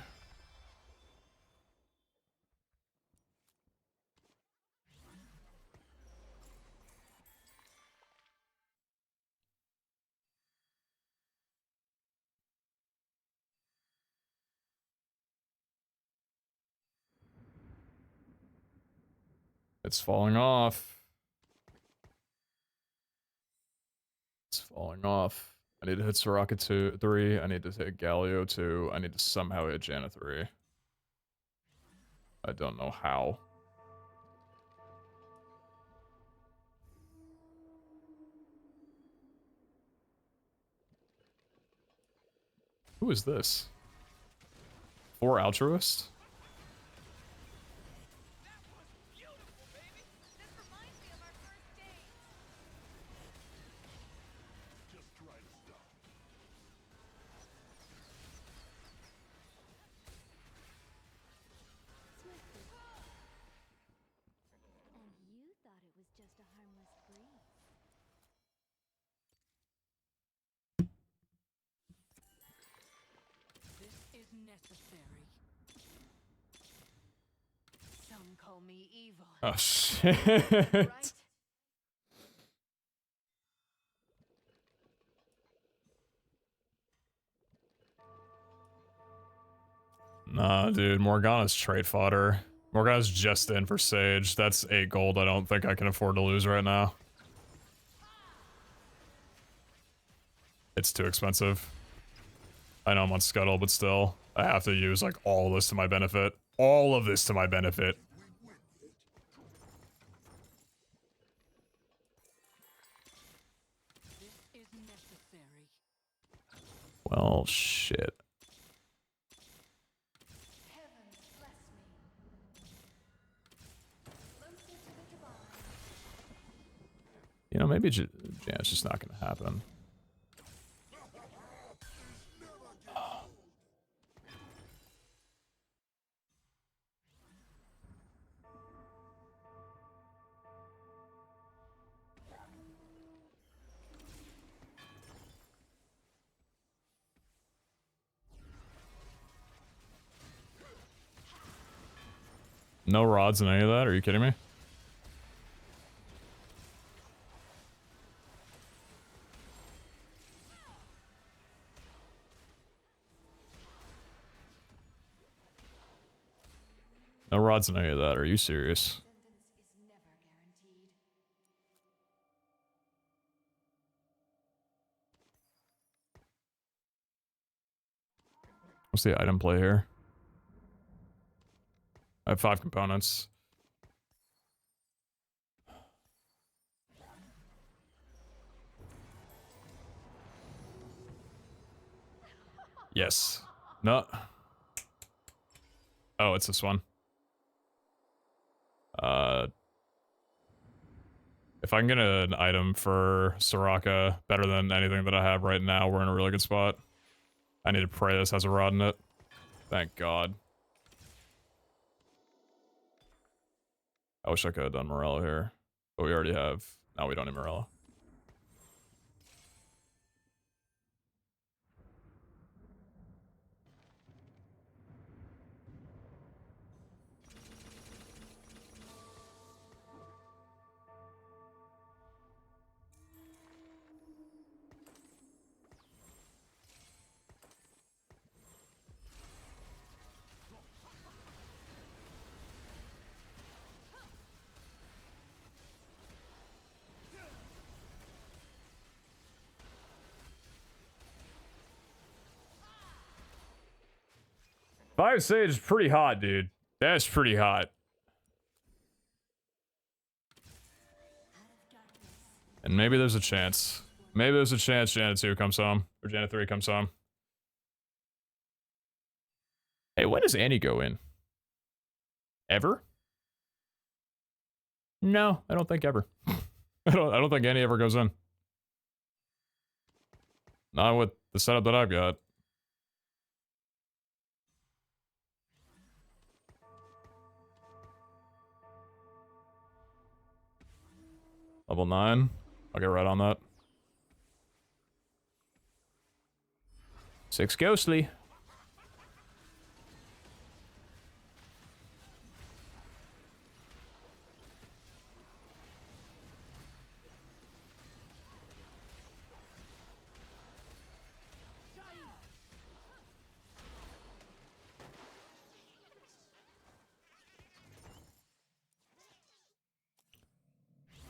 It's falling off. It's falling off. I need to hit Soraka 3. I need to hit Galio 2. I need to somehow hit Janna 3. I don't know how. Who is this? 4 Altruist? Just a harmless breeze. This is necessary. Some call me evil. Oh shit. Right? Nah, dude, Morgana's trade fodder. Morgana's just in for Sage. That's 8 gold. I don't think I can afford to lose right now. It's too expensive. I know I'm on Scuttle, but still. I have to use, like, all of this to my benefit. All of this to my benefit. This is necessary. Well, shit. You know, maybe Jan's just not gonna happen. No rods in any of that? Are you kidding me? No rods in any of that. Are you serious? What's the item play here? I have 5 components. Yes. No. Oh, it's this one. If I can get an item for Soraka better than anything that I have right now, we're in a really good spot. I need to pray this has a rod in it. Thank God. I wish I could have done Morello here. But we already have. Now we don't need Morello. Five Sage is pretty hot, dude. That's pretty hot. And maybe there's a chance. Maybe there's a chance Janet 2 comes home. Or Janet 3 comes home. Hey, when does Annie go in? Ever? No, I don't think ever. I don't think Annie ever goes in. Not with the setup that I've got. Level 9. I'll get right on that. 6 Ghostly.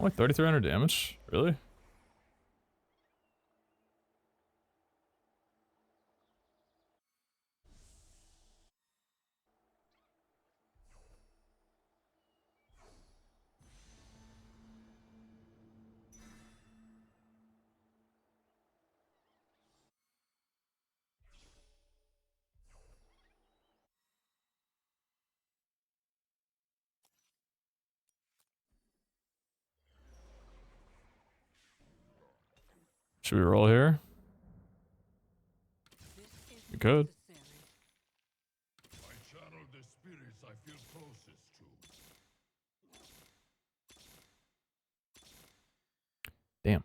Only 3,300 damage? Really? Should we roll here? We could. I channel the spirits I feel closest to. Damn.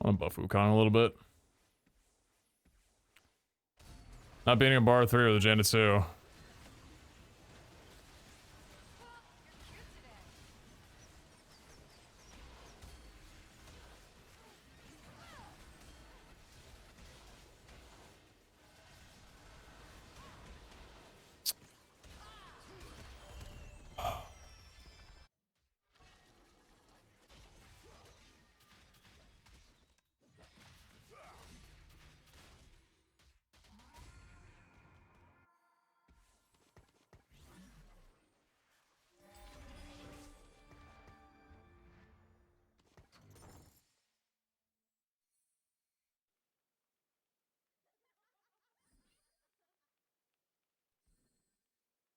I want to buff Wukong a little bit. Not beating a bar 3 with a Janet 2.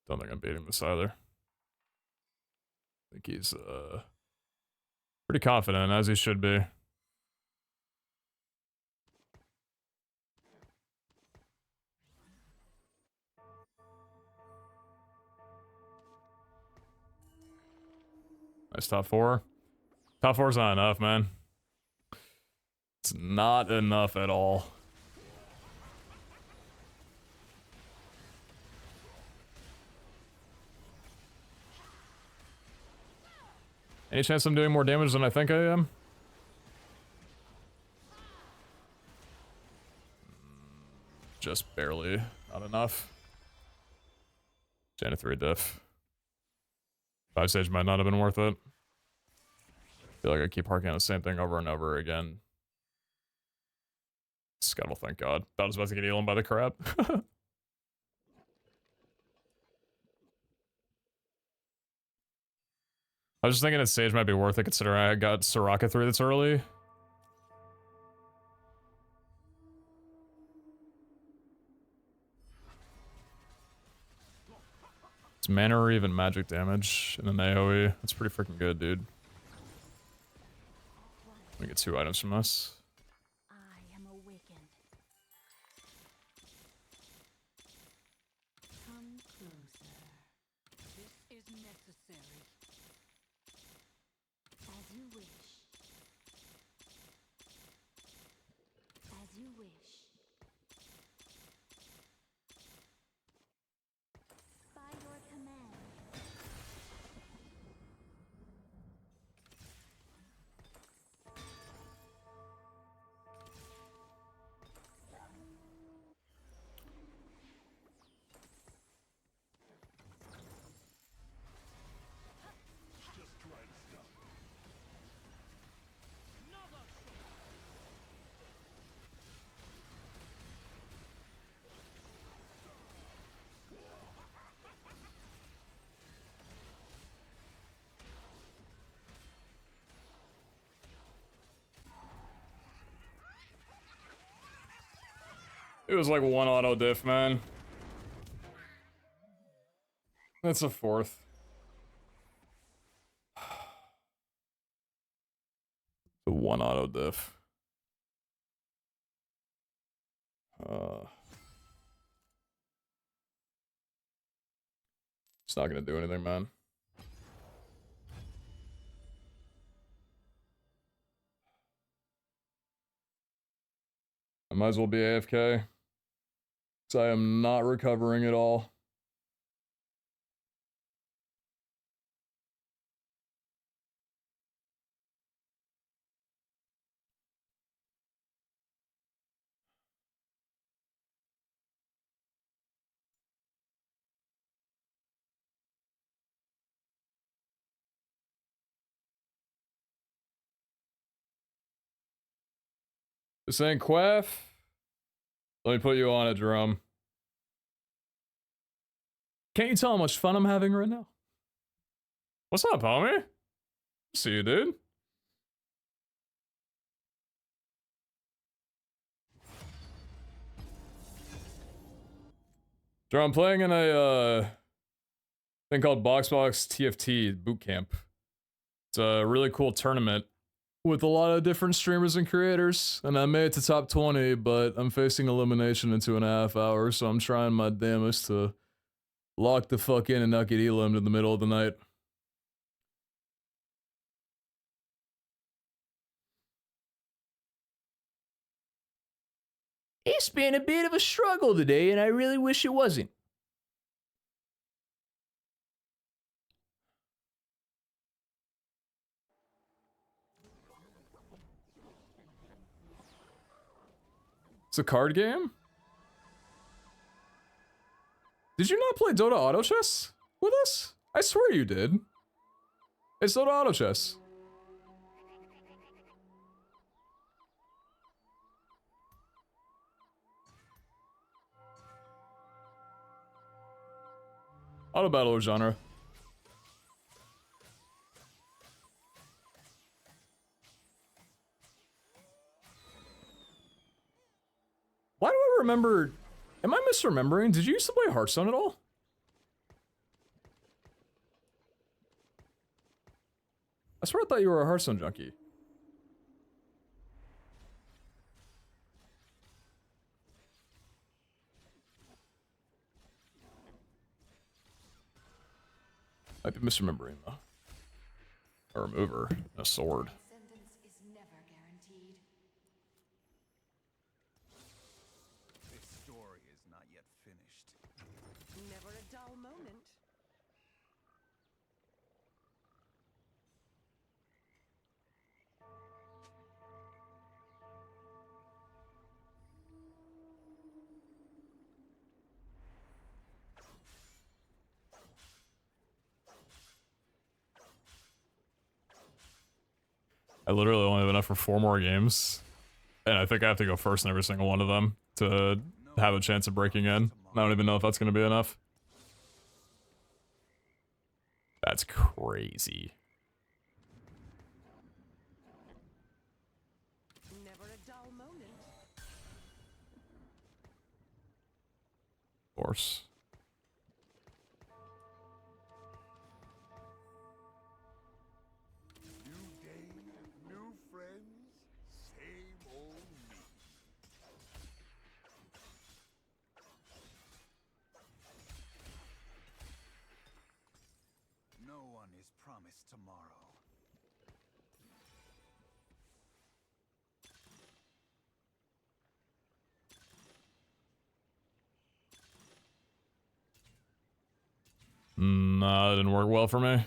Don't think I'm beating this either. I think he's pretty confident, as he should be. Nice top 4. Top 4's not enough, man. It's not enough at all. Any chance I'm doing more damage than I think I am? Just barely. Not enough. Janet 3 diff. 5 stage might not have been worth it. I feel like I keep harking on the same thing over and over again. Scuttle, thank God. Thought I was about to get eaten by the crab. I was just thinking that Sage might be worth it considering I got Soraka 3 that's early. It's mana or even magic damage in an AoE. That's pretty freaking good, dude. We get 2 items from us. I am awakened. Come closer. This is necessary. As you wish. As you wish. By your command. It was like 1 auto diff, man. That's a 4th. The 1 auto diff. It's not gonna do anything, man. I might as well be AFK. Because I am not recovering at all. This ain't Quaff. Let me put you on it, Jerome. Can't you tell how much fun I'm having right now? What's up, homie? See you, dude. Jerome, I'm playing in a thing called Boxbox TFT Bootcamp. It's a really cool tournament with a lot of different streamers and creators, and I made it to top 20, but I'm facing elimination in 2.5 hours, so I'm trying my damnest to lock the fuck in and not get elimed in the middle of the night. It's been a bit of a struggle today, and I really wish it wasn't. It's a card game? Did you not play Dota Auto Chess with us? I swear you did. It's Dota Auto Chess. Auto Battler genre. Why do I remember... Am I misremembering? Did you used to play Hearthstone at all? I swear I thought you were a Hearthstone junkie. Might be misremembering though. A remover. A sword. Ascendance is never guaranteed. This story is not yet finished. Never a dull moment. I literally only have enough for 4 more games. And I think I have to go first in every single one of them to have a chance of breaking in. I don't even know if that's going to be enough. That's crazy. Never a dull moment. Of course. New day, new friends, same old me. No one is promised tomorrow. Nah, that didn't work well for me.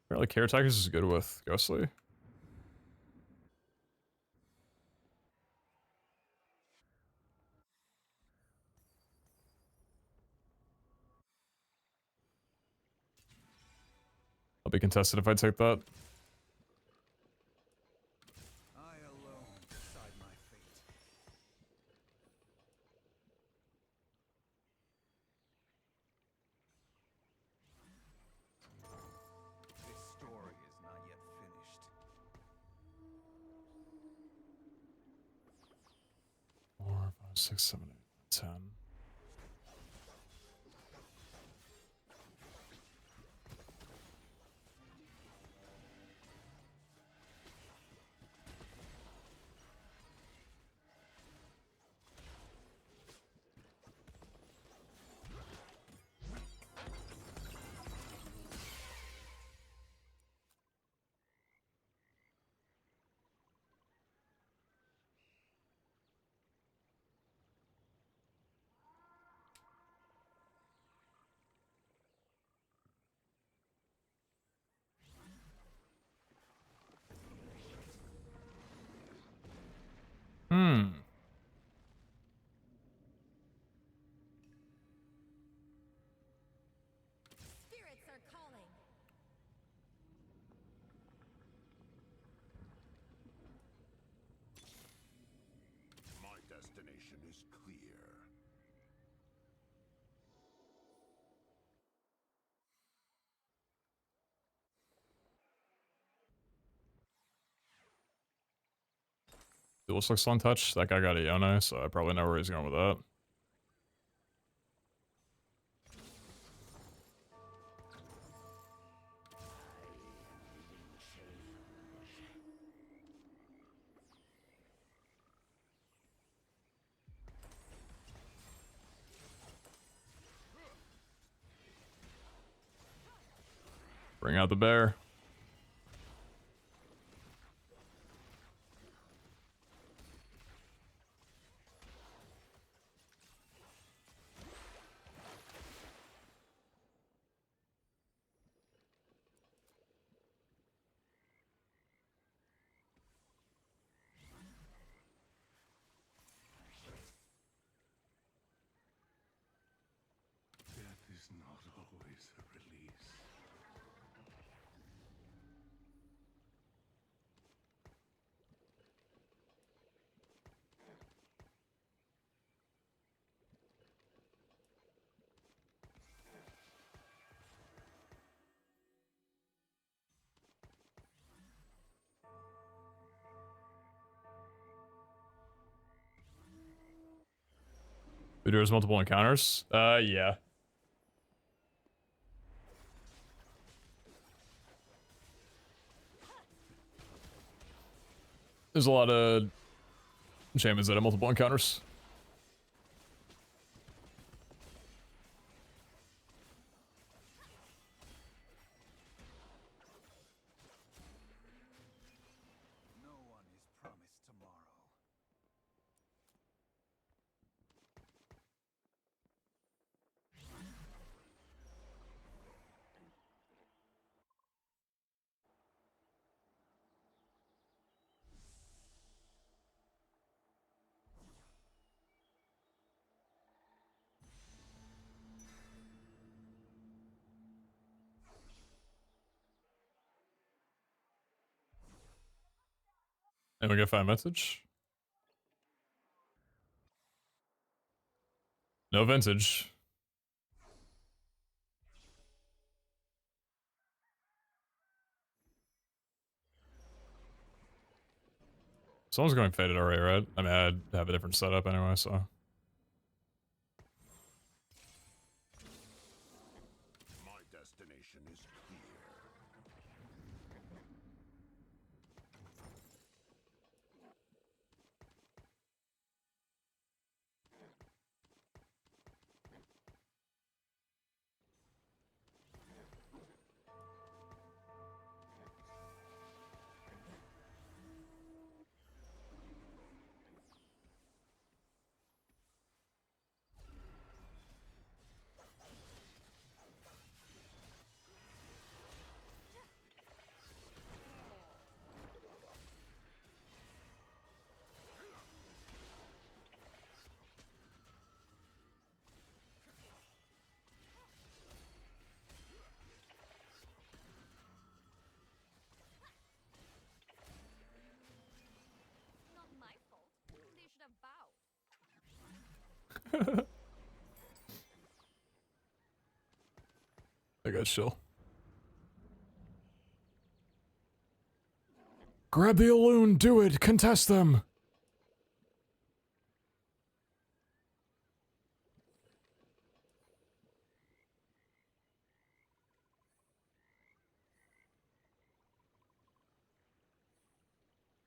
Apparently Caretakers is good with Ghostly. I'll be contested if I take that. I alone decide my fate. This story is not yet finished. 4, 5, 6, 7, 8, 10. Spirits are calling. My destination is clear. Dual Six Long Touch. That guy got a Yone, so I probably know where he's going with that. Bring out the bear. Death is not always a release. Video has multiple encounters? Yeah. There's a lot of shamans that have multiple encounters. Anyone get find message? No vintage. Someone's going faded already, right? I mean, I'd have a different setup anyway, so. My destination is here. Not my fault. They should have bowed. I got chill. Grab the Alloon, do it, contest them!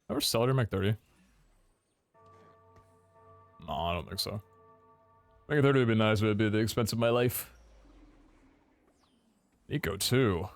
Ever sell your Mech 30? No, I don't think so. Mech 30 would be nice, but it'd be at the expense of my life. Eco 2.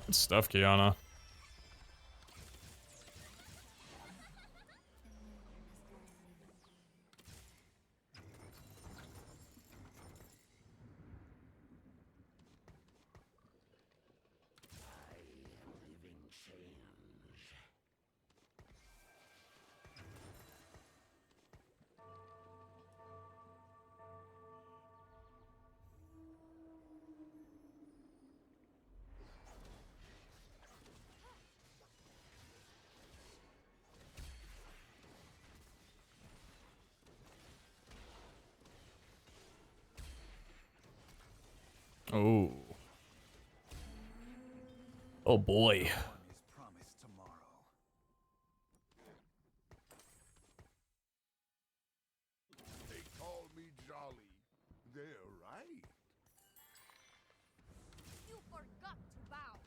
Good stuff, Kiana. Oh. Oh boy. They call me Jolly. They're right. You forgot to bow.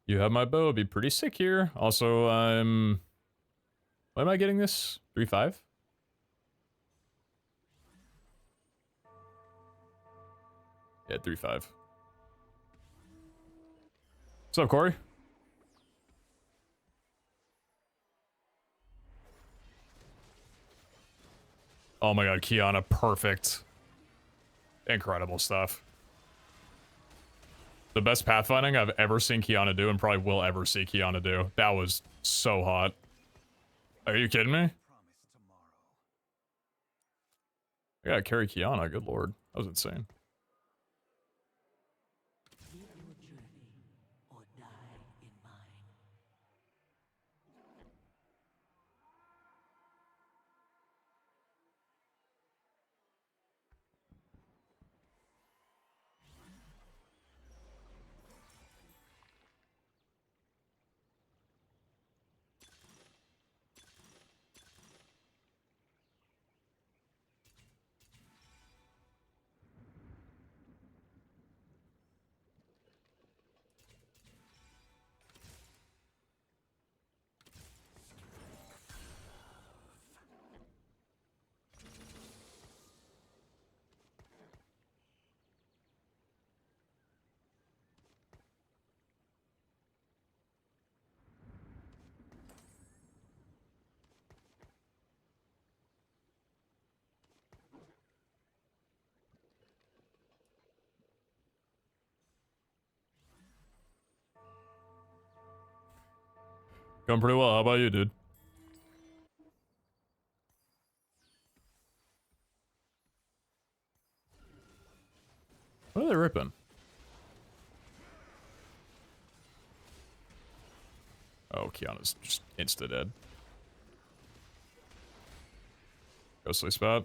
You have my bow, it'd be pretty sick here. Also, what am I getting this? 3-5? Yeah, 3-5. What's up, Corey? Oh my god, Kiana, perfect. Incredible stuff. The best pathfinding I've ever seen Kiana do and probably will ever see Kiana do. That was so hot. Are you kidding me? I gotta carry Kiana, good lord. That was insane. Live your journey or die in mine. Going pretty well. How about you, dude? What are they ripping? Oh, Kiana's just insta-dead. Ghostly spot.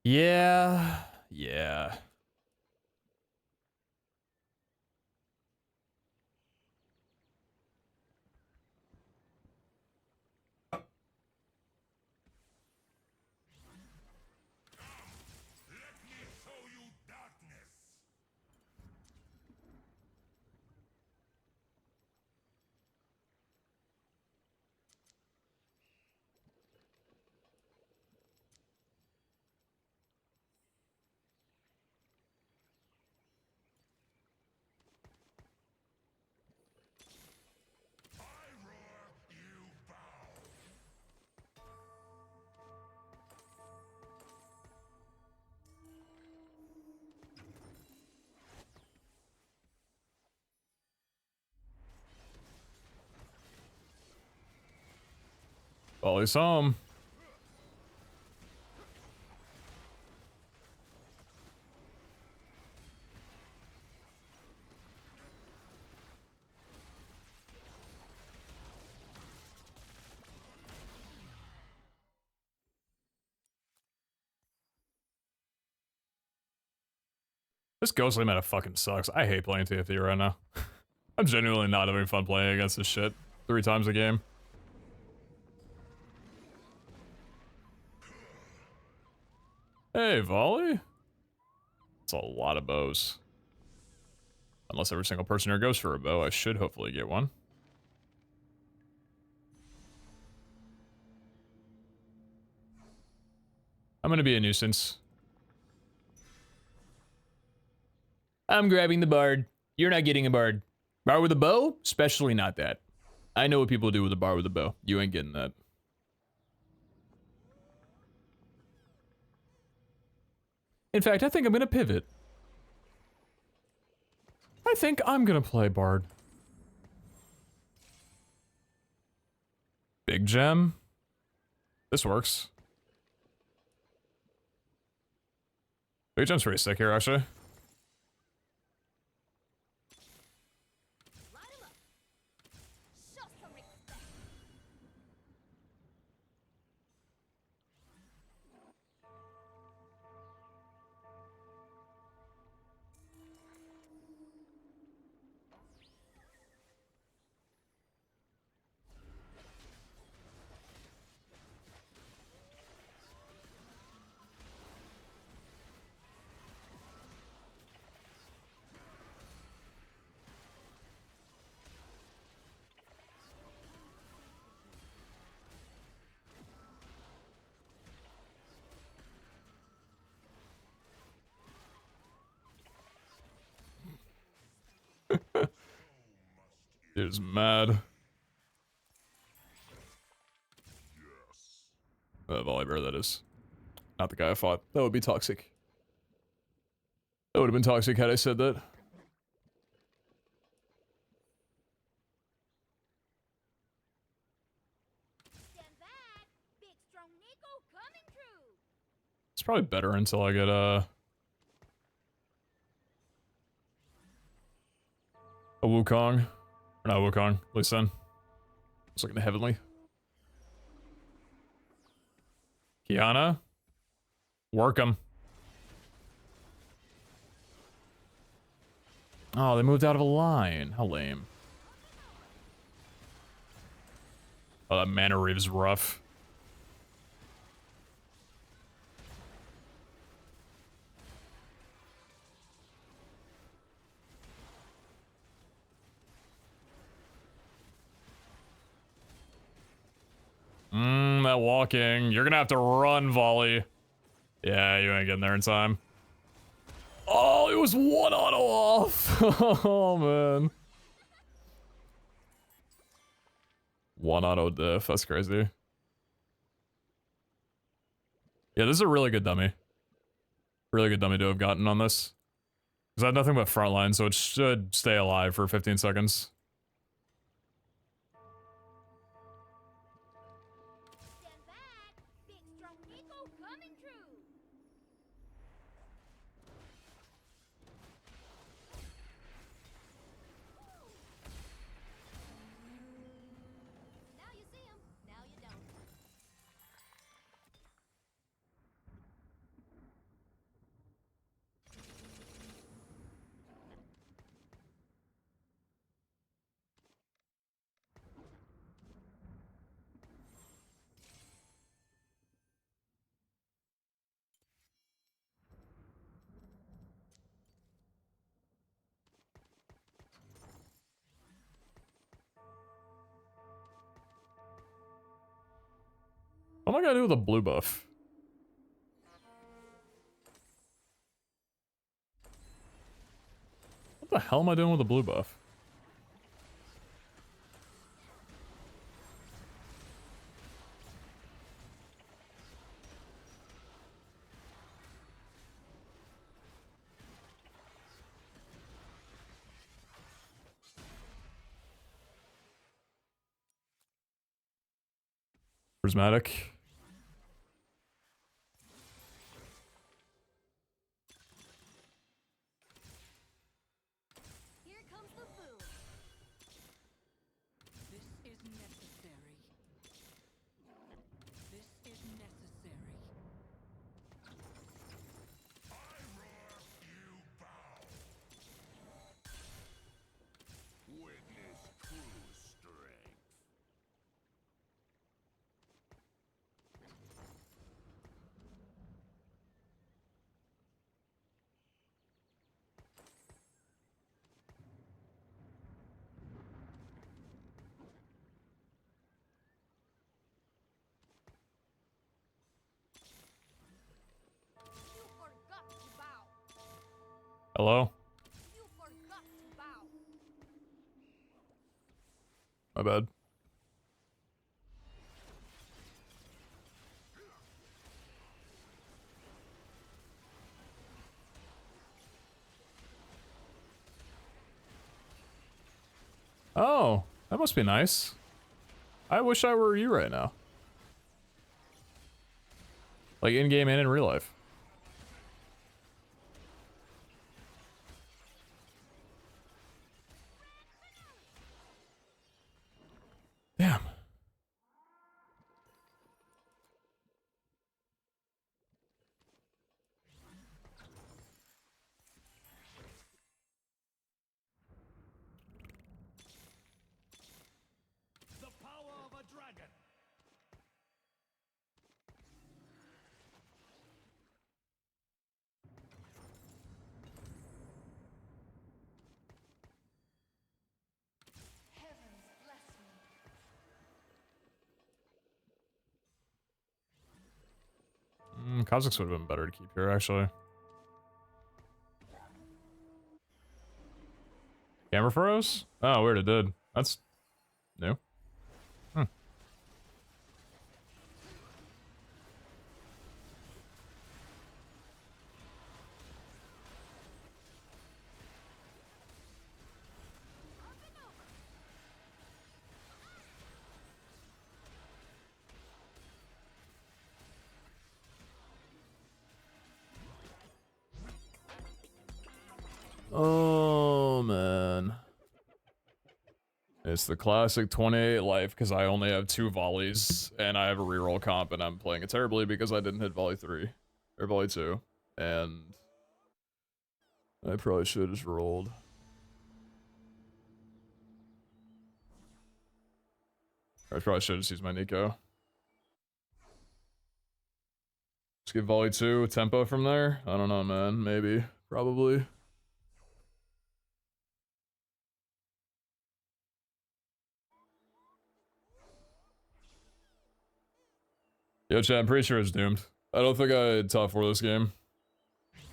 Yeah. Yeah. Volley some. This ghostly meta fucking sucks. I hate playing TFT right now. I'm genuinely not having fun playing against this shit 3 times a game. Hey, volley? That's a lot of bows. Unless every single person here goes for a bow, I should hopefully get one. I'm gonna be a nuisance. I'm grabbing the bard. You're not getting a bard. Bar with a bow? Especially not that. I know what people do with a bar with a bow. You ain't getting that. In fact, I think I'm gonna pivot. I think I'm gonna play bard. Big gem. This works. Big gem's pretty sick here, actually. Dude is mad. Volley bear, that is. Not the guy I fought. That would be toxic. That would have been toxic had I said that. Stand back. Big strong Nico coming through. It's probably better until I get a Wukong. Or not Wukong, Lee Sin. I was looking at Heavenly. Kiana. Work him. Oh, they moved out of a line. How lame. Oh, that mana reave's rough. That walking. You're gonna have to run, volley. Yeah, you ain't getting there in time. Oh, it was 1 auto off. Oh, man. 1 auto diff. That's crazy. Yeah, this is a really good dummy. Really good dummy to have gotten on this. Because I have nothing but frontline, so it should stay alive for 15 seconds. Stand back! Big strong Nico coming through! Now you see him, now you don't. What am I gonna do with a blue buff? What the hell am I doing with a blue buff? Prismatic. Here comes the boom. This is necessary. This is necessary. I roar, you bow. Witness true strength. You forgot to bow! Hello? You forgot to bow! My bad. Oh, that must be nice. I wish I were you right now. Like in-game and in real life. Damn. The power of a dragon. Heavens bless me. Kha'Zix would have been better to keep here, actually. Camera froze? Oh, weird, it did. That's new. Hmm. Oh, man. It's the classic 28 life because I only have 2 volleys and I have a reroll comp and I'm playing it terribly because I didn't hit volley 3 or volley 2 and I probably should have just rolled. I probably should have just used my Nico. Just get volley 2 tempo from there. I don't know, man. Maybe. Probably. Yo, chat, I'm pretty sure it's doomed. I don't think I top 4 this game.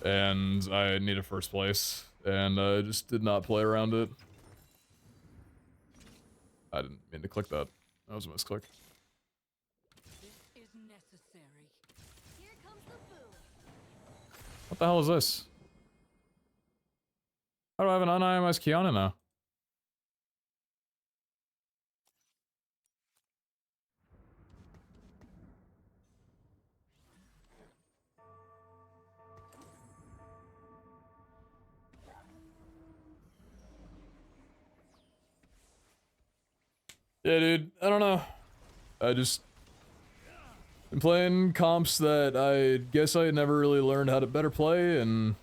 And I need a first place. And I just did not play around it. I didn't mean to click that. That was a misclick. This is necessary. Here comes the boom. What the hell is this? How do I have an unionized Kiana now? Yeah, dude, I don't know. I just been playing comps that I guess I never really learned how to better play, and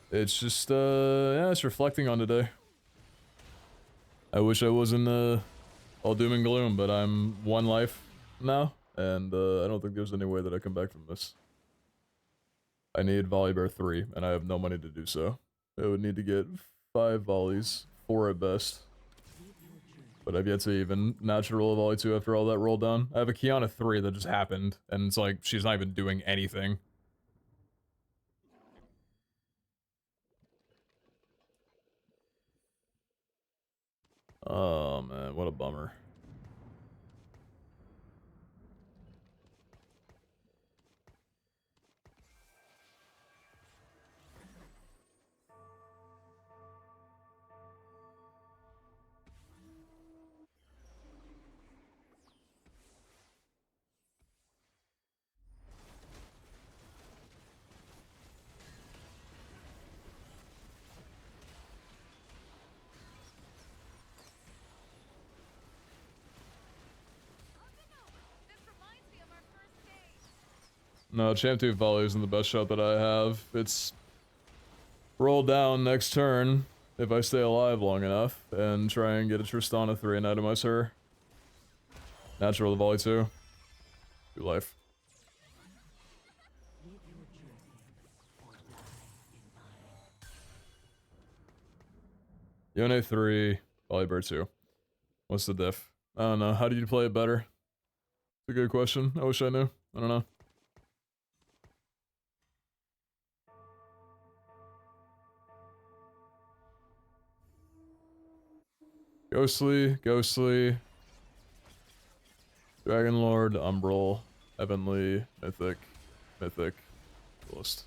it's just, yeah, it's reflecting on today. I wish I wasn't, all doom and gloom, but I'm one life now, and, I don't think there's any way that I come back from this. I need Volibear 3, and I have no money to do so. I would need to get 5 volleys, 4 at best. But I've yet to even natural volley 2 after all that roll down. I have a Kiana 3 that just happened, and it's like, she's not even doing anything. Oh man, what a bummer. No, Champ 2 volley isn't the best shot that I have. It's roll down next turn, if I stay alive long enough, and try and get a Tristana 3 and itemize her. Natural the volley 2. Do life. Yone 3, Volibear 2. What's the diff? I don't know. How do you play it better? It's a good question. I wish I knew. I don't know. Ghostly, Ghostly, Dragon Lord, Umbral, Heavenly, Mythic, Mythic, Duelist.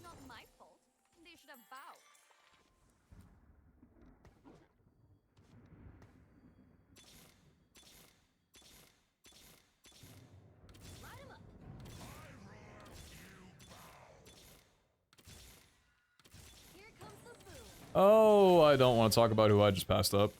Not my fault. They should have bowed. Light 'em up. Here comes the boom. Oh, I don't want to talk about who I just passed up.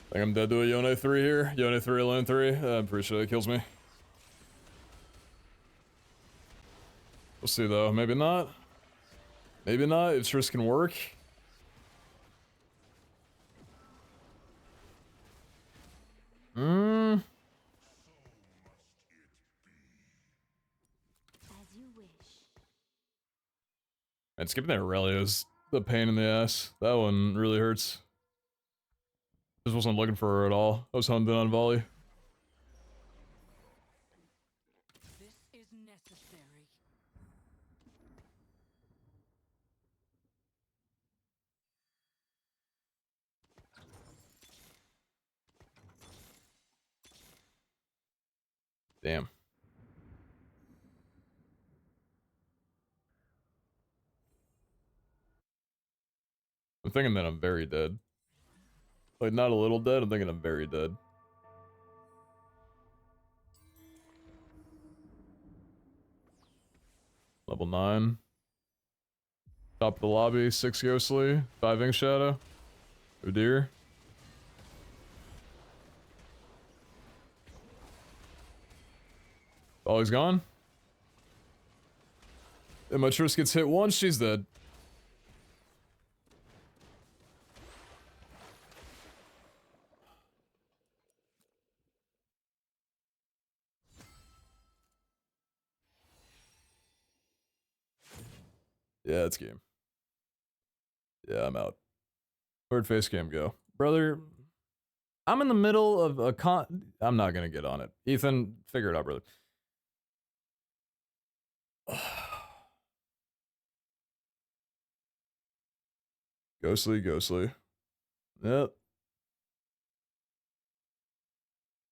I think I'm dead to a Yone 3 here. Yone 3, Alone 3. I'm pretty sure that kills me. We'll see though. Maybe not. Maybe not. If Triss can work. As you wish. And skipping that Aurelia is the pain in the ass. That one really hurts. Just wasn't looking for her at all. I was honed in on volley. This is necessary. Damn. I'm thinking that I'm very dead. Like, not a little dead, I'm thinking I'm very dead. Level 9. Top of the lobby, 6 Ghostly, 5 Ink Shadow. Udyr. Oh, he's gone? And my Triss gets hit once, she's dead. Yeah, it's game. Yeah, I'm out. Where'd face cam go? Brother, I'm in the middle of a I'm not gonna get on it. Ethan, figure it out, brother. Ghostly. Yep.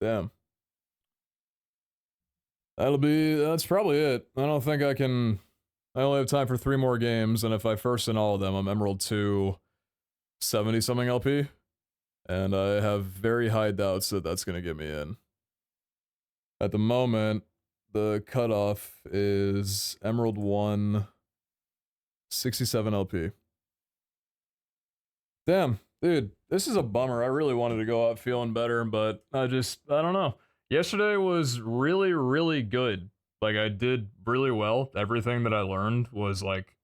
Damn. That's probably it. I don't think I can. I only have time for 3 more games, and if I first in all of them, I'm Emerald 2, 70 something LP. And I have very high doubts that that's gonna get me in. At the moment, the cutoff is Emerald 1, 67 LP. Damn, dude, this is a bummer. I really wanted to go out feeling better, but I don't know. Yesterday was really, really good. Like, I did really well. Everything that I learned was, like,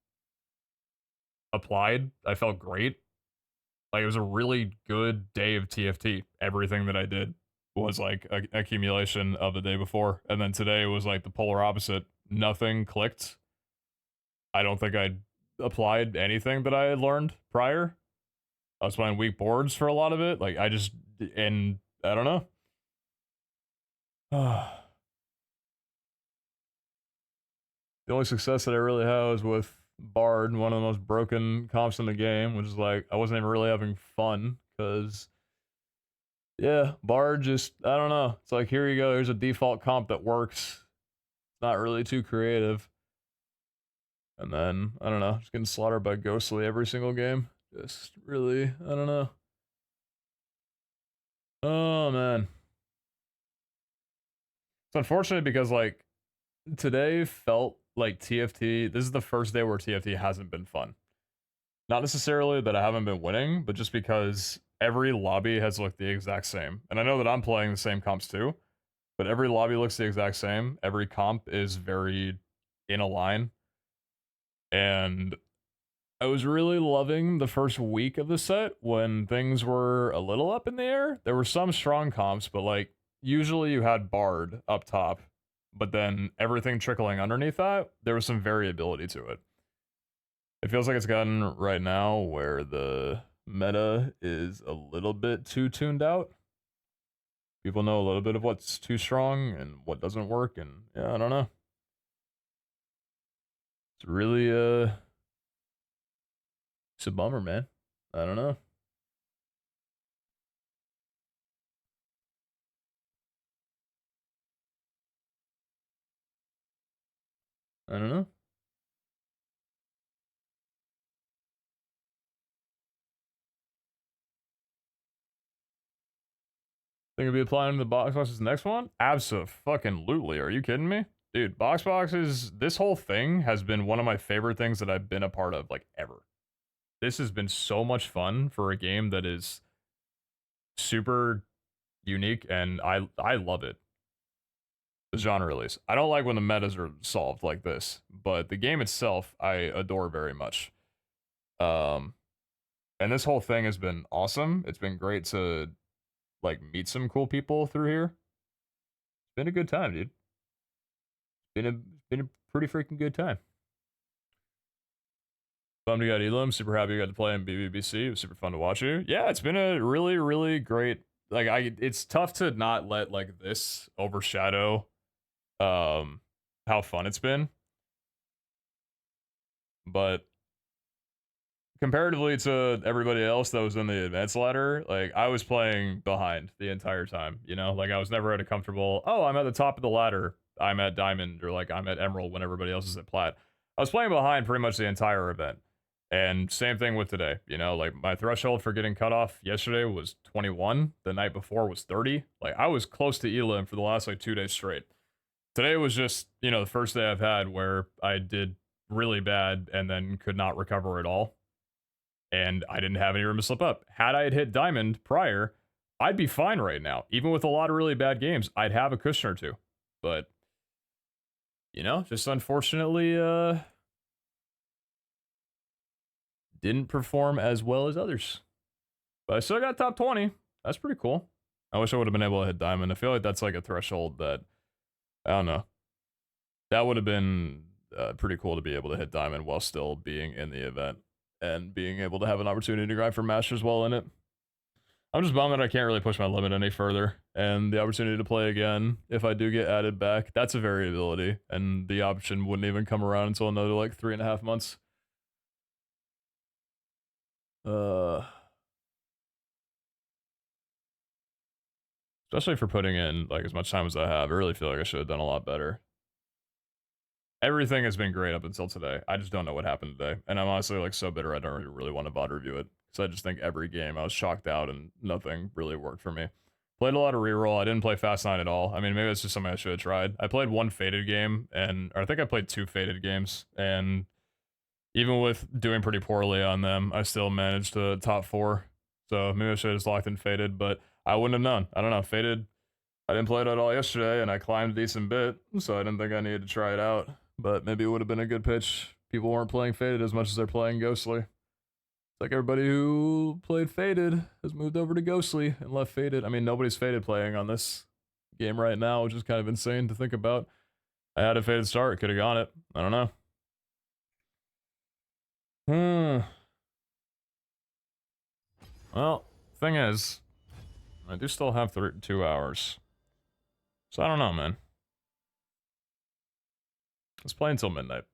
applied. I felt great. Like, it was a really good day of TFT. Everything that I did was, like, an accumulation of the day before. And then today was, like, the polar opposite. Nothing clicked. I don't think I applied anything that I had learned prior. I was playing weak boards for a lot of it. Like, and I don't know. The only success that I really had was with Bard, one of the most broken comps in the game, which is like, I wasn't even really having fun, because, yeah, Bard just, I don't know. It's like, here you go, here's a default comp that works. It's not really too creative. And then, I don't know, just getting slaughtered by Ghostly every single game. Just really, I don't know. Oh, man. It's unfortunate because, like, today felt like TFT, this is the first day where TFT hasn't been fun. Not necessarily that I haven't been winning, but just because every lobby has looked the exact same. And I know that I'm playing the same comps too, but every lobby looks the exact same. Every comp is very in a line. And I was really loving the first week of the set when things were a little up in the air. There were some strong comps, but like usually you had Bard up top, but then everything trickling underneath that, there was some variability to it. It feels like it's gotten right now where the meta is a little bit too tuned out. People know a little bit of what's too strong and what doesn't work, and yeah, I don't know. It's really it's a bummer, man. I don't know. I don't know. Think I'll be applying to the box boxes next one? Abso-fucking-lutely. Are you kidding me? Dude, box boxes, this whole thing has been one of my favorite things that I've been a part of, like, ever. This has been so much fun for a game that is super unique, and I love it. The genre release. I don't like when the metas are solved like this, but the game itself, I adore very much. And this whole thing has been awesome. It's been great to, like, meet some cool people through here. It's been a good time, dude. It's been a pretty freaking good time. Bummed you got Elam. Super happy you got to play in BBBC. It was super fun to watch you. Yeah, it's been a really, really great. Like, it's tough to not let like this overshadow how fun it's been. But comparatively to everybody else that was in the advanced ladder, like, I was playing behind the entire time, you know? Like, I was never at a comfortable, oh, I'm at the top of the ladder, I'm at diamond, or like I'm at emerald when everybody else is at plat. I was playing behind pretty much the entire event. And same thing with today, you know, like my threshold for getting cut off yesterday was 21, the night before was 30. Like, I was close to Elam for the last like 2 days straight. Today was just, you know, the first day I've had where I did really bad and then could not recover at all. And I didn't have any room to slip up. Had I had hit diamond prior, I'd be fine right now. Even with a lot of really bad games, I'd have a cushion or two. But, you know, just unfortunately, didn't perform as well as others. But I still got top 20. That's pretty cool. I wish I would have been able to hit diamond. I feel like that's like a threshold that, I don't know. That would have been pretty cool to be able to hit diamond while still being in the event and being able to have an opportunity to grind for masters while in it. I'm just bummed that I can't really push my limit any further. And the opportunity to play again, if I do get added back, that's a variability. And the option wouldn't even come around until another like 3.5 months. Especially for putting in like as much time as I have, I really feel like I should have done a lot better. Everything has been great up until today. I just don't know what happened today. And I'm honestly like so bitter I don't really want to bot review it. Because I just think every game I was shocked out and nothing really worked for me. Played a lot of reroll. I didn't play Fast 9 at all. I mean, maybe it's just something I should have tried. I played one Fated game, or I think I played 2 Fated games, and even with doing pretty poorly on them, I still managed to top 4. So maybe I should have just locked in Fated, but I wouldn't have known. I don't know. Fated, I didn't play it at all yesterday, and I climbed a decent bit, so I didn't think I needed to try it out. But maybe it would have been a good pitch. People weren't playing Fated as much as they're playing Ghostly. It's like everybody who played Fated has moved over to Ghostly and left Fated. I mean, nobody's Fated playing on this game right now, which is kind of insane to think about. I had a Fated start, could have gone it. I don't know. Well, thing is, I do still have 2 hours. So I don't know, man. Let's play until midnight.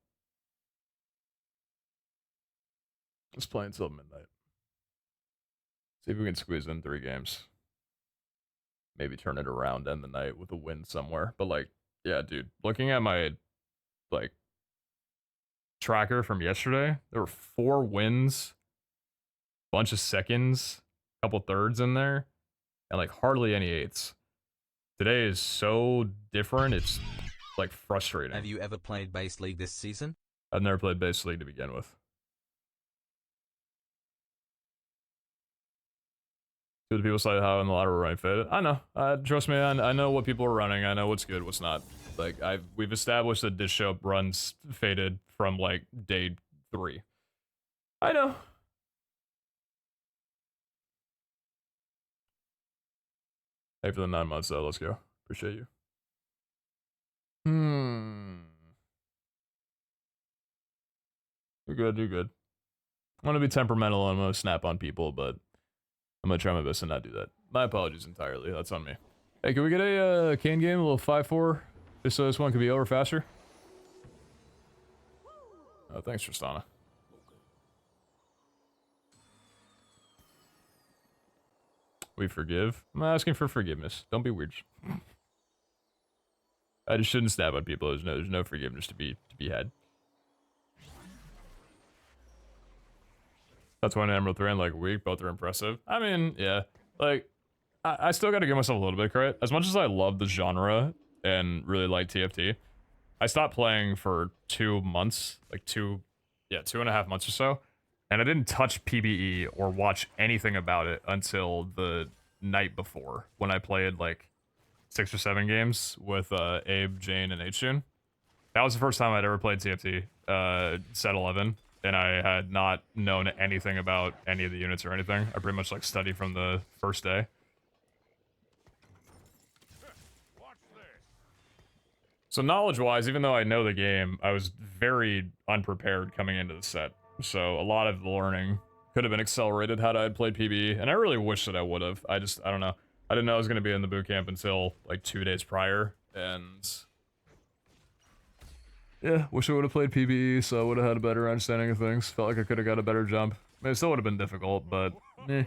Let's play until midnight. See if we can squeeze in 3 games. Maybe turn it around, end the night with a win somewhere. But like, yeah, dude, looking at my like tracker from yesterday, there were 4 wins, bunch of seconds, couple thirds in there, and like hardly any 8s. Today is so different, it's like frustrating. Have you ever played Base League this season? I've never played Base League to begin with. Do the people say how in the ladder we're running Faded? I know. Trust me, I know what people are running. I know what's good, what's not. Like, we've established that this show runs Faded from, like, day 3. I know. Hey for the 9 months, though. Let's go. Appreciate you. You're good, you're good. I'm gonna be temperamental and I'm gonna snap on people, but I'm gonna try my best to not do that. My apologies entirely. That's on me. Hey, can we get a Kane game, a little 5-4, just so this one can be over faster? Oh, thanks, Tristana. We forgive? I'm not asking for forgiveness. Don't be weird. I just shouldn't snap on people. There's no forgiveness to be had. That's one Emerald 3 and like weak. Both are impressive. I mean, yeah. Like, I still gotta give myself a little bit of credit. As much as I love the genre and really like TFT, I stopped playing for 2 months. Like 2.5 months or so. And I didn't touch PBE or watch anything about it until the night before, when I played like 6 or 7 games with Abe, Jane, and H-June. That was the first time I'd ever played TFT, set 11, and I had not known anything about any of the units or anything. I pretty much like studied from the first day. So knowledge-wise, even though I know the game, I was very unprepared coming into the set. So a lot of the learning could have been accelerated had I had played PBE, and I really wish that I would have. I don't know. I didn't know I was going to be in the boot camp until like 2 days prior, and yeah, wish I would have played PBE so I would have had a better understanding of things. Felt like I could have got a better jump. I mean, it still would have been difficult, but eh.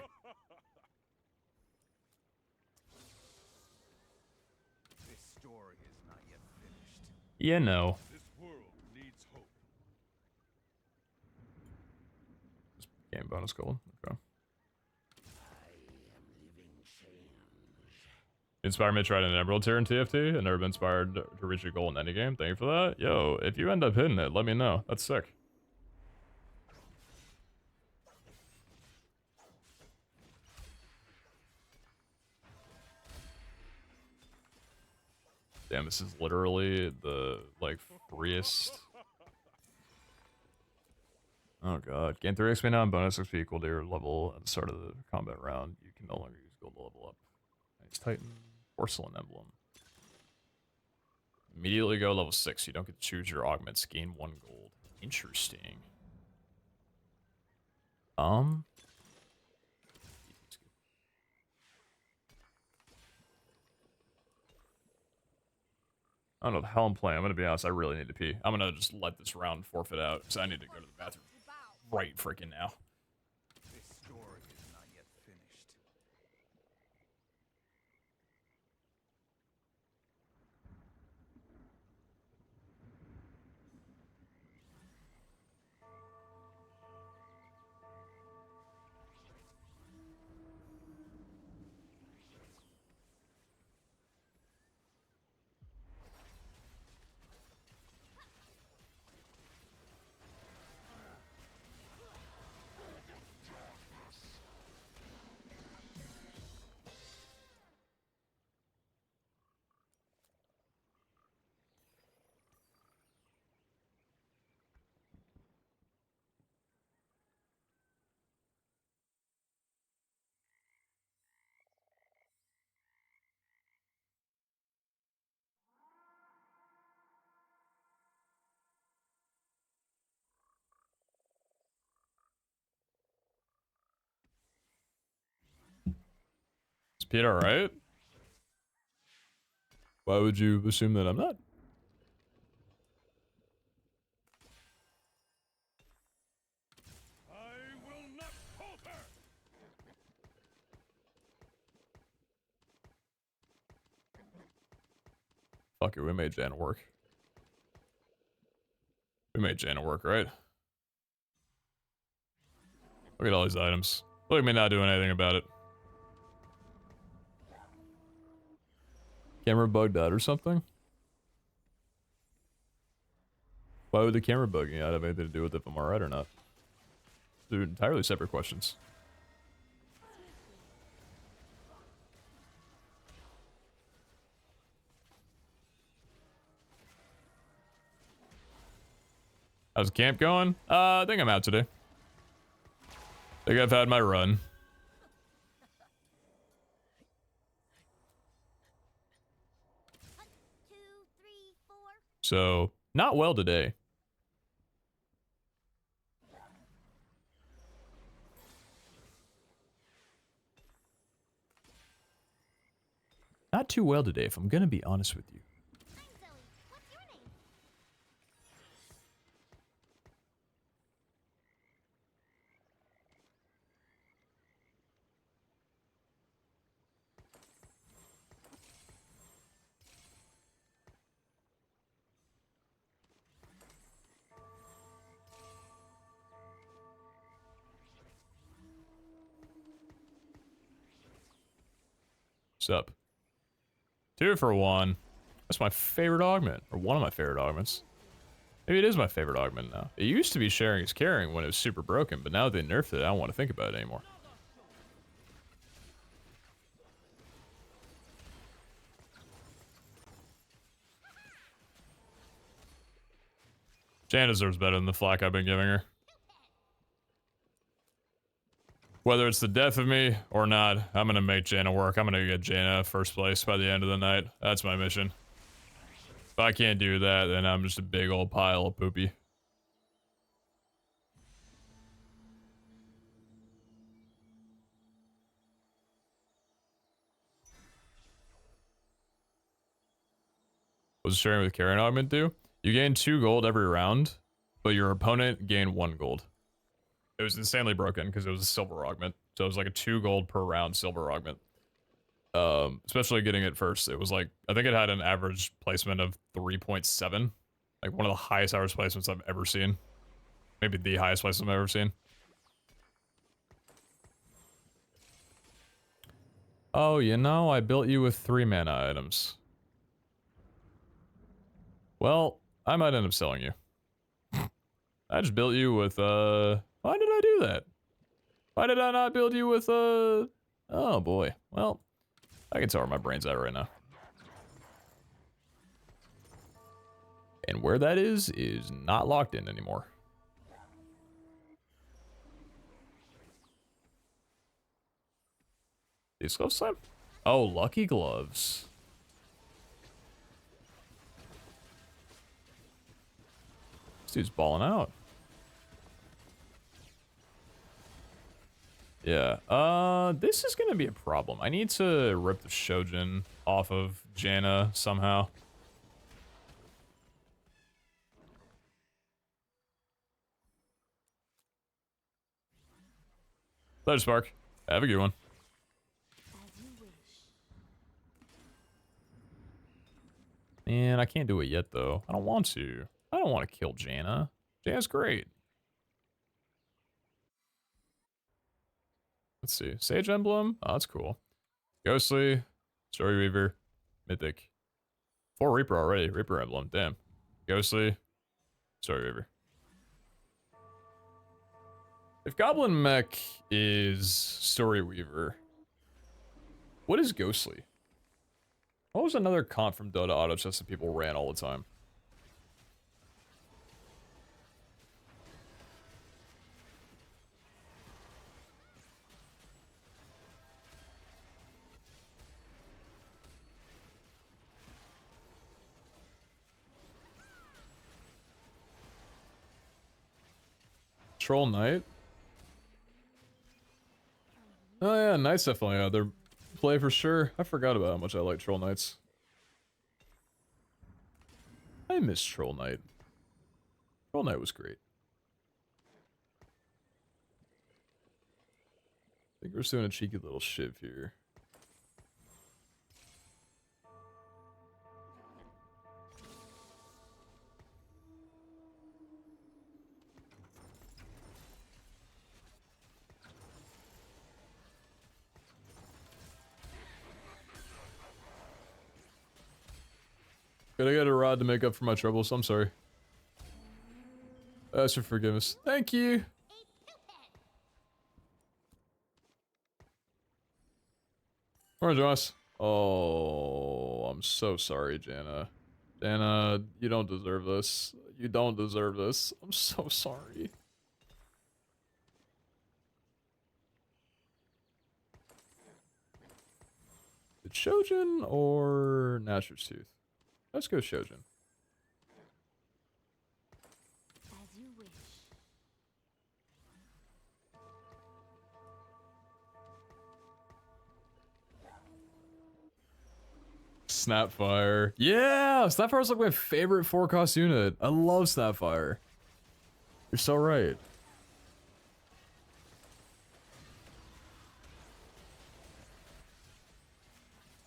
This story is not yet finished. You know. This world needs hope. Game bonus gold. Okay. Inspired me to try an Emerald tier in TFT. I've never been inspired to reach a goal in any game. Thank you for that. Yo, if you end up hitting it, let me know. That's sick. Damn, this is literally the, like, freest. Oh god. Gain 3 XP now and bonus XP equal to your level at the start of the combat round. You can no longer use gold to level up. Nice Titan. Porcelain emblem. Immediately go level 6. You don't get to choose your augments. Gain 1 gold. Interesting. I don't know the hell I'm playing. I'm gonna be honest, I really need to pee. I'm gonna just let this round forfeit out, because I need to go to the bathroom right freaking now. This story is not yet finished. Is Pete alright? Why would you assume that I'm not? I will not falter. Fuck it, we made Jana work. We made Jana work, right? Look at all these items. Look at me not doing anything about it. Camera bugged out or something? Why would the camera bugging out have anything to do with if I'm alright or not? They're entirely separate questions. How's camp going? I think I'm out today. I think I've had my run. So, not well today. Not too well today, if I'm gonna be honest with you. What's up? 2 for 1. That's my favorite augment, or one of my favorite augments. Maybe it is my favorite augment now. It used to be sharing is caring when it was super broken, but now that they nerfed it, I don't want to think about it anymore. Jan deserves better than the flack I've been giving her. Whether it's the death of me or not, I'm gonna make Jana work. I'm gonna get Jana first place by the end of the night. That's my mission. If I can't do that, then I'm just a big old pile of poopy. What does sharing with carrying augment do? You gain 2 gold every round, but your opponent gained 1 gold. It was insanely broken because it was a silver augment. So it was like a 2 gold per round silver augment. Especially getting it first. It was like, I think it had an average placement of 3.7. Like one of the highest average placements I've ever seen. Maybe the highest placement I've ever seen. Oh, you know, I built you with 3 mana items. Well, I might end up selling you. I just built you with, why did I do that? Why did I not build you with, oh boy. Well, I can tell where my brain's at right now. And where that is not locked in anymore. These gloves time? Oh, lucky gloves. This dude's balling out. Yeah, this is gonna be a problem. I need to rip the Shojin off of Jana somehow. Later, Spark. Have a good one. As you wish. Man, I can't do it yet, though. I don't want to. I don't want to kill Janna. Janna's great. Let's see. Sage Emblem? Oh, that's cool. Ghostly. Story Weaver. Mythic. 4 Reaper already. Reaper Emblem. Damn. Ghostly. Story Weaver. If Goblin Mech is Story Weaver, what is Ghostly? What was another comp from Dota Auto Chess that people ran all the time? Troll Knight? Oh yeah, Knights definitely out there. Play for sure. I forgot about how much I like Troll Knights. I miss Troll Knight. Troll Knight was great. I think we're just doing a cheeky little shiv here. Gotta get a rod to make up for my troubles. I'm sorry. Ask for forgiveness. Thank you. Morning, Joss. Oh, I'm so sorry, Janna. Janna, you don't deserve this. You don't deserve this. I'm so sorry. Is it Shojin or Nasher's Tooth? Let's go Shojin. As you wish. Snapfire. Yeah! Snapfire's like my favorite 4-cost unit. I love Snapfire. You're so right.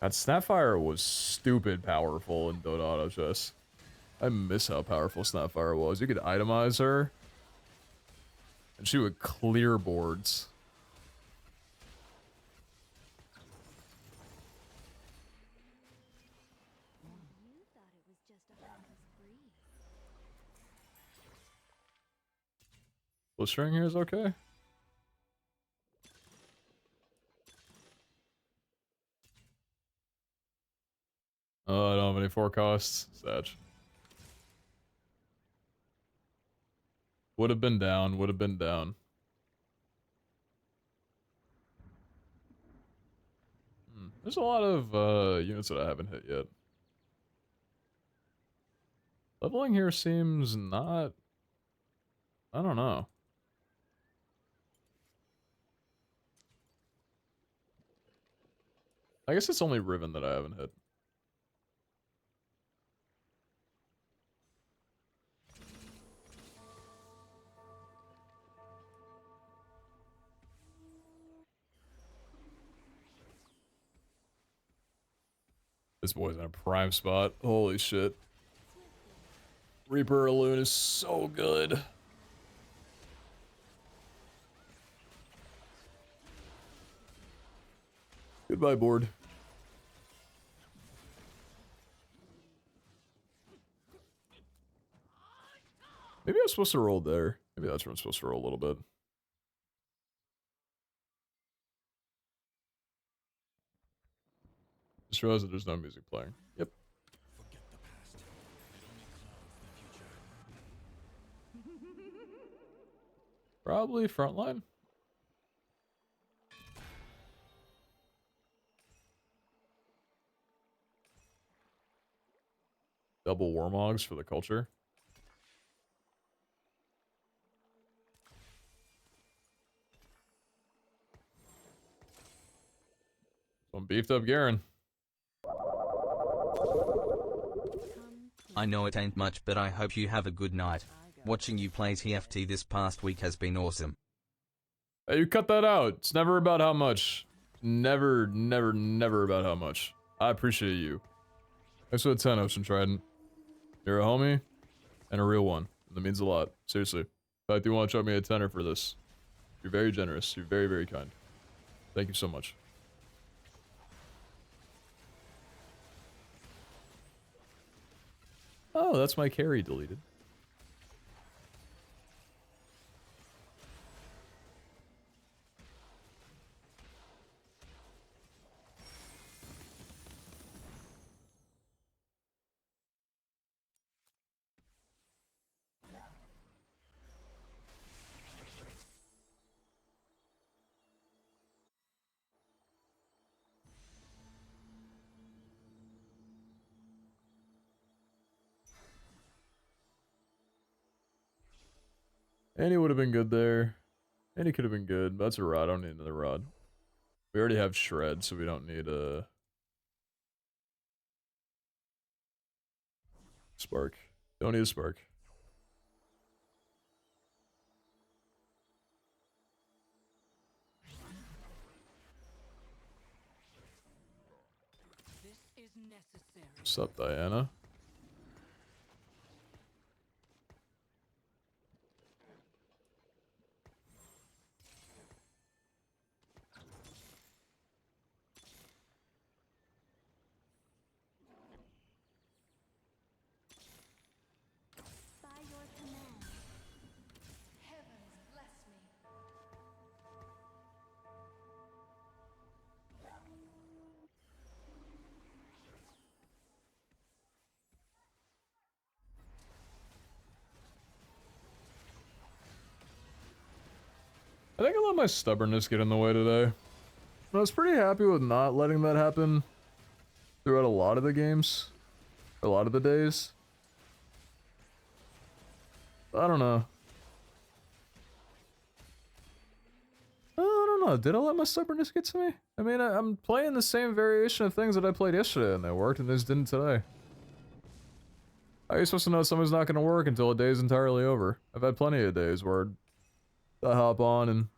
That Snapfire was stupid powerful in Dota Auto Chess. I miss how powerful Snapfire was. You could itemize her, and she would clear boards. You thought it was just a harmless breeze. Blistering here is okay. Oh, I don't have any 4-costs. Satch. Would have been down, would have been down. There's a lot of units that I haven't hit yet. Leveling here seems not... I don't know. I guess it's only Riven that I haven't hit. This boy's in a prime spot. Holy shit. Reaper Alloon is so good. Goodbye, board. Maybe I'm supposed to roll there. Maybe that's where I'm supposed to roll a little bit. Just realized that there's no music playing. Yep. Forget the past. It only clouds the future. Probably frontline. Double Warmogs for the culture. Some beefed up Garen. I know it ain't much, but I hope you have a good night. Watching you play TFT this past week has been awesome. Hey, you cut that out. It's never about how much. Never, never, never about how much. I appreciate you. Thanks for the 10, Ocean Trident. You're a homie and a real one. That means a lot. Seriously. In fact, you want to chuck me a tenner for this. You're very generous. You're very, very kind. Thank you so much. Oh, that's my carry deleted. Annie would have been good there. Annie could have been good. That's a rod. I don't need another rod. We already have shred, so we don't need a spark. Don't need a spark. This is necessary. What's up, Diana? By your command. Heavens bless me. I think I let my stubbornness get in the way today. I was pretty happy with not letting that happen throughout a lot of the games. A lot of the days. I don't know. I don't know. Did I let my stubbornness get to me? I mean, I'm playing the same variation of things that I played yesterday and they worked and this didn't today. How are you supposed to know something's not going to work until a day's entirely over? I've had plenty of days where I hop on and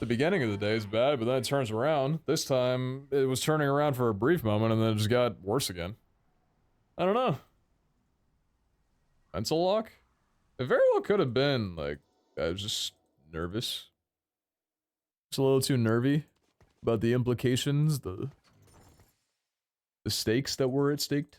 the beginning of the day is bad, but then it turns around. This time, it was turning around for a brief moment and then it just got worse again. I don't know. Mental lock? It very well could have been, like, I was just nervous. Just a little too nervy about the implications, the stakes that were at stake.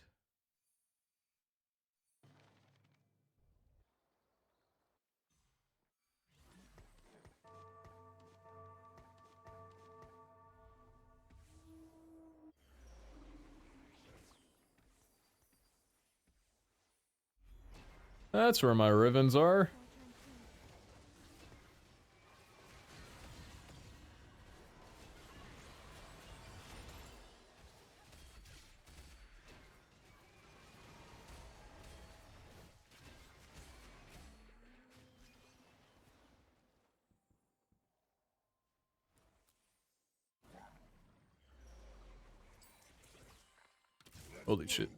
That's where my Rivens are. Holy shit.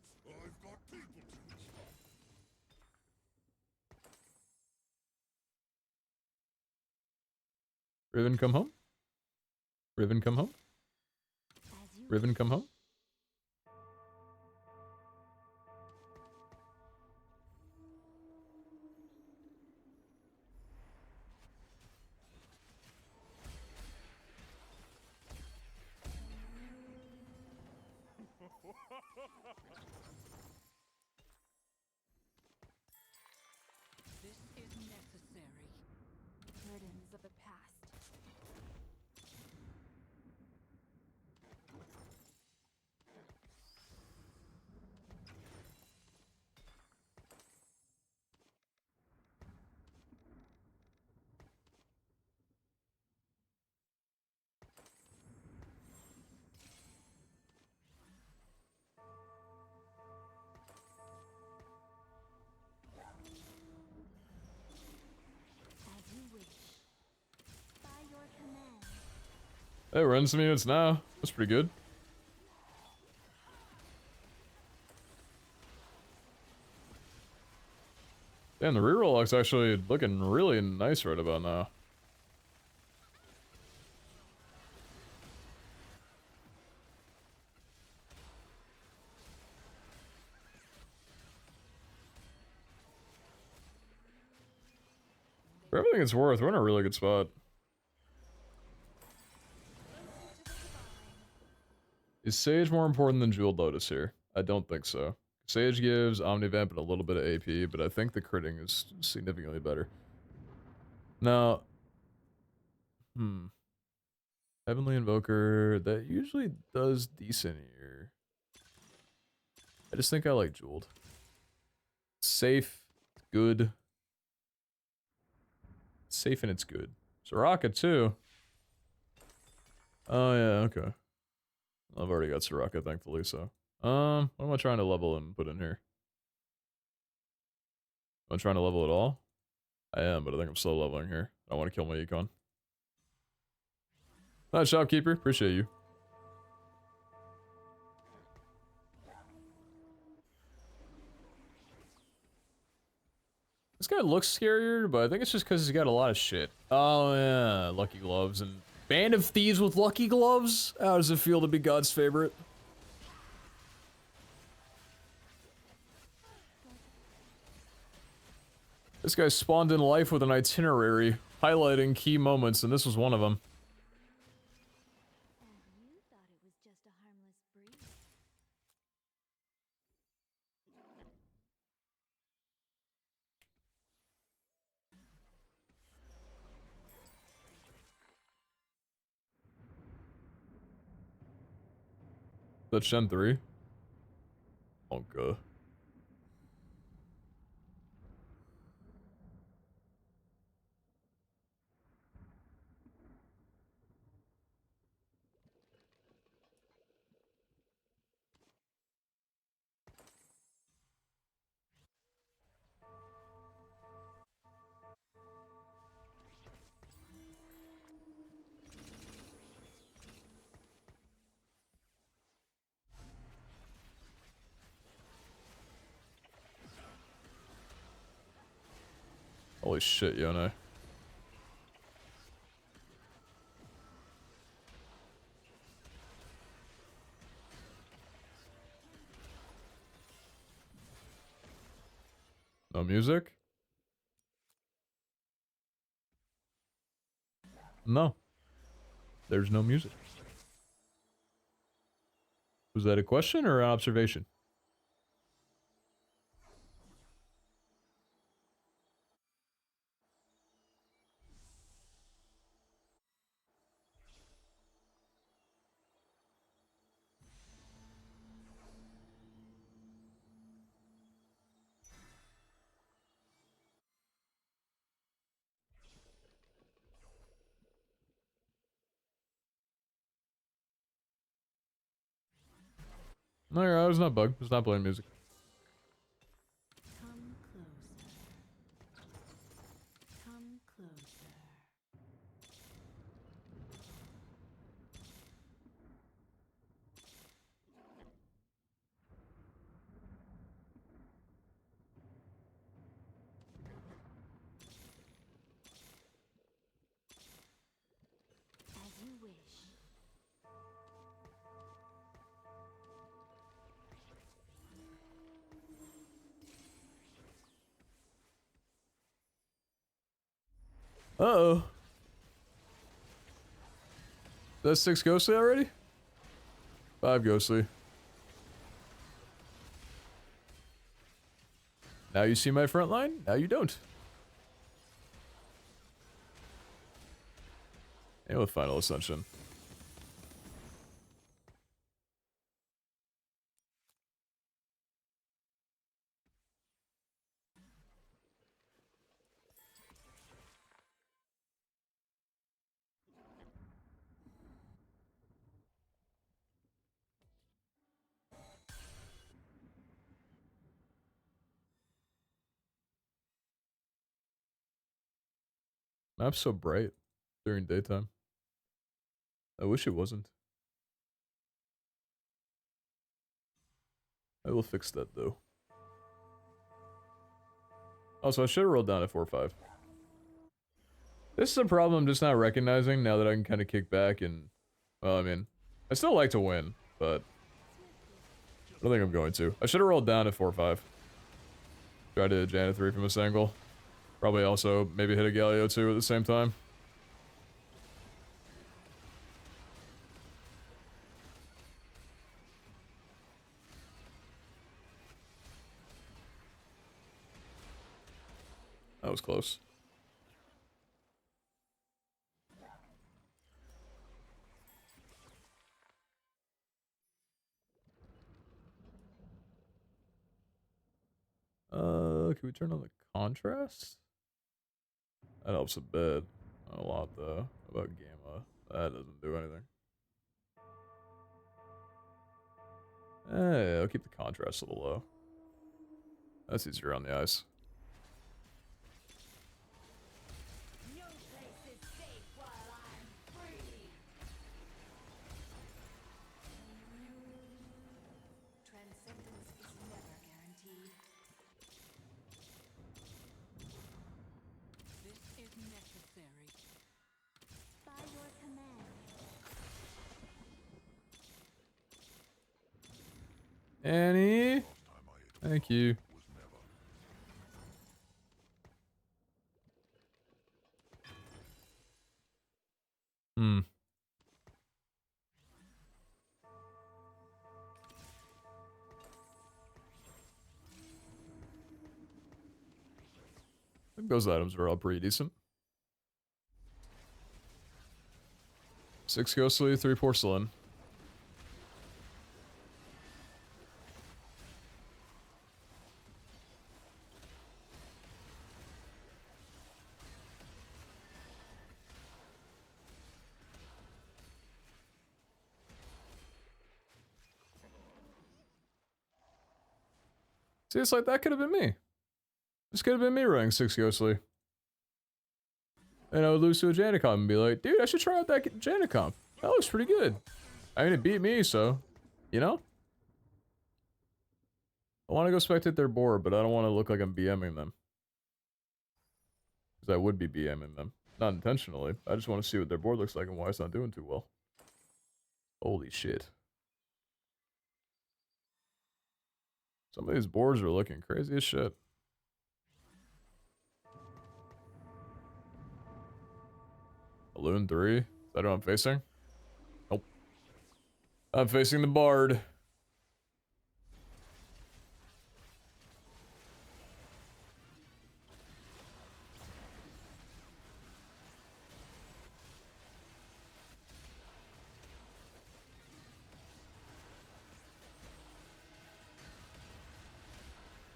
Riven, come home? Riven, come home? Riven, come home? This is necessary. Burdens of the past. As you wish. By your command. Hey, we're in some units now. That's pretty good. Damn, the reroll looks actually looking really nice right about now. For everything it's worth, we're in a really good spot. Is Sage more important than Jeweled Lotus here? I don't think so. Sage gives Omnivamp and a little bit of AP, but I think the critting is significantly better. Now, Heavenly Invoker, that usually does decent here. I just think I like Jeweled. Safe, good. Safe and it's good. Soraka too. Oh yeah, okay. I've already got Soraka, thankfully, so. What am I trying to level and put in here? Am I trying to level at all? I am, but I think I'm slow leveling here. I want to kill my econ. Nice shopkeeper, appreciate you. This guy looks scarier, but I think it's just because he's got a lot of shit. Oh yeah, Lucky Gloves and Band of Thieves with Lucky Gloves? How does it feel to be God's favorite? This guy spawned in life with an itinerary, highlighting key moments, and this was one of them. And you thought it was just a harmless breeze. That's Shen 3. Okay. Holy shit, Yone. No music? No. There's no music. Was that a question or an observation? No, I was not bugged. I was not playing music. Come closer. Come closer. As you wish. Uh-oh. That's 6 ghostly already? 5 ghostly. Now you see my front line? Now you don't. And with Final Ascension. Map's so bright during daytime. I wish it wasn't. I will fix that though. Also, I should have rolled down at 4-5. This is a problem I'm just not recognizing now that I can kind of kick back and... Well, I mean, I still like to win, but... I don't think I'm going to. I should have rolled down at 4-5. Try to Janet 3 from this angle. Probably also maybe hit a Galio too at the same time. That was close. Can we turn on the contrast? That helps a bit. Not a lot though. How about gamma? That doesn't do anything. Hey, I'll keep the contrast a little low. That's easier on the eyes. Transcendence is never guaranteed. This is necessary. By your command. Annie, thank you. Hmm. I think those items are all pretty decent. 6 ghostly, 3 porcelain. See, it's like that could have been me. This could have been me running 6 ghostly. And I would lose to a Janicomp and be like, dude, I should try out that Janicomp. That looks pretty good. I mean, it beat me, so, you know? I want to go spectate their board, but I don't want to look like I'm BMing them. Because I would be BMing them. Not intentionally. I just want to see what their board looks like and why it's not doing too well. Holy shit. Some of these boards are looking crazy as shit. Balloon 3? Is that what I'm facing? Nope. I'm facing the Bard.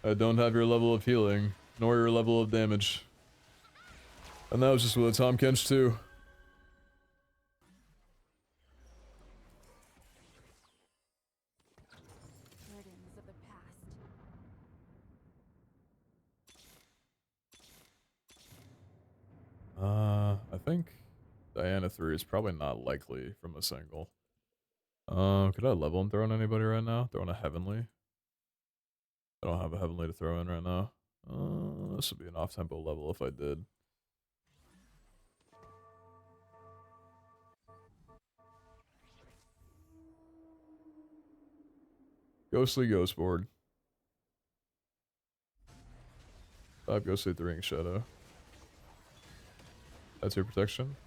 I don't have your level of healing, nor your level of damage. And that was just with a Tom Kench too. Burdens of the past. I think Diana 3 is probably not likely from a single. Could I level and throw in anybody right now? Throw in a Heavenly? I don't have a Heavenly to throw in right now. This would be an off-tempo level if I did. Ghostly Ghost Board. 5 Ghostly 3 Ink Shadow. That's your protection.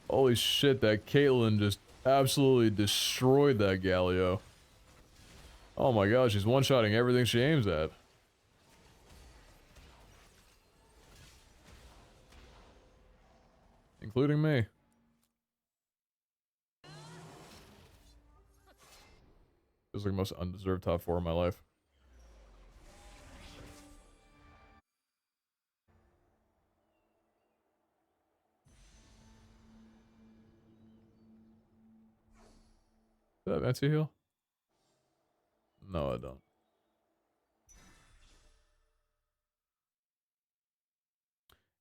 Holy shit, that Caitlyn just absolutely destroyed that Galio. Oh my god, she's one-shotting everything she aims at. Including me. Feels like the most undeserved top 4 of my life. Do I have anti-heal? No, I don't.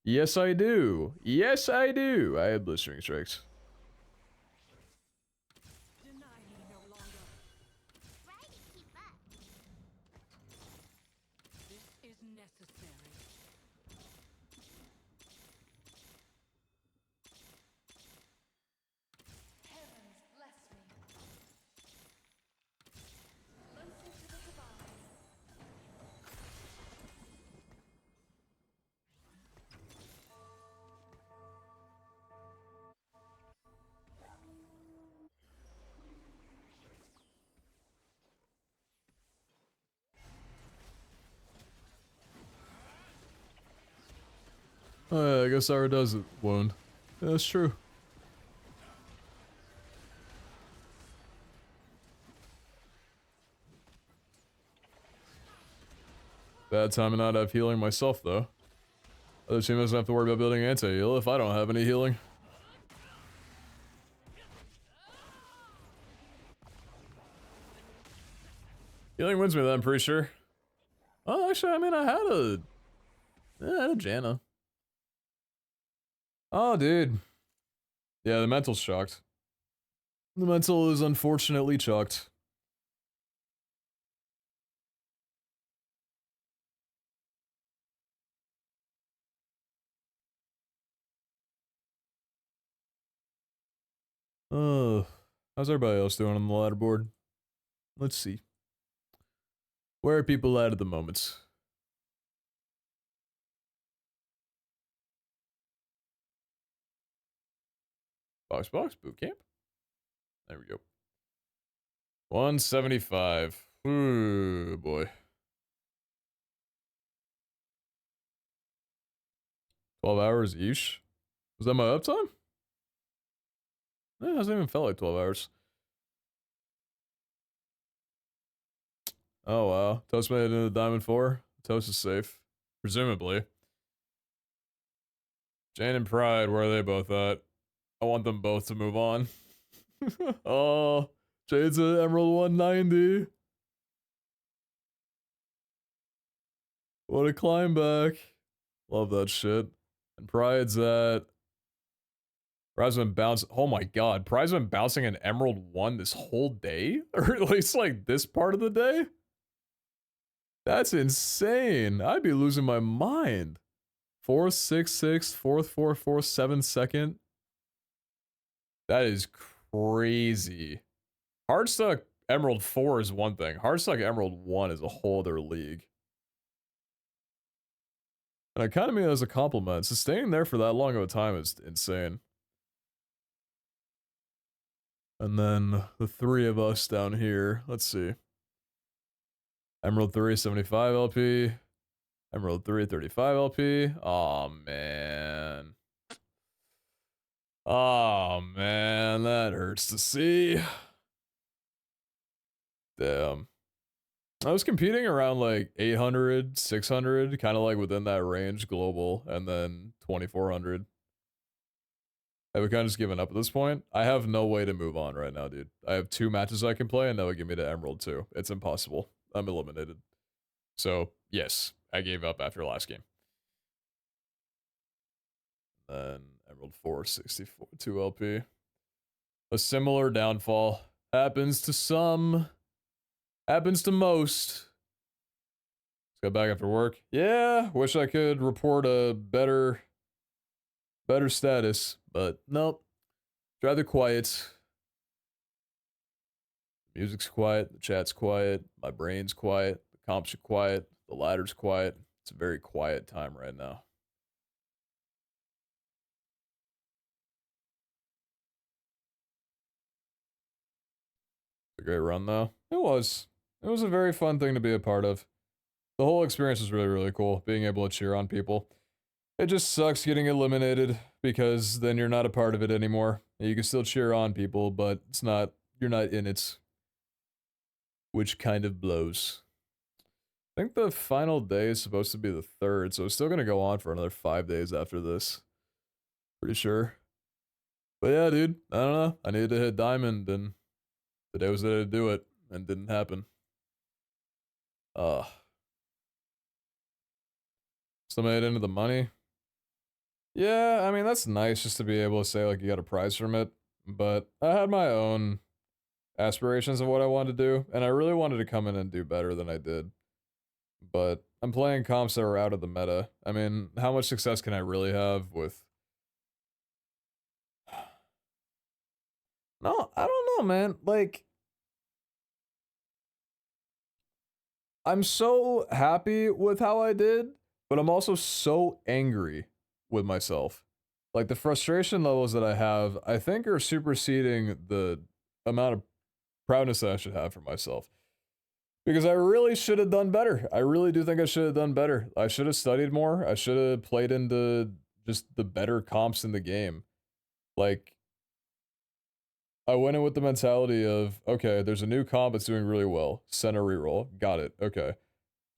Yes, I do. Yes, I do. I have blistering strikes. Deny me no longer. Try to keep up. This is necessary. Heavens bless me. Closer to the divine. Oh, yeah, I guess Ara does wound. Yeah, that's true. Bad time to not have healing myself, though. Other team doesn't have to worry about building anti-heal if I don't have any healing. Healing wins me then, I'm pretty sure. Oh, actually, I mean, I had a Janna. Oh, dude. Yeah, the mental's shocked. The mental is unfortunately chucked. Oh, how's everybody else doing on the ladder board? Let's see. Where are people at the moment? Boxboxbootcamp? There we go. 175. Ooh, boy. 12 hours each? Was that my uptime? It hasn't even felt like 12 hours. Oh, wow. Toast made it into Diamond 4. Toast is safe. Presumably. Jane and Pride, where are they both at? I want them both to move on. Oh, Jade's at Emerald 190. What a climb back. Love that shit. And Pride's at... Pride's been bouncing... Oh my god. Pride's been bouncing an Emerald 1 this whole day? Or at least, like, this part of the day? That's insane. I'd be losing my mind. 466, 444, 7 second. That is crazy. Hardstuck Emerald 4 is one thing. Hardstuck Emerald 1 is a whole other league. And I kind of mean it as a compliment. Sustaining there for that long of a time is insane. And then the three of us down here. Let's see. Emerald 3, 75 LP. Emerald 3, 35 LP. Oh man. Oh man, that hurts to see. Damn. I was competing around like 800, 600, kind of like within that range global, and then 2400. Have we kind of just given up at this point? I have no way to move on right now, dude. I have 2 matches I can play, and that would get me to Emerald 2. It's impossible. I'm eliminated. So, yes, I gave up after last game. Then Emerald 4, 64, 2 LP. A similar downfall. Happens to some. Happens to most. Just got back after work. Yeah, wish I could report a better status, but nope. Rather quiet. The music's quiet, the chat's quiet, my brain's quiet, the comps are quiet, the ladder's quiet. It's a very quiet time right now. A great run though. It was. It was a very fun thing to be a part of. The whole experience was really, really cool, being able to cheer on people. It just sucks getting eliminated, because then you're not a part of it anymore. You can still cheer on people, but it's not, you're not in it. Which kind of blows. I think the final day is supposed to be the 3rd, so it's still going to go on for another 5 days after this. Pretty sure. But yeah, dude, I don't know. I needed to hit Diamond, and today was the day to do it, and it didn't happen. Still made it into the money. Yeah, I mean, that's nice just to be able to say, like, you got a prize from it. But I had my own aspirations of what I wanted to do, and I really wanted to come in and do better than I did. But I'm playing comps that are out of the meta. I mean, how much success can I really have with... No, I don't know, man. Like... I'm so happy with how I did, but I'm also so angry with myself. Like, the frustration levels that I have, I think are superseding the amount of proudness that I should have for myself. Because I really should have done better. I really do think I should have done better. I should have studied more. I should have played into just the better comps in the game. Like, I went in with the mentality of, okay, there's a new comp that's doing really well. Send a reroll. Got it. Okay.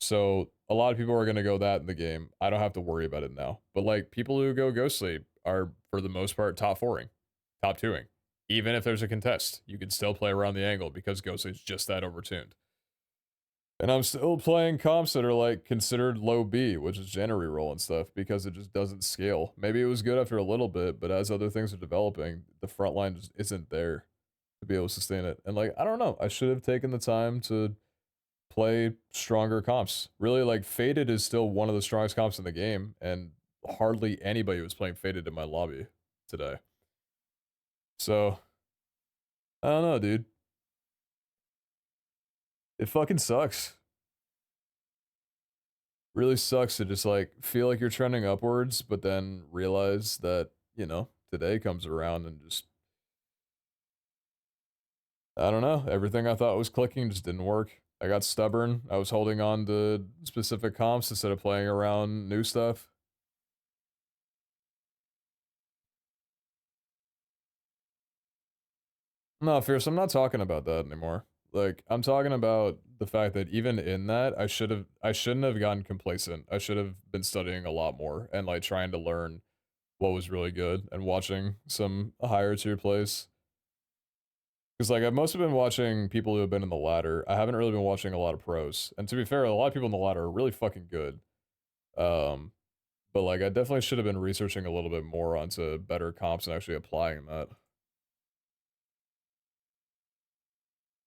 So a lot of people are going to go that in the game. I don't have to worry about it now. But like people who go Ghostly are, for the most part, top 4ing, top 2ing. Even if there's a contest, you can still play around the angle because Ghostly's just that overtuned. And I'm still playing comps that are like considered low B, which is Janna reroll and stuff, because it just doesn't scale. Maybe it was good after a little bit, but as other things are developing, the front line just isn't there to be able to sustain it. And like, I don't know, I should have taken the time to play stronger comps. Really, like, Faded is still one of the strongest comps in the game, and hardly anybody was playing Faded in my lobby today. So, I don't know, dude. It fucking sucks. Really sucks to just, like, feel like you're trending upwards, but then realize that, you know, today comes around and just... I don't know, everything I thought was clicking just didn't work. I got stubborn. I was holding on to specific comps instead of playing around new stuff. No, Fierce, I'm not talking about that anymore. Like, I'm talking about the fact that even in that, I shouldn't have gotten complacent. I should have been studying a lot more and like trying to learn what was really good and watching some higher tier plays. Because like I've mostly been watching people who have been in the ladder. I haven't really been watching a lot of pros. And to be fair, a lot of people in the ladder are really fucking good. But like I definitely should have been researching a little bit more onto better comps and actually applying that.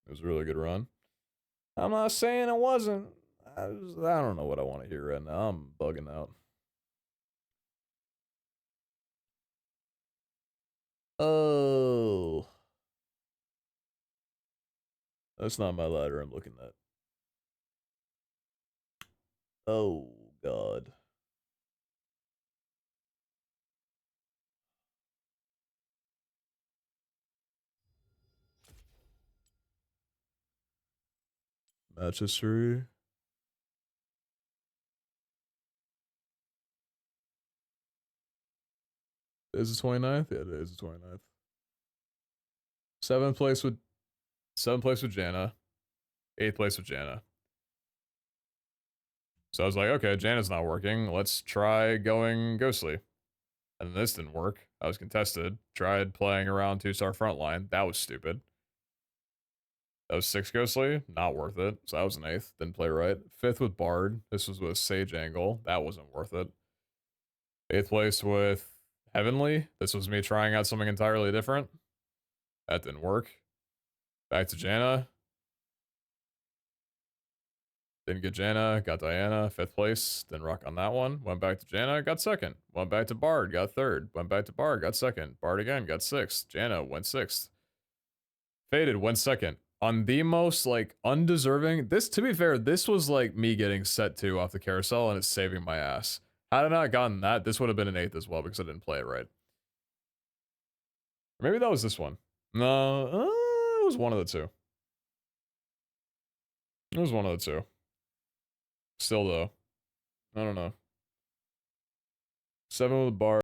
It was a really good run. I'm not saying it wasn't. I don't know what I want to hear right now. I'm bugging out. Oh. That's not my ladder I'm looking at. Oh, God. Match history. Is it 29th? Yeah, it is the 29th. 7th place with Janna. 8th place with Janna. So I was like, okay, Janna's not working. Let's try going Ghostly. And this didn't work. I was contested. Tried playing around 2-star frontline. That was stupid. That was 6 Ghostly. Not worth it. So that was an 8th. Didn't play right. 5th with Bard. This was with Sage Angle. That wasn't worth it. 8th place with Heavenly. This was me trying out something entirely different. That didn't work. Back to Janna. Didn't get Janna. Got Diana. 5th place. Didn't rock on that one. Went back to Janna. Got 2nd. Went back to Bard. Got 3rd. Went back to Bard. Got 2nd. Bard again. Got 6th. Janna went 6th. Faded went 2nd. On the most, like, undeserving... This, to be fair, this was, like, me getting set 2 off the carousel, and it's saving my ass. Had I not gotten that, this would have been an 8th as well, because I didn't play it right. Maybe that was this one. No, it was one of the two. It was one of the two. Still, though. I don't know. 7 with Bard.